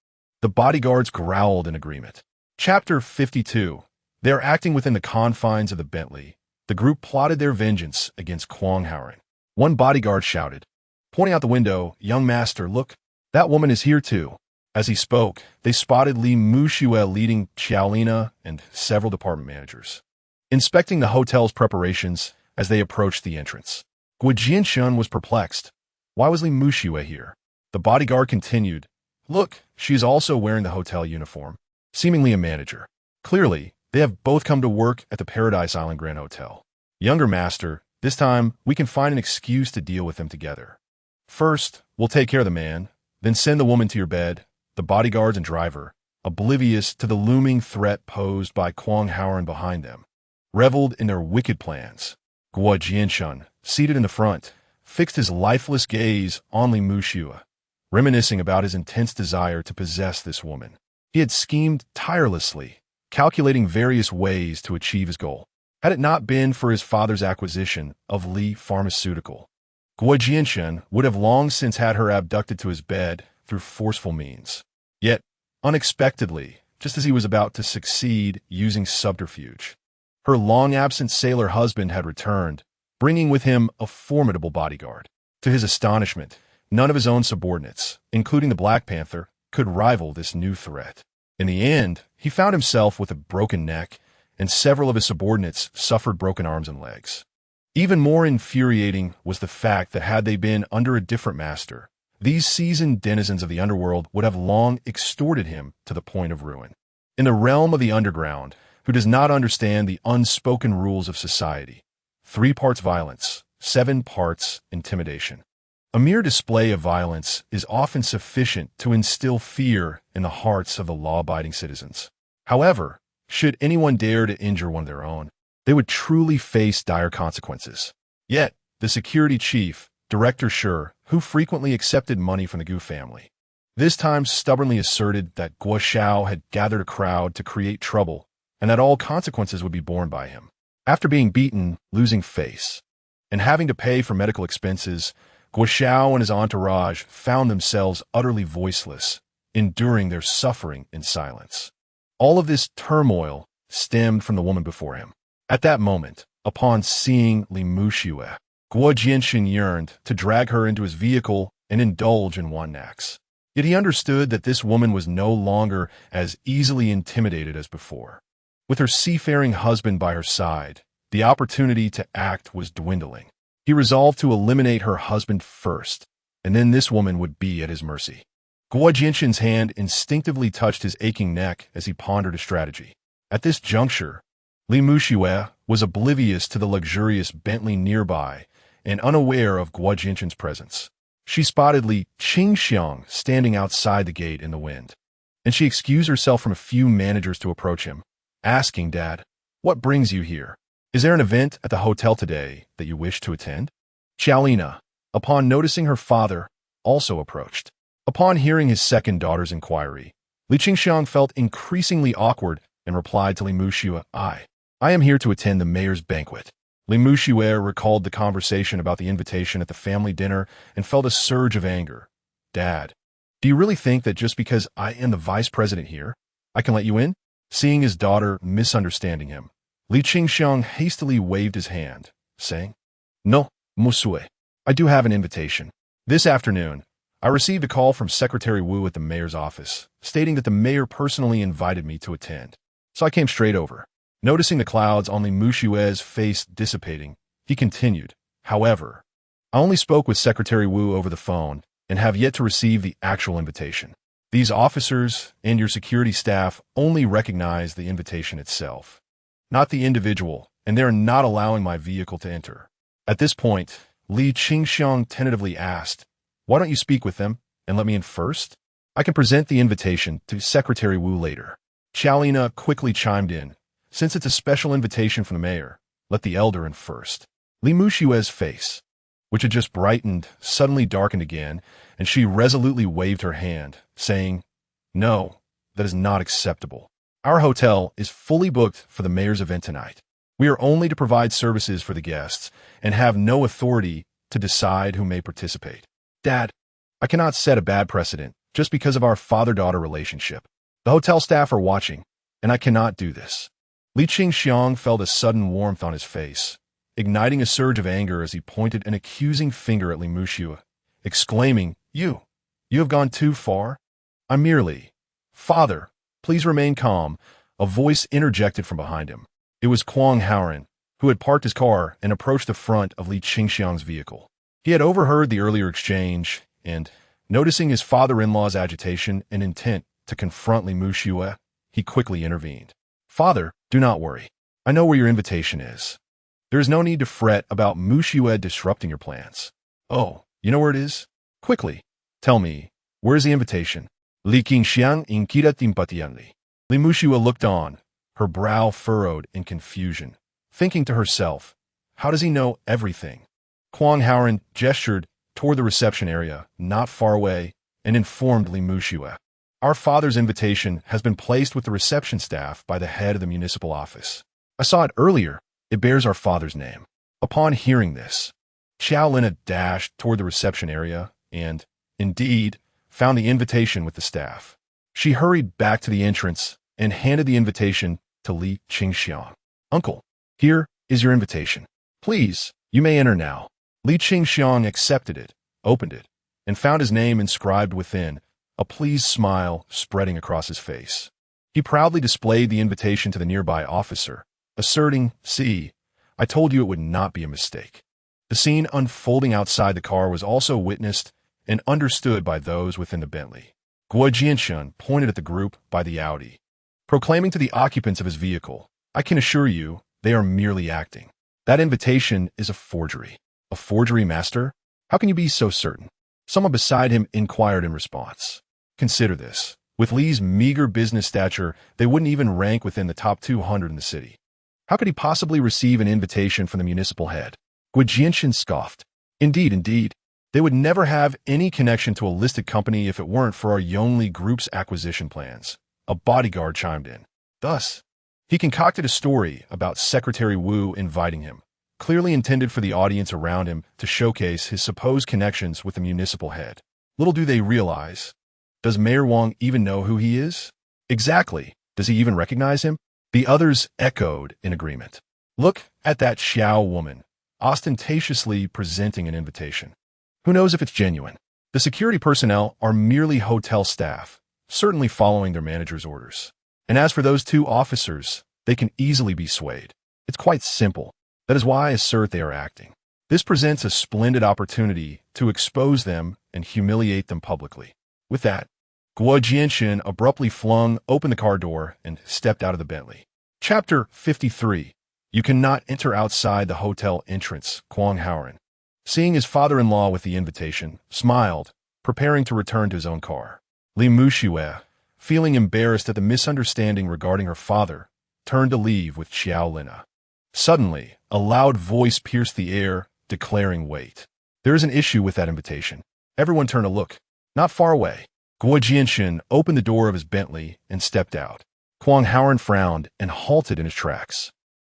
The bodyguards growled in agreement. Chapter 52. They are acting within the confines of the Bentley. The group plotted their vengeance against Kwang Haoren. One bodyguard shouted, pointing out the window, "Young master, look, that woman is here too." As he spoke, they spotted Li Muxue leading Xiaolina and several department managers, inspecting the hotel's preparations as they approached the entrance. Guo Jianchen was perplexed. Why was Li Muxue here? The bodyguard continued, "Look, she is also wearing the hotel uniform, seemingly a manager. Clearly, they have both come to work at the Paradise Island Grand Hotel. Younger master, this time we can find an excuse to deal with them together. First, we'll take care of the man, then send the woman to your bed." The bodyguards and driver, oblivious to the looming threat posed by Kwang Haoren behind them, reveled in their wicked plans. Guo Jianchen, seated in the front, fixed his lifeless gaze on Li Muxue, reminiscing about his intense desire to possess this woman. He had schemed tirelessly, calculating various ways to achieve his goal. Had it not been for his father's acquisition of Li Pharmaceutical, Guo Jianchen would have long since had her abducted to his bed through forceful means. Yet, unexpectedly, just as he was about to succeed using subterfuge, her long-absent sailor husband had returned, bringing with him a formidable bodyguard. To his astonishment, none of his own subordinates, including the Black Panther, could rival this new threat. In the end, he found himself with a broken neck, and several of his subordinates suffered broken arms and legs. Even more infuriating was the fact that had they been under a different master, these seasoned denizens of the underworld would have long extorted him to the point of ruin. In the realm of the underground, who does not understand the unspoken rules of society, 3 parts violence, 7 parts intimidation. A mere display of violence is often sufficient to instill fear in the hearts of the law-abiding citizens. However, should anyone dare to injure one of their own, they would truly face dire consequences. Yet, the security chief, Director Shi, who frequently accepted money from the Gu family, this time stubbornly asserted that Guo Xiao had gathered a crowd to create trouble and that all consequences would be borne by him. After being beaten, losing face, and having to pay for medical expenses, Guo Xiao and his entourage found themselves utterly voiceless enduring their suffering in silence. All of this turmoil stemmed from the woman before him. At that moment, upon seeing Li Muxue, Guo Jianxin yearned to drag her into his vehicle and indulge in one acts. Yet he understood that this woman was no longer as easily intimidated as before. With her seafaring husband by her side, the opportunity to act was dwindling. He resolved to eliminate her husband first, and then this woman would be at his mercy. Guo Jianxin's hand instinctively touched his aching neck as he pondered a strategy. At this juncture, Li Muxue was oblivious to the luxurious Bentley nearby and unaware of Guo Jianxin's presence. She spotted Li Qingxiang standing outside the gate in the wind, and she excused herself from a few managers to approach him, asking, "Dad, what brings you here? Is there an event at the hotel today that you wish to attend?" Xiaolina, upon noticing her father, also approached. Upon hearing his second daughter's inquiry, Li Qingxiang felt increasingly awkward and replied to Li Muxue, I am here to attend the mayor's banquet." Li Muxue recalled the conversation about the invitation at the family dinner and felt a surge of anger. "Dad, do you really think that just because I am the vice president here, I can let you in?" Seeing his daughter misunderstanding him, Li Qingxiang hastily waved his hand, saying, "No, Musue, I do have an invitation. This afternoon, I received a call from Secretary Wu at the mayor's office, stating that the mayor personally invited me to attend. So I came straight over." Noticing the clouds on Li Muxue's face dissipating, he continued, "However, I only spoke with Secretary Wu over the phone and have yet to receive the actual invitation. These officers and your security staff only recognize the invitation itself, not the individual, and they are not allowing my vehicle to enter." At this point, Li Qingxiang tentatively asked, "Why don't you speak with them and let me in first? I can present the invitation to Secretary Wu later." Xiaolina quickly chimed in, "Since it's a special invitation from the mayor, let the elder in first." Li Muxue's face, which had just brightened, suddenly darkened again, and she resolutely waved her hand, saying, "No, that is not acceptable. Our hotel is fully booked for the mayor's event tonight. We are only to provide services for the guests and have no authority to decide who may participate. Dad, I cannot set a bad precedent just because of our father-daughter relationship. The hotel staff are watching, and I cannot do this." Li Qingxiang felt a sudden warmth on his face, igniting a surge of anger as he pointed an accusing finger at Li Muxue, exclaiming, You have gone too far. I'm merely—" "Father, please remain calm," a voice interjected from behind him. It was Kwang Haoren, who had parked his car and approached the front of Li Qingxiang's vehicle. He had overheard the earlier exchange, and, noticing his father-in-law's agitation and intent to confront Li Muxue, he quickly intervened. "Father, do not worry. I know where your invitation is. There is no need to fret about Muxue disrupting your plans." "Oh, you know where it is? Quickly, tell me, where is the invitation?" Li Qingxiang inkira timpatianli. Li Muxue looked on, her brow furrowed in confusion, thinking to herself, how does he know everything? Kwang Haoren gestured toward the reception area, not far away, and informed Li Muxue, "Our father's invitation has been placed with the reception staff by the head of the municipal office. I saw it earlier. It bears our father's name." Upon hearing this, Xiaolina dashed toward the reception area and, indeed, found the invitation with the staff. She hurried back to the entrance and handed the invitation to Li Qingxiang. "Uncle, here is your invitation. Please, you may enter now." Li Qingxiang accepted it, opened it, and found his name inscribed within, a pleased smile spreading across his face. He proudly displayed the invitation to the nearby officer, asserting, "See, I told you it would not be a mistake." The scene unfolding outside the car was also witnessed and understood by those within the Bentley. Guo Jianxin pointed at the group by the Audi, proclaiming to the occupants of his vehicle, "I can assure you, they are merely acting. That invitation is a forgery." "A forgery, master? How can you be so certain?" Someone beside him inquired in response. "Consider this. With Li's meager business stature, they wouldn't even rank within the top 200 in the city. How could he possibly receive an invitation from the municipal head?" Guo Jianxin scoffed. Indeed. They would never have any connection to a listed company if it weren't for our Yonli Group's acquisition plans." A bodyguard chimed in. Thus, he concocted a story about Secretary Wu inviting him, clearly intended for the audience around him to showcase his supposed connections with the municipal head. Little do they realize, Does Mayor Wang even know who he is? Exactly. Does he even recognize him? The others echoed in agreement. Look at that Xiao woman, ostentatiously presenting an invitation. Who knows if it's genuine? The security personnel are merely hotel staff, certainly following their manager's orders. And as for those two officers, they can easily be swayed. It's quite simple. That is why I assert they are acting. This presents a splendid opportunity to expose them and humiliate them publicly. With that, Guo Jianxin abruptly flung open the car door and stepped out of the Bentley. Chapter 53. You cannot enter outside the hotel entrance, Kwang Haoran. Seeing his father-in-law with the invitation, smiled, preparing to return to his own car. Li Muxue, feeling embarrassed at the misunderstanding regarding her father, turned to leave with Xiao Lina. Suddenly, a loud voice pierced the air, declaring, "Wait. There is an issue with that invitation." Everyone turned to look. Not far away, Guo Jianxin opened the door of his Bentley and stepped out. Kwang Haoran frowned and halted in his tracks.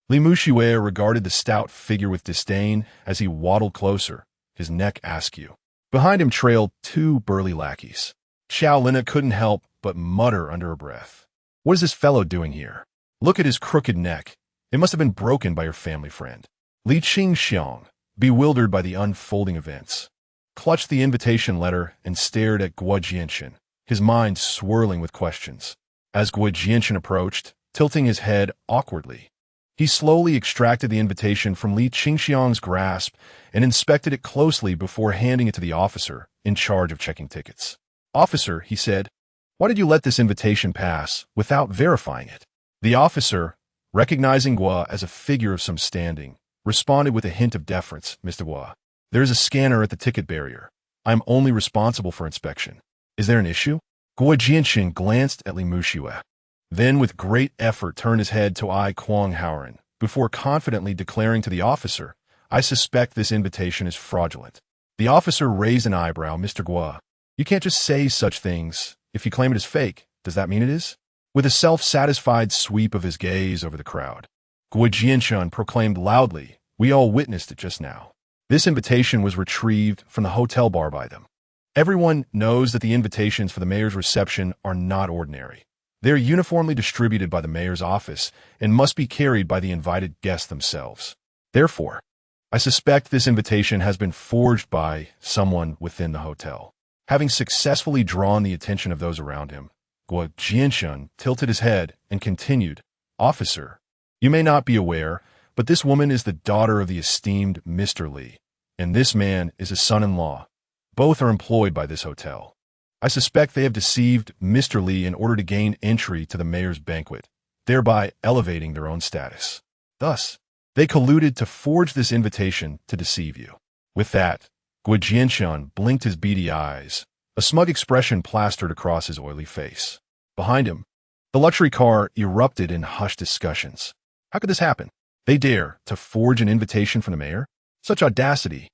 Li Muxue regarded the stout figure with disdain as he waddled closer, his neck askew. Behind him trailed two burly lackeys. Xiao Lina couldn't help but mutter under her breath. What is this fellow doing here? Look at his crooked neck. It must have been broken by your family friend. Li Qingxiang, bewildered by the unfolding events, clutched the invitation letter and stared at Guo Jianxin, his mind swirling with questions. As Guo Jianxin approached, tilting his head awkwardly, he slowly extracted the invitation from Li Qingxiang's grasp and inspected it closely before handing it to the officer in charge of checking tickets. "Officer," he said, "why did you let this invitation pass without verifying it?" The officer, recognizing Guo as a figure of some standing, responded with a hint of deference. "Mr. Guo, there is a scanner at the ticket barrier. I am only responsible for inspection. Is there an issue?" Guo Jianxin glanced at Li Muxue, then with great effort turned his head to eye Kwang Haoran, before confidently declaring to the officer, "I suspect this invitation is fraudulent." The officer raised an eyebrow. "Mr. Guo, you can't just say such things. If you claim it is fake, does that mean it is?" With a self-satisfied sweep of his gaze over the crowd, Guo Jianxin proclaimed loudly, "We all witnessed it just now. This invitation was retrieved from the hotel bar by them. Everyone knows that the invitations for the mayor's reception are not ordinary. They are uniformly distributed by the mayor's office and must be carried by the invited guests themselves. Therefore, I suspect this invitation has been forged by someone within the hotel." Having successfully drawn the attention of those around him, Guo Jianxin tilted his head and continued, "Officer, you may not be aware, but this woman is the daughter of the esteemed Mr. Li, and this man is his son-in-law. Both are employed by this hotel. I suspect they have deceived Mr. Li in order to gain entry to the mayor's banquet, thereby elevating their own status. Thus, they colluded to forge this invitation to deceive you." With that, Guo Jianxin blinked his beady eyes, a smug expression plastered across his oily face. Behind him, the luxury car erupted in hushed discussions. How could this happen? They dare to forge an invitation from the mayor? Such audacity!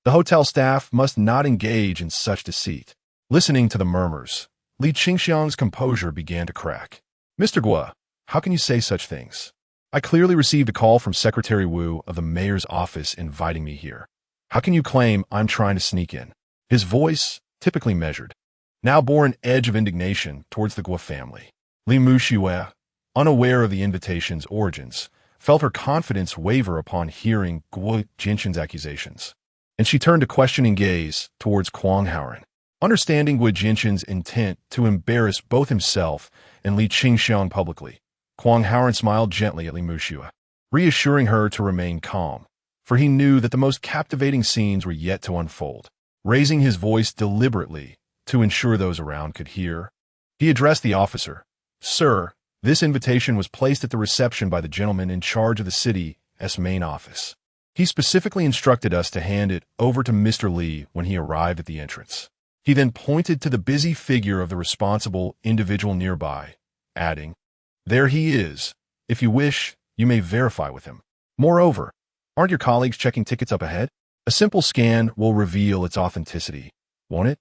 The hotel staff must not engage in such deceit. Listening to the murmurs, Li Qingxiang's composure began to crack. "Mr. Guo, how can you say such things? I clearly received a call from Secretary Wu of the mayor's office inviting me here. How can you claim I'm trying to sneak in?" His voice, typically measured, now bore an edge of indignation towards the Guo family. Li Muxue, unaware of the invitation's origins, felt her confidence waver upon hearing Guo Jianxin's accusations, and she turned a questioning gaze towards Kwang Haoran. Understanding Guo Jianxin's intent to embarrass both himself and Li Qingxiang publicly, Kwang Haoran smiled gently at Li Muxue, reassuring her to remain calm, for he knew that the most captivating scenes were yet to unfold. Raising his voice deliberately to ensure those around could hear, he addressed the officer. "Sir, this invitation was placed at the reception by the gentleman in charge of the city's main office. He specifically instructed us to hand it over to Mr. Li when he arrived at the entrance." He then pointed to the busy figure of the responsible individual nearby, adding, "There he is. If you wish, you may verify with him. Moreover, aren't your colleagues checking tickets up ahead? A simple scan will reveal its authenticity, won't it?"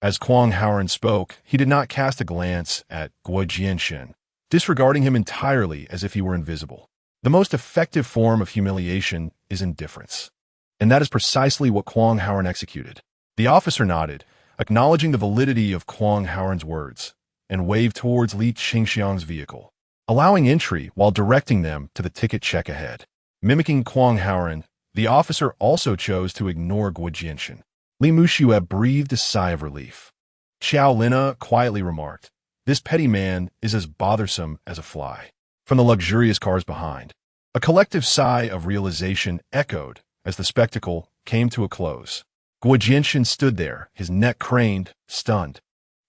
As Kwang Haoran spoke, he did not cast a glance at Guo Jianxin, disregarding him entirely as if he were invisible. The most effective form of humiliation is indifference, and that is precisely what Kwang Haoran executed. The officer nodded, acknowledging the validity of Kwang Haoren's words, and waved towards Li Qingxiang's vehicle, allowing entry while directing them to the ticket check ahead. Mimicking Kwang Haoren, the officer also chose to ignore Guo Jianxin. Li Muxue breathed a sigh of relief. Xiao Lina quietly remarked, "This petty man is as bothersome as a fly." From the luxurious cars behind, a collective sigh of realization echoed as the spectacle came to a close. Guo Jianxin stood there, his neck craned, stunned.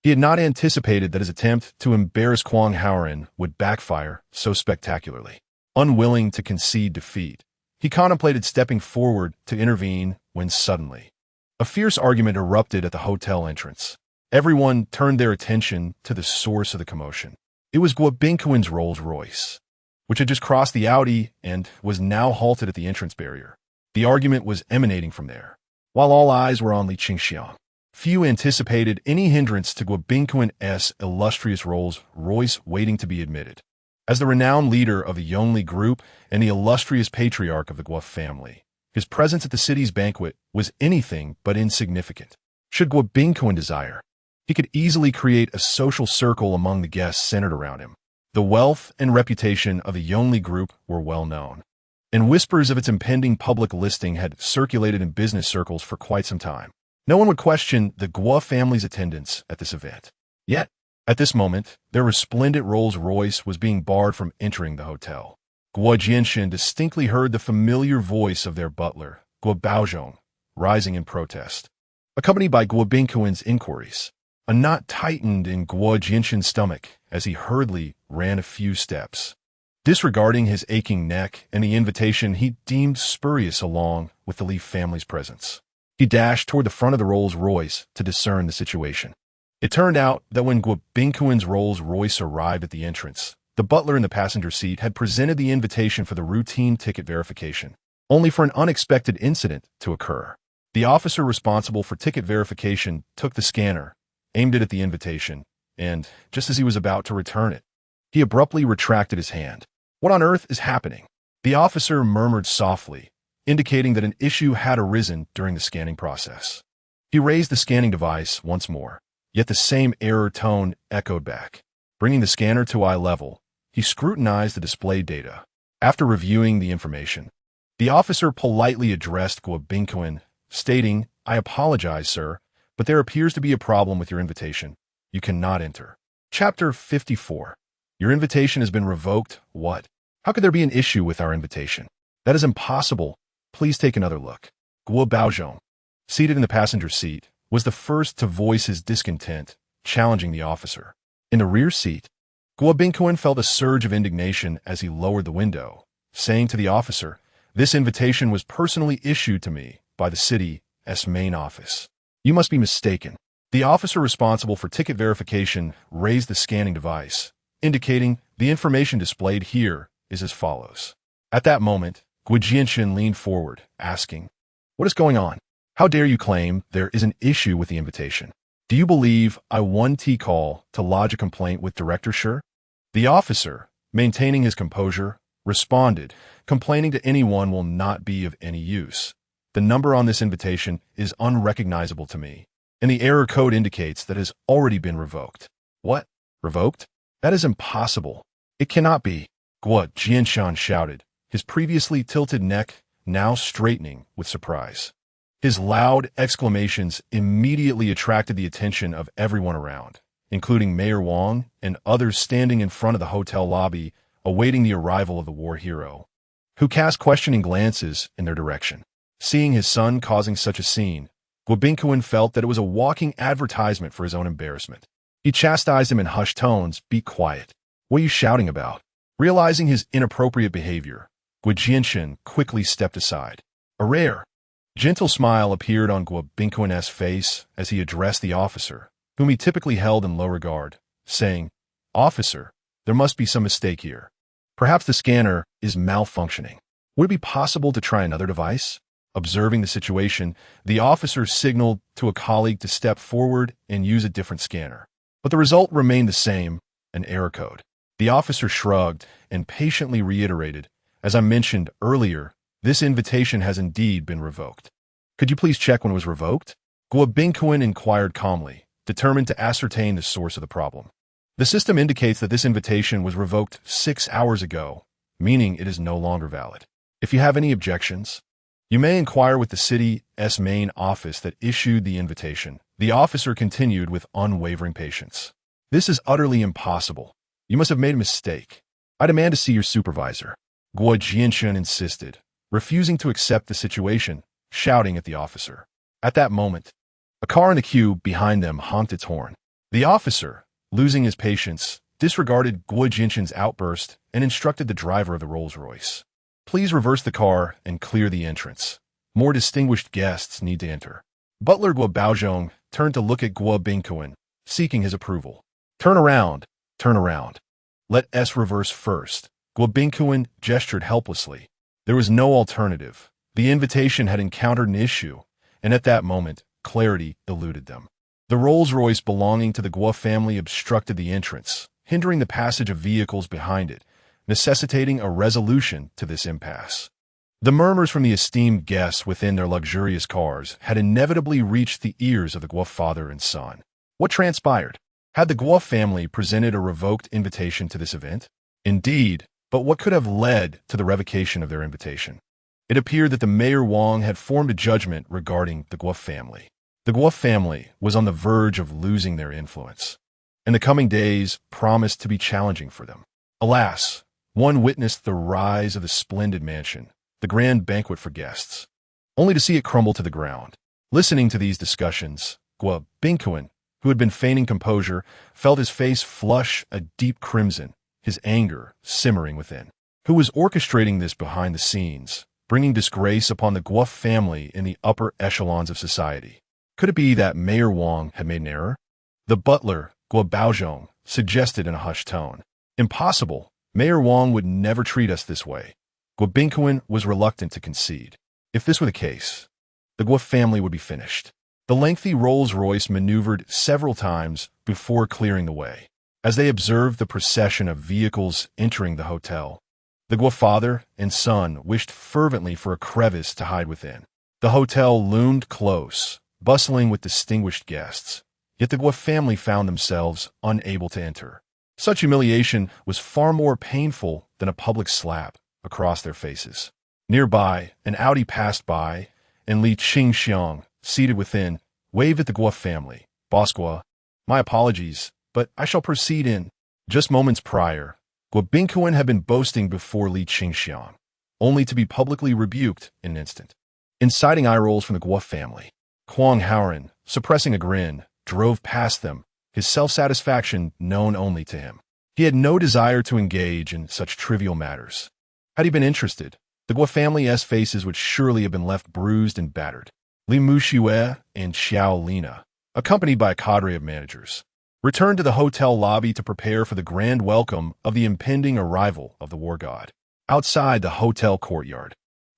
He had not anticipated that his attempt to embarrass Kwang Haoren would backfire so spectacularly. Unwilling to concede defeat, he contemplated stepping forward to intervene when suddenly, a fierce argument erupted at the hotel entrance. Everyone turned their attention to the source of the commotion. It was Guo Bingquin's Rolls-Royce, which had just crossed the Audi and was now halted at the entrance barrier. The argument was emanating from there, while all eyes were on Li Qingxiang. Few anticipated any hindrance to Guo Bingquin's illustrious Rolls-Royce waiting to be admitted. As the renowned leader of the Yongli Group and the illustrious patriarch of the Guo family, his presence at the city's banquet was anything but insignificant. Should Guo Bingquin desire, he could easily create a social circle among the guests centered around him. The wealth and reputation of the Yongli Group were well known, and whispers of its impending public listing had circulated in business circles for quite some time. No one would question the Guo family's attendance at this event. Yet, at this moment, their resplendent Rolls-Royce was being barred from entering the hotel. Guo Jianxin distinctly heard the familiar voice of their butler, Guo Baozhong, rising in protest, accompanied by Guo Bingquin's inquiries. A knot tightened in Guo Jianxin's stomach as he hurriedly ran a few steps, disregarding his aching neck and the invitation he deemed spurious along with the Li family's presence. He dashed toward the front of the Rolls-Royce to discern the situation. It turned out that when Guo Bingquin's Rolls-Royce arrived at the entrance, the butler in the passenger seat had presented the invitation for the routine ticket verification, only for an unexpected incident to occur. The officer responsible for ticket verification took the scanner, aimed it at the invitation, and, just as he was about to return it, he abruptly retracted his hand. "What on earth is happening?" The officer murmured softly, indicating that an issue had arisen during the scanning process. He raised the scanning device once more, yet the same error tone echoed back. Bringing the scanner to eye level, he scrutinized the displayed data. After reviewing the information, the officer politely addressed Guo Bingquin, stating, "I apologize, sir, but there appears to be a problem with your invitation. You cannot enter." Chapter 54. Your invitation has been revoked. What? How could there be an issue with our invitation? That is impossible. Please take another look. Guo Baozhong, seated in the passenger seat, was the first to voice his discontent, challenging the officer. In the rear seat, Guo Bingquin felt a surge of indignation as he lowered the window, saying to the officer, "This invitation was personally issued to me by the city's main office. You must be mistaken." The officer responsible for ticket verification raised the scanning device, indicating the information displayed here is as follows. At that moment, Guo Jianxin leaned forward, asking, "What is going on? How dare you claim there is an issue with the invitation? Do you believe I won T-call to lodge a complaint with Director Shi?" The officer, maintaining his composure, responded, "Complaining to anyone will not be of any use. The number on this invitation is unrecognizable to me, and the error code indicates that it has already been revoked." "What? Revoked? That is impossible. It cannot be," Guo Jianxin shouted, his previously tilted neck now straightening with surprise. His loud exclamations immediately attracted the attention of everyone around, including Mayor Wang and others standing in front of the hotel lobby awaiting the arrival of the war hero, who cast questioning glances in their direction. Seeing his son causing such a scene, Guo Bingquin felt that it was a walking advertisement for his own embarrassment. He chastised him in hushed tones, "Be quiet. What are you shouting about?" Realizing his inappropriate behavior, Guo Jianxin quickly stepped aside. A rare, gentle smile appeared on Guo Bingquin's face as he addressed the officer, whom he typically held in low regard, saying, "Officer, there must be some mistake here. Perhaps the scanner is malfunctioning. Would it be possible to try another device?" Observing the situation, the officer signaled to a colleague to step forward and use a different scanner. But the result remained the same, an error code. The officer shrugged and patiently reiterated, "As I mentioned earlier, this invitation has indeed been revoked." "Could you please check when it was revoked?" Guo Bingquin inquired calmly, determined to ascertain the source of the problem. The system indicates that this invitation was revoked 6 hours ago, meaning it is no longer valid. If you have any objections, you may inquire with the city's main office that issued the invitation. The officer continued with unwavering patience. This is utterly impossible. You must have made a mistake. I demand to see your supervisor. Guo Jianshun insisted, refusing to accept the situation, shouting at the officer. At that moment, a car in the queue behind them honked its horn. The officer, losing his patience, disregarded Guo Jianshun's outburst and instructed the driver of the Rolls-Royce. Please reverse the car and clear the entrance. More distinguished guests need to enter. Butler Guo Baozhong turned to look at Guo Bingquin, seeking his approval. Turn around, turn around. Let us reverse first. Guo Bingquin gestured helplessly. There was no alternative. The invitation had encountered an issue, and at that moment, clarity eluded them. The Rolls-Royce belonging to the Guo family obstructed the entrance, hindering the passage of vehicles behind it, necessitating a resolution to this impasse. The murmurs from the esteemed guests within their luxurious cars had inevitably reached the ears of the Guo father and son. What transpired? Had the Guo family presented a revoked invitation to this event? Indeed, but what could have led to the revocation of their invitation? It appeared that the Mayor Wang had formed a judgment regarding the Guo family. The Guo family was on the verge of losing their influence, and the coming days promised to be challenging for them. Alas, one witnessed the rise of the splendid mansion, the grand banquet for guests, only to see it crumble to the ground. Listening to these discussions, Guo Bingquin, who had been feigning composure, felt his face flush a deep crimson, his anger simmering within. Who was orchestrating this behind the scenes, bringing disgrace upon the Guo family in the upper echelons of society? Could it be that Mayor Wang had made an error? The butler, Guo Baozhong, suggested in a hushed tone. Impossible. Mayor Wang would never treat us this way. Guo Bingquin was reluctant to concede. If this were the case, the Guo family would be finished. The lengthy Rolls-Royce maneuvered several times before clearing the way. As they observed the procession of vehicles entering the hotel, the Guo father and son wished fervently for a crevice to hide within. The hotel loomed close, bustling with distinguished guests, yet the Guo family found themselves unable to enter. Such humiliation was far more painful than a public slap across their faces. Nearby, an Audi passed by, and Li Qingxiang, seated within, waved at the Guo family. Boss Guo, my apologies, but I shall proceed in. Just moments prior, Guo Bingquin had been boasting before Li Qingxiang, only to be publicly rebuked in an instant. Inciting eye rolls from the Guo family, Huang Haoren, suppressing a grin, drove past them, his self-satisfaction known only to him. He had no desire to engage in such trivial matters. Had he been interested, the Guo family's faces would surely have been left bruised and battered. Li Muxue and Xiao Lina, accompanied by a cadre of managers, returned to the hotel lobby to prepare for the grand welcome of the impending arrival of the war god. Outside the hotel courtyard,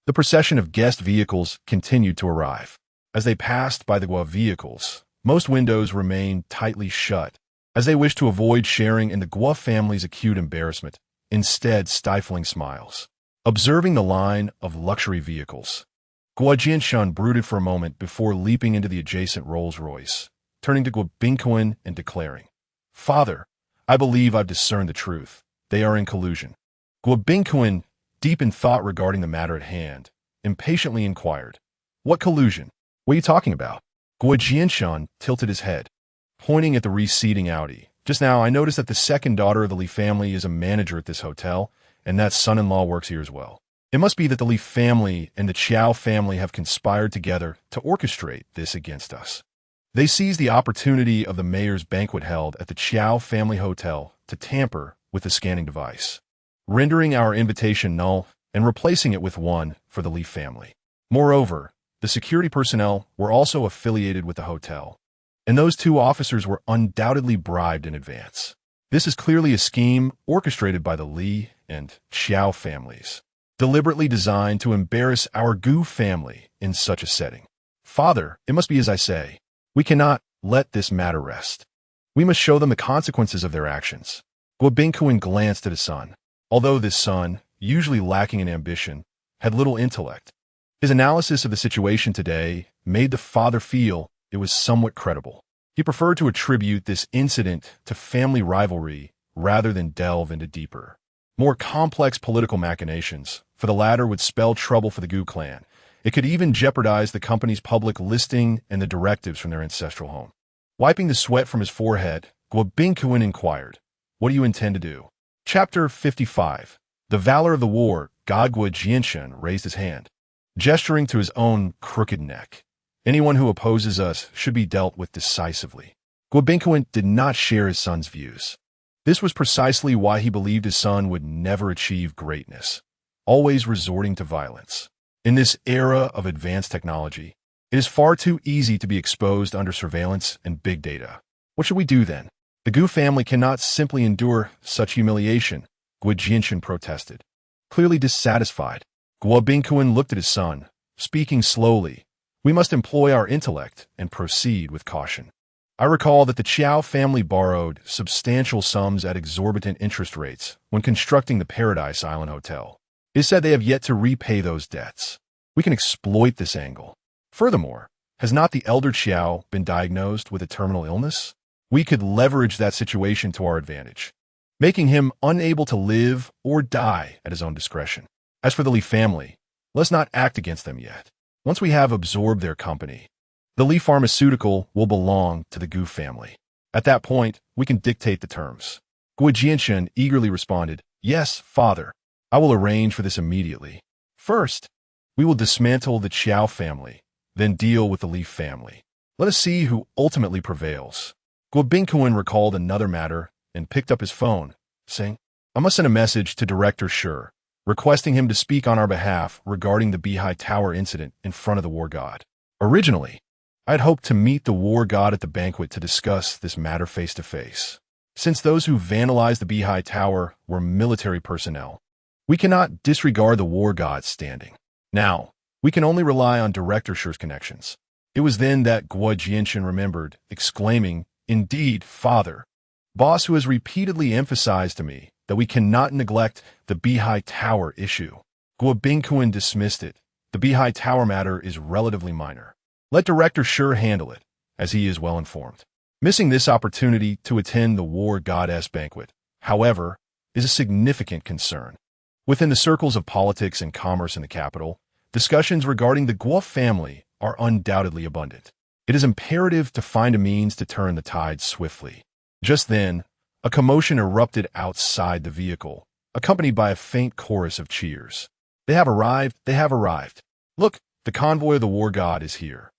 the procession of guest vehicles continued to arrive. As they passed by the Guo vehicles, most windows remained tightly shut, as they wished to avoid sharing in the Guo family's acute embarrassment, instead stifling smiles. Observing the line of luxury vehicles, Guo Jianshun brooded for a moment before leaping into the adjacent Rolls-Royce, turning to Guo Bingquin and declaring, Father, I believe I've discerned the truth. They are in collusion. Guo Bingquin, deep in thought regarding the matter at hand, impatiently inquired, What collusion? What are you talking about? Guo Jianshun tilted his head, pointing at the receding Audi. Just now, I noticed that the second daughter of the Li family is a manager at this hotel, and that son-in-law works here as well. It must be that the Li family and the Qiao family have conspired together to orchestrate this against us. They seized the opportunity of the mayor's banquet held at the Qiao family hotel to tamper with the scanning device, rendering our invitation null and replacing it with one for the Li family. Moreover, the security personnel were also affiliated with the hotel, and those two officers were undoubtedly bribed in advance. This is clearly a scheme orchestrated by the Li and Xiao families, deliberately designed to embarrass our Gu family in such a setting. Father, it must be as I say. We cannot let this matter rest. We must show them the consequences of their actions. Guo Bingquin glanced at his son. Although this son, usually lacking in ambition, had little intellect, his analysis of the situation today made the father feel it was somewhat credible. He preferred to attribute this incident to family rivalry rather than delve into deeper, more complex political machinations, for the latter would spell trouble for the Gu clan. It could even jeopardize the company's public listing and the directives from their ancestral home. Wiping the sweat from his forehead, Guobinkuin inquired, "What do you intend to do?" Chapter 55. The Valor of the War. Gagua Jianshan raised his hand, gesturing to his own crooked neck. "Anyone who opposes us should be dealt with decisively." Guobinkuin did not share his son's views. This was precisely why he believed his son would never achieve greatness, always resorting to violence. In this era of advanced technology, it is far too easy to be exposed under surveillance and big data. What should we do then? The Gu family cannot simply endure such humiliation, Guo Jinshin protested. Clearly dissatisfied, Guobinkuin looked at his son, speaking slowly. "We must employ our intellect and proceed with caution. I recall that the Chiao family borrowed substantial sums at exorbitant interest rates when constructing the Paradise Island Hotel. It is said they have yet to repay those debts. We can exploit this angle. Furthermore, has not the elder Chiao been diagnosed with a terminal illness? We could leverage that situation to our advantage, making him unable to live or die at his own discretion. As for the Li family, let's not act against them yet. Once we have absorbed their company, the Li pharmaceutical will belong to the Gu family. At that point, we can dictate the terms." Guo Jianshan eagerly responded, "Yes, father. I will arrange for this immediately. First, we will dismantle the Chiao family, then deal with the Li family. Let us see who ultimately prevails." Guobinkuin recalled another matter and picked up his phone, saying, "I must send a message to Director Shi, requesting him to speak on our behalf regarding the Beihai Tower incident in front of the war god. Originally, I had hoped to meet the war god at the banquet to discuss this matter face to face. Since those who vandalized the Beihai Tower were military personnel, we cannot disregard the war god's standing. Now, we can only rely on Director Shi's connections." It was then that Guo Jianshan remembered, exclaiming, "Indeed, father. Boss who has repeatedly emphasized to me that we cannot neglect the Beihai Tower issue." Guobinkuin dismissed it. "The Beihai Tower matter is relatively minor. Let Director Shi handle it, as he is well informed." Missing this opportunity to attend the war goddess banquet, however, is a significant concern. Within the circles of politics and commerce in the capital, discussions regarding the Guo family are undoubtedly abundant. It is imperative to find a means to turn the tide swiftly. Just then, a commotion erupted outside the vehicle, accompanied by a faint chorus of cheers. "They have arrived! They have arrived! Look, the convoy of the war god is here."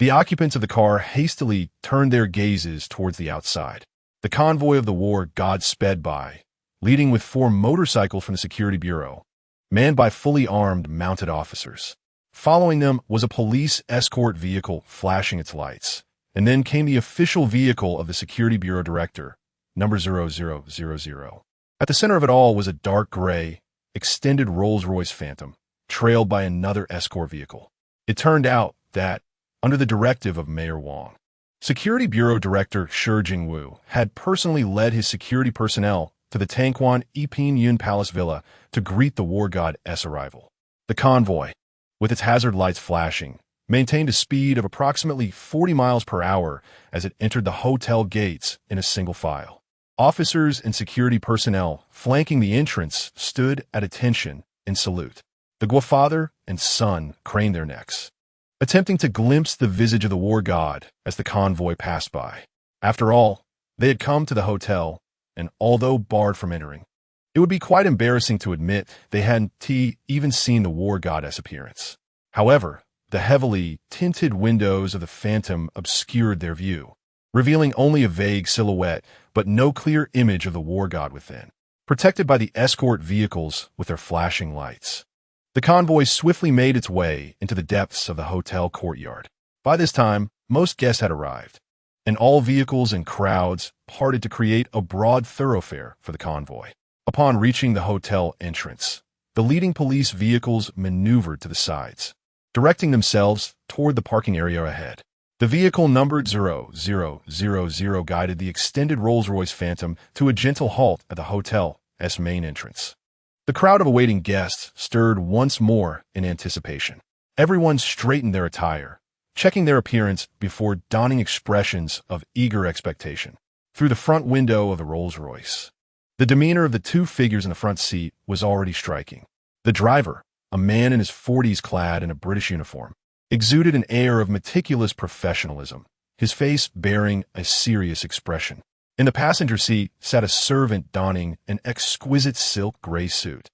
The occupants of the car hastily turned their gazes towards the outside. The convoy of the war god sped by, leading with 4 motorcycles from the security bureau, manned by fully armed mounted officers. Following them was a police escort vehicle flashing its lights, and then came the official vehicle of the security bureau director, number 0000. At the center of it all was a dark gray, extended Rolls-Royce Phantom, trailed by another escort vehicle. It turned out that, under the directive of Mayor Wang, Security Bureau Director Shi Jingwu had personally led his security personnel to the Tangquan Yiping Yun Palace Villa to greet the war god's arrival. The convoy, with its hazard lights flashing, maintained a speed of approximately 40 miles per hour as it entered the hotel gates in a single file. Officers and security personnel flanking the entrance stood at attention in salute. The Guo father and son craned their necks, attempting to glimpse the visage of the war god as the convoy passed by. After all, they had come to the hotel, and although barred from entering, it would be quite embarrassing to admit they hadn't even seen the war goddess appearance. However, the heavily tinted windows of the Phantom obscured their view, revealing only a vague silhouette but no clear image of the war god within, protected by the escort vehicles with their flashing lights. The convoy swiftly made its way into the depths of the hotel courtyard. By this time, most guests had arrived, and all vehicles and crowds parted to create a broad thoroughfare for the convoy. Upon reaching the hotel entrance, the leading police vehicles maneuvered to the sides, directing themselves toward the parking area ahead. The vehicle numbered 0000 guided the extended Rolls-Royce Phantom to a gentle halt at the hotel's main entrance. The crowd of awaiting guests stirred once more in anticipation. Everyone straightened their attire, checking their appearance before donning expressions of eager expectation through the front window of the Rolls-Royce. The demeanor of the two figures in the front seat was already striking. The driver, a man in his 40s clad in a British uniform, exuded an air of meticulous professionalism, his face bearing a serious expression. In the passenger seat sat a servant donning an exquisite silk gray suit,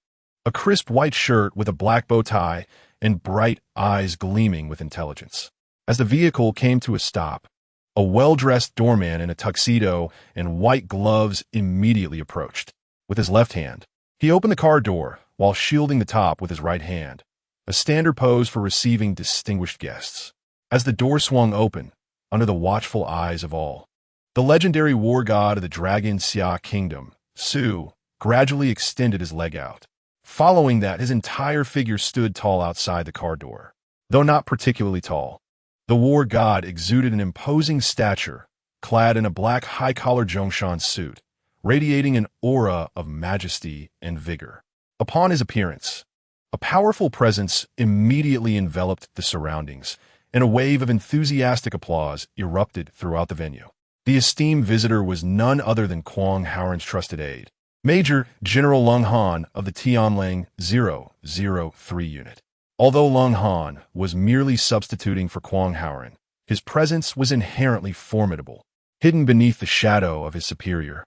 a crisp white shirt with a black bow tie, and bright eyes gleaming with intelligence. As the vehicle came to a stop, a well-dressed doorman in a tuxedo and white gloves immediately approached. With his left hand, he opened the car door while shielding the top with his right hand, a standard pose for receiving distinguished guests. As the door swung open, under the watchful eyes of all, the legendary war god of the Dragon Xia Kingdom, Su, gradually extended his leg out. Following that, his entire figure stood tall outside the car door. Though not particularly tall, the war god exuded an imposing stature, clad in a black high-collar Zhongshan suit, radiating an aura of majesty and vigor. Upon his appearance, a powerful presence immediately enveloped the surroundings, and a wave of enthusiastic applause erupted throughout the venue. The esteemed visitor was none other than Kwang Haoren's trusted aide, Major General Lung Han of the Tianlang 003 unit. Although Lung Han was merely substituting for Kwang Haoren, his presence was inherently formidable, hidden beneath the shadow of his superior.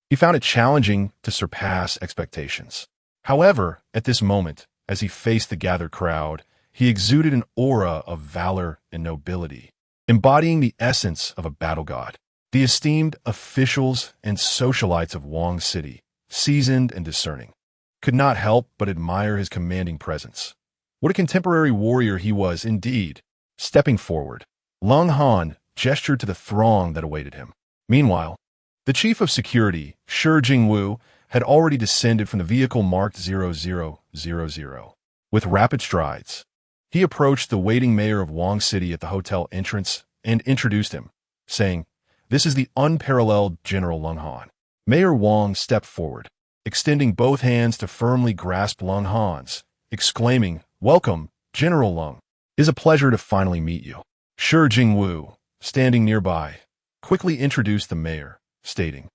He found it challenging to surpass expectations. However, at this moment, as he faced the gathered crowd, he exuded an aura of valor and nobility, embodying the essence of a battle god. The esteemed officials and socialites of Wang City, seasoned and discerning, could not help but admire his commanding presence. What a contemporary warrior he was indeed. Stepping forward, Lung Han gestured to the throng that awaited him. Meanwhile, the chief of security, Shi Jingwu, had already descended from the vehicle marked 0000. With rapid strides, he approached the waiting mayor of Wang City at the hotel entrance and introduced him, saying, "This is the unparalleled General Lung Han." Mayor Wang stepped forward, extending both hands to firmly grasp Lung Han's, exclaiming, "Welcome, General Lung. It is a pleasure to finally meet you." Shi Jingwu, standing nearby, quickly introduced the mayor, stating,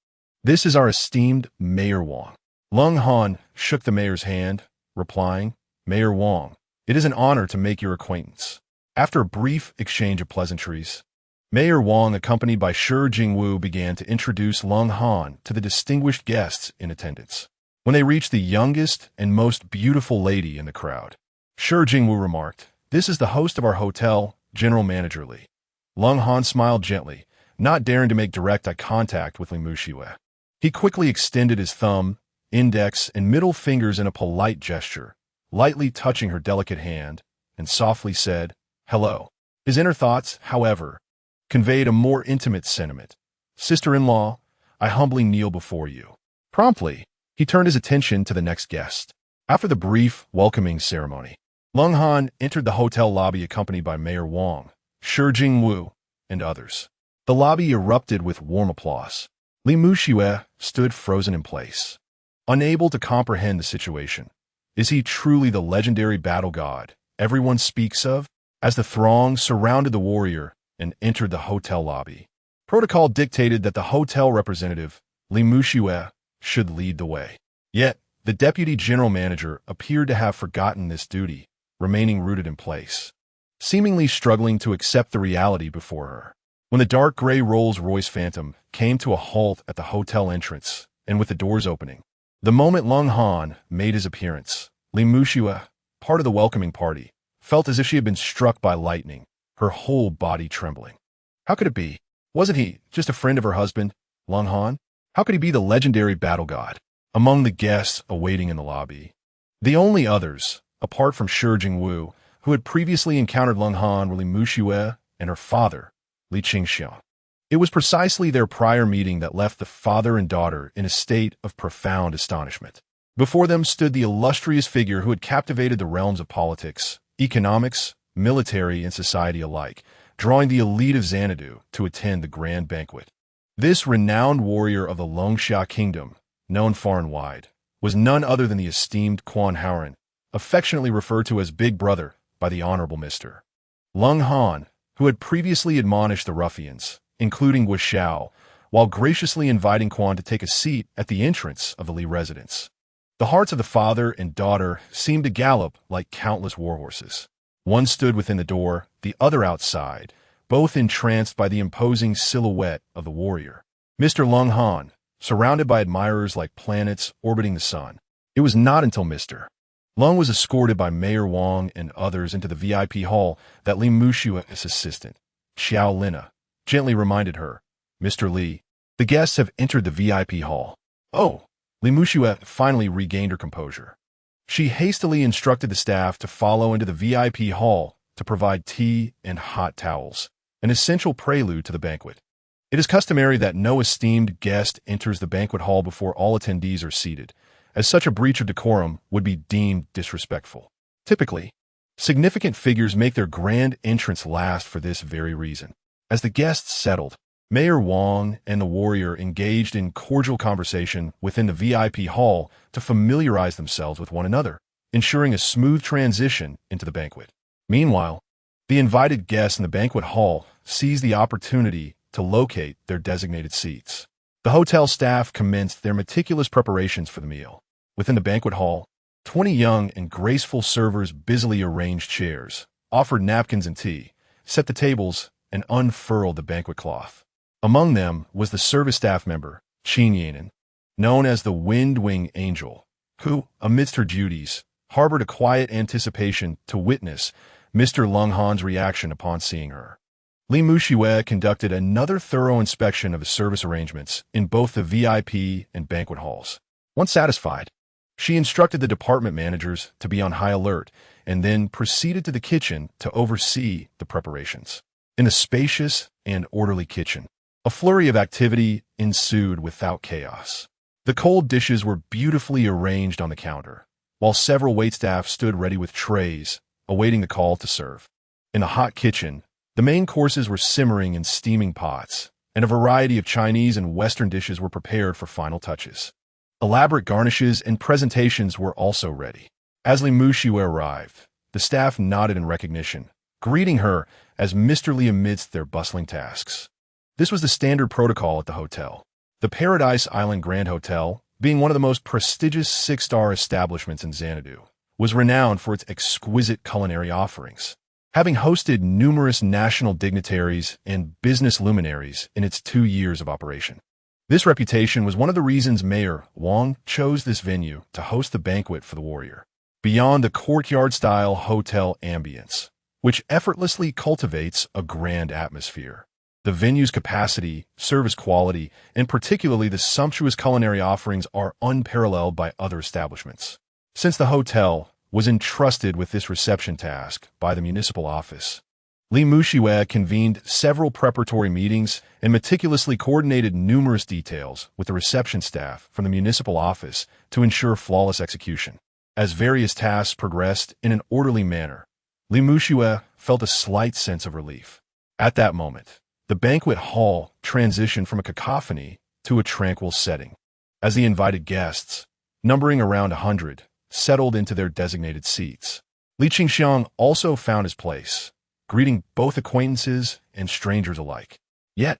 "This is our esteemed Mayor Wang." Lung Han shook the mayor's hand, replying, "Mayor Wang, it is an honor to make your acquaintance." After a brief exchange of pleasantries, Mayor Wang, accompanied by Shi Jingwu, began to introduce Lung Han to the distinguished guests in attendance. When they reached the youngest and most beautiful lady in the crowd, Shi Jingwu remarked, "This is the host of our hotel, General Manager Li." Lung Han smiled gently, not daring to make direct eye contact with Li Muxiue. He quickly extended his thumb, index, and middle fingers in a polite gesture, lightly touching her delicate hand, and softly said, "Hello." His inner thoughts, however, conveyed a more intimate sentiment. "Sister-in-law, I humbly kneel before you." Promptly, he turned his attention to the next guest. After the brief, welcoming ceremony, Lung Han entered the hotel lobby accompanied by Mayor Wang, Shi Jingwu, and others. The lobby erupted with warm applause. Li Muxiue stood frozen in place, unable to comprehend the situation. Is he truly the legendary battle god everyone speaks of? As the throng surrounded the warrior and entered the hotel lobby, protocol dictated that the hotel representative, Li Muxiue, should lead the way. Yet, the deputy general manager appeared to have forgotten this duty, remaining rooted in place, seemingly struggling to accept the reality before her. When the dark gray Rolls-Royce Phantom came to a halt at the hotel entrance, and with the doors opening, the moment Lung Han made his appearance, Li Muxiue, part of the welcoming party, felt as if she had been struck by lightning, her whole body trembling. How could it be? Wasn't he just a friend of her husband, Lung Han? How could he be the legendary battle god? Among the guests awaiting in the lobby, the only others, apart from Shi Jingwu, who had previously encountered Lung Han, were Li Muxiue and her father, Li Qingxiang. It was precisely their prior meeting that left the father and daughter in a state of profound astonishment. Before them stood the illustrious figure who had captivated the realms of politics, economics, military, and society alike, drawing the elite of Xanadu to attend the grand banquet. This renowned warrior of the Longxia Kingdom, known far and wide, was none other than the esteemed Kwang Haoren, affectionately referred to as Big Brother by the Honorable Mr. Lung Han, who had previously admonished the ruffians, including Wu Xiao, while graciously inviting Quan to take a seat at the entrance of the Li residence. The hearts of the father and daughter seemed to gallop like countless war horses. One stood within the door, the other outside, both entranced by the imposing silhouette of the warrior. Mr. Lung Han, surrounded by admirers like planets orbiting the sun. It was not until Mr. Lung was escorted by Mayor Wang and others into the VIP hall that Li Mushua's assistant, Xiao Lina, gently reminded her, "Mr. Li, the guests have entered the VIP hall." "Oh!" Li Mushua finally regained her composure. She hastily instructed the staff to follow into the VIP hall to provide tea and hot towels, an essential prelude to the banquet. It is customary that no esteemed guest enters the banquet hall before all attendees are seated, as such a breach of decorum would be deemed disrespectful. Typically, significant figures make their grand entrance last for this very reason. As the guests settled, Mayor Wang and the warrior engaged in cordial conversation within the VIP hall to familiarize themselves with one another, ensuring a smooth transition into the banquet. Meanwhile, the invited guests in the banquet hall seized the opportunity to locate their designated seats. The hotel staff commenced their meticulous preparations for the meal. Within the banquet hall, 20 young and graceful servers busily arranged chairs, offered napkins and tea, set the tables, and unfurled the banquet cloth. Among them was the service staff member, Qin Yanan, known as the Wind-Wing Angel, who, amidst her duties, harbored a quiet anticipation to witness Mr. Lung Han's reaction upon seeing her. Li Muxue conducted another thorough inspection of the service arrangements in both the VIP and banquet halls. Once satisfied, she instructed the department managers to be on high alert and then proceeded to the kitchen to oversee the preparations. In the spacious and orderly kitchen, a flurry of activity ensued without chaos. The cold dishes were beautifully arranged on the counter, while several waitstaff stood ready with trays, awaiting the call to serve. In the hot kitchen, the main courses were simmering in steaming pots, and a variety of Chinese and Western dishes were prepared for final touches. Elaborate garnishes and presentations were also ready. As Li Muxue arrived, the staff nodded in recognition, greeting her as Mr. Li amidst their bustling tasks. This was the standard protocol at the hotel. The Paradise Island Grand Hotel, being one of the most prestigious six-star establishments in Xanadu, was renowned for its exquisite culinary offerings, having hosted numerous national dignitaries and business luminaries in its 2 years of operation. This reputation was one of the reasons Mayor Wang chose this venue to host the banquet for the warrior. Beyond the courtyard-style hotel ambience, which effortlessly cultivates a grand atmosphere, the venue's capacity, service quality, and particularly the sumptuous culinary offerings are unparalleled by other establishments. Since the hotel was entrusted with this reception task by the municipal office, Li Muxue convened several preparatory meetings and meticulously coordinated numerous details with the reception staff from the municipal office to ensure flawless execution. As various tasks progressed in an orderly manner, Li Muxue felt a slight sense of relief. At that moment, the banquet hall transitioned from a cacophony to a tranquil setting. As the invited guests, numbering around 100, settled into their designated seats, Li Qingxiang also found his place, greeting both acquaintances and strangers alike. Yet,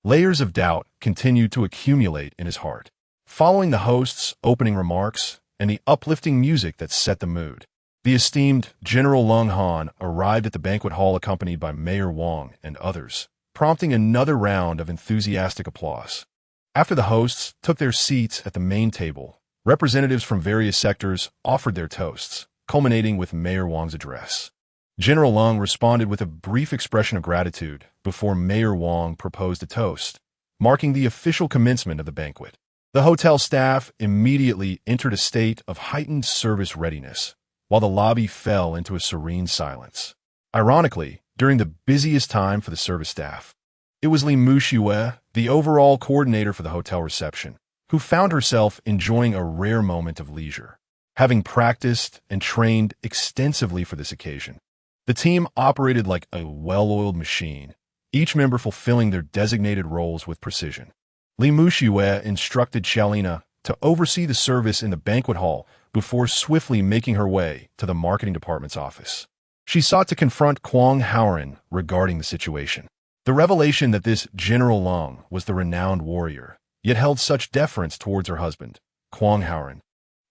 layers of doubt continued to accumulate in his heart. Following the host's opening remarks and the uplifting music that set the mood, the esteemed General Lung Han arrived at the banquet hall accompanied by Mayor Wang and others, prompting another round of enthusiastic applause. After the hosts took their seats at the main table, representatives from various sectors offered their toasts, culminating with Mayor Wang's address. General Lung responded with a brief expression of gratitude before Mayor Wang proposed a toast, marking the official commencement of the banquet. The hotel staff immediately entered a state of heightened service readiness, while the lobby fell into a serene silence. Ironically, during the busiest time for the service staff, it was Li Muxue, the overall coordinator for the hotel reception, who found herself enjoying a rare moment of leisure. Having practiced and trained extensively for this occasion, the team operated like a well-oiled machine, each member fulfilling their designated roles with precision. Li Muxue instructed Xiaolina to oversee the service in the banquet hall before swiftly making her way to the marketing department's office. She sought to confront Kwang Haoran regarding the situation. The revelation that this General Long was the renowned warrior, yet held such deference towards her husband, Kwang Haoran,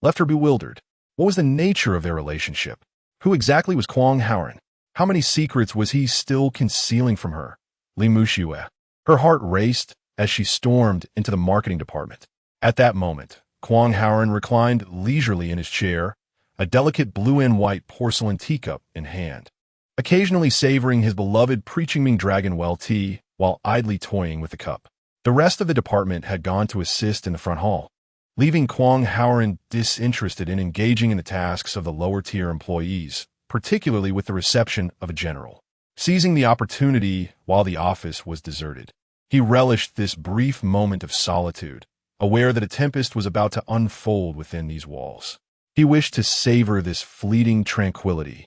left her bewildered. What was the nature of their relationship? Who exactly was Kwang Haoran? How many secrets was he still concealing from her? Li Muxue. Her heart raced as she stormed into the marketing department. At that moment, Kwang Haoran reclined leisurely in his chair, a delicate blue and white porcelain teacup in hand, occasionally savoring his beloved Preaching Ming Dragonwell tea while idly toying with the cup. The rest of the department had gone to assist in the front hall, leaving Kwang Haoran disinterested in engaging in the tasks of the lower-tier employees, particularly with the reception of a general. Seizing the opportunity while the office was deserted, he relished this brief moment of solitude, aware that a tempest was about to unfold within these walls. He wished to savor this fleeting tranquility,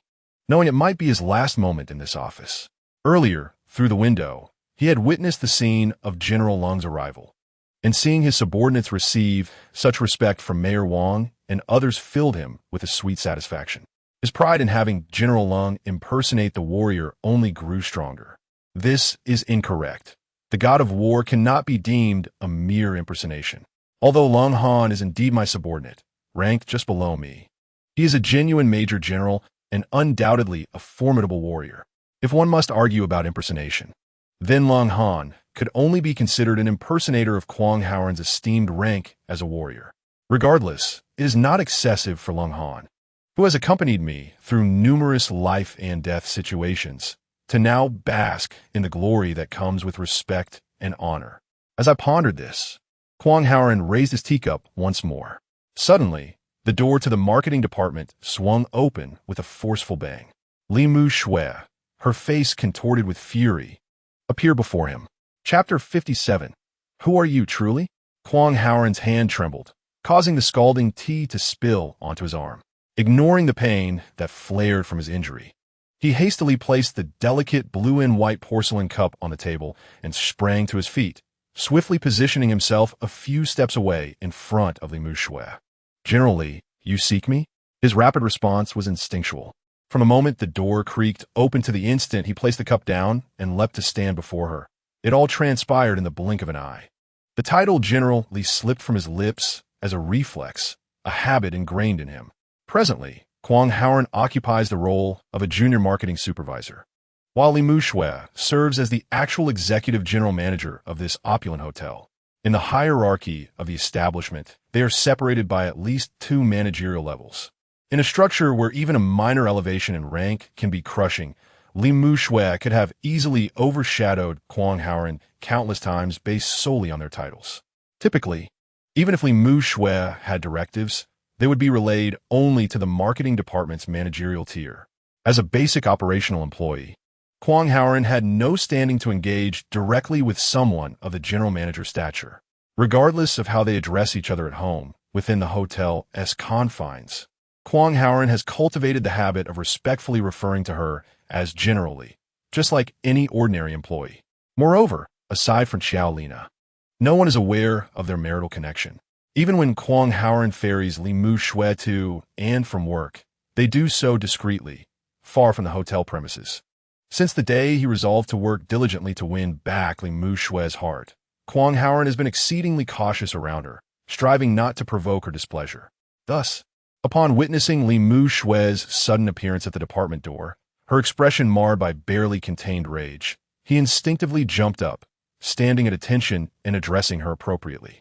knowing it might be his last moment in this office. Earlier, through the window, he had witnessed the scene of General Long's arrival, and seeing his subordinates receive such respect from Mayor Wang and others filled him with a sweet satisfaction. His pride in having General Long impersonate the warrior only grew stronger. This is incorrect. The god of war cannot be deemed a mere impersonation. Although Long Han is indeed my subordinate, ranked just below me, he is a genuine major general and undoubtedly a formidable warrior. If one must argue about impersonation, then Long Han could only be considered an impersonator of Kwang Haoran's esteemed rank as a warrior. Regardless, it is not excessive for Long Han, who has accompanied me through numerous life and death situations, to now bask in the glory that comes with respect and honor. As I pondered this, Kwang Haoran raised his teacup once more. Suddenly, the door to the marketing department swung open with a forceful bang. Li Muxue, her face contorted with fury, appeared before him. Chapter 57. Who are you, truly? Kwang Haoran's hand trembled, causing the scalding tea to spill onto his arm. Ignoring the pain that flared from his injury, he hastily placed the delicate blue and white porcelain cup on the table and sprang to his feet, swiftly positioning himself a few steps away in front of Li Muxue. General Li, you seek me? His rapid response was instinctual. From the moment the door creaked open to the instant he placed the cup down and leapt to stand before her, it all transpired in the blink of an eye. The title General Li slipped from his lips as a reflex, a habit ingrained in him. Presently, Kwang Haoran occupies the role of a junior marketing supervisor, while Li Muxue serves as the actual executive general manager of this opulent hotel. In the hierarchy of the establishment, they are separated by at least 2 managerial levels. In a structure where even a minor elevation in rank can be crushing, Li Muxue could have easily overshadowed Kwang Haoran countless times based solely on their titles. Typically, even if Li Muxue had directives, they would be relayed only to the marketing department's managerial tier. As a basic operational employee, Kwang Haoran had no standing to engage directly with someone of the general manager's stature. Regardless of how they address each other at home, within the hotel's confines, Kwang Haoran has cultivated the habit of respectfully referring to her as General Li, just like any ordinary employee. Moreover, aside from Xiao Lina, no one is aware of their marital connection. Even when Kwang Haoran ferries Li Muxue to and from work, they do so discreetly, far from the hotel premises. Since the day he resolved to work diligently to win back Li Muxue's heart, Kwang Haoran has been exceedingly cautious around her, striving not to provoke her displeasure. Thus, upon witnessing Li Muxue's sudden appearance at the department door, her expression marred by barely contained rage, he instinctively jumped up, standing at attention and addressing her appropriately.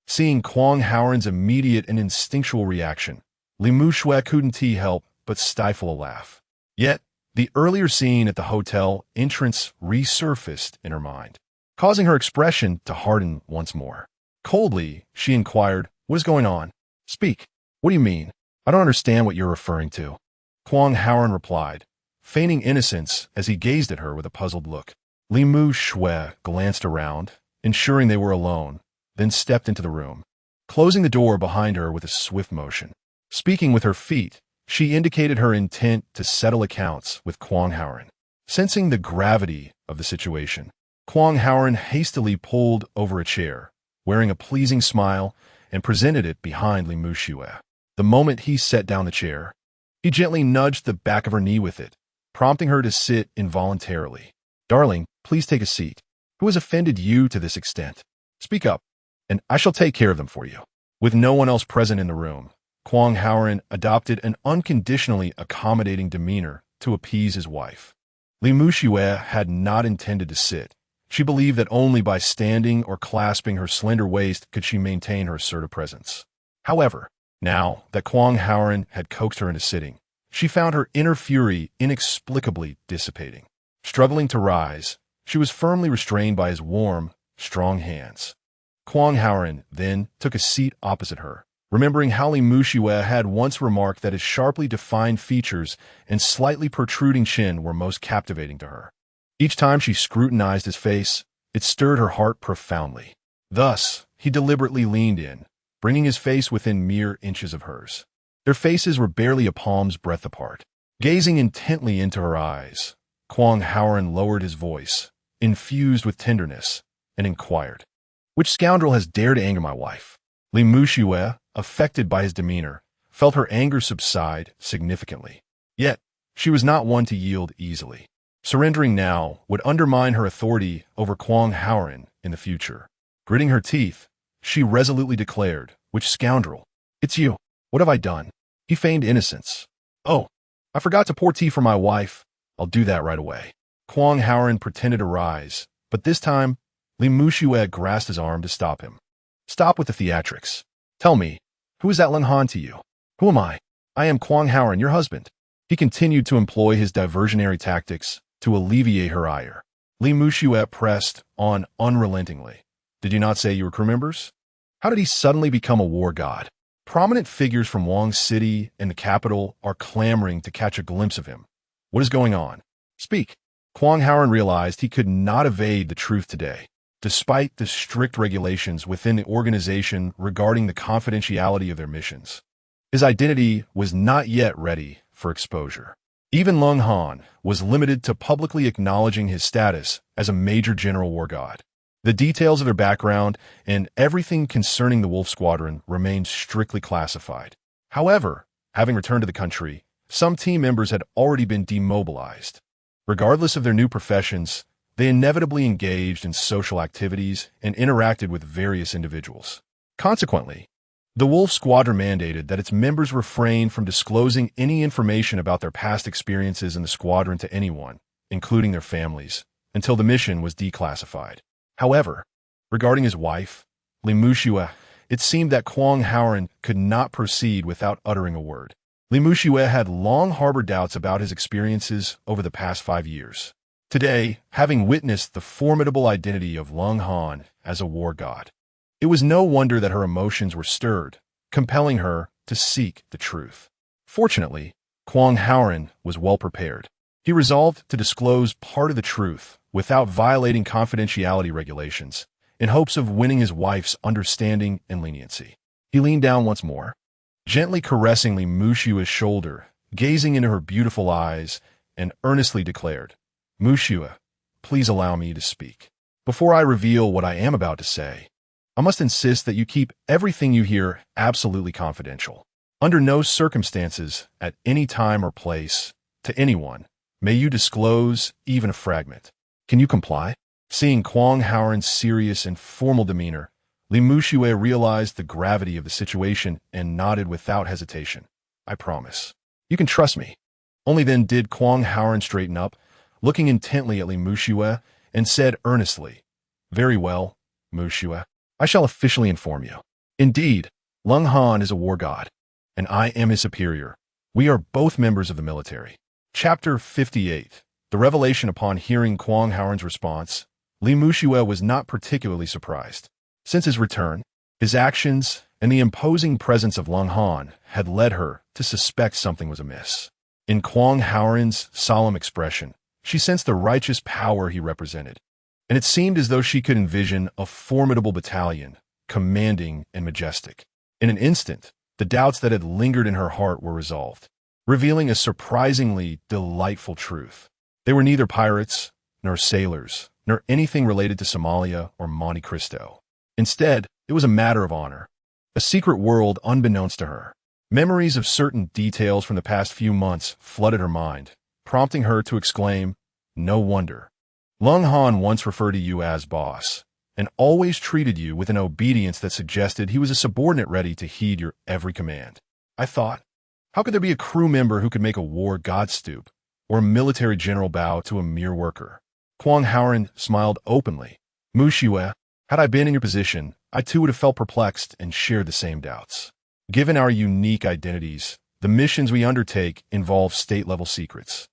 Seeing Kwang Haoran's immediate and instinctual reaction, Li Muxue couldn't help but stifle a laugh. Yet, the earlier scene at the hotel entrance resurfaced in her mind, causing her expression to harden once more. Coldly, she inquired, "What is going on? Speak. What do you mean? I don't understand what you're referring to." Kwang Haoran replied, feigning innocence as he gazed at her with a puzzled look. Li Muxue glanced around, ensuring they were alone, then stepped into the room, closing the door behind her with a swift motion. Speaking with her feet, she indicated her intent to settle accounts with Kwang Haoran. Sensing the gravity of the situation, Kwang Haoran hastily pulled over a chair, wearing a pleasing smile, and presented it behind Li Muxue. The moment he set down the chair, he gently nudged the back of her knee with it, prompting her to sit involuntarily. "Darling, please take a seat. Who has offended you to this extent? Speak up, and I shall take care of them for you." With no one else present in the room, Kwang Haoren adopted an unconditionally accommodating demeanor to appease his wife. Li Muxue had not intended to sit. She believed that only by standing or clasping her slender waist could she maintain her assertive presence. However, now that Kwang Haoren had coaxed her into sitting, she found her inner fury inexplicably dissipating. Struggling to rise, she was firmly restrained by his warm, strong hands. Kwang Haoren then took a seat opposite her, remembering how Li Muxue had once remarked that his sharply defined features and slightly protruding chin were most captivating to her. Each time she scrutinized his face, it stirred her heart profoundly. Thus, he deliberately leaned in, bringing his face within mere inches of hers. Their faces were barely a palm's breadth apart. Gazing intently into her eyes, Kwang Haoren lowered his voice, infused with tenderness, and inquired, "Which scoundrel has dared to anger my wife?" Li Muxue, affected by his demeanor, felt her anger subside significantly. Yet, she was not one to yield easily. Surrendering now would undermine her authority over Kwang Haoren in the future. Gritting her teeth, she resolutely declared, "Which scoundrel? It's you. What have I done?" He feigned innocence. "Oh, I forgot to pour tea for my wife. I'll do that right away." Kwang Haoren pretended to rise, but this time, Li Muxue grasped his arm to stop him. "Stop with the theatrics. Tell me, who is that Leng Han to you?" "Who am I? I am Kwang Haoren, your husband." He continued to employ his diversionary tactics to alleviate her ire. Li Muxue pressed on unrelentingly. "Did you not say you were crew members? How did he suddenly become a war god?" Prominent figures from Wang City and the capital are clamoring to catch a glimpse of him. What is going on? Speak. Kwang Haoren realized he could not evade the truth today, despite the strict regulations within the organization regarding the confidentiality of their missions. His identity was not yet ready for exposure. Even Leng Han was limited to publicly acknowledging his status as a major general war god. The details of their background and everything concerning the Wolf Squadron remained strictly classified. However, having returned to the country, some team members had already been demobilized. Regardless of their new professions, they inevitably engaged in social activities and interacted with various individuals. Consequently, the Wolf Squadron mandated that its members refrain from disclosing any information about their past experiences in the squadron to anyone, including their families, until the mission was declassified. However, regarding his wife, Li Muxue, it seemed that Kwang Haoren could not proceed without uttering a word. Li Muxue had long harbored doubts about his experiences over the past 5 years. Today, having witnessed the formidable identity of Leng Han as a war god, it was no wonder that her emotions were stirred, compelling her to seek the truth. Fortunately, Kwang Haoren was well prepared. He resolved to disclose part of the truth without violating confidentiality regulations, in hopes of winning his wife's understanding and leniency. He leaned down once more, gently caressing Li Muxue's shoulder, gazing into her beautiful eyes, and earnestly declared, "Muxue, please allow me to speak. Before I reveal what I am about to say, I must insist that you keep everything you hear absolutely confidential. Under no circumstances, at any time or place, to anyone, may you disclose even a fragment. Can you comply?" Seeing Kwang Haoren's serious and formal demeanor, Li Muxue realized the gravity of the situation and nodded without hesitation. "I promise. You can trust me." Only then did Kwang Haoren straighten up, looking intently at Li Muxue, and said earnestly, "Very well, Muxue. I shall officially inform you. Indeed, Leng Han is a war god, and I am his superior. We are both members of the military." Chapter 58. The revelation. Upon hearing Kwang Haoren's response, Li Muxue was not particularly surprised. Since his return, his actions and the imposing presence of Leng Han had led her to suspect something was amiss. In Kwang Haoren's solemn expression, she sensed the righteous power he represented, and it seemed as though she could envision a formidable battalion, commanding and majestic. In an instant, the doubts that had lingered in her heart were resolved, revealing a surprisingly delightful truth. They were neither pirates, nor sailors, nor anything related to Somalia or Monte Cristo. Instead, it was a matter of honor, a secret world unbeknownst to her. Memories of certain details from the past few months flooded her mind, prompting her to exclaim, "No wonder." Lung Han once referred to you as boss, and always treated you with an obedience that suggested he was a subordinate ready to heed your every command. I thought, how could there be a crew member who could make a war god stoop, or a military general bow to a mere worker? Kwang Haoran smiled openly. Mu Shiue, had I been in your position, I too would have felt perplexed and shared the same doubts. Given our unique identities, the missions we undertake involve state-level secrets,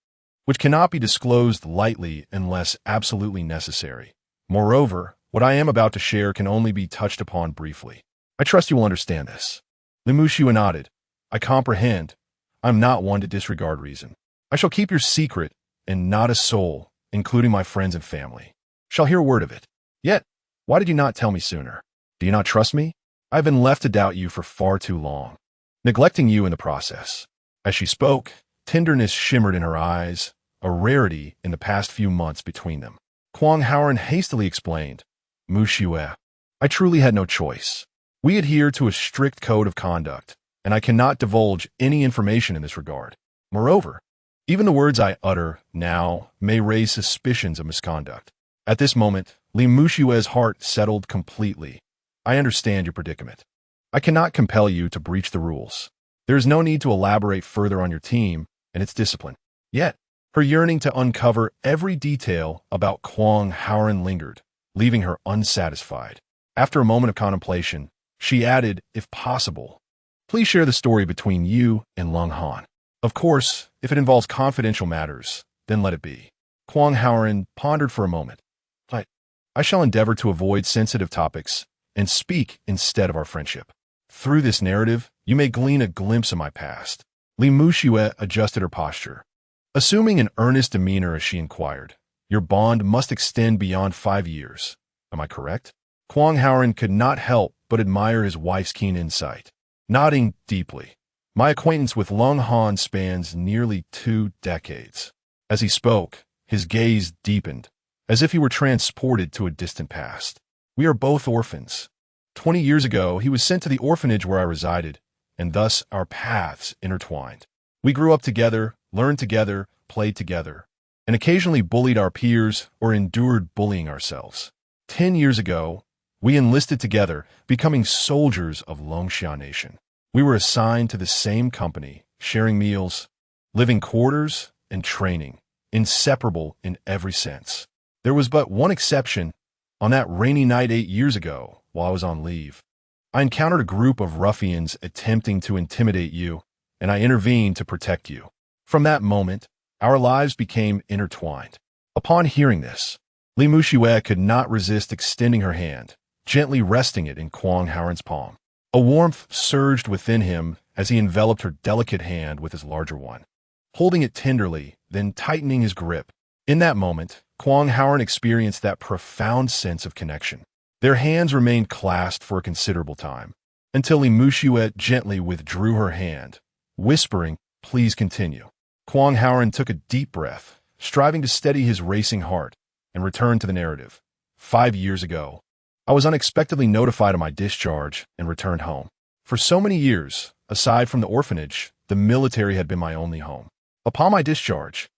which cannot be disclosed lightly unless absolutely necessary. Moreover, what I am about to share can only be touched upon briefly. I trust you will understand this. Li Mushiu nodded. I comprehend. I'm not one to disregard reason. I shall keep your secret, and not a soul, including my friends and family, shall hear word of it. Yet, why did you not tell me sooner? Do you not trust me? I have been left to doubt you for far too long, neglecting you in the process. As she spoke, tenderness shimmered in her eyes, a rarity in the past few months between them. Kwang Haoran hastily explained, Mu Shiue, I truly had no choice. We adhere to a strict code of conduct, and I cannot divulge any information in this regard. Moreover, even the words I utter now may raise suspicions of misconduct. At this moment, Li Mushue's heart settled completely. I understand your predicament. I cannot compel you to breach the rules. There is no need to elaborate further on your team and its discipline. Yet, her yearning to uncover every detail about Kwang Haoran lingered, leaving her unsatisfied. After a moment of contemplation, she added, if possible, please share the story between you and Lung Han. Of course, if it involves confidential matters, then let it be. Kwang Haoran pondered for a moment. I shall endeavor to avoid sensitive topics and speak instead of our friendship. Through this narrative, you may glean a glimpse of my past. Li Mushue adjusted her posture. Assuming an earnest demeanor as she inquired, your bond must extend beyond 5 years. Am I correct? Kwang Haoran could not help but admire his wife's keen insight. Nodding deeply, my acquaintance with Lung Han spans nearly 2 decades. As he spoke, his gaze deepened, as if he were transported to a distant past. We are both orphans. 20 years ago, he was sent to the orphanage where I resided, and thus our paths intertwined. We grew up together, learned together, played together, and occasionally bullied our peers or endured bullying ourselves. 10 years ago, we enlisted together, becoming soldiers of Longxia Nation. We were assigned to the same company, sharing meals, living quarters, and training, inseparable in every sense. There was but one exception. On that rainy night 8 years ago, while I was on leave, I encountered a group of ruffians attempting to intimidate you, and I intervened to protect you. From that moment, our lives became intertwined. Upon hearing this, Li Mushue could not resist extending her hand, gently resting it in Kwang Haoran's palm. A warmth surged within him as he enveloped her delicate hand with his larger one, holding it tenderly, then tightening his grip. In that moment, Kwang Haoran experienced that profound sense of connection. Their hands remained clasped for a considerable time, until Li Mushue gently withdrew her hand, whispering, please continue. Kwang Haoran took a deep breath, striving to steady his racing heart, and returned to the narrative. 5 years ago, I was unexpectedly notified of my discharge and returned home. For so many years, aside from the orphanage, the military had been my only home. Upon my discharge,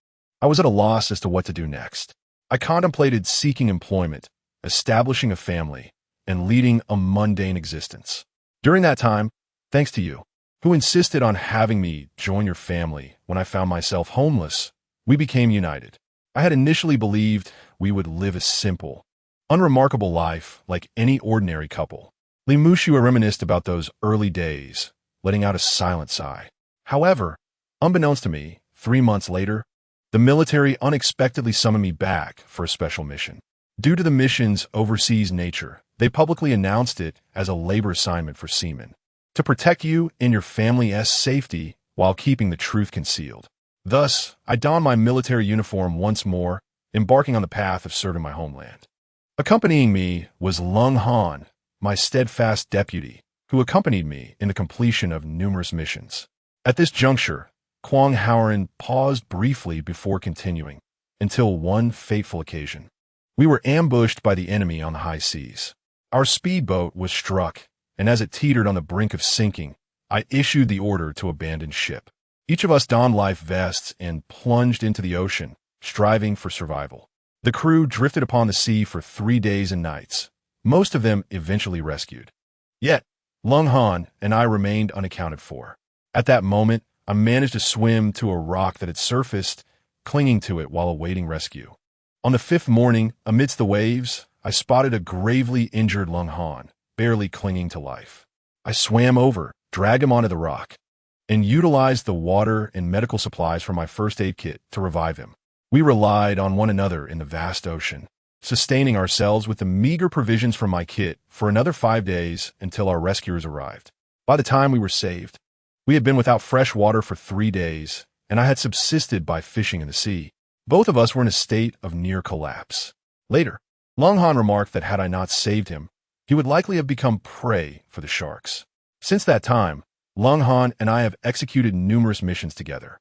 I was at a loss as to what to do next. I contemplated seeking employment, establishing a family, and leading a mundane existence. During that time, thanks to you, who insisted on having me join your family when I found myself homeless, we became united. I had initially believed we would live a simple, unremarkable life like any ordinary couple. Li Mushue reminisced about those early days, letting out a silent sigh. However, unbeknownst to me, 3 months later, the military unexpectedly summoned me back for a special mission. Due to the mission's overseas nature, they publicly announced it as a labor assignment for seamen, to protect you and your family's safety while keeping the truth concealed. Thus, I donned my military uniform once more, embarking on the path of serving my homeland. Accompanying me was Lung Han, my steadfast deputy, who accompanied me in the completion of numerous missions. At this juncture, Kwang Haoran paused briefly before continuing, until one fateful occasion. We were ambushed by the enemy on the high seas. Our speedboat was struck, and as it teetered on the brink of sinking, I issued the order to abandon ship. Each of us donned life vests and plunged into the ocean, striving for survival. The crew drifted upon the sea for 3 days and nights, most of them eventually rescued. Yet, Lung Han and I remained unaccounted for. At that moment, I managed to swim to a rock that had surfaced, clinging to it while awaiting rescue. On the 5th morning, amidst the waves, I spotted a gravely injured Lung Han, barely clinging to life. I swam over, dragged him onto the rock, and utilized the water and medical supplies from my first aid kit to revive him. We relied on one another in the vast ocean, sustaining ourselves with the meager provisions from my kit for another 5 days until our rescuers arrived. By the time we were saved, we had been without fresh water for 3 days, and I had subsisted by fishing in the sea. Both of us were in a state of near collapse. Later, Lung Han remarked that had I not saved him, he would likely have become prey for the sharks. Since that time, Lung Han and I have executed numerous missions together.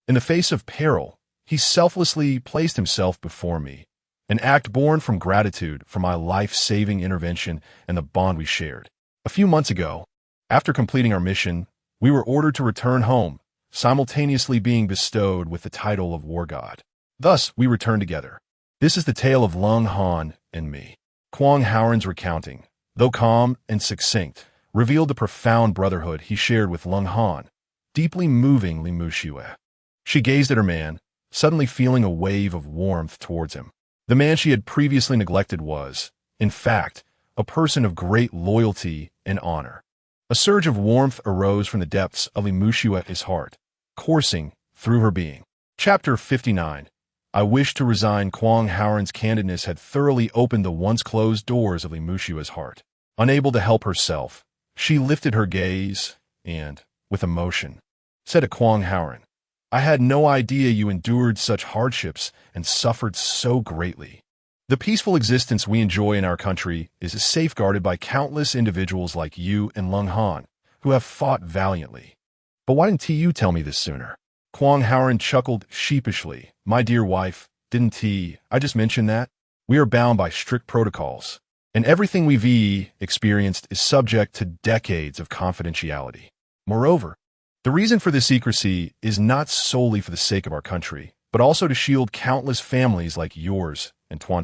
In the face of peril, he selflessly placed himself before me, an act born from gratitude for my life-saving intervention and the bond we shared. A few months ago, after completing our mission, we were ordered to return home, simultaneously being bestowed with the title of War God. Thus, we returned together. This is the tale of Lung Han and me. Kwang Howren's recounting, though calm and succinct, revealed the profound brotherhood he shared with Lung Han, deeply moving Li Muxue. She gazed at her man, suddenly feeling a wave of warmth towards him. The man she had previously neglected was, in fact, a person of great loyalty and honor. A surge of warmth arose from the depths of Li Muxue's heart, coursing through her being. Chapter 59. I wish to resign. Kwang Howren's candidness had thoroughly opened the once closed doors of Li Muxue's heart. Unable to help herself, she lifted her gaze and, with emotion, said to Kwang Howren, "I had no idea you endured such hardships and suffered so greatly. The peaceful existence we enjoy in our country is safeguarded by countless individuals like you and Lung Han, who have fought valiantly. But why didn't you tell me this sooner?" Kwang Howren chuckled sheepishly. "My dear wife, didn't I just mention that? We are bound by strict protocols, and everything we've experienced is subject to decades of confidentiality. Moreover, the reason for this secrecy is not solely for the sake of our country, but also to shield countless families like yours and Tuan.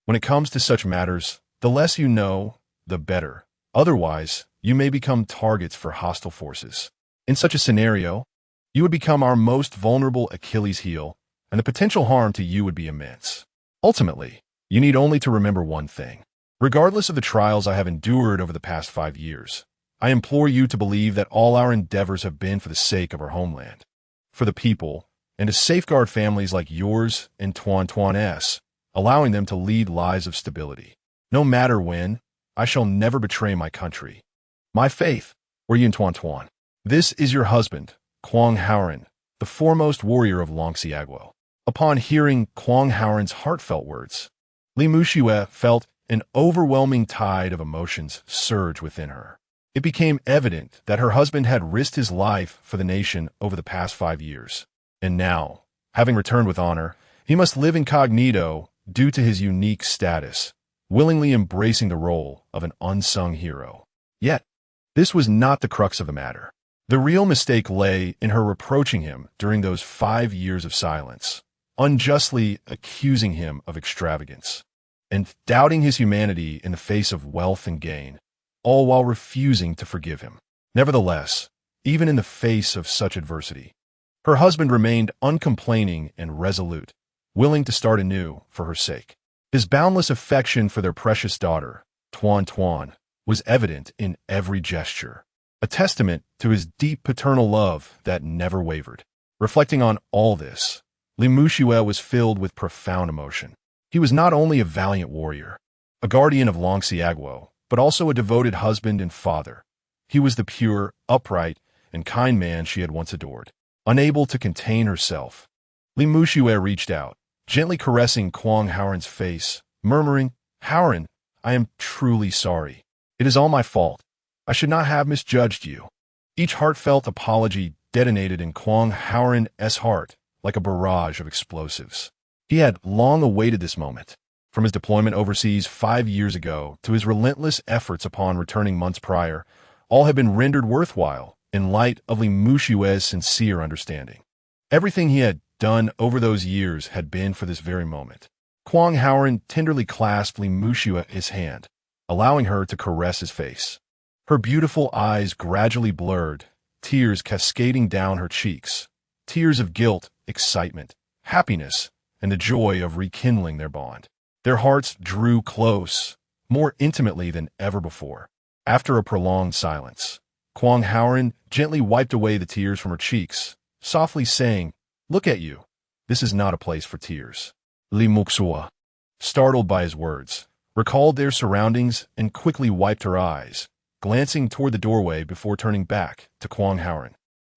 When it comes to such matters, the less you know, the better. Otherwise, you may become targets for hostile forces. In such a scenario, you would become our most vulnerable Achilles heel, and the potential harm to you would be immense. Ultimately, you need only to remember one thing. Regardless of the trials I have endured over the past 5 years, I implore you to believe that all our endeavors have been for the sake of our homeland, for the people, and to safeguard families like yours and Tuan, allowing them to lead lives of stability. No matter when, I shall never betray my country, my faith, or you and Tuan. This is your husband, Kwang Howren, the foremost warrior of Longxiaguo." Upon hearing Kwang Howren's heartfelt words, Li Muxue felt an overwhelming tide of emotions surge within her. It became evident that her husband had risked his life for the nation over the past 5 years. And now, having returned with honor, he must live incognito due to his unique status, willingly embracing the role of an unsung hero. Yet, this was not the crux of the matter. The real mistake lay in her reproaching him during those 5 years of silence, unjustly accusing him of extravagance, and doubting his humanity in the face of wealth and gain, all while refusing to forgive him. Nevertheless, even in the face of such adversity, her husband remained uncomplaining and resolute, willing to start anew for her sake. His boundless affection for their precious daughter, Tuan, was evident in every gesture, a testament to his deep paternal love that never wavered. Reflecting on all this, Li Muxue was filled with profound emotion. He was not only a valiant warrior, a guardian of Longxiaguo, but also a devoted husband and father. He was the pure, upright, and kind man she had once adored. Unable to contain herself, Li Muxue reached out, gently caressing Kwang Howren's face, murmuring, "Howren, I am truly sorry. It is all my fault. I should not have misjudged you." Each heartfelt apology detonated in Kwang Howren's heart like a barrage of explosives. He had long awaited this moment. From his deployment overseas 5 years ago to his relentless efforts upon returning months prior, all had been rendered worthwhile in light of Li Mushue's sincere understanding. Everything he had done over those years had been for this very moment. Kwang Haoran tenderly clasped Li Mushue his hand, allowing her to caress his face. Her beautiful eyes gradually blurred, tears cascading down her cheeks, tears of guilt, excitement, happiness, and the joy of rekindling their bond. Their hearts drew close, more intimately than ever before. After a prolonged silence, Kwang Haoran gently wiped away the tears from her cheeks, softly saying, "Look at you. This is not a place for tears." Li Muxua, startled by his words, recalled their surroundings and quickly wiped her eyes, glancing toward the doorway before turning back to Kwang Haoran.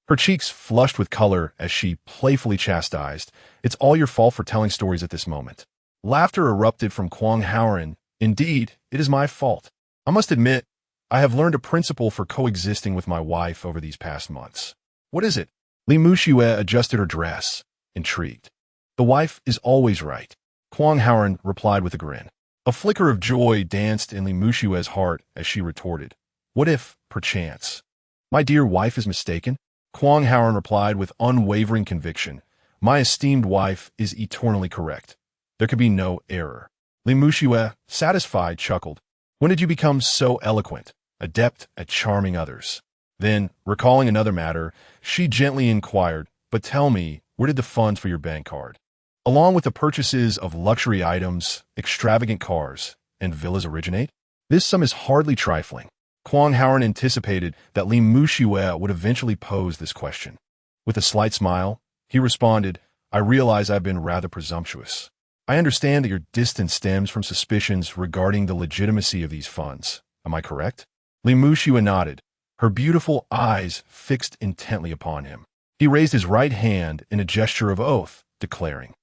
Her cheeks flushed with color as she playfully chastised, "It's all your fault for telling stories at this moment." Laughter erupted from Kwang Haoran. "Indeed, it is my fault. I must admit, I have learned a principle for coexisting with my wife over these past months." "What is it?" Li Mushue adjusted her dress, intrigued. "The wife is always right," Kwang Haoran replied with a grin. A flicker of joy danced in Li Mushue's heart as she retorted, "What if, perchance, my dear wife is mistaken?" Kwang Haoran replied with unwavering conviction, "My esteemed wife is eternally correct. There could be no error." Li Mushue, satisfied, chuckled. "When did you become so eloquent, adept at charming others?" Then, recalling another matter, she gently inquired, "But tell me, where did the funds for your bank card, along with the purchases of luxury items, extravagant cars, and villas originate?" This sum is hardly trifling. Kwang Haoran anticipated that Li Mushue would eventually pose this question. With a slight smile, he responded, "I realize I've been rather presumptuous. I understand that your distance stems from suspicions regarding the legitimacy of these funds. Am I correct?" Li Mushue nodded, her beautiful eyes fixed intently upon him. He raised his right hand in a gesture of oath, declaring,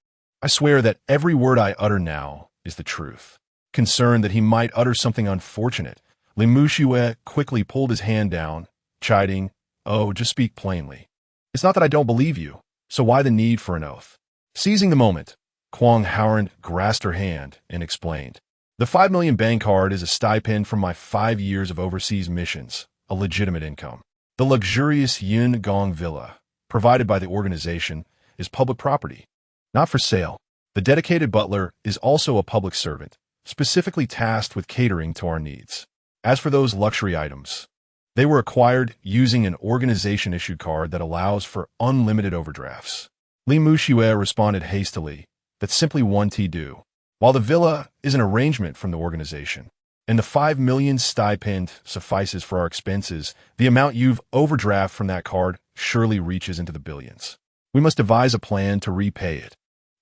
"I swear that every word I utter now is the truth." Concerned that he might utter something unfortunate, Li Mushue quickly pulled his hand down, chiding, "Oh, just speak plainly. It's not that I don't believe you, so why the need for an oath?" Seizing the moment, Kwang Haoran grasped her hand and explained, "The 5 million bank card is a stipend from my 5 years of overseas missions, a legitimate income. The luxurious Yin Gong Villa, provided by the organization, is public property, not for sale. The dedicated butler is also a public servant, specifically tasked with catering to our needs. As for those luxury items, they were acquired using an organization-issued card that allows for unlimited overdrafts." Li Mushue responded hastily, "That's simply one do. While the villa is an arrangement from the organization, and the 5 million stipend suffices for our expenses, the amount you've overdraft from that card surely reaches into the billions. We must devise a plan to repay it.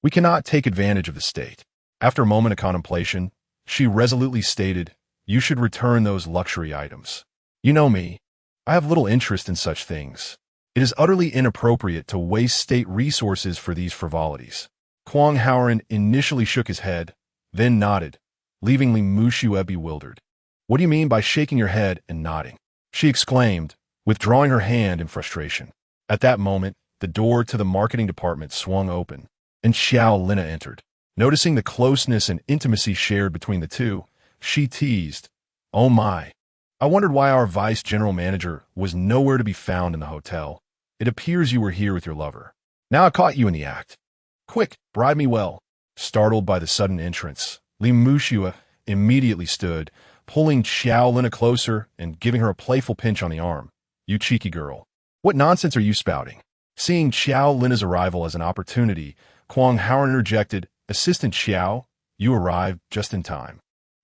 We cannot take advantage of the state." After a moment of contemplation, she resolutely stated, "You should return those luxury items. You know me. I have little interest in such things. It is utterly inappropriate to waste state resources for these frivolities." Kwang Haoran initially shook his head, then nodded, leaving Li Mushue bewildered. "What do you mean by shaking your head and nodding?" she exclaimed, withdrawing her hand in frustration. At that moment, the door to the marketing department swung open, and Xiao Lina entered. Noticing the closeness and intimacy shared between the two, she teased, "Oh my. I wondered why our vice general manager was nowhere to be found in the hotel. It appears you were here with your lover. Now I caught you in the act. Quick, bribe me well." Startled by the sudden entrance, Li Mushue immediately stood, pulling Xiao Lina closer and giving her a playful pinch on the arm. "You cheeky girl. What nonsense are you spouting?" Seeing Xiao Lina's arrival as an opportunity, Kwang Haoran interjected, "Assistant Xiao, you arrived just in time.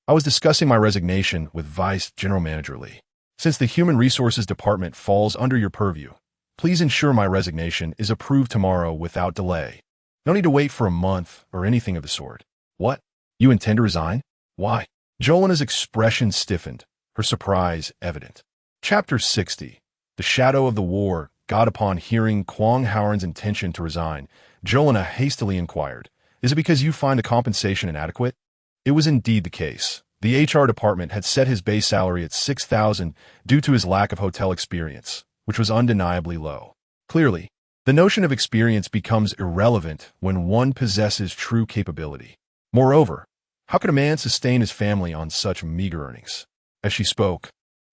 I was discussing my resignation with Vice General Manager Li. Since the Human Resources Department falls under your purview, please ensure my resignation is approved tomorrow without delay. No need to wait for a month or anything of the sort." "What? You intend to resign? Why?" Jolina's expression stiffened, her surprise evident. Chapter 60. The shadow of the war. God, upon hearing Kwang Haoran's intention to resign, Jolina hastily inquired, "Is it because you find the compensation inadequate?" It was indeed the case. The HR department had set his base salary at 6,000 due to his lack of hotel experience, which was undeniably low. Clearly, the notion of experience becomes irrelevant when one possesses true capability. Moreover, how could a man sustain his family on such meager earnings? As she spoke,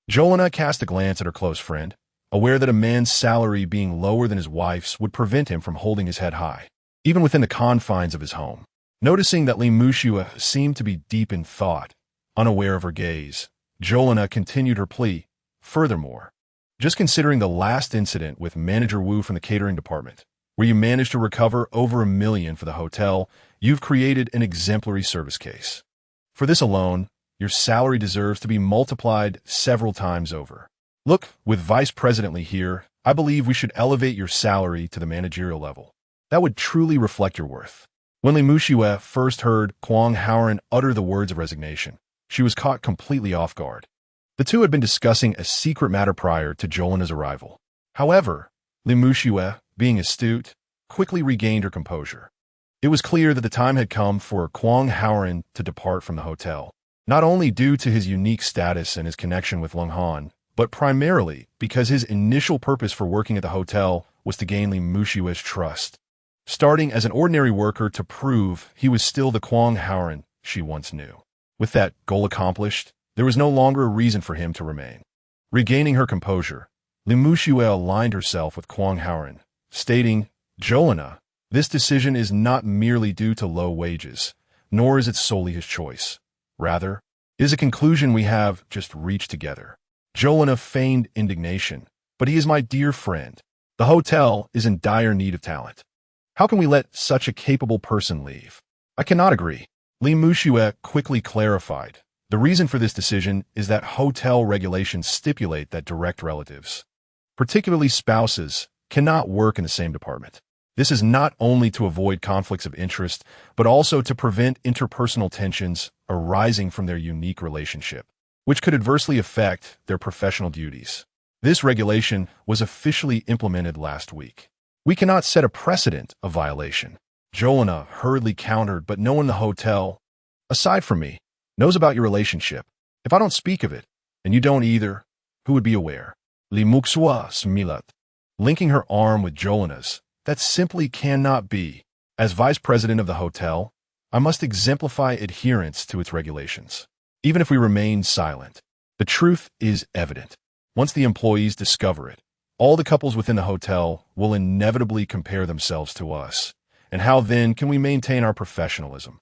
Jolina cast a glance at her close friend. aware that a man's salary being lower than his wife's would prevent him from holding his head high, even within the confines of his home. Noticing that Li Muxue seemed to be deep in thought, unaware of her gaze, Jolena continued her plea. Furthermore, just considering the last incident with Manager Wu from the catering department, where you managed to recover over $1 million for the hotel, you've created an exemplary service case. For this alone, your salary deserves to be multiplied several times over. Look, with Vice President Li here, I believe we should elevate your salary to the managerial level. That would truly reflect your worth. When Li Muxue first heard Kwang Haoran utter the words of resignation, she was caught completely off guard. The two had been discussing a secret matter prior to Jolena's arrival. However, Li Muxue, being astute, quickly regained her composure. It was clear that the time had come for Kwang Haoran to depart from the hotel, not only due to his unique status and his connection with Lung Han, but primarily because his initial purpose for working at the hotel was to gain Li Muxue's trust, starting as an ordinary worker to prove he was still the Kwang Haoran she once knew. With that goal accomplished, there was no longer a reason for him to remain. Regaining her composure, Li Muxue aligned herself with Kwang Haoran, stating, "Jolena, this decision is not merely due to low wages, nor is it solely his choice. Rather, it is a conclusion we have just reached together." Jolena feigned indignation, "But he is my dear friend. The hotel is in dire need of talent. How can we let such a capable person leave?" "I cannot agree." Li Muxue quickly clarified, "The reason for this decision is that hotel regulations stipulate that direct relatives, particularly spouses, cannot work in the same department. This is not only to avoid conflicts of interest, but also to prevent interpersonal tensions arising from their unique relationship, which could adversely affect their professional duties. This regulation was officially implemented last week. We cannot set a precedent of violation." Jolena hurriedly countered, "But no one in the hotel, aside from me, knows about your relationship. If I don't speak of it, and you don't either, who would be aware?" Li Muxue smiled, linking her arm with Jolena's. "That simply cannot be. As vice president of the hotel, I must exemplify adherence to its regulations, even if we remain silent. The truth is evident. Once the employees discover it, all the couples within the hotel will inevitably compare themselves to us. And how then can we maintain our professionalism?"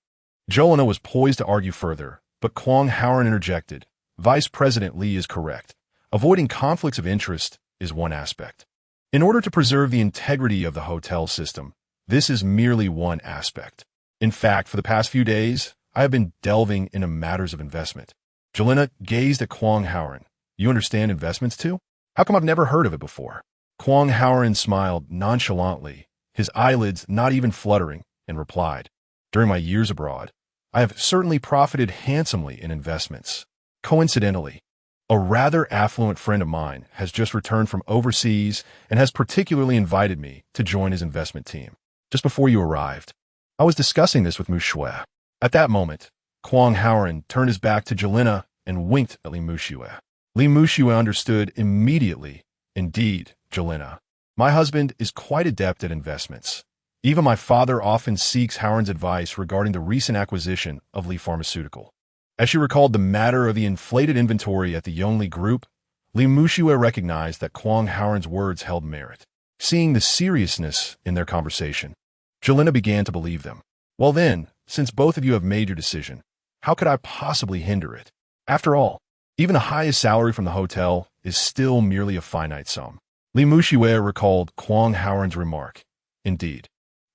Jolena was poised to argue further, but Kwang Haoran interjected, "Vice President Li is correct. Avoiding conflicts of interest is one aspect. In order to preserve the integrity of the hotel system, this is merely one aspect. In fact, for the past few days, I have been delving into matters of investment." Jolena gazed at Kwang Haoran. "You understand investments too? How come I've never heard of it before?" Kwang Haoran smiled nonchalantly, his eyelids not even fluttering, and replied, "During my years abroad, I have certainly profited handsomely in investments. Coincidentally, a rather affluent friend of mine has just returned from overseas and has particularly invited me to join his investment team. Just before you arrived, I was discussing this with Muxue." At that moment, Kwang Haoran turned his back to Jolena and winked at Li Muxue. Li Muxue understood immediately. "Indeed, Jolena, my husband is quite adept at investments. Even my father often seeks Haoran's advice regarding the recent acquisition of Li Pharmaceutical." As she recalled the matter of the inflated inventory at the Yongli Group, Li Muxue recognized that Kwang Haoran's words held merit. Seeing the seriousness in their conversation, Jolena began to believe them. "Well then, since both of you have made your decision, how could I possibly hinder it? After all, even the highest salary from the hotel is still merely a finite sum." Li Muxue recalled Kwang Haoran's remark. "Indeed,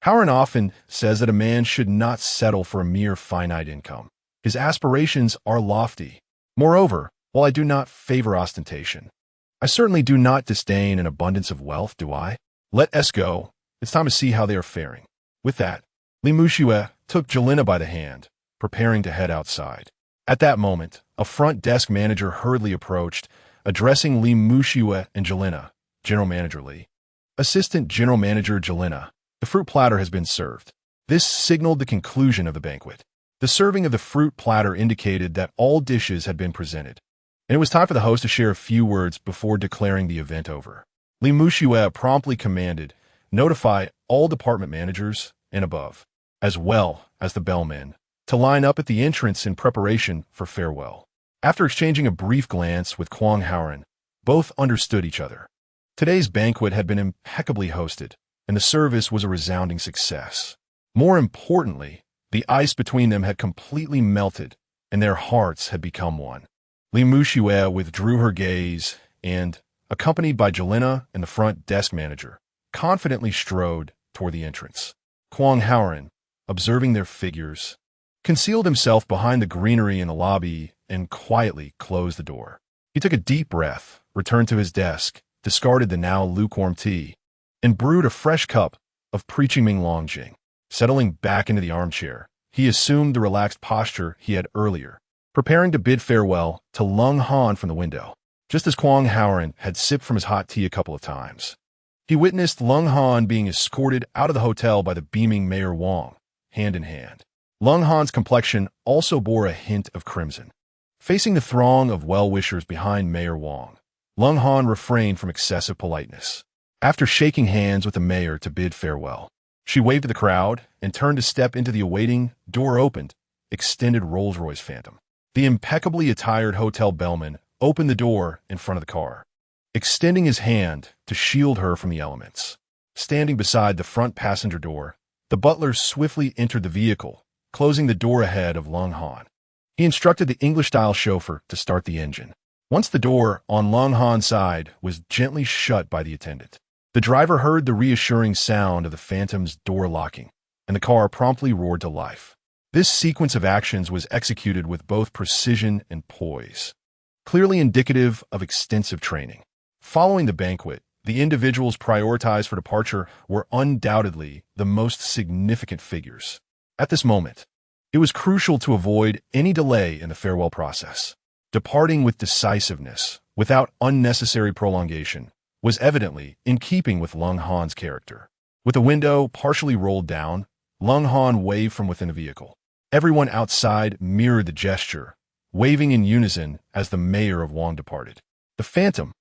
Haoran often says that a man should not settle for a mere finite income. His aspirations are lofty. Moreover, while I do not favor ostentation, I certainly do not disdain an abundance of wealth, do I? Let us go. It's time to see how they are faring." With that, Li Muxue took Jolena by the hand, preparing to head outside. At that moment, a front desk manager hurriedly approached, addressing Li Muxue and Jolena. "General Manager Li." "Assistant General Manager Jolena, the fruit platter has been served." This signaled the conclusion of the banquet. The serving of the fruit platter indicated that all dishes had been presented, and it was time for the host to share a few words before declaring the event over. Li Muxue promptly commanded, "Notify all department managers and above, as well as the bellmen, to line up at the entrance in preparation for farewell." After exchanging a brief glance with Kwang Haoran, both understood each other. Today's banquet had been impeccably hosted, and the service was a resounding success. More importantly, the ice between them had completely melted, and their hearts had become one. Li Muxue withdrew her gaze and, accompanied by Jelena and the front desk manager, confidently strode toward the entrance. Kwang Haoran, observing their figures, concealed himself behind the greenery in the lobby and quietly closed the door. He took a deep breath, returned to his desk, discarded the now lukewarm tea, and brewed a fresh cup of Preaching Longjing. Settling back into the armchair, he assumed the relaxed posture he had earlier, preparing to bid farewell to Lung Han from the window. Just as Kwang Haoran had sipped from his hot tea a couple of times, he witnessed Lung Han being escorted out of the hotel by the beaming Mayor Wang, hand in hand. Lung Han's complexion also bore a hint of crimson. Facing the throng of well-wishers behind Mayor Wang, Lung Han refrained from excessive politeness. After shaking hands with the mayor to bid farewell, she waved to the crowd and turned to step into the awaiting, door-opened, extended Rolls-Royce Phantom. The impeccably attired hotel bellman opened the door in front of the car, extending his hand to shield her from the elements. Standing beside the front passenger door, the butler swiftly entered the vehicle, closing the door ahead of Lung Han. He instructed the English-style chauffeur to start the engine. Once the door on Lung Han's side was gently shut by the attendant, the driver heard the reassuring sound of the Phantom's door locking, and the car promptly roared to life. This sequence of actions was executed with both precision and poise, clearly indicative of extensive training. Following the banquet, the individuals prioritized for departure were undoubtedly the most significant figures. At this moment, it was crucial to avoid any delay in the farewell process. Departing with decisiveness, without unnecessary prolongation, was evidently in keeping with Lung Han's character. With the window partially rolled down, Lung Han waved from within the vehicle. Everyone outside mirrored the gesture, waving in unison as the mayor of Wang departed. The Phantom,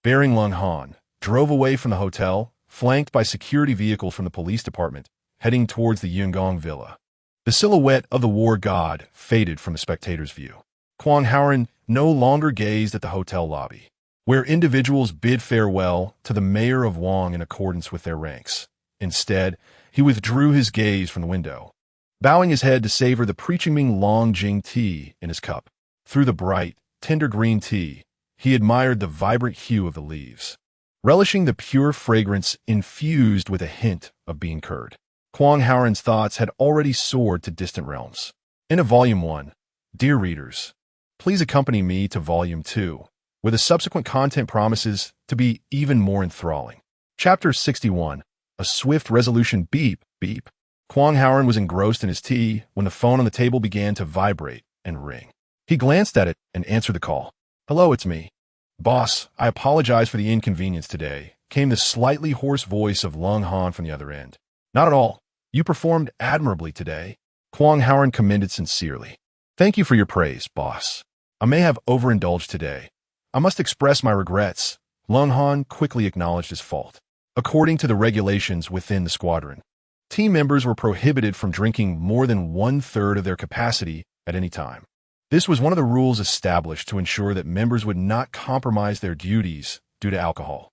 bearing Lung Han, drove away from the hotel, flanked by security vehicles from the police department, heading towards the Yungong Villa. The silhouette of the war god faded from the spectator's view. Kwang Haoran no longer gazed at the hotel lobby, where individuals bid farewell to the mayor of Wang in accordance with their ranks. Instead, he withdrew his gaze from the window, bowing his head to savor the Preaching Longjing tea in his cup. Through the bright, tender green tea, he admired the vibrant hue of the leaves, relishing the pure fragrance infused with a hint of bean curd. Kwang Haoran's thoughts had already soared to distant realms. In Volume 1, dear readers, please accompany me to Volume 2, where the subsequent content promises to be even more enthralling. Chapter 61, A Swift Resolution. Beep, beep. Kwang Haoran was engrossed in his tea when the phone on the table began to vibrate and ring. He glanced at it and answered the call. Hello, it's me. Boss, I apologize for the inconvenience today, came the slightly hoarse voice of Lung Han from the other end. Not at all. You performed admirably today. Kwang Haoran commended sincerely. Thank you for your praise, boss. I may have overindulged today. I must express my regrets. Lung Han quickly acknowledged his fault. According to the regulations within the squadron, team members were prohibited from drinking more than 1/3 of their capacity at any time. This was one of the rules established to ensure that members would not compromise their duties due to alcohol.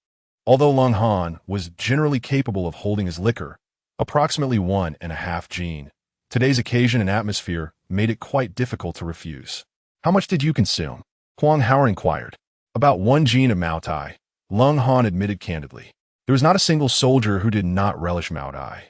Although Lung Han was generally capable of holding his liquor, approximately 1.5 gin, today's occasion and atmosphere made it quite difficult to refuse. How much did you consume? Kwang Haoran inquired. About 1 gin of Mao Tai, Lung Han admitted candidly. There was not a single soldier who did not relish Mao Tai.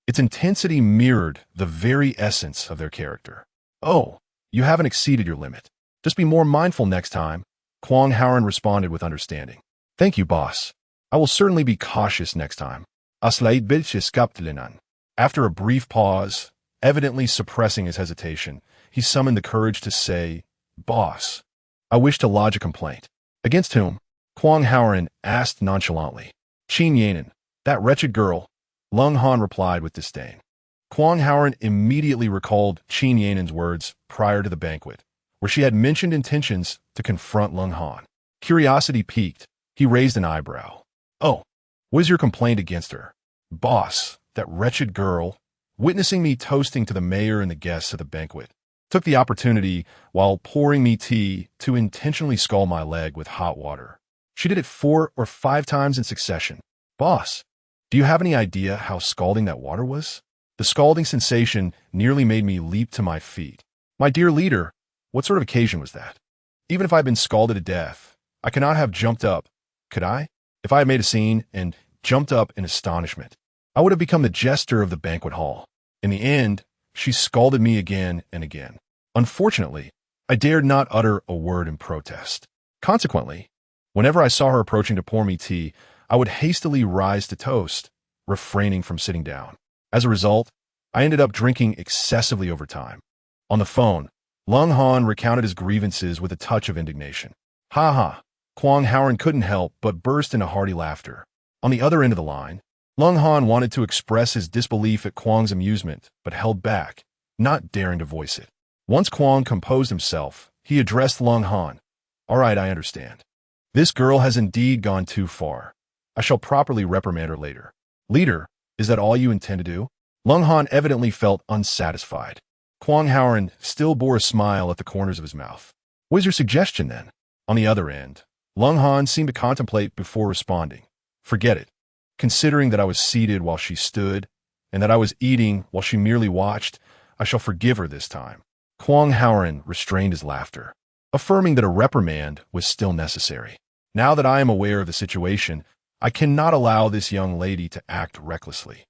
Its intensity mirrored the very essence of their character. Oh, you haven't exceeded your limit. Just be more mindful next time, Kwang Haoran responded with understanding. Thank you, boss. I will certainly be cautious next time. After a brief pause, evidently suppressing his hesitation, he summoned the courage to say, Boss, I wish to lodge a complaint. Against whom? Kwang Haoran asked nonchalantly. Qin Yanan, that wretched girl, Lung Han replied with disdain. Kwang Haoran immediately recalled Qin Yanan's words prior to the banquet, where she had mentioned intentions to confront Lung Han. Curiosity piqued, he raised an eyebrow. Oh, what is your complaint against her? Boss, that wretched girl, witnessing me toasting to the mayor and the guests at the banquet, took the opportunity, while pouring me tea, to intentionally scald my leg with hot water. She did it 4 or 5 times in succession. Boss, do you have any idea how scalding that water was? The scalding sensation nearly made me leap to my feet. My dear leader, what sort of occasion was that? Even if I had been scalded to death, I could not have jumped up, could I? If I had made a scene and jumped up in astonishment, I would have become the jester of the banquet hall. In the end, she scalded me again and again. Unfortunately, I dared not utter a word in protest. Consequently, whenever I saw her approaching to pour me tea, I would hastily rise to toast, refraining from sitting down. As a result, I ended up drinking excessively over time. On the phone, Lung Han recounted his grievances with a touch of indignation. Ha ha! Kwang Howard couldn't help but burst into hearty laughter. On the other end of the line, Lung Han wanted to express his disbelief at Kwang's amusement, but held back, not daring to voice it. Once Kwang composed himself, he addressed Lung Han. All right, I understand. This girl has indeed gone too far. I shall properly reprimand her later. Leader, is that all you intend to do? Lung Han evidently felt unsatisfied. Kwang Howard still bore a smile at the corners of his mouth. What is your suggestion, then? On the other end, Lung Han seemed to contemplate before responding. Forget it. Considering that I was seated while she stood, and that I was eating while she merely watched, I shall forgive her this time. Kwang Howard restrained his laughter, affirming that a reprimand was still necessary. Now that I am aware of the situation, I cannot allow this young lady to act recklessly.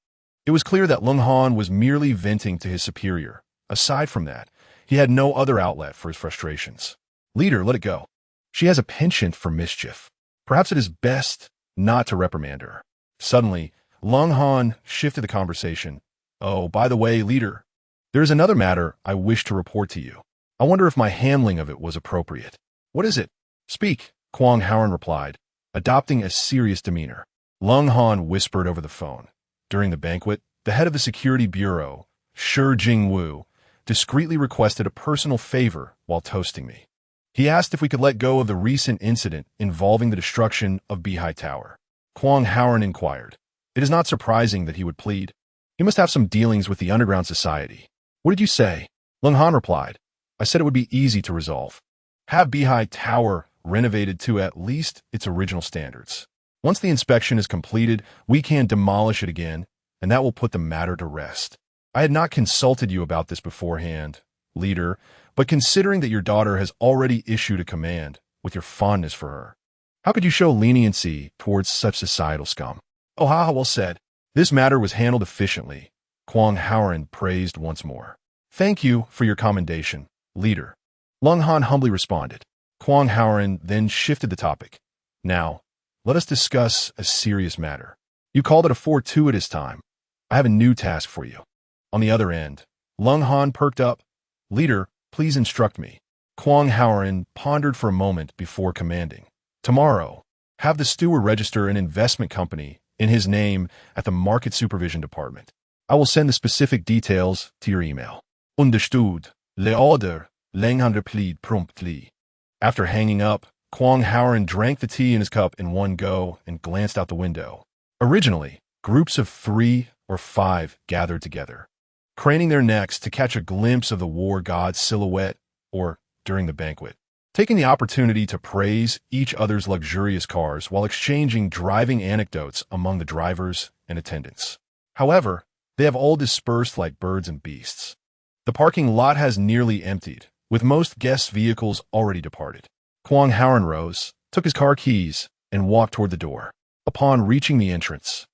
It was clear that Lung Han was merely venting to his superior. Aside from that, he had no other outlet for his frustrations. Leader, let it go. She has a penchant for mischief. Perhaps it is best not to reprimand her. Suddenly, Lung Han shifted the conversation. Oh, by the way, leader, there is another matter I wish to report to you. I wonder if my handling of it was appropriate. What is it? Speak, Kwang Howard replied, adopting a serious demeanor. Lung Han whispered over the phone. During the banquet, the head of the security bureau, Shi Jingwu, discreetly requested a personal favor while toasting me. He asked if we could let go of the recent incident involving the destruction of Beihai Tower. Kwang Howard inquired. It is not surprising that he would plead. He must have some dealings with the underground society. What did you say? Lung Han replied. I said it would be easy to resolve. Have Beihai Tower renovated to at least its original standards. Once the inspection is completed, we can demolish it again, and that will put the matter to rest. I had not consulted you about this beforehand, leader, but considering that your daughter has already issued a command with your fondness for her, how could you show leniency towards such societal scum? Oh, ha, well said. This matter was handled efficiently. Kwang Howard praised once more. Thank you for your commendation, leader. Lung Han humbly responded. Kwang Howard then shifted the topic. Now, let us discuss a serious matter. You called it a fortuitous time. I have a new task for you. On the other end, Lung Han perked up. Leader, please instruct me. Kwang Howard pondered for a moment before commanding. Tomorrow, have the steward register an investment company in his name at the Market Supervision Department. I will send the specific details to your email. Understood. Le order, Leng Han replied promptly. After hanging up, Kwang Howard drank the tea in his cup in one go and glanced out the window. Originally, groups of 3 or 5 gathered together, craning their necks to catch a glimpse of the war god's silhouette or during the banquet, taking the opportunity to praise each other's luxurious cars while exchanging driving anecdotes among the drivers and attendants. However, they have all dispersed like birds and beasts. The parking lot has nearly emptied, with most guests' vehicles already departed. Kwang Howard rose, took his car keys, and walked toward the door. Upon reaching the entrance,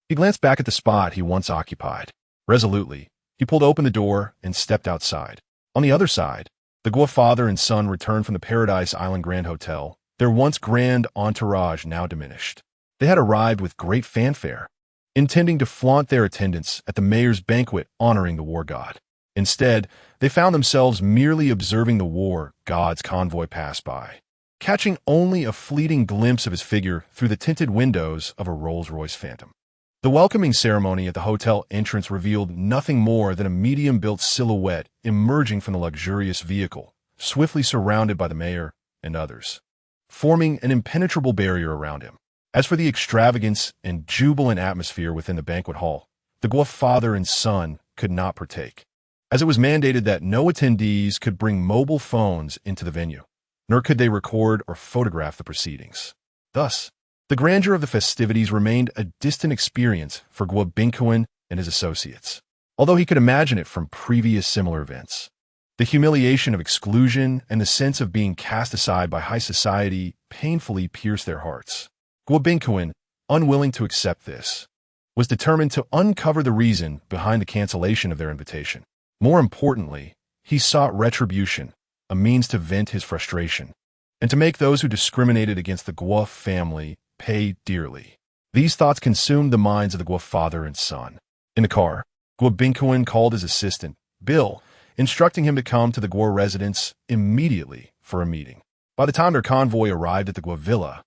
he glanced back at the spot he once occupied. Resolutely, he pulled open the door and stepped outside. On the other side, the Guo father and son returned from the Paradise Island Grand Hotel, their once grand entourage now diminished. They had arrived with great fanfare, intending to flaunt their attendance at the mayor's banquet honoring the war god. Instead, they found themselves merely observing the war god's convoy pass by, catching only a fleeting glimpse of his figure through the tinted windows of a Rolls-Royce Phantom. The welcoming ceremony at the hotel entrance revealed nothing more than a medium-built silhouette emerging from the luxurious vehicle, swiftly surrounded by the mayor and others, forming an impenetrable barrier around him. As for the extravagance and jubilant atmosphere within the banquet hall, the Guo father and son could not partake, as it was mandated that no attendees could bring mobile phones into the venue, nor could they record or photograph the proceedings. Thus, the grandeur of the festivities remained a distant experience for Guo Bingquan and his associates, although he could imagine it from previous similar events. The humiliation of exclusion and the sense of being cast aside by high society painfully pierced their hearts. Guo Bingquan, unwilling to accept this, was determined to uncover the reason behind the cancellation of their invitation. More importantly, he sought retribution, a means to vent his frustration, and to make those who discriminated against the Guo family pay dearly. These thoughts consumed the minds of the Guo father and son. In the car, Guo Bingquan called his assistant, Bill, instructing him to come to the Guo residence immediately for a meeting. By the time their convoy arrived at the Guo villa,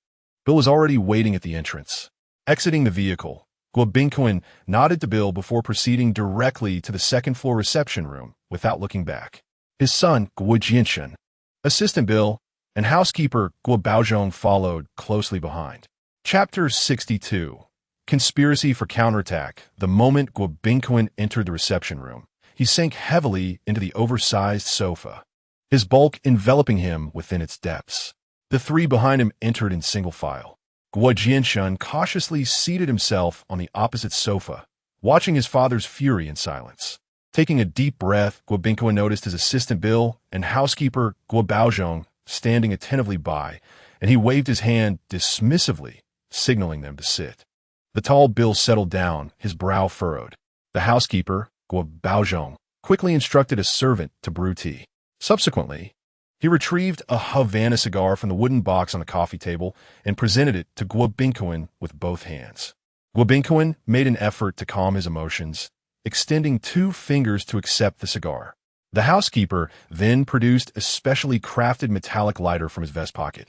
Bill was already waiting at the entrance. Exiting the vehicle, Guo Bingquan nodded to Bill before proceeding directly to the second-floor reception room without looking back. His son, Guo Jianshan, assistant Bill, and housekeeper Guo Baozhong followed closely behind. Chapter 62. Conspiracy for Counterattack. The moment Guo Bingquan entered the reception room, he sank heavily into the oversized sofa, his bulk enveloping him within its depths. The three behind him entered in single file. Guo Jianshan cautiously seated himself on the opposite sofa, watching his father's fury in silence. Taking a deep breath, Guo Bingquan noticed his assistant Bill and housekeeper Guo Baozhong standing attentively by, and he waved his hand dismissively, signaling them to sit. The tall Bill settled down, his brow furrowed. The housekeeper, Guo Baozhong, quickly instructed a servant to brew tea. Subsequently, he retrieved a Havana cigar from the wooden box on the coffee table and presented it to Guo Bingquan with both hands. Guo Bingquan made an effort to calm his emotions, extending 2 fingers to accept the cigar. The housekeeper then produced a specially crafted metallic lighter from his vest pocket.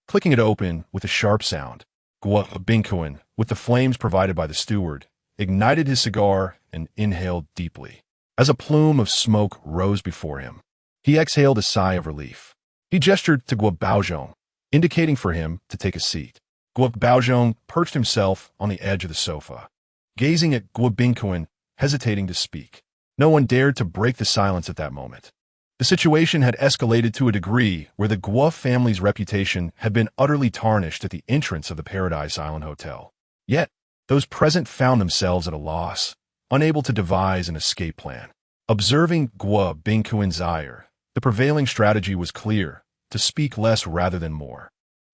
Clicking it open with a sharp sound, Guo Bingquan, with the flames provided by the steward, ignited his cigar and inhaled deeply. As a plume of smoke rose before him, he exhaled a sigh of relief. He gestured to Guo Baozhong, indicating for him to take a seat. Guo Baozhong perched himself on the edge of the sofa, gazing at Guo Bingquan, hesitating to speak. No one dared to break the silence at that moment. The situation had escalated to a degree where the Guo family's reputation had been utterly tarnished at the entrance of the Paradise Island Hotel. Yet, those present found themselves at a loss, unable to devise an escape plan. Observing Guo Bingquan's ire, the prevailing strategy was clear: to speak less rather than more,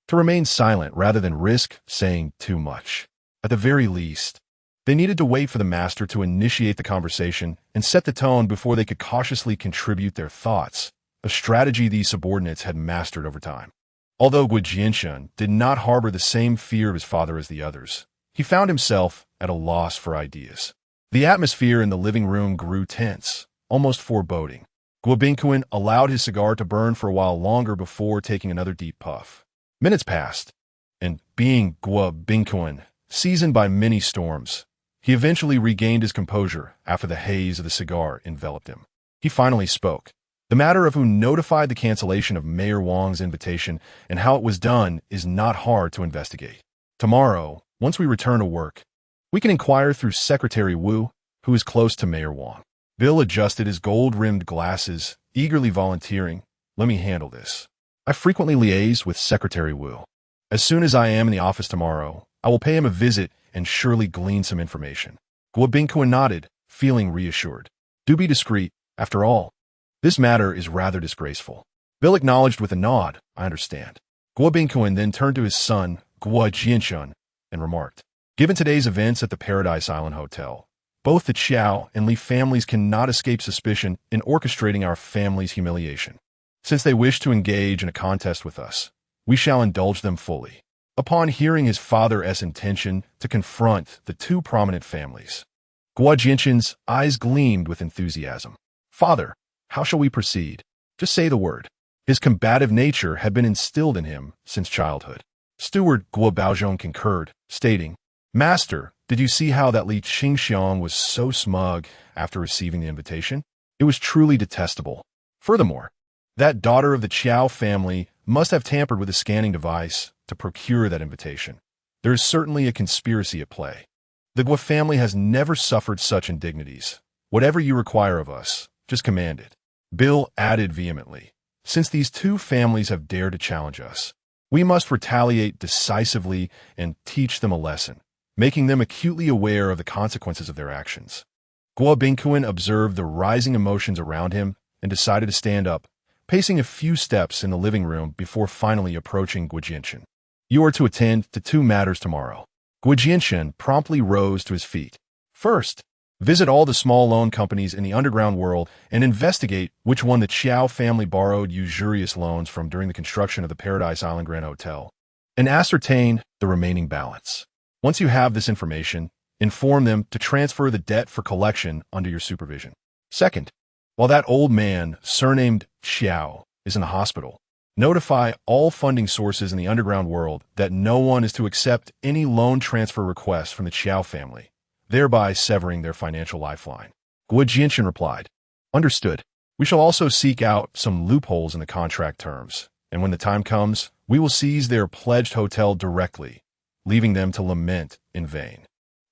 to remain silent rather than risk saying too much. At the very least, they needed to wait for the master to initiate the conversation and set the tone before they could cautiously contribute their thoughts, a strategy these subordinates had mastered over time. Although Guo Jianshan did not harbor the same fear of his father as the others, he found himself at a loss for ideas. The atmosphere in the living room grew tense, almost foreboding. Guo Bingquan allowed his cigar to burn for a while longer before taking another deep puff. Minutes passed, and being Guo Bingquan, seasoned by many storms, he eventually regained his composure after the haze of the cigar enveloped him. He finally spoke. The matter of who notified the cancellation of Mayor Wang's invitation and how it was done is not hard to investigate. Tomorrow, once we return to work, we can inquire through Secretary Wu, who is close to Mayor Wang. Bill adjusted his gold-rimmed glasses, eagerly volunteering, "Let me handle this. I frequently liaise with Secretary Wu. As soon as I am in the office tomorrow, I will pay him a visit and surely glean some information." Guo Bingquan nodded, feeling reassured. "Do be discreet. After all, this matter is rather disgraceful." Bill acknowledged with a nod, "I understand." Guo Bingquan then turned to his son, Guo Jianshan, and remarked, "Given today's events at the Paradise Island Hotel, both the Qiao and Li families cannot escape suspicion in orchestrating our family's humiliation. Since they wish to engage in a contest with us, we shall indulge them fully." Upon hearing his father's intention to confront the 2 prominent families, Guo Jianshan's eyes gleamed with enthusiasm. "Father, how shall we proceed? Just say the word." His combative nature had been instilled in him since childhood. Steward Guo Baozhong concurred, stating, "Master, did you see how that Li Qingxiang was so smug after receiving the invitation? It was truly detestable. Furthermore, that daughter of the Qiao family must have tampered with a scanning device to procure that invitation. There is certainly a conspiracy at play. The Guo family has never suffered such indignities. Whatever you require of us, just command it." Bill added vehemently, "Since these 2 families have dared to challenge us, We must retaliate decisively and teach them a lesson, making them acutely aware of the consequences of their actions. Guo Bingquan observed the rising emotions around him and decided to stand up, pacing a few steps in the living room before finally approaching Guo Jianchen. You are to attend to two matters tomorrow. Guo Jianchen promptly rose to his feet. First, visit all the small loan companies in the underground world and investigate which one the Qiao family borrowed usurious loans from during the construction of the Paradise Island Grand Hotel, and ascertain the remaining balance. Once you have this information, inform them to transfer the debt for collection under your supervision. Second, while that old man, surnamed Xiao, is in the hospital, notify all funding sources in the underground world that no one is to accept any loan transfer requests from the Qiao family, thereby severing their financial lifeline. Guo Jianchen replied, Understood. We shall also seek out some loopholes in the contract terms, and when the time comes, we will seize their pledged hotel directly, leaving them to lament in vain.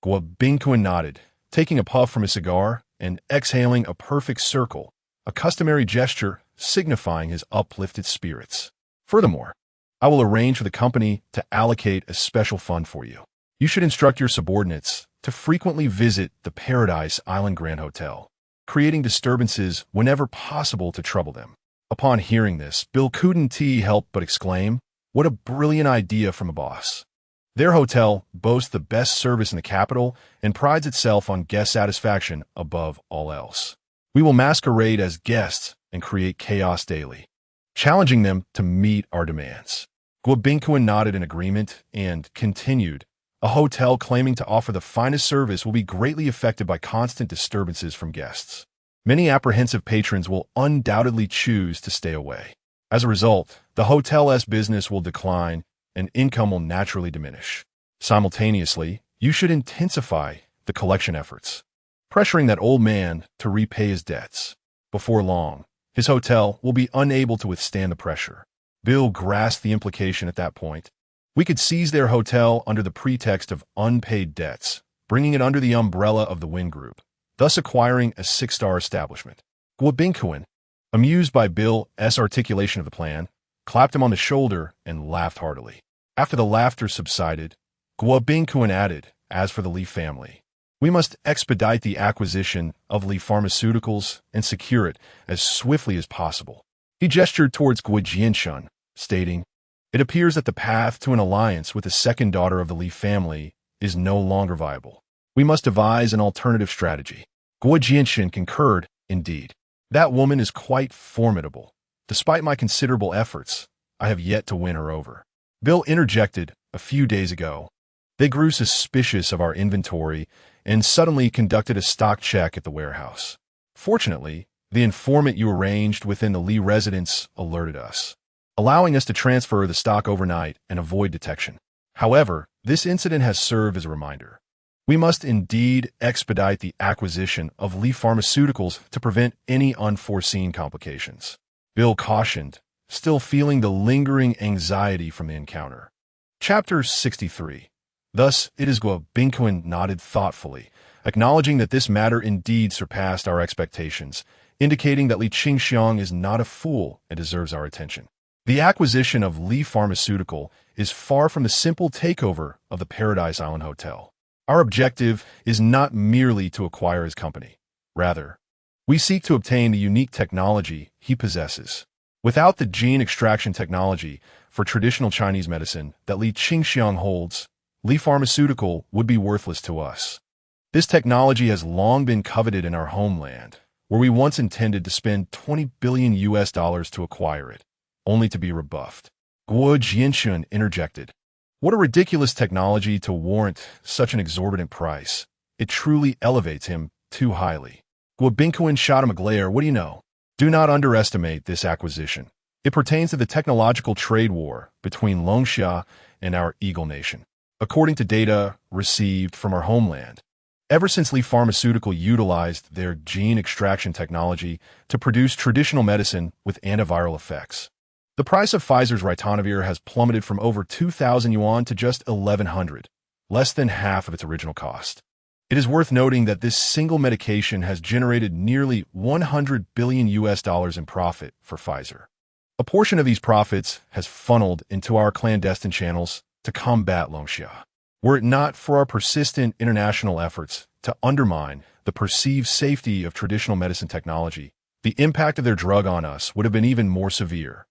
Guo Bingquan nodded, taking a puff from his cigar and exhaling a perfect circle, a customary gesture signifying his uplifted spirits. Furthermore, I will arrange for the company to allocate a special fund for you. You should instruct your subordinates to frequently visit the Paradise Island Grand Hotel, creating disturbances whenever possible to trouble them. Upon hearing this, Bill couldn't help but exclaim, What a brilliant idea from a boss. Their hotel boasts the best service in the capital and prides itself on guest satisfaction above all else. We will masquerade as guests and create chaos daily, challenging them to meet our demands. Guo Bingquan nodded in agreement and continued, A hotel claiming to offer the finest service will be greatly affected by constant disturbances from guests. Many apprehensive patrons will undoubtedly choose to stay away. As a result, the hotel's business will decline and income will naturally diminish. Simultaneously, you should intensify the collection efforts, pressuring that old man to repay his debts. Before long, his hotel will be unable to withstand the pressure. Bill grasped the implication at that point. We could seize their hotel under the pretext of unpaid debts, bringing it under the umbrella of the Wynn Group, thus acquiring a 6-star establishment. Guo Bingquan, amused by Bill's articulation of the plan, clapped him on the shoulder and laughed heartily. After the laughter subsided, Guo Bingquan added, As for the Li family, we must expedite the acquisition of Li Pharmaceuticals and secure it as swiftly as possible. He gestured towards Guo Jianchen, stating, It appears that the path to an alliance with the second daughter of the Li family is no longer viable. We must devise an alternative strategy. Guo Jianchen concurred, indeed. That woman is quite formidable. Despite my considerable efforts, I have yet to win her over. Bill interjected a few days ago. They grew suspicious of our inventory and suddenly conducted a stock check at the warehouse. Fortunately, the informant you arranged within the Li residence alerted us, allowing us to transfer the stock overnight and avoid detection. However, this incident has served as a reminder. We must indeed expedite the acquisition of Li Pharmaceuticals to prevent any unforeseen complications. Bill cautioned, still feeling the lingering anxiety from the encounter. Chapter 63. Thus, it is Guo Bingquan nodded thoughtfully, acknowledging that this matter indeed surpassed our expectations, indicating that Li Qingxiang is not a fool and deserves our attention. The acquisition of Li Pharmaceutical is far from the simple takeover of the Paradise Island Hotel. Our objective is not merely to acquire his company. Rather, we seek to obtain the unique technology he possesses. Without the gene extraction technology for traditional Chinese medicine that Li Qingxiang holds, Li Pharmaceutical would be worthless to us. This technology has long been coveted in our homeland, where we once intended to spend $20 billion to acquire it, only to be rebuffed. Guo Jianchen interjected. What a ridiculous technology to warrant such an exorbitant price. It truly elevates him too highly. Guo Bingquan shot him a glare. What do you know? Do not underestimate this acquisition. It pertains to the technological trade war between Longxia and our Eagle Nation. According to data received from our homeland, ever since Li Pharmaceutical utilized their gene extraction technology to produce traditional medicine with antiviral effects, the price of Pfizer's ritonavir has plummeted from over 2,000 yuan to just 1,100, less than half of its original cost. It is worth noting that this single medication has generated nearly $100 billion in profit for Pfizer. A portion of these profits has funneled into our clandestine channels to combat Longsha. Were it not for our persistent international efforts to undermine the perceived safety of traditional medicine technology, the impact of their drug on us would have been even more severe.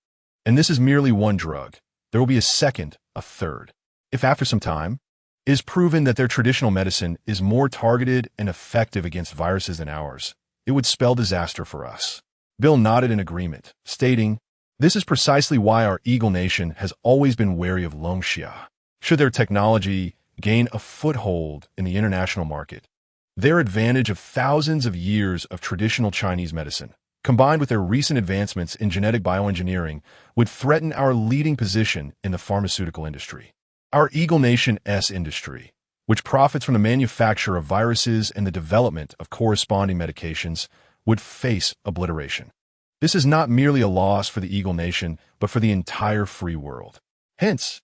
And this is merely one drug. There will be a second, a third. If after some time, it is proven that their traditional medicine is more targeted and effective against viruses than ours, it would spell disaster for us. Bill nodded in agreement, stating, "This is precisely why our Eagle Nation has always been wary of Longsha. Should their technology gain a foothold in the international market, their advantage of thousands of years of traditional Chinese medicine, combined with their recent advancements in genetic bioengineering, would threaten our leading position in the pharmaceutical industry. Our Eagle Nation's industry, which profits from the manufacture of viruses and the development of corresponding medications, would face obliteration. This is not merely a loss for the Eagle Nation, but for the entire free world. Hence,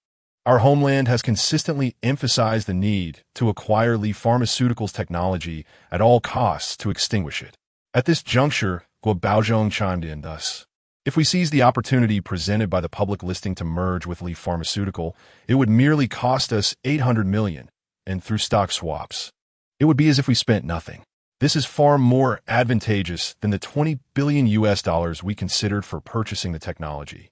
our homeland has consistently emphasized the need to acquire Li Pharmaceuticals technology at all costs to extinguish it. At this juncture, Guo Baozhong chimed in thus, "If we seize the opportunity presented by the public listing to merge with Li Pharmaceutical, it would merely cost us $800 million, and through stock swaps, it would be as if we spent nothing. This is far more advantageous than the $20 billion we considered for purchasing the technology,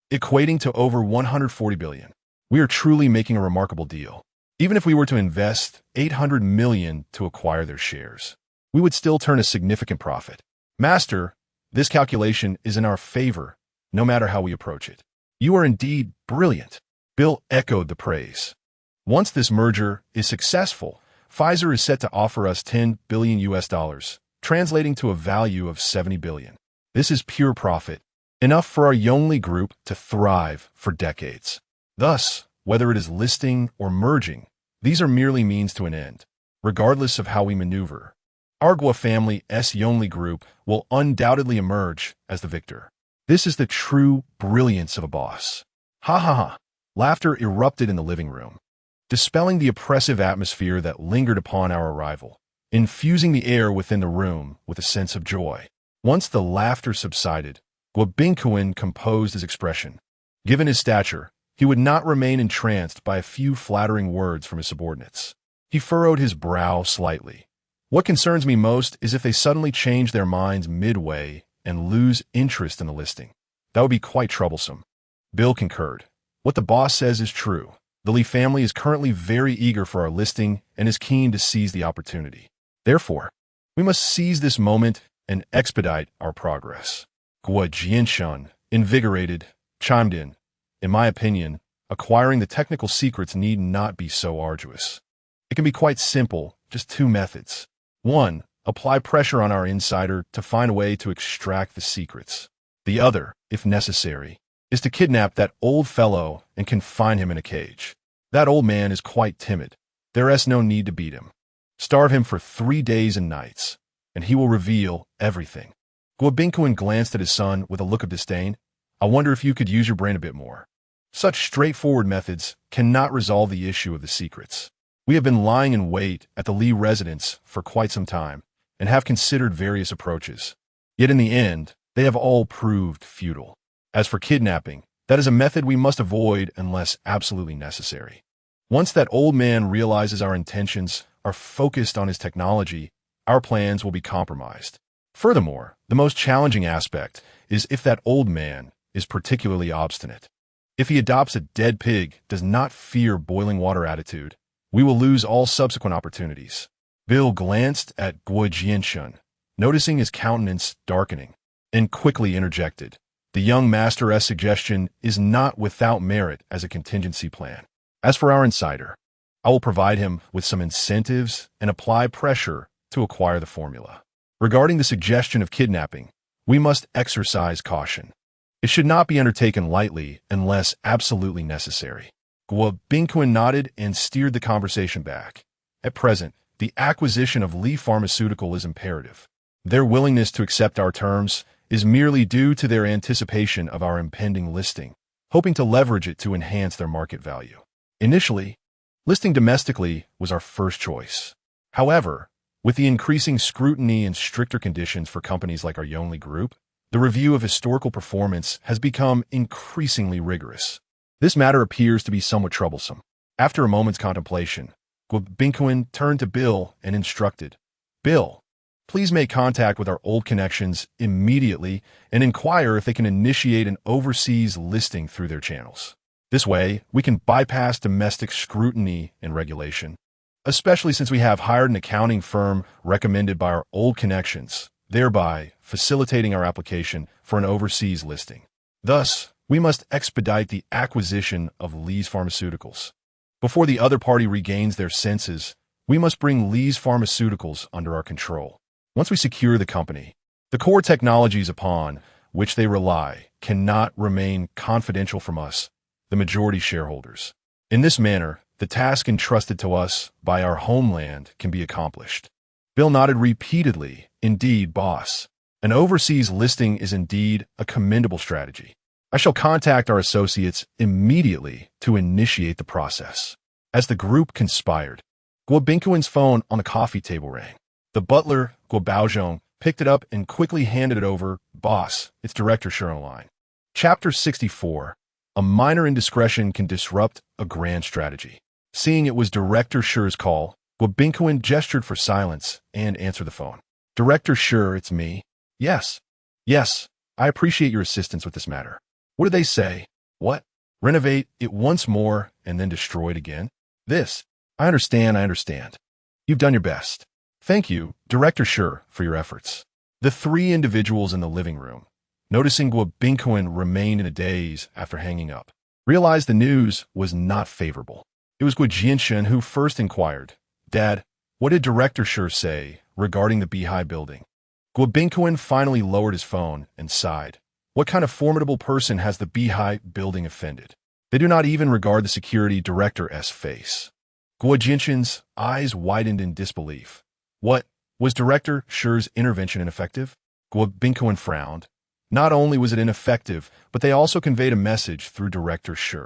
equating to over $140 billion. We are truly making a remarkable deal. Even if we were to invest $800 million to acquire their shares, we would still turn a significant profit. Master, this calculation is in our favor, no matter how we approach it." "You are indeed brilliant." Bill echoed the praise. "Once this merger is successful, Pfizer is set to offer us $10 billion, translating to a value of $70 billion. This is pure profit, enough for our Yonglei group to thrive for decades. Thus, whether it is listing or merging, these are merely means to an end. Regardless of how we maneuver, our Guo family's Yonglei group will undoubtedly emerge as the victor. This is the true brilliance of a boss." Ha ha ha. Laughter erupted in the living room, dispelling the oppressive atmosphere that lingered upon our arrival, infusing the air within the room with a sense of joy. Once the laughter subsided, Guo Bingquan composed his expression. Given his stature, he would not remain entranced by a few flattering words from his subordinates. He furrowed his brow slightly. "What concerns me most is if they suddenly change their minds midway and lose interest in the listing. That would be quite troublesome." Bill concurred. "What the boss says is true. The Li family is currently very eager for our listing and is keen to seize the opportunity. Therefore, we must seize this moment and expedite our progress." Guo Jianshun, invigorated, chimed in. "In my opinion, acquiring the technical secrets need not be so arduous. It can be quite simple, just two methods. One, apply pressure on our insider to find a way to extract the secrets. The other, if necessary, is to kidnap that old fellow and confine him in a cage. That old man is quite timid. There is no need to beat him. Starve him for 3 days and nights, and he will reveal everything." Guo Bingquan glanced at his son with a look of disdain. "I wonder if you could use your brain a bit more. Such straightforward methods cannot resolve the issue of the secrets. We have been lying in wait at the Li residence for quite some time, and have considered various approaches. Yet in the end, they have all proved futile. As for kidnapping, that is a method we must avoid unless absolutely necessary. Once that old man realizes our intentions are focused on his technology, our plans will be compromised. Furthermore, the most challenging aspect is if that old man is particularly obstinate. If he adopts a dead pig, does not fear boiling water attitude, we will lose all subsequent opportunities." Bill glanced at Guo Jianshun, noticing his countenance darkening, and quickly interjected. "The young master's suggestion is not without merit as a contingency plan. As for our insider, I will provide him with some incentives and apply pressure to acquire the formula. Regarding the suggestion of kidnapping, we must exercise caution. It should not be undertaken lightly unless absolutely necessary." Guo Bingquan nodded and steered the conversation back. "At present, the acquisition of Li Pharmaceutical is imperative. Their willingness to accept our terms is merely due to their anticipation of our impending listing, hoping to leverage it to enhance their market value. Initially, listing domestically was our first choice. However, with the increasing scrutiny and stricter conditions for companies like our Yonglei Group, the The review of historical performance has become increasingly rigorous. This matter appears to be somewhat troublesome. After a moment's contemplation, Gulbenkian turned to Bill and instructed, "Bill, please make contact with our old connections immediately and inquire if they can initiate an overseas listing through their channels. This way, we can bypass domestic scrutiny and regulation, especially since we have hired an accounting firm recommended by our old connections, thereby facilitating our application for an overseas listing. Thus, we must expedite the acquisition of Lee's Pharmaceuticals. Before the other party regains their senses, we must bring Lee's Pharmaceuticals under our control. Once we secure the company, the core technologies upon which they rely cannot remain confidential from us, the majority shareholders. In this manner, the task entrusted to us by our homeland can be accomplished." Bill nodded repeatedly. "Indeed, boss. An overseas listing is indeed a commendable strategy. I shall contact our associates immediately to initiate the process." As the group conspired, Gulbenkian's phone on the coffee table rang. The butler, Guobaozhong, picked it up and quickly handed it over. "Boss, it's Director Shi on the line." Chapter 64. A minor indiscretion can disrupt a grand strategy. Seeing it was Director Shi's call, Gulbenkian gestured for silence and answered the phone. "Director Shi, it's me." Yes, I appreciate your assistance with this matter." "What did they say?" "What? Renovate it once more and then destroy it again?" I understand. You've done your best. Thank you, Director Shi, for your efforts." The three individuals in the living room, noticing Gulbenkian remained in a daze after hanging up, realized the news was not favorable. It was Guojinshan who first inquired, "Dad, what did Director Shi say regarding the Beehive building?" Gulbenkian finally lowered his phone and sighed. What kind of formidable person has the Beehive building offended? They do not even regard the security director's face. Guojinshan's eyes widened in disbelief. What? Was Director Shi's intervention ineffective? Gulbenkian frowned. Not only was it ineffective, but they also conveyed a message through Director Shi.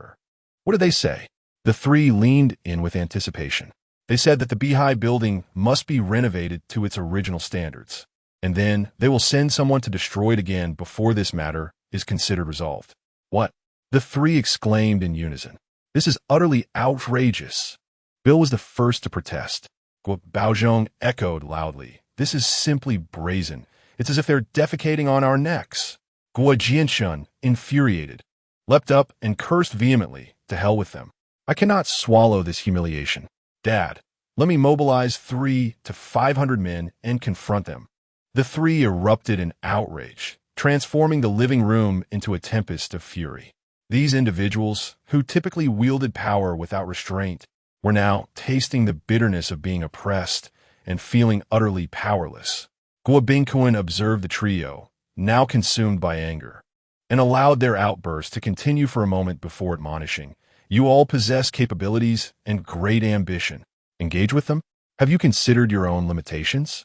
What did they say? The three leaned in with anticipation. They said that the Beehive building must be renovated to its original standards, and then they will send someone to destroy it again before this matter is considered resolved. What? The three exclaimed in unison. This is utterly outrageous. Bill was the first to protest. Guobaozhong echoed loudly. This is simply brazen. It's as if they're defecating on our necks. Guojinshan, infuriated, leapt up and cursed vehemently. To hell with them. I cannot swallow this humiliation. Dad, let me mobilize 300 to 500 men and confront them. The three erupted in outrage, transforming the living room into a tempest of fury. These individuals, who typically wielded power without restraint, were now tasting the bitterness of being oppressed and feeling utterly powerless. Gulbenkian observed the trio, now consumed by anger, and allowed their outburst to continue for a moment before admonishing, "You all possess capabilities and great ambition. Engage with them? Have you considered your own limitations?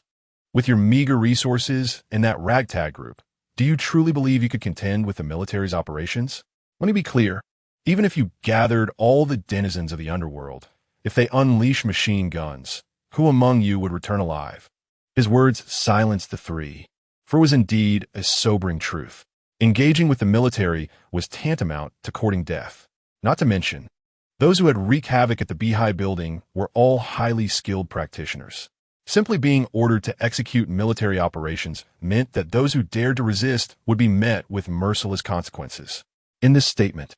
With your meager resources and that ragtag group, do you truly believe you could contend with the military's operations? Let me be clear. Even if you gathered all the denizens of the underworld, if they unleash machine guns, who among you would return alive?" His words silenced the three, for it was indeed a sobering truth. Engaging with the military was tantamount to courting death. Not to mention, those who had wreaked havoc at the Beehive building were all highly skilled practitioners. Simply being ordered to execute military operations meant that those who dared to resist would be met with merciless consequences. In this statement,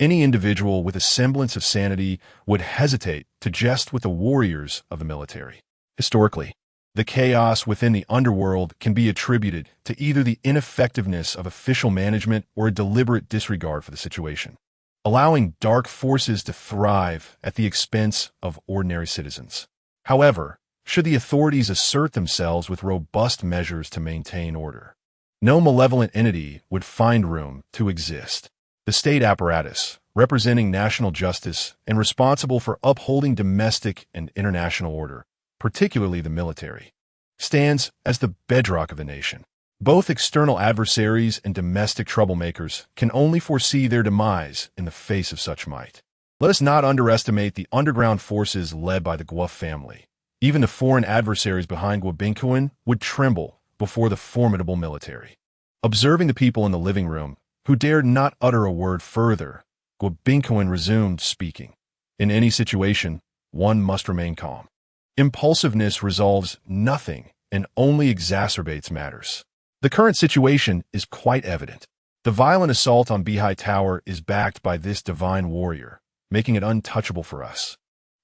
any individual with a semblance of sanity would hesitate to jest with the warriors of the military. Historically, the chaos within the underworld can be attributed to either the ineffectiveness of official management or a deliberate disregard for the situation, allowing dark forces to thrive at the expense of ordinary citizens. However, should the authorities assert themselves with robust measures to maintain order, no malevolent entity would find room to exist. The state apparatus, representing national justice and responsible for upholding domestic and international order, particularly the military, stands as the bedrock of the nation. Both external adversaries and domestic troublemakers can only foresee their demise in the face of such might. Let us not underestimate the underground forces led by the Guo family. Even the foreign adversaries behind Gulbenkian would tremble before the formidable military. Observing the people in the living room, who dared not utter a word further, Gwabinkwan resumed speaking. In any situation, one must remain calm. Impulsiveness resolves nothing and only exacerbates matters. The current situation is quite evident. The violent assault on Bihai Tower is backed by this divine warrior, making it untouchable for us.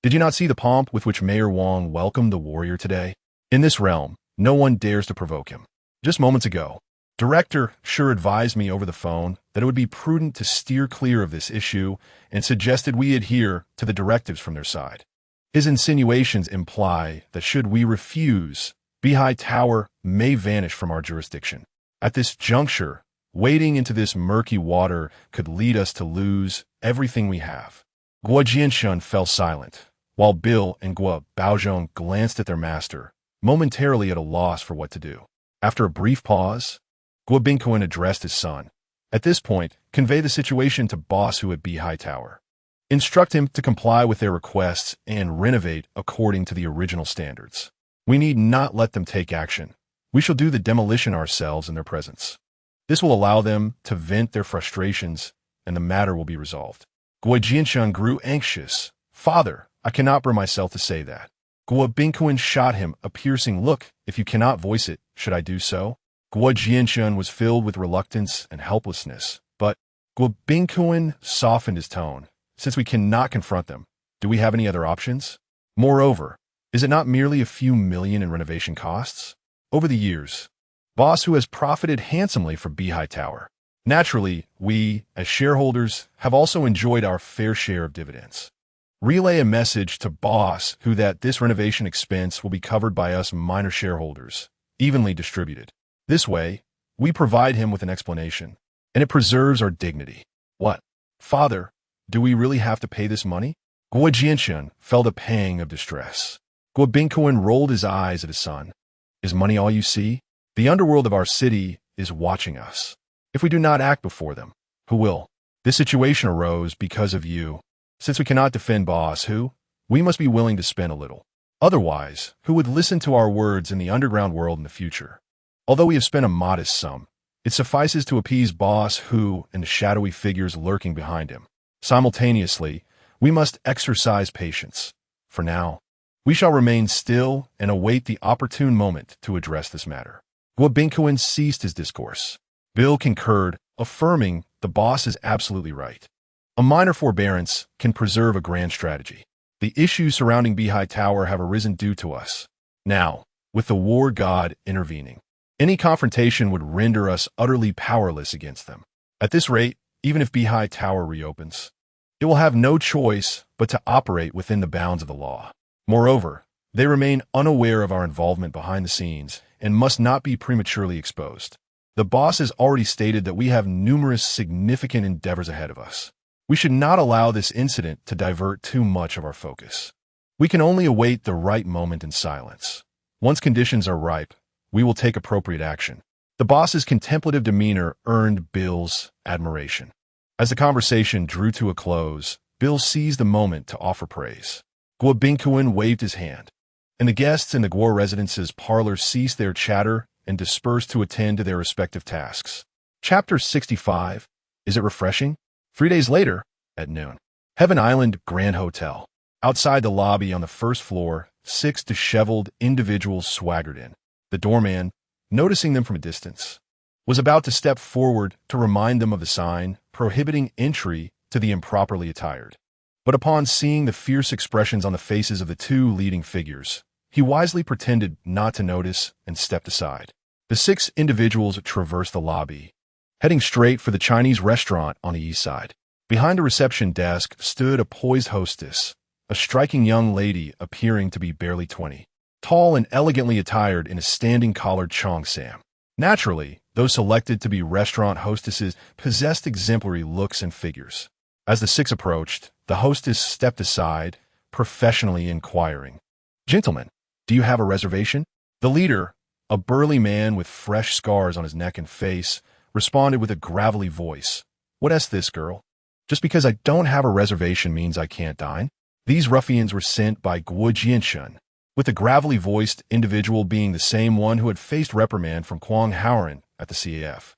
Did you not see the pomp with which Mayor Wang welcomed the warrior today? In this realm, no one dares to provoke him. Just moments ago, Director Sure advised me over the phone that it would be prudent to steer clear of this issue and suggested we adhere to the directives from their side. His insinuations imply that should we refuse, Bihai Tower may vanish from our jurisdiction. At this juncture, wading into this murky water could lead us to lose everything we have. Gua Jianshun fell silent, while Bill and Gua Baozhong glanced at their master, momentarily at a loss for what to do. After a brief pause, Gua Binkwan addressed his son. At this point, convey the situation to Boss Hu at Bihai Tower. Instruct him to comply with their requests and renovate according to the original standards. We need not let them take action. We shall do the demolition ourselves in their presence. This will allow them to vent their frustrations, and the matter will be resolved. Gua Jianshun grew anxious. Father, I cannot bring myself to say that. Gua Binkwan shot him a piercing look. If you cannot voice it, should I do so? Gua Jianshun was filled with reluctance and helplessness, but Gua Binkwan softened his tone. Since we cannot confront them, do we have any other options? Moreover, is it not merely a few million in renovation costs? Over the years, Boss Hu has profited handsomely from Bihai Tower. Naturally, we, as shareholders, have also enjoyed our fair share of dividends. Relay a message to Boss Hu that this renovation expense will be covered by us minor shareholders, evenly distributed. This way, we provide him with an explanation, and it preserves our dignity. What? Father, do we really have to pay this money? Gua Jianshun felt a pang of distress. Gua Binkwan rolled his eyes at his son. Is money all you see? The underworld of our city is watching us. If we do not act before them, who will? This situation arose because of you. Since we cannot defend Boss Hu, we must be willing to spend a little. Otherwise, who would listen to our words in the underground world in the future? Although we have spent a modest sum, it suffices to appease Boss Hu and the shadowy figures lurking behind him. Simultaneously, we must exercise patience. For now, we shall remain still and await the opportune moment to address this matter. Gua Binkwan ceased his discourse. Bill concurred, affirming the boss is absolutely right. A minor forbearance can preserve a grand strategy. The issues surrounding Bihai Tower have arisen due to us. Now, with the war god intervening, any confrontation would render us utterly powerless against them. At this rate, even if Bihai Tower reopens, it will have no choice but to operate within the bounds of the law. Moreover, they remain unaware of our involvement behind the scenes and must not be prematurely exposed. The boss has already stated that we have numerous significant endeavors ahead of us. We should not allow this incident to divert too much of our focus. We can only await the right moment in silence. Once conditions are ripe, we will take appropriate action. The boss's contemplative demeanor earned Bill's admiration. As the conversation drew to a close, Bill seized the moment to offer praise. Gua Binkwan waved his hand, and the guests in the Gua residence's parlor ceased their chatter and dispersed to attend to their respective tasks. Chapter 65. Is it refreshing? 3 days later, at noon, Heaven Island Grand Hotel. Outside the lobby on the first floor, 6 disheveled individuals swaggered in. The doorman, noticing them from a distance, was about to step forward to remind them of the sign prohibiting entry to the improperly attired. But upon seeing the fierce expressions on the faces of the 2 leading figures, he wisely pretended not to notice and stepped aside. The 6 individuals traversed the lobby, heading straight for the Chinese restaurant on the east side. Behind a reception desk stood a poised hostess, a striking young lady appearing to be barely 20, tall and elegantly attired in a standing collared cheongsam. Naturally, those selected to be restaurant hostesses possessed exemplary looks and figures. As the 6 approached, the hostess stepped aside, professionally inquiring, "Gentlemen, do you have a reservation?" The leader, a burly man with fresh scars on his neck and face, responded with a gravelly voice, "What's this, girl? Just because I don't have a reservation means I can't dine?" These ruffians were sent by Gua Jianshun, with the gravelly-voiced individual being the same one who had faced reprimand from Kwang Howren at the CAF.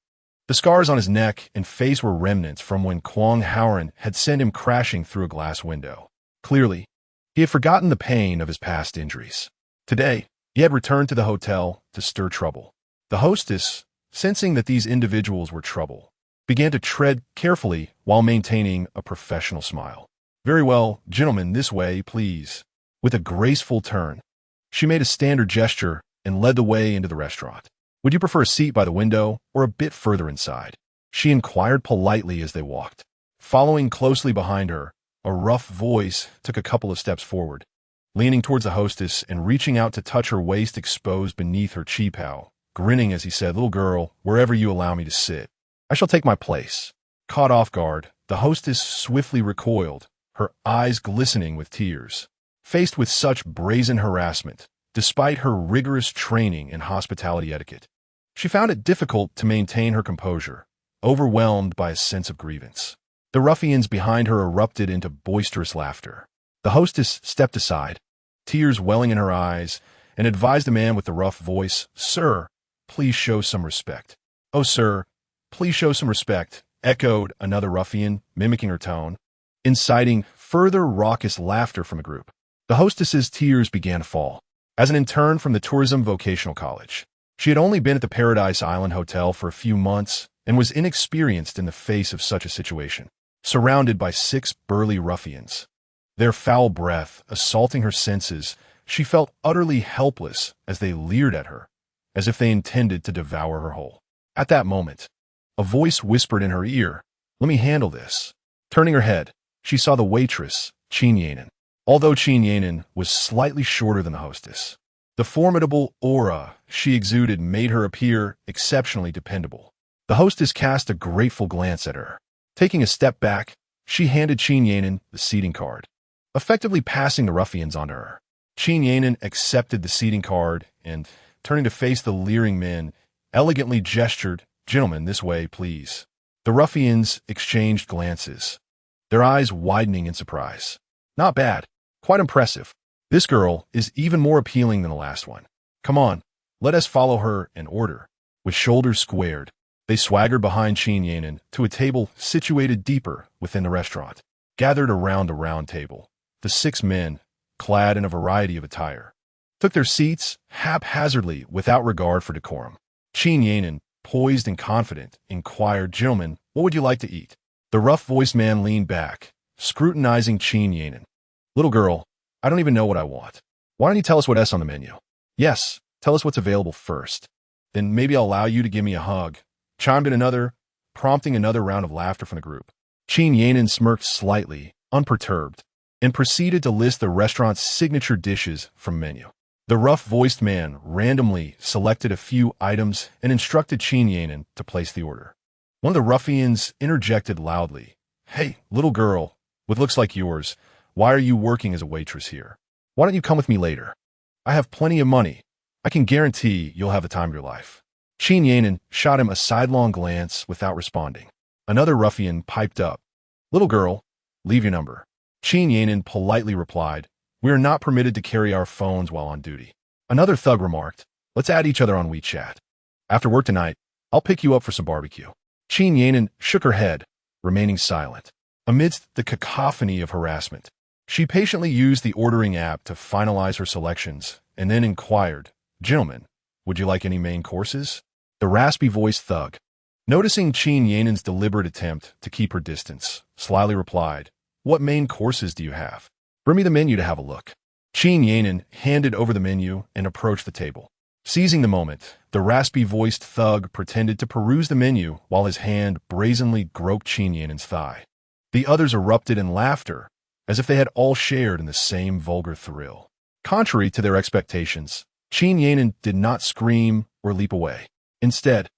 The scars on his neck and face were remnants from when Kwang Haoran had sent him crashing through a glass window. Clearly, he had forgotten the pain of his past injuries. Today, he had returned to the hotel to stir trouble. The hostess, sensing that these individuals were trouble, began to tread carefully while maintaining a professional smile. "Very well, gentlemen, this way, please." With a graceful turn, she made a standard gesture and led the way into the restaurant. "Would you prefer a seat by the window or a bit further inside?" she inquired politely as they walked. Following closely behind her, a rough voice took a couple of steps forward, leaning towards the hostess and reaching out to touch her waist exposed beneath her qipao, grinning as he said, "Little girl, wherever you allow me to sit, I shall take my place." Caught off guard, the hostess swiftly recoiled, her eyes glistening with tears. Faced with such brazen harassment, despite her rigorous training in hospitality etiquette, she found it difficult to maintain her composure, overwhelmed by a sense of grievance. The ruffians behind her erupted into boisterous laughter. The hostess stepped aside, tears welling in her eyes, and advised the man with the rough voice, "Sir, please show some respect." "Oh, sir, please show some respect," echoed another ruffian, mimicking her tone, inciting further raucous laughter from the group. The hostess's tears began to fall. As an intern from the Tourism Vocational College, she had only been at the Paradise Island Hotel for a few months and was inexperienced in the face of such a situation. Surrounded by 6 burly ruffians, their foul breath assaulting her senses, she felt utterly helpless as they leered at her, as if they intended to devour her whole. At that moment, a voice whispered in her ear, "Let me handle this." Turning her head, she saw the waitress, Qin Yanan. Although Qin Yanan was slightly shorter than the hostess, the formidable aura she exuded made her appear exceptionally dependable. The hostess cast a grateful glance at her. Taking a step back, she handed Qin Yanan the seating card, effectively passing the ruffians onto her. Qin Yanan accepted the seating card and, turning to face the leering men, elegantly gestured, "Gentlemen, this way, please." The ruffians exchanged glances, their eyes widening in surprise. "Not bad. Quite impressive. This girl is even more appealing than the last one. Come on, let us follow her and order." With shoulders squared, they swaggered behind Qin Yanan to a table situated deeper within the restaurant. Gathered around a round table, the 6 men, clad in a variety of attire, took their seats haphazardly without regard for decorum. Qin Yanan, poised and confident, inquired, "Gentlemen, what would you like to eat?" The rough-voiced man leaned back, scrutinizing Qin Yanan. "Little girl, I don't even know what I want. Why don't you tell us what's on the menu?" "Yes, tell us what's available first. Then maybe I'll allow you to give me a hug," chimed in another, prompting another round of laughter from the group. Qin Yanan smirked slightly, unperturbed, and proceeded to list the restaurant's signature dishes from menu. The rough-voiced man randomly selected a few items and instructed Qin Yanan to place the order. One of the ruffians interjected loudly, "Hey, little girl, with looks like yours, why are you working as a waitress here? Why don't you come with me later? I have plenty of money. I can guarantee you'll have the time of your life." Qin Yanan shot him a sidelong glance without responding. Another ruffian piped up, "Little girl, leave your number." Qin Yanan politely replied, "We are not permitted to carry our phones while on duty." Another thug remarked, "Let's add each other on WeChat. After work tonight, I'll pick you up for some barbecue." Qin Yanan shook her head, remaining silent. Amidst the cacophony of harassment, she patiently used the ordering app to finalize her selections and then inquired, "Gentlemen, would you like any main courses?" The raspy-voiced thug, noticing Qin Yanan's deliberate attempt to keep her distance, slyly replied, "What main courses do you have? Bring me the menu to have a look." Qin Yanan handed over the menu and approached the table. Seizing the moment, the raspy-voiced thug pretended to peruse the menu while his hand brazenly groped Qin Yanan's thigh. The others erupted in laughter, as if they had all shared in the same vulgar thrill. Contrary to their expectations, Qin Yanan did not scream or leap away. Instead,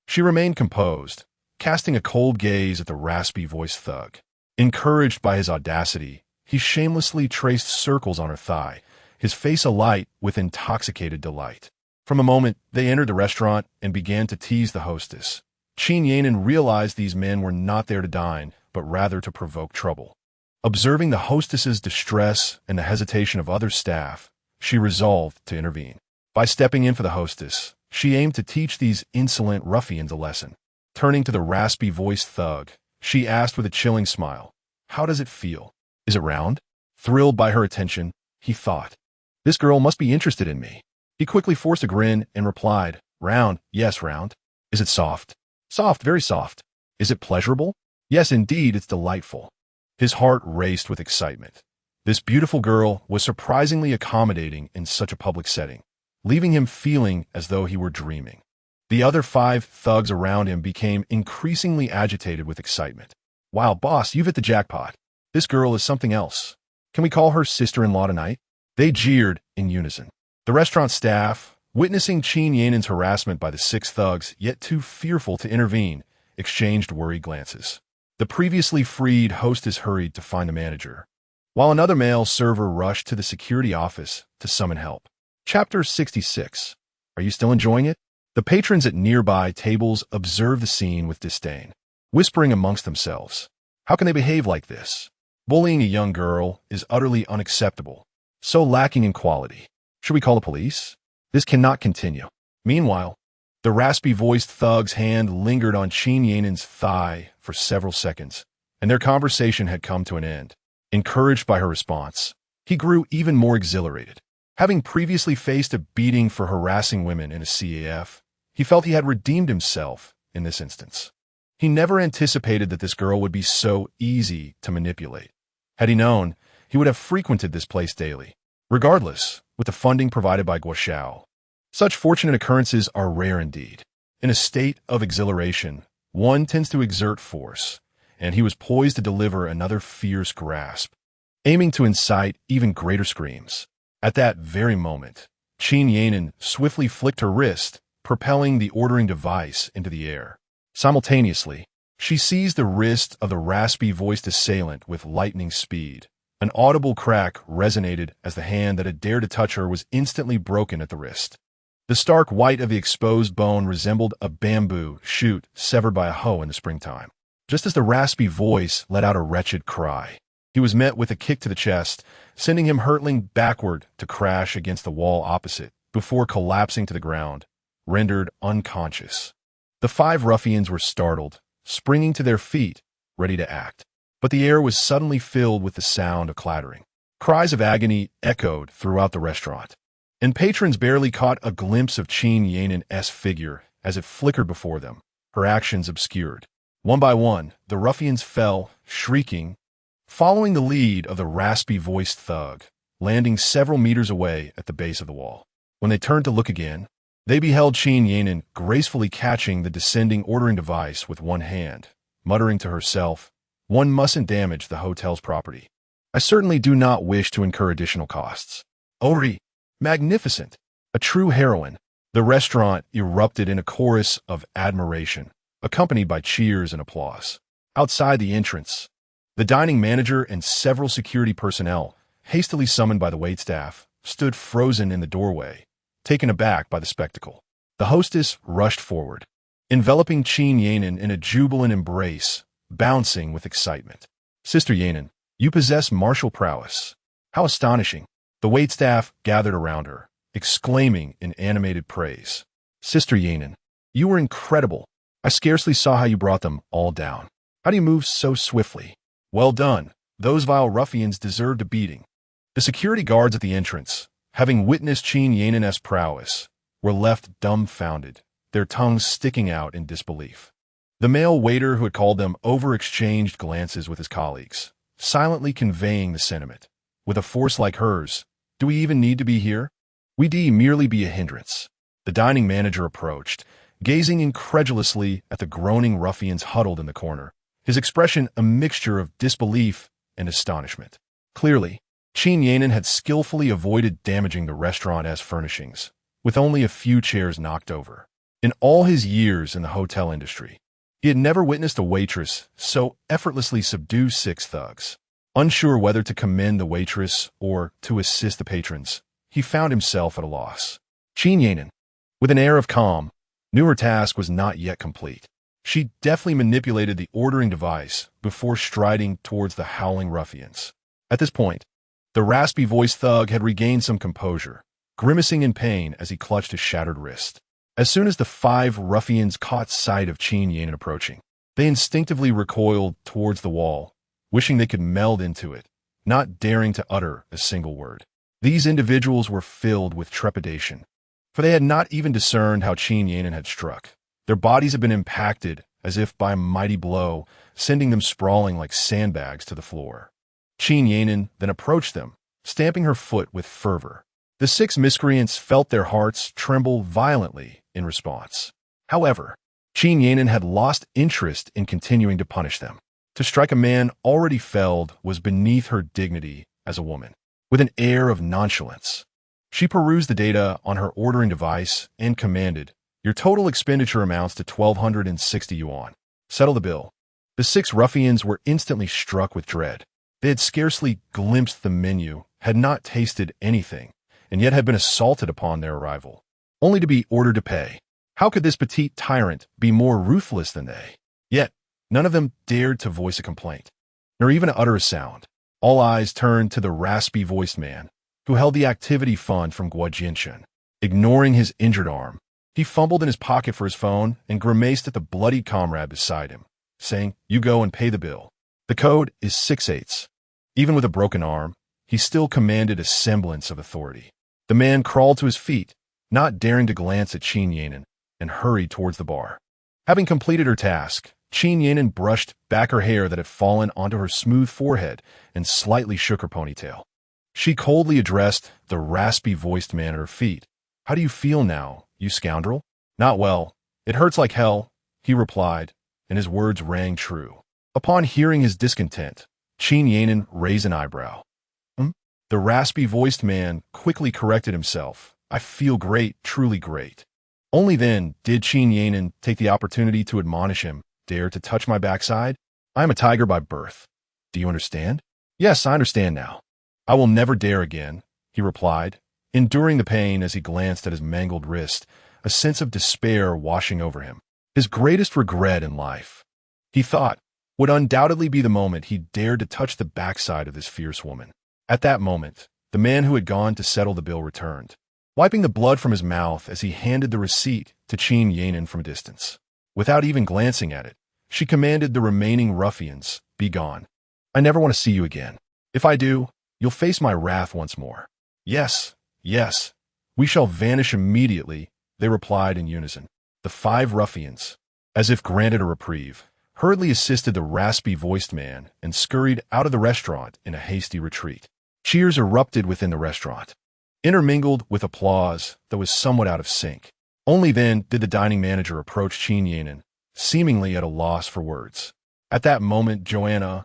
she remained composed, casting a cold gaze at the raspy-voiced thug. Encouraged by his audacity, he shamelessly traced circles on her thigh, his face alight with intoxicated delight. From a moment, they entered the restaurant and began to tease the hostess. Qin Yanan realized these men were not there to dine, but rather to provoke trouble. Observing the hostess's distress and the hesitation of other staff, she resolved to intervene. By stepping in for the hostess, she aimed to teach these insolent ruffians a lesson. Turning to the raspy-voiced thug, she asked with a chilling smile, "How does it feel? Is it round?" Thrilled by her attention, he thought, "This girl must be interested in me." He quickly forced a grin and replied, "Round, yes, round." "Is it soft?" "Soft, very soft." "Is it pleasurable?" "Yes, indeed, it's delightful." His heart raced with excitement. This beautiful girl was surprisingly accommodating in such a public setting, leaving him feeling as though he were dreaming. The other 5 thugs around him became increasingly agitated with excitement. "Wow, boss, you've hit the jackpot. This girl is something else. Can we call her sister-in-law tonight?" They jeered in unison. The restaurant staff, witnessing Qin Yanan's harassment by the 6 thugs, yet too fearful to intervene, exchanged worried glances. The previously freed hostess hurried to find the manager, while another male server rushed to the security office to summon help. Chapter 66. Are you still enjoying it? The patrons at nearby tables observed the scene with disdain, whispering amongst themselves, "How can they behave like this? Bullying a young girl is utterly unacceptable, so lacking in quality. Should we call the police? This cannot continue." Meanwhile, the raspy-voiced thug's hand lingered on Qin Yanan's thigh for several seconds, and their conversation had come to an end. Encouraged by her response, he grew even more exhilarated. Having previously faced a beating for harassing women in a CAF, he felt he had redeemed himself in this instance. He never anticipated that this girl would be so easy to manipulate. Had he known, he would have frequented this place daily, regardless, with the funding provided by Guoxiao. Such fortunate occurrences are rare indeed. In a state of exhilaration, one tends to exert force, and he was poised to deliver another fierce grasp, aiming to incite even greater screams. At that very moment, Qin Yanan swiftly flicked her wrist, propelling the ordering device into the air. Simultaneously, she seized the wrist of the raspy-voiced assailant with lightning speed. An audible crack resonated as the hand that had dared to touch her was instantly broken at the wrist. The stark white of the exposed bone resembled a bamboo shoot severed by a hoe in the springtime. Just as the raspy voice let out a wretched cry, he was met with a kick to the chest, sending him hurtling backward to crash against the wall opposite, before collapsing to the ground, rendered unconscious. The 5 ruffians were startled, springing to their feet, ready to act. But the air was suddenly filled with the sound of clattering. Cries of agony echoed throughout the restaurant, and patrons barely caught a glimpse of Qin Yanan's figure as it flickered before them, her actions obscured. One by one, the ruffians fell, shrieking, following the lead of the raspy-voiced thug, landing several meters away at the base of the wall. When they turned to look again, they beheld Qin Yanan gracefully catching the descending ordering device with one hand, muttering to herself, "One mustn't damage the hotel's property. I certainly do not wish to incur additional costs." Ori, magnificent, a true heroine. The restaurant erupted in a chorus of admiration, accompanied by cheers and applause. Outside the entrance, the dining manager and several security personnel, hastily summoned by the waitstaff, stood frozen in the doorway, taken aback by the spectacle. The hostess rushed forward, enveloping Qin Yanan in a jubilant embrace, bouncing with excitement. "Sister Yanan, you possess martial prowess. How astonishing!" The waitstaff gathered around her, exclaiming in animated praise. "Sister Yanan, you were incredible. I scarcely saw how you brought them all down. How do you move so swiftly? Well done. Those vile ruffians deserved a beating." The security guards at the entrance, having witnessed Qin Yanan's prowess, were left dumbfounded, their tongues sticking out in disbelief. The male waiter who had called them over exchanged glances with his colleagues, silently conveying the sentiment. With a force like hers, do we even need to be here? We'd merely be a hindrance. The dining manager approached, gazing incredulously at the groaning ruffians huddled in the corner, his expression a mixture of disbelief and astonishment. Clearly, Qin Yanan had skillfully avoided damaging the restaurant as furnishings, with only a few chairs knocked over. In all his years in the hotel industry, he had never witnessed a waitress so effortlessly subdue 6 thugs. Unsure whether to commend the waitress or to assist the patrons, he found himself at a loss. Qin Yanan, with an air of calm, knew her task was not yet complete. She deftly manipulated the ordering device before striding towards the howling ruffians. At this point, the raspy-voiced thug had regained some composure, grimacing in pain as he clutched his shattered wrist. As soon as the five ruffians caught sight of Qin Yanin approaching, they instinctively recoiled towards the wall, wishing they could meld into it, not daring to utter a single word. These individuals were filled with trepidation, for they had not even discerned how Qin Yanin had struck. Their bodies had been impacted as if by a mighty blow, sending them sprawling like sandbags to the floor. Qin Yanin then approached them, stamping her foot with fervor. The six miscreants felt their hearts tremble violently in response. However, Qin Yanin had lost interest in continuing to punish them. To strike a man already felled was beneath her dignity as a woman. With an air of nonchalance, she perused the data on her ordering device and commanded, "Your total expenditure amounts to 1,260 yuan. Settle the bill." The six ruffians were instantly struck with dread. They had scarcely glimpsed the menu, had not tasted anything, and yet had been assaulted upon their arrival, only to be ordered to pay. How could this petite tyrant be more ruthless than they? Yet, none of them dared to voice a complaint, nor even to utter a sound. All eyes turned to the raspy-voiced man, who held the activity fund from Guojinshan. Ignoring his injured arm, he fumbled in his pocket for his phone and grimaced at the bloodied comrade beside him, saying, "You go and pay the bill. The code is 6/8." Even with a broken arm, he still commanded a semblance of authority. The man crawled to his feet, not daring to glance at Qin Yanin, and hurried towards the bar. Having completed her task, Qin Yanin brushed back her hair that had fallen onto her smooth forehead and slightly shook her ponytail. She coldly addressed the raspy-voiced man at her feet. "How do you feel now, you scoundrel?" "Not well. It hurts like hell," he replied, and his words rang true. Upon hearing his discontent, Qin Yanin raised an eyebrow. The raspy-voiced man quickly corrected himself. "I feel great, truly great." Only then did Qin Yanin take the opportunity to admonish him. "Dare to touch my backside? I am a tiger by birth. Do you understand?" "Yes, I understand now." "I will never dare again," he replied, enduring the pain as he glanced at his mangled wrist, a sense of despair washing over him. His greatest regret in life, he thought, would undoubtedly be the moment he dared to touch the backside of this fierce woman. At that moment, the man who had gone to settle the bill returned, wiping the blood from his mouth as he handed the receipt to Qin Yanin from a distance. Without even glancing at it, she commanded the remaining ruffians, "Be gone. I never want to see you again. If I do, you'll face my wrath once more." "Yes, yes, we shall vanish immediately," they replied in unison. The five ruffians, as if granted a reprieve, hurriedly assisted the raspy-voiced man and scurried out of the restaurant in a hasty retreat. Cheers erupted within the restaurant, intermingled with applause that was somewhat out of sync. Only then did the dining manager approach Qin Yanin, seemingly at a loss for words. At that moment, Joanna,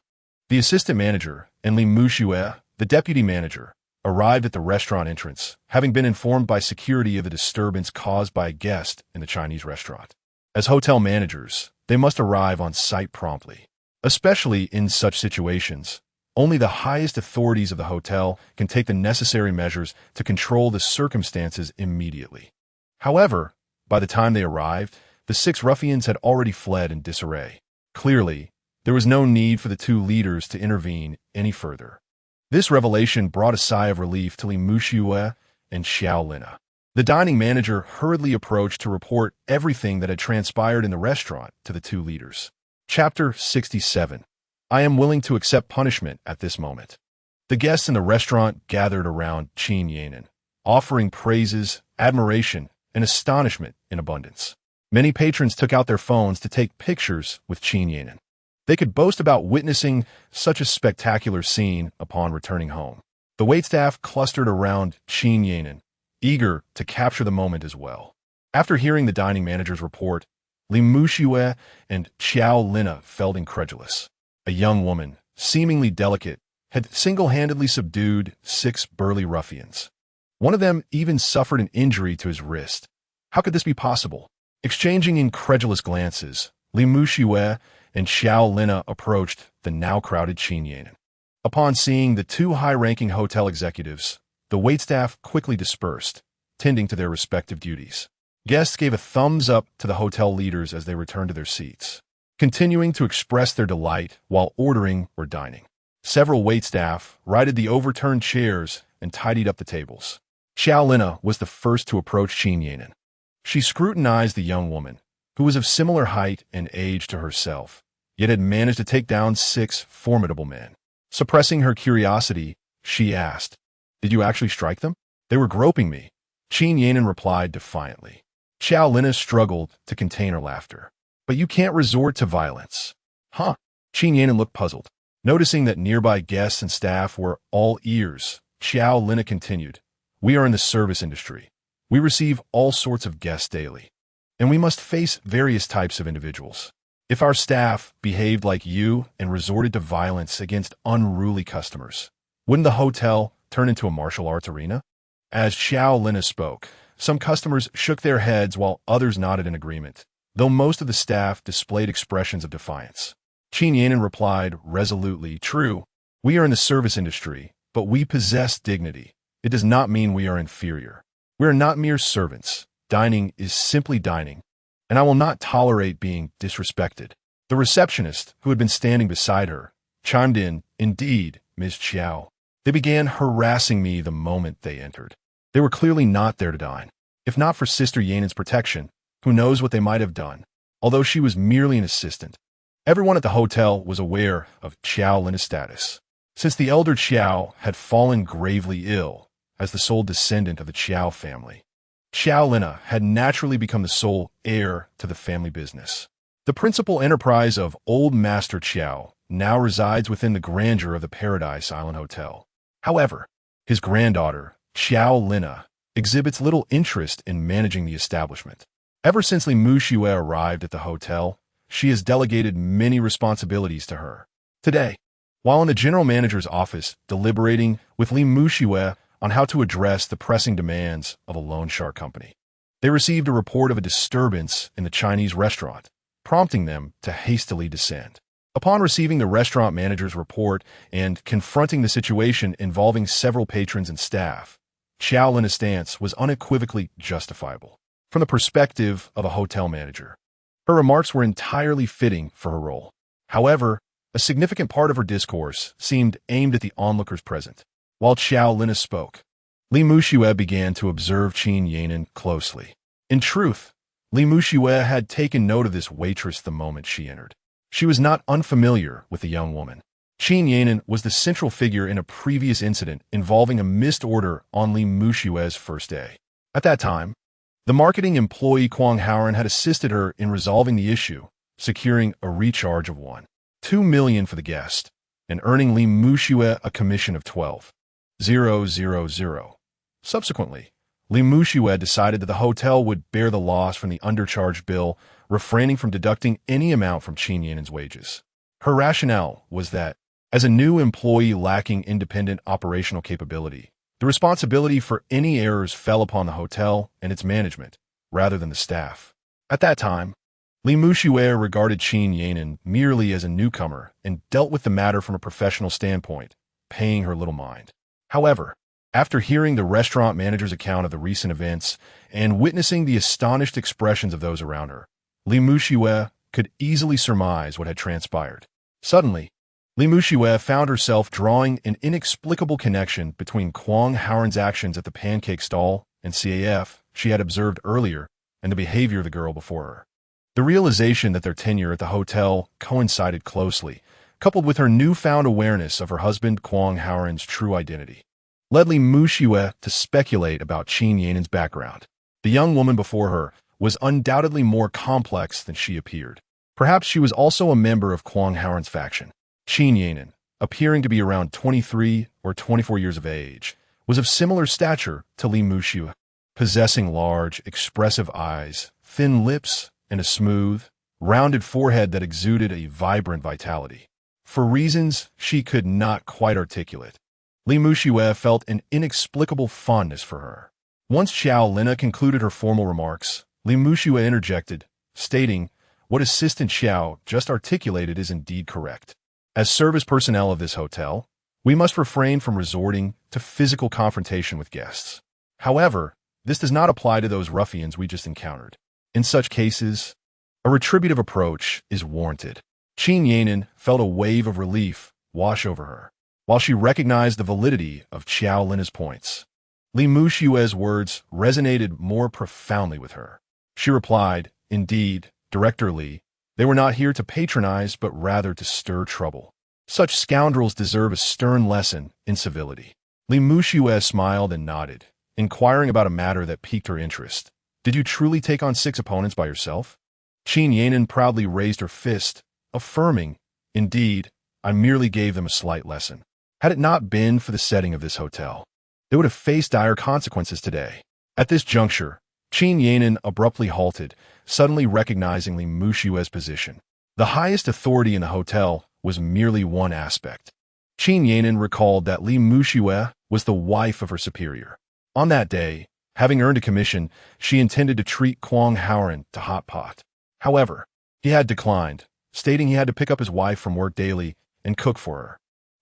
the assistant manager, and Li Muxue, the deputy manager, arrived at the restaurant entrance, having been informed by security of the disturbance caused by a guest in the Chinese restaurant. As hotel managers, they must arrive on site promptly. Especially in such situations, only the highest authorities of the hotel can take the necessary measures to control the circumstances immediately. However, by the time they arrived, the six ruffians had already fled in disarray. Clearly, there was no need for the two leaders to intervene any further. This revelation brought a sigh of relief to Li Muxue and Xiao Lina. The dining manager hurriedly approached to report everything that had transpired in the restaurant to the two leaders. Chapter 67. I am willing to accept punishment at this moment. The guests in the restaurant gathered around Qin Yanin, offering praises, admiration, and astonishment in abundance. Many patrons took out their phones to take pictures with Qin Yanin. They could boast about witnessing such a spectacular scene upon returning home. The waitstaff clustered around Qin Yanin, eager to capture the moment as well. After hearing the dining manager's report, Li Muxue and Xiao Lina felt incredulous. A young woman, seemingly delicate, had single-handedly subdued 6 burly ruffians. One of them even suffered an injury to his wrist. How could this be possible? Exchanging incredulous glances, Li Muxue and Xiao Lina approached the now crowded Qin Yanin. Upon seeing the 2 high-ranking hotel executives, the waitstaff quickly dispersed, tending to their respective duties. Guests gave a thumbs up to the hotel leaders as they returned to their seats, continuing to express their delight while ordering or dining. Several waitstaff righted the overturned chairs and tidied up the tables. Xiao Lina was the first to approach Qin Yanin. She scrutinized the young woman, who was of similar height and age to herself, yet had managed to take down 6 formidable men. Suppressing her curiosity, she asked, "Did you actually strike them?" "They were groping me," Qin Yanin replied defiantly. Xiao Lina struggled to contain her laughter. "But you can't resort to violence." "Huh?" Qin Yanin looked puzzled. Noticing that nearby guests and staff were all ears, Xiao Lina continued, "We are in the service industry. We receive all sorts of guests daily, and we must face various types of individuals. If our staff behaved like you and resorted to violence against unruly customers, wouldn't the hotel turn into a martial arts arena?" As Xiao Lina spoke, some customers shook their heads while others nodded in agreement, though most of the staff displayed expressions of defiance. Qin Yanin replied resolutely, "True, we are in the service industry, but we possess dignity. It does not mean we are inferior. We are not mere servants. Dining is simply dining, and I will not tolerate being disrespected." The receptionist, who had been standing beside her, chimed in, "Indeed, Ms. Xiao. They began harassing me the moment they entered. They were clearly not there to dine. If not for Sister Yanin's protection, who knows what they might have done, although she was merely an assistant." Everyone at the hotel was aware of Xiao Lina's status, since the elder Xiao had fallen gravely ill as the sole descendant of the Xiao family. Xiao Lina had naturally become the sole heir to the family business. The principal enterprise of Old Master Xiao now resides within the grandeur of the Paradise Island Hotel. However, his granddaughter, Xiao Lina, exhibits little interest in managing the establishment. Ever since Li Muxue arrived at the hotel, she has delegated many responsibilities to her. Today, while in the general manager's office deliberating with Li Muxue on how to address the pressing demands of a loan shark company, they received a report of a disturbance in the Chinese restaurant, prompting them to hastily descend. Upon receiving the restaurant manager's report and confronting the situation involving several patrons and staff, Xiao Lina's stance was unequivocally justifiable. From the perspective of a hotel manager, her remarks were entirely fitting for her role. However, a significant part of her discourse seemed aimed at the onlookers present. While Xiao Lina spoke, Li Muxue began to observe Qin Yanin closely. In truth, Li Muxue had taken note of this waitress the moment she entered. She was not unfamiliar with the young woman. Qin Yanin was the central figure in a previous incident involving a missed order on Li Muxue's first day. At that time, the marketing employee Kwang Haoran had assisted her in resolving the issue, securing a recharge of 1.2 million for the guest, and earning Li Muxue a commission of 12,000. Subsequently, Li Muxue decided that the hotel would bear the loss from the undercharged bill, refraining from deducting any amount from Qin Yanin's wages. Her rationale was that, as a new employee lacking independent operational capability, the responsibility for any errors fell upon the hotel and its management, rather than the staff. At that time, Li Muxue regarded Qin Yanin merely as a newcomer and dealt with the matter from a professional standpoint, paying her little mind. However, after hearing the restaurant manager's account of the recent events and witnessing the astonished expressions of those around her, Li Muxue could easily surmise what had transpired. Suddenly, Li Muxue found herself drawing an inexplicable connection between Kwang Haoran's actions at the pancake stall and CAF she had observed earlier and the behavior of the girl before her. The realization that their tenure at the hotel coincided closely, coupled with her newfound awareness of her husband Kwang Haoran's true identity, led Li Muxue to speculate about Qin Yanin's background. The young woman before her was undoubtedly more complex than she appeared. Perhaps she was also a member of Kwang Haoran's faction. Qin Yanin, appearing to be around 23 or 24 years of age, was of similar stature to Li Muxue, possessing large, expressive eyes, thin lips, and a smooth, rounded forehead that exuded a vibrant vitality. For reasons she could not quite articulate, Li Muxue felt an inexplicable fondness for her. Once Xiao Lina concluded her formal remarks, Li Muxue interjected, stating, "What Assistant Xiao just articulated is indeed correct. As service personnel of this hotel, we must refrain from resorting to physical confrontation with guests. However, this does not apply to those ruffians we just encountered. In such cases, a retributive approach is warranted." Qin Yanin felt a wave of relief wash over her, while she recognized the validity of Xiao Lina's points. Li Muxue's words resonated more profoundly with her. She replied, "Indeed, Director Lee, they were not here to patronize but rather to stir trouble. Such scoundrels deserve a stern lesson in civility." Li Muxue smiled and nodded, inquiring about a matter that piqued her interest. "Did you truly take on 6 opponents by yourself?" Qin Yanin proudly raised her fist, affirming, "Indeed, I merely gave them a slight lesson. Had it not been for the setting of this hotel, they would have faced dire consequences today." At this juncture, Qin Yanin abruptly halted, suddenly recognizing Li Muxue's position. The highest authority in the hotel was merely one aspect. Qin Yanin recalled that Li Muxue was the wife of her superior. On that day, having earned a commission, she intended to treat Kwang Haoran to hot pot. However, he had declined, stating he had to pick up his wife from work daily and cook for her.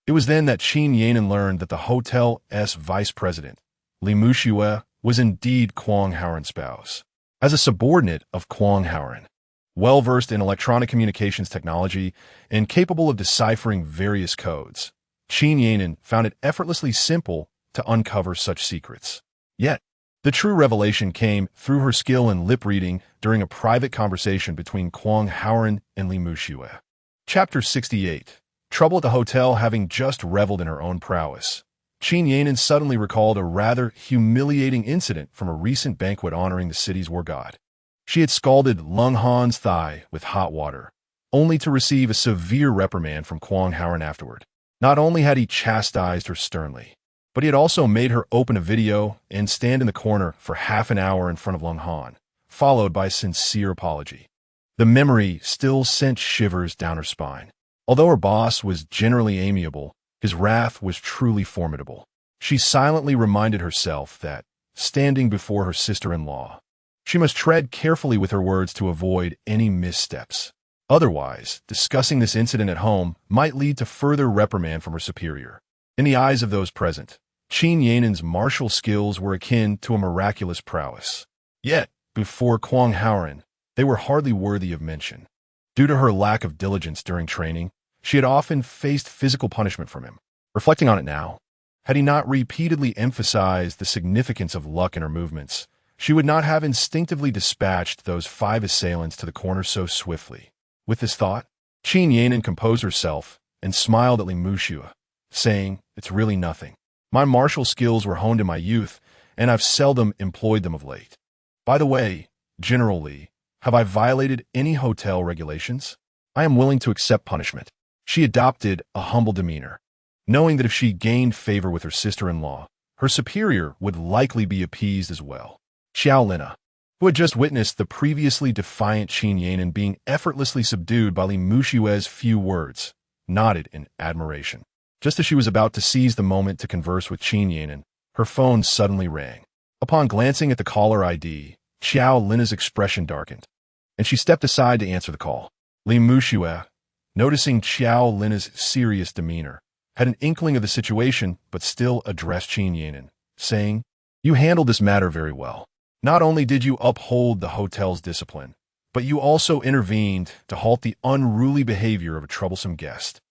It was then that Qin Yanin learned that the hotel's vice president, Li Muxue, was indeed Kwang Haoran's spouse. As a subordinate of Kwang Haoran, well-versed in electronic communications technology and capable of deciphering various codes, Qin Yanin found it effortlessly simple to uncover such secrets. Yet, the true revelation came through her skill in lip-reading during a private conversation between Kwang Haoran and Li Muxue. Chapter 68. Trouble at the hotel. Having just reveled in her own prowess, Qin Yanin suddenly recalled a rather humiliating incident from a recent banquet honoring the city's war god. She had scalded Lung Han's thigh with hot water, only to receive a severe reprimand from Kwang Haoran afterward. Not only had he chastised her sternly, but he had also made her open a video and stand in the corner for half an hour in front of Lung Han, followed by a sincere apology. The memory still sent shivers down her spine. Although her boss was generally amiable, his wrath was truly formidable. She silently reminded herself that, standing before her sister-in-law, she must tread carefully with her words to avoid any missteps. Otherwise, discussing this incident at home might lead to further reprimand from her superior. In the eyes of those present, Qin Yanin's martial skills were akin to a miraculous prowess. Yet, before Kwang Haoran, they were hardly worthy of mention. Due to her lack of diligence during training, she had often faced physical punishment from him. Reflecting on it now, had he not repeatedly emphasized the significance of luck in her movements, she would not have instinctively dispatched those 5 assailants to the corner so swiftly. With this thought, Qin Yanin composed herself and smiled at Li Muxue, saying, "It's really nothing. My martial skills were honed in my youth, and I've seldom employed them of late. By the way, General Li, have I violated any hotel regulations? I am willing to accept punishment." She adopted a humble demeanor, knowing that if she gained favor with her sister-in-law, her superior would likely be appeased as well. Xiao Lina, who had just witnessed the previously defiant Qin Yanin being effortlessly subdued by Li Muxue's few words, nodded in admiration. Just as she was about to seize the moment to converse with Qin Yanin, her phone suddenly rang. Upon glancing at the caller ID, Xiao Lina's expression darkened, and she stepped aside to answer the call. Li Muxue, noticing Xiao Lina's serious demeanor, had an inkling of the situation but still addressed Qin Yanin, saying, "You handled this matter very well. Not only did you uphold the hotel's discipline, but you also intervened to halt the unruly behavior of a troublesome guest,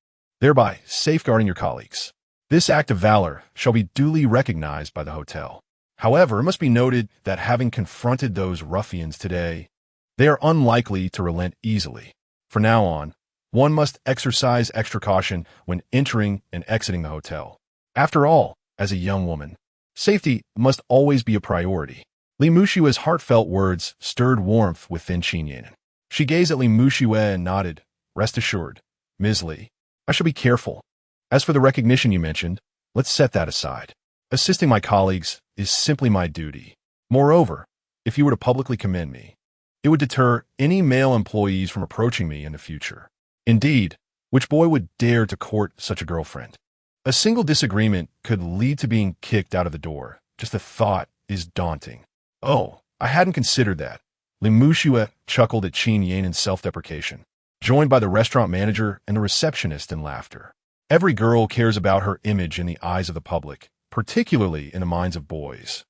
thereby safeguarding your colleagues. This act of valor shall be duly recognized by the hotel. However, it must be noted that having confronted those ruffians today, they are unlikely to relent easily. From now on, one must exercise extra caution when entering and exiting the hotel. After all, as a young woman, safety must always be a priority." Li Muxue's heartfelt words stirred warmth within Qin Yanin. She gazed at Li Muxue and nodded. "Rest assured, Ms. Li, I shall be careful. As for the recognition you mentioned, let's set that aside. Assisting my colleagues is simply my duty. Moreover, if you were to publicly commend me, it would deter any male employees from approaching me in the future. Indeed, which boy would dare to court such a girlfriend? A single disagreement could lead to being kicked out of the door. Just the thought is daunting." "Oh, I hadn't considered that." Li Muxue chuckled at Qin Yanin's self-deprecation, joined by the restaurant manager and the receptionist in laughter. Every girl cares about her image in the eyes of the public, particularly in the minds of boys.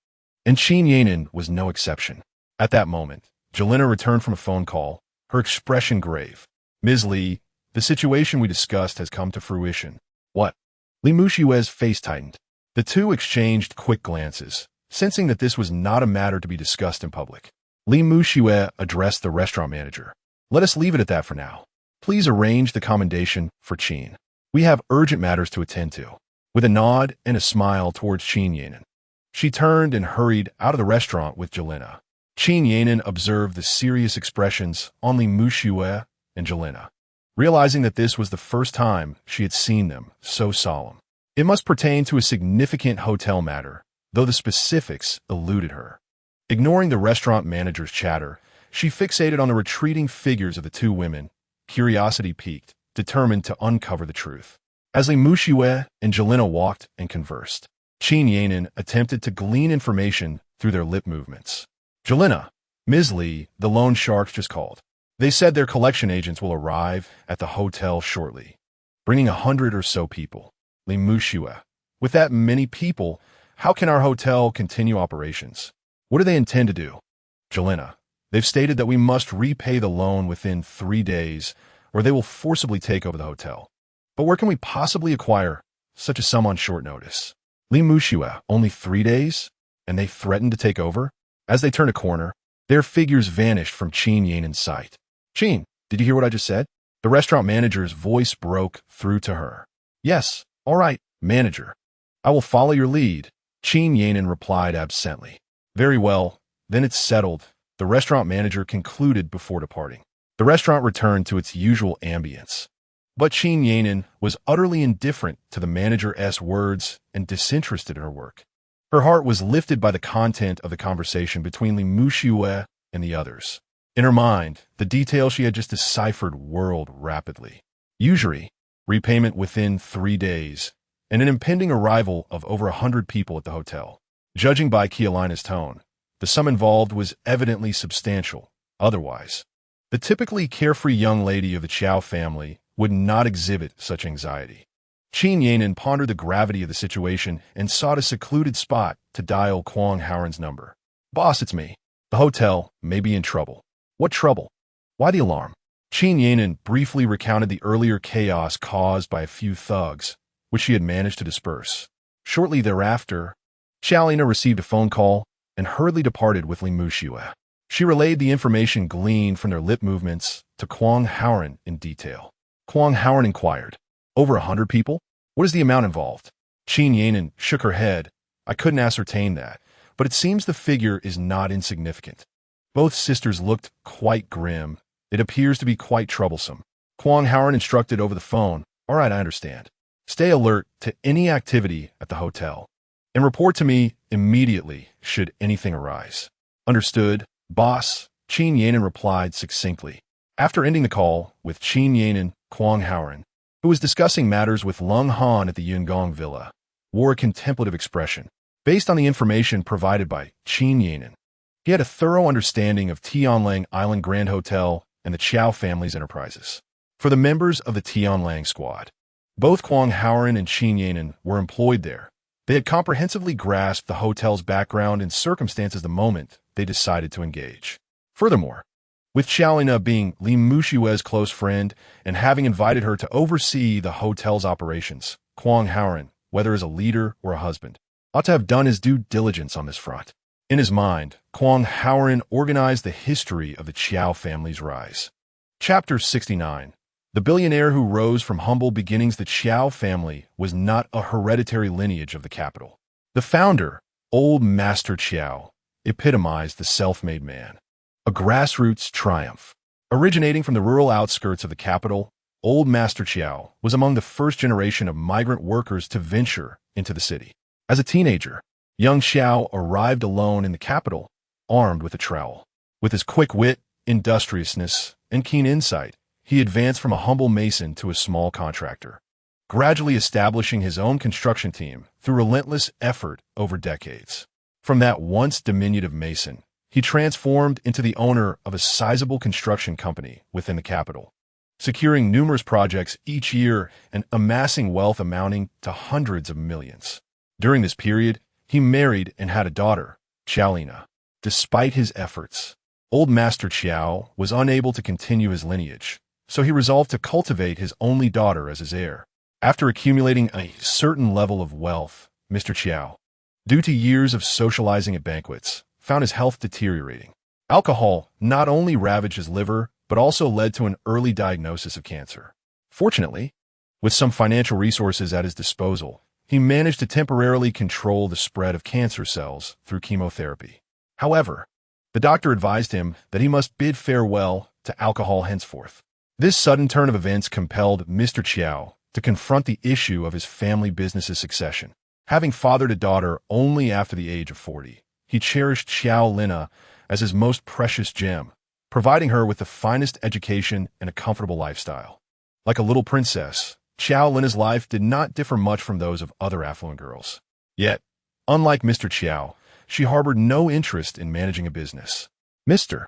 And Qin Yanin was no exception. At that moment, Jelena returned from a phone call, her expression grave. "Ms. Li, the situation we discussed has come to fruition." "What?" Li Muxue's face tightened. The two exchanged quick glances, sensing that this was not a matter to be discussed in public. Li Muxue addressed the restaurant manager. Let us leave it at that for now. Please arrange the commendation for Qin. We have urgent matters to attend to. With a nod and a smile towards Qin Yanin, she turned and hurried out of the restaurant with Jelena. Qin Yanin observed the serious expressions on Li Muxue and Jelena, realizing that this was the first time she had seen them so solemn. It must pertain to a significant hotel matter, though the specifics eluded her. Ignoring the restaurant manager's chatter, she fixated on the retreating figures of the two women, curiosity piqued, determined to uncover the truth. As Li Muxue and Jelena walked and conversed, Qin Yanin attempted to glean information through their lip movements. Jelena, Ms. Li, the loan sharks just called. They said their collection agents will arrive at the hotel shortly, bringing 100 or so people. Li Muxue, with that many people, how can our hotel continue operations? What do they intend to do? Jelena, they've stated that we must repay the loan within 3 days, or they will forcibly take over the hotel. But where can we possibly acquire such a sum on short notice? Li Muxue, only 3 days? And they threatened to take over? As they turned a corner, their figures vanished from Qin Yanin's sight. Qin, did you hear what I just said? The restaurant manager's voice broke through to her. Yes, all right, manager. I will follow your lead, Qin Yanin replied absently. Very well, then it's settled, the restaurant manager concluded before departing. The restaurant returned to its usual ambience. But Qin Yanin was utterly indifferent to the manager's words and disinterested in her work. Her heart was lifted by the content of the conversation between Li Muxue and the others. In her mind, the details she had just deciphered whirled rapidly. Usury, repayment within 3 days, and an impending arrival of over 100 people at the hotel. Judging by Kialina's tone, the sum involved was evidently substantial. Otherwise, the typically carefree young lady of the Chow family would not exhibit such anxiety. Qin Yanin pondered the gravity of the situation and sought a secluded spot to dial Kwang Haoran's number. Boss, it's me. The hotel may be in trouble. What trouble? Why the alarm? Qin Yanin briefly recounted the earlier chaos caused by a few thugs, which she had managed to disperse. Shortly thereafter, Xiaolina received a phone call and hurriedly departed with Li Muxue. She relayed the information gleaned from their lip movements to Kwang Haoran in detail. Kwang Haoran inquired, over 100 people? What is the amount involved? Qin Yanin shook her head. I couldn't ascertain that, but it seems the figure is not insignificant. Both sisters looked quite grim. It appears to be quite troublesome. Kwang Haoran instructed over the phone, all right, I understand. Stay alert to any activity at the hotel, and report to me immediately should anything arise. Understood, boss, Qin Yanin replied succinctly. After ending the call with Qin Yanin, Kwang Haoran, who was discussing matters with Lung Han at the Yungong Villa, wore a contemplative expression. Based on the information provided by Qin Yanin, he had a thorough understanding of Tianlang Island Grand Hotel and the Chow family's enterprises. For the members of the Tianlang squad, both Kwang Haoran and Qin Yanin were employed there. They had comprehensively grasped the hotel's background and circumstances the moment they decided to engage. Furthermore, with Xiaolina being Li Muxue's close friend and having invited her to oversee the hotel's operations, Kwang Haoran, whether as a leader or a husband, ought to have done his due diligence on this front. In his mind, Kwang Haoran organized the history of the Chow family's rise. Chapter 69. The billionaire who rose from humble beginnings. The Chow family was not a hereditary lineage of the capital. The founder, Old Master Chow, epitomized the self-made man. A grassroots triumph. Originating from the rural outskirts of the capital, Old Master Chow was among the first generation of migrant workers to venture into the city. As a teenager, young Chow arrived alone in the capital, armed with a trowel. With his quick wit, industriousness, and keen insight, he advanced from a humble mason to a small contractor, gradually establishing his own construction team through relentless effort over decades. From that once diminutive mason, he transformed into the owner of a sizable construction company within the capital, securing numerous projects each year and amassing wealth amounting to hundreds of millions. During this period, he married and had a daughter, Xiaolina. Despite his efforts, Old Master Chow was unable to continue his lineage, so he resolved to cultivate his only daughter as his heir. After accumulating a certain level of wealth, Mr. Chow, due to years of socializing at banquets, found his health deteriorating. Alcohol not only ravaged his liver, but also led to an early diagnosis of cancer. Fortunately, with some financial resources at his disposal, he managed to temporarily control the spread of cancer cells through chemotherapy. However, the doctor advised him that he must bid farewell to alcohol henceforth. This sudden turn of events compelled Mr. Chiao to confront the issue of his family business's succession. Having fathered a daughter only after the age of 40, he cherished Xiao Lina as his most precious gem, providing her with the finest education and a comfortable lifestyle. Like a little princess, Xiao Lina's life did not differ much from those of other affluent girls. Yet, unlike Mr. Chiao, she harbored no interest in managing a business. Mr.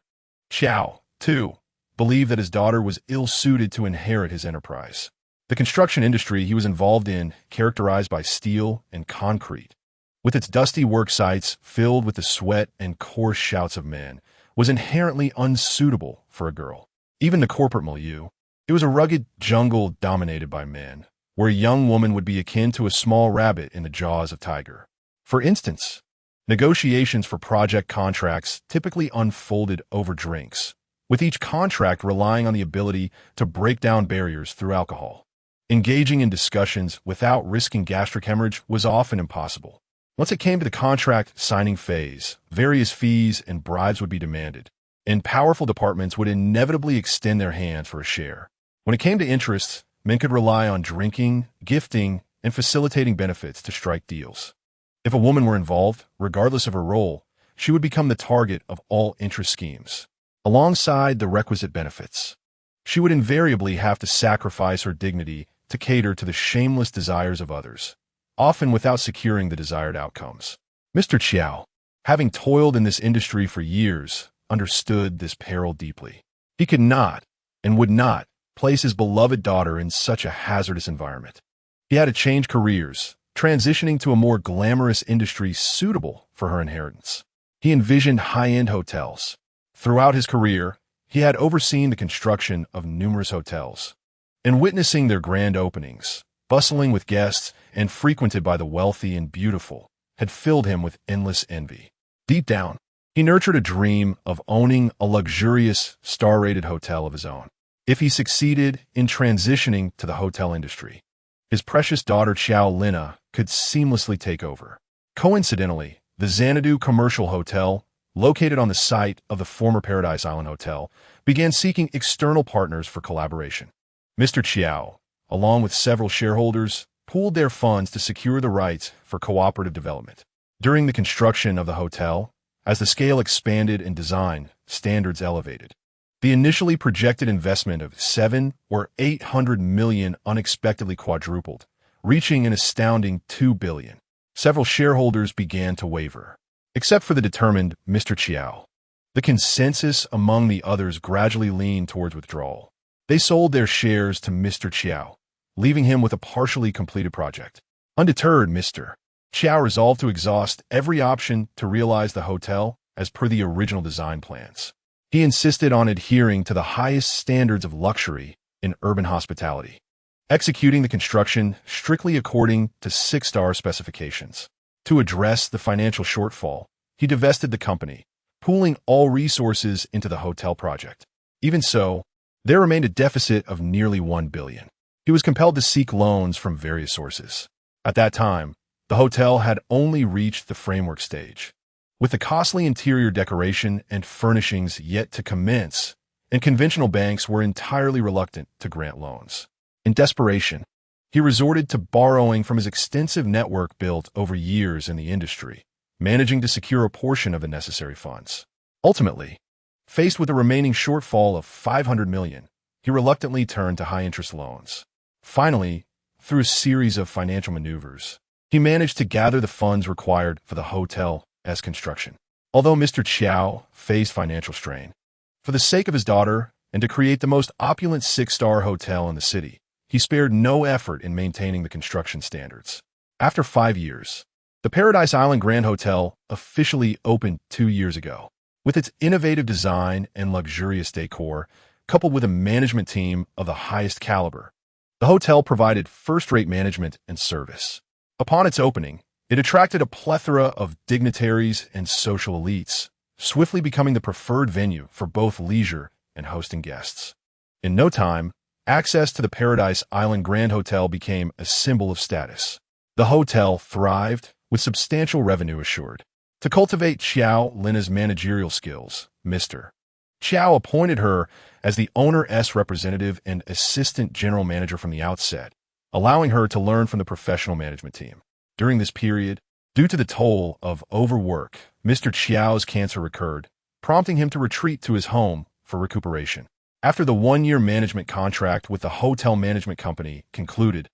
Chiao, too, believed that his daughter was ill-suited to inherit his enterprise. The construction industry he was involved in, characterized by steel and concrete, with its dusty work sites filled with the sweat and coarse shouts of men, was inherently unsuitable for a girl. Even the corporate milieu, it was a rugged jungle dominated by men, where a young woman would be akin to a small rabbit in the jaws of a tiger. For instance, negotiations for project contracts typically unfolded over drinks, with each contract relying on the ability to break down barriers through alcohol. Engaging in discussions without risking gastric hemorrhage was often impossible. Once it came to the contract signing phase, various fees and bribes would be demanded, and powerful departments would inevitably extend their hand for a share. When it came to interests, men could rely on drinking, gifting, and facilitating benefits to strike deals. If a woman were involved, regardless of her role, she would become the target of all interest schemes. Alongside the requisite benefits, she would invariably have to sacrifice her dignity to cater to the shameless desires of others, often without securing the desired outcomes. Mr. Chiao, having toiled in this industry for years, understood this peril deeply. He could not, and would not, place his beloved daughter in such a hazardous environment. He had to change careers, transitioning to a more glamorous industry suitable for her inheritance. He envisioned high-end hotels. Throughout his career, he had overseen the construction of numerous hotels, and witnessing their grand openings, bustling with guests and frequented by the wealthy and beautiful, had filled him with endless envy. Deep down, he nurtured a dream of owning a luxurious, star-rated hotel of his own. If he succeeded in transitioning to the hotel industry, his precious daughter Xiao Lina could seamlessly take over. Coincidentally, the Xanadu Commercial Hotel, located on the site of the former Paradise Island Hotel, began seeking external partners for collaboration. Mr. Chiao, along with several shareholders, pooled their funds to secure the rights for cooperative development. During the construction of the hotel, as the scale expanded and design standards elevated, the initially projected investment of 700 or 800 million unexpectedly quadrupled, reaching an astounding 2 billion. Several shareholders began to waver, except for the determined Mr. Chiao. The consensus among the others gradually leaned towards withdrawal. They sold their shares to Mr. Chiao, leaving him with a partially completed project. Undeterred, Mr. Chiao resolved to exhaust every option to realize the hotel as per the original design plans. He insisted on adhering to the highest standards of luxury in urban hospitality, executing the construction strictly according to 6-star specifications. To address the financial shortfall, he divested the company, pooling all resources into the hotel project. Even so, there remained a deficit of nearly 1 billion. He was compelled to seek loans from various sources. At that time, the hotel had only reached the framework stage, with the costly interior decoration and furnishings yet to commence, and conventional banks were entirely reluctant to grant loans. In desperation, he resorted to borrowing from his extensive network built over years in the industry, managing to secure a portion of the necessary funds. Ultimately, faced with a remaining shortfall of 500 million, he reluctantly turned to high-interest loans. Finally, through a series of financial maneuvers, he managed to gather the funds required for the hotel's construction. Although Mr. Chiao faced financial strain, for the sake of his daughter and to create the most opulent 6-star hotel in the city, he spared no effort in maintaining the construction standards. After 5 years, the Paradise Island Grand Hotel officially opened 2 years ago. With its innovative design and luxurious decor, coupled with a management team of the highest caliber, the hotel provided first-rate management and service. Upon its opening, it attracted a plethora of dignitaries and social elites, swiftly becoming the preferred venue for both leisure and hosting guests. In no time, access to the Paradise Island Grand Hotel became a symbol of status. The hotel thrived, with substantial revenue assured. To cultivate Xiao Lina's managerial skills, Mr. Qiao appointed her as the owner's representative and assistant general manager from the outset, allowing her to learn from the professional management team. During this period, due to the toll of overwork, Mr. Qiao's cancer recurred, prompting him to retreat to his home for recuperation. After the one-year management contract with the hotel management company concluded,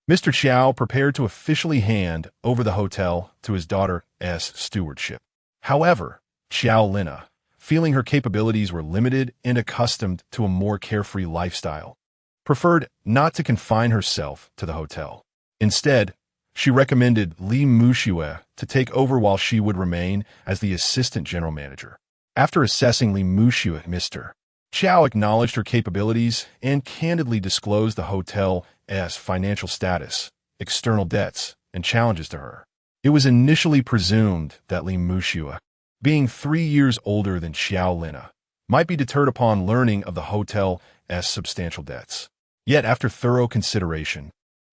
Mr. Qiao prepared to officially hand over the hotel to his daughter's stewardship. However, Xiao Lina, feeling her capabilities were limited and accustomed to a more carefree lifestyle, preferred not to confine herself to the hotel. Instead, she recommended Li Muxue to take over while she would remain as the assistant general manager. After assessing Li Muxue, Mr. Qiao acknowledged her capabilities and candidly disclosed the hotel's financial status, external debts, and challenges to her. It was initially presumed that Li Muxue, being 3 years older than Xiao Lina, might be deterred upon learning of the hotel's substantial debts. Yet after thorough consideration,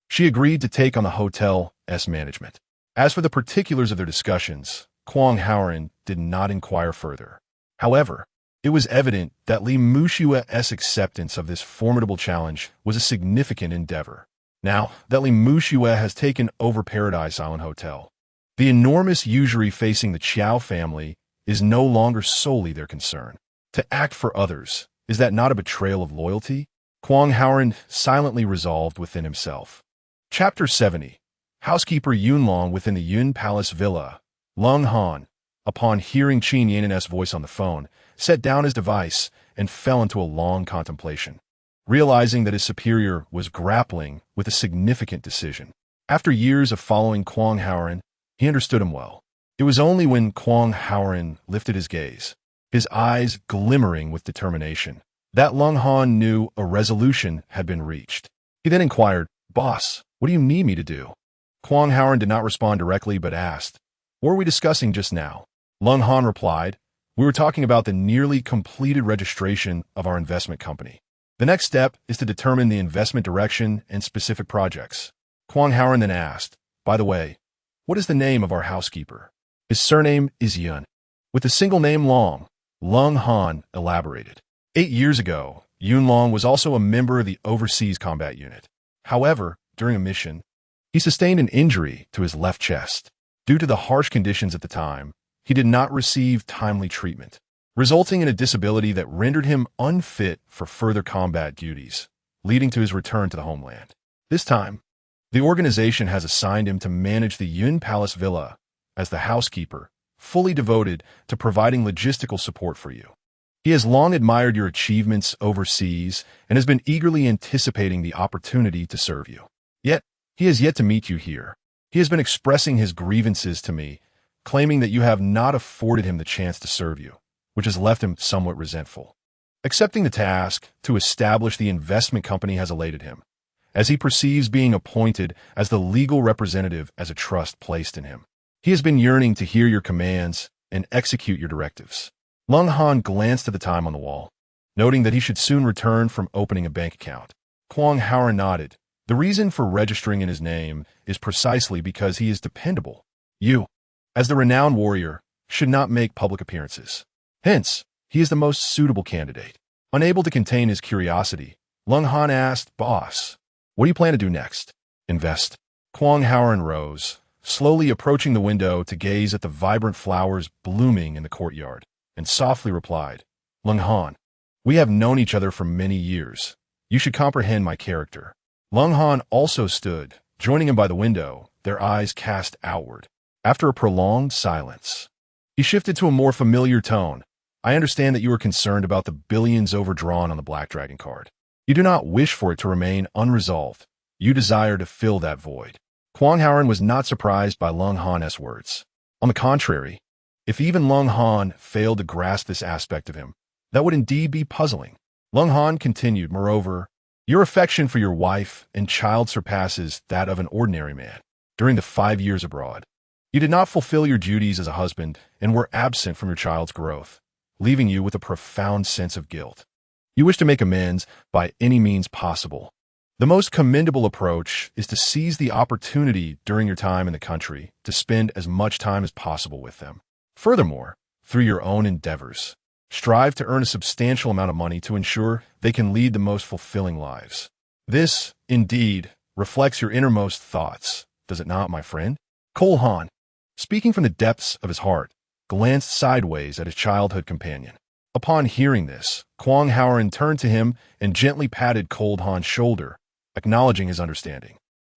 she agreed to take on the hotel's management. As for the particulars of their discussions, Kwang Haoran did not inquire further. However, it was evident that Li Muxue's acceptance of this formidable challenge was a significant endeavor. Now that Li Muxue has taken over Paradise Island Hotel, the enormous usury facing the Qiao family is no longer solely their concern. To act for others, is that not a betrayal of loyalty? Kwang Haoran silently resolved within himself. Chapter 70. Housekeeper Yunlong within the Yun Palace Villa. Lung Han, upon hearing Qin Yanan's voice on the phone, set down his device and fell into a long contemplation, realizing that his superior was grappling with a significant decision. After years of following Kwang Haoran, he understood him well. It was only when Kwang Haoran lifted his gaze, his eyes glimmering with determination, that Lung Han knew a resolution had been reached. He then inquired, "Boss, what do you need me to do?" Kwang Haoran did not respond directly but asked, "What were we discussing just now?" Lung Han replied, "We were talking about the nearly completed registration of our investment company. The next step is to determine the investment direction and specific projects." Kwang Haoran then asked, "By the way, what is the name of our housekeeper?" "His surname is Yun, with the single name Long," Lung Han elaborated. 8 years ago, Yun Long was also a member of the Overseas Combat Unit. However, during a mission, he sustained an injury to his left chest. Due to the harsh conditions at the time, he did not receive timely treatment, resulting in a disability that rendered him unfit for further combat duties, leading to his return to the homeland. This time, the organization has assigned him to manage the Yun Palace Villa as the housekeeper, fully devoted to providing logistical support for you. He has long admired your achievements overseas and has been eagerly anticipating the opportunity to serve you. Yet, he has yet to meet you here. He has been expressing his grievances to me, claiming that you have not afforded him the chance to serve you, which has left him somewhat resentful. Accepting the task to establish the investment company has elated him, as he perceives being appointed as the legal representative as a trust placed in him. He has been yearning to hear your commands and execute your directives. Lung Han glanced at the time on the wall, noting that he should soon return from opening a bank account. Kwang Haoran nodded. The reason for registering in his name is precisely because he is dependable. You, as the renowned warrior, should not make public appearances. Hence, he is the most suitable candidate. Unable to contain his curiosity, Lung Han asked, "Boss, what do you plan to do next?" "Invest." Kwang Haoran rose, slowly approaching the window to gaze at the vibrant flowers blooming in the courtyard, and softly replied, "Lung Han, we have known each other for many years. You should comprehend my character." Lung Han also stood, joining him by the window, their eyes cast outward. After a prolonged silence, he shifted to a more familiar tone. "I understand that you are concerned about the billions overdrawn on the Black Dragon card. You do not wish for it to remain unresolved. You desire to fill that void." Kwang Haoran was not surprised by Lung Han's words. On the contrary, if even Lung Han failed to grasp this aspect of him, that would indeed be puzzling. Lung Han continued, "Moreover, your affection for your wife and child surpasses that of an ordinary man. During the 5 years abroad, You did not fulfill your duties as a husband and were absent from your child's growth, leaving you with a profound sense of guilt. You wish to make amends by any means possible. The most commendable approach is to seize the opportunity during your time in the country to spend as much time as possible with them. Furthermore, through your own endeavors, strive to earn a substantial amount of money to ensure they can lead the most fulfilling lives. This, indeed, reflects your innermost thoughts, does it not, my friend? Cole Haan, speaking from the depths of his heart, glanced sideways at his childhood companion. Upon hearing this, Kwang Howren turned to him and gently patted Cole Haan's shoulder, acknowledging his understanding.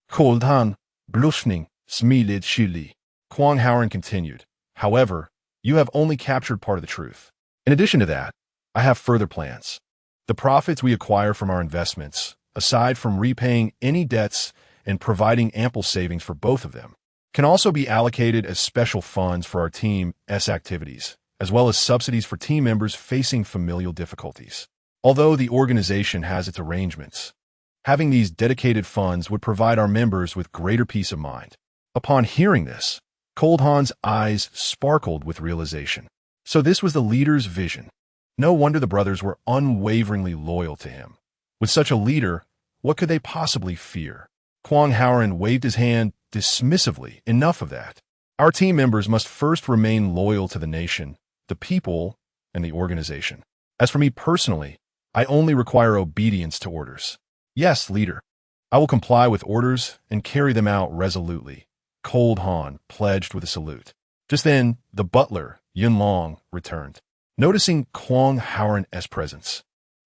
Cole Haan, blushing, smiled shyly. Kwang Howren continued, however, you have only captured part of the truth. In addition to that, I have further plans. The profits we acquire from our investments, aside from repaying any debts and providing ample savings for both of them, can also be allocated as special funds for our team's activities, as well as subsidies for team members facing familial difficulties. Although the organization has its arrangements, having these dedicated funds would provide our members with greater peace of mind. Upon hearing this, Cole Haan's eyes sparkled with realization. So this was the leader's vision. No wonder the brothers were unwaveringly loyal to him. With such a leader, what could they possibly fear? Kwang Howren waved his hand dismissively. Enough of that. Our team members must first remain loyal to the nation, the people, and the organization. As for me personally, I only require obedience to orders. Yes, leader. I will comply with orders and carry them out resolutely. Cole Haan pledged with a salute. Just then, the butler, Yun Long, returned. Noticing Kwang Howren's presence,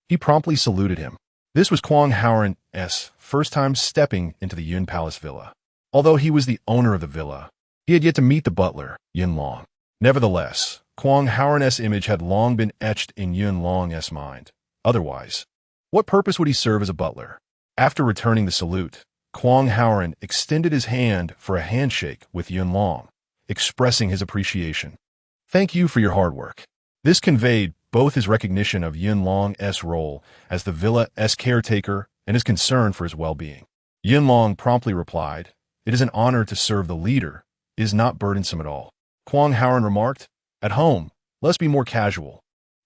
he promptly saluted him. This was Kwang Howren's first time stepping into the Yun Palace villa. Although he was the owner of the villa, he had yet to meet the butler, Yun Long. Nevertheless, Kwang Howren's image had long been etched in Yun Long's mind. Otherwise, what purpose would he serve as a butler? After returning the salute, Kwang Howren extended his hand for a handshake with Yun Long, expressing his appreciation. Thank you for your hard work. This conveyed both his recognition of Yun Long's role as the villa's caretaker and his concern for his well-being. Yun Long promptly replied, "It is an honor to serve the leader. It is not burdensome at all." Kwang Howren remarked, "At home, let's be more casual.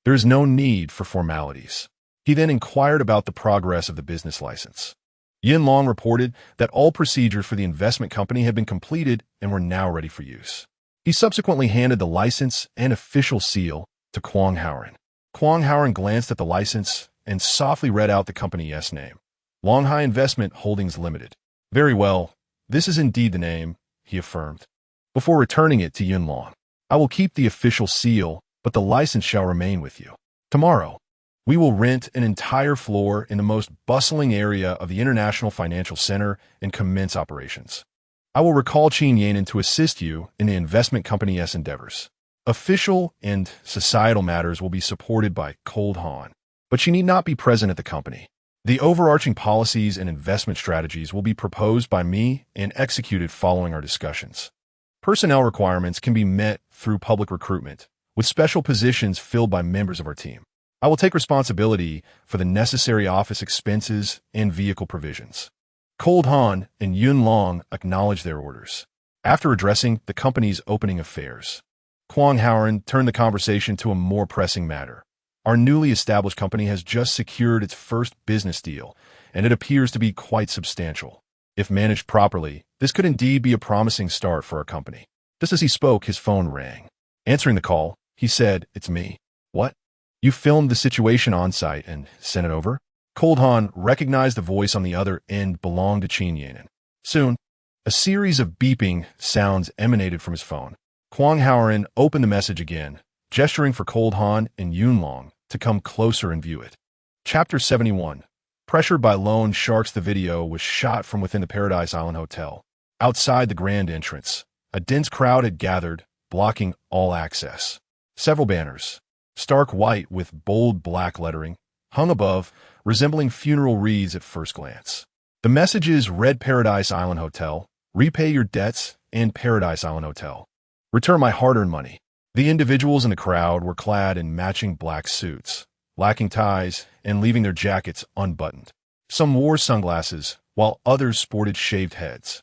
There is no need for formalities." He then inquired about the progress of the business license. Yun Long reported that all procedures for the investment company had been completed and were now ready for use. He subsequently handed the license and official seal to Kwang Howren. Kwang Howren glanced at the license and softly read out the company's name, Longhai Investment Holdings Limited. "Very well, this is indeed the name," he affirmed. Before returning it to Yun Long, "I will keep the official seal, but the license shall remain with you. Tomorrow, we will rent an entire floor in the most bustling area of the International Financial Center and commence operations. I will recall Qin Yanin to assist you in the investment company's endeavors. Official and societal matters will be supported by Cole Haan, but she need not be present at the company. The overarching policies and investment strategies will be proposed by me and executed following our discussions. Personnel requirements can be met through public recruitment, with special positions filled by members of our team. I will take responsibility for the necessary office expenses and vehicle provisions." Cole Haan and Yun Long acknowledged their orders. After addressing the company's opening affairs, Kwang Howren turned the conversation to a more pressing matter. Our newly established company has just secured its first business deal, and it appears to be quite substantial. If managed properly, this could indeed be a promising start for our company. Just as he spoke, his phone rang. Answering the call, he said, "It's me." "What? You filmed the situation on site and sent it over?" Cole Haan recognized the voice on the other end belonged to Qin Yanin. Soon, a series of beeping sounds emanated from his phone. Kwang Howren opened the message again, gesturing for Cole Haan and Yun Long to come closer and view it. Chapter 71. Pressured by loan sharks. The video was shot from within the Paradise Island Hotel. Outside the grand entrance, a dense crowd had gathered, blocking all access. Several banners, stark white with bold black lettering, hung above, resembling funeral wreaths at first glance. The messages read: Paradise Island Hotel, repay your debts, and Paradise Island Hotel, return my hard-earned money. The individuals in the crowd were clad in matching black suits, lacking ties and leaving their jackets unbuttoned. Some wore sunglasses, while others sported shaved heads.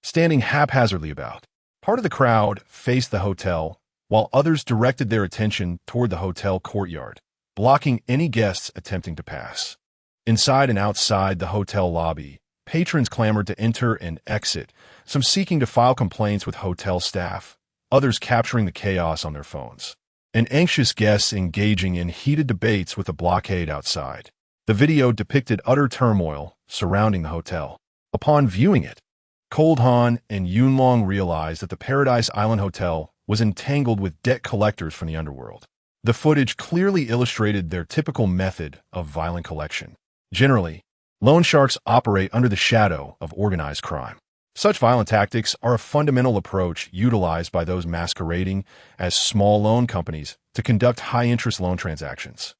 Standing haphazardly about, Part of the crowd faced the hotel, while others directed their attention toward the hotel courtyard, blocking any guests attempting to pass. Inside and outside the hotel lobby, patrons clamored to enter and exit, some seeking to file complaints with hotel staff, others capturing the chaos on their phones, and anxious guests engaging in heated debates with the blockade outside. The video depicted utter turmoil surrounding the hotel. Upon viewing it, Cold Han and Yunlong realized that the Paradise Island Hotel was entangled with debt collectors from the underworld. The footage clearly illustrated their typical method of violent collection. Generally, loan sharks operate under the shadow of organized crime. Such violent tactics are a fundamental approach utilized by those masquerading as small loan companies to conduct high-interest loan transactions.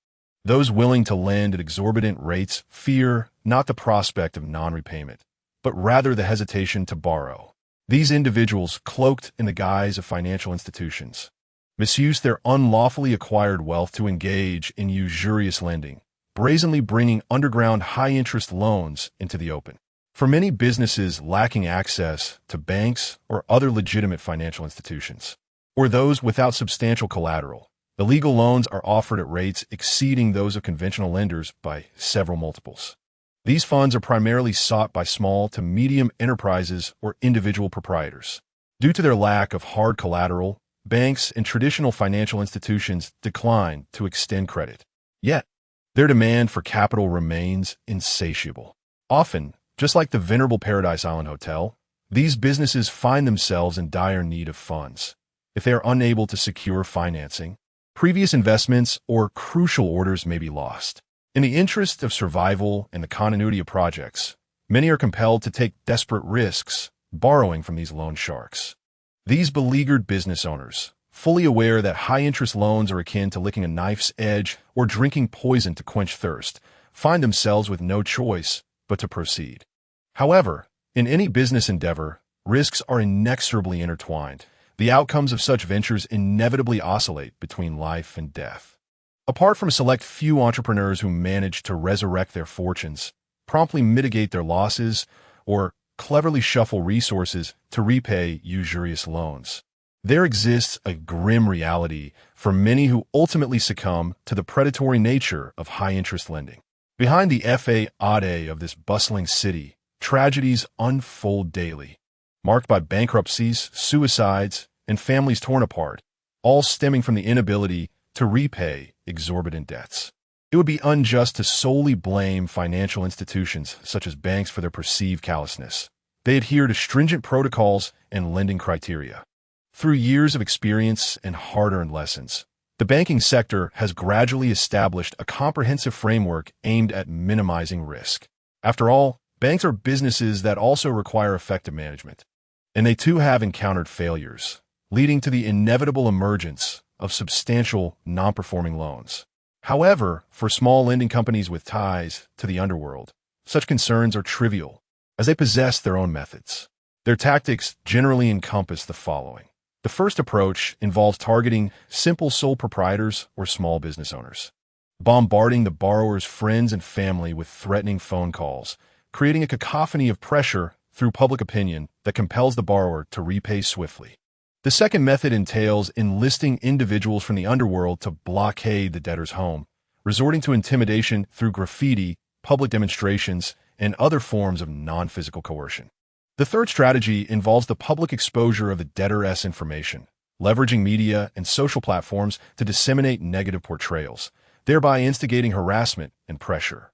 Those willing to lend at exorbitant rates fear not the prospect of non-repayment, but rather the hesitation to borrow. These individuals, cloaked in the guise of financial institutions, misuse their unlawfully acquired wealth to engage in usurious lending, brazenly bringing underground high-interest loans into the open. For many businesses lacking access to banks or other legitimate financial institutions, or those without substantial collateral, illegal loans are offered at rates exceeding those of conventional lenders by several multiples. These funds are primarily sought by small to medium enterprises or individual proprietors. Due to their lack of hard collateral, banks and traditional financial institutions decline to extend credit. Yet, their demand for capital remains insatiable. Often, just like the venerable Paradise Island Hotel, these businesses find themselves in dire need of funds. If they are unable to secure financing, previous investments or crucial orders may be lost. In the interest of survival and the continuity of projects, many are compelled to take desperate risks, borrowing from these loan sharks. These beleaguered business owners, fully aware that high-interest loans are akin to licking a knife's edge or drinking poison to quench thirst, find themselves with no choice but to proceed. However, in any business endeavor, risks are inexorably intertwined. The outcomes of such ventures inevitably oscillate between life and death. Apart from a select few entrepreneurs who manage to resurrect their fortunes, promptly mitigate their losses, or cleverly shuffle resources to repay usurious loans, there exists a grim reality for many who ultimately succumb to the predatory nature of high-interest lending. Behind the facade of this bustling city, tragedies unfold daily, marked by bankruptcies, suicides, and families torn apart, all stemming from the inability to repay exorbitant debts. It would be unjust to solely blame financial institutions such as banks for their perceived callousness. They adhere to stringent protocols and lending criteria. Through years of experience and hard-earned lessons, the banking sector has gradually established a comprehensive framework aimed at minimizing risk. After all, banks are businesses that also require effective management, and they too have encountered failures, leading to the inevitable emergence of substantial non-performing loans. However, for small lending companies with ties to the underworld, such concerns are trivial, as they possess their own methods. Their tactics generally encompass the following. The first approach involves targeting simple sole proprietors or small business owners, bombarding the borrower's friends and family with threatening phone calls, creating a cacophony of pressure through public opinion that compels the borrower to repay swiftly. The second method entails enlisting individuals from the underworld to blockade the debtor's home, resorting to intimidation through graffiti, public demonstrations, and other forms of non-physical coercion. The third strategy involves the public exposure of the debtor's information, leveraging media and social platforms to disseminate negative portrayals, thereby instigating harassment and pressure.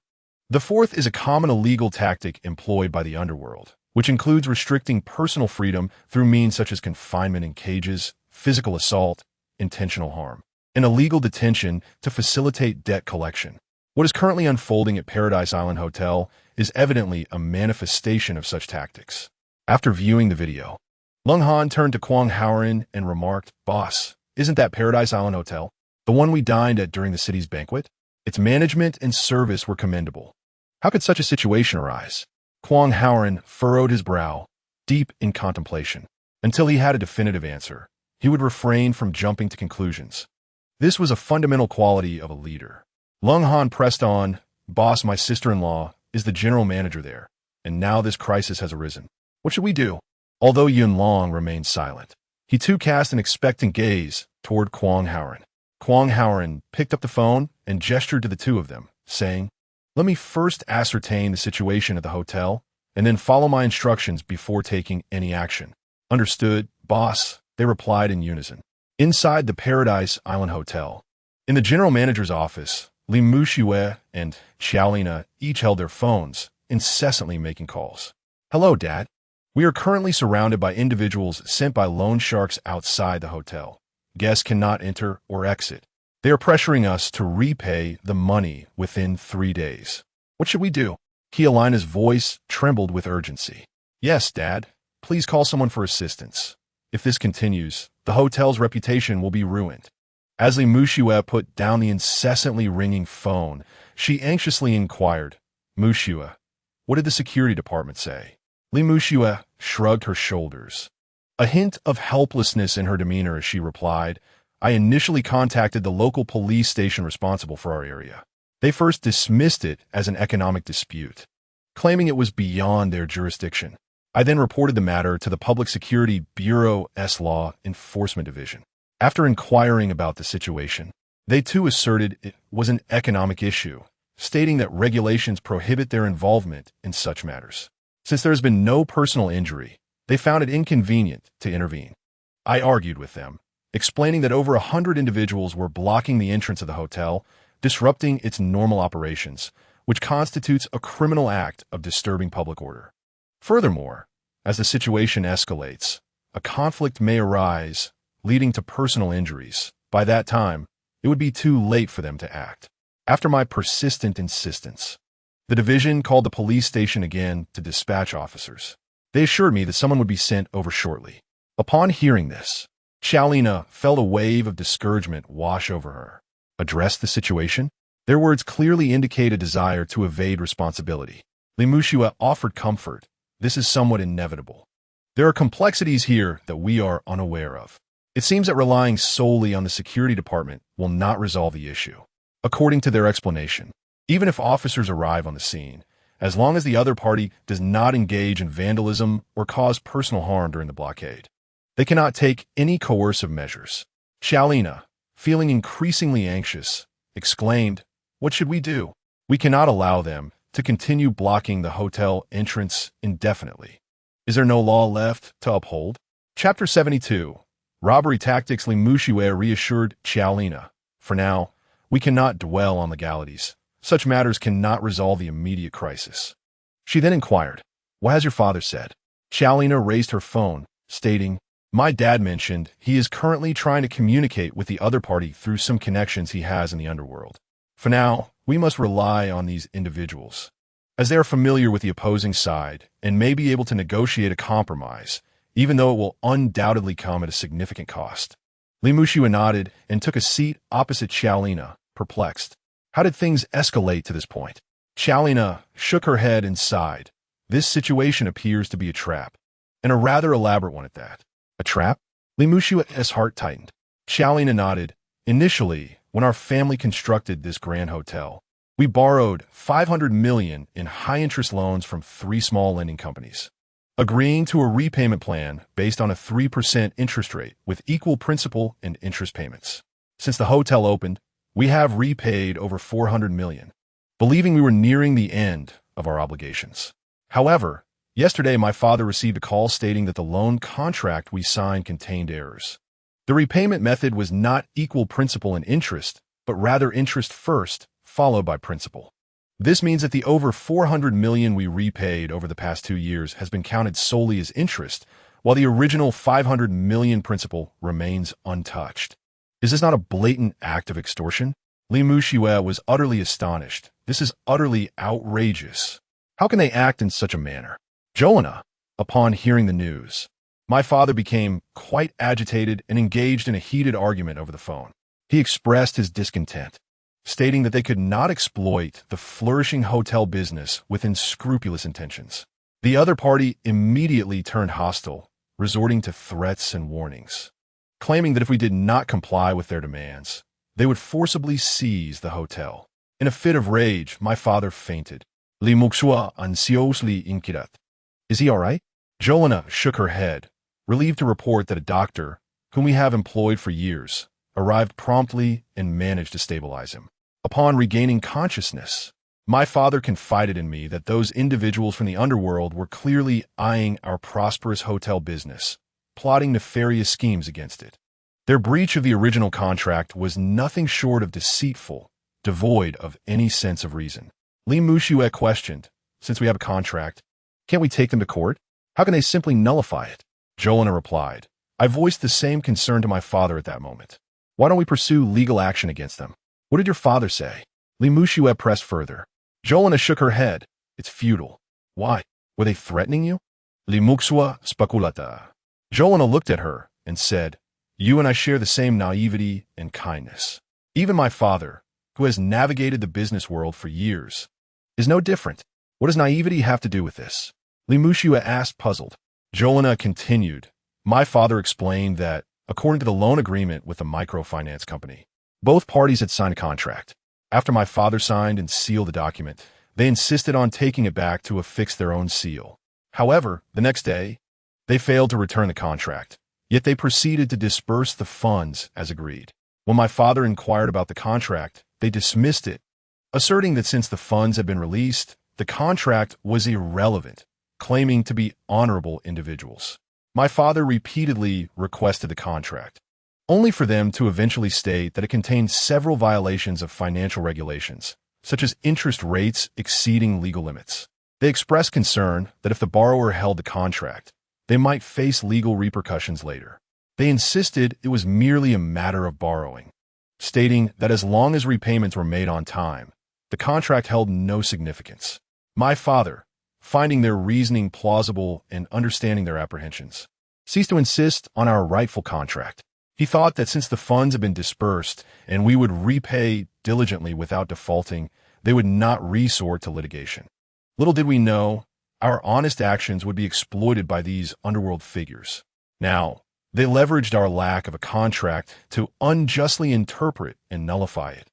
The fourth is a common illegal tactic employed by the underworld, which includes restricting personal freedom through means such as confinement in cages, physical assault, intentional harm, and illegal detention to facilitate debt collection. What is currently unfolding at Paradise Island Hotel is evidently a manifestation of such tactics. After viewing the video, Lung Han turned to Kwang Haoren and remarked, "Boss, isn't that Paradise Island Hotel? The one we dined at during the city's banquet? Its management and service were commendable. How could such a situation arise?" Kwang Haoren furrowed his brow, deep in contemplation. Until he had a definitive answer, he would refrain from jumping to conclusions. This was a fundamental quality of a leader. Lung Han pressed on, "Boss, my sister-in-law is the general manager there, and now this crisis has arisen. What should we do?" Although Yun Long remained silent, He too cast an expectant gaze toward Kwang Howren. Kwang Howren picked up the phone and gestured to the two of them, saying, "Let me first ascertain the situation at the hotel, and then follow my instructions before taking any action." "Understood, boss," they replied in unison. Inside the Paradise Island Hotel, in the general manager's office, Li Muxiue and Xiaolina each held their phones, incessantly making calls. "Hello, Dad. We are currently surrounded by individuals sent by loan sharks outside the hotel. Guests cannot enter or exit. They are pressuring us to repay the money within 3 days. What should we do?" Kialina's voice trembled with urgency. "Yes, Dad. Please call someone for assistance. If this continues, the hotel's reputation will be ruined." As Li Muxiue put down the incessantly ringing phone, she anxiously inquired, "Muxiue, what did the security department say?" Li Muxiue shrugged her shoulders. A hint of helplessness in her demeanor as she replied, "I initially contacted the local police station responsible for our area. They first dismissed it as an economic dispute, claiming it was beyond their jurisdiction. I then reported the matter to the Public Security Bureau's Law Enforcement Division. After inquiring about the situation, they too asserted it was an economic issue, stating that regulations prohibit their involvement in such matters. Since there has been no personal injury, they found it inconvenient to intervene. I argued with them, explaining that over 100 individuals were blocking the entrance of the hotel, disrupting its normal operations, which constitutes a criminal act of disturbing public order. Furthermore, as the situation escalates, a conflict may arise, leading to personal injuries. By that time, it would be too late for them to act. After my persistent insistence, the division called the police station again to dispatch officers. They assured me that someone would be sent over shortly. Upon hearing this, Xiaolina felt a wave of discouragement wash over her. Address the situation? Their words clearly indicate a desire to evade responsibility. Li Muxiue offered comfort. This is somewhat inevitable. There are complexities here that we are unaware of. It seems that relying solely on the security department will not resolve the issue. According to their explanation, even if officers arrive on the scene, as long as the other party does not engage in vandalism or cause personal harm during the blockade, they cannot take any coercive measures. Xiaolina, feeling increasingly anxious, exclaimed, "What should we do? We cannot allow them to continue blocking the hotel entrance indefinitely. Is there no law left to uphold?" Chapter 72. Robbery Tactics. Li Muxiue reassured Xiaolina. "For now, we cannot dwell on legalities. Such matters cannot resolve the immediate crisis." She then inquired, "What has your father said?" Xiaolina raised her phone, stating, "My dad mentioned he is currently trying to communicate with the other party through some connections he has in the underworld. For now, we must rely on these individuals, as they are familiar with the opposing side and may be able to negotiate a compromise, even though it will undoubtedly come at a significant cost." Li Muxiue nodded and took a seat opposite Xiaolina, perplexed. How did things escalate to this point? Xiaolina shook her head and sighed. This situation appears to be a trap, and a rather elaborate one at that. A trap? Li Muxue's heart tightened. Xiaolina nodded. "Initially, when our family constructed this grand hotel, we borrowed 500 million in high-interest loans from 3 small lending companies, agreeing to a repayment plan based on a 3% interest rate with equal principal and interest payments. Since the hotel opened, we have repaid over 400 million, believing we were nearing the end of our obligations. However, yesterday my father received a call stating that the loan contract we signed contained errors. The repayment method was not equal principal and interest, but rather interest first, followed by principal. This means that the over 400 million we repaid over the past 2 years has been counted solely as interest, while the original 500 million principal remains untouched. Is this not a blatant act of extortion?" Li Muxiue was utterly astonished. "This is utterly outrageous. How can they act in such a manner?" Jolena, upon hearing the news, my father became quite agitated and engaged in a heated argument over the phone. He expressed his discontent, stating that they could not exploit the flourishing hotel business with unscrupulous intentions. The other party immediately turned hostile, resorting to threats and warnings, claiming that if we did not comply with their demands, they would forcibly seize the hotel. In a fit of rage, my father fainted. Li Muxiue anxiously inquired, "Is he all right?" Jolena shook her head, relieved to report that a doctor, whom we have employed for years, arrived promptly and managed to stabilize him. Upon regaining consciousness, my father confided in me that those individuals from the underworld were clearly eyeing our prosperous hotel business, plotting nefarious schemes against it. Their breach of the original contract was nothing short of deceitful, devoid of any sense of reason. Li Muxue questioned, "Since we have a contract, can't we take them to court? How can they simply nullify it?" Jolena replied, "I voiced the same concern to my father at that moment. Why don't we pursue legal action against them?" "What did your father say?" Li Muxue pressed further. Jolena shook her head. "It's futile." "Why? Were they threatening you?" Li Muxue speculata. Jolena looked at her and said, "You and I share the same naivety and kindness. Even my father, who has navigated the business world for years, is no different. What does naivety have to do with this?" Li Muxue asked, puzzled. Jolena continued, "My father explained that, according to the loan agreement with the microfinance company, both parties had signed a contract. After my father signed and sealed the document, they insisted on taking it back to affix their own seal. However, the next day, they failed to return the contract, yet they proceeded to disperse the funds as agreed. When my father inquired about the contract, they dismissed it, asserting that since the funds had been released, the contract was irrelevant, claiming to be honorable individuals. My father repeatedly requested the contract, only for them to eventually state that it contained several violations of financial regulations, such as interest rates exceeding legal limits. They expressed concern that if the borrower held the contract, they might face legal repercussions later. They insisted it was merely a matter of borrowing, stating that as long as repayments were made on time, the contract held no significance. My father, finding their reasoning plausible and understanding their apprehensions, ceased to insist on our rightful contract. He thought that since the funds had been dispersed and we would repay diligently without defaulting, they would not resort to litigation. Little did we know, our honest actions would be exploited by these underworld figures. Now, they leveraged our lack of a contract to unjustly interpret and nullify it,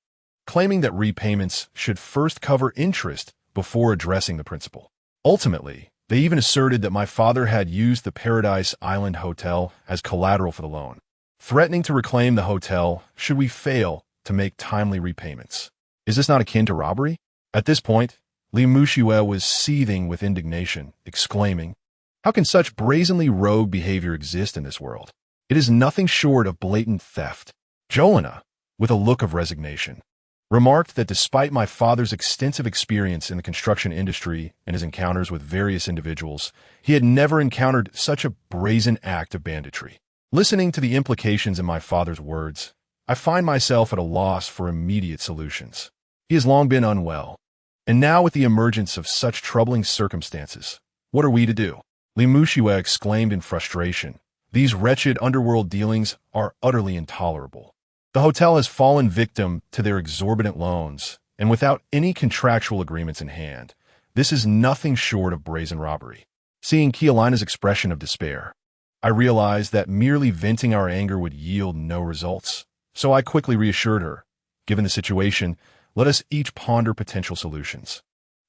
claiming that repayments should first cover interest before addressing the principal. Ultimately, they even asserted that my father had used the Paradise Island Hotel as collateral for the loan, threatening to reclaim the hotel should we fail to make timely repayments. Is this not akin to robbery? At this point, Li Muxue was seething with indignation, exclaiming, "How can such brazenly rogue behavior exist in this world? It is nothing short of blatant theft." Jolena, with a look of resignation, remarked that despite my father's extensive experience in the construction industry and his encounters with various individuals, he had never encountered such a brazen act of banditry. Listening to the implications in my father's words, I find myself at a loss for immediate solutions. He has long been unwell, and now with the emergence of such troubling circumstances, what are we to do? Li Muxue exclaimed in frustration, "These wretched underworld dealings are utterly intolerable. The hotel has fallen victim to their exorbitant loans, and without any contractual agreements in hand, this is nothing short of brazen robbery." Seeing Kialina's expression of despair, I realized that merely venting our anger would yield no results. So I quickly reassured her, "Given the situation, let us each ponder potential solutions.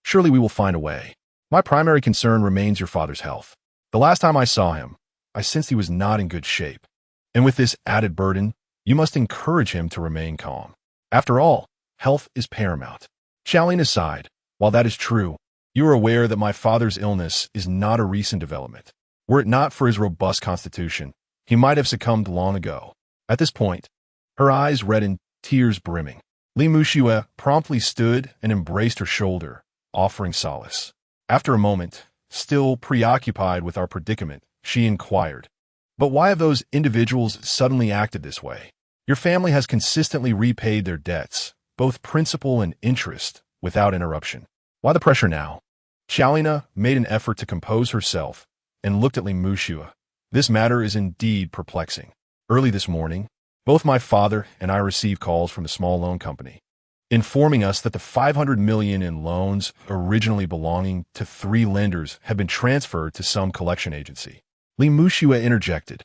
Surely we will find a way. My primary concern remains your father's health. The last time I saw him, I sensed he was not in good shape. And with this added burden, you must encourage him to remain calm. After all, health is paramount." Xiaolin aside, while that is true, you are aware that my father's illness is not a recent development. Were it not for his robust constitution, he might have succumbed long ago. At this point, her eyes reddened, tears brimming. Li Muxue promptly stood and embraced her shoulder, offering solace. After a moment, still preoccupied with our predicament, she inquired, "But why have those individuals suddenly acted this way? Your family has consistently repaid their debts, both principal and interest, without interruption. Why the pressure now?" Xiaolina made an effort to compose herself and looked at Li Muxue. "This matter is indeed perplexing. Early this morning, both my father and I received calls from the small loan company, informing us that the 500 million in loans originally belonging to 3 lenders had been transferred to some collection agency." Li Muxue interjected,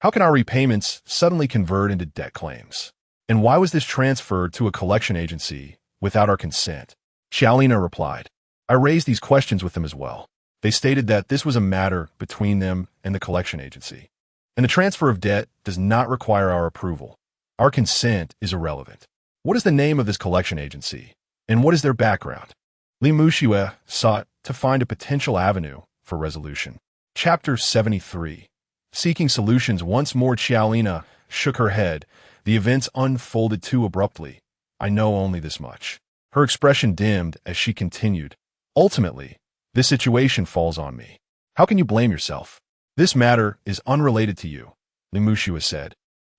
"How can our repayments suddenly convert into debt claims? And why was this transferred to a collection agency without our consent?" Xiaolina replied, "I raised these questions with them as well. They stated that this was a matter between them and the collection agency. and the transfer of debt does not require our approval. Our consent is irrelevant. What is the name of this collection agency, and what is their background? Li Muxue sought to find a potential avenue for resolution. Chapter 73. Seeking solutions. Once more Xiaolina shook her head. The events unfolded too abruptly. I know only this much. Her expression dimmed as she continued. Ultimately, this situation falls on me. How can you blame yourself? This matter is unrelated to you, Li Muxue said,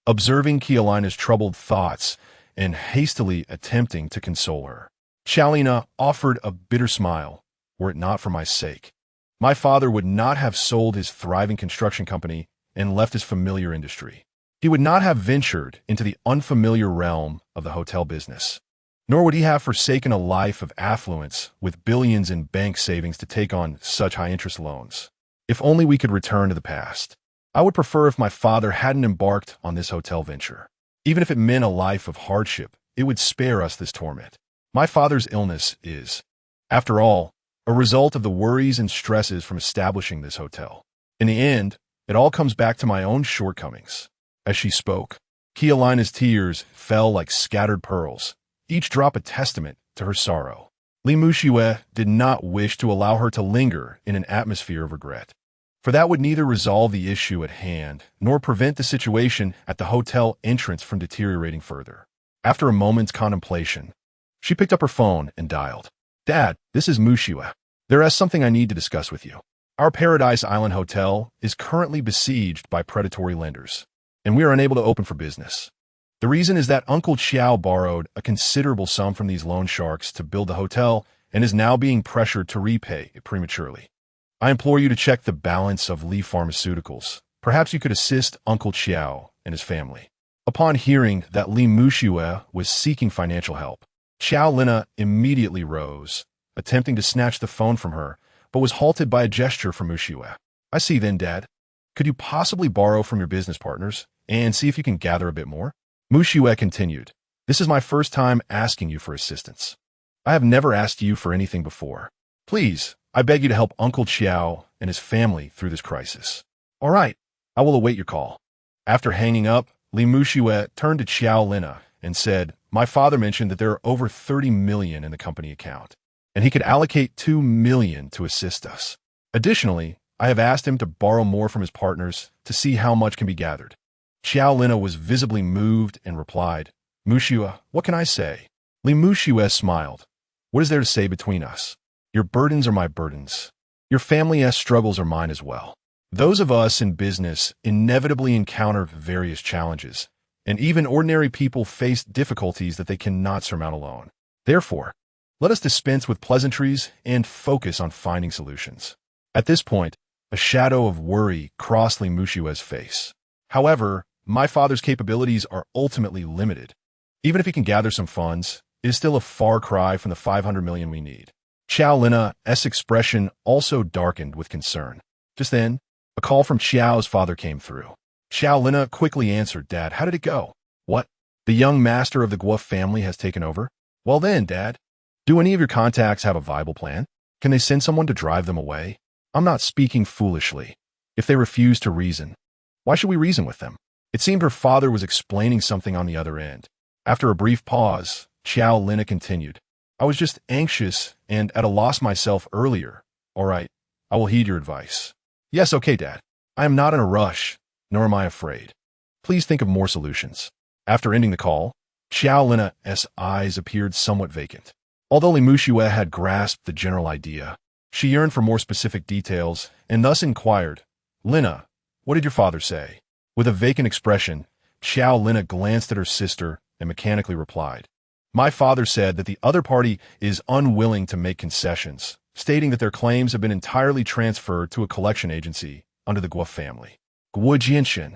observing Xiaolina's troubled thoughts and hastily attempting to console her. Xiaolina offered a bitter smile. Were it not for my sake, my father would not have sold his thriving construction company and left his familiar industry. He would not have ventured into the unfamiliar realm of the hotel business, nor would he have forsaken a life of affluence with billions in bank savings to take on such high-interest loans. If only we could return to the past. I would prefer if my father hadn't embarked on this hotel venture. Even if it meant a life of hardship, it would spare us this torment. My father's illness is, after all, a result of the worries and stresses from establishing this hotel. In the end, it all comes back to my own shortcomings. As she spoke, Xiaolina's tears fell like scattered pearls, each drop a testament to her sorrow. Li Muxue did not wish to allow her to linger in an atmosphere of regret, for that would neither resolve the issue at hand nor prevent the situation at the hotel entrance from deteriorating further. After a moment's contemplation, she picked up her phone and dialed. Dad, this is Muxue. There is something I need to discuss with you. Our Paradise Island Hotel is currently besieged by predatory lenders, and we are unable to open for business. The reason is that Uncle Xiao borrowed a considerable sum from these loan sharks to build the hotel and is now being pressured to repay it prematurely. I implore you to check the balance of Li Pharmaceuticals. Perhaps you could assist Uncle Xiao and his family. Upon hearing that Li Muxue was seeking financial help, Xiaolina immediately rose, attempting to snatch the phone from her, but was halted by a gesture from Muxue. I see then, Dad. Could you possibly borrow from your business partners and see if you can gather a bit more? Muxue continued. This is my first time asking you for assistance. I have never asked you for anything before. Please, I beg you to help Uncle Xiao and his family through this crisis. All right, I will await your call. After hanging up, Li Muxue turned to Xiaolina and said, my father mentioned that there are over 30 million in the company account, and he could allocate 2 million to assist us. Additionally, I have asked him to borrow more from his partners to see how much can be gathered. Xiaolina was visibly moved and replied, Muxue, what can I say? Li Muxue smiled. What is there to say between us? Your burdens are my burdens. Your family's struggles are mine as well. Those of us in business inevitably encounter various challenges, and even ordinary people face difficulties that they cannot surmount alone. Therefore, let us dispense with pleasantries and focus on finding solutions. At this point, a shadow of worry crossed Li Muxue's face. However, my father's capabilities are ultimately limited. Even if he can gather some funds, it is still a far cry from the 500 million we need. Xiaolina's expression also darkened with concern. Just then, a call from Xiao's father came through. Xiaolina quickly answered, Dad, how did it go? What? The young master of the Guo family has taken over? Well then, Dad, do any of your contacts have a viable plan? Can they send someone to drive them away? I'm not speaking foolishly. If they refuse to reason, why should we reason with them? It seemed her father was explaining something on the other end. After a brief pause, Xiaolina continued. I was just anxious and at a loss myself earlier. All right, I will heed your advice. Yes, okay, Dad. I am not in a rush, nor am I afraid. Please think of more solutions. After ending the call, Xiaolina's eyes appeared somewhat vacant. Although Li Muxue had grasped the general idea, she yearned for more specific details and thus inquired, Lina, what did your father say? With a vacant expression, Xiaolina glanced at her sister and mechanically replied, My father said that the other party is unwilling to make concessions, stating that their claims have been entirely transferred to a collection agency under the Guo family. Guo Jianxin.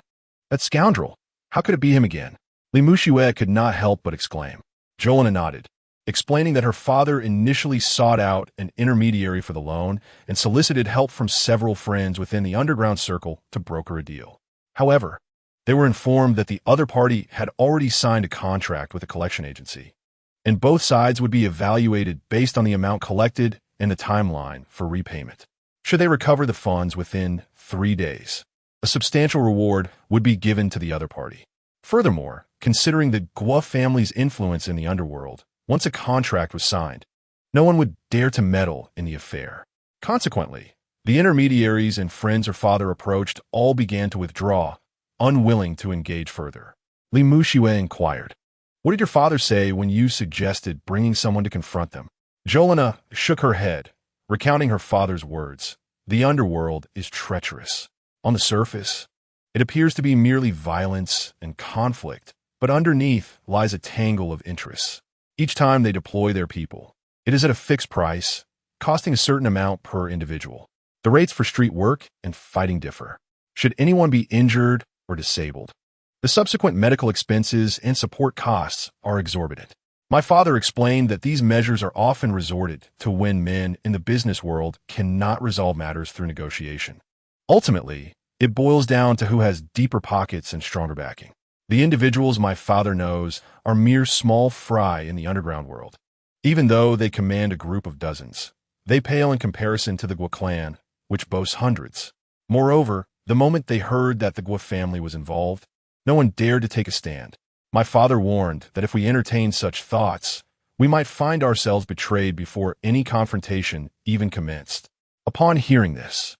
That scoundrel. How could it be him again? Li Muxue could not help but exclaim. Jolena nodded, explaining that her father initially sought out an intermediary for the loan and solicited help from several friends within the underground circle to broker a deal. However, they were informed that the other party had already signed a contract with a collection agency, and both sides would be evaluated based on the amount collected and the timeline for repayment. Should they recover the funds within 3 days? A substantial reward would be given to the other party. Furthermore, considering the Guo family's influence in the underworld, once a contract was signed, no one would dare to meddle in the affair. Consequently, the intermediaries and friends her father approached all began to withdraw, unwilling to engage further. Li Muxiue inquired, "What did your father say when you suggested bringing someone to confront them?" Jolena shook her head, recounting her father's words. The underworld is treacherous. On the surface, it appears to be merely violence and conflict, but underneath lies a tangle of interests. Each time they deploy their people, it is at a fixed price, costing a certain amount per individual. The rates for street work and fighting differ. Should anyone be injured or disabled, the subsequent medical expenses and support costs are exorbitant. My father explained that these measures are often resorted to when men in the business world cannot resolve matters through negotiation. Ultimately, it boils down to who has deeper pockets and stronger backing. The individuals my father knows are mere small fry in the underground world. Even though they command a group of dozens, they pale in comparison to the Guo clan, which boasts hundreds. Moreover, the moment they heard that the Guo family was involved, no one dared to take a stand. My father warned that if we entertained such thoughts, we might find ourselves betrayed before any confrontation even commenced. Upon hearing this,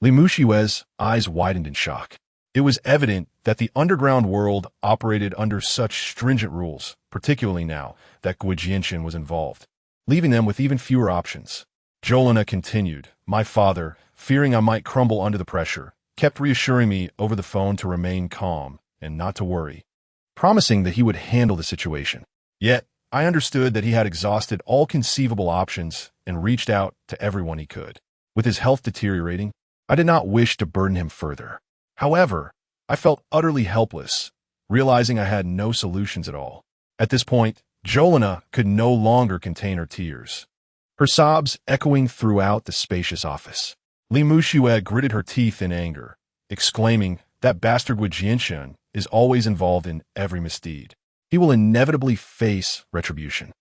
Li Muxiue's eyes widened in shock. It was evident that the underground world operated under such stringent rules, particularly now that Guo Jianxin was involved, leaving them with even fewer options. Jolena continued, "My father, fearing I might crumble under the pressure, kept reassuring me over the phone to remain calm and not to worry, promising that he would handle the situation. Yet, I understood that he had exhausted all conceivable options and reached out to everyone he could. With his health deteriorating, I did not wish to burden him further. However, I felt utterly helpless, realizing I had no solutions at all." At this point, Jolena could no longer contain her tears, her sobs echoing throughout the spacious office. Li Muxiue gritted her teeth in anger, exclaiming, "That bastard Guo Jianxin is always involved in every misdeed. He will inevitably face retribution.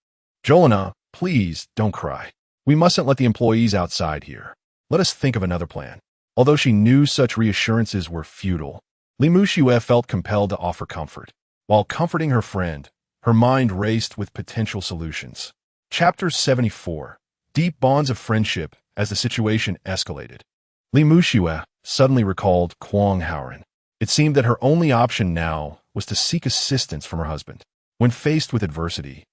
Jolena, please don't cry. We mustn't let the employees outside hear. Let us think of another plan." Although she knew such reassurances were futile, Li Muxiue felt compelled to offer comfort. While comforting her friend, her mind raced with potential solutions. Chapter 74. Deep bonds of friendship as the situation escalated. Li Muxiue suddenly recalled Kwang Haoren. It seemed that her only option now was to seek assistance from her husband. When faced with adversity,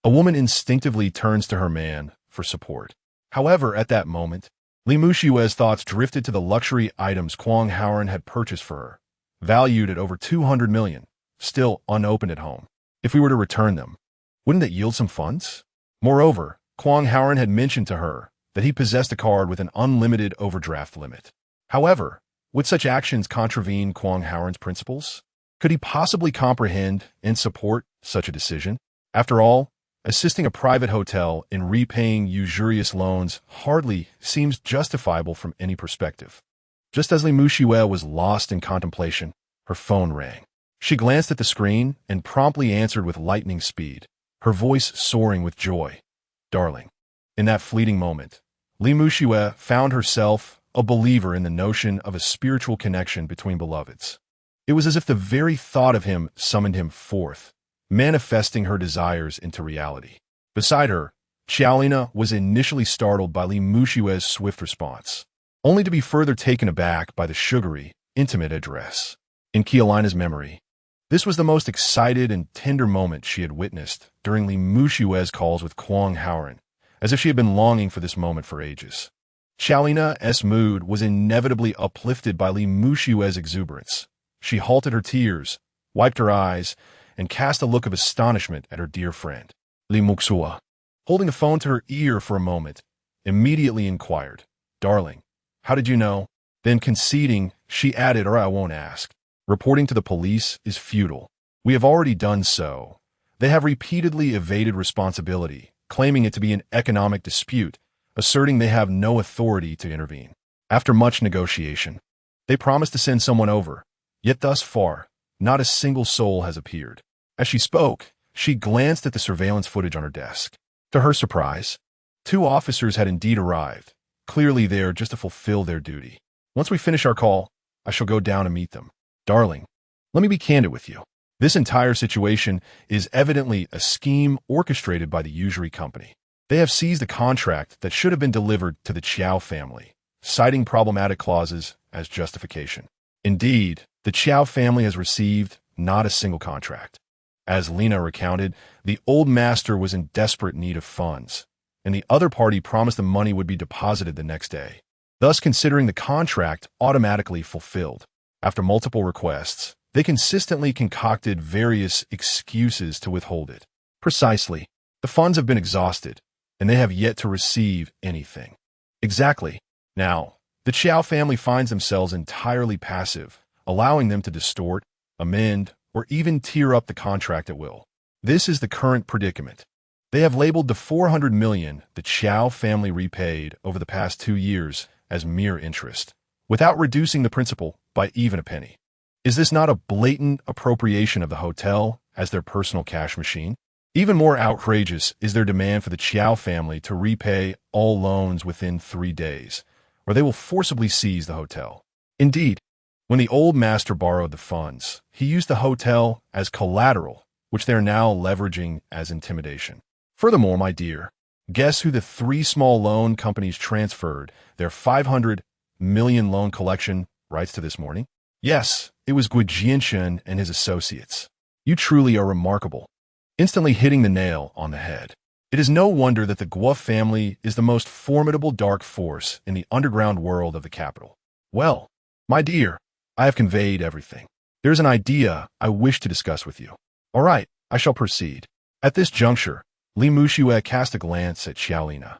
a woman instinctively turns to her man for support. However, at that moment, Li Muxiue's thoughts drifted to the luxury items Kwang Haoren had purchased for her, valued at over 200 million, still unopened at home. If we were to return them, wouldn't that yield some funds? Moreover, Kwang Haoren had mentioned to her that he possessed a card with an unlimited overdraft limit. However, would such actions contravene Kwang Haoren's principles? Could he possibly comprehend and support such a decision? After all, assisting a private hotel in repaying usurious loans hardly seems justifiable from any perspective. Just as Li Muxiue was lost in contemplation, her phone rang. She glanced at the screen and promptly answered with lightning speed, her voice soaring with joy. "Darling." In that fleeting moment, Li Muxiue found herself a believer in the notion of a spiritual connection between beloveds. It was as if the very thought of him summoned him forth, manifesting her desires into reality. Beside her, Xiaolina was initially startled by Li Muxiue's swift response, only to be further taken aback by the sugary, intimate address. In Qialina's memory, this was the most excited and tender moment she had witnessed during Li Muxiue's calls with Kwang Haoren, as if she had been longing for this moment for ages. Xiaolina's mood was inevitably uplifted by Li Muxiue's exuberance. She halted her tears, wiped her eyes, and cast a look of astonishment at her dear friend. Li Muxiue, holding the phone to her ear for a moment, immediately inquired, "Darling, how did you know?" Then conceding, she added, "Or I won't ask. Reporting to the police is futile. We have already done so. They have repeatedly evaded responsibility, claiming it to be an economic dispute, asserting they have no authority to intervene. After much negotiation, they promised to send someone over, yet thus far, not a single soul has appeared." As she spoke, she glanced at the surveillance footage on her desk. To her surprise, 2 officers had indeed arrived, clearly there just to fulfill their duty. "Once we finish our call, I shall go down and meet them. Darling, let me be candid with you. This entire situation is evidently a scheme orchestrated by the usury company. They have seized a contract that should have been delivered to the Chiao family, citing problematic clauses as justification. Indeed, the Chiao family has received not a single contract. As Lena recounted, the old master was in desperate need of funds, and the other party promised the money would be deposited the next day, thus considering the contract automatically fulfilled. After multiple requests, they consistently concocted various excuses to withhold it. Precisely, the funds have been exhausted, and they have yet to receive anything. Exactly. Now, the Chiao family finds themselves entirely passive, allowing them to distort, amend, or even tear up the contract at will. This is the current predicament. They have labeled the $400 million the Chiao family repaid over the past 2 years as mere interest, without reducing the principal by even a penny. Is this not a blatant appropriation of the hotel as their personal cash machine? Even more outrageous is their demand for the Chiao family to repay all loans within 3 days, or they will forcibly seize the hotel. Indeed, when the old master borrowed the funds, he used the hotel as collateral, which they are now leveraging as intimidation. Furthermore, my dear, guess who the 3 small loan companies transferred their $500 million loan collection rights to this morning? Yes, it was Guo Jianshun and his associates. You truly are remarkable, instantly hitting the nail on the head. It is no wonder that the Guo family is the most formidable dark force in the underground world of the capital. Well, my dear, I have conveyed everything. There's an idea I wish to discuss with you. All right, I shall proceed. At this juncture, Li Muxue cast a glance at Xiaolina,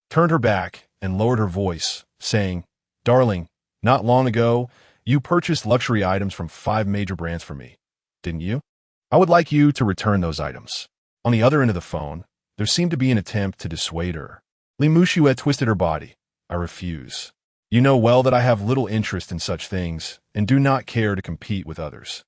turned her back, and lowered her voice, saying, Darling, not long ago, you purchased luxury items from 5 major brands for me, didn't you? I would like you to return those items. On the other end of the phone, there seemed to be an attempt to dissuade her. Li Muxue twisted her body. I refuse. You know well that I have little interest in such things and do not care to compete with others.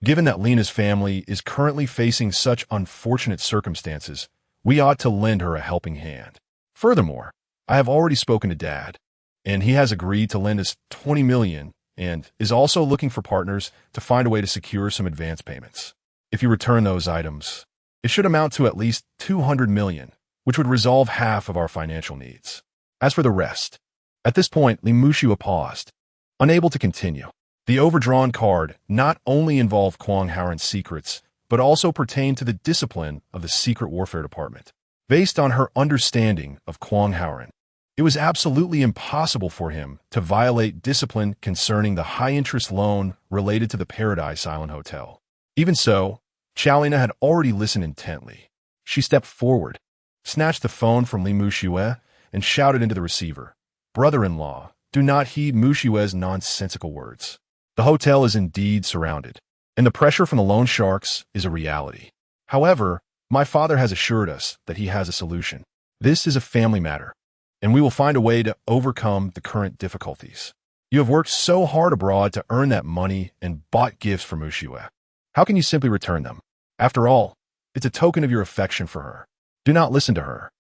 Given that Lena's family is currently facing such unfortunate circumstances, we ought to lend her a helping hand. Furthermore, I have already spoken to Dad, and he has agreed to lend us $20 million and is also looking for partners to find a way to secure some advance payments. If you return those items, it should amount to at least $200 million, which would resolve half of our financial needs. As for the rest, at this point, Li Muxue paused, unable to continue. The overdrawn card not only involved Kwang Haoran's secrets, but also pertained to the discipline of the Secret Warfare Department. Based on her understanding of Kwang Haoran, it was absolutely impossible for him to violate discipline concerning the high-interest loan related to the Paradise Island Hotel. Even so, Xiaolina had already listened intently. She stepped forward, snatched the phone from Li Muxue, and shouted into the receiver, Brother-in-law, do not heed Muxue's nonsensical words. The hotel is indeed surrounded, and the pressure from the loan sharks is a reality. However, my father has assured us that he has a solution. This is a family matter, and we will find a way to overcome the current difficulties. You have worked so hard abroad to earn that money and bought gifts for Muxue. How can you simply return them? After all, it's a token of your affection for her. Do not listen to her.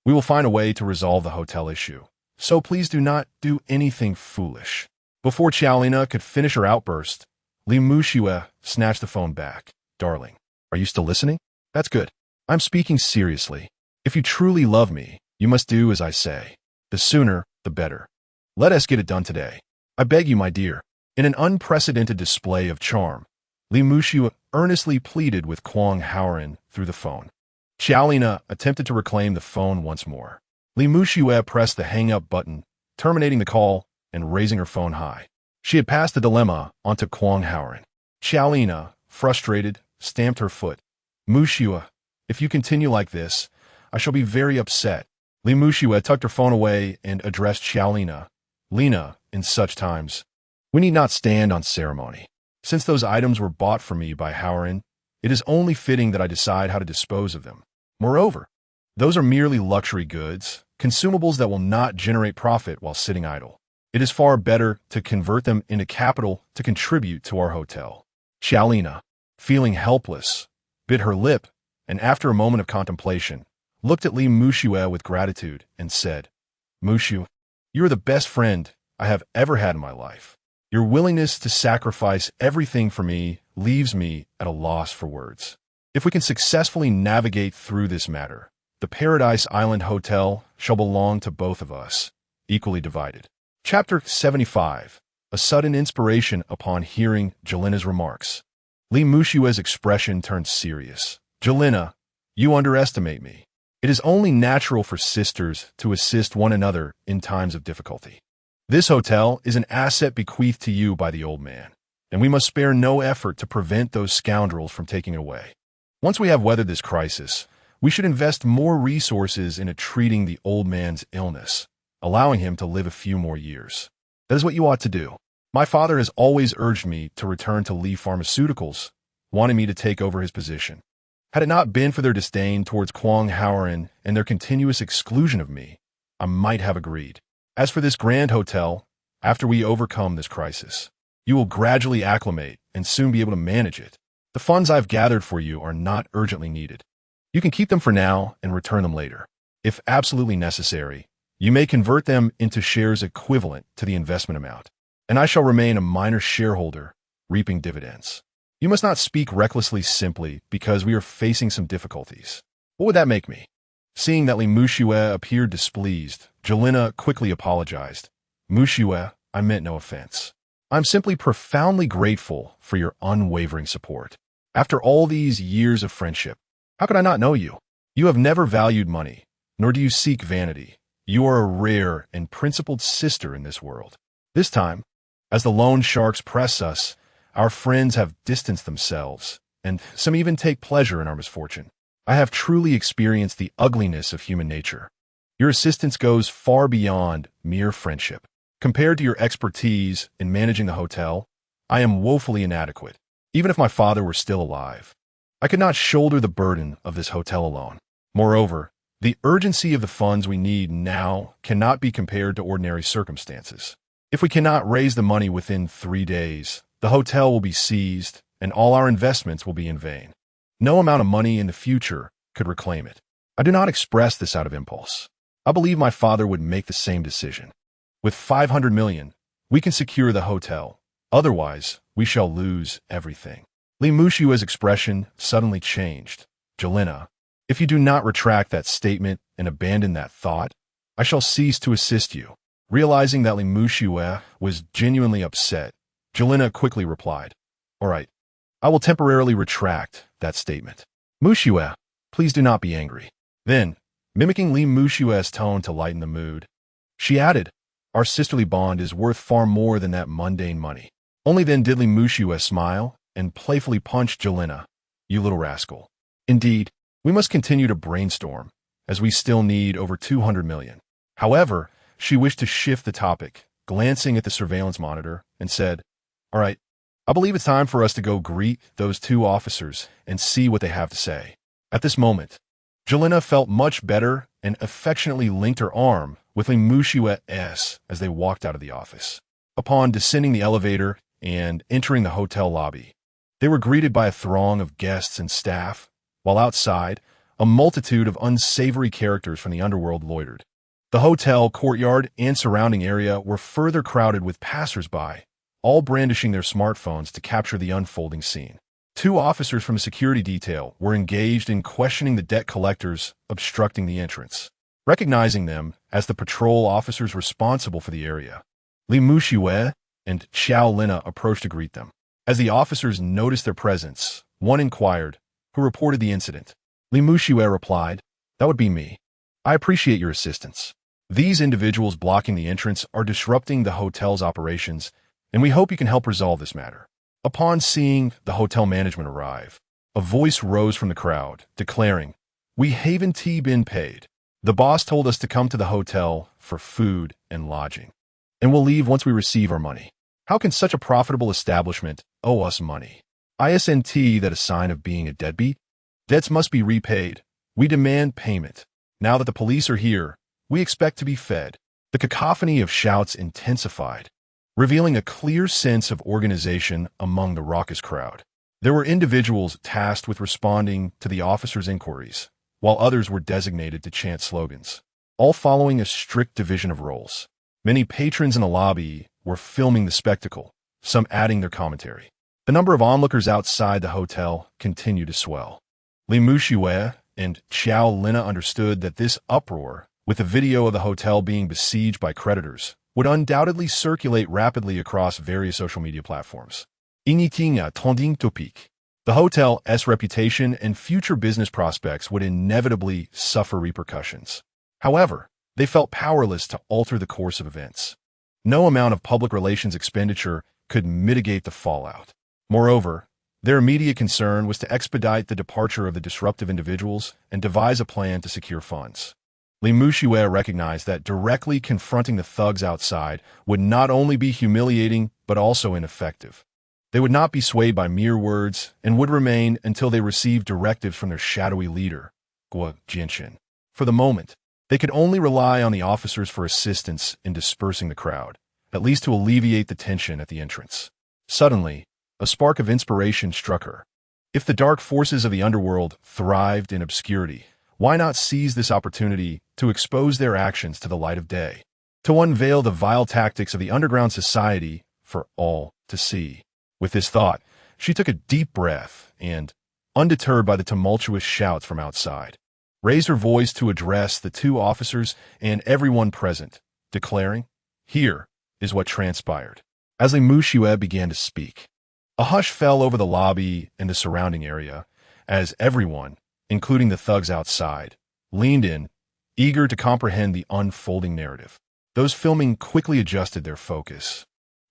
We will find a way to resolve the hotel issue, so please do not do anything foolish. Before Xiaolina could finish her outburst, Li Muxue snatched the phone back. Darling, are you still listening? That's good. I'm speaking seriously. If you truly love me, you must do as I say. The sooner, the better. Let us get it done today. I beg you, my dear. In an unprecedented display of charm, Li Muxue earnestly pleaded with Kwang Haoran through the phone. Xiaolina attempted to reclaim the phone once more. Li Muxue pressed the hang-up button, terminating the call and raising her phone high. She had passed the dilemma onto Kwang Haoran. Xiaolina, frustrated, stamped her foot. Muxue, if you continue like this, I shall be very upset. Li Muxue tucked her phone away and addressed Xiaolina. Lena, in such times, we need not stand on ceremony. Since those items were bought for me by Haoran, it is only fitting that I decide how to dispose of them. Moreover, those are merely luxury goods, consumables that will not generate profit while sitting idle. It is far better to convert them into capital to contribute to our hotel. Xiaolina, feeling helpless, bit her lip, and after a moment of contemplation, looked at Li Muxue with gratitude and said, Muxue, you are the best friend I have ever had in my life. Your willingness to sacrifice everything for me leaves me at a loss for words. If we can successfully navigate through this matter, the Paradise Island Hotel shall belong to both of us, equally divided. Chapter 75. A sudden inspiration upon hearing Jelina's remarks. Li Mushue's expression turned serious. Jelina, you underestimate me. It is only natural for sisters to assist one another in times of difficulty. This hotel is an asset bequeathed to you by the old man, and we must spare no effort to prevent those scoundrels from taking it away. Once we have weathered this crisis, we should invest more resources into treating the old man's illness, allowing him to live a few more years. That is what you ought to do. My father has always urged me to return to Li Pharmaceuticals, wanting me to take over his position. Had it not been for their disdain towards Kwang Howren and their continuous exclusion of me, I might have agreed. As for this grand hotel, after we overcome this crisis, you will gradually acclimate and soon be able to manage it. The funds I've gathered for you are not urgently needed. You can keep them for now and return them later. If absolutely necessary, you may convert them into shares equivalent to the investment amount, and I shall remain a minor shareholder, reaping dividends. You must not speak recklessly simply because we are facing some difficulties. What would that make me? Seeing that Li Mushue appeared displeased, Jelina quickly apologized. Mushue, I meant no offense. I'm simply profoundly grateful for your unwavering support. After all these years of friendship, how could I not know you? You have never valued money, nor do you seek vanity. You are a rare and principled sister in this world. This time, as the loan sharks press us, our friends have distanced themselves, and some even take pleasure in our misfortune. I have truly experienced the ugliness of human nature. Your assistance goes far beyond mere friendship. Compared to your expertise in managing the hotel, I am woefully inadequate, even if my father were still alive. I could not shoulder the burden of this hotel alone. Moreover, the urgency of the funds we need now cannot be compared to ordinary circumstances. If we cannot raise the money within 3 days, the hotel will be seized and all our investments will be in vain. No amount of money in the future could reclaim it. I do not express this out of impulse. I believe my father would make the same decision. With 500 million, we can secure the hotel. Otherwise, we shall lose everything. Li Mushue's expression suddenly changed. Jelina, if you do not retract that statement and abandon that thought, I shall cease to assist you. Realizing that Li Mushue was genuinely upset, Jelina quickly replied, All right, I will temporarily retract that statement. Mushue, please do not be angry. Then, mimicking Li Mushue's tone to lighten the mood, she added, Our sisterly bond is worth far more than that mundane money. Only then did Li Mushue smile and playfully punch Jelina. You little rascal. Indeed, we must continue to brainstorm, as we still need over 200 million. However, she wished to shift the topic, glancing at the surveillance monitor, and said, All right, I believe it's time for us to go greet those 2 officers and see what they have to say. At this moment, Jelina felt much better and affectionately linked her arm with Li Mushue as they walked out of the office. Upon descending the elevator and entering the hotel lobby, they were greeted by a throng of guests and staff, while outside, a multitude of unsavory characters from the underworld loitered. The hotel courtyard and surrounding area were further crowded with passers-by, all brandishing their smartphones to capture the unfolding scene. 2 officers from a security detail were engaged in questioning the debt collectors obstructing the entrance. Recognizing them as the patrol officers responsible for the area, Li Mushue and Xiao Lina approached to greet them. As the officers noticed their presence, one inquired, Who reported the incident? Li Mushue replied, That would be me. I appreciate your assistance. These individuals blocking the entrance are disrupting the hotel's operations, and we hope you can help resolve this matter. Upon seeing the hotel management arrive, a voice rose from the crowd, declaring, We haven't been paid. The boss told us to come to the hotel for food and lodging, and we'll leave once we receive our money. How can such a profitable establishment owe us money? Isn't that a sign of being a deadbeat? Debts must be repaid. We demand payment. Now that the police are here, we expect to be fed. The cacophony of shouts intensified, revealing a clear sense of organization among the raucous crowd. There were individuals tasked with responding to the officers' inquiries, while others were designated to chant slogans, all following a strict division of roles. Many patrons in the lobby were filming the spectacle, some adding their commentary. The number of onlookers outside the hotel continued to swell. Li Muxue and Xiao Lina understood that this uproar, with the video of the hotel being besieged by creditors, would undoubtedly circulate rapidly across various social media platforms. Inyiting trending topic. The hotel's reputation and future business prospects would inevitably suffer repercussions. However, they felt powerless to alter the course of events. No amount of public relations expenditure could mitigate the fallout. Moreover, their immediate concern was to expedite the departure of the disruptive individuals and devise a plan to secure funds. Li Muxue recognized that directly confronting the thugs outside would not only be humiliating but also ineffective. They would not be swayed by mere words and would remain until they received directives from their shadowy leader, Guo Jinshin. For the moment, they could only rely on the officers for assistance in dispersing the crowd, at least to alleviate the tension at the entrance. Suddenly, a spark of inspiration struck her. If the dark forces of the underworld thrived in obscurity, why not seize this opportunity to expose their actions to the light of day, to unveil the vile tactics of the underground society for all to see? With this thought, she took a deep breath and, undeterred by the tumultuous shouts from outside, raised her voice to address the two officers and everyone present, declaring, "Here is what transpired." As Li Muxue began to speak, a hush fell over the lobby and the surrounding area, as everyone, including the thugs outside, leaned in, eager to comprehend the unfolding narrative. Those filming quickly adjusted their focus,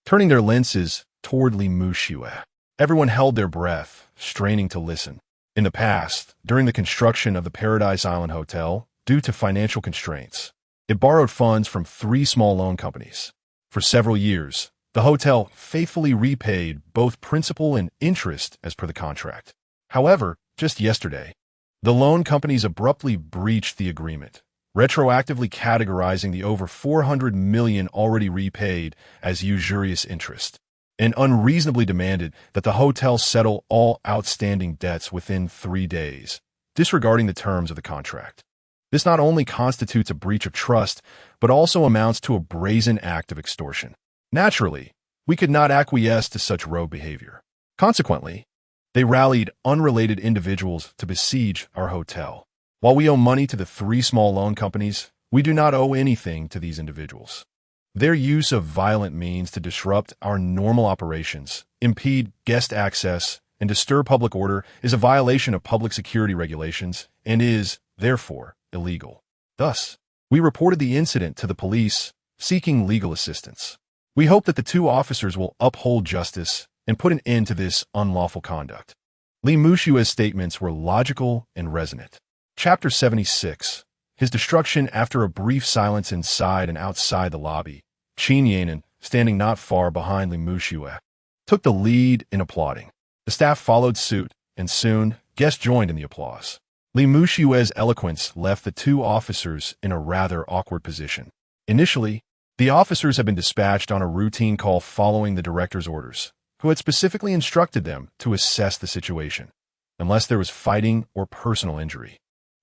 turning their lenses toward Li Muxue. Everyone held their breath, straining to listen. In the past, during the construction of the Paradise Island Hotel, due to financial constraints, it borrowed funds from 3 small loan companies. For several years, the hotel faithfully repaid both principal and interest as per the contract. However, just yesterday, the loan companies abruptly breached the agreement, retroactively categorizing the over $400 million already repaid as usurious interest, and unreasonably demanded that the hotel settle all outstanding debts within 3 days, disregarding the terms of the contract. This not only constitutes a breach of trust, but also amounts to a brazen act of extortion. Naturally, we could not acquiesce to such rogue behavior. Consequently, they rallied unrelated individuals to besiege our hotel. While we owe money to the 3 small loan companies, we do not owe anything to these individuals. Their use of violent means to disrupt our normal operations, impede guest access, and disturb public order is a violation of public security regulations and is, therefore, illegal. Thus, we reported the incident to the police, seeking legal assistance. We hope that the 2 officers will uphold justice and put an end to this unlawful conduct. Li Muxue's statements were logical and resonant. Chapter 76. His destruction after a brief silence inside and outside the lobby. Qin Yanan, standing not far behind Li Muxue, took the lead in applauding. The staff followed suit, and soon, guests joined in the applause. Li Muxue's eloquence left the 2 officers in a rather awkward position. Initially, the officers had been dispatched on a routine call following the director's orders, who had specifically instructed them to assess the situation. Unless there was fighting or personal injury,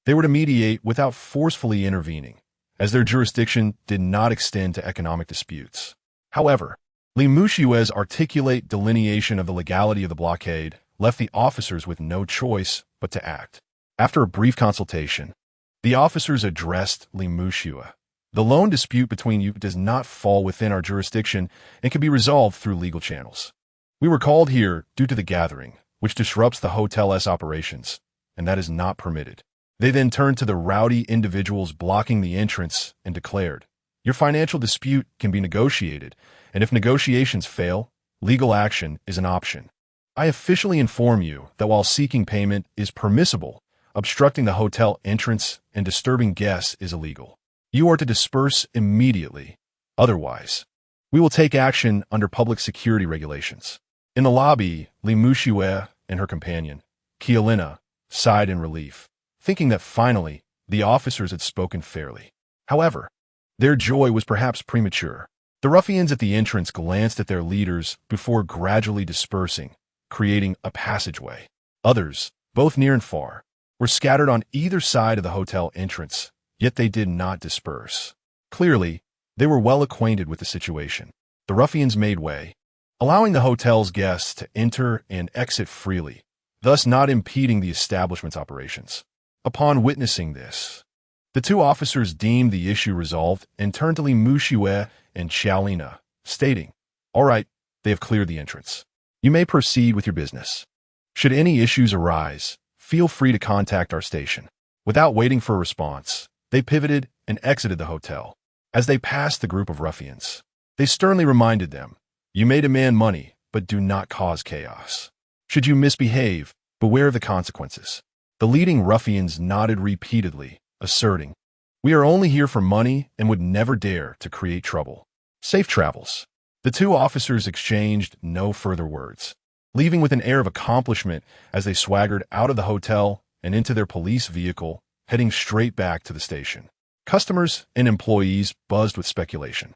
they were to mediate without forcefully intervening, as their jurisdiction did not extend to economic disputes. However, Li Muxue's articulate delineation of the legality of the blockade left the officers with no choice but to act. After a brief consultation, the officers addressed Li Muxue. The loan dispute between you does not fall within our jurisdiction and can be resolved through legal channels. We were called here due to the gathering, which disrupts the hotel's operations, and that is not permitted. They then turned to the rowdy individuals blocking the entrance and declared, "Your financial dispute can be negotiated, and if negotiations fail, legal action is an option. I officially inform you that while seeking payment is permissible, obstructing the hotel entrance and disturbing guests is illegal. You are to disperse immediately. Otherwise, we will take action under public security regulations." In the lobby, Li Muxue and her companion, Kialina, sighed in relief, thinking that finally the officers had spoken fairly. However, their joy was perhaps premature. The ruffians at the entrance glanced at their leaders before gradually dispersing, creating a passageway. Others, both near and far, were scattered on either side of the hotel entrance, yet they did not disperse. Clearly, they were well acquainted with the situation. The ruffians made way, allowing the hotel's guests to enter and exit freely, thus not impeding the establishment's operations. Upon witnessing this, the two officers deemed the issue resolved and turned to Li Muxiue and Xiaolina, stating, "All right, they have cleared the entrance. You may proceed with your business. Should any issues arise, feel free to contact our station." Without waiting for a response, they pivoted and exited the hotel. As they passed the group of ruffians, they sternly reminded them, "You may demand money, but do not cause chaos. Should you misbehave, beware of the consequences." The leading ruffians nodded repeatedly, asserting, "We are only here for money and would never dare to create trouble. Safe travels." The two officers exchanged no further words, leaving with an air of accomplishment as they swaggered out of the hotel and into their police vehicle, heading straight back to the station. Customers and employees buzzed with speculation.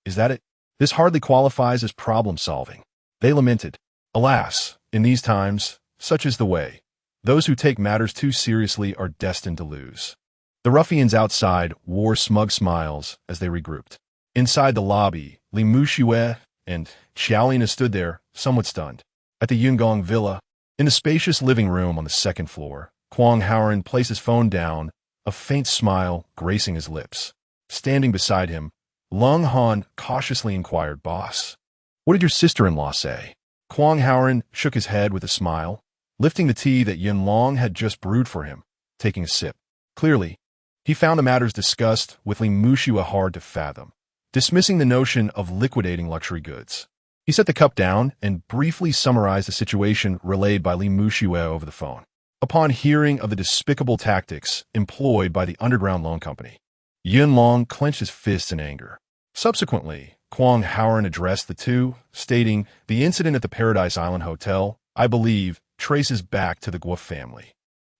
"Is that it? This hardly qualifies as problem-solving," they lamented. Alas, in these times, such is the way. Those who take matters too seriously are destined to lose. The ruffians outside wore smug smiles as they regrouped. Inside the lobby, Li Muxiue and Xiaolina stood there, somewhat stunned. At the Yungong Villa, in the spacious living room on the second floor, Kwang Haoren placed his phone down, a faint smile gracing his lips. Standing beside him, Lung Han cautiously inquired, "Boss, what did your sister-in-law say?" Kwang Haoren shook his head with a smile, lifting the tea that Yin Long had just brewed for him, taking a sip. Clearly, he found the matters discussed with Li Muxiue hard to fathom, dismissing the notion of liquidating luxury goods. He set the cup down and briefly summarized the situation relayed by Li Muxiue over the phone. Upon hearing of the despicable tactics employed by the underground loan company, Yin Long clenched his fists in anger. Subsequently, Kwang Haoren addressed the two, stating, "The incident at the Paradise Island Hotel, I believe, traces back to the Guo family."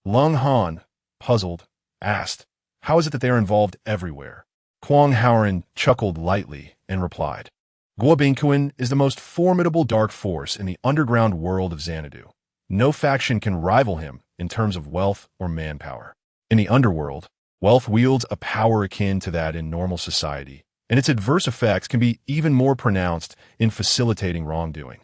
Lung Han, puzzled, asked, "How is it that they are involved everywhere?" Kwang Haoren chuckled lightly and replied, "Guo Bingquan is the most formidable dark force in the underground world of Xanadu. No faction can rival him in terms of wealth or manpower. In the underworld, wealth wields a power akin to that in normal society, and its adverse effects can be even more pronounced in facilitating wrongdoing.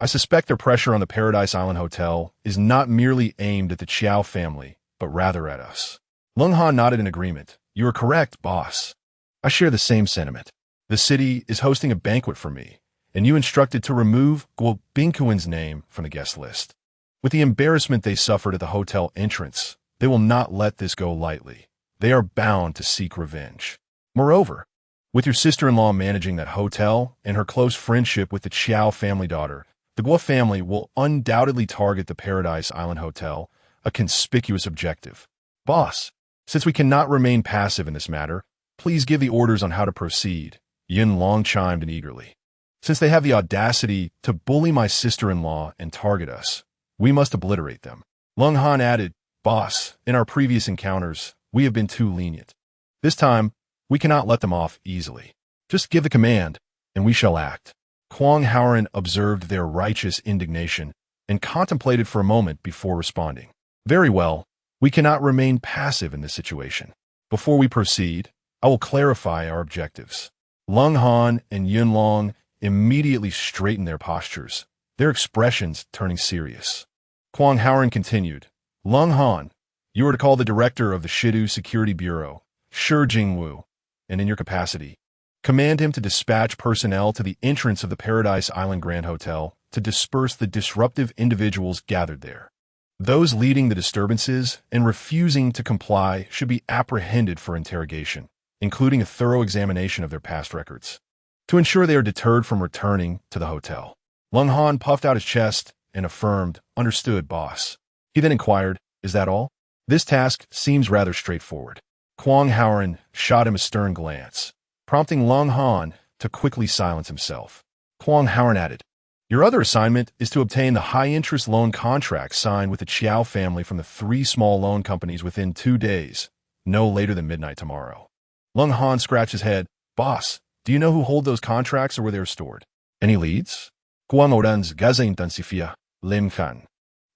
I suspect their pressure on the Paradise Island Hotel is not merely aimed at the Chiao family, but rather at us." Lung Han nodded in agreement. "You are correct, boss. I share the same sentiment. The city is hosting a banquet for me, and you instructed to remove Guo Bingquan's name from the guest list. With the embarrassment they suffered at the hotel entrance, they will not let this go lightly. They are bound to seek revenge. Moreover, with your sister-in-law managing that hotel and her close friendship with the Chiao family daughter, the Guo family will undoubtedly target the Paradise Island Hotel, a conspicuous objective. Boss, since we cannot remain passive in this matter, please give the orders on how to proceed." Yin Long chimed in eagerly. "Since they have the audacity to bully my sister-in-law and target us, we must obliterate them." Lung Han added, "Boss, in our previous encounters, we have been too lenient. This time, we cannot let them off easily. Just give the command, and we shall act." Kwang Haoren observed their righteous indignation and contemplated for a moment before responding. "Very well, we cannot remain passive in this situation. Before we proceed, I will clarify our objectives." Lung Han and Yun Long immediately straightened their postures, their expressions turning serious. Kwang Haoren continued, "Lung Han, you are to call the director of the Shidu Security Bureau, Shi Jingwu, and in your capacity, command him to dispatch personnel to the entrance of the Paradise Island Grand Hotel to disperse the disruptive individuals gathered there. Those leading the disturbances and refusing to comply should be apprehended for interrogation, including a thorough examination of their past records, to ensure they are deterred from returning to the hotel." Lung Han puffed out his chest and affirmed, "Understood, boss." He then inquired, "Is that all?" "This task seems rather straightforward." Kwang Haoren shot him a stern glance, prompting Lung Han to quickly silence himself. Kwang Haoren added, "Your other assignment is to obtain the high-interest loan contract signed with the Chiao family from the 3 small loan companies within 2 days, no later than midnight tomorrow." Lung Han scratched his head. "Boss, do you know who hold those contracts or where they are stored? Any leads?" Kwang Oran's Gaza Intensifia, Lim Khan.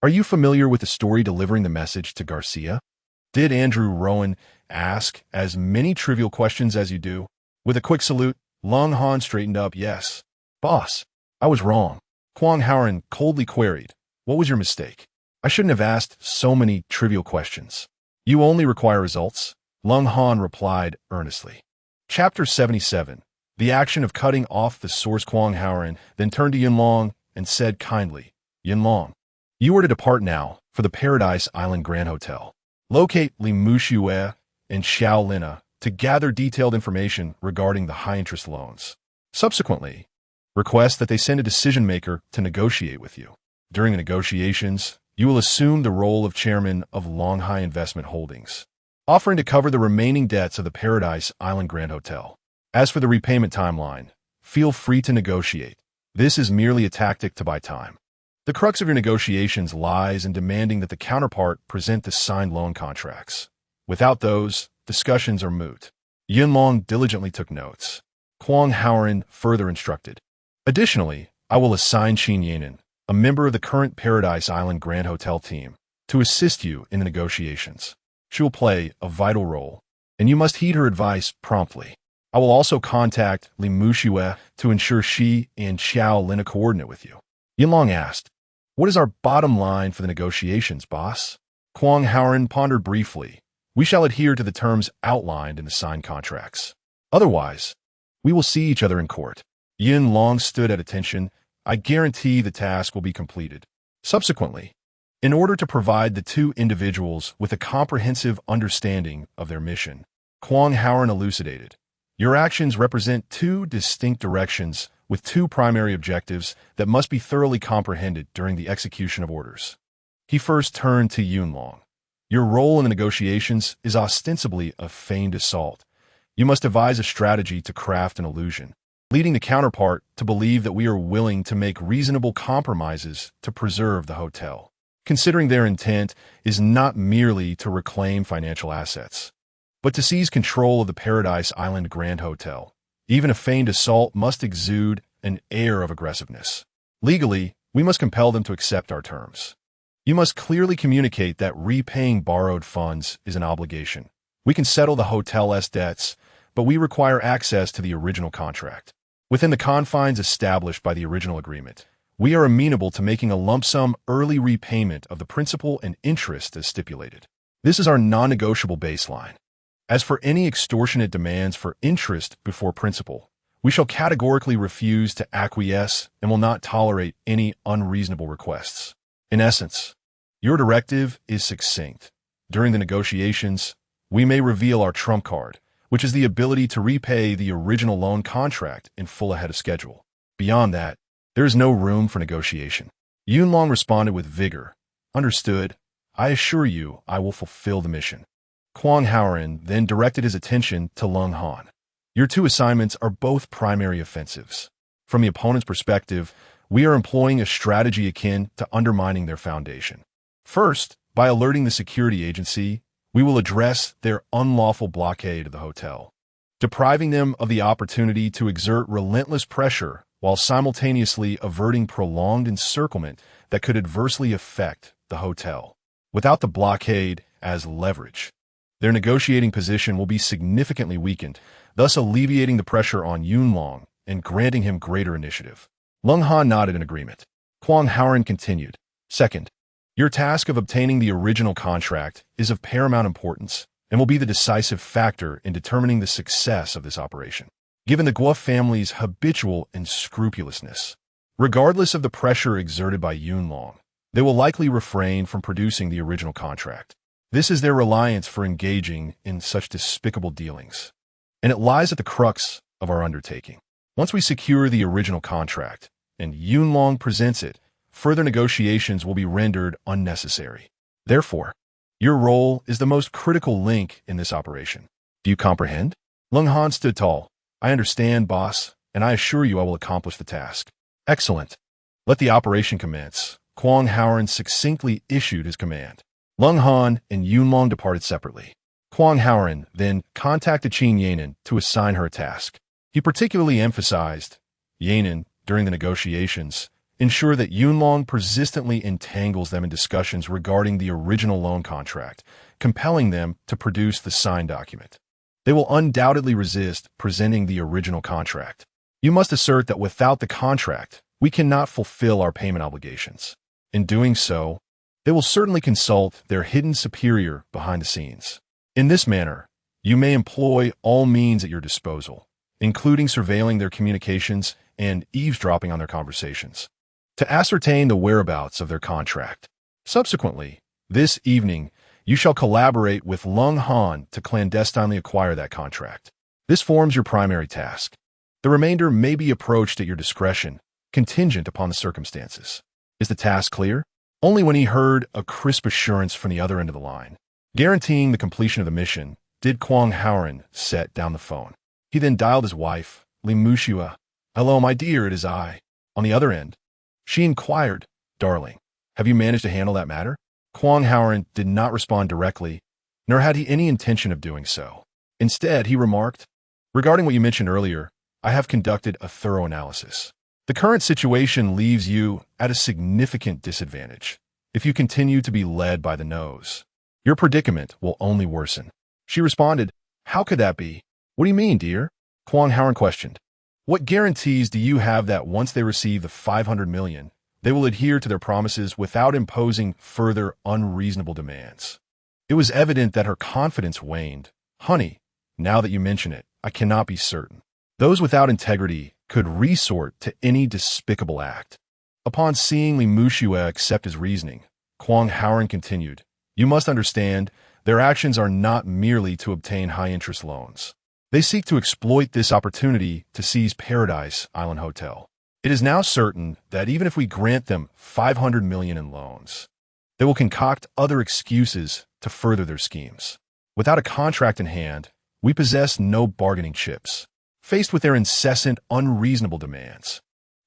"Are you familiar with the story delivering the message to Garcia?" Did Andrew Rowan ask as many trivial questions as you do? With a quick salute, Lung Han straightened up. "Yes. Boss, I was wrong. Kwang Haoran coldly queried, "What was your mistake? I shouldn't have asked so many trivial questions. You only require results," Lung Han replied earnestly. Chapter 77. The action of cutting off the source. Kwang Haoran then turned to Yunlong and said kindly, "Yunlong, you are to depart now for the Paradise Island Grand Hotel. Locate Li Muxue and Xiao Lina to gather detailed information regarding the high-interest loans. Subsequently, request that they send a decision-maker to negotiate with you. During the negotiations, you will assume the role of chairman of Longhai Investment Holdings, offering to cover the remaining debts of the Paradise Island Grand Hotel. As for the repayment timeline, feel free to negotiate. This is merely a tactic to buy time. The crux of your negotiations lies in demanding that the counterpart present the signed loan contracts. Without those, discussions are moot." Yunlong diligently took notes. Kwang Haoran further instructed, "Additionally, I will assign Qin Yanan, a member of the current Paradise Island Grand Hotel team, to assist you in the negotiations. She will play a vital role, and you must heed her advice promptly. I will also contact Li Muxue to ensure she and Xiao Lina coordinate with you." Yunlong asked, "What is our bottom line for the negotiations, boss?" Kwang Haoran pondered briefly. "We shall adhere to the terms outlined in the signed contracts. Otherwise, we will see each other in court." Yunlong stood at attention. "I guarantee the task will be completed." Subsequently, in order to provide the two individuals with a comprehensive understanding of their mission, Kwang Haoran elucidated, "Your actions represent two distinct directions with two primary objectives that must be thoroughly comprehended during the execution of orders." He first turned to Yunlong. "Your role in the negotiations is ostensibly a feigned assault. You must devise a strategy to craft an illusion, leading the counterpart to believe that we are willing to make reasonable compromises to preserve the hotel, considering their intent is not merely to reclaim financial assets, but to seize control of the Paradise Island Grand Hotel. Even a feigned assault must exude an air of aggressiveness. Legally, we must compel them to accept our terms. You must clearly communicate that repaying borrowed funds is an obligation. We can settle the hotel's debts, but we require access to the original contract. Within the confines established by the original agreement, we are amenable to making a lump sum early repayment of the principal and interest as stipulated. This is our non-negotiable baseline. As for any extortionate demands for interest before principal, we shall categorically refuse to acquiesce and will not tolerate any unreasonable requests. In essence, your directive is succinct. During the negotiations, we may reveal our trump card, which is the ability to repay the original loan contract in full ahead of schedule. Beyond that, there is no room for negotiation." Yunlong responded with vigor, "Understood. I assure you I will fulfill the mission." Kwang Haoran then directed his attention to Lung Han. "Your two assignments are both primary offensives. From the opponent's perspective, we are employing a strategy akin to undermining their foundation. First, by alerting the security agency, we will address their unlawful blockade of the hotel, depriving them of the opportunity to exert relentless pressure while simultaneously averting prolonged encirclement that could adversely affect the hotel. Without the blockade as leverage, their negotiating position will be significantly weakened, thus alleviating the pressure on Yunlong and granting him greater initiative." Lung Han nodded in agreement. Kwang Haoran continued, "Second, your task of obtaining the original contract is of paramount importance and will be the decisive factor in determining the success of this operation. Given the Guo family's habitual unscrupulousness, regardless of the pressure exerted by Yunlong, they will likely refrain from producing the original contract. This is their reliance for engaging in such despicable dealings, and it lies at the crux of our undertaking. Once we secure the original contract, and Yunlong presents it, further negotiations will be rendered unnecessary. Therefore, your role is the most critical link in this operation. Do you comprehend?" Lung Han stood tall. "I understand, boss, and I assure you I will accomplish the task." "Excellent. Let the operation commence." Kwang Haoran succinctly issued his command. Lung Han and Yunlong departed separately. Kwang Haoran then contacted Qin Yanan to assign her a task. He particularly emphasized, Yanan, during the negotiations, ensure that Yunlong persistently entangles them in discussions regarding the original loan contract, compelling them to produce the signed document. They will undoubtedly resist presenting the original contract. You must assert that without the contract, we cannot fulfill our payment obligations. In doing so, they will certainly consult their hidden superior behind the scenes. In this manner, you may employ all means at your disposal, including surveilling their communications and eavesdropping on their conversations, to ascertain the whereabouts of their contract. Subsequently, this evening, you shall collaborate with Lung Han to clandestinely acquire that contract. This forms your primary task. The remainder may be approached at your discretion, contingent upon the circumstances. Is the task clear? Only when he heard a crisp assurance from the other end of the line, guaranteeing the completion of the mission, did Kwang Haoran set down the phone. He then dialed his wife, Li Mushua. "Hello, my dear, it is I." On the other end, she inquired, "Darling, have you managed to handle that matter?" Kwang Haoran did not respond directly, nor had he any intention of doing so. Instead, he remarked, "Regarding what you mentioned earlier, I have conducted a thorough analysis. The current situation leaves you at a significant disadvantage. If you continue to be led by the nose, your predicament will only worsen." She responded, "How could that be?" "What do you mean, dear?" Kwang Haoran questioned. "What guarantees do you have that once they receive the 500 million, they will adhere to their promises without imposing further unreasonable demands?" It was evident that her confidence waned. "Honey, now that you mention it, I cannot be certain. Those without integrity could resort to any despicable act." Upon seeing Li Mushua accept his reasoning, Kwang Haoran continued, "You must understand, their actions are not merely to obtain high-interest loans. They seek to exploit this opportunity to seize Paradise Island Hotel. It is now certain that even if we grant them 500 million in loans, they will concoct other excuses to further their schemes. Without a contract in hand, we possess no bargaining chips. Faced with their incessant, unreasonable demands,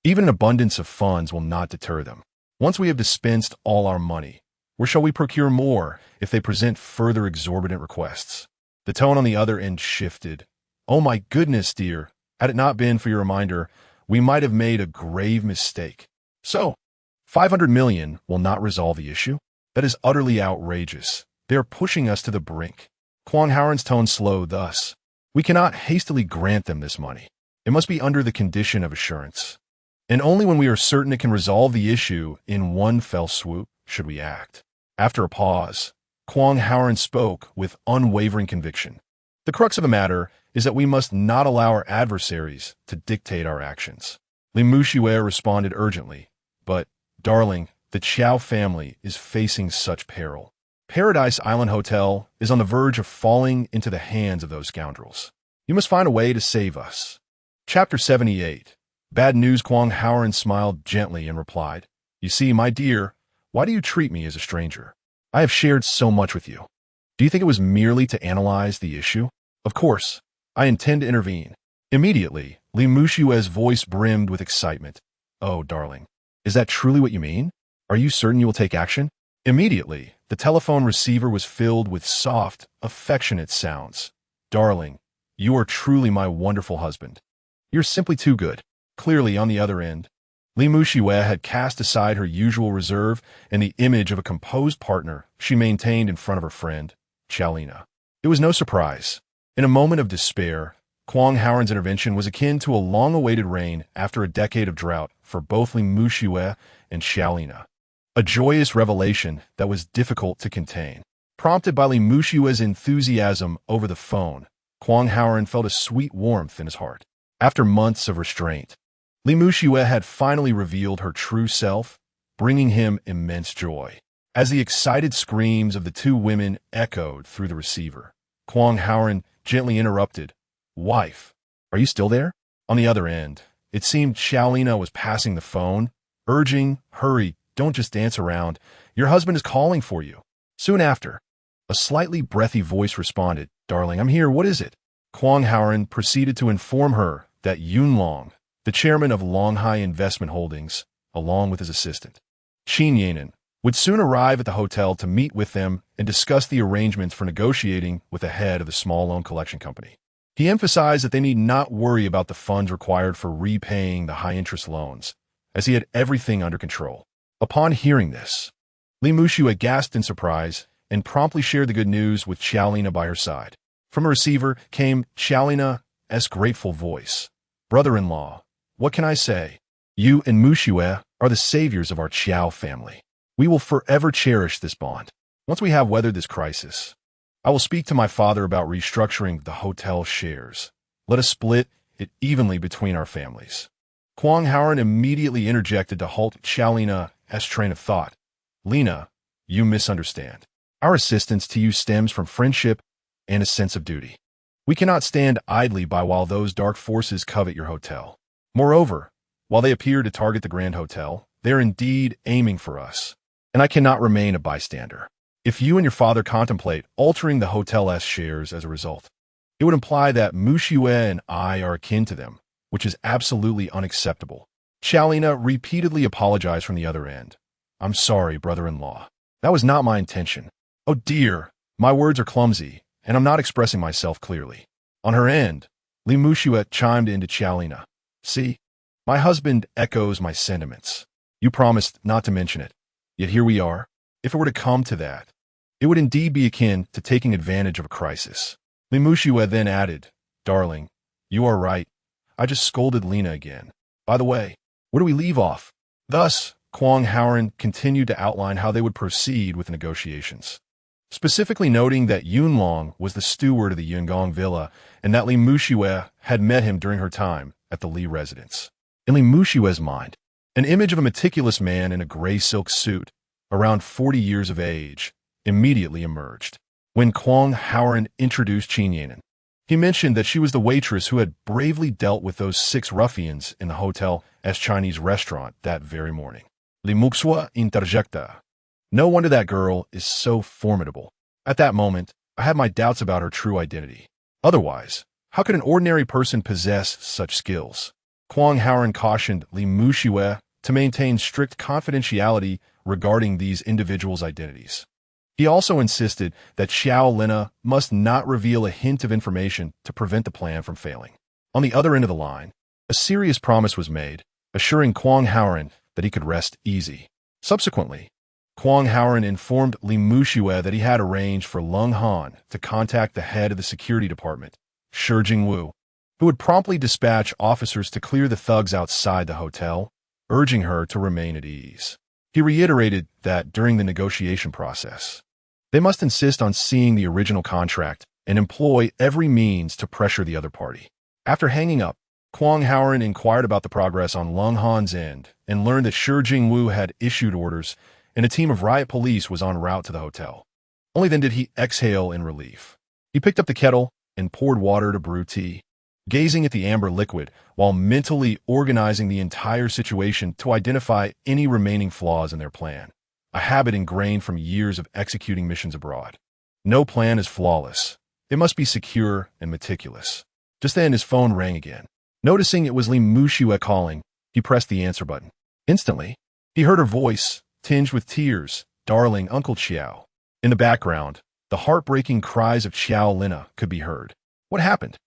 even an abundance of funds will not deter them. Once we have dispensed all our money, where shall we procure more if they present further exorbitant requests?" The tone on the other end shifted. "Oh my goodness, dear, had it not been for your reminder, we might have made a grave mistake. So, 500 million will not resolve the issue? That is utterly outrageous. They are pushing us to the brink." Kwang Haoran's tone slowed thus. "We cannot hastily grant them this money. It must be under the condition of assurance. And only when we are certain it can resolve the issue in one fell swoop should we act." After a pause, Kwang Haoran spoke with unwavering conviction. "The crux of the matter is that we must not allow our adversaries to dictate our actions." Li Mushua responded urgently, "But, darling, the Chow family is facing such peril. Paradise Island Hotel is on the verge of falling into the hands of those scoundrels. You must find a way to save us." Chapter 78. Bad news. Kwang Haoran smiled gently and replied, "You see, my dear, why do you treat me as a stranger? I have shared so much with you. Do you think it was merely to analyze the issue? Of course, I intend to intervene." Immediately, Li Mushua's voice brimmed with excitement. "Oh, darling, is that truly what you mean? Are you certain you will take action?" Immediately, the telephone receiver was filled with soft, affectionate sounds. "Darling, you are truly my wonderful husband. You're simply too good." Clearly, on the other end, Li Mushua had cast aside her usual reserve and the image of a composed partner she maintained in front of her friend, Chalina. It was no surprise. In a moment of despair, Kwang Haoran's intervention was akin to a long-awaited rain after a decade of drought for both Li Mushua and Chalina. A joyous revelation that was difficult to contain. Prompted by Li Mushua's enthusiasm over the phone, Kwang Haoran felt a sweet warmth in his heart. After months of restraint, Li Mushua had finally revealed her true self, bringing him immense joy. As the excited screams of the two women echoed through the receiver, Kwang Haoran gently interrupted, "Wife, are you still there?" On the other end, it seemed Chalina was passing the phone, urging, "Hurry, don't just dance around. Your husband is calling for you." Soon after, a slightly breathy voice responded, "Darling, I'm here. What is it?" Kwang Haoran proceeded to inform her that Yun Long, the chairman of Longhai Investment Holdings, along with his assistant, Qin Yanan, would soon arrive at the hotel to meet with them and discuss the arrangements for negotiating with the head of the small loan collection company. He emphasized that they need not worry about the funds required for repaying the high-interest loans, as he had everything under control. Upon hearing this, Li Mushua gasped in surprise and promptly shared the good news with Chalina by her side. From a receiver came Chalina's grateful voice. "Brother-in-law, what can I say? You and Mushue are the saviors of our Qiao family. We will forever cherish this bond. Once we have weathered this crisis, I will speak to my father about restructuring the hotel shares. Let us split it evenly between our families. Kwang Haoran immediately interjected to halt Xiaolina's train of thought. Lina, you misunderstand. Our assistance to you stems from friendship and a sense of duty. We cannot stand idly by while those dark forces covet your hotel. Moreover, while they appear to target the Grand Hotel, they are indeed aiming for us, and I cannot remain a bystander. If you and your father contemplate altering the hotel's shares as a result, it would imply that Mushue and I are akin to them, which is absolutely unacceptable. Xiaolina repeatedly apologized from the other end. I'm sorry, brother-in-law. That was not my intention. Oh dear, my words are clumsy, and I'm not expressing myself clearly. On her end, Li Mushue chimed into Xiaolina. See, my husband echoes my sentiments. You promised not to mention it, yet here we are. If it were to come to that, it would indeed be akin to taking advantage of a crisis. Li Mushue then added, Darling, you are right. I just scolded Lina again. By the way, where do we leave off? Thus, Kwang Haoran continued to outline how they would proceed with negotiations, specifically noting that Yunlong was the steward of the Yungong villa and that Li Mushue had met him during her time at the Li residence. In Li Mushue's mind, an image of a meticulous man in a gray silk suit, around 40 years of age, immediately emerged. When Kwang Haoran introduced Qin Yanan, he mentioned that she was the waitress who had bravely dealt with those 6 ruffians in the hotel's Chinese restaurant that very morning. Li Muxua interjecta. No wonder that girl is so formidable. At that moment, I had my doubts about her true identity. Otherwise, how could an ordinary person possess such skills? Kwang Haoran cautioned Li Mushue to maintain strict confidentiality regarding these individuals' identities. He also insisted that Xiaolina must not reveal a hint of information to prevent the plan from failing. On the other end of the line, a serious promise was made, assuring Kwang Haoran that he could rest easy. Subsequently, Kwang Haoran informed Li Mushue that he had arranged for Lung Han to contact the head of the security department, Shi Jingwu, who would promptly dispatch officers to clear the thugs outside the hotel, urging her to remain at ease. He reiterated that during the negotiation process, they must insist on seeing the original contract and employ every means to pressure the other party. After hanging up, Kwang Haoran inquired about the progress on Lung Han's end and learned that Shi Jingwu had issued orders and a team of riot police was en route to the hotel. Only then did he exhale in relief. He picked up the kettle and poured water to brew tea, gazing at the amber liquid while mentally organizing the entire situation to identify any remaining flaws in their plan, a habit ingrained from years of executing missions abroad. No plan is flawless. It must be secure and meticulous. Just then his phone rang again. Noticing it was Li Mushue calling, he pressed the answer button. Instantly, he heard her voice, tinged with tears, Darling Uncle Qiao. In the background, the heartbreaking cries of Xiaolina could be heard. What happened?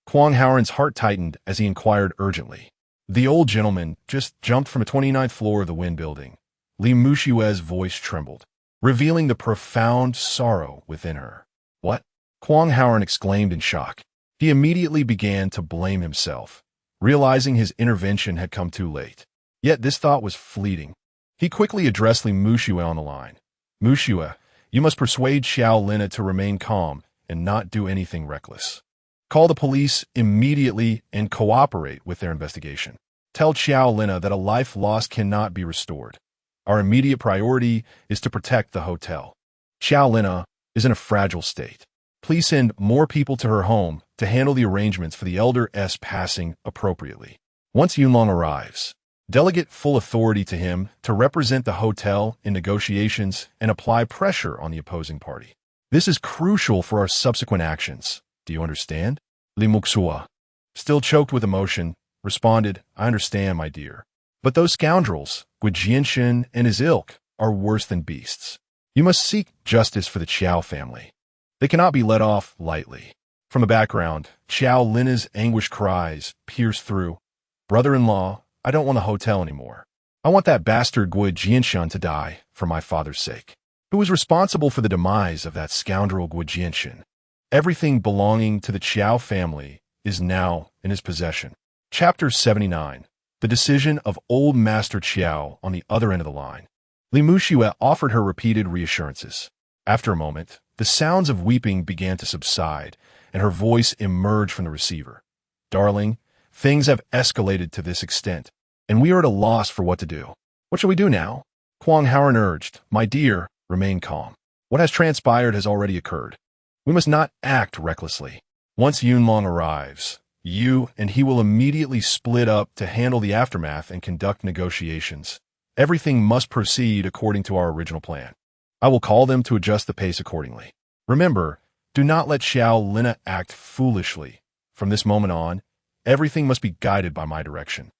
Kwang Haoran's heart tightened as he inquired urgently. The old gentleman just jumped from a 29th floor of the Wynn building. Li Mushue's voice trembled, revealing the profound sorrow within her. What? Kwang Haoran exclaimed in shock. He immediately began to blame himself, realizing his intervention had come too late. Yet this thought was fleeting. He quickly addressed Li Mushue on the line. Mushue, you must persuade Xiaolina to remain calm and not do anything reckless. Call the police immediately and cooperate with their investigation. Tell Xiaolina that a life lost cannot be restored. Our immediate priority is to protect the hotel. Xiaolina is in a fragile state. Please send more people to her home to handle the arrangements for the elder's passing appropriately. Once Yunlong arrives, delegate full authority to him to represent the hotel in negotiations and apply pressure on the opposing party. This is crucial for our subsequent actions. Do you understand? Li Muxua, still choked with emotion, responded, I understand, my dear. But those scoundrels, Gui Jianshan and his ilk, are worse than beasts. You must seek justice for the Qiao family. They cannot be let off lightly. From the background, Xiaolina's anguished cries pierced through. Brother-in-law, I don't want the hotel anymore. I want that bastard Gui Jianshan to die for my father's sake. Who is responsible for the demise of that scoundrel Gui Jianshan? Everything belonging to the Qiao family is now in his possession. Chapter 79. the decision of old Master Chiao on the other end of the line. Li Muxue offered her repeated reassurances. After a moment, the sounds of weeping began to subside, and her voice emerged from the receiver. "Darling, things have escalated to this extent, and we are at a loss for what to do. What shall we do now?" Kwang Haoran urged. "My dear, remain calm. What has transpired has already occurred. We must not act recklessly. Once Yunlong arrives, you and he will immediately split up to handle the aftermath and conduct negotiations. Everything must proceed according to our original plan. I will call them to adjust the pace accordingly. Remember, do not let Xiao Lina act foolishly. From this moment on, everything must be guided by my direction.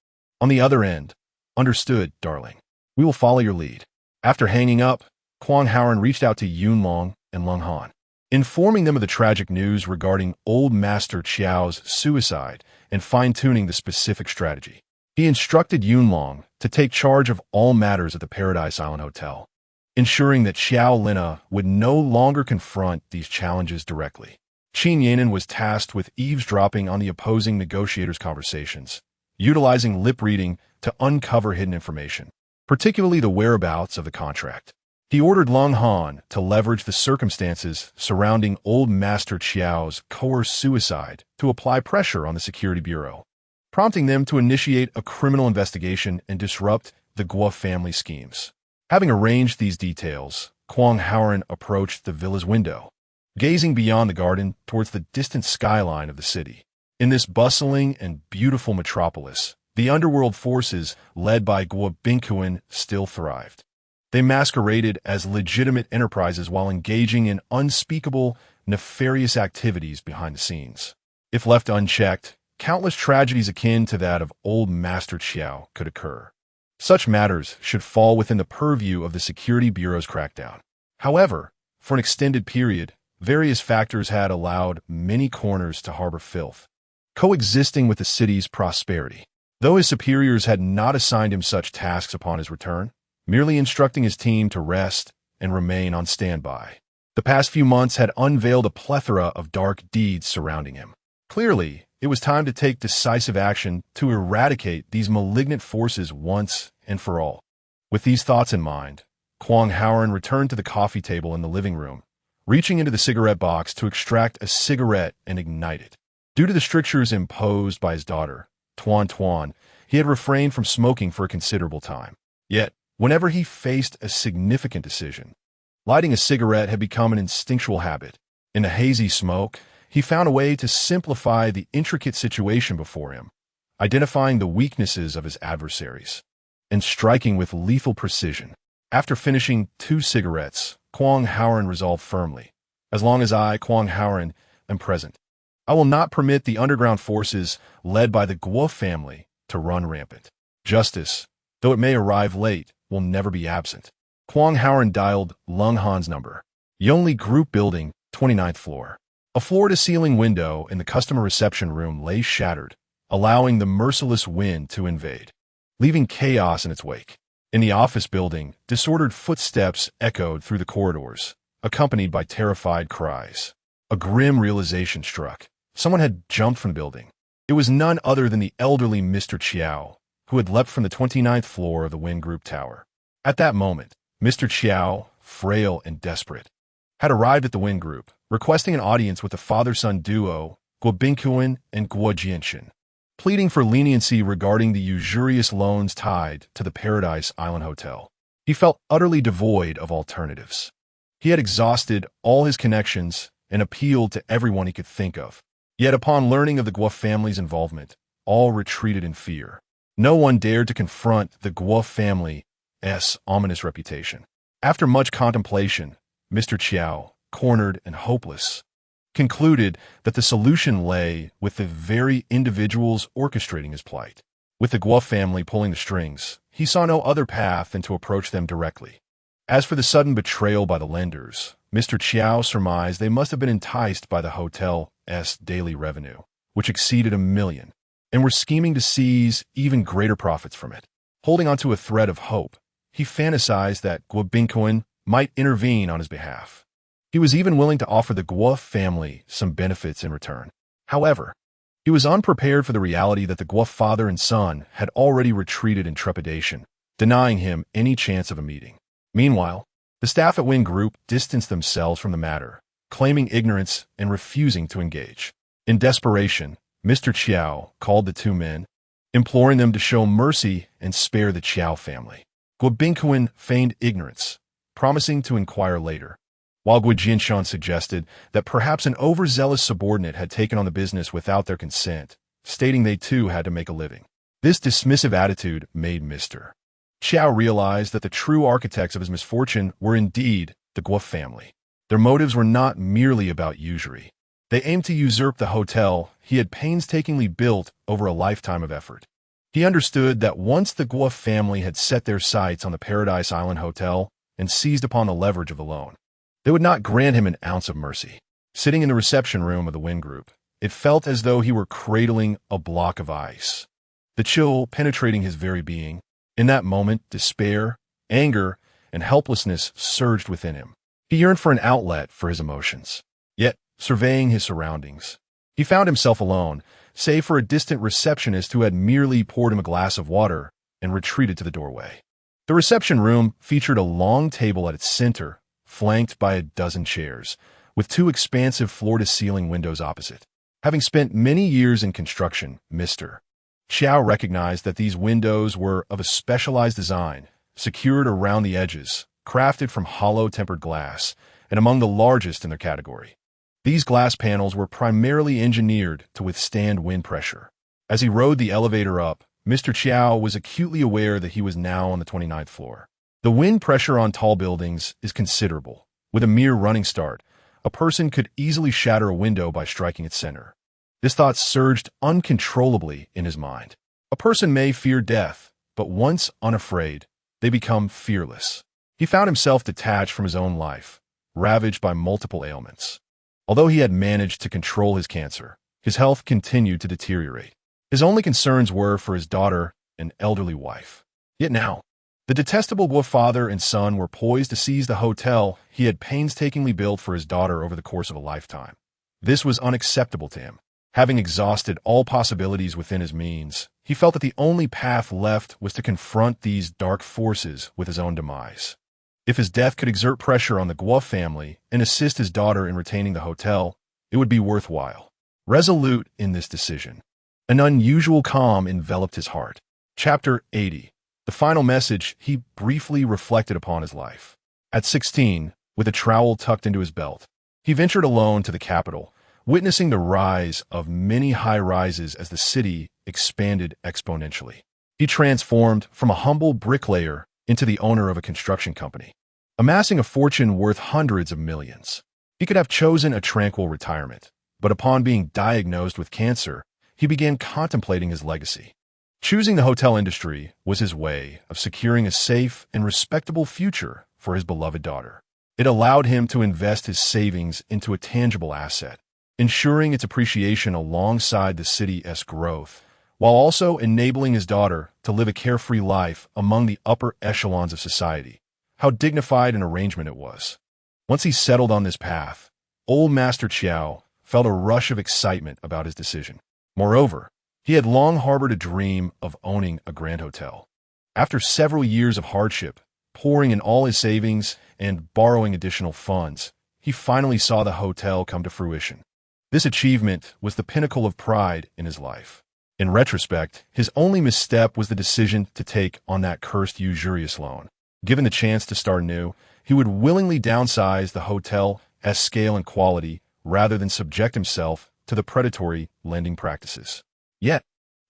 On the other end, understood, darling. We will follow your lead." After hanging up, Kwang Haoran reached out to Yunlong and Lung Han, informing them of the tragic news regarding old Master Chiao's suicide and fine-tuning the specific strategy. He instructed Yunlong to take charge of all matters at the Paradise Island Hotel, ensuring that Xiao Lina would no longer confront these challenges directly. Qin Yanan was tasked with eavesdropping on the opposing negotiators' conversations, utilizing lip-reading to uncover hidden information, particularly the whereabouts of the contract. He ordered Lung Han to leverage the circumstances surrounding old Master Chiao's coerced suicide to apply pressure on the Security Bureau, prompting them to initiate a criminal investigation and disrupt the Guo family schemes. Having arranged these details, Kwang Haoran approached the villa's window, gazing beyond the garden towards the distant skyline of the city. In this bustling and beautiful metropolis, the underworld forces led by Guo Bingkuan still thrived. They masqueraded as legitimate enterprises while engaging in unspeakable, nefarious activities behind the scenes. If left unchecked, countless tragedies akin to that of old Master Chiao could occur. Such matters should fall within the purview of the Security Bureau's crackdown. However, for an extended period, various factors had allowed many corners to harbor filth, coexisting with the city's prosperity. Though his superiors had not assigned him such tasks upon his return, merely instructing his team to rest and remain on standby, the past few months had unveiled a plethora of dark deeds surrounding him. Clearly, it was time to take decisive action to eradicate these malignant forces once and for all. With these thoughts in mind, Kwang Haoran returned to the coffee table in the living room, reaching into the cigarette box to extract a cigarette and ignite it. Due to the strictures imposed by his daughter, Tuan, he had refrained from smoking for a considerable time. Yet, whenever he faced a significant decision, lighting a cigarette had become an instinctual habit. In the hazy smoke, he found a way to simplify the intricate situation before him, identifying the weaknesses of his adversaries, and striking with lethal precision. After finishing 2 cigarettes, Kwang Haoran resolved firmly, "As long as I, Kwang Haoran, am present, I will not permit the underground forces led by the Guo family to run rampant. Justice, though it may arrive late, will never be absent." Kwang Haoran dialed Lung Han's number. Yonli Group Building, 29th floor. A floor-to-ceiling window in the customer reception room lay shattered, allowing the merciless wind to invade, leaving chaos in its wake. In the office building, disordered footsteps echoed through the corridors, accompanied by terrified cries. A grim realization struck. Someone had jumped from the building. It was none other than the elderly Mr. Chiao, who had leapt from the 29th floor of the Wind Group Tower. At that moment, Mr. Chiao, frail and desperate, had arrived at the Wind Group, requesting an audience with the father-son duo, Guo Bingkuan and Guo Jianxin, pleading for leniency regarding the usurious loans tied to the Paradise Island Hotel. He felt utterly devoid of alternatives. He had exhausted all his connections and appealed to everyone he could think of. Yet upon learning of the Guo family's involvement, all retreated in fear. No one dared to confront the Guo family's ominous reputation. After much contemplation, Mr. Chiao, cornered and hopeless, concluded that the solution lay with the very individuals orchestrating his plight. With the Guo family pulling the strings, he saw no other path than to approach them directly. As for the sudden betrayal by the lenders, Mr. Chiao surmised they must have been enticed by the hotel's daily revenue, which exceeded $1 million, and were scheming to seize even greater profits from it. Holding onto a thread of hope, he fantasized that Guo Bingkuan might intervene on his behalf. He was even willing to offer the Guo family some benefits in return. However, He was unprepared for the reality that the Guo father and son had already retreated in trepidation, denying him any chance of a meeting. Meanwhile, the staff at Wing Group distanced themselves from the matter, claiming ignorance and refusing to engage. In desperation, Mr. Chiao called the two men, imploring them to show mercy and spare the Chiao family. Guo Bingquan feigned ignorance, promising to inquire later, while Guo Jinshan suggested that perhaps an overzealous subordinate had taken on the business without their consent, stating they too had to make a living. This dismissive attitude made Mr. Chiao realize that the true architects of his misfortune were indeed the Guo family. Their motives were not merely about usury. They aimed to usurp the hotel he had painstakingly built over a lifetime of effort. He understood that once the Guo family had set their sights on the Paradise Island Hotel and seized upon the leverage of the loan, they would not grant him an ounce of mercy. Sitting in the reception room of the Wynn Group, it felt as though he were cradling a block of ice, the chill penetrating his very being. In that moment, despair, anger, and helplessness surged within him. He yearned for an outlet for his emotions. Yet, surveying his surroundings, he found himself alone, save for a distant receptionist who had merely poured him a glass of water and retreated to the doorway. The reception room featured a long table at its center, flanked by a dozen chairs, with two expansive floor-to-ceiling windows opposite. Having spent many years in construction, Mr. Chiao recognized that these windows were of a specialized design, secured around the edges, crafted from hollow tempered glass, and among the largest in their category. These glass panels were primarily engineered to withstand wind pressure. As he rode the elevator up, Mr. Chiao was acutely aware that he was now on the 29th floor. The wind pressure on tall buildings is considerable. With a mere running start, a person could easily shatter a window by striking its center. This thought surged uncontrollably in his mind. A person may fear death, but once unafraid, they become fearless. He found himself detached from his own life, ravaged by multiple ailments. Although he had managed to control his cancer, his health continued to deteriorate. His only concerns were for his daughter and elderly wife. Yet now, the detestable Guo father and son were poised to seize the hotel he had painstakingly built for his daughter over the course of a lifetime. This was unacceptable to him. Having exhausted all possibilities within his means, he felt that the only path left was to confront these dark forces with his own demise. If his death could exert pressure on the Guo family and assist his daughter in retaining the hotel, it would be worthwhile. Resolute in this decision, an unusual calm enveloped his heart. Chapter 80. The final message he briefly reflected upon his life. At 16, with a trowel tucked into his belt, he ventured alone to the capital, witnessing the rise of many high-rises as the city expanded exponentially. He transformed from a humble bricklayer into the owner of a construction company, amassing a fortune worth hundreds of millions. He could have chosen a tranquil retirement, but upon being diagnosed with cancer, he began contemplating his legacy. Choosing the hotel industry was his way of securing a safe and respectable future for his beloved daughter. It allowed him to invest his savings into a tangible asset, ensuring its appreciation alongside the city's growth, while also enabling his daughter to live a carefree life among the upper echelons of society. How dignified an arrangement it was. Once he settled on this path, old Master Chiao felt a rush of excitement about his decision. Moreover, he had long harbored a dream of owning a grand hotel. After several years of hardship, pouring in all his savings and borrowing additional funds, he finally saw the hotel come to fruition. This achievement was the pinnacle of pride in his life. In retrospect, his only misstep was the decision to take on that cursed usurious loan. Given the chance to start new, he would willingly downsize the hotel's scale and quality rather than subject himself to the predatory lending practices. Yet,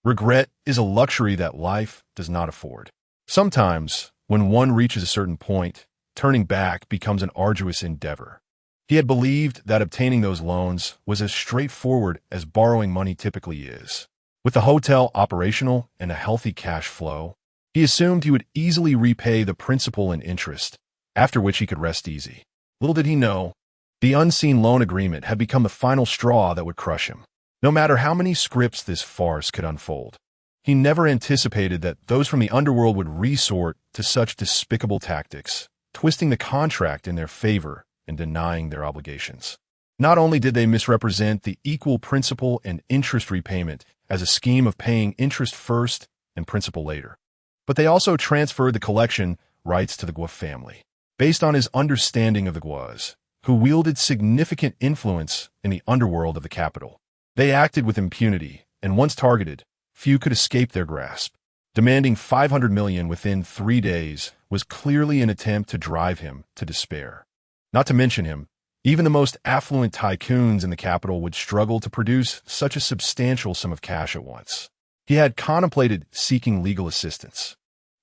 regret is a luxury that life does not afford. Sometimes, when one reaches a certain point, turning back becomes an arduous endeavor. He had believed that obtaining those loans was as straightforward as borrowing money typically is. With the hotel operational and a healthy cash flow, he assumed he would easily repay the principal and interest, after which he could rest easy. Little did he know, the unseen loan agreement had become the final straw that would crush him. No matter how many scripts this farce could unfold, he never anticipated that those from the underworld would resort to such despicable tactics, twisting the contract in their favor and denying their obligations. Not only did they misrepresent the equal principal and interest repayment as a scheme of paying interest first and principal later, but they also transferred the collection rights to the Guo family, based on his understanding of the Guos, who wielded significant influence in the underworld of the capital. They acted with impunity, and once targeted, few could escape their grasp. Demanding 500 million within 3 days was clearly an attempt to drive him to despair. Not to mention him, even the most affluent tycoons in the capital would struggle to produce such a substantial sum of cash at once. He had contemplated seeking legal assistance.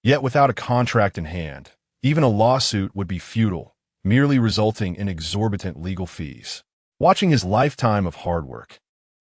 Yet without a contract in hand, even a lawsuit would be futile, merely resulting in exorbitant legal fees. Watching his lifetime of hard work,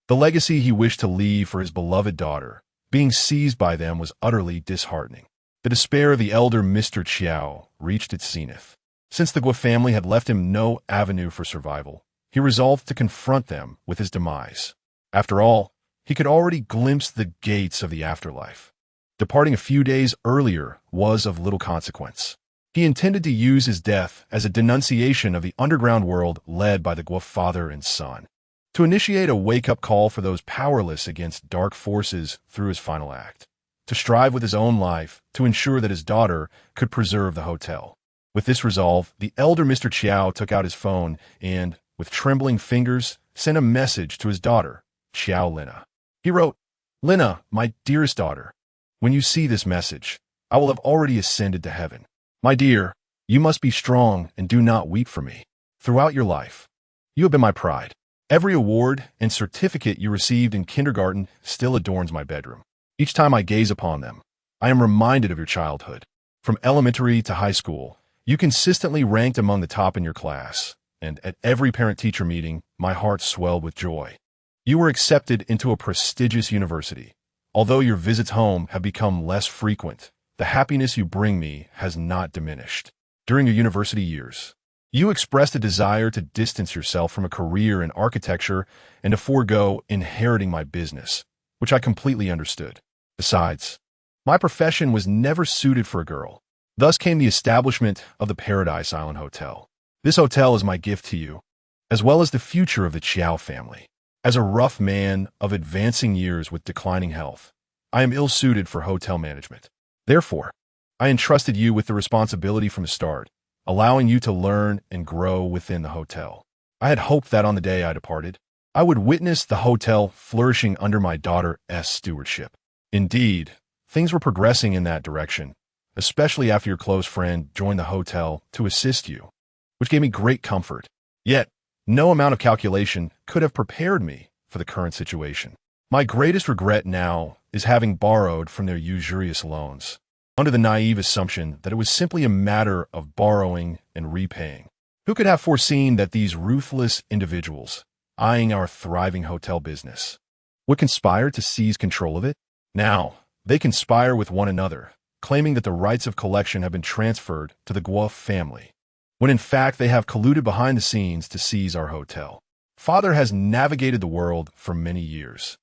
the legacy he wished to leave for his beloved daughter, being seized by them was utterly disheartening. The despair of the elder Mr. Chiao reached its zenith. Since the Guo family had left him no avenue for survival, he resolved to confront them with his demise. After all, he could already glimpse the gates of the afterlife. Departing a few days earlier was of little consequence. He intended to use his death as a denunciation of the underground world led by the Guo father and son, to initiate a wake-up call for those powerless against dark forces through his final act, to strive with his own life to ensure that his daughter could preserve the hotel. With this resolve, the elder Mr. Chiao took out his phone and, with trembling fingers, sent a message to his daughter, Chiao Lina. He wrote, "Lina, my dearest daughter, when you see this message, I will have already ascended to heaven. My dear, you must be strong and do not weep for me. Throughout your life, you have been my pride. Every award and certificate you received in kindergarten still adorns my bedroom. Each time I gaze upon them, I am reminded of your childhood. From elementary to high school, you consistently ranked among the top in your class, and at every parent-teacher meeting, my heart swelled with joy. You were accepted into a prestigious university. Although your visits home have become less frequent, the happiness you bring me has not diminished. During your university years, you expressed a desire to distance yourself from a career in architecture and to forego inheriting my business, which I completely understood. Besides, my profession was never suited for a girl. Thus came the establishment of the Paradise Island Hotel. This hotel is my gift to you, as well as the future of the Chiao family. As a rough man of advancing years with declining health, I am ill-suited for hotel management. Therefore, I entrusted you with the responsibility from the start, allowing you to learn and grow within the hotel. I had hoped that on the day I departed, I would witness the hotel flourishing under my daughter's stewardship. Indeed, things were progressing in that direction, especially after your close friend joined the hotel to assist you, which gave me great comfort. Yet, no amount of calculation could have prepared me for the current situation. My greatest regret now is having borrowed from their usurious loans, under the naive assumption that it was simply a matter of borrowing and repaying. Who could have foreseen that these ruthless individuals, eyeing our thriving hotel business, would conspire to seize control of it? Now, they conspire with one another, claiming that the rights of collection have been transferred to the Guo family, when in fact they have colluded behind the scenes to seize our hotel. Father has navigated the world for many years,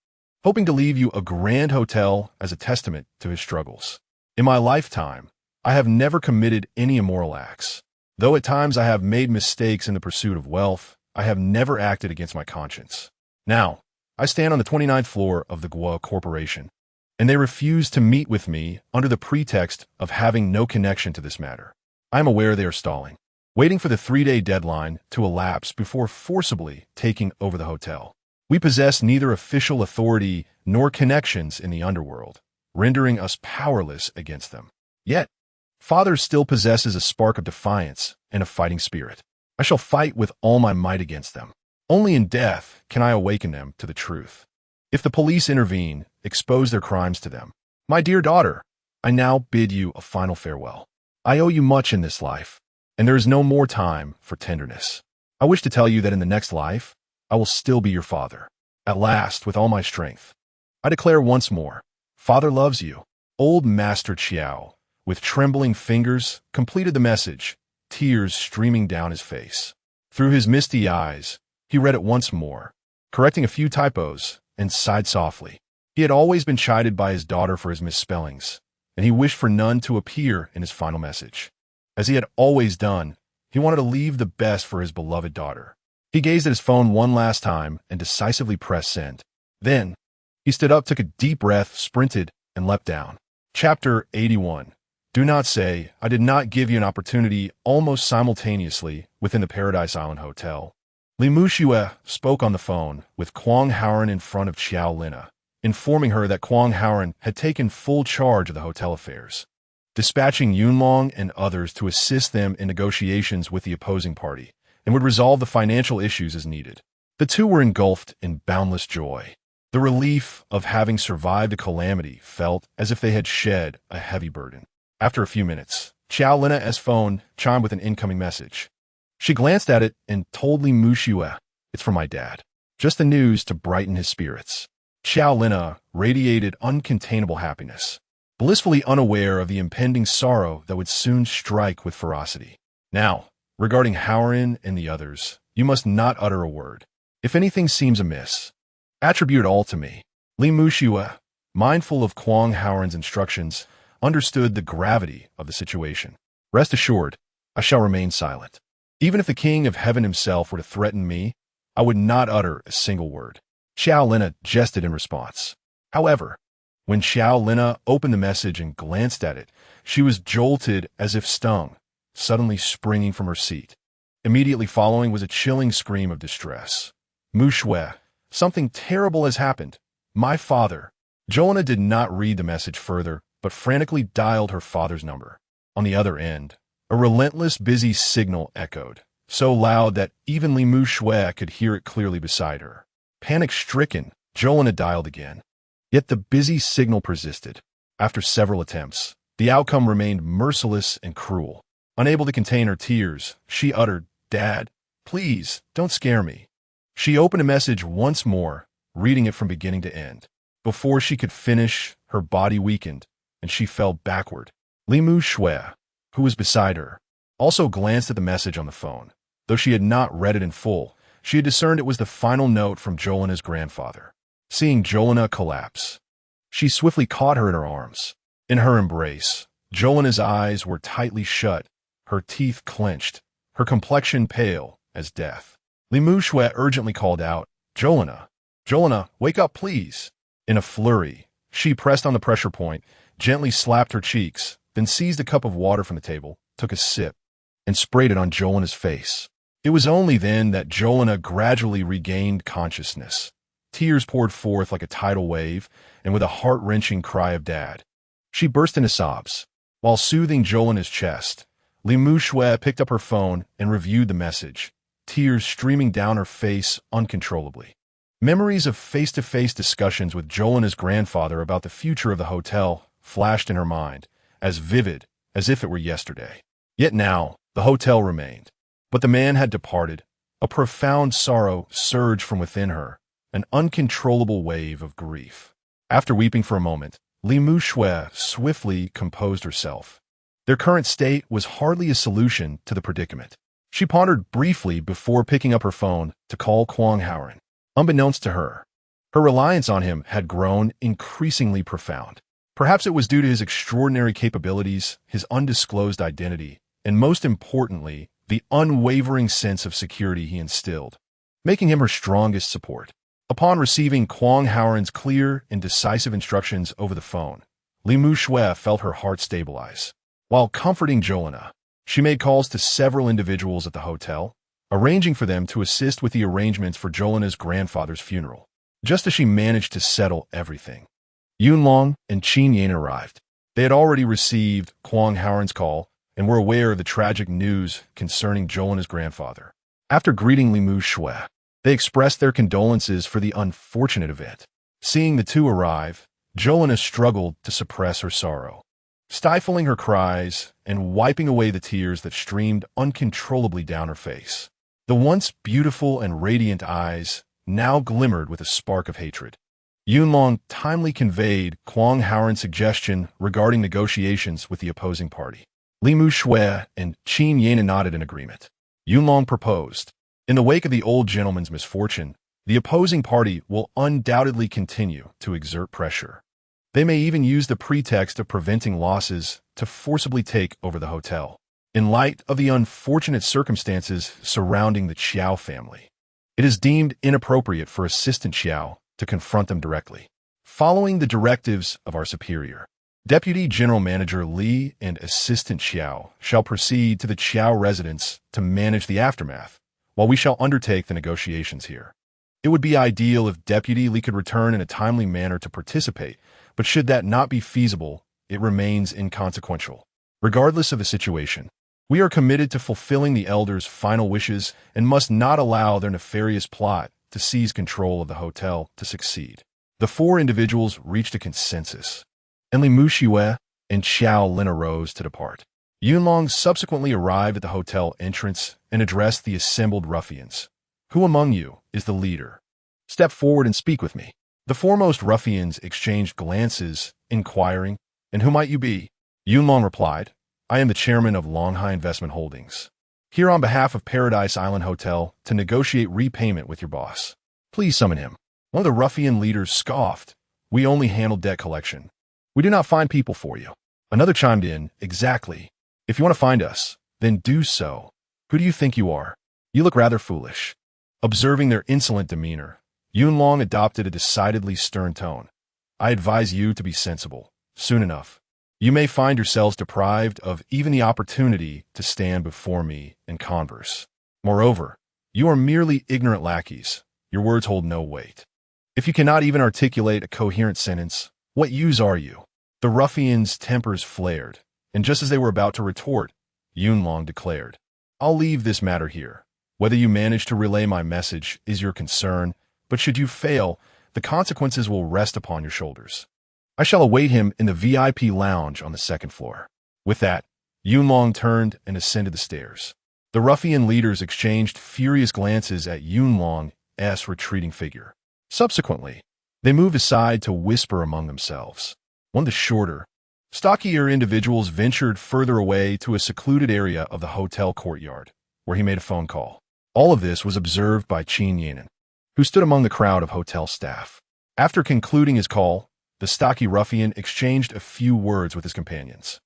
hoping to leave you a grand hotel as a testament to his struggles. In my lifetime, I have never committed any immoral acts. Though at times I have made mistakes in the pursuit of wealth, I have never acted against my conscience. Now, I stand on the 29th floor of the Guo Corporation, and they refuse to meet with me under the pretext of having no connection to this matter. I am aware they are stalling, waiting for the 3-day deadline to elapse before forcibly taking over the hotel. We possess neither official authority nor connections in the underworld, rendering us powerless against them. Yet, Father still possesses a spark of defiance and a fighting spirit. I shall fight with all my might against them. Only in death can I awaken them to the truth. If the police intervene, expose their crimes to them. My dear daughter, I now bid you a final farewell. I owe you much in this life, and there is no more time for tenderness. I wish to tell you that in the next life, I will still be your father. At last, with all my strength, I declare once more, Father loves you. Old Master Chiao, with trembling fingers, completed the message, tears streaming down his face. Through his misty eyes, he read it once more, correcting a few typos, and sighed softly. He had always been chided by his daughter for his misspellings, and he wished for none to appear in his final message. As he had always done, he wanted to leave the best for his beloved daughter. He gazed at his phone one last time and decisively pressed send. Then, he stood up, took a deep breath, sprinted, and leapt down. Chapter 81. Do not say, I did not give you an opportunity. Almost simultaneously, within the Paradise Island Hotel, Li Muxue spoke on the phone with Kwang Haoran in front of Xiao Lina, informing her that Kwang Haoran had taken full charge of the hotel affairs, dispatching Yunlong and others to assist them in negotiations with the opposing party, and would resolve the financial issues as needed. The two were engulfed in boundless joy. The relief of having survived a calamity felt as if they had shed a heavy burden. After a few minutes, Xiao Lina's phone chimed with an incoming message. She glanced at it and told Li Muxue, "It's from my dad." Just the news to brighten his spirits. Xiao Lina radiated uncontainable happiness, blissfully unaware of the impending sorrow that would soon strike with ferocity. Now, regarding Haoran and the others, you must not utter a word. If anything seems amiss, attribute it all to me. Li Muxue, mindful of Kwang Haoran's instructions, understood the gravity of the situation. Rest assured, I shall remain silent. Even if the King of Heaven himself were to threaten me, I would not utter a single word. Xiao Lina jested in response. However, when Xiao Lina opened the message and glanced at it, she was jolted as if stung, suddenly springing from her seat. Immediately following was a chilling scream of distress. Muxue, something terrible has happened. My father. Jolina did not read the message further, but frantically dialed her father's number. On the other end, a relentless busy signal echoed, so loud that even Li Muxue could hear it clearly beside her. Panic-stricken, Jolina dialed again. Yet the busy signal persisted. After several attempts, the outcome remained merciless and cruel. Unable to contain her tears, she uttered, "Dad, please, don't scare me." She opened a message once more, reading it from beginning to end. Before she could finish, her body weakened, and she fell backward. Li Muxue, who was beside her, also glanced at the message on the phone. Though she had not read it in full, she had discerned it was the final note from Jolina's grandfather. Seeing Jolina collapse, she swiftly caught her in her arms. In her embrace, Jolina's eyes were tightly shut, her teeth clenched, her complexion pale as death. Li Muxue urgently called out, "Jolina! Jolina, wake up, please!" In a flurry, she pressed on the pressure point, gently slapped her cheeks, then seized a cup of water from the table, took a sip, and sprayed it on Jolina's face. It was only then that Jolina gradually regained consciousness. Tears poured forth like a tidal wave, and with a heart-wrenching cry of "Dad," she burst into sobs. While soothing Jolina's chest, Li Muxue picked up her phone and reviewed the message, tears streaming down her face uncontrollably. Memories of face-to-face discussions with Jolina's grandfather about the future of the hotel flashed in her mind, as vivid as if it were yesterday. Yet now, the hotel remained. But the man had departed. A profound sorrow surged from within her, an uncontrollable wave of grief. After weeping for a moment, Li Muxue swiftly composed herself. Their current state was hardly a solution to the predicament. She pondered briefly before picking up her phone to call Kwang Haoran. Unbeknownst to her, her reliance on him had grown increasingly profound. Perhaps it was due to his extraordinary capabilities, his undisclosed identity, and most importantly, the unwavering sense of security he instilled, making him her strongest support. Upon receiving Kwang Haoran's clear and decisive instructions over the phone, Li Muxue felt her heart stabilize. While comforting Jolina, she made calls to several individuals at the hotel, arranging for them to assist with the arrangements for Jolina's grandfather's funeral. Just as she managed to settle everything, Yunlong and Qin Yan arrived. They had already received Kwang Haoran's call and were aware of the tragic news concerning Jolina's grandfather. After greeting Li Muxue, they expressed their condolences for the unfortunate event. Seeing the two arrive, Jolina struggled to suppress her sorrow, stifling her cries and wiping away the tears that streamed uncontrollably down her face. The once beautiful and radiant eyes now glimmered with a spark of hatred. Yunlong timely conveyed Kwang Haoran's suggestion regarding negotiations with the opposing party. Li Muxue and Qin Yan nodded in agreement. Yunlong proposed, in the wake of the old gentleman's misfortune, the opposing party will undoubtedly continue to exert pressure. They may even use the pretext of preventing losses to forcibly take over the hotel. In light of the unfortunate circumstances surrounding the Qiao family, It is deemed inappropriate for Assistant Xiao to confront them directly. Following the directives of our superior, Deputy General Manager Li and Assistant Xiao shall proceed to the Xiao residence to manage the aftermath, while we shall undertake the negotiations here. It would be ideal if Deputy Li could return in a timely manner to participate, but should that not be feasible, it remains inconsequential. Regardless of the situation, we are committed to fulfilling the elders' final wishes and must not allow their nefarious plot to seize control of the hotel to succeed. The four individuals reached a consensus. And Li Muxue and Xiao Lin arose to depart. Yunlong subsequently arrived at the hotel entrance and addressed the assembled ruffians. "Who among you is the leader? Step forward and speak with me." The foremost ruffians exchanged glances, inquiring, "And who might you be?" Yunlong replied, "I am the chairman of Longhai Investment Holdings, here on behalf of Paradise Island Hotel to negotiate repayment with your boss. Please summon him." One of the ruffian leaders scoffed, "We only handle debt collection. We do not find people for you." Another chimed in, "Exactly. If you want to find us, then do so. Who do you think you are? You look rather foolish." Observing their insolent demeanor, Yunlong adopted a decidedly stern tone. "I advise you to be sensible. Soon enough, you may find yourselves deprived of even the opportunity to stand before me and converse. Moreover, you are merely ignorant lackeys. Your words hold no weight. If you cannot even articulate a coherent sentence, what use are you?" The ruffians' tempers flared, and just as they were about to retort, Yunlong declared, "I'll leave this matter here. Whether you manage to relay my message is your concern, but should you fail, the consequences will rest upon your shoulders. I shall await him in the VIP lounge on the second floor." With that, Yunlong turned and ascended the stairs. The ruffian leaders exchanged furious glances at Yunlong's retreating figure. Subsequently, they moved aside to whisper among themselves. One of the shorter, stockier individuals ventured further away to a secluded area of the hotel courtyard, where he made a phone call. All of this was observed by Qin Yanan, who stood among the crowd of hotel staff. After concluding his call, the stocky ruffian exchanged a few words with his companions,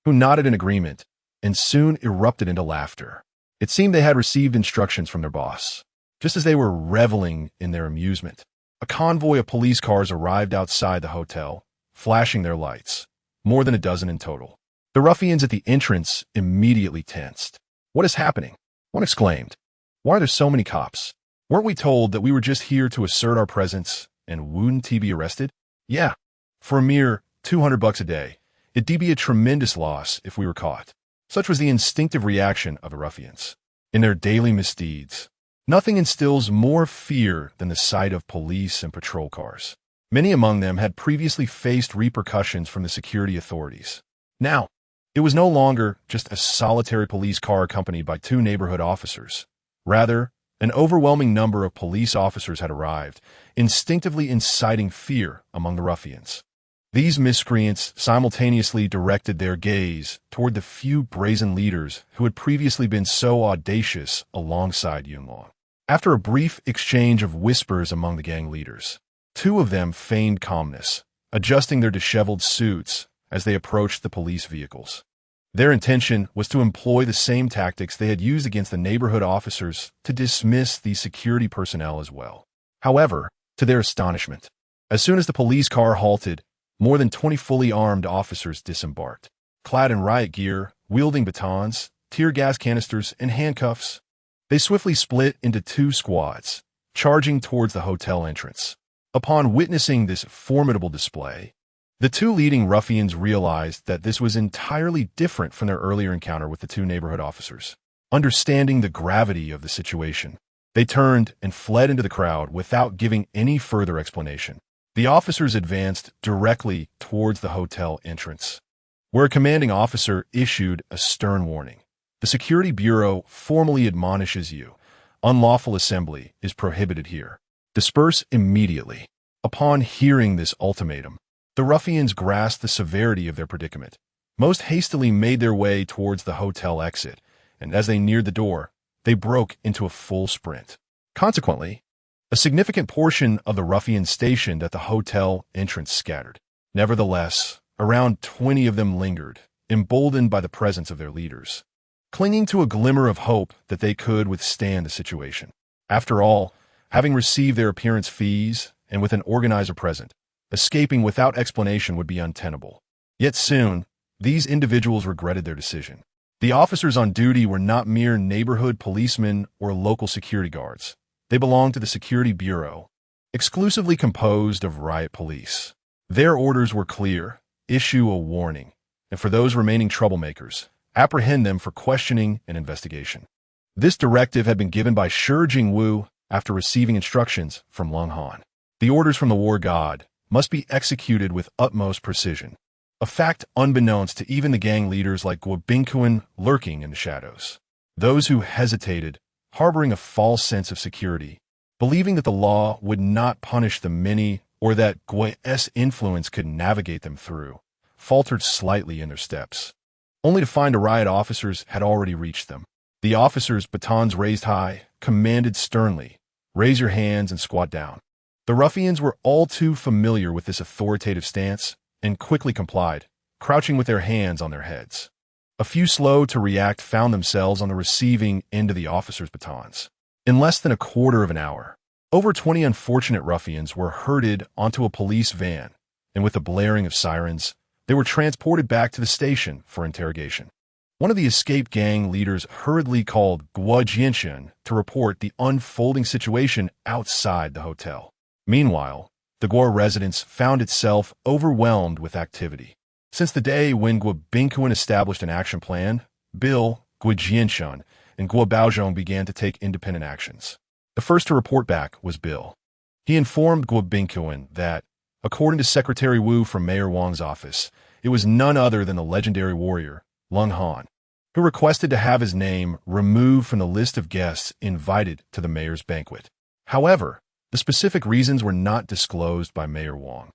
who nodded in agreement and soon erupted into laughter. It seemed they had received instructions from their boss. Just as they were reveling in their amusement, a convoy of police cars arrived outside the hotel, flashing their lights, more than a dozen in total. The ruffians at the entrance immediately tensed. "What is happening?" one exclaimed. "Why are there so many cops? Weren't we told that we were just here to assert our presence and wouldn't he be arrested?" "Yeah, for a mere $200 a day, it'd be a tremendous loss if we were caught." Such was the instinctive reaction of the ruffians. In their daily misdeeds, nothing instills more fear than the sight of police and patrol cars. Many among them had previously faced repercussions from the security authorities. Now, it was no longer just a solitary police car accompanied by two neighborhood officers. Rather, an overwhelming number of police officers had arrived, instinctively inciting fear among the ruffians. These miscreants simultaneously directed their gaze toward the few brazen leaders who had previously been so audacious alongside Yunlong. After a brief exchange of whispers among the gang leaders, two of them feigned calmness, adjusting their disheveled suits as they approached the police vehicles. Their intention was to employ the same tactics they had used against the neighborhood officers to dismiss the security personnel as well. However, to their astonishment, as soon as the police car halted, more than 20 fully armed officers disembarked, clad in riot gear, wielding batons, tear gas canisters, and handcuffs. They swiftly split into two squads, charging towards the hotel entrance. Upon witnessing this formidable display, the two leading ruffians realized that this was entirely different from their earlier encounter with the two neighborhood officers. Understanding the gravity of the situation, they turned and fled into the crowd without giving any further explanation. The officers advanced directly towards the hotel entrance, where a commanding officer issued a stern warning. "The Security Bureau formally admonishes you. Unlawful assembly is prohibited here. Disperse immediately." Upon hearing this ultimatum, the ruffians grasped the severity of their predicament. Most hastily made their way towards the hotel exit, and as they neared the door, they broke into a full sprint. Consequently, a significant portion of the ruffians stationed at the hotel entrance scattered. Nevertheless, around 20 of them lingered, emboldened by the presence of their leaders, clinging to a glimmer of hope that they could withstand the situation. After all, having received their appearance fees and with an organizer present, escaping without explanation would be untenable. Yet soon, these individuals regretted their decision. The officers on duty were not mere neighborhood policemen or local security guards. They belonged to the Security Bureau, exclusively composed of riot police. Their orders were clear: issue a warning, and for those remaining troublemakers, apprehend them for questioning and investigation. This directive had been given by Shi Jingwu after receiving instructions from Lung Han. The orders from the war god must be executed with utmost precision, a fact unbeknownst to even the gang leaders like Guo Bingquan lurking in the shadows. Those who hesitated, harboring a false sense of security, believing that the law would not punish the many or that Guo's influence could navigate them through, faltered slightly in their steps, only to find the riot officers had already reached them. The officers, batons raised high, commanded sternly, "Raise your hands and squat down." The ruffians were all too familiar with this authoritative stance and quickly complied, crouching with their hands on their heads. A few slow to react found themselves on the receiving end of the officers' batons. In less than a quarter of an hour, over 20 unfortunate ruffians were herded onto a police van, and with the blaring of sirens, they were transported back to the station for interrogation. One of the escaped gang leaders hurriedly called Guo Jianshan to report the unfolding situation outside the hotel. Meanwhile, the Guo residence found itself overwhelmed with activity. Since the day when Guo Bingquan established an action plan, Bill, Guo Jianshan, and Guo Baozhong began to take independent actions. The first to report back was Bill. He informed Guo Bingquan that, according to Secretary Wu from Mayor Wang's office, it was none other than the legendary warrior, Lung Han, who requested to have his name removed from the list of guests invited to the mayor's banquet. However, the specific reasons were not disclosed by Mayor Wang,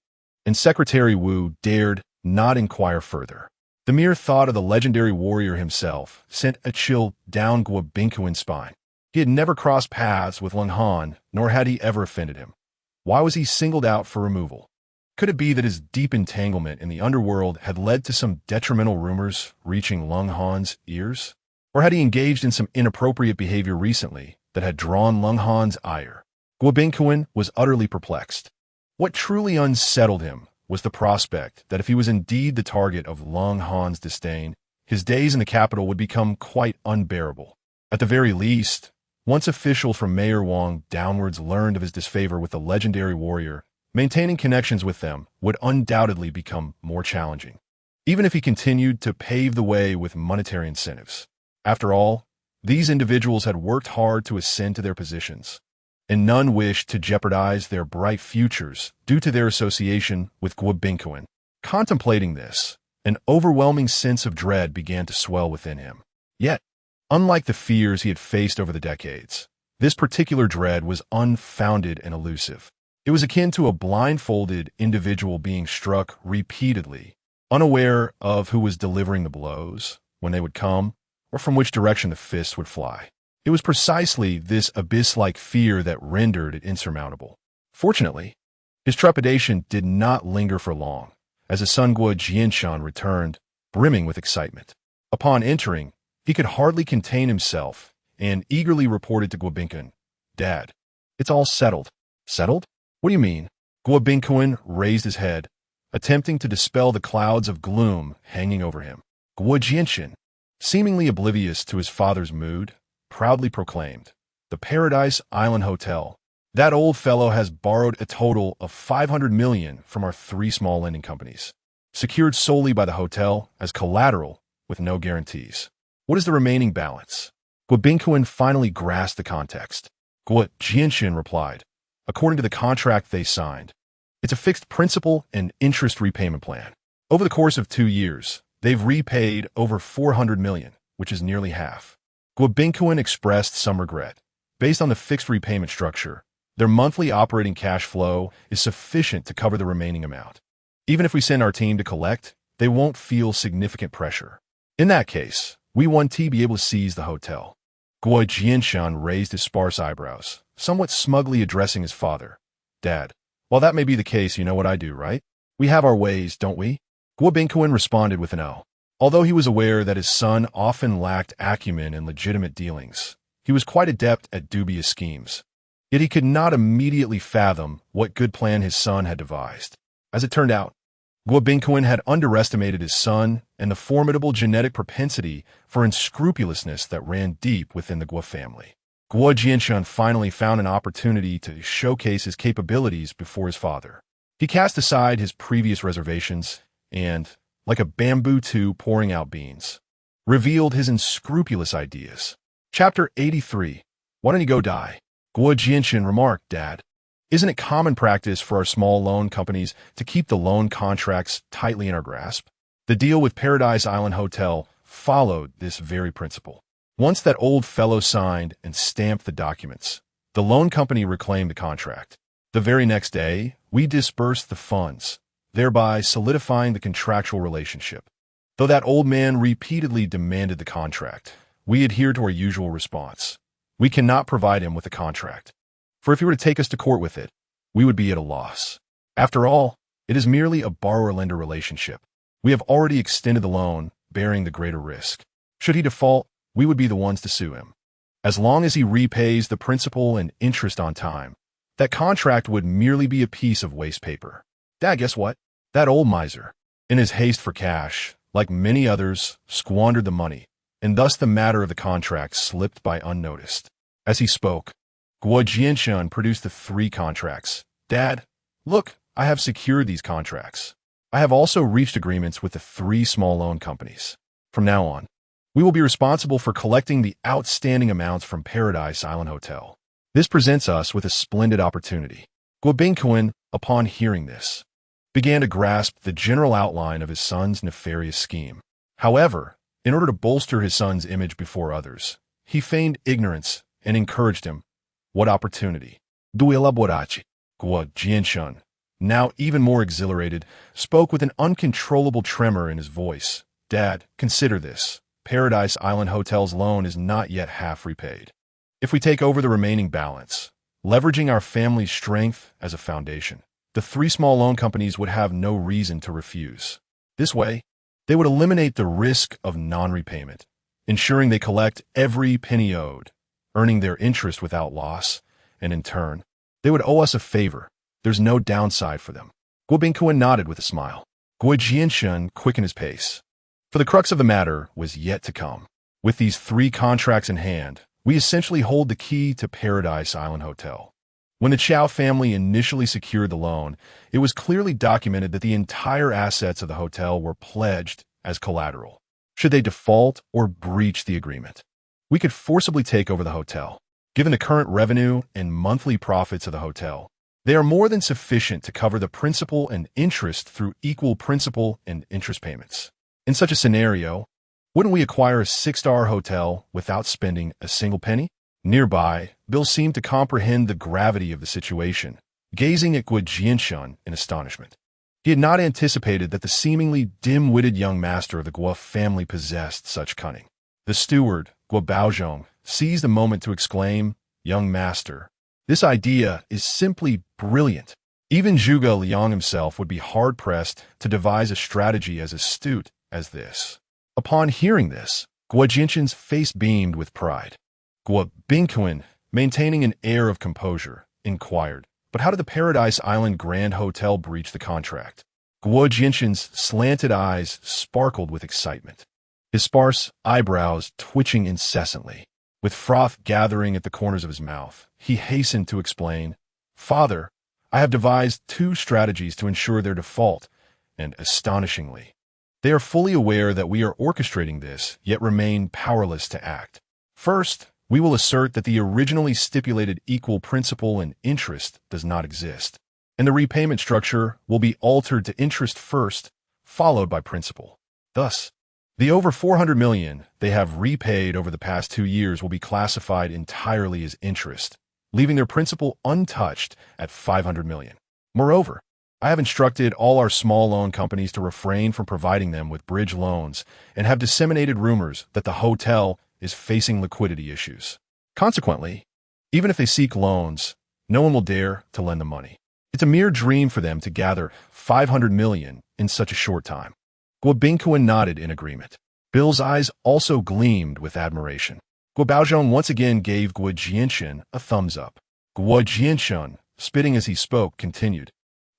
and Secretary Wu dared not inquire further. The mere thought of the legendary warrior himself sent a chill down Guo Bingquan's spine. He had never crossed paths with Lung Han, nor had he ever offended him. Why was he singled out for removal? Could it be that his deep entanglement in the underworld had led to some detrimental rumors reaching Lung Han's ears? Or had he engaged in some inappropriate behavior recently that had drawn Lung Han's ire? Guo Bingquan was utterly perplexed. What truly unsettled him was the prospect that if he was indeed the target of Lung Han's disdain, his days in the capital would become quite unbearable. At the very least, once officials from Mayor Wang downwards learned of his disfavor with the legendary warrior, maintaining connections with them would undoubtedly become more challenging, even if he continued to pave the way with monetary incentives. After all, these individuals had worked hard to ascend to their positions, and none wished to jeopardize their bright futures due to their association with Guo Bingquan. Contemplating this, an overwhelming sense of dread began to swell within him. Yet, unlike the fears he had faced over the decades, this particular dread was unfounded and elusive. It was akin to a blindfolded individual being struck repeatedly, unaware of who was delivering the blows, when they would come, or from which direction the fists would fly. It was precisely this abyss-like fear that rendered it insurmountable. Fortunately, his trepidation did not linger for long, as his son Guo Jianshan returned, brimming with excitement. Upon entering, he could hardly contain himself and eagerly reported to Guo Bingquan, "Dad, it's all settled." "Settled? What do you mean?" Guo Bingquan raised his head, attempting to dispel the clouds of gloom hanging over him. Guo Jianshan, seemingly oblivious to his father's mood, proudly proclaimed, "The Paradise Island Hotel. That old fellow has borrowed a total of 500 million from our 3 small lending companies, secured solely by the hotel as collateral with no guarantees. What is the remaining balance?" Guo Bingquan finally grasped the context. Guo Jianshan replied, "According to the contract they signed, it's a fixed principal and interest repayment plan. Over the course of 2 years, they've repaid over 400 million, which is nearly half." Guo Bingquan expressed some regret. Based on the fixed repayment structure, their monthly operating cash flow is sufficient to cover the remaining amount. Even if we send our team to collect, they won't feel significant pressure. In that case, we want to be able to seize the hotel. Guo Jianshan raised his sparse eyebrows, somewhat smugly addressing his father. "Dad, while that may be the case, you know what I do, right? We have our ways, don't we?" Guo Bingquan responded with an "O." Although he was aware that his son often lacked acumen in legitimate dealings, He was quite adept at dubious schemes. Yet he could not immediately fathom what good plan his son had devised. As it turned out, Guo Bingquin had underestimated his son and the formidable genetic propensity for unscrupulousness that ran deep within the Guo family. Guo Jianshun finally found an opportunity to showcase his capabilities before his father. He cast aside his previous reservations and, like a bamboo tube pouring out beans, revealed his unscrupulous ideas. Chapter 83. Why don't you go die? Guo Jianshun remarked, Dad, isn't it common practice for our small loan companies to keep the loan contracts tightly in our grasp? The deal with Paradise Island Hotel followed this very principle. Once that old fellow signed and stamped the documents, the loan company reclaimed the contract. The very next day, we disbursed the funds, thereby solidifying the contractual relationship. Though that old man repeatedly demanded the contract, we adhered to our usual response. We cannot provide him with a contract, for if he were to take us to court with it, we would be at a loss. After all, it is merely a borrower-lender relationship. We have already extended the loan, bearing the greater risk. Should he default, we would be the ones to sue him. As long as he repays the principal and interest on time, that contract would merely be a piece of waste paper. Dad, guess what? That old miser, in his haste for cash, like many others, squandered the money, and thus the matter of the contract slipped by unnoticed. As he spoke, Guo Jianshun produced the 3 contracts. Dad, look, I have secured these contracts. I have also reached agreements with the 3 small loan companies. From now on, we will be responsible for collecting the outstanding amounts from Paradise Island Hotel. This presents us with a splendid opportunity. Guo Bingquin, upon hearing this, began to grasp the general outline of his son's nefarious scheme. However, in order to bolster his son's image before others, he feigned ignorance and encouraged him. What opportunity? Guo Jianshun, now even more exhilarated, spoke with an uncontrollable tremor in his voice. Dad, consider this. Paradise Island Hotel's loan is not yet half repaid. If we take over the remaining balance, leveraging our family's strength as a foundation, the 3 small loan companies would have no reason to refuse. This way, they would eliminate the risk of non-repayment, ensuring they collect every penny owed, earning their interest without loss, and in turn, they would owe us a favor. There's no downside for them. Guo Bingquin nodded with a smile. Guo Jianshun quickened his pace. For the crux of the matter was yet to come. With these 3 contracts in hand, we essentially hold the key to Paradise Island Hotel. When the Chow family initially secured the loan, it was clearly documented that the entire assets of the hotel were pledged as collateral. Should they default or breach the agreement, we could forcibly take over the hotel. Given the current revenue and monthly profits of the hotel, they are more than sufficient to cover the principal and interest through equal principal and interest payments. In such a scenario, wouldn't we acquire a 6-star hotel without spending a single penny? Nearby, Bill seemed to comprehend the gravity of the situation, gazing at Guo Jianshun in astonishment. He had not anticipated that the seemingly dim-witted young master of the Guo family possessed such cunning. The steward, Guo Baozhong, seized the moment to exclaim, Young master, this idea is simply brilliant. Even Zhuge Liang himself would be hard-pressed to devise a strategy as astute as this. Upon hearing this, Guo Jianshun's face beamed with pride. Guo Bingquin, maintaining an air of composure, inquired, but how did the Paradise Island Grand Hotel breach the contract? Guo Jianshun's slanted eyes sparkled with excitement, his sparse eyebrows twitching incessantly. With froth gathering at the corners of his mouth, he hastened to explain, Father, I have devised 2 strategies to ensure their default, and astonishingly, they are fully aware that we are orchestrating this, yet remain powerless to act. First, we will assert that the originally stipulated equal principal and interest does not exist, and the repayment structure will be altered to interest first, followed by principal. Thus, the over 400 million they have repaid over the past 2 years will be classified entirely as interest, leaving their principal untouched at 500 million. Moreover, I have instructed all our small loan companies to refrain from providing them with bridge loans and have disseminated rumors that the hotel is facing liquidity issues. Consequently, even if they seek loans, no one will dare to lend them money. It's a mere dream for them to gather 500 million in such a short time. Guo Bingquin nodded in agreement. Bill's eyes also gleamed with admiration. Guo Guo Baozhong once again gave Guo Jianxun a thumbs up. Guo Jianxun, spitting as he spoke, continued.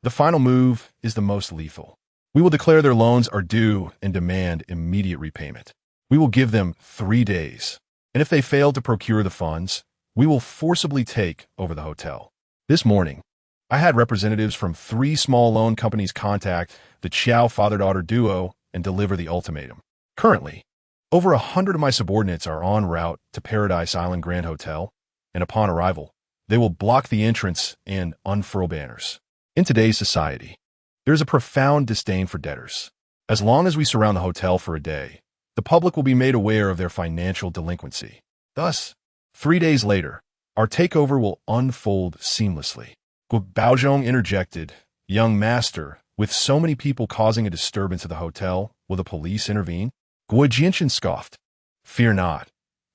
The final move is the most lethal. We will declare their loans are due and demand immediate repayment. We will give them 3 days. And if they fail to procure the funds, we will forcibly take over the hotel. This morning, I had representatives from 3 small loan companies contact the Chow father-daughter duo and deliver the ultimatum. Currently, over 100 of my subordinates are en route to Paradise Island Grand Hotel, and upon arrival, they will block the entrance and unfurl banners. In today's society, there is a profound disdain for debtors. As long as we surround the hotel for a day, the public will be made aware of their financial delinquency. Thus, 3 days later, our takeover will unfold seamlessly. Guo Baozhong interjected, Young master, with so many people causing a disturbance at the hotel, will the police intervene? Guo Jianxun scoffed. Fear not.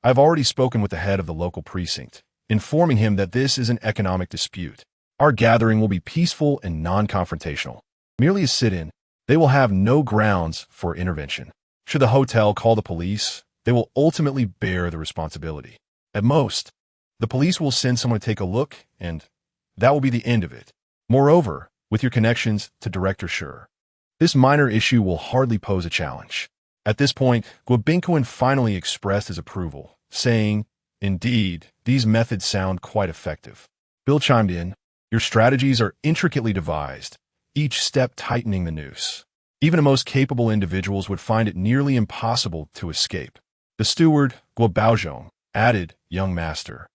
I have already spoken with the head of the local precinct, informing him that this is an economic dispute. Our gathering will be peaceful and non-confrontational. Merely a sit-in, they will have no grounds for intervention. Should the hotel call the police, they will ultimately bear the responsibility. At most, the police will send someone to take a look, and that will be the end of it. Moreover, with your connections to Director Sure, this minor issue will hardly pose a challenge. At this point, Guo Bingquan finally expressed his approval, saying, Indeed, these methods sound quite effective. Bill chimed in, Your strategies are intricately devised, each step tightening the noose. Even the most capable individuals would find it nearly impossible to escape. The steward, Guo Baozhong, added, Young master,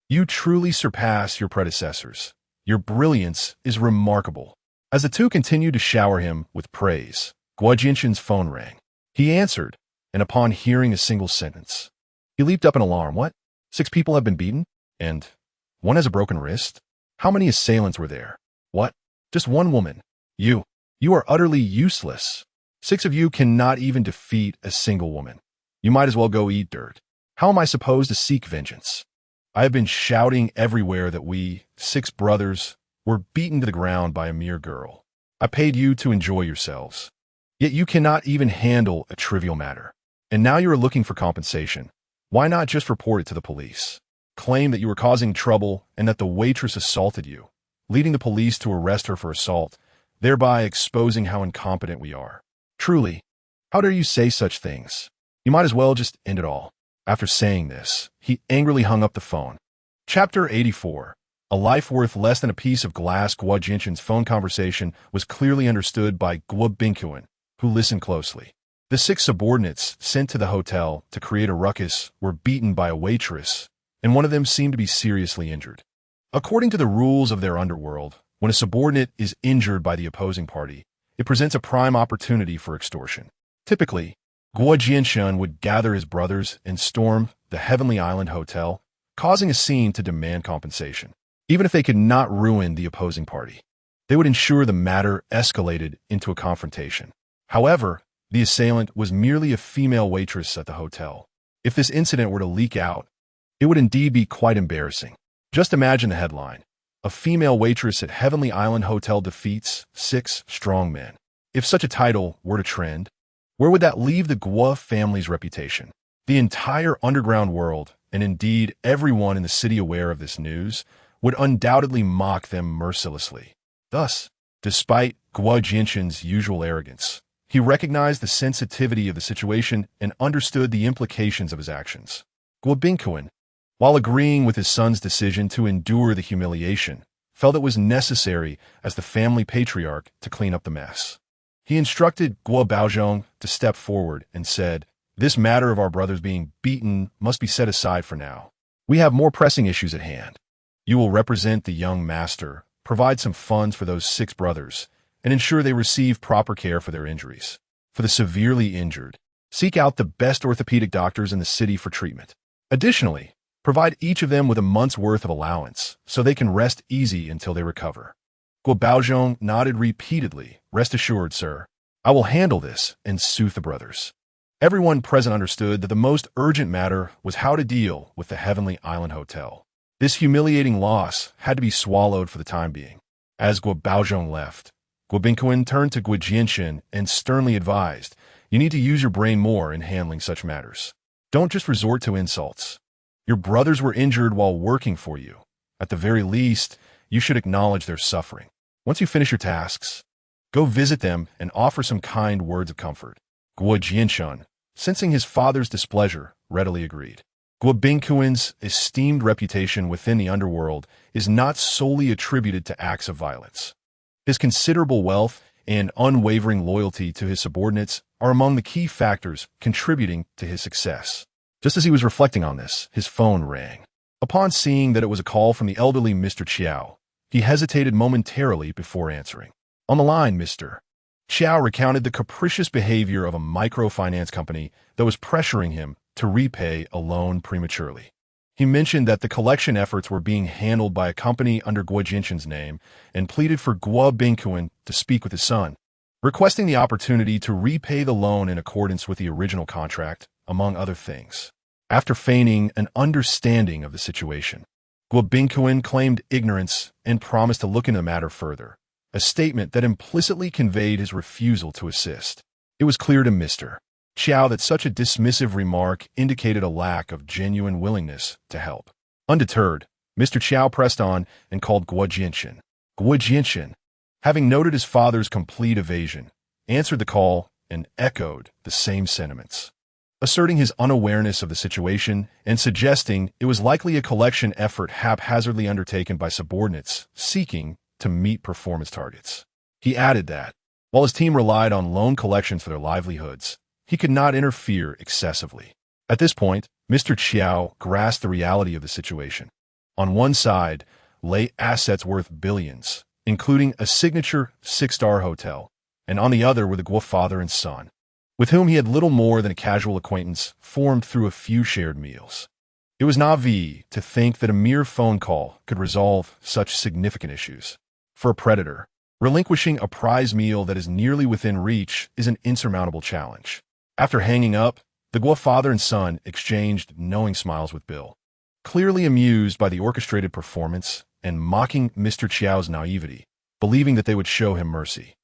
you truly surpass your predecessors. Your brilliance is remarkable. As the two continued to shower him with praise, Guo Jianxun's phone rang. He answered, and upon hearing a single sentence, he leaped up in alarm. What? 6 people have been beaten? And 1 has a broken wrist? How many assailants were there? What? Just 1 woman. You are utterly useless. 6 of you cannot even defeat a single woman. You might as well go eat dirt. How am I supposed to seek vengeance? I have been shouting everywhere that we, 6 brothers, were beaten to the ground by a mere girl. I paid you to enjoy yourselves. Yet you cannot even handle a trivial matter. And now you are looking for compensation. Why not just report it to the police? Claim that you were causing trouble and that the waitress assaulted you, leading the police to arrest her for assault, thereby exposing how incompetent we are. Truly, how dare you say such things? You might as well just end it all. After saying this, he angrily hung up the phone. Chapter 84. A life worth less than a piece of glass. Guo Jianxun's phone conversation was clearly understood by Guo Bingquan, who listened closely. The 6 subordinates sent to the hotel to create a ruckus were beaten by a waitress, and one of them seemed to be seriously injured. According to the rules of their underworld, when a subordinate is injured by the opposing party, it presents a prime opportunity for extortion. Typically, Guo Jianxun would gather his brothers and storm the Heavenly Island Hotel, causing a scene to demand compensation. Even if they could not ruin the opposing party, they would ensure the matter escalated into a confrontation. However, the assailant was merely a female waitress at the hotel. If this incident were to leak out, it would indeed be quite embarrassing. Just imagine the headline. A female waitress at Heavenly Island Hotel defeats 6 strong men. If such a title were to trend, where would that leave the Guo family's reputation? The entire underground world, and indeed everyone in the city aware of this news, would undoubtedly mock them mercilessly. Thus, despite Guo Jianxun's usual arrogance, he recognized the sensitivity of the situation and understood the implications of his actions. Guo Bingquan, while agreeing with his son's decision to endure the humiliation, felt it was necessary as the family patriarch to clean up the mess. He instructed Guo Baozhong to step forward and said, This matter of our brothers being beaten must be set aside for now. We have more pressing issues at hand. You will represent the young master, provide some funds for those 6 brothers, and ensure they receive proper care for their injuries. For the severely injured, seek out the best orthopedic doctors in the city for treatment. Additionally, provide each of them with a month's worth of allowance so they can rest easy until they recover. Guo Baozhong nodded repeatedly. Rest assured, sir, I will handle this and soothe the brothers. Everyone present understood that the most urgent matter was how to deal with the Heavenly Island Hotel. This humiliating loss had to be swallowed for the time being. As Guo Baozhong left, Guo Bingquan turned to Guo Jianxun and sternly advised, You need to use your brain more in handling such matters. Don't just resort to insults. Your brothers were injured while working for you. At the very least, you should acknowledge their suffering. Once you finish your tasks, go visit them and offer some kind words of comfort. Guo Jianshun, sensing his father's displeasure, readily agreed. Guo Bingquin's esteemed reputation within the underworld is not solely attributed to acts of violence. His considerable wealth and unwavering loyalty to his subordinates are among the key factors contributing to his success. Just as he was reflecting on this, his phone rang. Upon seeing that it was a call from the elderly Mr. Chiao, he hesitated momentarily before answering. On the line, Mr. Chiao recounted the capricious behavior of a microfinance company that was pressuring him to repay a loan prematurely. He mentioned that the collection efforts were being handled by a company under Guo Jinshin's name and pleaded for Guo Bingquin to speak with his son, requesting the opportunity to repay the loan in accordance with the original contract, among other things. After feigning an understanding of the situation, Guo Bingquin claimed ignorance and promised to look into the matter further, a statement that implicitly conveyed his refusal to assist. It was clear to Mr. Chiao that such a dismissive remark indicated a lack of genuine willingness to help. Undeterred, Mr. Chiao pressed on and called Guo Jianshin. Guo Jianshin, having noted his father's complete evasion, answered the call and echoed the same sentiments, asserting his unawareness of the situation and suggesting it was likely a collection effort haphazardly undertaken by subordinates seeking to meet performance targets. He added that, while his team relied on loan collections for their livelihoods, he could not interfere excessively. At this point, Mr. Chiao grasped the reality of the situation. On one side lay assets worth billions, including a signature six-star hotel, and on the other were the Guo father and son, with whom he had little more than a casual acquaintance formed through a few shared meals. It was naive to think that a mere phone call could resolve such significant issues. For a predator, relinquishing a prize meal that is nearly within reach is an insurmountable challenge. After hanging up, the Guo father and son exchanged knowing smiles with Bill, clearly amused by the orchestrated performance and mocking Mr. Chiao's naivety, believing that they would show him mercy.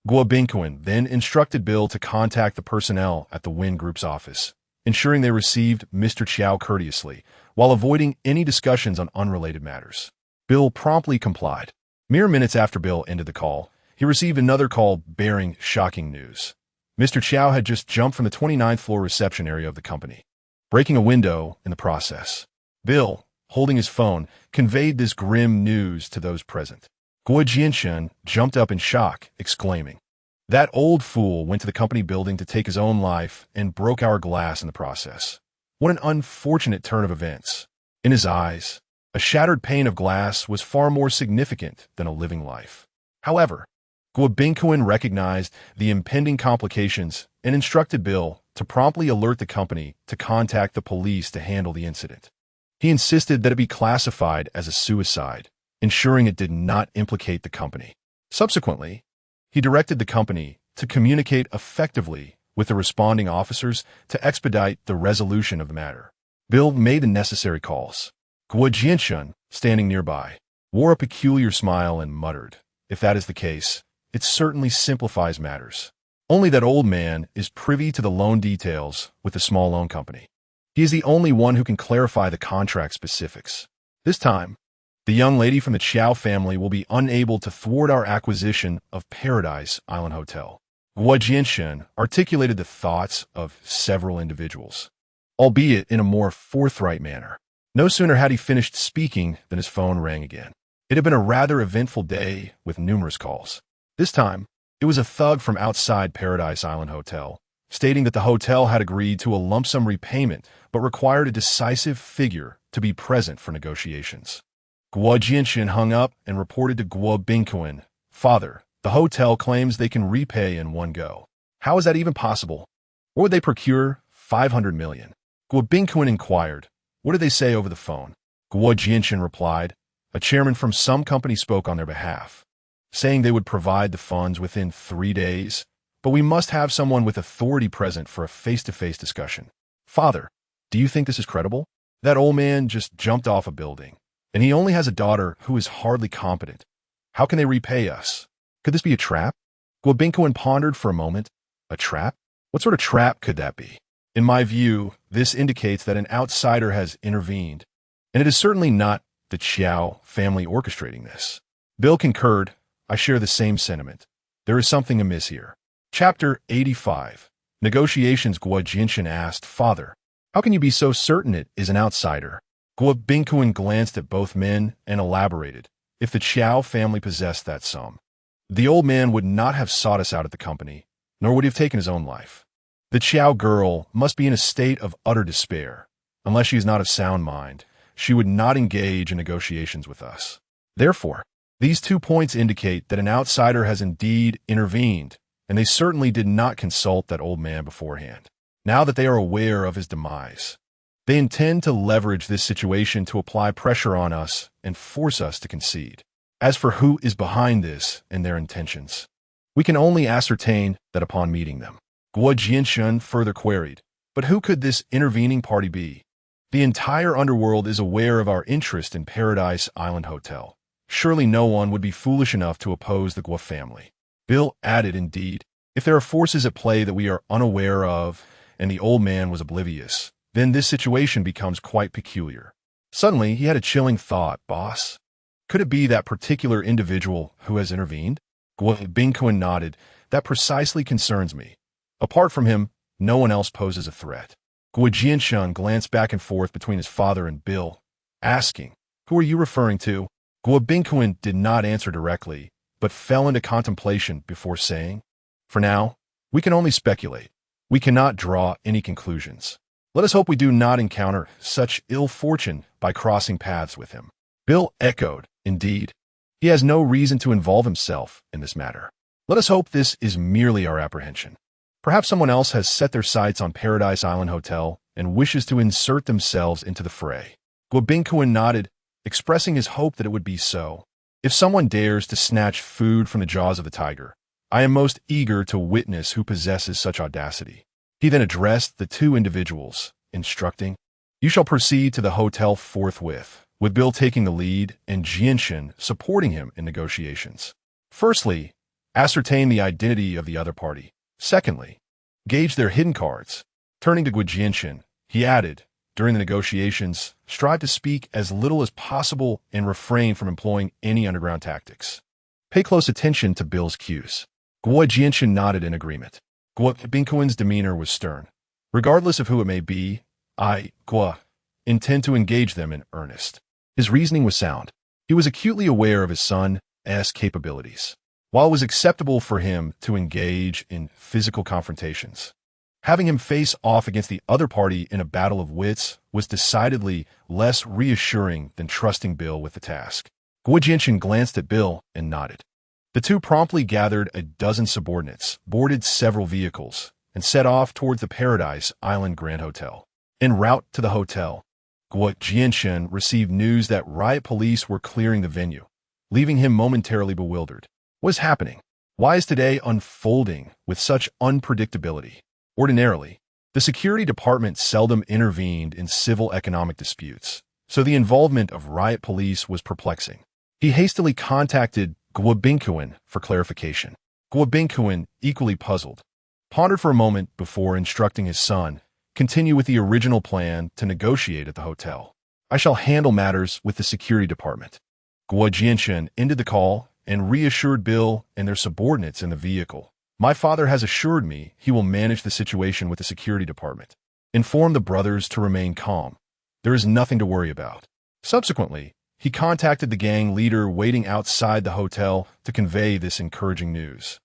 Guo Bingquin then instructed Bill to contact the personnel at the Win Group's office, ensuring they received Mr. Chiao courteously, while avoiding any discussions on unrelated matters. Bill promptly complied. Mere minutes after Bill ended the call, he received another call bearing shocking news. Mr. Chiao had just jumped from the 29th floor reception area of the company, breaking a window in the process. Bill, holding his phone, conveyed this grim news to those present. Guo Jianshin jumped up in shock, exclaiming, "That old fool went to the company building to take his own life and broke our glass in the process. What an unfortunate turn of events." In his eyes, a shattered pane of glass was far more significant than a living life. However, Guo Bingquin recognized the impending complications and instructed Bill to promptly alert the company to contact the police to handle the incident. He insisted that it be classified as a suicide, ensuring it did not implicate the company. Subsequently, he directed the company to communicate effectively with the responding officers to expedite the resolution of the matter. Bill made the necessary calls. Guo Jianshun, standing nearby, wore a peculiar smile and muttered, "If that is the case, it certainly simplifies matters. Only that old man is privy to the loan details with the small loan company. He is the only one who can clarify the contract specifics. This time, the young lady from the Chiao family will be unable to thwart our acquisition of Paradise Island Hotel." Guo Jianshin articulated the thoughts of several individuals, albeit in a more forthright manner. No sooner had he finished speaking than his phone rang again. It had been a rather eventful day with numerous calls. This time, it was a thug from outside Paradise Island Hotel, stating that the hotel had agreed to a lump sum repayment but required a decisive figure to be present for negotiations. Guo Jianshin hung up and reported to Guo Bingquin, "Father, the hotel claims they can repay in one go. How is that even possible? Or would they procure 500 million? Guo Bingquin inquired, "What did they say over the phone?" Guo Jianshin replied, "A chairman from some company spoke on their behalf, saying they would provide the funds within 3 days, but we must have someone with authority present for a face-to-face discussion." "Father, do you think this is credible? That old man just jumped off a building, and he only has a daughter who is hardly competent. How can they repay us? Could this be a trap?" Guo Bingquin pondered for a moment. A trap? What sort of trap could that be? In my view, this indicates that an outsider has intervened, and it is certainly not the Chiao family orchestrating this. Bill concurred. I share the same sentiment. There is something amiss here. Chapter 85. Negotiations. Guo Jinshan asked, Father, how can you be so certain it is an outsider? Guo Bingkuan glanced at both men and elaborated. If the Chiao family possessed that sum, the old man would not have sought us out at the company, nor would he have taken his own life. The Chiao girl must be in a state of utter despair. Unless she is not of sound mind, she would not engage in negotiations with us. Therefore, these 2 points indicate that an outsider has indeed intervened, and they certainly did not consult that old man beforehand. Now that they are aware of his demise, they intend to leverage this situation to apply pressure on us and force us to concede. As for who is behind this and their intentions, we can only ascertain that upon meeting them. Guo Jinshan further queried, but who could this intervening party be? The entire underworld is aware of our interest in Paradise Island Hotel. Surely no one would be foolish enough to oppose the Guo family. Bill added, indeed, if there are forces at play that we are unaware of, and the old man was oblivious, then this situation becomes quite peculiar. Suddenly, he had a chilling thought. Boss, could it be that particular individual who has intervened? Guo Bingkuan nodded. That precisely concerns me. Apart from him, no one else poses a threat. Guo Jinshan glanced back and forth between his father and Bill, asking, who are you referring to? Guo Bingkuan did not answer directly, but fell into contemplation before saying, for now, we can only speculate. We cannot draw any conclusions. Let us hope we do not encounter such ill fortune by crossing paths with him. Bill echoed, indeed. He has no reason to involve himself in this matter. Let us hope this is merely our apprehension. Perhaps someone else has set their sights on Paradise Island Hotel and wishes to insert themselves into the fray. Guo Bingkuan nodded, expressing his hope that it would be so. If someone dares to snatch food from the jaws of the tiger, I am most eager to witness who possesses such audacity. He then addressed the 2 individuals, instructing, you shall proceed to the hotel forthwith, with Bill taking the lead and Jinshan supporting him in negotiations. Firstly, ascertain the identity of the other party. Secondly, gauge their hidden cards. Turning to Guo Jinshan, he added, during the negotiations, strive to speak as little as possible and refrain from employing any underground tactics. Pay close attention to Bill's cues. Guo Jinshan nodded in agreement. Guo Bingkuan's demeanor was stern. Regardless of who it may be, I, Guo, intend to engage them in earnest. His reasoning was sound. He was acutely aware of his son's capabilities. While it was acceptable for him to engage in physical confrontations, having him face off against the other party in a battle of wits was decidedly less reassuring than trusting Bill with the task. Guo Jinshan glanced at Bill and nodded. The 2 promptly gathered a dozen subordinates, boarded several vehicles, and set off towards the Paradise Island Grand Hotel. En route to the hotel, Guo Jinshan received news that riot police were clearing the venue, leaving him momentarily bewildered. What is happening? Why is today unfolding with such unpredictability? Ordinarily, the security department seldom intervened in civil economic disputes, so the involvement of riot police was perplexing. He hastily contacted Guo Bingkuan for clarification. Guo Bingkuan, equally puzzled, pondered for a moment before instructing his son, continue with the original plan to negotiate at the hotel. I shall handle matters with the security department. Guo Jinshan ended the call and reassured Bill and their subordinates in the vehicle. My father has assured me he will manage the situation with the security department. Inform the brothers to remain calm. There is nothing to worry about. Subsequently, he contacted the gang leader waiting outside the hotel to convey this encouraging news.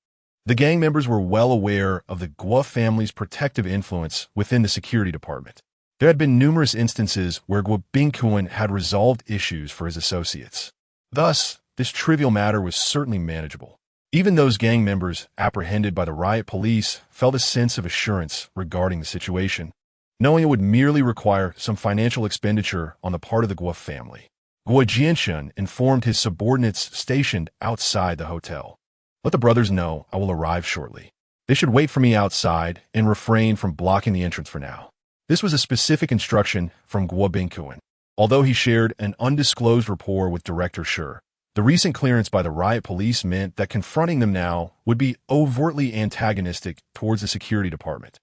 The gang members were well aware of the Guo family's protective influence within the security department. There had been numerous instances where Guo Bingkuan had resolved issues for his associates. Thus, this trivial matter was certainly manageable. Even those gang members apprehended by the riot police felt a sense of assurance regarding the situation, knowing it would merely require some financial expenditure on the part of the Guo family. Guo Jinshan informed his subordinates stationed outside the hotel. Let the brothers know I will arrive shortly. They should wait for me outside and refrain from blocking the entrance for now. This was a specific instruction from Guo Bingkuan. Although he shared an undisclosed rapport with Director Shi, the recent clearance by the riot police meant that confronting them now would be overtly antagonistic towards the security department.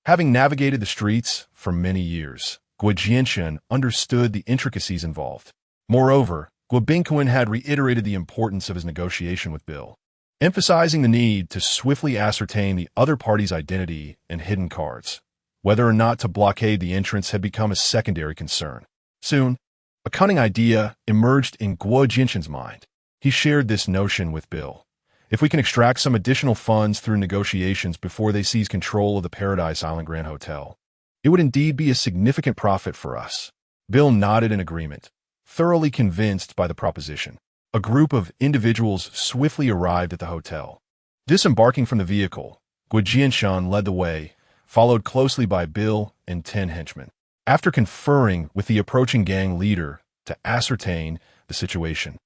Having navigated the streets for many years, Guo Jianxun understood the intricacies involved. Moreover, Guo Bingquan had reiterated the importance of his negotiation with Bill, emphasizing the need to swiftly ascertain the other party's identity and hidden cards. Whether or not to blockade the entrance had become a secondary concern. Soon, a cunning idea emerged in Guo Jianxun's mind. He shared this notion with Bill. If we can extract some additional funds through negotiations before they seize control of the Paradise Island Grand Hotel, it would indeed be a significant profit for us. Bill nodded in agreement, thoroughly convinced by the proposition. A group of individuals swiftly arrived at the hotel. Disembarking from the vehicle, Guo Jianxun led the way, followed closely by Bill and 10 henchmen. After conferring with the approaching gang leader to ascertain the situation,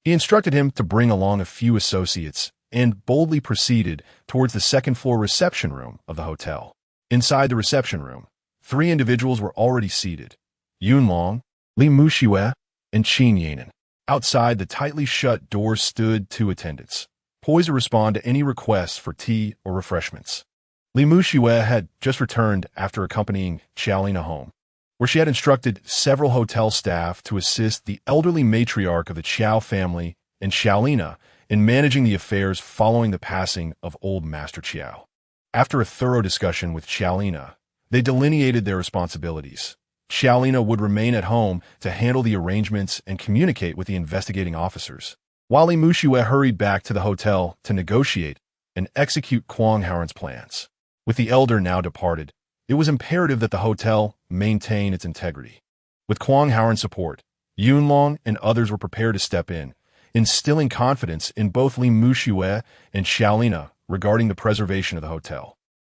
he instructed him to bring along a few associates and boldly proceeded towards the second-floor reception room of the hotel. Inside the reception room, 3 individuals were already seated: Yunlong, Li Muxue, and Qin Yanan. Outside the tightly shut doors stood 2 attendants, poised to respond to any requests for tea or refreshments. Li Muxue had just returned after accompanying Xiaolina home, where she had instructed several hotel staff to assist the elderly matriarch of the Qiao family and Xiaolina in managing the affairs following the passing of old Master Qiao. After a thorough discussion with Xiaolina, they delineated their responsibilities. Xiaolina would remain at home to handle the arrangements and communicate with the investigating officers, while Li Muxue hurried back to the hotel to negotiate and execute Kwang Haoren's plans. With the elder now departed, it was imperative that the hotel maintain its integrity. With Kwang Haoren's support, Yunlong and others were prepared to step in, instilling confidence in both Li Muxue and Xiaolina regarding the preservation of the hotel.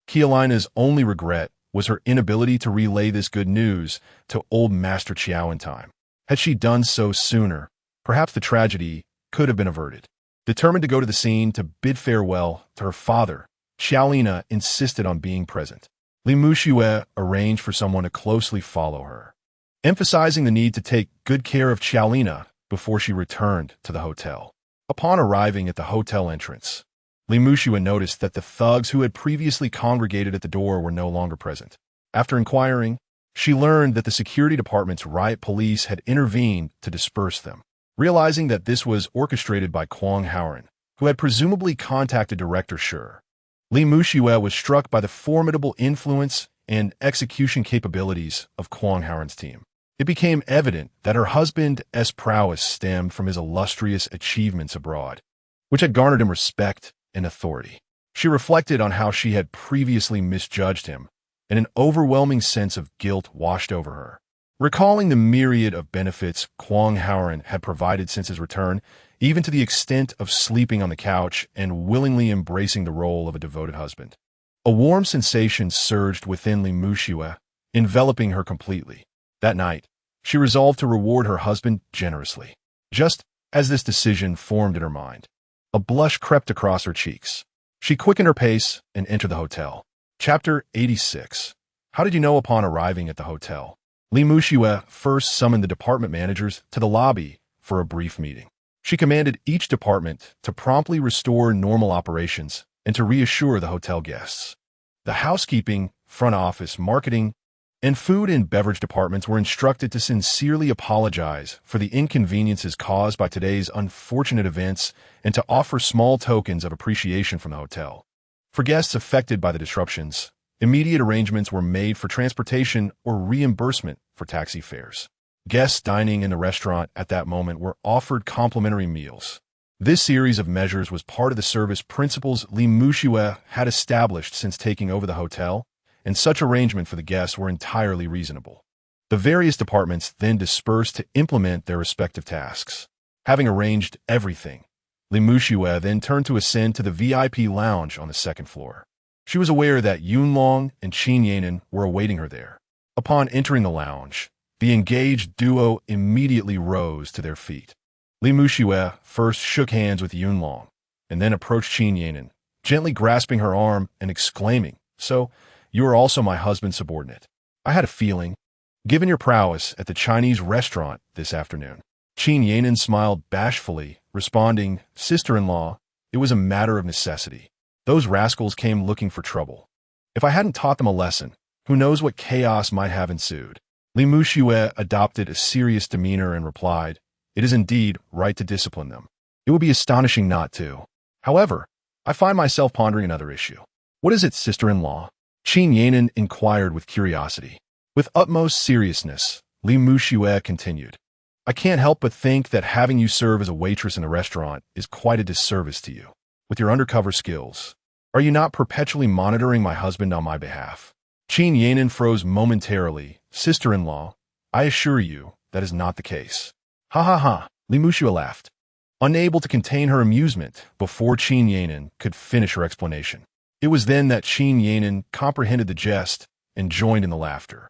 Qialina's only regret was her inability to relay this good news to old Master Qiao in time. Had she done so sooner, perhaps the tragedy could have been averted. Determined to go to the scene to bid farewell to her father, Xiaolina insisted on being present. Li Muxue arranged for someone to closely follow her, emphasizing the need to take good care of Xiaolina before she returned to the hotel. Upon arriving at the hotel entrance, Li Muxue noticed that the thugs who had previously congregated at the door were no longer present. After inquiring, she learned that the security department's riot police had intervened to disperse them. Realizing that this was orchestrated by Kwang Haoren, who had presumably contacted Director Shi, Li Muxue was struck by the formidable influence and execution capabilities of Kwang Haoren's team. It became evident that her husband's prowess stemmed from his illustrious achievements abroad, which had garnered him respect and authority. She reflected on how she had previously misjudged him, and an overwhelming sense of guilt washed over her. Recalling the myriad of benefits Kwang Haoren had provided since his return, even to the extent of sleeping on the couch and willingly embracing the role of a devoted husband, a warm sensation surged within Li Muxue, enveloping her completely. That night, she resolved to reward her husband generously. Just as this decision formed in her mind, a blush crept across her cheeks. She quickened her pace and entered the hotel. Chapter 86. How did you know upon arriving at the hotel? Li Muxue first summoned the department managers to the lobby for a brief meeting. She commanded each department to promptly restore normal operations and to reassure the hotel guests. The housekeeping, front office, marketing, and food and beverage departments were instructed to sincerely apologize for the inconveniences caused by today's unfortunate events and to offer small tokens of appreciation from the hotel. For guests affected by the disruptions, immediate arrangements were made for transportation or reimbursement for taxi fares. Guests dining in the restaurant at that moment were offered complimentary meals. This series of measures was part of the service principles Li Muxue had established since taking over the hotel, and such arrangement for the guests were entirely reasonable. The various departments then dispersed to implement their respective tasks. Having arranged everything, Li Muxue then turned to ascend to the VIP lounge on the second floor. She was aware that Yunlong and Qin Yanan were awaiting her there. Upon entering the lounge, the engaged duo immediately rose to their feet. Li Muxue first shook hands with Yunlong, and then approached Qin Yanan, gently grasping her arm and exclaiming, "So, you are also my husband's subordinate. I had a feeling, given your prowess at the Chinese restaurant this afternoon." Qin Yanan smiled bashfully, responding, "Sister-in-law, it was a matter of necessity. Those rascals came looking for trouble. If I hadn't taught them a lesson, who knows what chaos might have ensued. Li Muxue adopted a serious demeanor and replied, "It is indeed right to discipline them. It would be astonishing not to. However, I find myself pondering another issue." "What is it, sister-in-law?" Qin Yanin inquired with curiosity. With utmost seriousness, Li Muxue continued, "I can't help but think that having you serve as a waitress in a restaurant is quite a disservice to you. With your undercover skills, are you not perpetually monitoring my husband on my behalf?" Qin Yanin froze momentarily. "Sister-in-law, I assure you that is not the case." "Ha ha ha," Li Muxue laughed, unable to contain her amusement before Qin Yanin could finish her explanation. It was then that Qin Yanin comprehended the jest and joined in the laughter.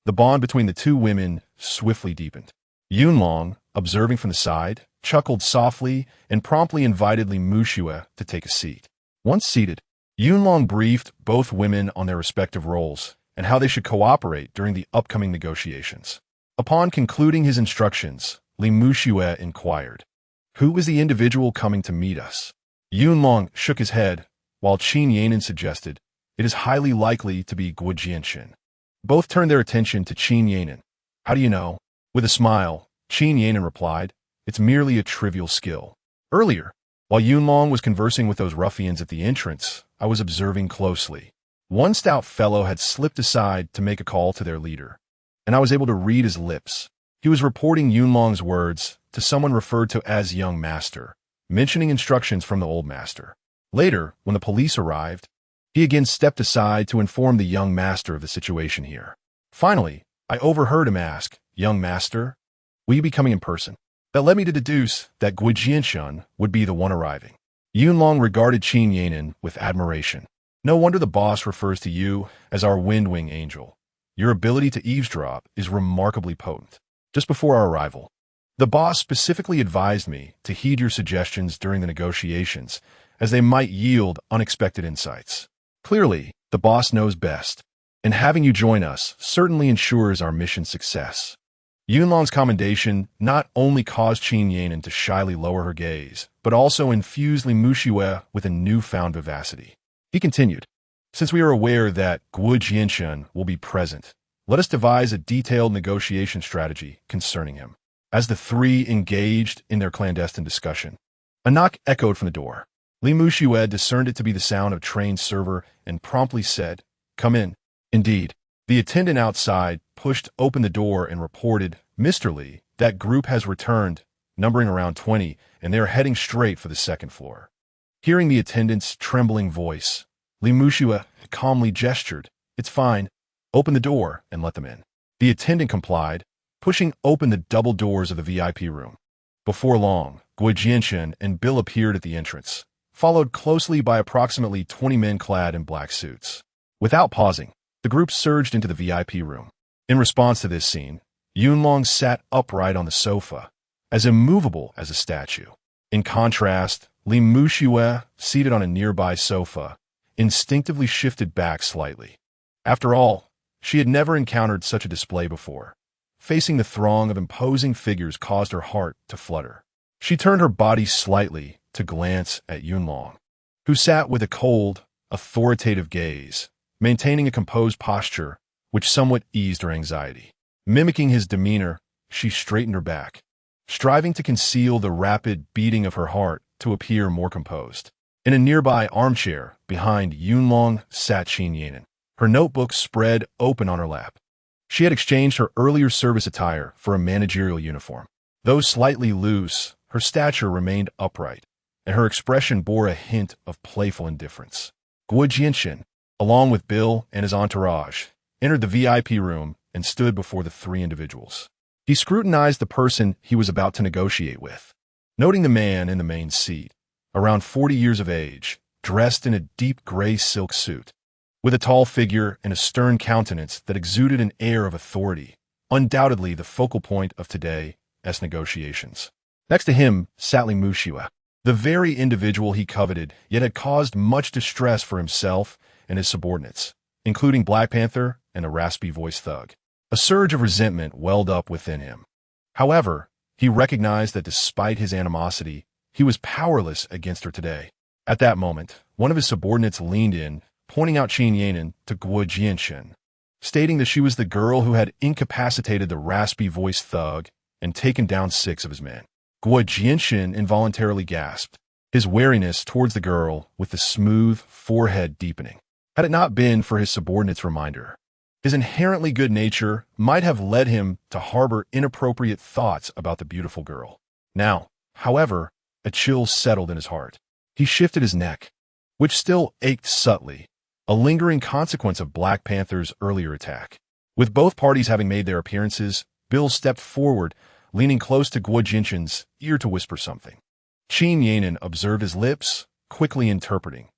The bond between the two women swiftly deepened. Yunlong, observing from the side, chuckled softly and promptly invited Li Muxue to take a seat. Once seated, Yunlong briefed both women on their respective roles and how they should cooperate during the upcoming negotiations. Upon concluding his instructions, Li Muxue inquired, "Who is the individual coming to meet us?" Yunlong shook his head, while Qin Yanin suggested, "It is highly likely to be Guo Jianxin." Both turned their attention to Qin Yanin. "How do you know?" With a smile, Qin Yanin replied, "It's merely a trivial skill. Earlier, while Yunlong was conversing with those ruffians at the entrance, I was observing closely. One stout fellow had slipped aside to make a call to their leader, and I was able to read his lips. He was reporting Yunlong's words to someone referred to as young master, mentioning instructions from the old master. Later, when the police arrived, he again stepped aside to inform the young master of the situation here. Finally, I overheard him ask, 'Young master, will you be coming in person?' That led me to deduce that Guo Jianxin would be the one arriving." Yunlong regarded Qin Yanin with admiration. "No wonder the boss refers to you as our wind-wing angel. Your ability to eavesdrop is remarkably potent. Just before our arrival, the boss specifically advised me to heed your suggestions during the negotiations, as they might yield unexpected insights. Clearly, the boss knows best, and having you join us certainly ensures our mission's success." Yunlong's commendation not only caused Qin Yanin to shyly lower her gaze, but also infused Li Muxue with a newfound vivacity. He continued, "Since we are aware that Guo Jianxin will be present, let us devise a detailed negotiation strategy concerning him." As the three engaged in their clandestine discussion, a knock echoed from the door. Li Muxue discerned it to be the sound of a trained server and promptly said, "Come in." Indeed, the attendant outside pushed open the door and reported, "Mr. Li, that group has returned, numbering around 20, and they are heading straight for the second floor." Hearing the attendant's trembling voice, Li Muxue calmly gestured, "It's fine. Open the door and let them in." The attendant complied, pushing open the double doors of the VIP room. Before long, Guo Jianxin and Bill appeared at the entrance, followed closely by approximately 20 men clad in black suits. Without pausing, the group surged into the VIP room. In response to this scene, Yunlong sat upright on the sofa, as immovable as a statue. In contrast, Li Muxue, seated on a nearby sofa, instinctively shifted back slightly. After all, she had never encountered such a display before. Facing the throng of imposing figures caused her heart to flutter. She turned her body slightly to glance at Yunlong, who sat with a cold, authoritative gaze, maintaining a composed posture which somewhat eased her anxiety. Mimicking his demeanor, she straightened her back, striving to conceal the rapid beating of her heart to appear more composed. In a nearby armchair behind Yunlong sat Qin Yanin, her notebook spread open on her lap. She had exchanged her earlier service attire for a managerial uniform. Though slightly loose, her stature remained upright, and her expression bore a hint of playful indifference. Guo Jianxin, along with Bill and his entourage, entered the VIP room and stood before the three individuals. He scrutinized the person he was about to negotiate with, noting the man in the main seat, around 40 years of age, dressed in a deep gray silk suit, with a tall figure and a stern countenance that exuded an air of authority, undoubtedly the focal point of today's negotiations. Next to him sat Li Muxue, the very individual he coveted, yet had caused much distress for himself and his subordinates, including Black Panther and a raspy-voiced thug. A surge of resentment welled up within him. However, he recognized that despite his animosity, he was powerless against her today. At that moment, one of his subordinates leaned in, pointing out Qin Yanan to Guo Jianshen, stating that she was the girl who had incapacitated the raspy-voiced thug and taken down 6 of his men. Guo Jianshen involuntarily gasped, his wariness towards the girl with the smooth forehead deepening. Had it not been for his subordinate's reminder, his inherently good nature might have led him to harbor inappropriate thoughts about the beautiful girl. Now, however, a chill settled in his heart. He shifted his neck, which still ached subtly, a lingering consequence of Black Panther's earlier attack. With both parties having made their appearances, Bill stepped forward, leaning close to Guo Jinshen's ear to whisper something. Qin Yanan observed his lips, quickly interpreting.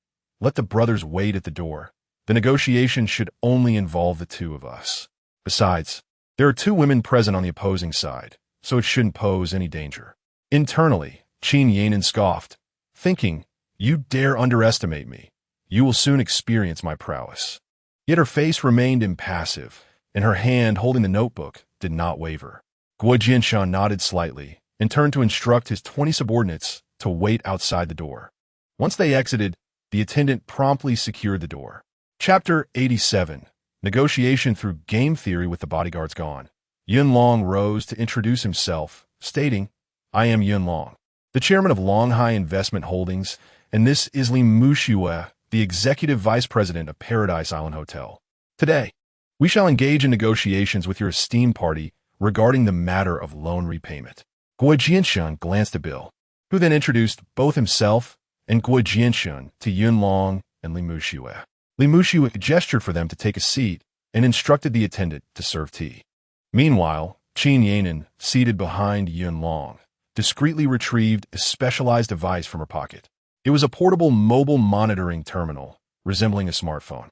Let the brothers wait at the door. The negotiation should only involve the 2 of us. Besides, there are 2 women present on the opposing side, so it shouldn't pose any danger. Internally, Qin Yanan scoffed, thinking, you dare underestimate me. You will soon experience my prowess. Yet her face remained impassive, and her hand holding the notebook did not waver. Guo Jinshan nodded slightly and turned to instruct his 20 subordinates to wait outside the door. Once they exited, the attendant promptly secured the door. Chapter 87. Negotiation through game theory with the bodyguards gone. Yun Long rose to introduce himself, stating, I am Yun Long, the chairman of Longhai Investment Holdings, and this is Li Mushue, the executive vice president of Paradise Island Hotel. Today, we shall engage in negotiations with your esteemed party regarding the matter of loan repayment. Guo Jianshan glanced at Bill, who then introduced both himself and Guo Jianshan to Yun Long and Li Mushue. Li Mushue gestured for them to take a seat and instructed the attendant to serve tea. Meanwhile, Qin Yanan, seated behind Yun Long, discreetly retrieved a specialized device from her pocket. It was a portable mobile monitoring terminal, resembling a smartphone.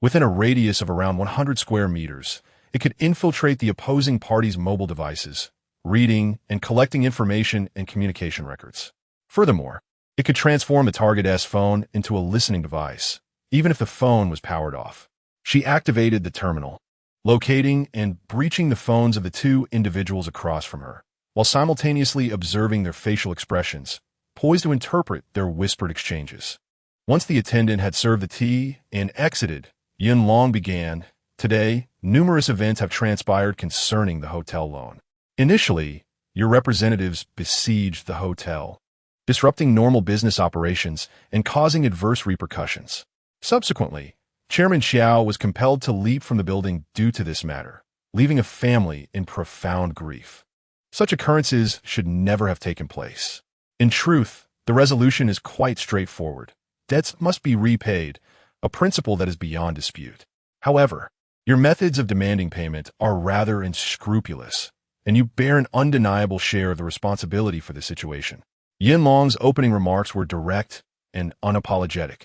Within a radius of around 100 square meters, it could infiltrate the opposing party's mobile devices, reading and collecting information and communication records. Furthermore, it could transform the target's phone into a listening device, even if the phone was powered off. She activated the terminal, locating and breaching the phones of the 2 individuals across from her, while simultaneously observing their facial expressions, poised to interpret their whispered exchanges. Once the attendant had served the tea and exited, Yun Long began, Today, numerous events have transpired concerning the hotel loan. Initially, your representatives besieged the hotel, disrupting normal business operations and causing adverse repercussions. Subsequently, Chairman Xiao was compelled to leap from the building due to this matter, leaving a family in profound grief. Such occurrences should never have taken place. In truth, the resolution is quite straightforward. Debts must be repaid, a principle that is beyond dispute. However, your methods of demanding payment are rather unscrupulous, and you bear an undeniable share of the responsibility for the situation. Yin Long's opening remarks were direct and unapologetic,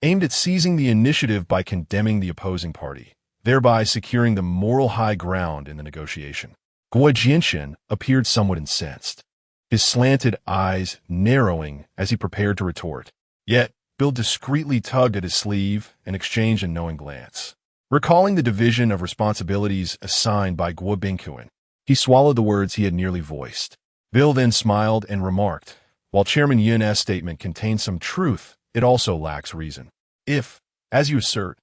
aimed at seizing the initiative by condemning the opposing party, thereby securing the moral high ground in the negotiation. Guo Jianshen appeared somewhat incensed, his slanted eyes narrowing as he prepared to retort. Yet, Bill discreetly tugged at his sleeve and exchanged a knowing glance. Recalling the division of responsibilities assigned by Guo Bingkuan, he swallowed the words he had nearly voiced. Bill then smiled and remarked, while Chairman Yun's statement contains some truth, it also lacks reason. If, as you assert,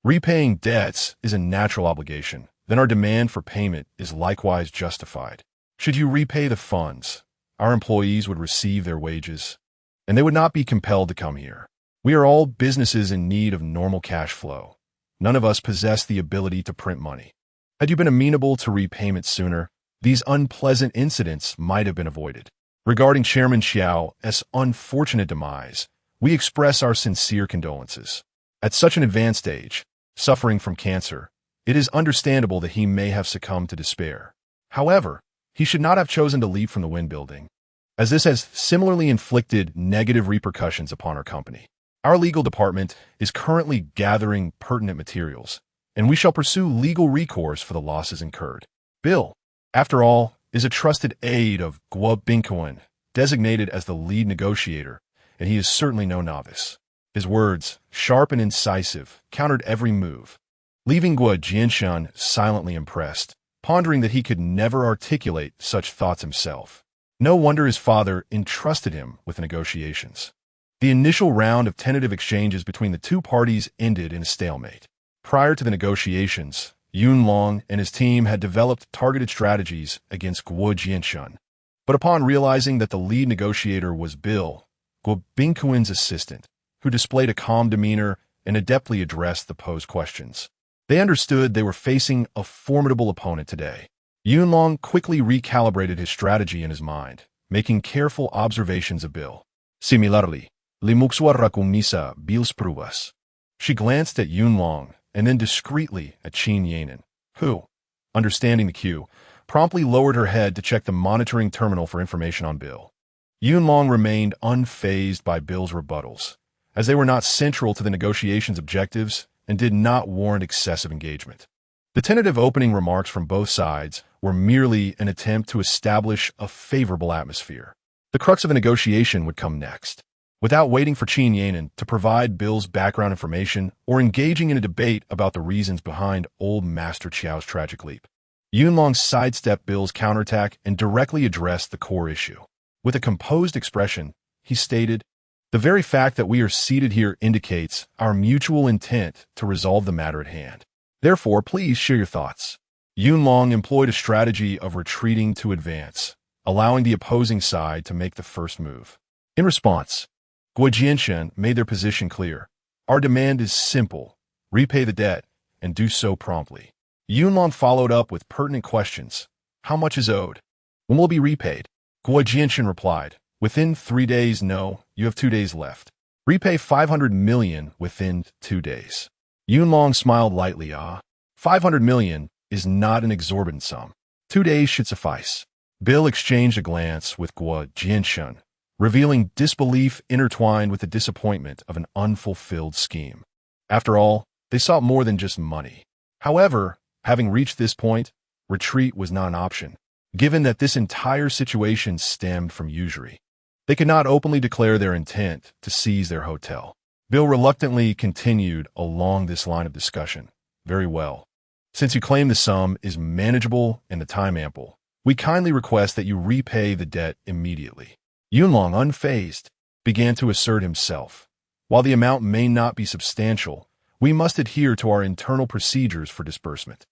repaying debts is a natural obligation, then our demand for payment is likewise justified. Should you repay the funds, our employees would receive their wages, and they would not be compelled to come here. We are all businesses in need of normal cash flow. None of us possess the ability to print money. Had you been amenable to repayment sooner, these unpleasant incidents might have been avoided. Regarding Chairman Xiao's unfortunate demise, we express our sincere condolences. At such an advanced age, suffering from cancer, it is understandable that he may have succumbed to despair. However, he should not have chosen to leap from the Wind Building, as this has similarly inflicted negative repercussions upon our company. Our legal department is currently gathering pertinent materials, and we shall pursue legal recourse for the losses incurred. Bill, after all, is a trusted aide of Guo Bingkuan, designated as the lead negotiator, and he is certainly no novice. His words, sharp and incisive, countered every move, leaving Guo Jianshan silently impressed, pondering that he could never articulate such thoughts himself. No wonder his father entrusted him with negotiations. The initial round of tentative exchanges between the two parties ended in a stalemate. Prior to the negotiations, Yun Long and his team had developed targeted strategies against Guo Jianshun. But upon realizing that the lead negotiator was Bill, Guo Bingquan's assistant, who displayed a calm demeanor and adeptly addressed the posed questions, they understood they were facing a formidable opponent today. Yun Long quickly recalibrated his strategy in his mind, making careful observations of Bill. Similarly, Limuxua Rakumisa Bills Pruvas. She glanced at Yun Long and then discreetly at Qin Yanan, who, understanding the cue, promptly lowered her head to check the monitoring terminal for information on Bill. Yun Long remained unfazed by Bill's rebuttals, as they were not central to the negotiations' objectives and did not warrant excessive engagement. The tentative opening remarks from both sides were merely an attempt to establish a favorable atmosphere. The crux of the negotiation would come next. Without waiting for Qin Yanan to provide Bill's background information or engaging in a debate about the reasons behind old Master Qiao's tragic leap, Yun Long sidestepped Bill's counterattack and directly addressed the core issue. With a composed expression, he stated, "The very fact that we are seated here indicates our mutual intent to resolve the matter at hand. Therefore, please share your thoughts." Yun Long employed a strategy of retreating to advance, allowing the opposing side to make the first move. In response, Guo Jianshun made their position clear. "Our demand is simple: repay the debt, and do so promptly." Yun Long followed up with pertinent questions. "How much is owed? When will it be repaid?" Guo Jianshun replied, "Within 3 days, no, you have 2 days left. Repay 500 million within 2 days. Yun Long smiled lightly. 500 million is not an exorbitant sum. 2 days should suffice." Bill exchanged a glance with Guo Jianshun, revealing disbelief intertwined with the disappointment of an unfulfilled scheme. After all, they sought more than just money. However, having reached this point, retreat was not an option, given that this entire situation stemmed from usury. They could not openly declare their intent to seize their hotel. Bill reluctantly continued along this line of discussion. "Very well. Since you claim the sum is manageable and the time ample, we kindly request that you repay the debt immediately." Yun Long, unfazed, began to assert himself. "While the amount may not be substantial, we must adhere to our internal procedures for disbursement.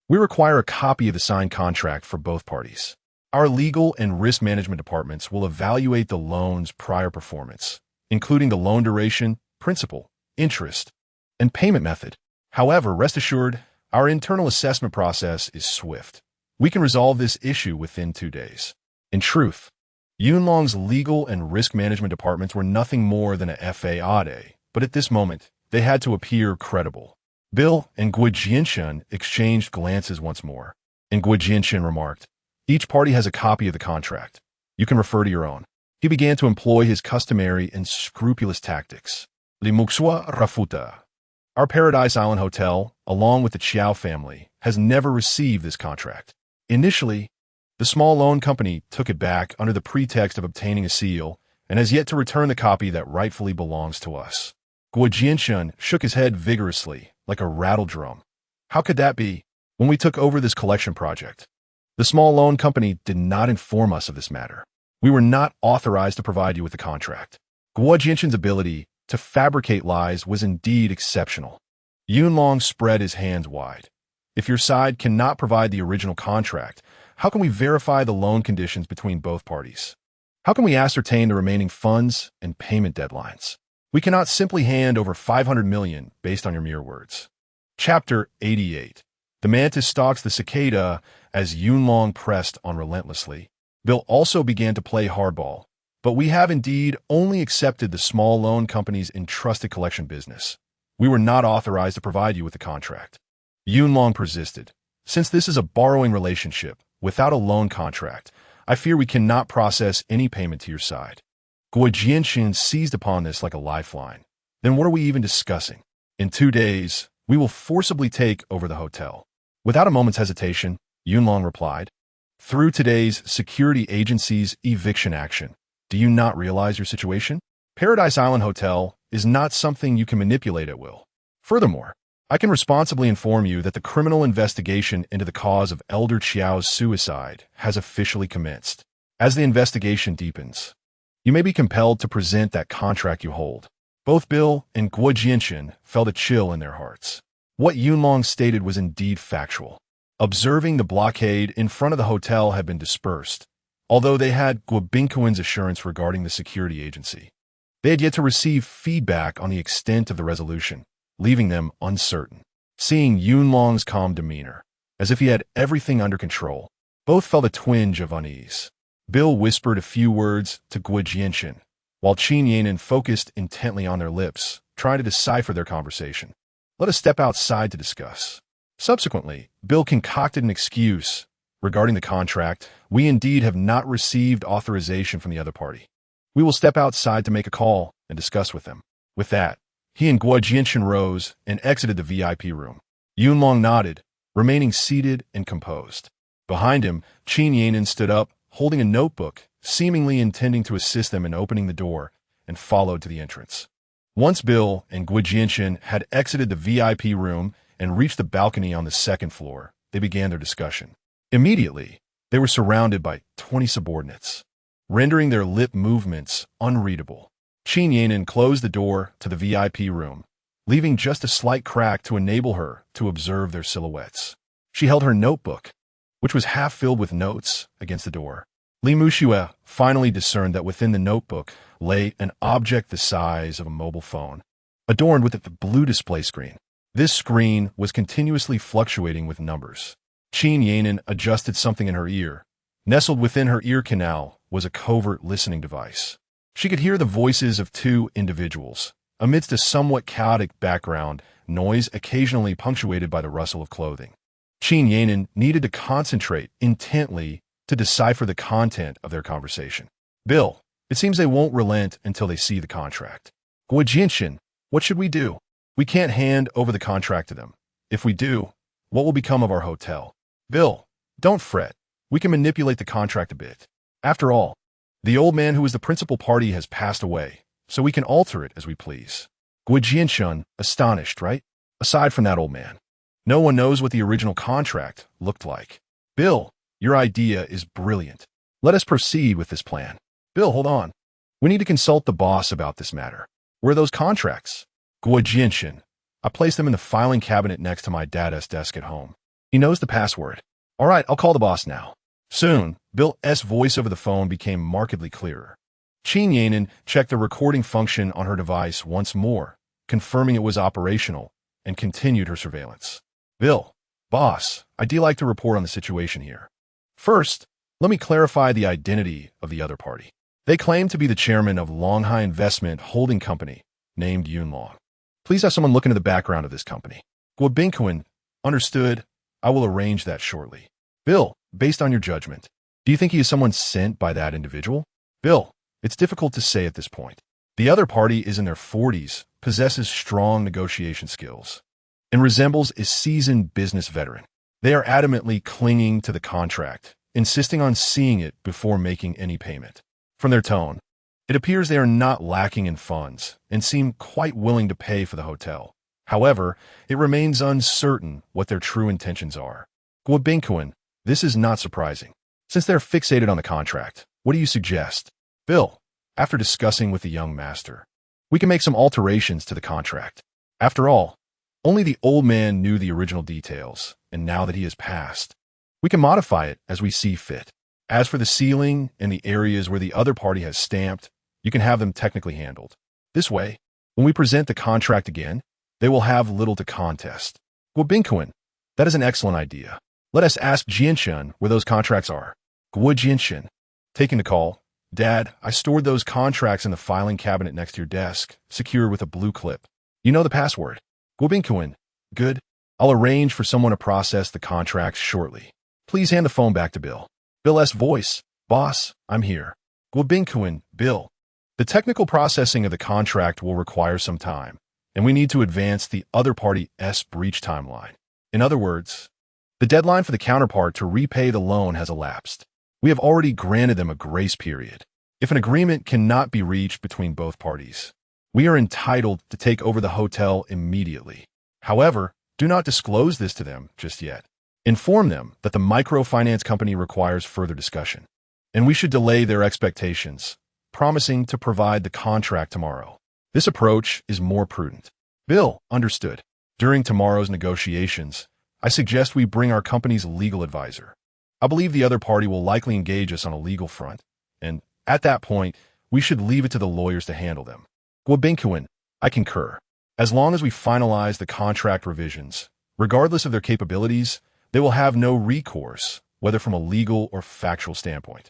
We require a copy of the signed contract for both parties. Our legal and risk management departments will evaluate the loan's prior performance, including the loan duration, principal, interest, and payment method. However, rest assured, our internal assessment process is swift. We can resolve this issue within 2 days." In truth, Yun Long's legal and risk management departments were nothing more than a FAAD, but at this moment, they had to appear credible. Bill and Guo Jianshun exchanged glances once more, and Guo Jianshun remarked, "Each party has a copy of the contract. You can refer to your own." He began to employ his customary and scrupulous tactics. "Limuxua Rafuta. Our Paradise Island Hotel, along with the Qiao family, has never received this contract. Initially, the small loan company took it back under the pretext of obtaining a seal and has yet to return the copy that rightfully belongs to us." Guo Jianshun shook his head vigorously, like a rattle drum. "How could that be? When we took over this collection project, the small loan company did not inform us of this matter. We were not authorized to provide you with the contract." Guo Jianshun's ability to fabricate lies was indeed exceptional. Yun Long spread his hands wide. "If your side cannot provide the original contract, how can we verify the loan conditions between both parties? How can we ascertain the remaining funds and payment deadlines? We cannot simply hand over 500 million based on your mere words." Chapter 88. The mantis stalks the cicada. As Yun Long pressed on relentlessly, Bill also began to play hardball. "But we have indeed only accepted the small loan company's entrusted collection business. We were not authorized to provide you with the contract." Yun Long persisted. "Since this is a borrowing relationship, without a loan contract, I fear we cannot process any payment to your side." Guo Jianshun seized upon this like a lifeline. "Then what are we even discussing? In 2 days, we will forcibly take over the hotel." Without a moment's hesitation, Yun Long replied, "Through today's security agency's eviction action, do you not realize your situation? Paradise Island Hotel is not something you can manipulate at will. Furthermore, I can responsibly inform you that the criminal investigation into the cause of Elder Qiao's suicide has officially commenced. As the investigation deepens, You may be compelled to present that contract you hold. Both Bill and Guo Jianxin felt a chill in their hearts. What Yunlong stated was indeed factual. Observing the blockade in front of the hotel had been dispersed, although they had Guo Bingquin's assurance regarding the security agency. They had yet to receive feedback on the extent of the resolution, leaving them uncertain. Seeing Yunlong's calm demeanor, as if he had everything under control, both felt a twinge of unease. Bill whispered a few words to Guo Jianxin, while Qin Yanin focused intently on their lips, trying to decipher their conversation. Let us step outside to discuss. Subsequently, Bill concocted an excuse. Regarding the contract, we indeed have not received authorization from the other party. We will step outside to make a call and discuss with them. With that, he and Guo Jianxin rose and exited the VIP room. Yunlong nodded, remaining seated and composed. Behind him, Qin Yanin stood up, holding a notebook, seemingly intending to assist them in opening the door, and followed to the entrance. Once Bill and Guo Jianxin had exited the VIP room and reached the balcony on the second floor, they began their discussion. Immediately, they were surrounded by 20 subordinates, rendering their lip movements unreadable. Qin Yanin closed the door to the VIP room, leaving just a slight crack to enable her to observe their silhouettes. She held her notebook, which was half filled with notes, against the door. Li Muxue finally discerned that within the notebook lay an object the size of a mobile phone, adorned with a blue display screen. This screen was continuously fluctuating with numbers. Qin Yanin adjusted something in her ear. Nestled within her ear canal was a covert listening device. She could hear the voices of two individuals, amidst a somewhat chaotic background noise occasionally punctuated by the rustle of clothing. Qin Yanin needed to concentrate intently to decipher the content of their conversation. Bill, it seems they won't relent until they see the contract. Guo Jianxin, what should we do? We can't hand over the contract to them. If we do, what will become of our hotel? Bill, don't fret. We can manipulate the contract a bit. After all, the old man who was the principal party has passed away, so we can alter it as we please. Guo Jianxin, astonished, right? Aside from that old man, no one knows what the original contract looked like. Bill, your idea is brilliant. Let us proceed with this plan. Bill, hold on. We need to consult the boss about this matter. Where are those contracts? Guo Jianxin. I placed them in the filing cabinet next to my dad's desk at home. He knows the password. All right, I'll call the boss now. Soon, Bill's voice over the phone became markedly clearer. Qin Yanin checked the recording function on her device once more, confirming it was operational, and continued her surveillance. Bill, boss, I'd like to report on the situation here. First, let me clarify the identity of the other party. They claim to be the chairman of Longhai Investment Holding Company, named Yunlong. Please have someone look into the background of this company. Guo Bingquin, understood. I will arrange that shortly. Bill, based on your judgment, do you think he is someone sent by that individual? Bill, it's difficult to say at this point. The other party is in their 40s, possesses strong negotiation skills, and resembles a seasoned business veteran. They are adamantly clinging to the contract, insisting on seeing it before making any payment. From their tone, it appears they are not lacking in funds and seem quite willing to pay for the hotel. However, it remains uncertain what their true intentions are. Guo Bingquin, this is not surprising. Since they're fixated on the contract, what do you suggest? Bill, after discussing with the young master, we can make some alterations to the contract. After all, only the old man knew the original details, and now that he has passed, we can modify it as we see fit. As for the ceiling and the areas where the other party has stamped, you can have them technically handled. This way, when we present the contract again, they will have little to contest. Guo Bingquin, that is an excellent idea. Let us ask Jianxin where those contracts are. Guo Jianxin, taking the call. Dad, I stored those contracts in the filing cabinet next to your desk, secured with a blue clip. You know the password. Guo Bingquin, good. I'll arrange for someone to process the contracts shortly. Please hand the phone back to Bill. Bill's voice. Boss, I'm here. Guo Bingquin, Bill. The technical processing of the contract will require some time, and we need to advance the other party's breach timeline. In other words, the deadline for the counterpart to repay the loan has elapsed. We have already granted them a grace period. If an agreement cannot be reached between both parties, we are entitled to take over the hotel immediately. However, do not disclose this to them just yet. Inform them that the microfinance company requires further discussion, and we should delay their expectations promising to provide the contract tomorrow. This approach is more prudent. Bill, understood. During tomorrow's negotiations, I suggest we bring our company's legal advisor. I believe the other party will likely engage us on a legal front, and at that point, we should leave it to the lawyers to handle them. Gwabinkuin, I concur. As long as we finalize the contract revisions, regardless of their capabilities, they will have no recourse, whether from a legal or factual standpoint.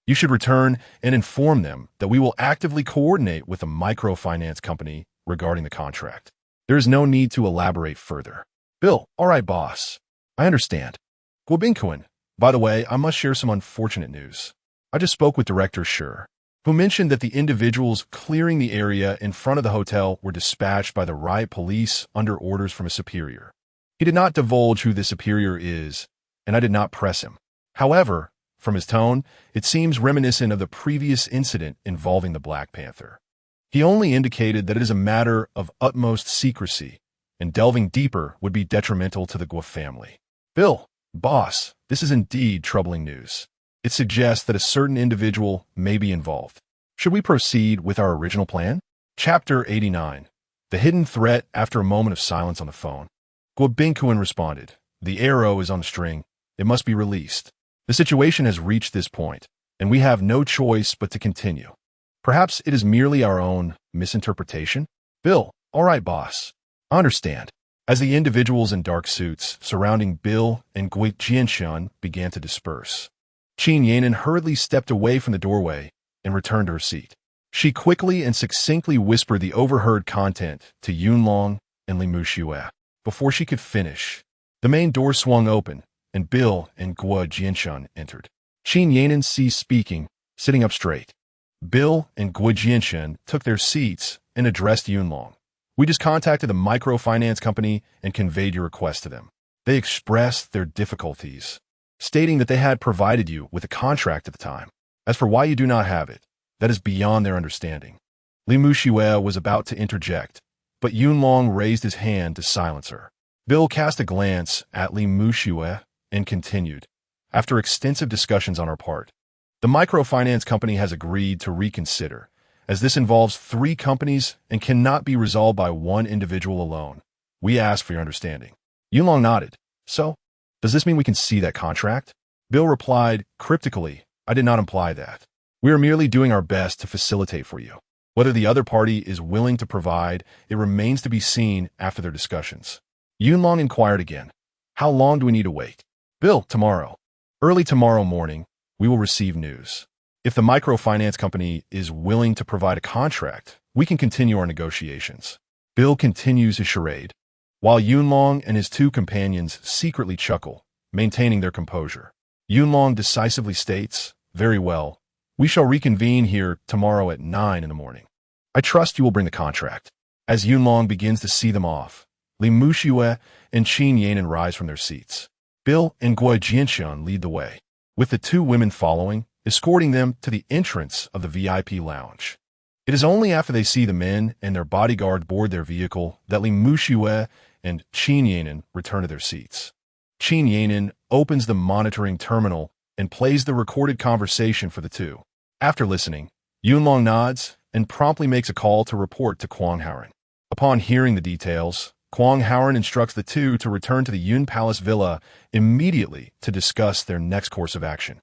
You should return and inform them that we will actively coordinate with a microfinance company regarding the contract. There is no need to elaborate further. Bill, all right, boss. I understand. Gwabinkuin, by the way, I must share some unfortunate news. I just spoke with Director Schur, who mentioned that the individuals clearing the area in front of the hotel were dispatched by the riot police under orders from a superior. He did not divulge who the superior is, and I did not press him. However, from his tone, it seems reminiscent of the previous incident involving the Black Panther. He only indicated that it is a matter of utmost secrecy, and delving deeper would be detrimental to the Gua family. Bill, boss, this is indeed troubling news. It suggests that a certain individual may be involved. Should we proceed with our original plan? Chapter 89. The Hidden Threat after a moment of silence on the phone. Gwabinkuin responded, "The arrow is on the string. It must be released. The situation has reached this point, and we have no choice but to continue. Perhaps it is merely our own misinterpretation?" Bill, all right, boss. I understand. As the individuals in dark suits surrounding Bill and Gui Jianshun began to disperse, Qin Yanan hurriedly stepped away from the doorway and returned to her seat. She quickly and succinctly whispered the overheard content to Yunlong and Li Muxue. Before she could finish, the main door swung open, and Bill and Gua Jianshun entered. Qin Yanan ceased speaking, sitting up straight. Bill and Gua Jianshun took their seats and addressed Yunlong. "We just contacted the microfinance company and conveyed your request to them. They expressed their difficulties, stating that they had provided you with a contract at the time. As for why you do not have it, that is beyond their understanding." Li Muxue was about to interject, but Yunlong raised his hand to silence her. Bill cast a glance at Li Muxue and continued, "After extensive discussions on our part, the microfinance company has agreed to reconsider, as this involves 3 companies and cannot be resolved by one individual alone. We ask for your understanding." Yunlong nodded. "So, does this mean we can see that contract?" Bill replied cryptically, "I did not imply that. We are merely doing our best to facilitate for you. Whether the other party is willing to provide, it remains to be seen after their discussions." Yunlong inquired again, "How long do we need to wait?" Bill, tomorrow. Early tomorrow morning, we will receive news. If the microfinance company is willing to provide a contract, we can continue our negotiations. Bill continues his charade, while Yunlong and his 2 companions secretly chuckle, maintaining their composure. Yunlong decisively states, "Very well. We shall reconvene here tomorrow at 9 in the morning. I trust you will bring the contract." As Yunlong begins to see them off, Li Muxue and Qin Yanan rise from their seats. Bill and Gua Jianshun lead the way, with the 2 women following, escorting them to the entrance of the VIP lounge. It is only after they see the men and their bodyguard board their vehicle that Li Muxue and Qin Yanan return to their seats. Qin Yanan opens the monitoring terminal and plays the recorded conversation for the 2. After listening, Yunlong nods and promptly makes a call to report to Quang Howren. Upon hearing the details, Quang Howren instructs the 2 to return to the Yun Palace Villa immediately to discuss their next course of action.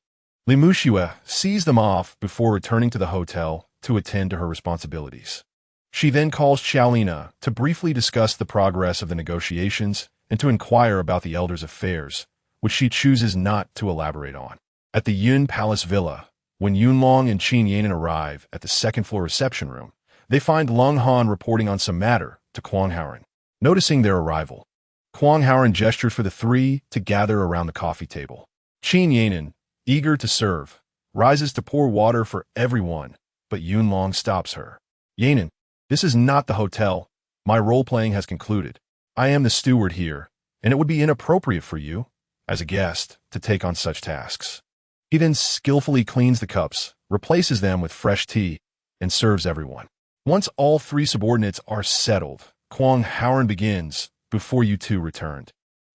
Li Muxue sees them off before returning to the hotel to attend to her responsibilities. She then calls Xiaolina to briefly discuss the progress of the negotiations and to inquire about the elders' affairs, which she chooses not to elaborate on. At the Yun Palace Villa, when Yunlong and Qin Yanan arrive at the second-floor reception room, they find Lung Han reporting on some matter to Quang Howren. Noticing their arrival, Quang Howren gestures for the 3 to gather around the coffee table. Qin Yanan, eager to serve, rises to pour water for everyone, but Yunlong stops her. "Yanan, this is not the hotel. My role-playing has concluded. I am the steward here, and it would be inappropriate for you, as a guest, to take on such tasks." He then skillfully cleans the cups, replaces them with fresh tea, and serves everyone. Once all 3 subordinates are settled, Quang Howren begins, "Before you 2 returned,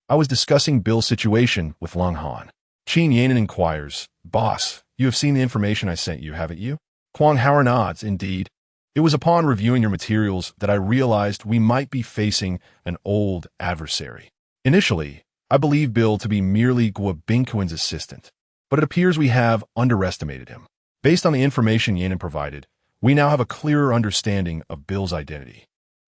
I was discussing Bill's situation with Lung Han." Qin Yanan inquires, "Boss, you have seen the information I sent you, haven't you?" Kwang Hao nods, indeed. It was upon reviewing your materials that I realized we might be facing an old adversary. Initially, I believed Bill to be merely Guo Bingquin's assistant, but it appears we have underestimated him. Based on the information Yanin provided, we now have a clearer understanding of Bill's identity.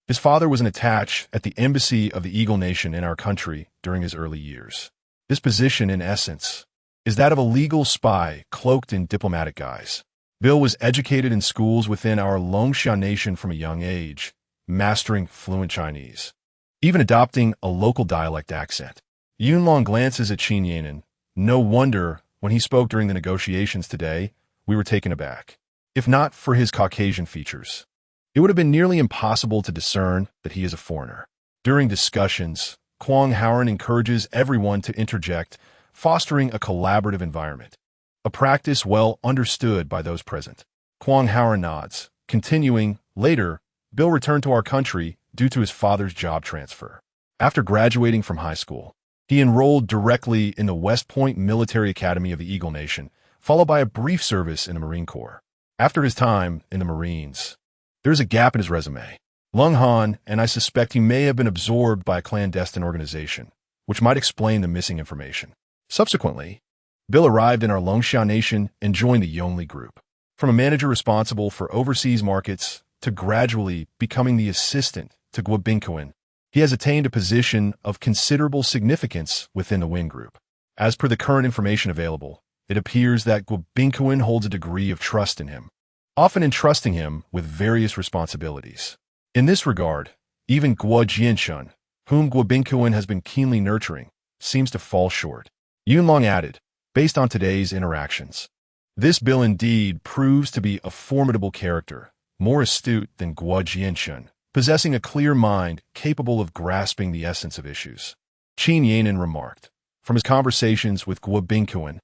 His father was an attaché at the embassy of the Eagle Nation in our country during his early years. This position, in essence, is that of a legal spy cloaked in diplomatic guise. Bill was educated in schools within our Longsha nation from a young age, mastering fluent Chinese, even adopting a local dialect accent. Yunlong glances at Qin Yanin. No wonder, when he spoke during the negotiations today, we were taken aback. If not for his Caucasian features, it would have been nearly impossible to discern that he is a foreigner. During discussions, Kwang Hao encourages everyone to interject, fostering a collaborative environment, a practice well understood by those present. Kwang Hao nods, continuing, later, Bill returned to our country due to his father's job transfer. After graduating from high school, he enrolled directly in the West Point Military Academy of the Eagle Nation, followed by a brief service in the Marine Corps. After his time in the Marines, there is a gap in his resume. Lung Han, and I suspect he may have been absorbed by a clandestine organization, which might explain the missing information. Subsequently, Bill arrived in our Longsha Nation and joined the Yonli Group. From a manager responsible for overseas markets to gradually becoming the assistant to Guo Bingquin, he has attained a position of considerable significance within the Win Group. As per the current information available, it appears that Guo Bingquin holds a degree of trust in him, often entrusting him with various responsibilities. In this regard, even Guo Jianshun, whom Guo Bingquin has been keenly nurturing, seems to fall short. Yunlong added, based on today's interactions, this Bill indeed proves to be a formidable character, more astute than Guo Jianshun, possessing a clear mind capable of grasping the essence of issues. Qin Yanin remarked, from his conversations with Guo Bingquin,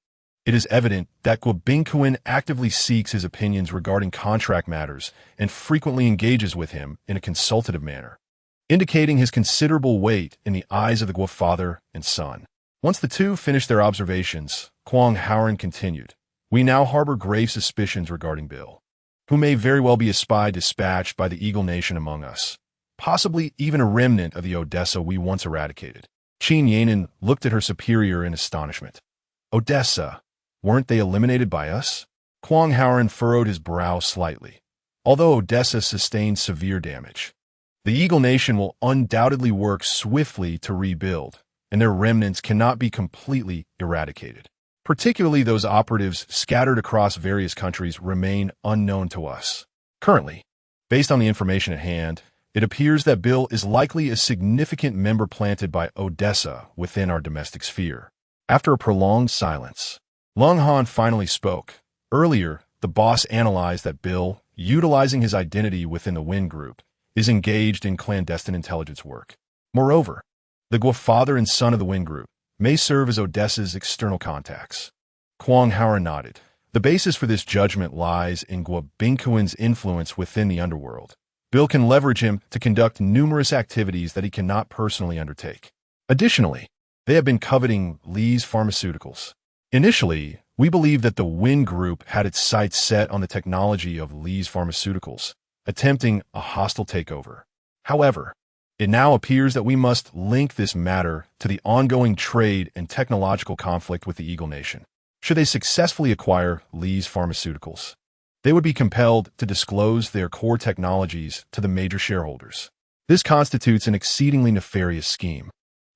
it is evident that Guo Bingquin actively seeks his opinions regarding contract matters and frequently engages with him in a consultative manner, indicating his considerable weight in the eyes of the Guo father and son. Once the two finished their observations, Kwang Hao continued, we now harbor grave suspicions regarding Bill, who may very well be a spy dispatched by the Eagle Nation among us, possibly even a remnant of the Odessa we once eradicated. Qin Yanin looked at her superior in astonishment. Odessa? Weren't they eliminated by us? Kwang Hao furrowed his brow slightly. Although Odessa sustained severe damage, the Eagle Nation will undoubtedly work swiftly to rebuild, and their remnants cannot be completely eradicated. Particularly those operatives scattered across various countries remain unknown to us. Currently, based on the information at hand, it appears that Bill is likely a significant member planted by Odessa within our domestic sphere. After a prolonged silence, Lung Han finally spoke. Earlier, the boss analyzed that Bill, utilizing his identity within the Win Group, is engaged in clandestine intelligence work. Moreover, the Guo father and son of the Win Group may serve as Odessa's external contacts. Kwang Hao nodded. The basis for this judgment lies in Guo Bingquin's influence within the underworld. Bill can leverage him to conduct numerous activities that he cannot personally undertake. Additionally, they have been coveting Li's pharmaceuticals. Initially, we believed that the Win Group had its sights set on the technology of Li's pharmaceuticals, attempting a hostile takeover. However, it now appears that we must link this matter to the ongoing trade and technological conflict with the Eagle Nation. Should they successfully acquire Li's pharmaceuticals, they would be compelled to disclose their core technologies to the major shareholders. This constitutes an exceedingly nefarious scheme.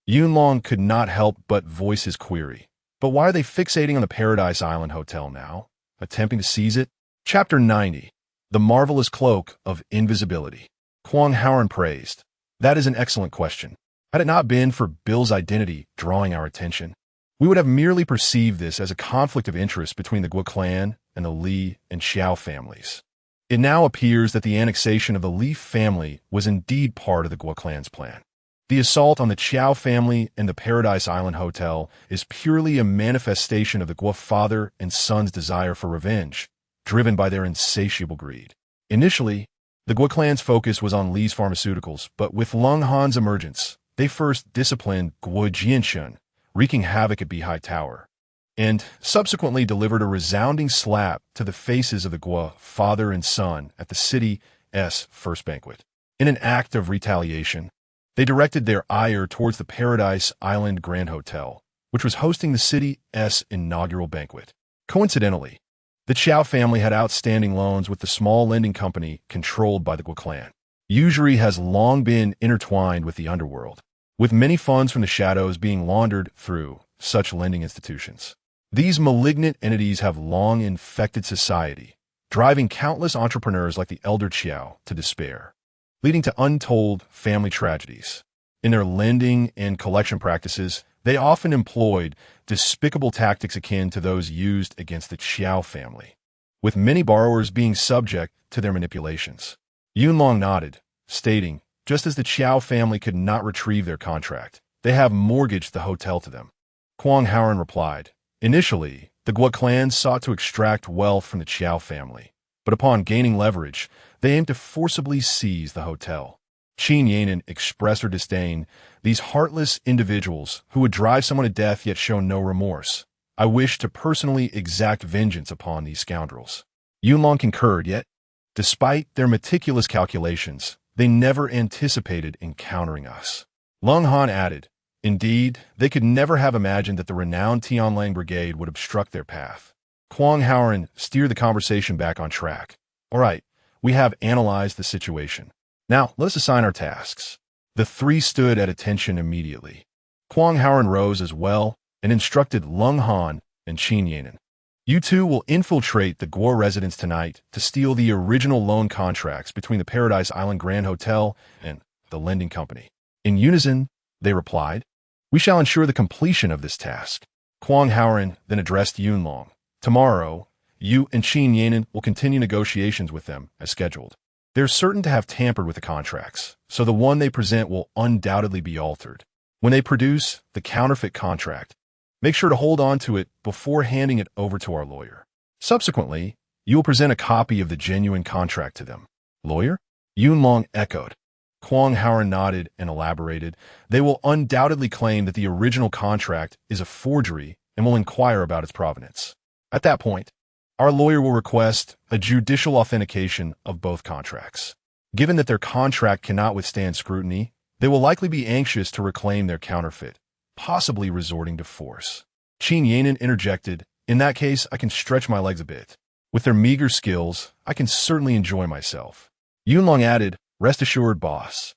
Yunlong could not help but voice his query. But why are they fixating on the Paradise Island Hotel now, attempting to seize it? Chapter 90. The Marvelous Cloak of Invisibility. Kwang Hao praised. That is an excellent question. Had it not been for Bill's identity drawing our attention, we would have merely perceived this as a conflict of interest between the Guo clan and the Li and Xiao families. It now appears that the annexation of the Li family was indeed part of the Guo clan's plan. The assault on the Qiao family and the Paradise Island Hotel is purely a manifestation of the Guo father and son's desire for revenge, driven by their insatiable greed. Initially, the Guo clan's focus was on Li's pharmaceuticals, but with Lung Han's emergence, they first disciplined Guo Jianshun, wreaking havoc at Beihai Tower. and subsequently delivered a resounding slap to the faces of the Guo father and son at the city's first banquet. In an act of retaliation, they directed their ire towards the Paradise Island Grand Hotel, which was hosting the city's inaugural banquet. Coincidentally, the Chow family had outstanding loans with the small lending company controlled by the Guo clan. Usury has long been intertwined with the underworld, with many funds from the shadows being laundered through such lending institutions. These malignant entities have long infected society, driving countless entrepreneurs like the elder Chiao to despair, leading to untold family tragedies. In their lending and collection practices, they often employed despicable tactics akin to those used against the Chiao family, with many borrowers being subject to their manipulations. Yunlong nodded, stating, just as the Chiao family could not retrieve their contract, they have mortgaged the hotel to them. Kwang Haoran replied, initially, the Guo clan sought to extract wealth from the Chiao family, but upon gaining leverage, they aimed to forcibly seize the hotel. Qin Yanan expressed her disdain. These heartless individuals who would drive someone to death yet show no remorse. I wish to personally exact vengeance upon these scoundrels. Yunlong concurred, yet, despite their meticulous calculations, they never anticipated encountering us. Lung Han added, indeed, they could never have imagined that the renowned Tianlang Brigade would obstruct their path. Kwang Haoran steered the conversation back on track. All right, we have analyzed the situation. Now, let us assign our tasks. The three stood at attention immediately. Kwang Haoran rose as well and instructed Lung Han and Qin Yanan. You two will infiltrate the Guo residence tonight to steal the original loan contracts between the Paradise Island Grand Hotel and the lending company. In unison, they replied, we shall ensure the completion of this task. Kwang Haoran then addressed Yunlong. Tomorrow, you and Qin Yanan will continue negotiations with them as scheduled. They're certain to have tampered with the contracts, so the one they present will undoubtedly be altered. When they produce the counterfeit contract, make sure to hold on to it before handing it over to our lawyer. Subsequently, you will present a copy of the genuine contract to them. Lawyer? Yunlong echoed. Kwang Haoran nodded and elaborated. They will undoubtedly claim that the original contract is a forgery and will inquire about its provenance. At that point, our lawyer will request a judicial authentication of both contracts. Given that their contract cannot withstand scrutiny, they will likely be anxious to reclaim their counterfeit, possibly resorting to force. Qin Yanan interjected, in that case, I can stretch my legs a bit. With their meager skills, I can certainly enjoy myself. Yunlong added, rest assured, boss.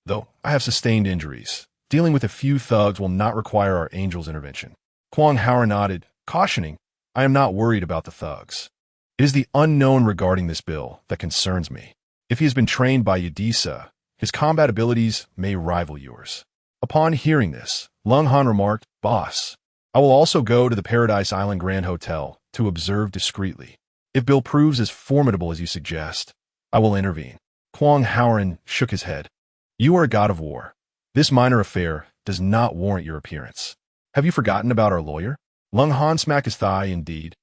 Though I have sustained injuries, dealing with a few thugs will not require our angel's intervention. Kwang Haoran nodded, cautioning, I am not worried about the thugs. It is the unknown regarding this bill that concerns me. If he has been trained by Yadisa, his combat abilities may rival yours. Upon hearing this, Lung Han remarked, boss, I will also go to the Paradise Island Grand Hotel to observe discreetly. If Bill proves as formidable as you suggest, I will intervene. Kwang Haoran shook his head. You are a god of war. This minor affair does not warrant your appearance. Have you forgotten about our lawyer? Lung Han smacked his thigh, indeed.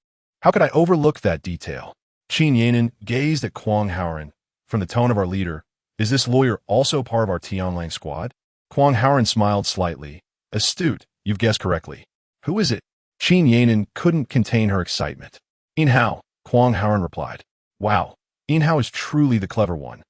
How could I overlook that detail? Qin Yanan gazed at Kwang Haoran. From the tone of our leader, is this lawyer also part of our Tianlang squad? Kwang Haoran smiled slightly. Astute, you've guessed correctly. Who is it? Qin Yanan couldn't contain her excitement. In Hao, Kwang Haoran replied. Wow, In Hao is truly the clever one.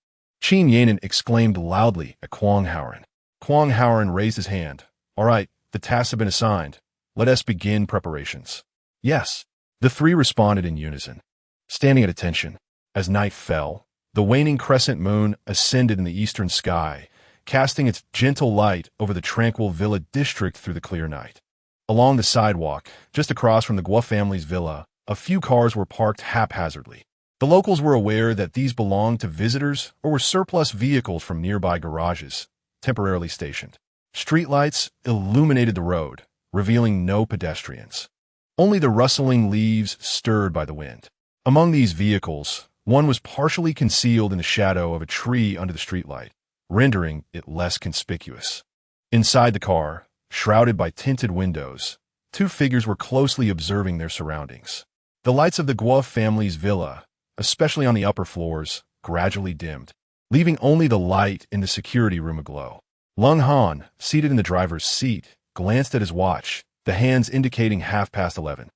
Qin Yanan exclaimed loudly at Kwang Haoran. Kwang Haoran raised his hand. All right, the tasks have been assigned. Let us begin preparations. Yes. The three responded in unison. Standing at attention, as night fell, the waning crescent moon ascended in the eastern sky, casting its gentle light over the tranquil villa district through the clear night. Along the sidewalk, just across from the Guo family's villa, a few cars were parked haphazardly. The locals were aware that these belonged to visitors or were surplus vehicles from nearby garages, temporarily stationed. Streetlights illuminated the road, revealing no pedestrians. Only the rustling leaves stirred by the wind. Among these vehicles, one was partially concealed in the shadow of a tree under the streetlight, rendering it less conspicuous. Inside the car, shrouded by tinted windows, two figures were closely observing their surroundings. The lights of the Guo family's villa, especially on the upper floors, gradually dimmed, leaving only the light in the security room aglow. Lung Han, seated in the driver's seat, glanced at his watch, the hands indicating 11:30.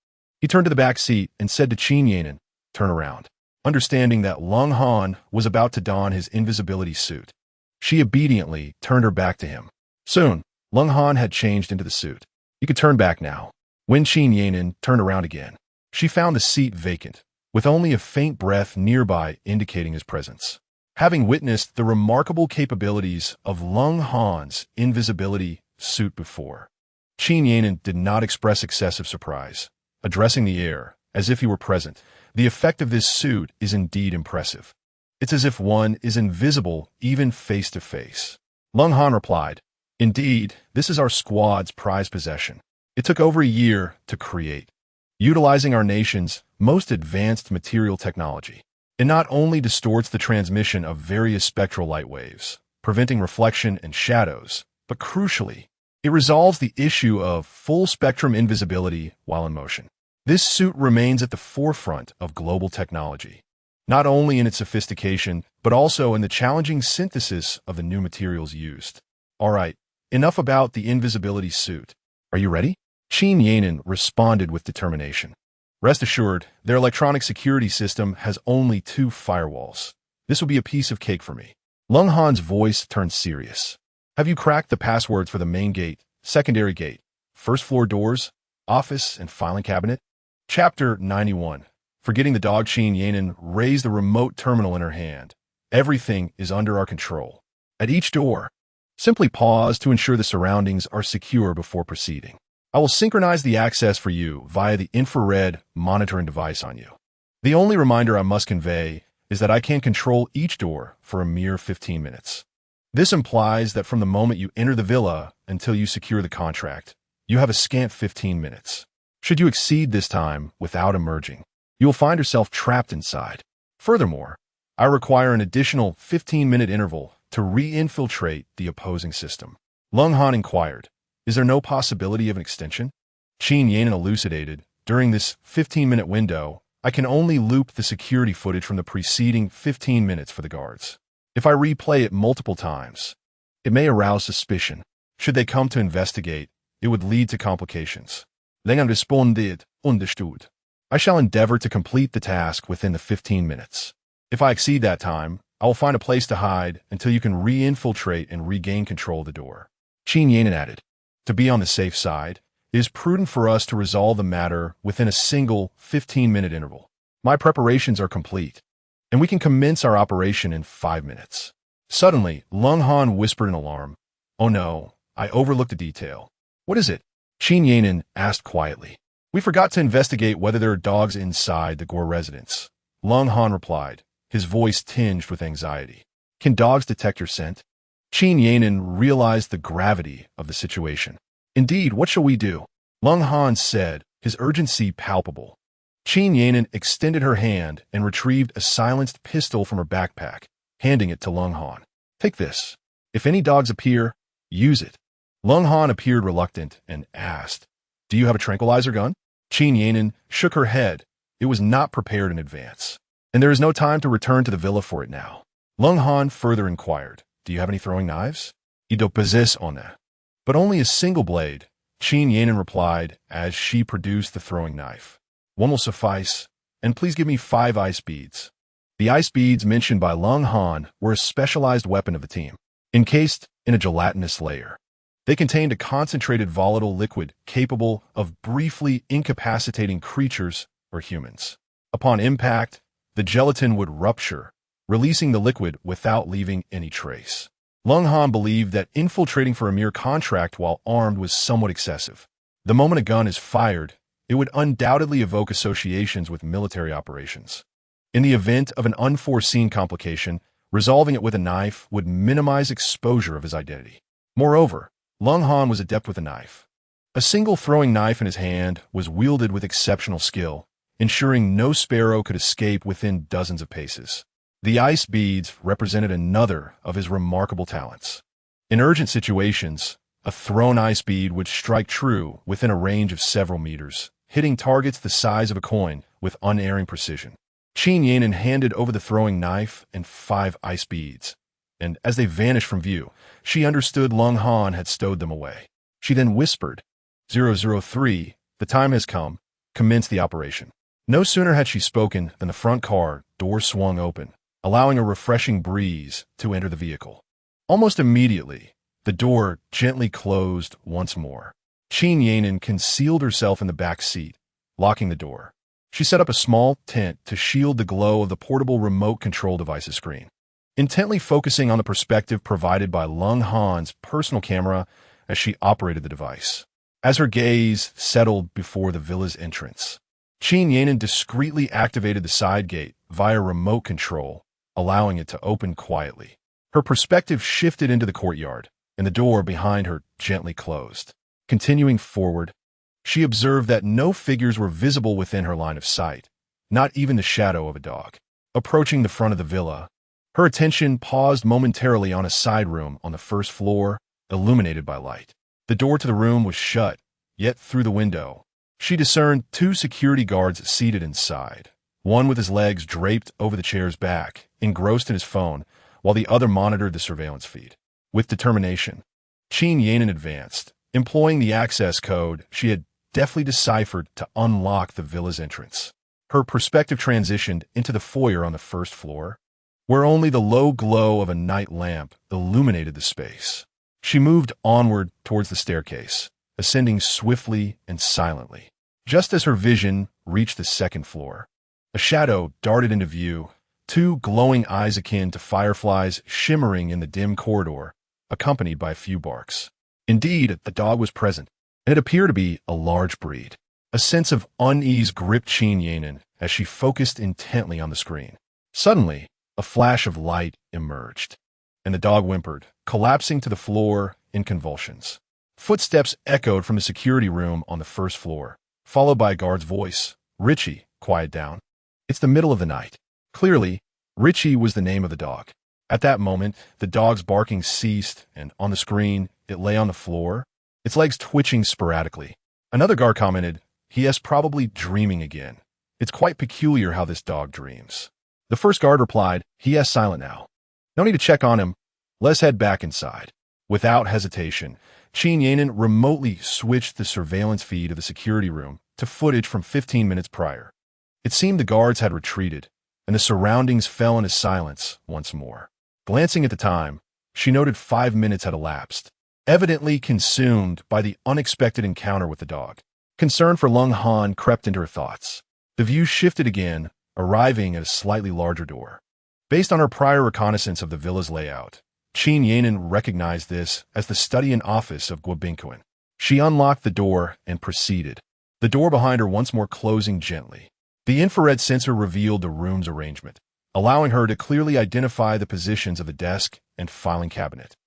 He turned to the back seat and said to Qin Yanin, "Turn around." Understanding that Lung Han was about to don his invisibility suit, she obediently turned her back to him. Soon, Lung Han had changed into the suit. He could turn back now. When Qin Yanin turned around again, she found the seat vacant, with only a faint breath nearby indicating his presence. Having witnessed the remarkable capabilities of Lung Han's invisibility suit before, Qin Yanin did not express excessive surprise. Addressing the air, as if he were present, "The effect of this suit is indeed impressive. It's as if one is invisible even face to face." Lung Han replied, "Indeed, this is our squad's prized possession. It took over a year to create, utilizing our nation's most advanced material technology. It not only distorts the transmission of various spectral light waves, preventing reflection and shadows, but crucially, it resolves the issue of full-spectrum invisibility while in motion. This suit remains at the forefront of global technology, not only in its sophistication, but also in the challenging synthesis of the new materials used." "All right, enough about the invisibility suit. Are you ready?" Qin Yanin responded with determination. "Rest assured, their electronic security system has only 2 firewalls. This will be a piece of cake for me." Lung Han's voice turned serious. "Have you cracked the passwords for the main gate, secondary gate, first floor doors, office, and filing cabinet?" Chapter 91. Forgetting the dog, Qin Yanin raised the remote terminal in her hand. "Everything is under our control. At each door, simply pause to ensure the surroundings are secure before proceeding. I will synchronize the access for you via the infrared monitoring device on you. The only reminder I must convey is that I can control each door for a mere 15 minutes. This implies that from the moment you enter the villa until you secure the contract, you have a scant 15 minutes. Should you exceed this time without emerging, you will find yourself trapped inside. Furthermore, I require an additional 15-minute interval to re-infiltrate the opposing system." Lung Han inquired, "Is there no possibility of an extension?" Qin Yanin elucidated, "During this 15-minute window, I can only loop the security footage from the preceding 15 minutes for the guards. If I replay it multiple times, it may arouse suspicion. Should they come to investigate, it would lead to complications. Längern responded, understood. I shall endeavor to complete the task within the 15 minutes. If I exceed that time, I will find a place to hide until you can re-infiltrate and regain control of the door." Qin Yanin added, "To be on the safe side, it is prudent for us to resolve the matter within a single 15-minute interval. My preparations are complete, and we can commence our operation in 5 minutes." Suddenly, Lung Han whispered in alarm, "Oh no, I overlooked a detail." "What is it?" Qin Yanin asked quietly. "We forgot to investigate whether there are dogs inside the Gore residence." Lung Han replied, his voice tinged with anxiety. "Can dogs detect your scent?" Qin Yanin realized the gravity of the situation. "Indeed, what shall we do?" Lung Han said, his urgency palpable. Qin Yanin extended her hand and retrieved a silenced pistol from her backpack, handing it to Lung Han. "Take this. If any dogs appear, use it." Lung Han appeared reluctant and asked, "Do you have a tranquilizer gun?" Qin Yanin shook her head. It was not prepared in advance, and there is no time to return to the villa for it now. Lung Han further inquired, "Do you have any throwing knives?" "Il doit possess on it." "But only a single blade," Qin Yanin replied as she produced the throwing knife. "One will suffice, and please give me 5 ice beads." The ice beads mentioned by Lung Han were a specialized weapon of the team, encased in a gelatinous layer. They contained a concentrated volatile liquid capable of briefly incapacitating creatures or humans. Upon impact, the gelatin would rupture, releasing the liquid without leaving any trace. Lung Han believed that infiltrating for a mere contract while armed was somewhat excessive. The moment a gun is fired, it would undoubtedly evoke associations with military operations. In the event of an unforeseen complication, resolving it with a knife would minimize exposure of his identity. Moreover, Lung Han was adept with a knife. A single throwing knife in his hand was wielded with exceptional skill, ensuring no sparrow could escape within dozens of paces. The ice beads represented another of his remarkable talents. In urgent situations, a thrown ice bead would strike true within a range of several meters, hitting targets the size of a coin with unerring precision. Qin Yanin handed over the throwing knife and 5 ice beads, and as they vanished from view, she understood Lung Han had stowed them away. She then whispered, "003, the time has come. commenced the operation. No sooner had she spoken than the front car door swung open, allowing a refreshing breeze to enter the vehicle. Almost immediately, the door gently closed once more. Qin Yanin concealed herself in the back seat, locking the door. She set up a small tent to shield the glow of the portable remote control device's screen, intently focusing on the perspective provided by Lung Han's personal camera as she operated the device. As her gaze settled before the villa's entrance, Qin Yanin discreetly activated the side gate via remote control, allowing it to open quietly. Her perspective shifted into the courtyard, and the door behind her gently closed. Continuing forward, she observed that no figures were visible within her line of sight, not even the shadow of a dog. Approaching the front of the villa, her attention paused momentarily on a side room on the first floor, illuminated by light. The door to the room was shut, yet through the window, she discerned two security guards seated inside, one with his legs draped over the chair's back, engrossed in his phone, while the other monitored the surveillance feed. With determination, Qin Yanin advanced, employing the access code she had deftly deciphered to unlock the villa's entrance. Her perspective transitioned into the foyer on the first floor, where only the low glow of a night lamp illuminated the space. She moved onward towards the staircase, ascending swiftly and silently. Just as her vision reached the second floor, a shadow darted into view, two glowing eyes akin to fireflies shimmering in the dim corridor, accompanied by a few barks. Indeed, the dog was present, and it appeared to be a large breed. A sense of unease gripped Qin Yanin as she focused intently on the screen. Suddenly, a flash of light emerged, and the dog whimpered, collapsing to the floor in convulsions. Footsteps echoed from the security room on the first floor, followed by a guard's voice. "Richie, quiet down. It's the middle of the night." Clearly, Richie was the name of the dog. At that moment, the dog's barking ceased, and on the screen, it lay on the floor, its legs twitching sporadically. Another guard commented, "He is probably dreaming again. It's quite peculiar how this dog dreams." The first guard replied, "He is silent now. No need to check on him. Let's head back inside." Without hesitation, Qin Yanin remotely switched the surveillance feed of the security room to footage from 15 minutes prior. It seemed the guards had retreated, and the surroundings fell into silence once more. Glancing at the time, she noted 5 minutes had elapsed, evidently consumed by the unexpected encounter with the dog. Concern for Lung Han crept into her thoughts. The view shifted again, arriving at a slightly larger door. Based on her prior reconnaissance of the villa's layout, Qin Yanin recognized this as the study and office of Guobinquan. She unlocked the door and proceeded, the door behind her once more closing gently. The infrared sensor revealed the room's arrangement, allowing her to clearly identify the positions of the desk and filing cabinet.